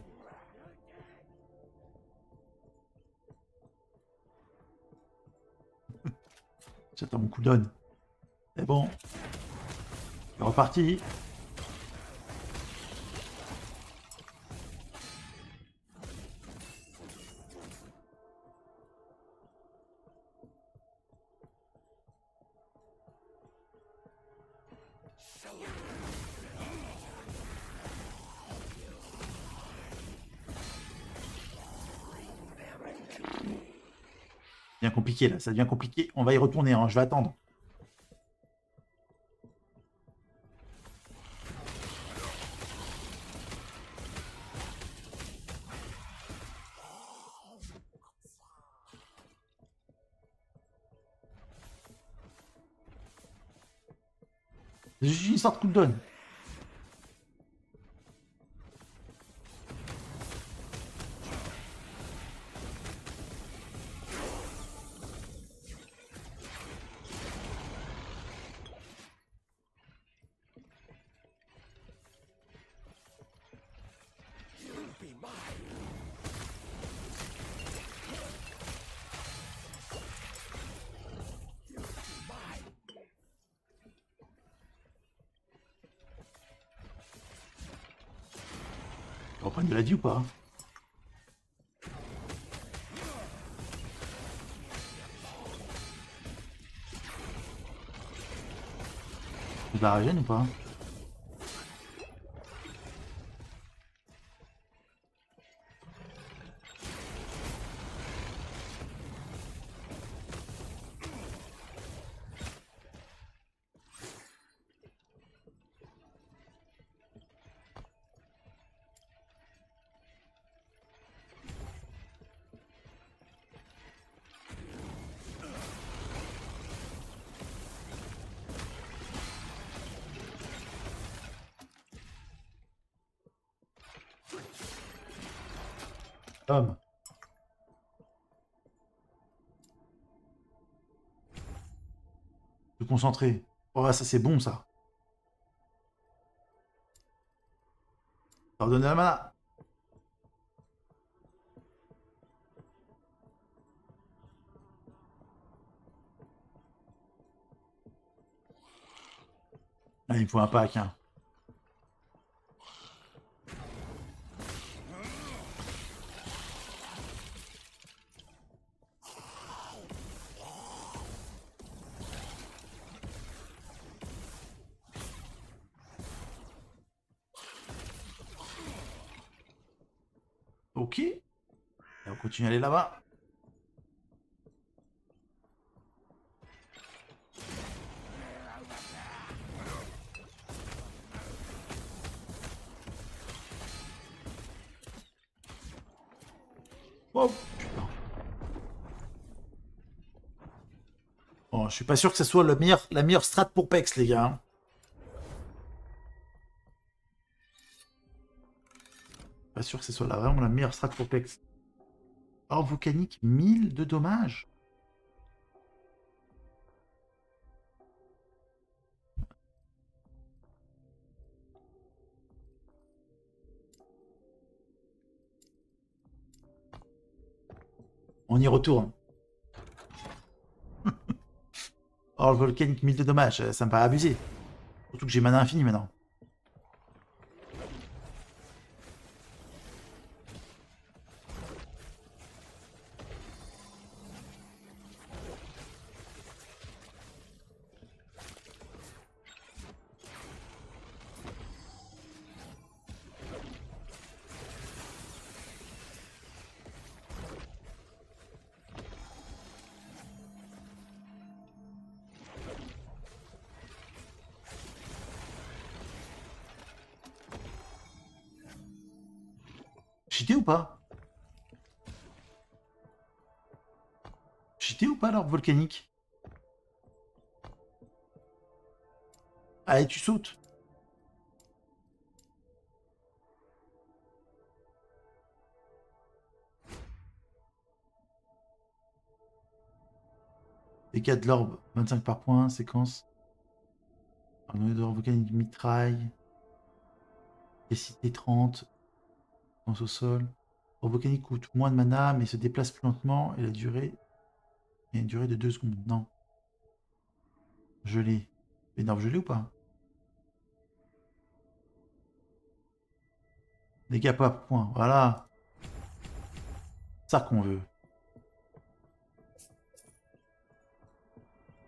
Attends, mon cooldown. C'est bon. C'est reparti. Ça devient compliqué là, ça devient compliqué. On va y retourner, hein. Je vais attendre. J'ai juste une sorte de cooldown. On va prendre de la vie ou pas? De la régène ou pas? Homme. Se concentrer. Oh, ça c'est bon ça. Ça va donner la mana. Ah, il me faut un pack, hein. Ok. Et on continue à aller là-bas. Oh, putain. Bon, je suis pas sûr que ce soit la meilleure strat pour Pex, les gars. Pas sûr que ce soit vraiment la meilleure strat pour Pex. Or volcanique, 1000 de dommages. On y retourne. Or volcanique, 1000 de dommages, ça me paraît abusé. Surtout que j'ai mana infini maintenant. Cheaté ou pas? Cheaté ou pas l'arbre volcanique? Allez, tu sautes. Dégâts de l'orbe, 25 par point, séquence. Un d'or volcanique mitraille. Densité 30. Séquence au sol. L'orbe volcanique coûte moins de mana, mais se déplace plus lentement et la durée. Il y a une durée de 2 secondes. Non. Gelé. Énorme gelé ou pas? Dégâts pas point. Voilà. Ça qu'on veut.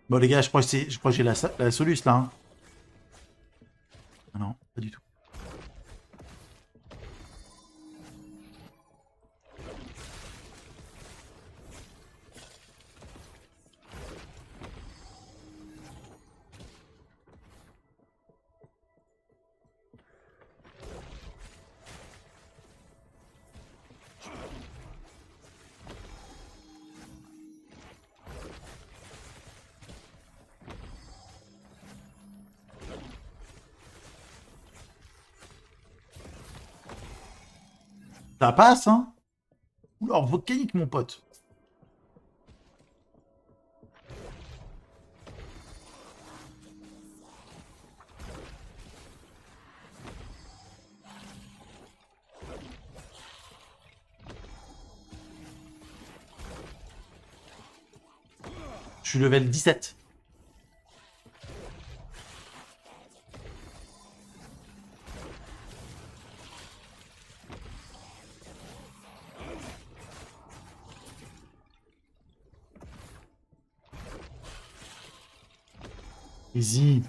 Bon les gars, je crois que j'ai la soluce là. Hein. Ah non, pas du tout. Ça passe, hein? Oula, volcanique, mon pote. Je suis level 17. Easy.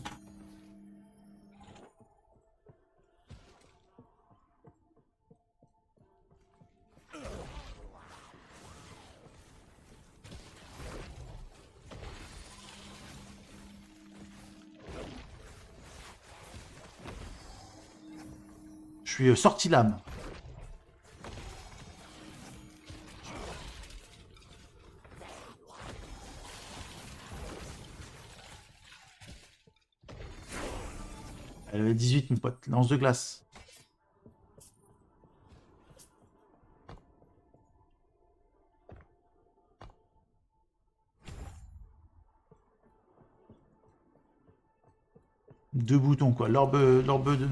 Je suis sorti l'âme. Elle avait 18, mon pote. Lance de glace. Deux boutons, quoi. L'orbe de...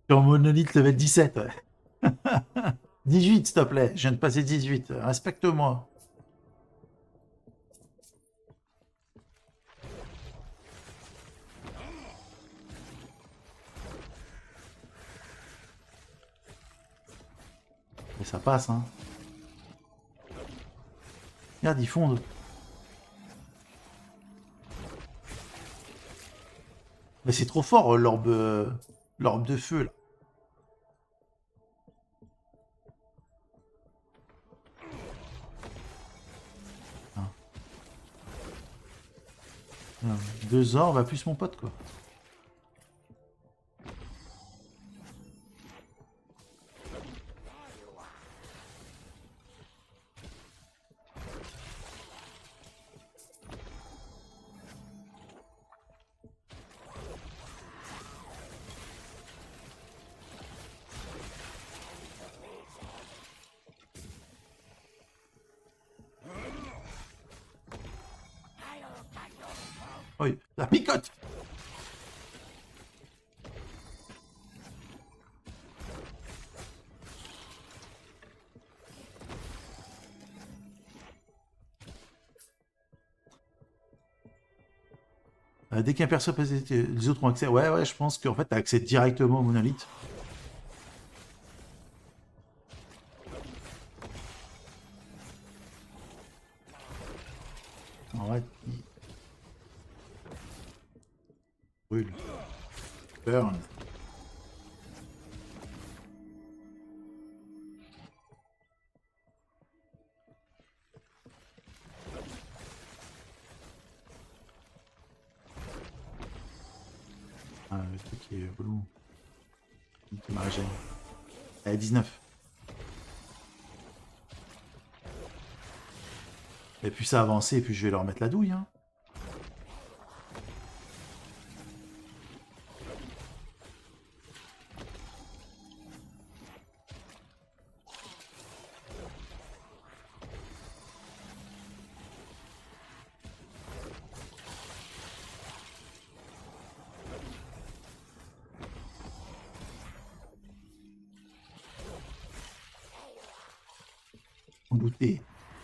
Sur monolith level 17, ouais. 18, s'il te plaît. Je viens de passer 18. Respecte-moi. Et ça passe, hein. Regarde, ils fondent. Mais c'est trop fort, l'orbe de feu, là. Ah. 2 orbes, plus mon pote, quoi. Oui, la picote. Dès qu'un perso passe, les autres ont accès. Ouais, je pense qu'en fait, tu as accès directement au monolithe. En vrai, brûle. Burn. Ah, le truc qui est relou. Qui m'a gêné. Elle est 19. Et plus ça avance, plus je vais leur mettre la douille. Hein.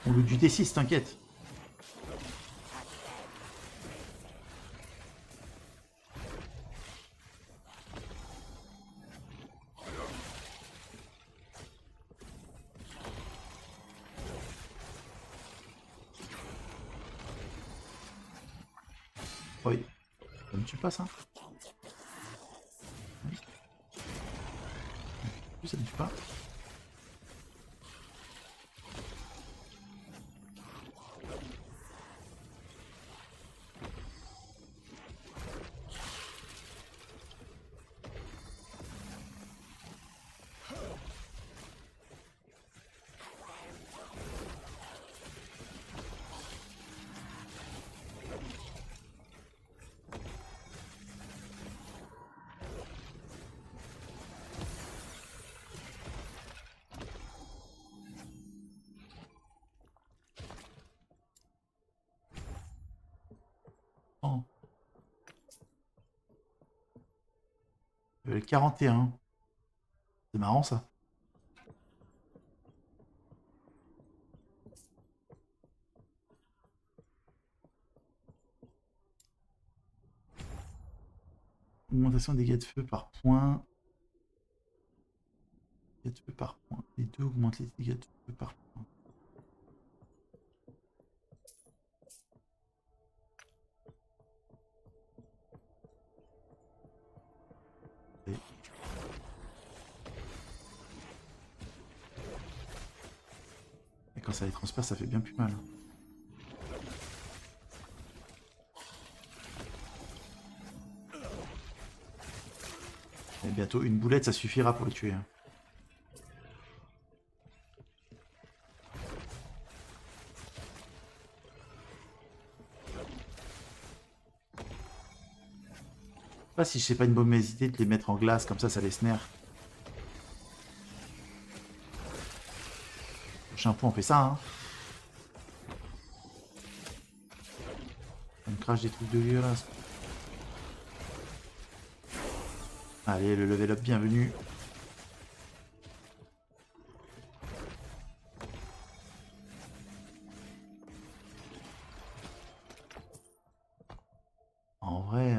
On loot du D6, t'inquiète. Oui, ça me tue pas ça. Ça me tue pas. Oh. Le 41. C'est marrant ça. Augmentation des dégâts de feu par point. Dégâts de feu par point. Les deux augmentent les dégâts de feu par point. Et quand ça les transperce, ça fait bien plus mal. Et bientôt, une boulette, ça suffira pour le tuer. Hein. Pas si je sais pas une bonne idée de les mettre en glace, comme ça les snare. Prochain point, on fait ça. Hein. On crache des trucs de violence. Allez, le level up, bienvenue. En vrai,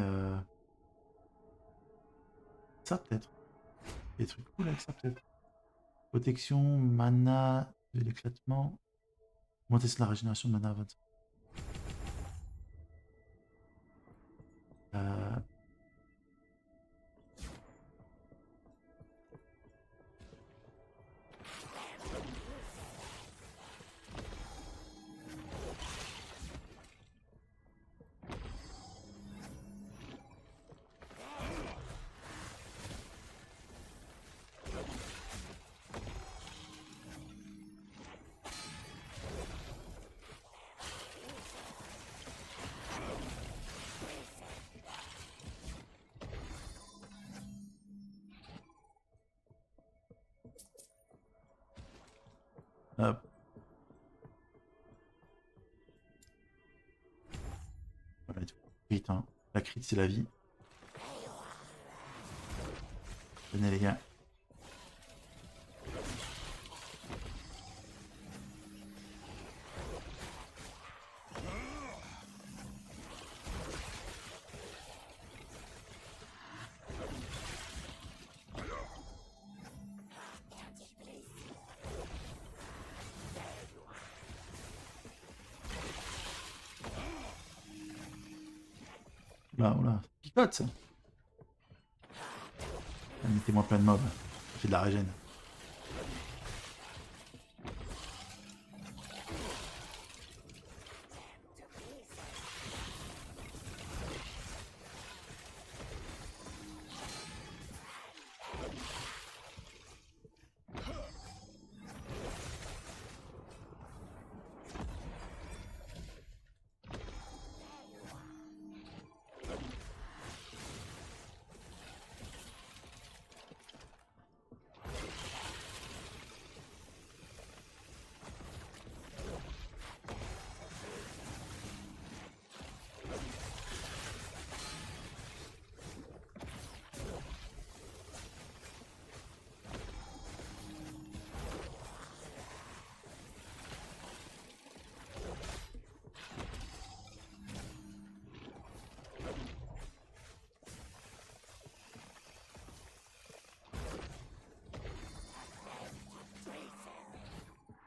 ça peut-être. Des trucs cool avec ça peut-être. Protection, mana de l'éclatement. Augmenter la régénération de mana à 25. Hop. Voilà, crit, hein. La crit, c'est la vie. Venez les gars. Là, voilà. Picote ça. Mettez-moi plein de mobs. J'ai de la régène.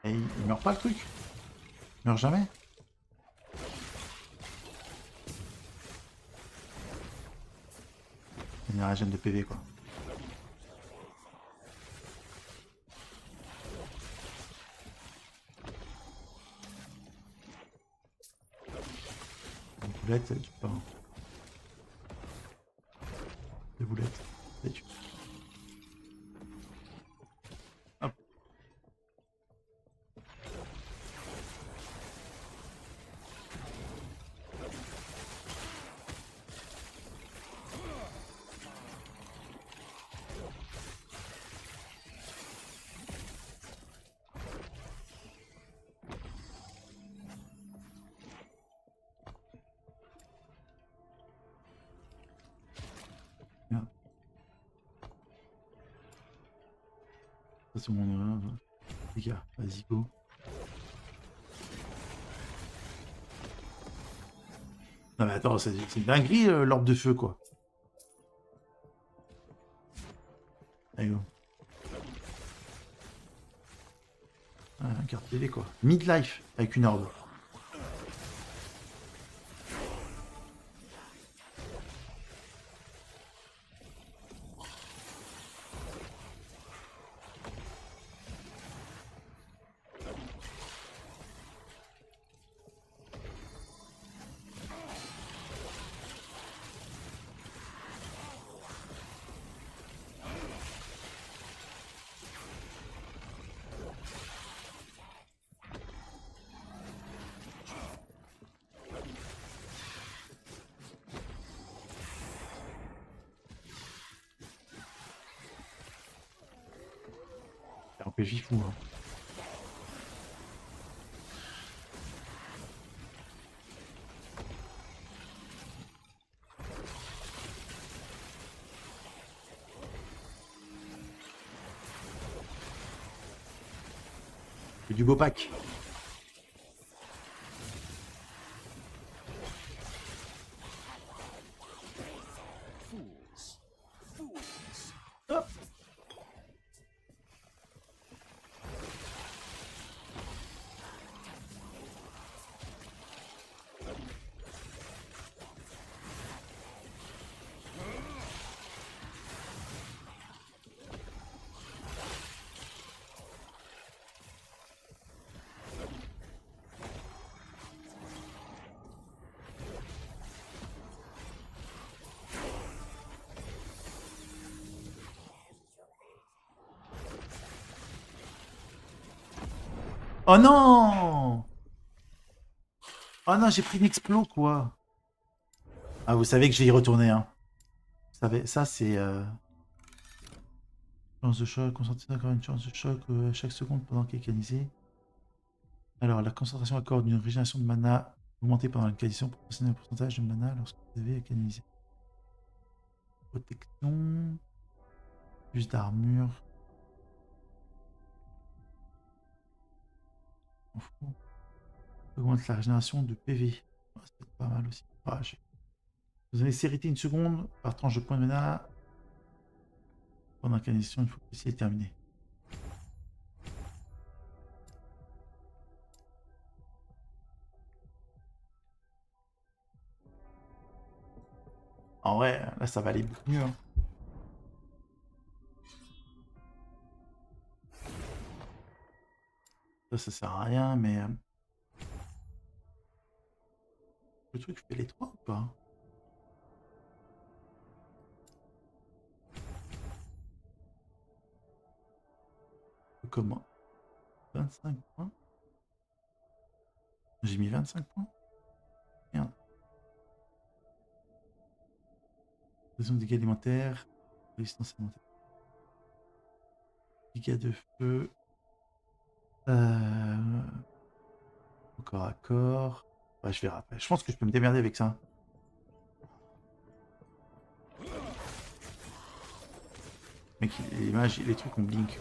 Et il meurt pas le truc. Il meurt jamais. Il y a un régène de PV quoi. Une boulette, ça tue pas. Des boulettes, ça tue. Hop. Merde. Ça c'est mon erreur. Les gars, vas-y go. Non mais attends, c'est une dinguerie l'orbe de feu quoi. Allez go. Ah, un carte télé quoi. Midlife avec une orbe. Un PJ fou hein. C'est du beau pack. Hop. Oh non! Oh non, j'ai pris une explo quoi. Ah, vous savez que je vais y retourner hein. Vous savez, ça c'est chance de choc, concentrer encore une chance de choc chaque seconde pendant qu'il est canalisé. Alors, la concentration accorde une régénération de mana augmentée pendant la canalisation pour proportionner un pourcentage de mana lorsque vous avez canalisé. Protection. Plus d'armure. On fout. Augmente la régénération de PV. Oh, c'est pas mal aussi. Ah, vous avez sérité une seconde par tranche de points de mana. Pendant la canalisation, une fois que ceci est terminé. En vrai, là ça va aller beaucoup mieux. Hein. Ça sert à rien, mais... Le truc fait les trois ou pas? Comment? 25 points? J'ai mis 25 points? Merde. Raison de dégâts alimentaires. Résistance alimentaire. Dégâts de feu. Au corps à corps. Ouais, je verrai après. Je pense que je peux me démerder avec ça. Mec, les images, les trucs on blink.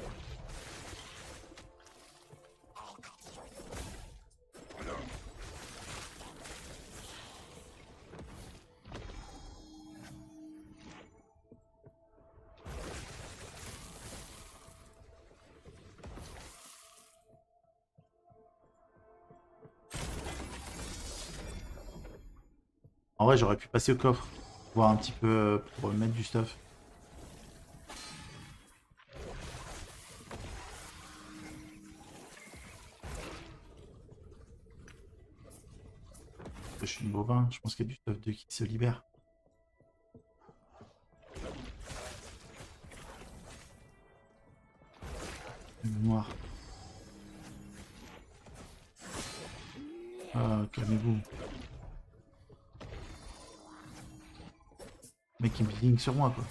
En vrai, j'aurais pu passer au coffre. Voir un petit peu pour mettre du stuff. Je suis bovin, je pense qu'il y a du stuff qui se libère. Noir. Ah, calmez-vous. Le mec, il me ligne sur moi, quoi.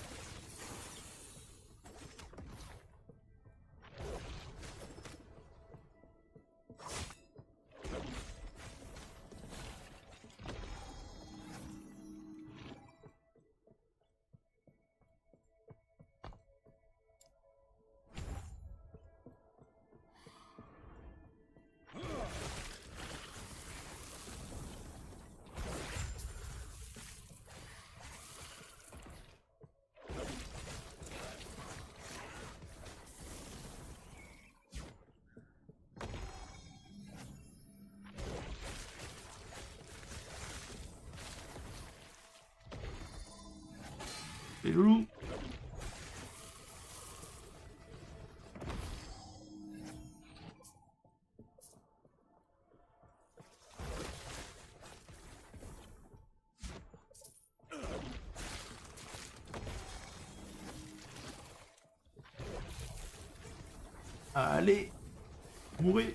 Les loulous. Allez, mourez.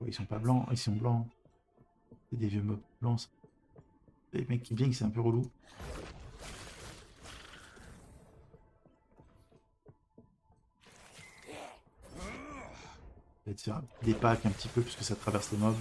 Ils sont pas blancs, ils sont blancs. C'est des vieux mobs blancs. Ça. Les mecs qui viennent, c'est un peu relou. Peut-être faire des packs un petit peu parce que ça traverse les mobs.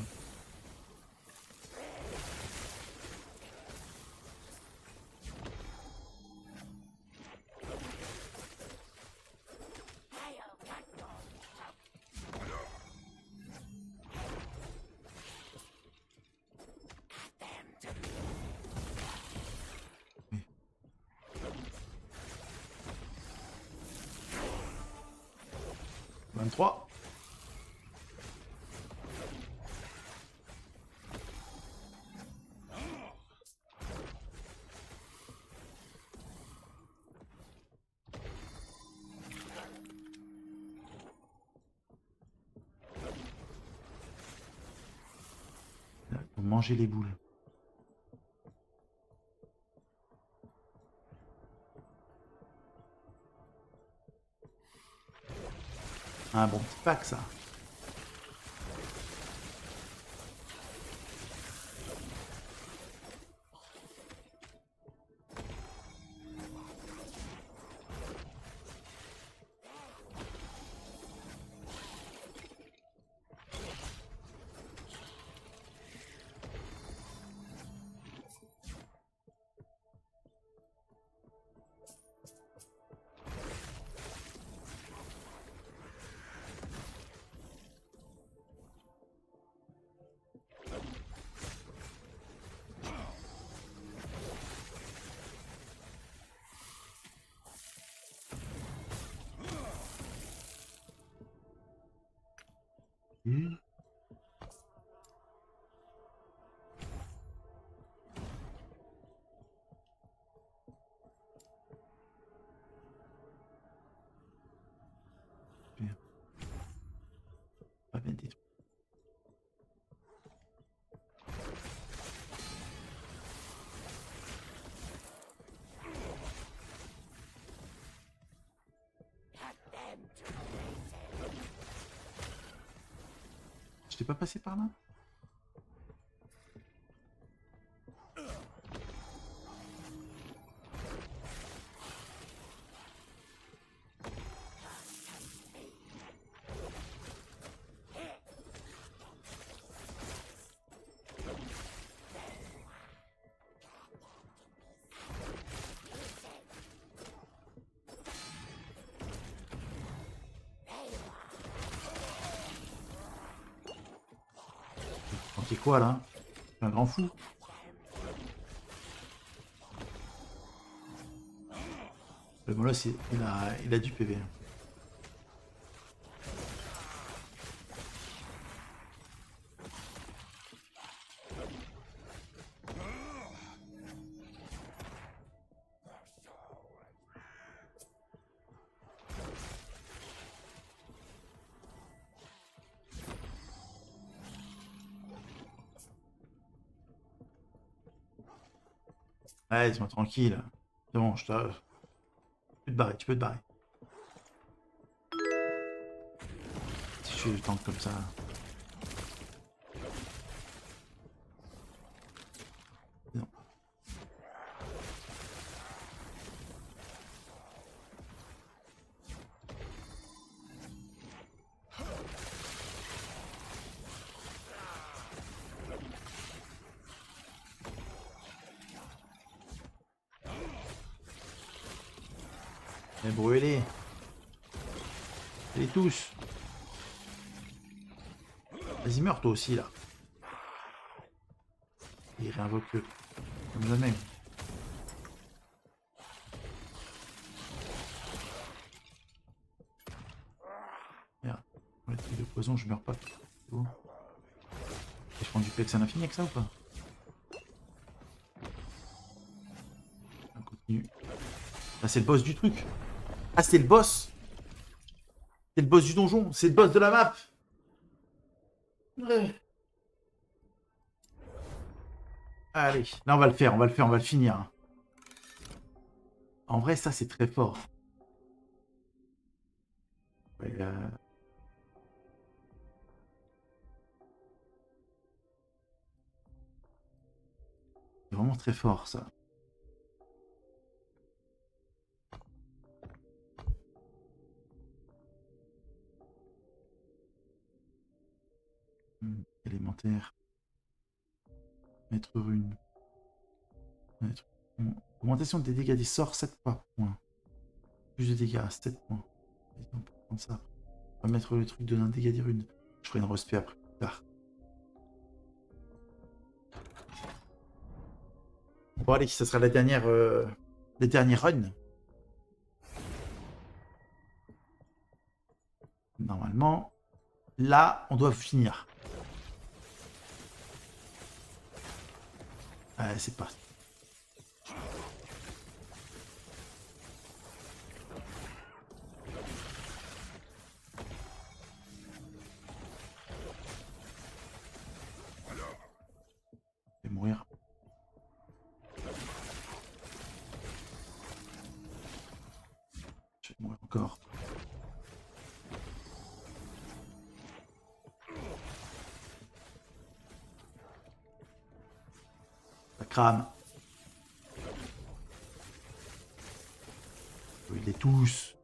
Manger les boules. Un bon petit pack ça. Pas bien détruit. Je t'ai pas passé par là? attaquer quoi là? Un grand fou. Le molosse, il a du PV. Ouais, laisse-moi tranquille. C'est bon, tu peux te barrer, tu peux te barrer. Si je fais le tank comme ça. Non. Mais brûlez. Les tous. Vas-y, meurs toi aussi là. Il réinvoque comme jamais. Merde. Le truc de poison, je meurs pas. Bon. Je prends du pex à l'infini avec ça ou pas? On continue. Là, c'est le boss du truc. Ah, c'est le boss. C'est le boss du donjon. C'est le boss de la map. Ouais. Allez, là on va le faire, on va le finir. En vrai, ça c'est très fort. Ouais, c'est vraiment très fort ça. Élémentaire. Mettre rune. Augmentation des dégâts des sorts, 7 points. Plus de dégâts, 7 points. On peut prendre ça. On va mettre le truc de un dégât des runes. Je ferai une respect après, plus tard. Bon allez, ça sera la dernière, les dernières runs. Normalement, là, on doit finir. Allez, c'est parti. Je vais mourir. Je vais mourir encore. Ça crame. Il les tous.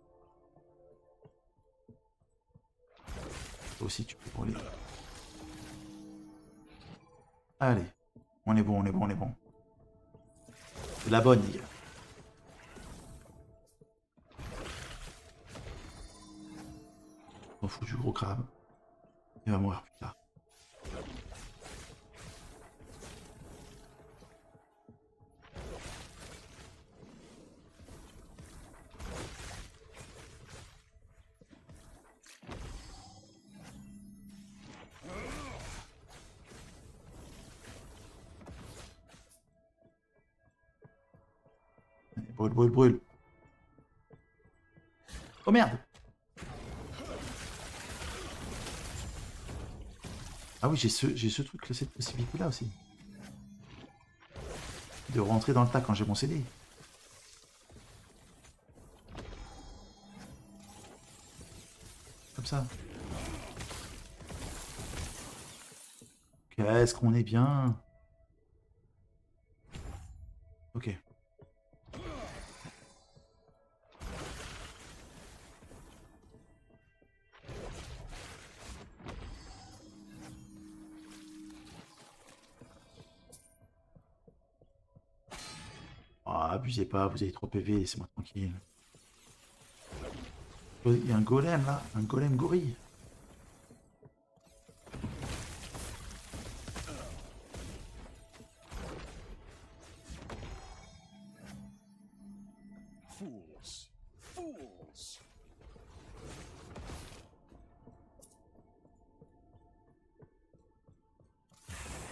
Toi aussi tu peux brûler. Allez. On est bon, on est bon, on est bon. C'est la bonne, les gars. On fout du gros crabe. Il va mourir plus tard. Brûle, brûle, brûle. Oh merde! Ah oui, j'ai ce truc, cette possibilité-là aussi. De rentrer dans le tas quand j'ai mon CD. Comme ça. Qu'est-ce qu'on est bien. Ok. Abusez pas, vous avez trop PV, laissez-moi tranquille. Il y a un golem là, un golem gorille.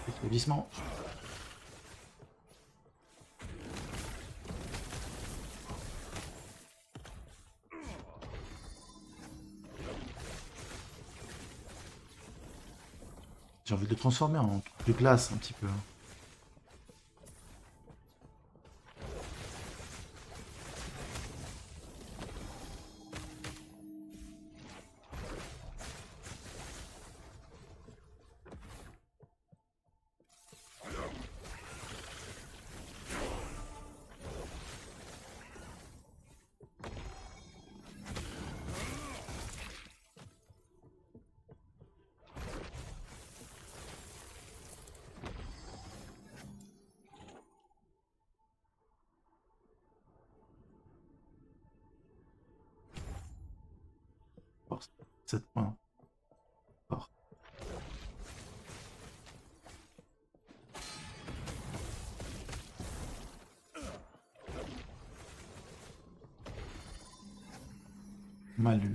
Applaudissements. J'ai envie de le transformer en truc de glace un petit peu. Force. 7 points. Fort. Malou.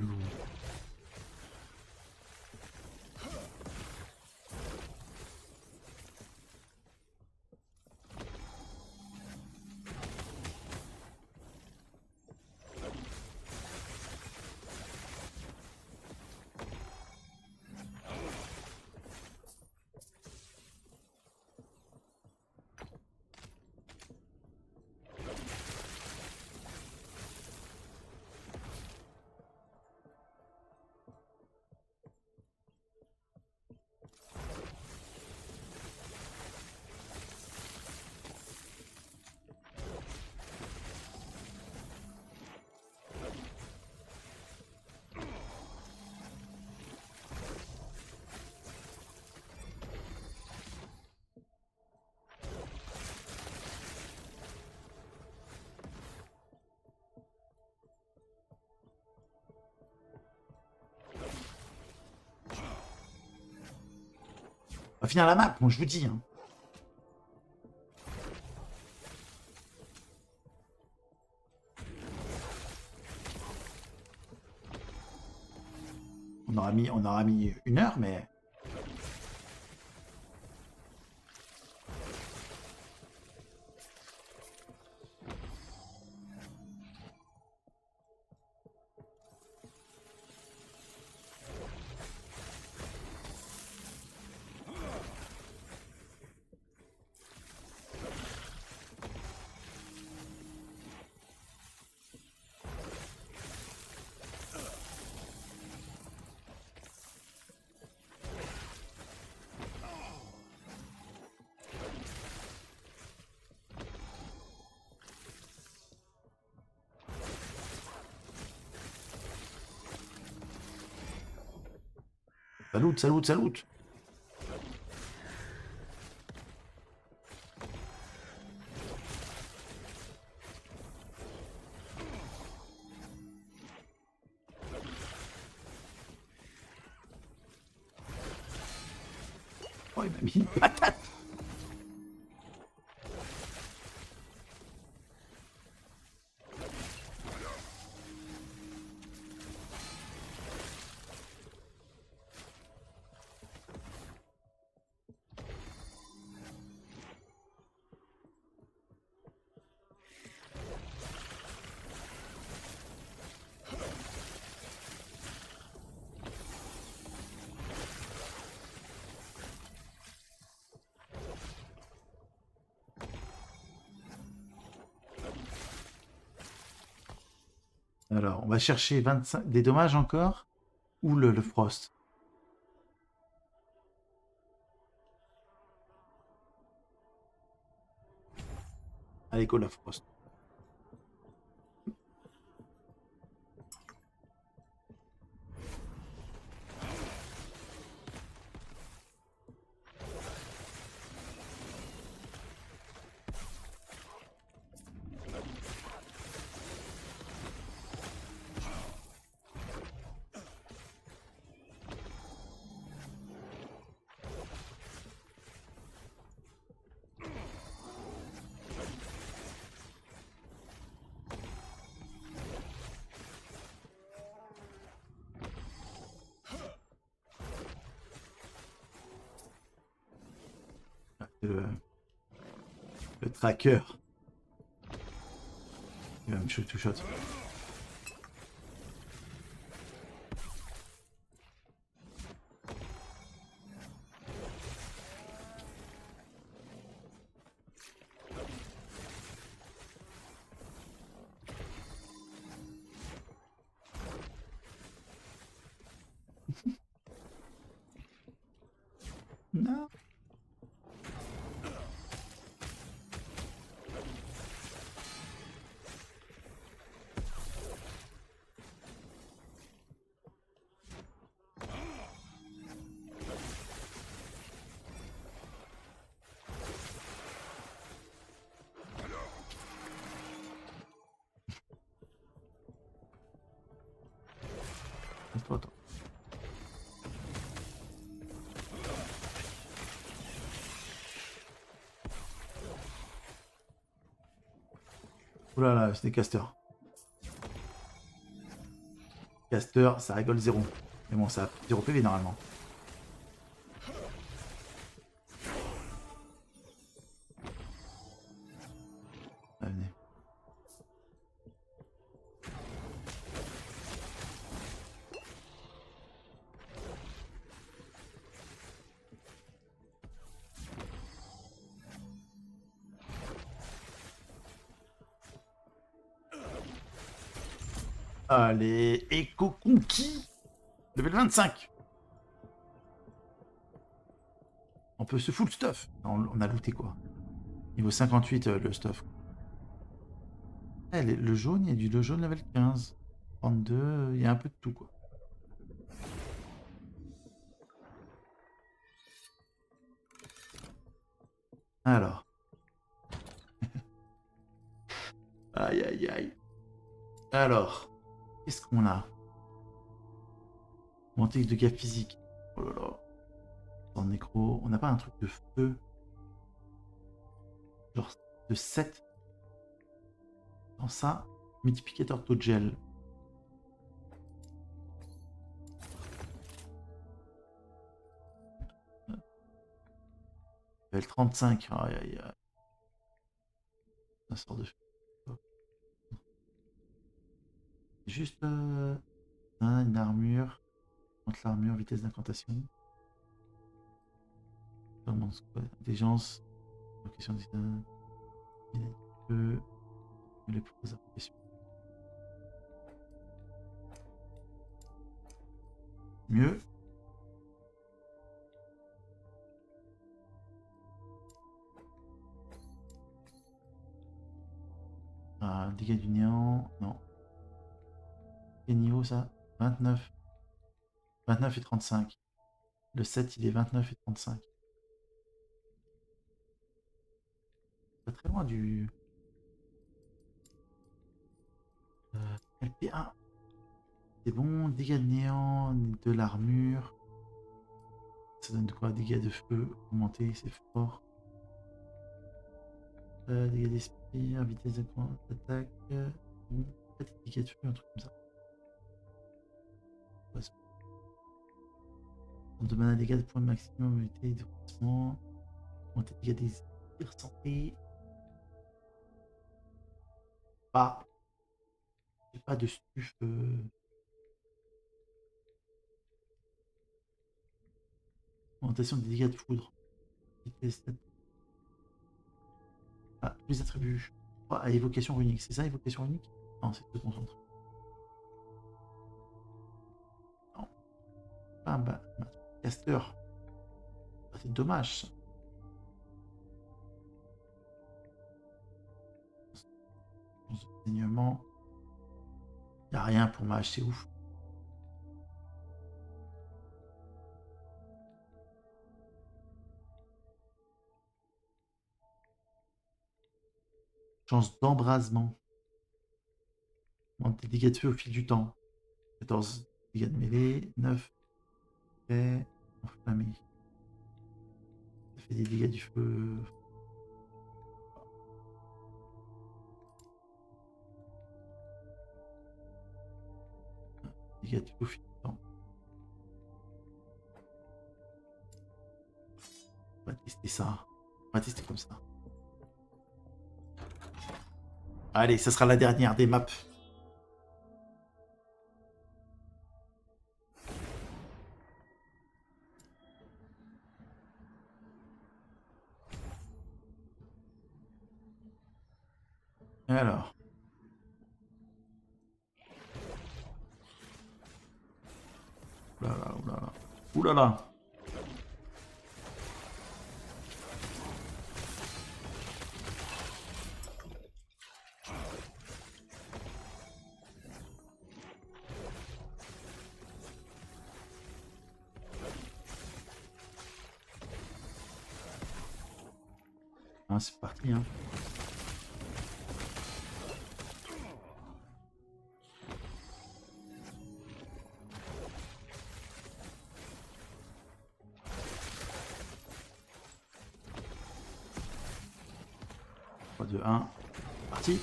On va finir la map, moi je vous dis. Hein. On aura mis 1 heure, mais... Salut, salut, salut. Oh, il m'a mis une patate. Alors, on va chercher 25 des dommages encore ou le frost. Allez, go la frost. le tracker. Il va me shoot to shot. Non. Attends, attends. Oh là là, c'est des casters. Caster, ça rigole 0. Mais bon, ça a 0 PV normalement. Ah, venez. Allez, écho conquis. Level 25. On peut se full stuff. On a looté quoi. Niveau 58 le stuff. Eh, le jaune, il y a du jaune level 15. 32, il y a un peu de tout quoi. Alors. Aïe aïe aïe. Alors. Qu'est-ce qu'on a? Montée de dégâts physiques. Oh là là. Dans le nécro. On n'a pas un truc de feu. Genre de 7. Dans ça. Multiplicateur taux de gel. Level 35. Aïe aïe aïe. Ça sort de feu. Juste une armure. Contre l'armure, vitesse d'incantation. Intelligence. Location design. Les propres applications. Mieux. Ah, dégâts du néant. Non. Quel niveau ça? 29. 29 et 35. Le 7 il est 29 et 35. Pas très loin du... LP1. C'est bon, dégâts de néant, de l'armure. Ça donne quoi? Dégâts de feu augmenté, c'est fort. Dégâts d'esprit, vitesse d'attaque. Peut-être dégâts de feu, un truc comme ça. On demande un dégâts de points maximum, mobilité, de déplacement. Augmenter les dégâts d'esprit, santé. Bah. J'ai pas de stuff. Augmentation des dégâts de foudre. Ah, les attributs. Ah, évocation unique. C'est ça, évocation unique? Non, c'est se concentrer. Non. Ah bah, caster. Ah, c'est dommage. Enseignement. Y a rien pour mage, c'est ouf. Chance d'embrasement. Monte des dégâts de feu au fil du temps. 14 dégâts de mêlée. 9 fait enflammé. Ça fait des dégâts du feu. Dégâts de feu au fil du temps. On va tester ça. On va tester comme ça. Allez, ça sera la dernière des maps. Alors. Oulala, oulala. Oulala. Ah, c'est parti, hein. De 1, parti.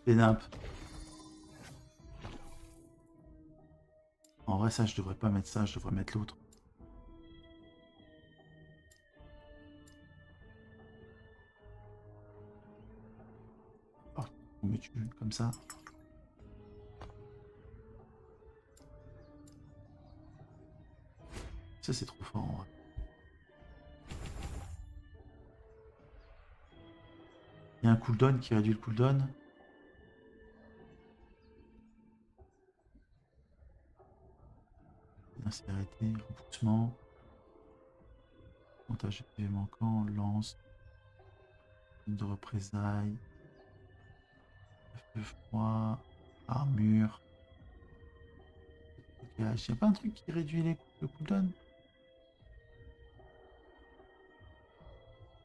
Les nappes. En vrai, ça, je devrais pas mettre ça, je devrais mettre l'autre. Oh, mais tu comme ça. Ça, c'est trop fort en vrai. Il y a un cooldown qui réduit le cooldown. Aspérité, repoussement. Montage de PV manquant, lance. De représailles. Feu froid. Armure. Il n'y a pas un truc qui réduit le cooldown?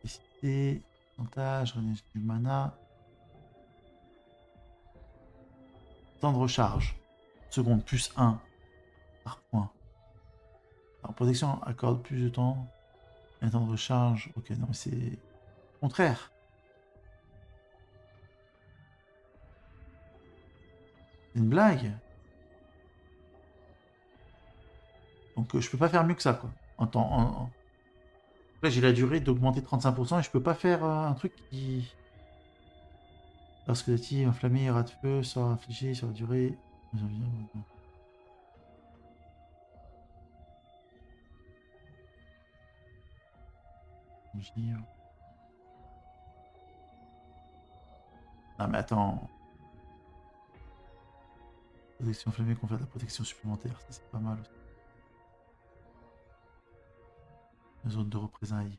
Capacité, montage, régénération du mana. Temps de recharge. Seconde, plus 1 par point. Alors, protection accorde plus de temps. Un temps de recharge. Ok, non, mais c'est contraire. C'est une blague. Donc, je peux pas faire mieux que ça, quoi. En temps. Là, j'ai la durée d'augmenter 35% et je peux pas faire un truc qui. Lorsque la tige enflammée, rat de feu sera infligé sur la durée. Non mais attends. Protection enflammée confère de la protection supplémentaire, ça c'est pas mal aussi. La zone de représailles.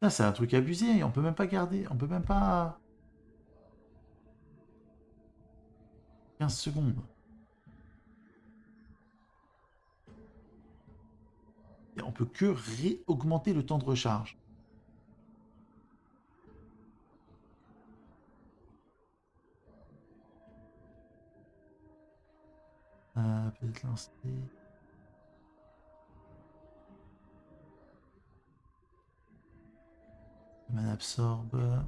Là c'est un truc abusé, on peut même pas garder, on peut même pas... 15 secondes. Et on peut que réaugmenter le temps de recharge. Peut-être lancer. Man absorbe.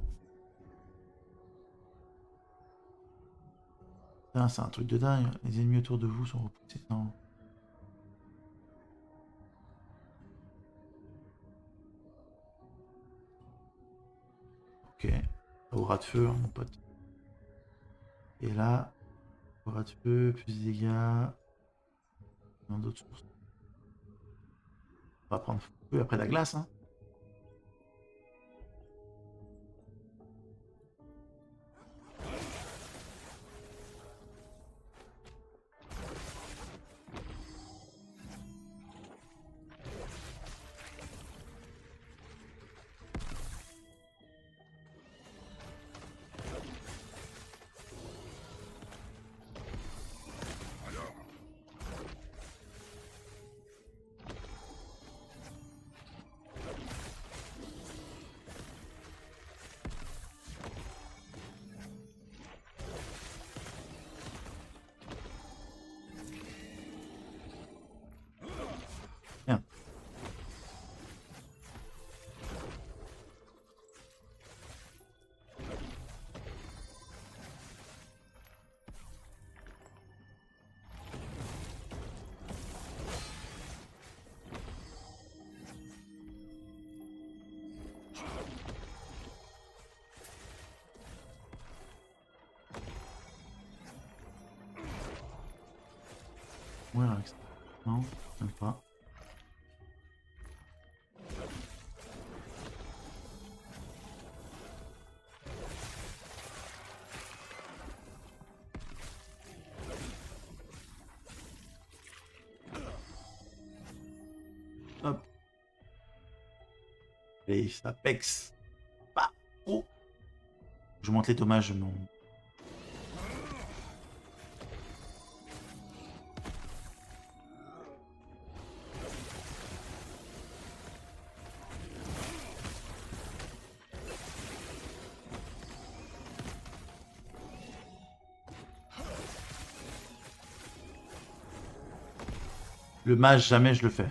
C'est un truc de dingue. Les ennemis autour de vous sont repoussés. Non. Ok. Aura de feu, hein, mon pote. Et là, aura de feu, plus de dégâts. Dans d'autres sources. On va prendre feu après la glace, hein. mourir avec ça. Non, même pas. Hop. Et ça pex. Bah, oh. Je monte les dommages, non. Le mage, jamais je le fais.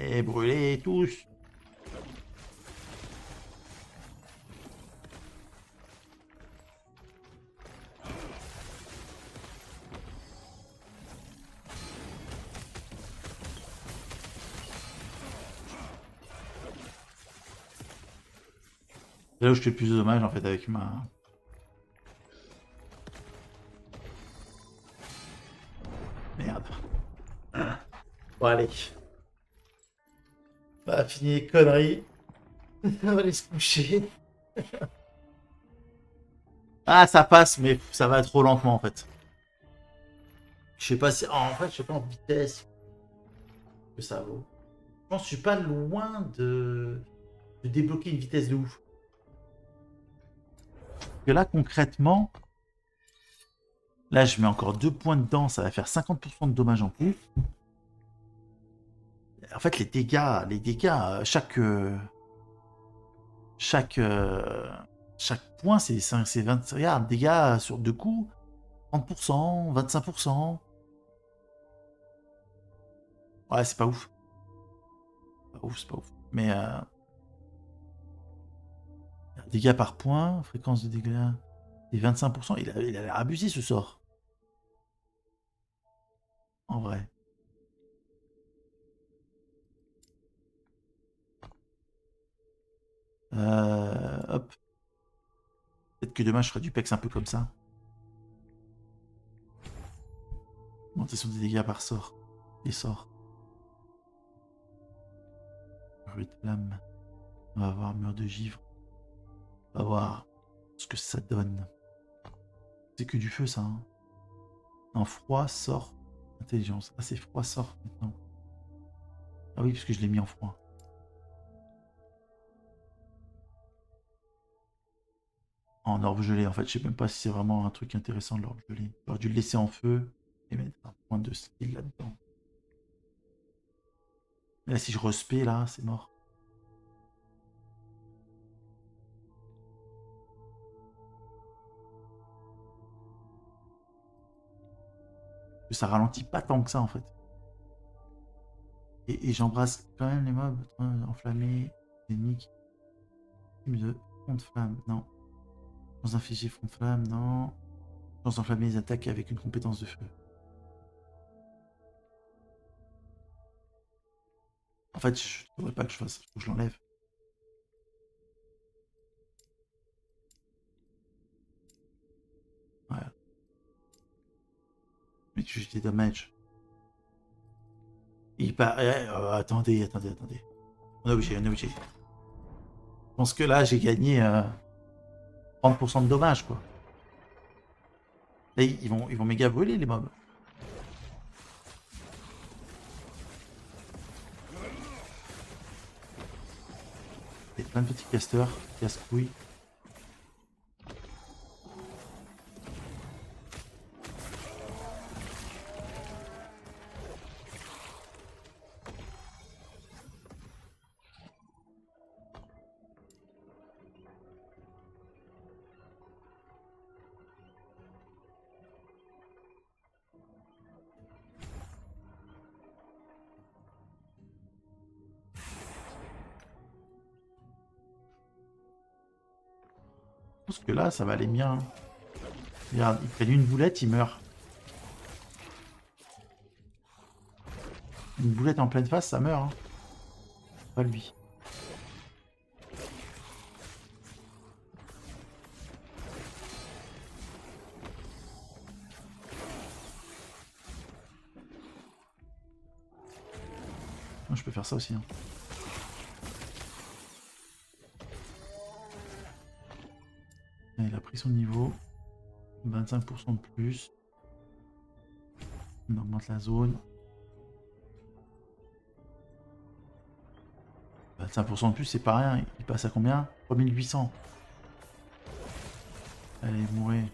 Et brûlez tous. C'est là où je fais le plus de dommages en fait avec ma... Merde. Bon allez. On va finir les conneries. On va aller se coucher. Ah ça passe mais ça va trop lentement en fait. Je sais pas si... en fait je sais pas en vitesse que ça vaut. Je pense que je suis pas loin de débloquer une vitesse de ouf. Que là concrètement, là je mets encore 2 points dedans, ça va faire 50% de dommages en plus. En fait les dégâts, chaque point c'est 20, regarde, dégâts sur 2 coups, 30%, 25%. Ouais c'est pas ouf. C'est pas ouf. Mais dégâts par point, fréquence de dégâts, et 25%, il a l'air abusé ce sort. En vrai. Hop. Peut-être que demain je ferai du pex un peu comme ça. Augmentation des dégâts par sort. Les sorts. Bruit de flamme. On va voir mur de givre. On va voir ce que ça donne. C'est que du feu ça. Hein. En froid, sort, intelligence. Ah c'est froid, sort maintenant. Ah oui, parce que je l'ai mis en froid. En orbe gelé, en fait, je sais même pas si c'est vraiment un truc intéressant de l'orbe gelé. J'aurais dû le laisser en feu et mettre un point de skill là-dedans. Mais là, si je respect, là, c'est mort. Ça ralentit pas tant que ça, en fait. Et j'embrasse quand même les mobs enflammés, ennemis de front de flamme, non. Sans infliger front de flamme, non. Sans enflammer les attaques avec une compétence de feu. En fait, je ne devrais pas que je fasse, faut que je l'enlève. Voilà. Mais tu jettes des damage. Il paraît... attendez. On est obligé. Je pense que là, j'ai gagné 30% de dommages, quoi. Là, ils vont méga brûler, les mobs. Il y a plein de petits casteurs, casse-couilles. pense que là, ça va aller bien. Regarde, ils prennent une boulette, ils meurent. Une boulette en pleine face, ça meurt. Hein. Pas lui. Moi, je peux faire ça aussi. Hein. Il a pris son niveau. 25% de plus. On augmente la zone. 25% de plus, c'est pas rien. Il passe à combien? 3800. Allez, mourez.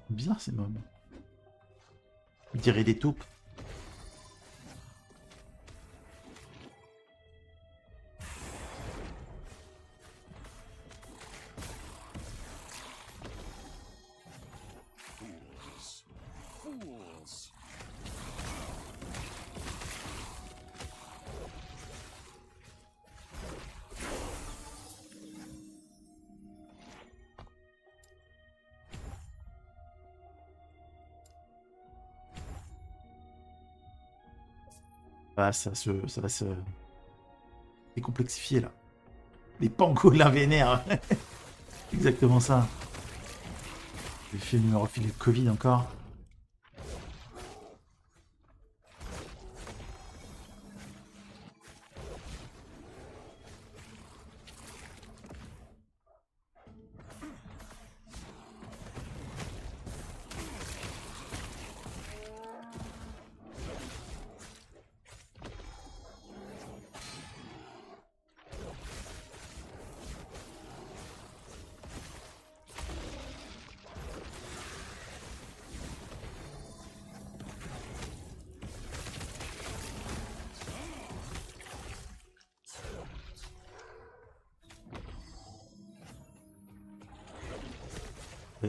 Bizarre ces mobs. On dirait des taupes. Ah, ça va se décomplexifier là. Les pangolins vénères. Exactement ça. Je vais fait me refiler le Covid encore.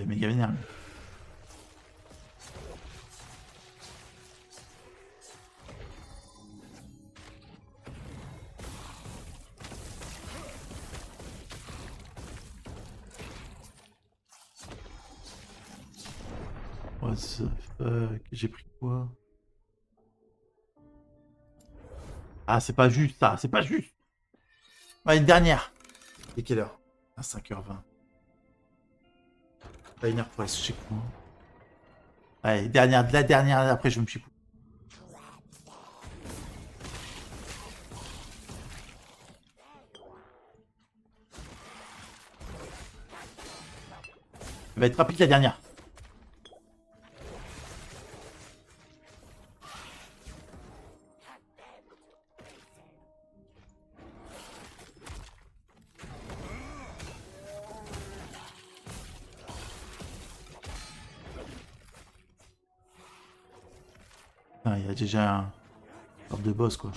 Méga vénère. What the fuck? J'ai pris quoi? Ah, c'est pas juste ça, c'est pas juste. Ah, une dernière. Et quelle heure? À 5h20. Pas une heure pour aller se checker. Allez, dernière, la dernière, après je me suis. Elle va être rapide la dernière. Il y a déjà un sorte de boss quoi.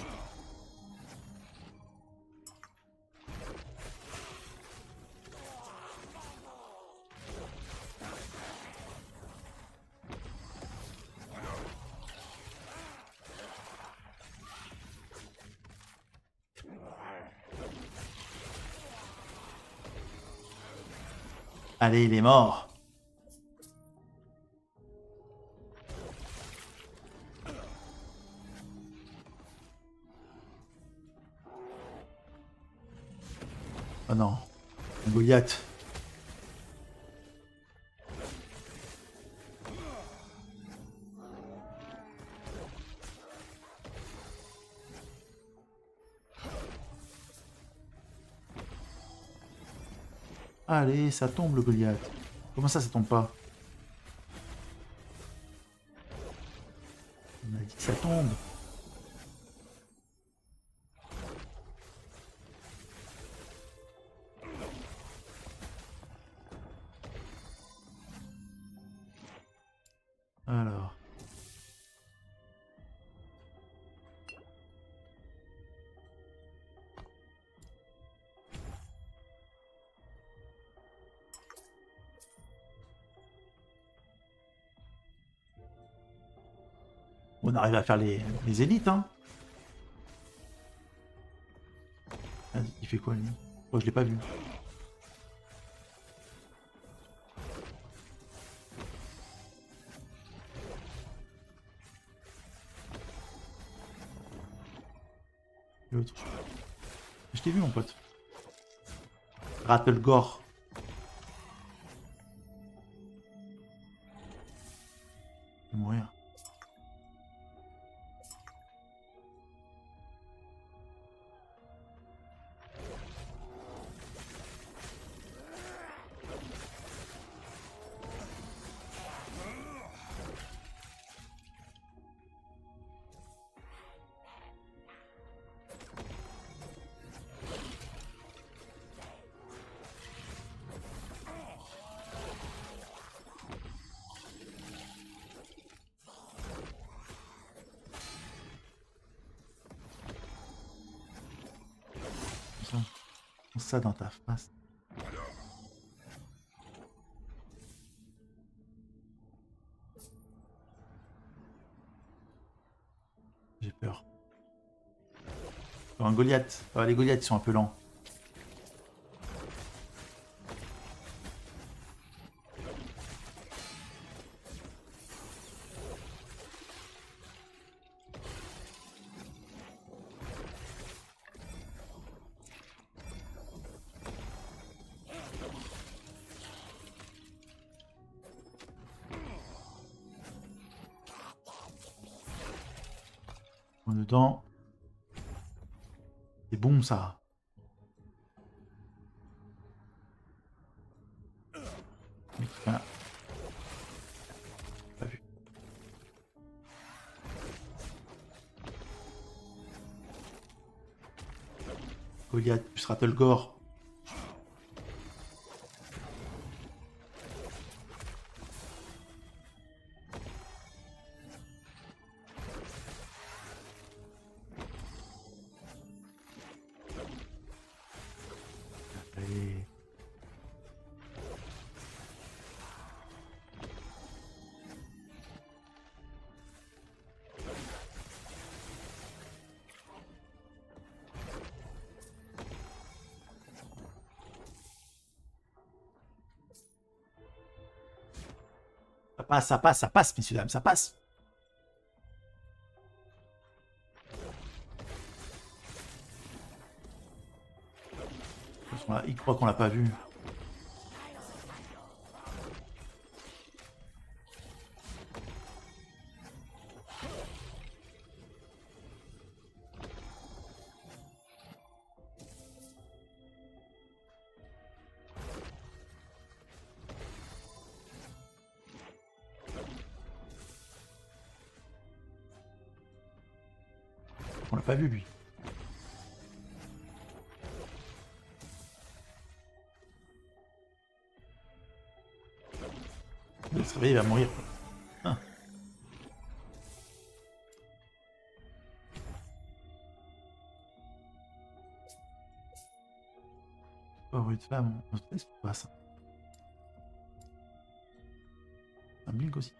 Allez, il est mort. Oh non, Goliath. Allez, ça tombe le Goliath. Comment ça tombe pas? dit que ça tombe. Alors. On arrive à faire les élites, hein. Vas-y, il fait quoi lui? Oh, je l'ai pas vu. L'autre. Je t'ai vu mon pote. Rattlegore. Je vais mourir. Ça dans ta face. J'ai peur. Un Goliath. Ah, les Goliaths sont un peu lents. Dedans. C'est bon ça. Voilà. Pas vu. Goliath plus Rattlegore. Ça passe, messieurs, dames, ça passe. Il croit qu'on l'a pas vu. On l'a pas vu lui. Il va se réveiller, il va mourir. Ah. Pauvre de femme, on se laisse pas ça. Un blink aussi.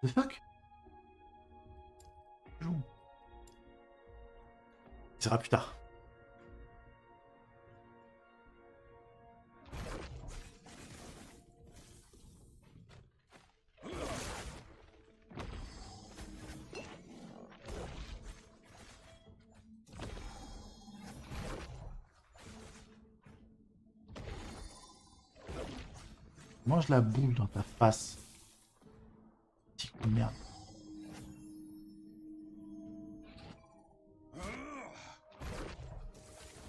The fuck? Joue. Il sera plus tard. Mange la boule dans ta face. Petit coup de merde.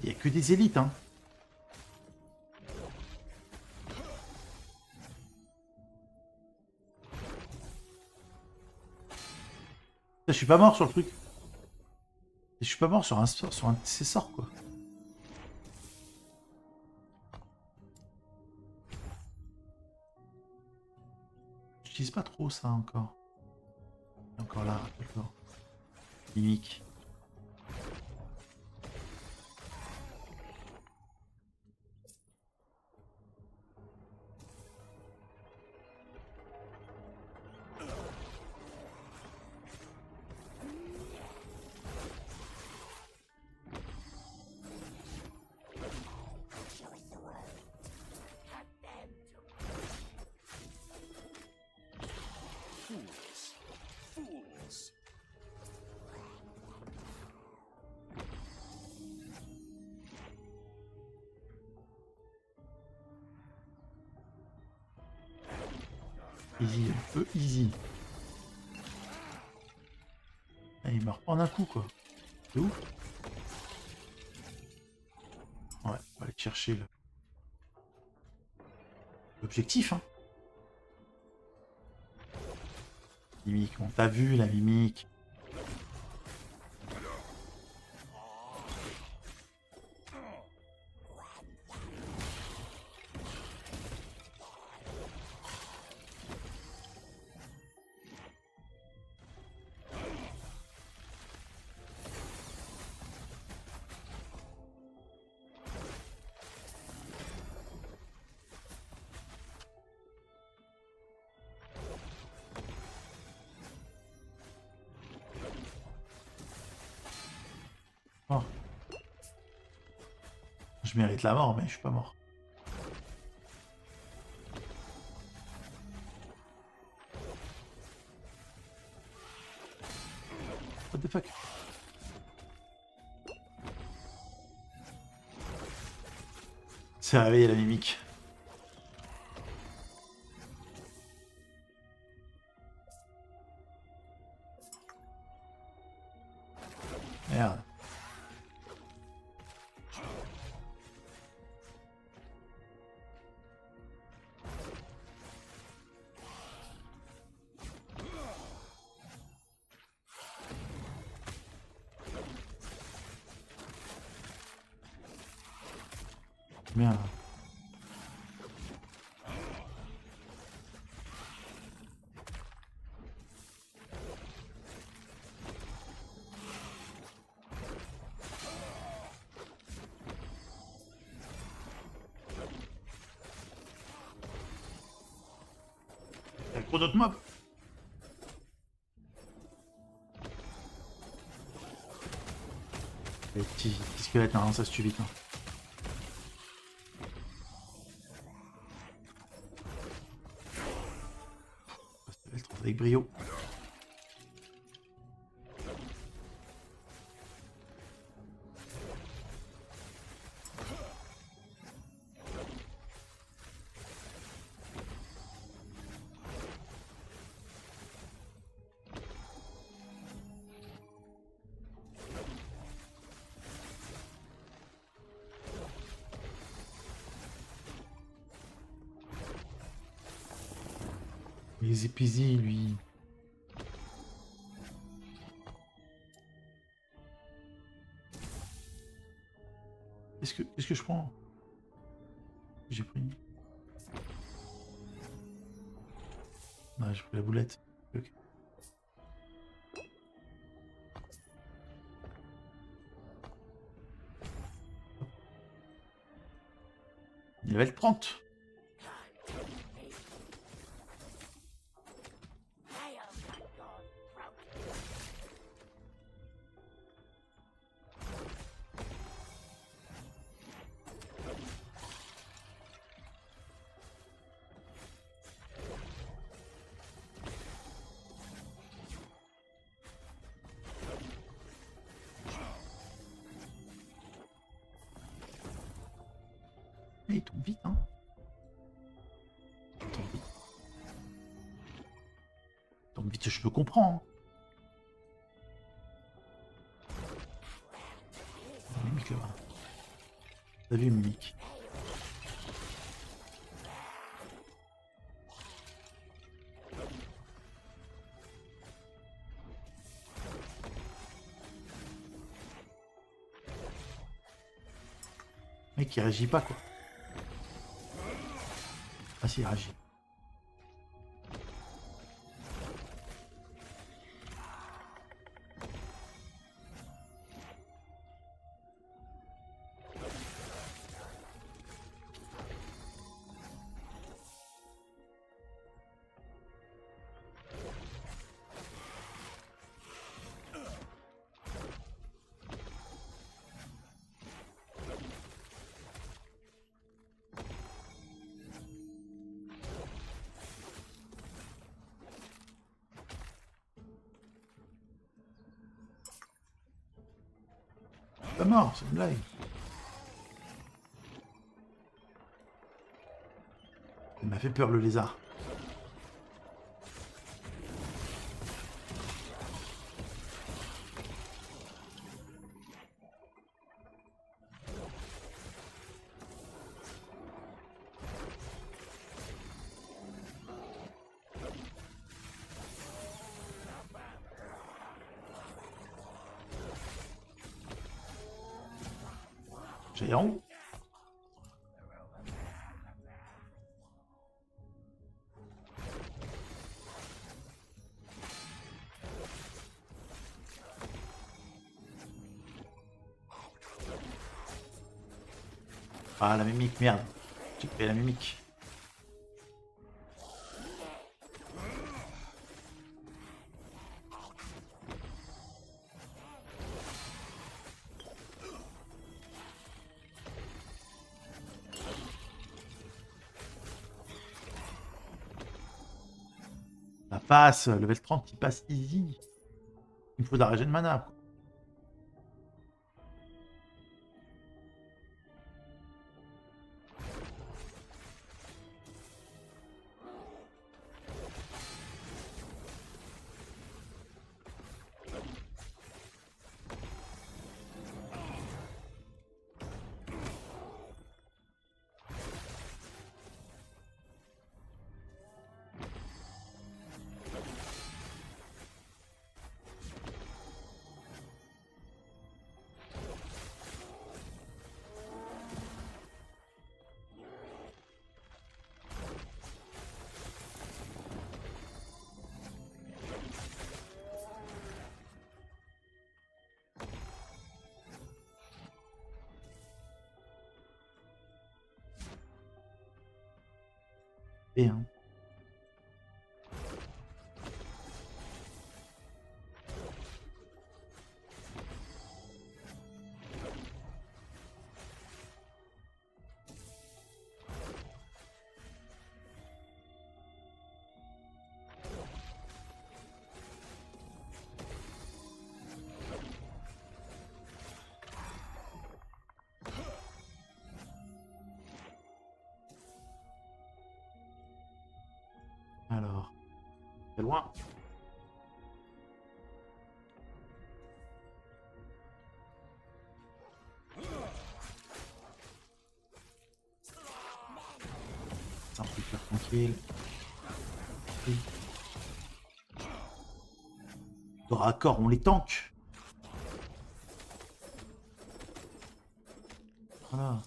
Il n'y a que des élites, hein. Je suis pas mort sur le truc. Je suis pas mort sur un de ces sorts, quoi. J'utilise pas trop ça encore. Encore là, d'accord. Mimique. Easy, un peu easy. Ah, il meurt pas en un coup, quoi. C'est ouf. Ouais, on va aller chercher l'objectif, hein. Mimique, on t'a vu la mimique. Oh. Je mérite la mort, mais je suis pas mort. What the fuck? C'est réveillé la mimique. Merde. Merde. Il y a trop d'autres mobs. Les petits squelettes, non, ça se tue vite. Hein. Avec brio. Easy peasy, lui. Qu'est-ce que je prends? J'ai pris. Non, j'ai pris la boulette. Okay. Il va être 30. Il tombe vite, hein. Il tombe vite. Il tombe vite, je le comprends. Hein. Mimique là-bas. T'as vu, Mimique? mec, il réagit pas, quoi. Ah si, il réagit. Pas mort, c'est une blague. Il m'a fait peur, le lézard. Géant. Ah, la mimique, merde. J'ai créé la mimique. La passe, level 30 qui passe easy. Il me faut de la régène de mana, quoi. Et hein. Alors, c'est loin. Ça, on peut faire tranquille. Corps à corps, on les tank. Voilà.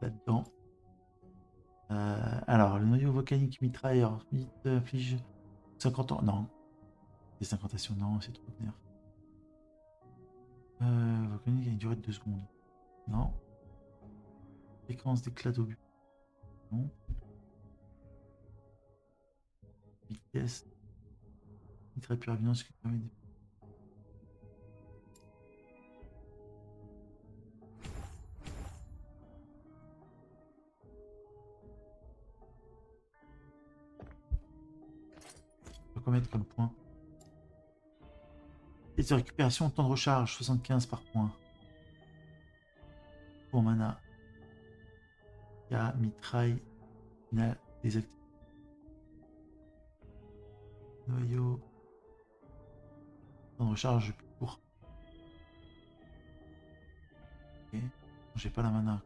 Là-dedans. Alors, le noyau volcanique mitrailleur inflige 50 ans. Non. Des incantations, non, c'est trop de nerfs. Volcanique a une durée de 2 secondes. Non. Fréquence d'éclat d'obus. Non. Vitesse. Mitraille pure ce qui permet de... Quoi mettre comme point? Et de récupération, temps de recharge, 75 par point. Pour mana. Il y a mitraille finale désactivé. Noyau. Temps de recharge plus court. Ok. J'ai pas la mana.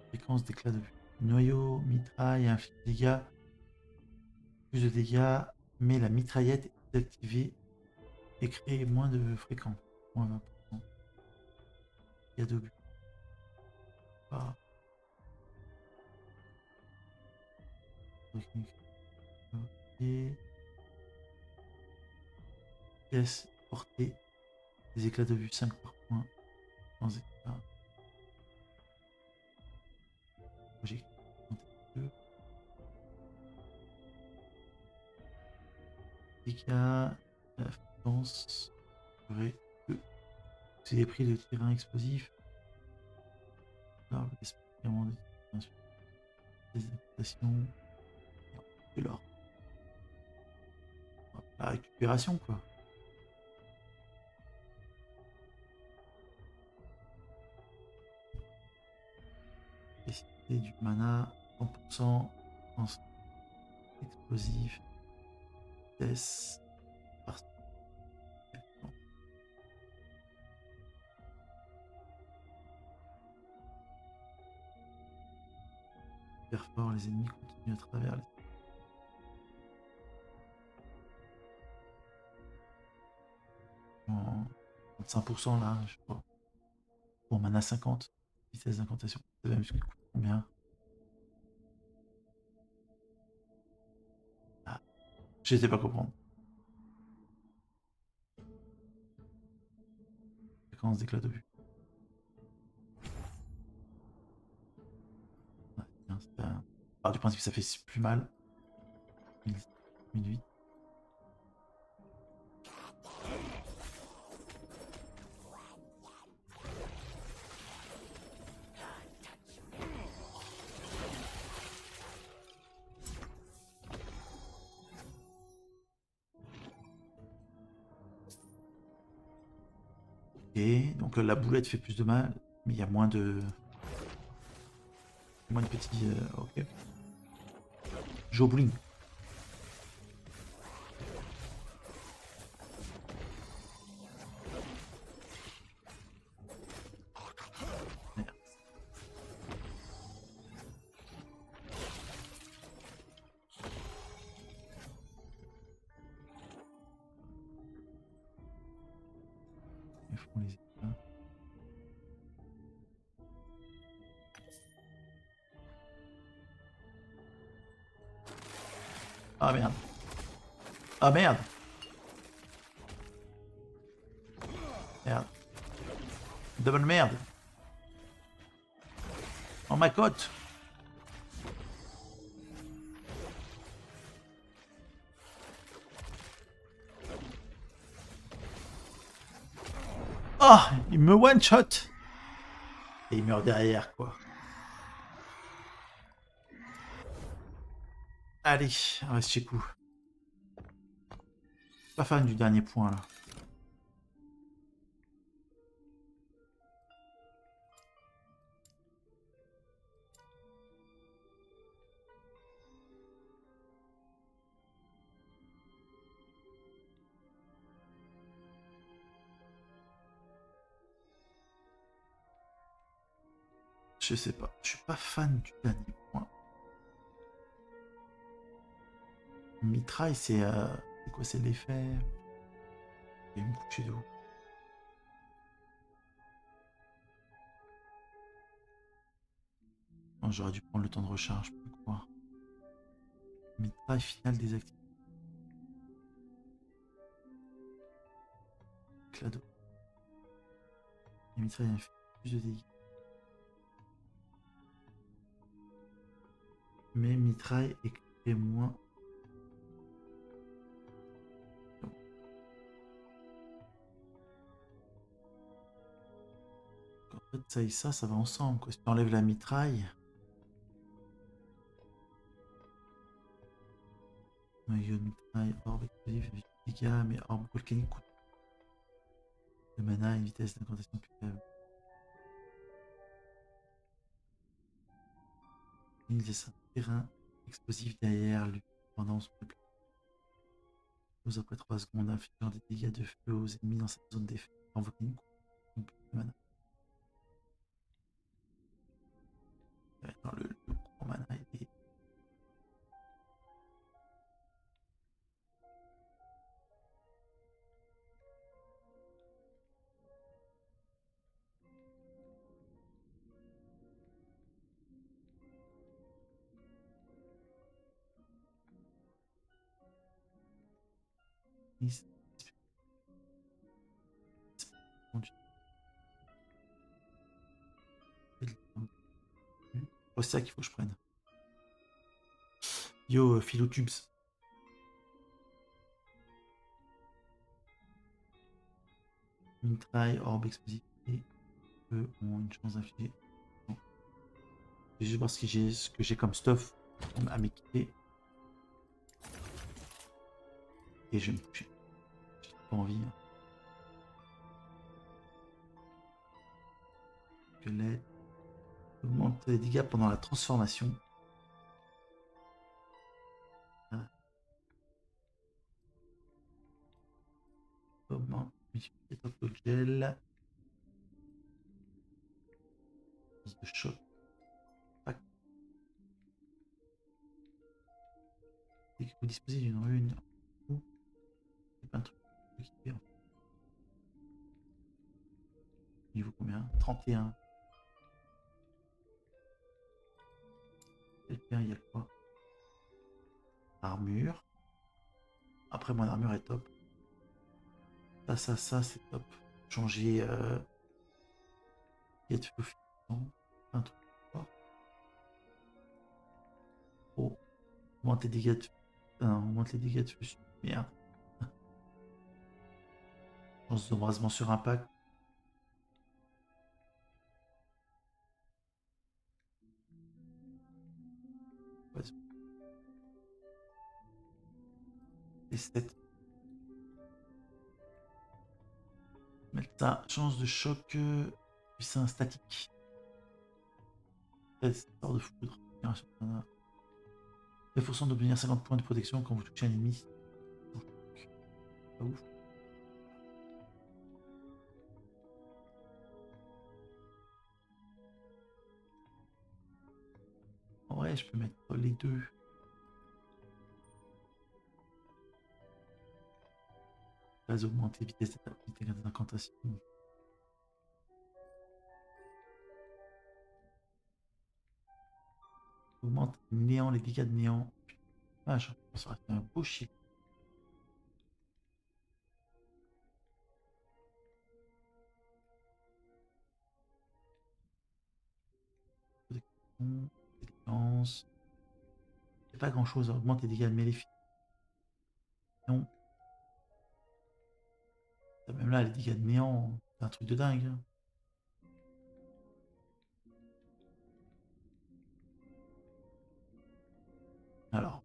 Fréquence d'éclat de vue. Noyau, mitraille, inflige dégâts. Plus de dégâts, mais la mitraillette est désactivée et crée moins de fréquence. Moins 20%. Dégâts d'obus. Pas. Ok. Pièce portée. Des éclats de vue 5 par point. Sans éclat. J'ai 2. Dégâts. La fréquence serait 2. C'est des prix de terrain explosif. Alors, l'expérimentation des adaptations. Et l'or. La récupération, quoi. Décider du mana, 100%, explosif, vitesse, super fort, les ennemis continuent à travers les... En 35% là, je crois. Bon, mana 50, vitesse d'incantation. C'est même ce qui coûte combien? Ah, je sais pas comprendre. Fréquence d'éclat de vue. Ouais, bien, du principe que ça fait plus mal. 1008. Ok, donc la boulette fait plus de mal, mais il y a moins de petits... ok. Joe bowling. Ils font les éclats. Ah merde. Ah merde. Merde. Double merde. Oh ma côte. Oh, il me one-shot. Et il meurt derrière, quoi. Allez, on reste chez coup. Pas fan du dernier point, là. Je sais pas. Je suis pas fan du dernier point. Mitraille, c'est quoi? C'est l'effet. Il va me coucher d'eau. J'aurais dû prendre le temps de recharge pour le croire. Mitraille finale désactivée. Éclat d'eau. Mitraille a fait plus de dégâts. Mais mitraille est moins. En fait, ça et ça va ensemble, quoi. Si tu enlèves la mitraille. Noyau de mitraille, orbe explosif, dégâts, mais orbe volcanique coûte de mana et une vitesse d'incantation plus faible. Il laisse un terrain explosif derrière lui pendant son déplacement. Pause après 3 secondes, infligeant des dégâts de feu aux ennemis dans cette zone d'effet. Invoquer une coupe de mana. Dans le gros mana et c'est ça qu'il faut que je prenne. Yo, Philotubes. Mitraille, orbe explosif et eux ont une chance d'infliger. Je vais juste voir ce que j'ai comme stuff à m'équiper. Et je vais me coucher. J'ai pas envie. Hein. Squelette. Augmente les dégâts pendant la transformation. Augmente multiplier top de gel. De choc. Dès que vous disposez d'une rune, c'est pas un truc qui fait. Niveau combien? 31. Quelqu'un, il y a quoi? Armure. Après, mon armure est top. Ça, c'est top. Changer. Il y a de feu filant. Un truc fort. Oh. Augmente les dégâts de feu. Augmente les dégâts de feu. Merde. Chance d'embrasement sur impact. Et 7. Mettre ça. Chance de choc. Puissant statique. 13. Sort de foudre. Efforçant d'obtenir 50 points de protection quand vous touchez un ennemi. Pas ouf. En vrai, je peux mettre les deux. Pas augmenter vitesse d'incantation. Augmente néant, les dégâts de néant. Ah, je pense que ça aurait fait un beau chiffre. Défense. C'est pas grand chose, augmente les dégâts de mêlée. Non. Même là, les dégâts de néant, c'est un truc de dingue. Hein. Alors,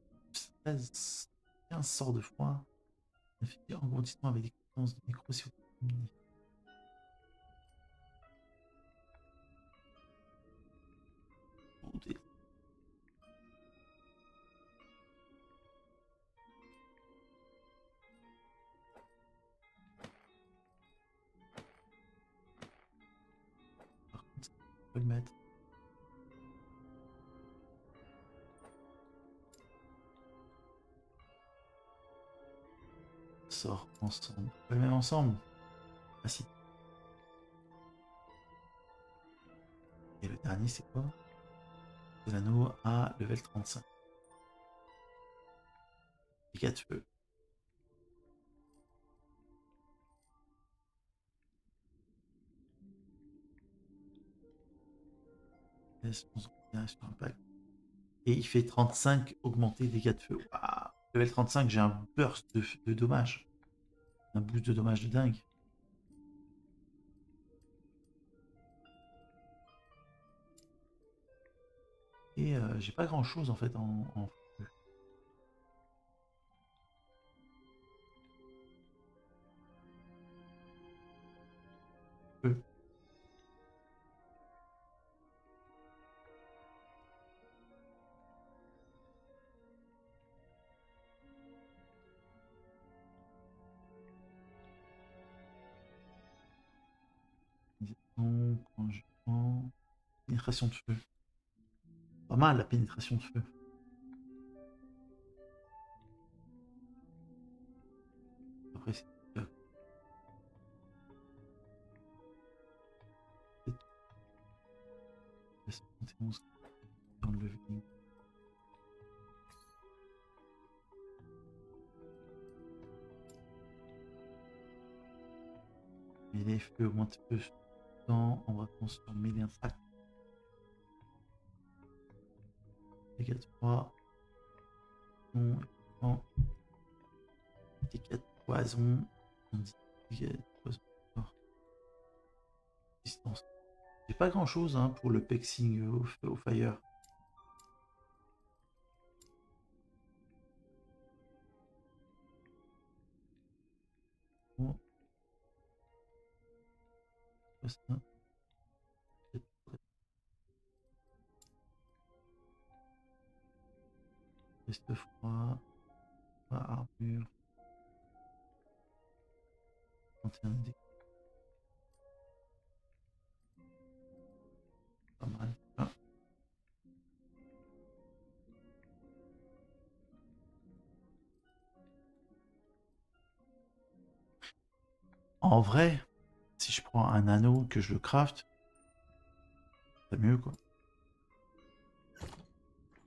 16, 15 sorts de froid. Engourdissement avec des compétences de micro si vous terminez. Par contre, on peut le mettre. Sort ensemble. On peut le mettre ensemble. Ah si. Et le dernier, c'est quoi? C'est l'anneau à level 35. Dégâts de feu. Et il fait 35 augmenté dégâts de feu. Waouh. Level 35, j'ai un burst de dommages. Un boost de dommages de dingue. Et j'ai pas grand chose en fait en feu. Feu. Donc, quand je prends... Pénétration de feu. Pas mal la pénétration de feu. Après, c'est... Dans le leveling. Mêlée feu, augmente feu temps, on va transformer mêlée impact. Dégâts 3. Non, non. Dégâts de poison. Dégâts de poison. Distance. J'ai pas grand chose hein, pour le pexing au fire. Bon. Ça. Reste froid. Armure. 31 dégâts. Pas mal. Ah. En vrai, si je prends un anneau que je le craft, c'est mieux quoi.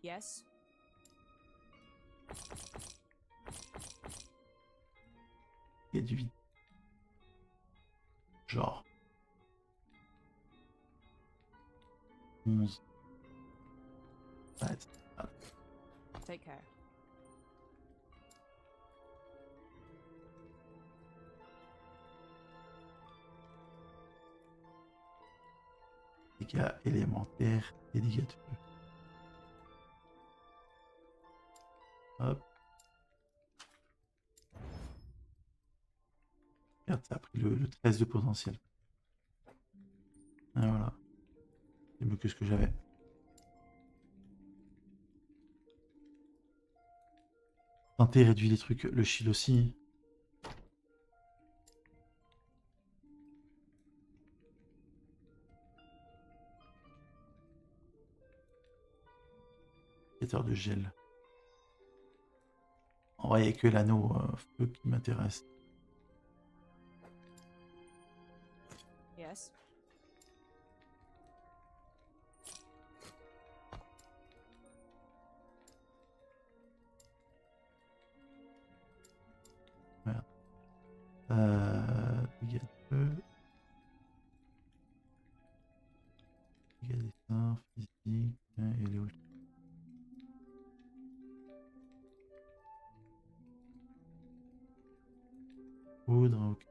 Yes. Il y a du vide. Genre. 11. Ouais, Take care. dégâts élémentaires et dégâts de feu. Hop. Regarde, ça a pris le 13 de potentiel. Et voilà. C'est mieux que ce que j'avais. Santé réduit les trucs. Le shield aussi. De gel. En vrai, il n'y a que l'anneau feu qui m'intéresse. Yes. Merde. Dégâts de feu. Dégâts des sorts, physique. Et les autres. Poudre, ok.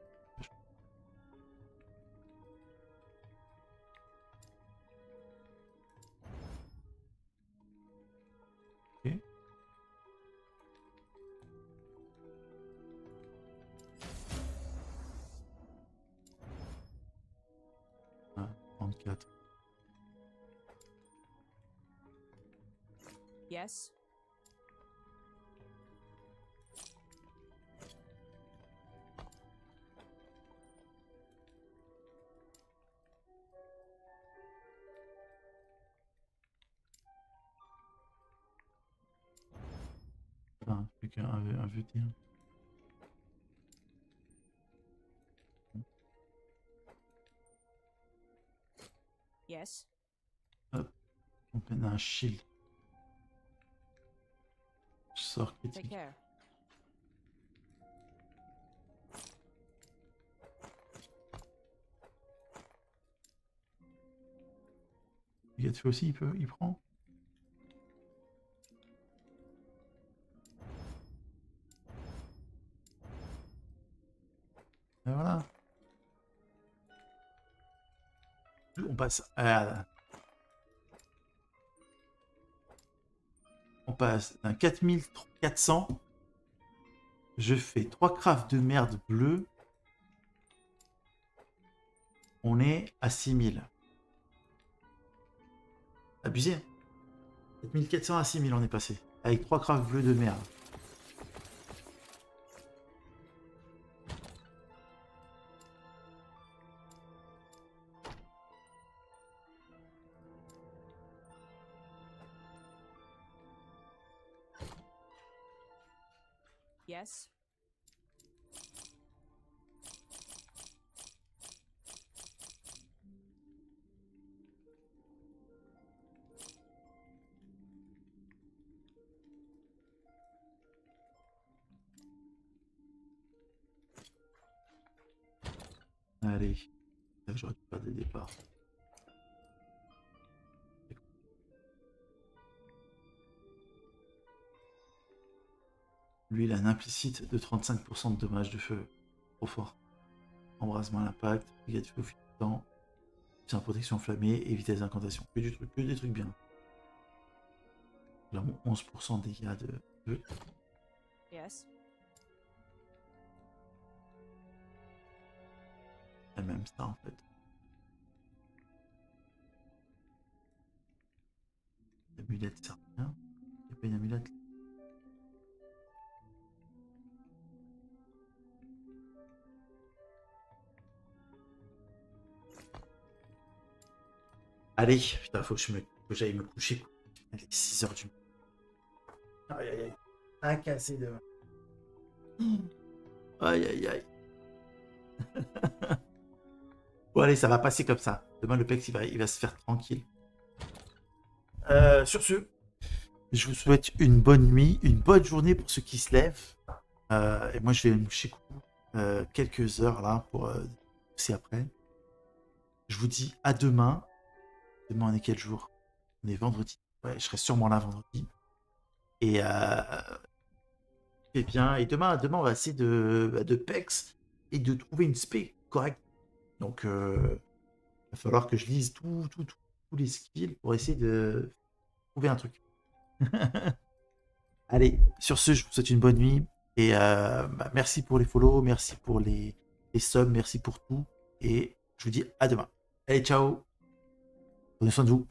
Ok. Ah, 34. Yes. Enfin, plus qu'un VT. Yes. Hop. On peine un shield. Sort Take critique. care. Dégâts de feu aussi, il prend. Et voilà. On passe à... On passe d'un 4400. Je fais 3 crafts de merde bleue. On est à 6000. Abusé. 4400 à 6000 on est passé. Avec 3 crafts bleus de merde. Yes. Allez. J'aurais dû faire des départs. Lui, il a un implicite de 35% de dommages de feu. Trop fort. Embrasement à l'impact, dégâts de feu au fil du temps, plus en protection enflammée et vitesse d'incantation. Que des trucs bien. Là, 11% de dégâts de feu. Yes. Et même ça, en fait. L'amulette sert à rien. Il n'y a pas une amulette. Allez, putain, faut que j'aille me coucher. Il est 6h du matin. Aïe aïe aïe. Un cassé demain. Aïe aïe aïe. Bon allez, ça va passer comme ça. Demain le PEX il va se faire tranquille. Sur ce, je vous souhaite une bonne nuit, une bonne journée pour ceux qui se lèvent. Et moi je vais me coucher quelques heures là pour aussi après. Je vous dis à demain. Demain on est quel jour? On est vendredi. Ouais, je serai sûrement là vendredi. Et bien, et demain on va essayer de PEX et de trouver une spé correcte. Donc, il va falloir que je lise tous les skills pour essayer de trouver un truc. Allez, sur ce, je vous souhaite une bonne nuit. Et merci pour les follow, merci pour les subs, merci pour tout. Et je vous dis à demain. Allez, ciao. Prenez soin de vous.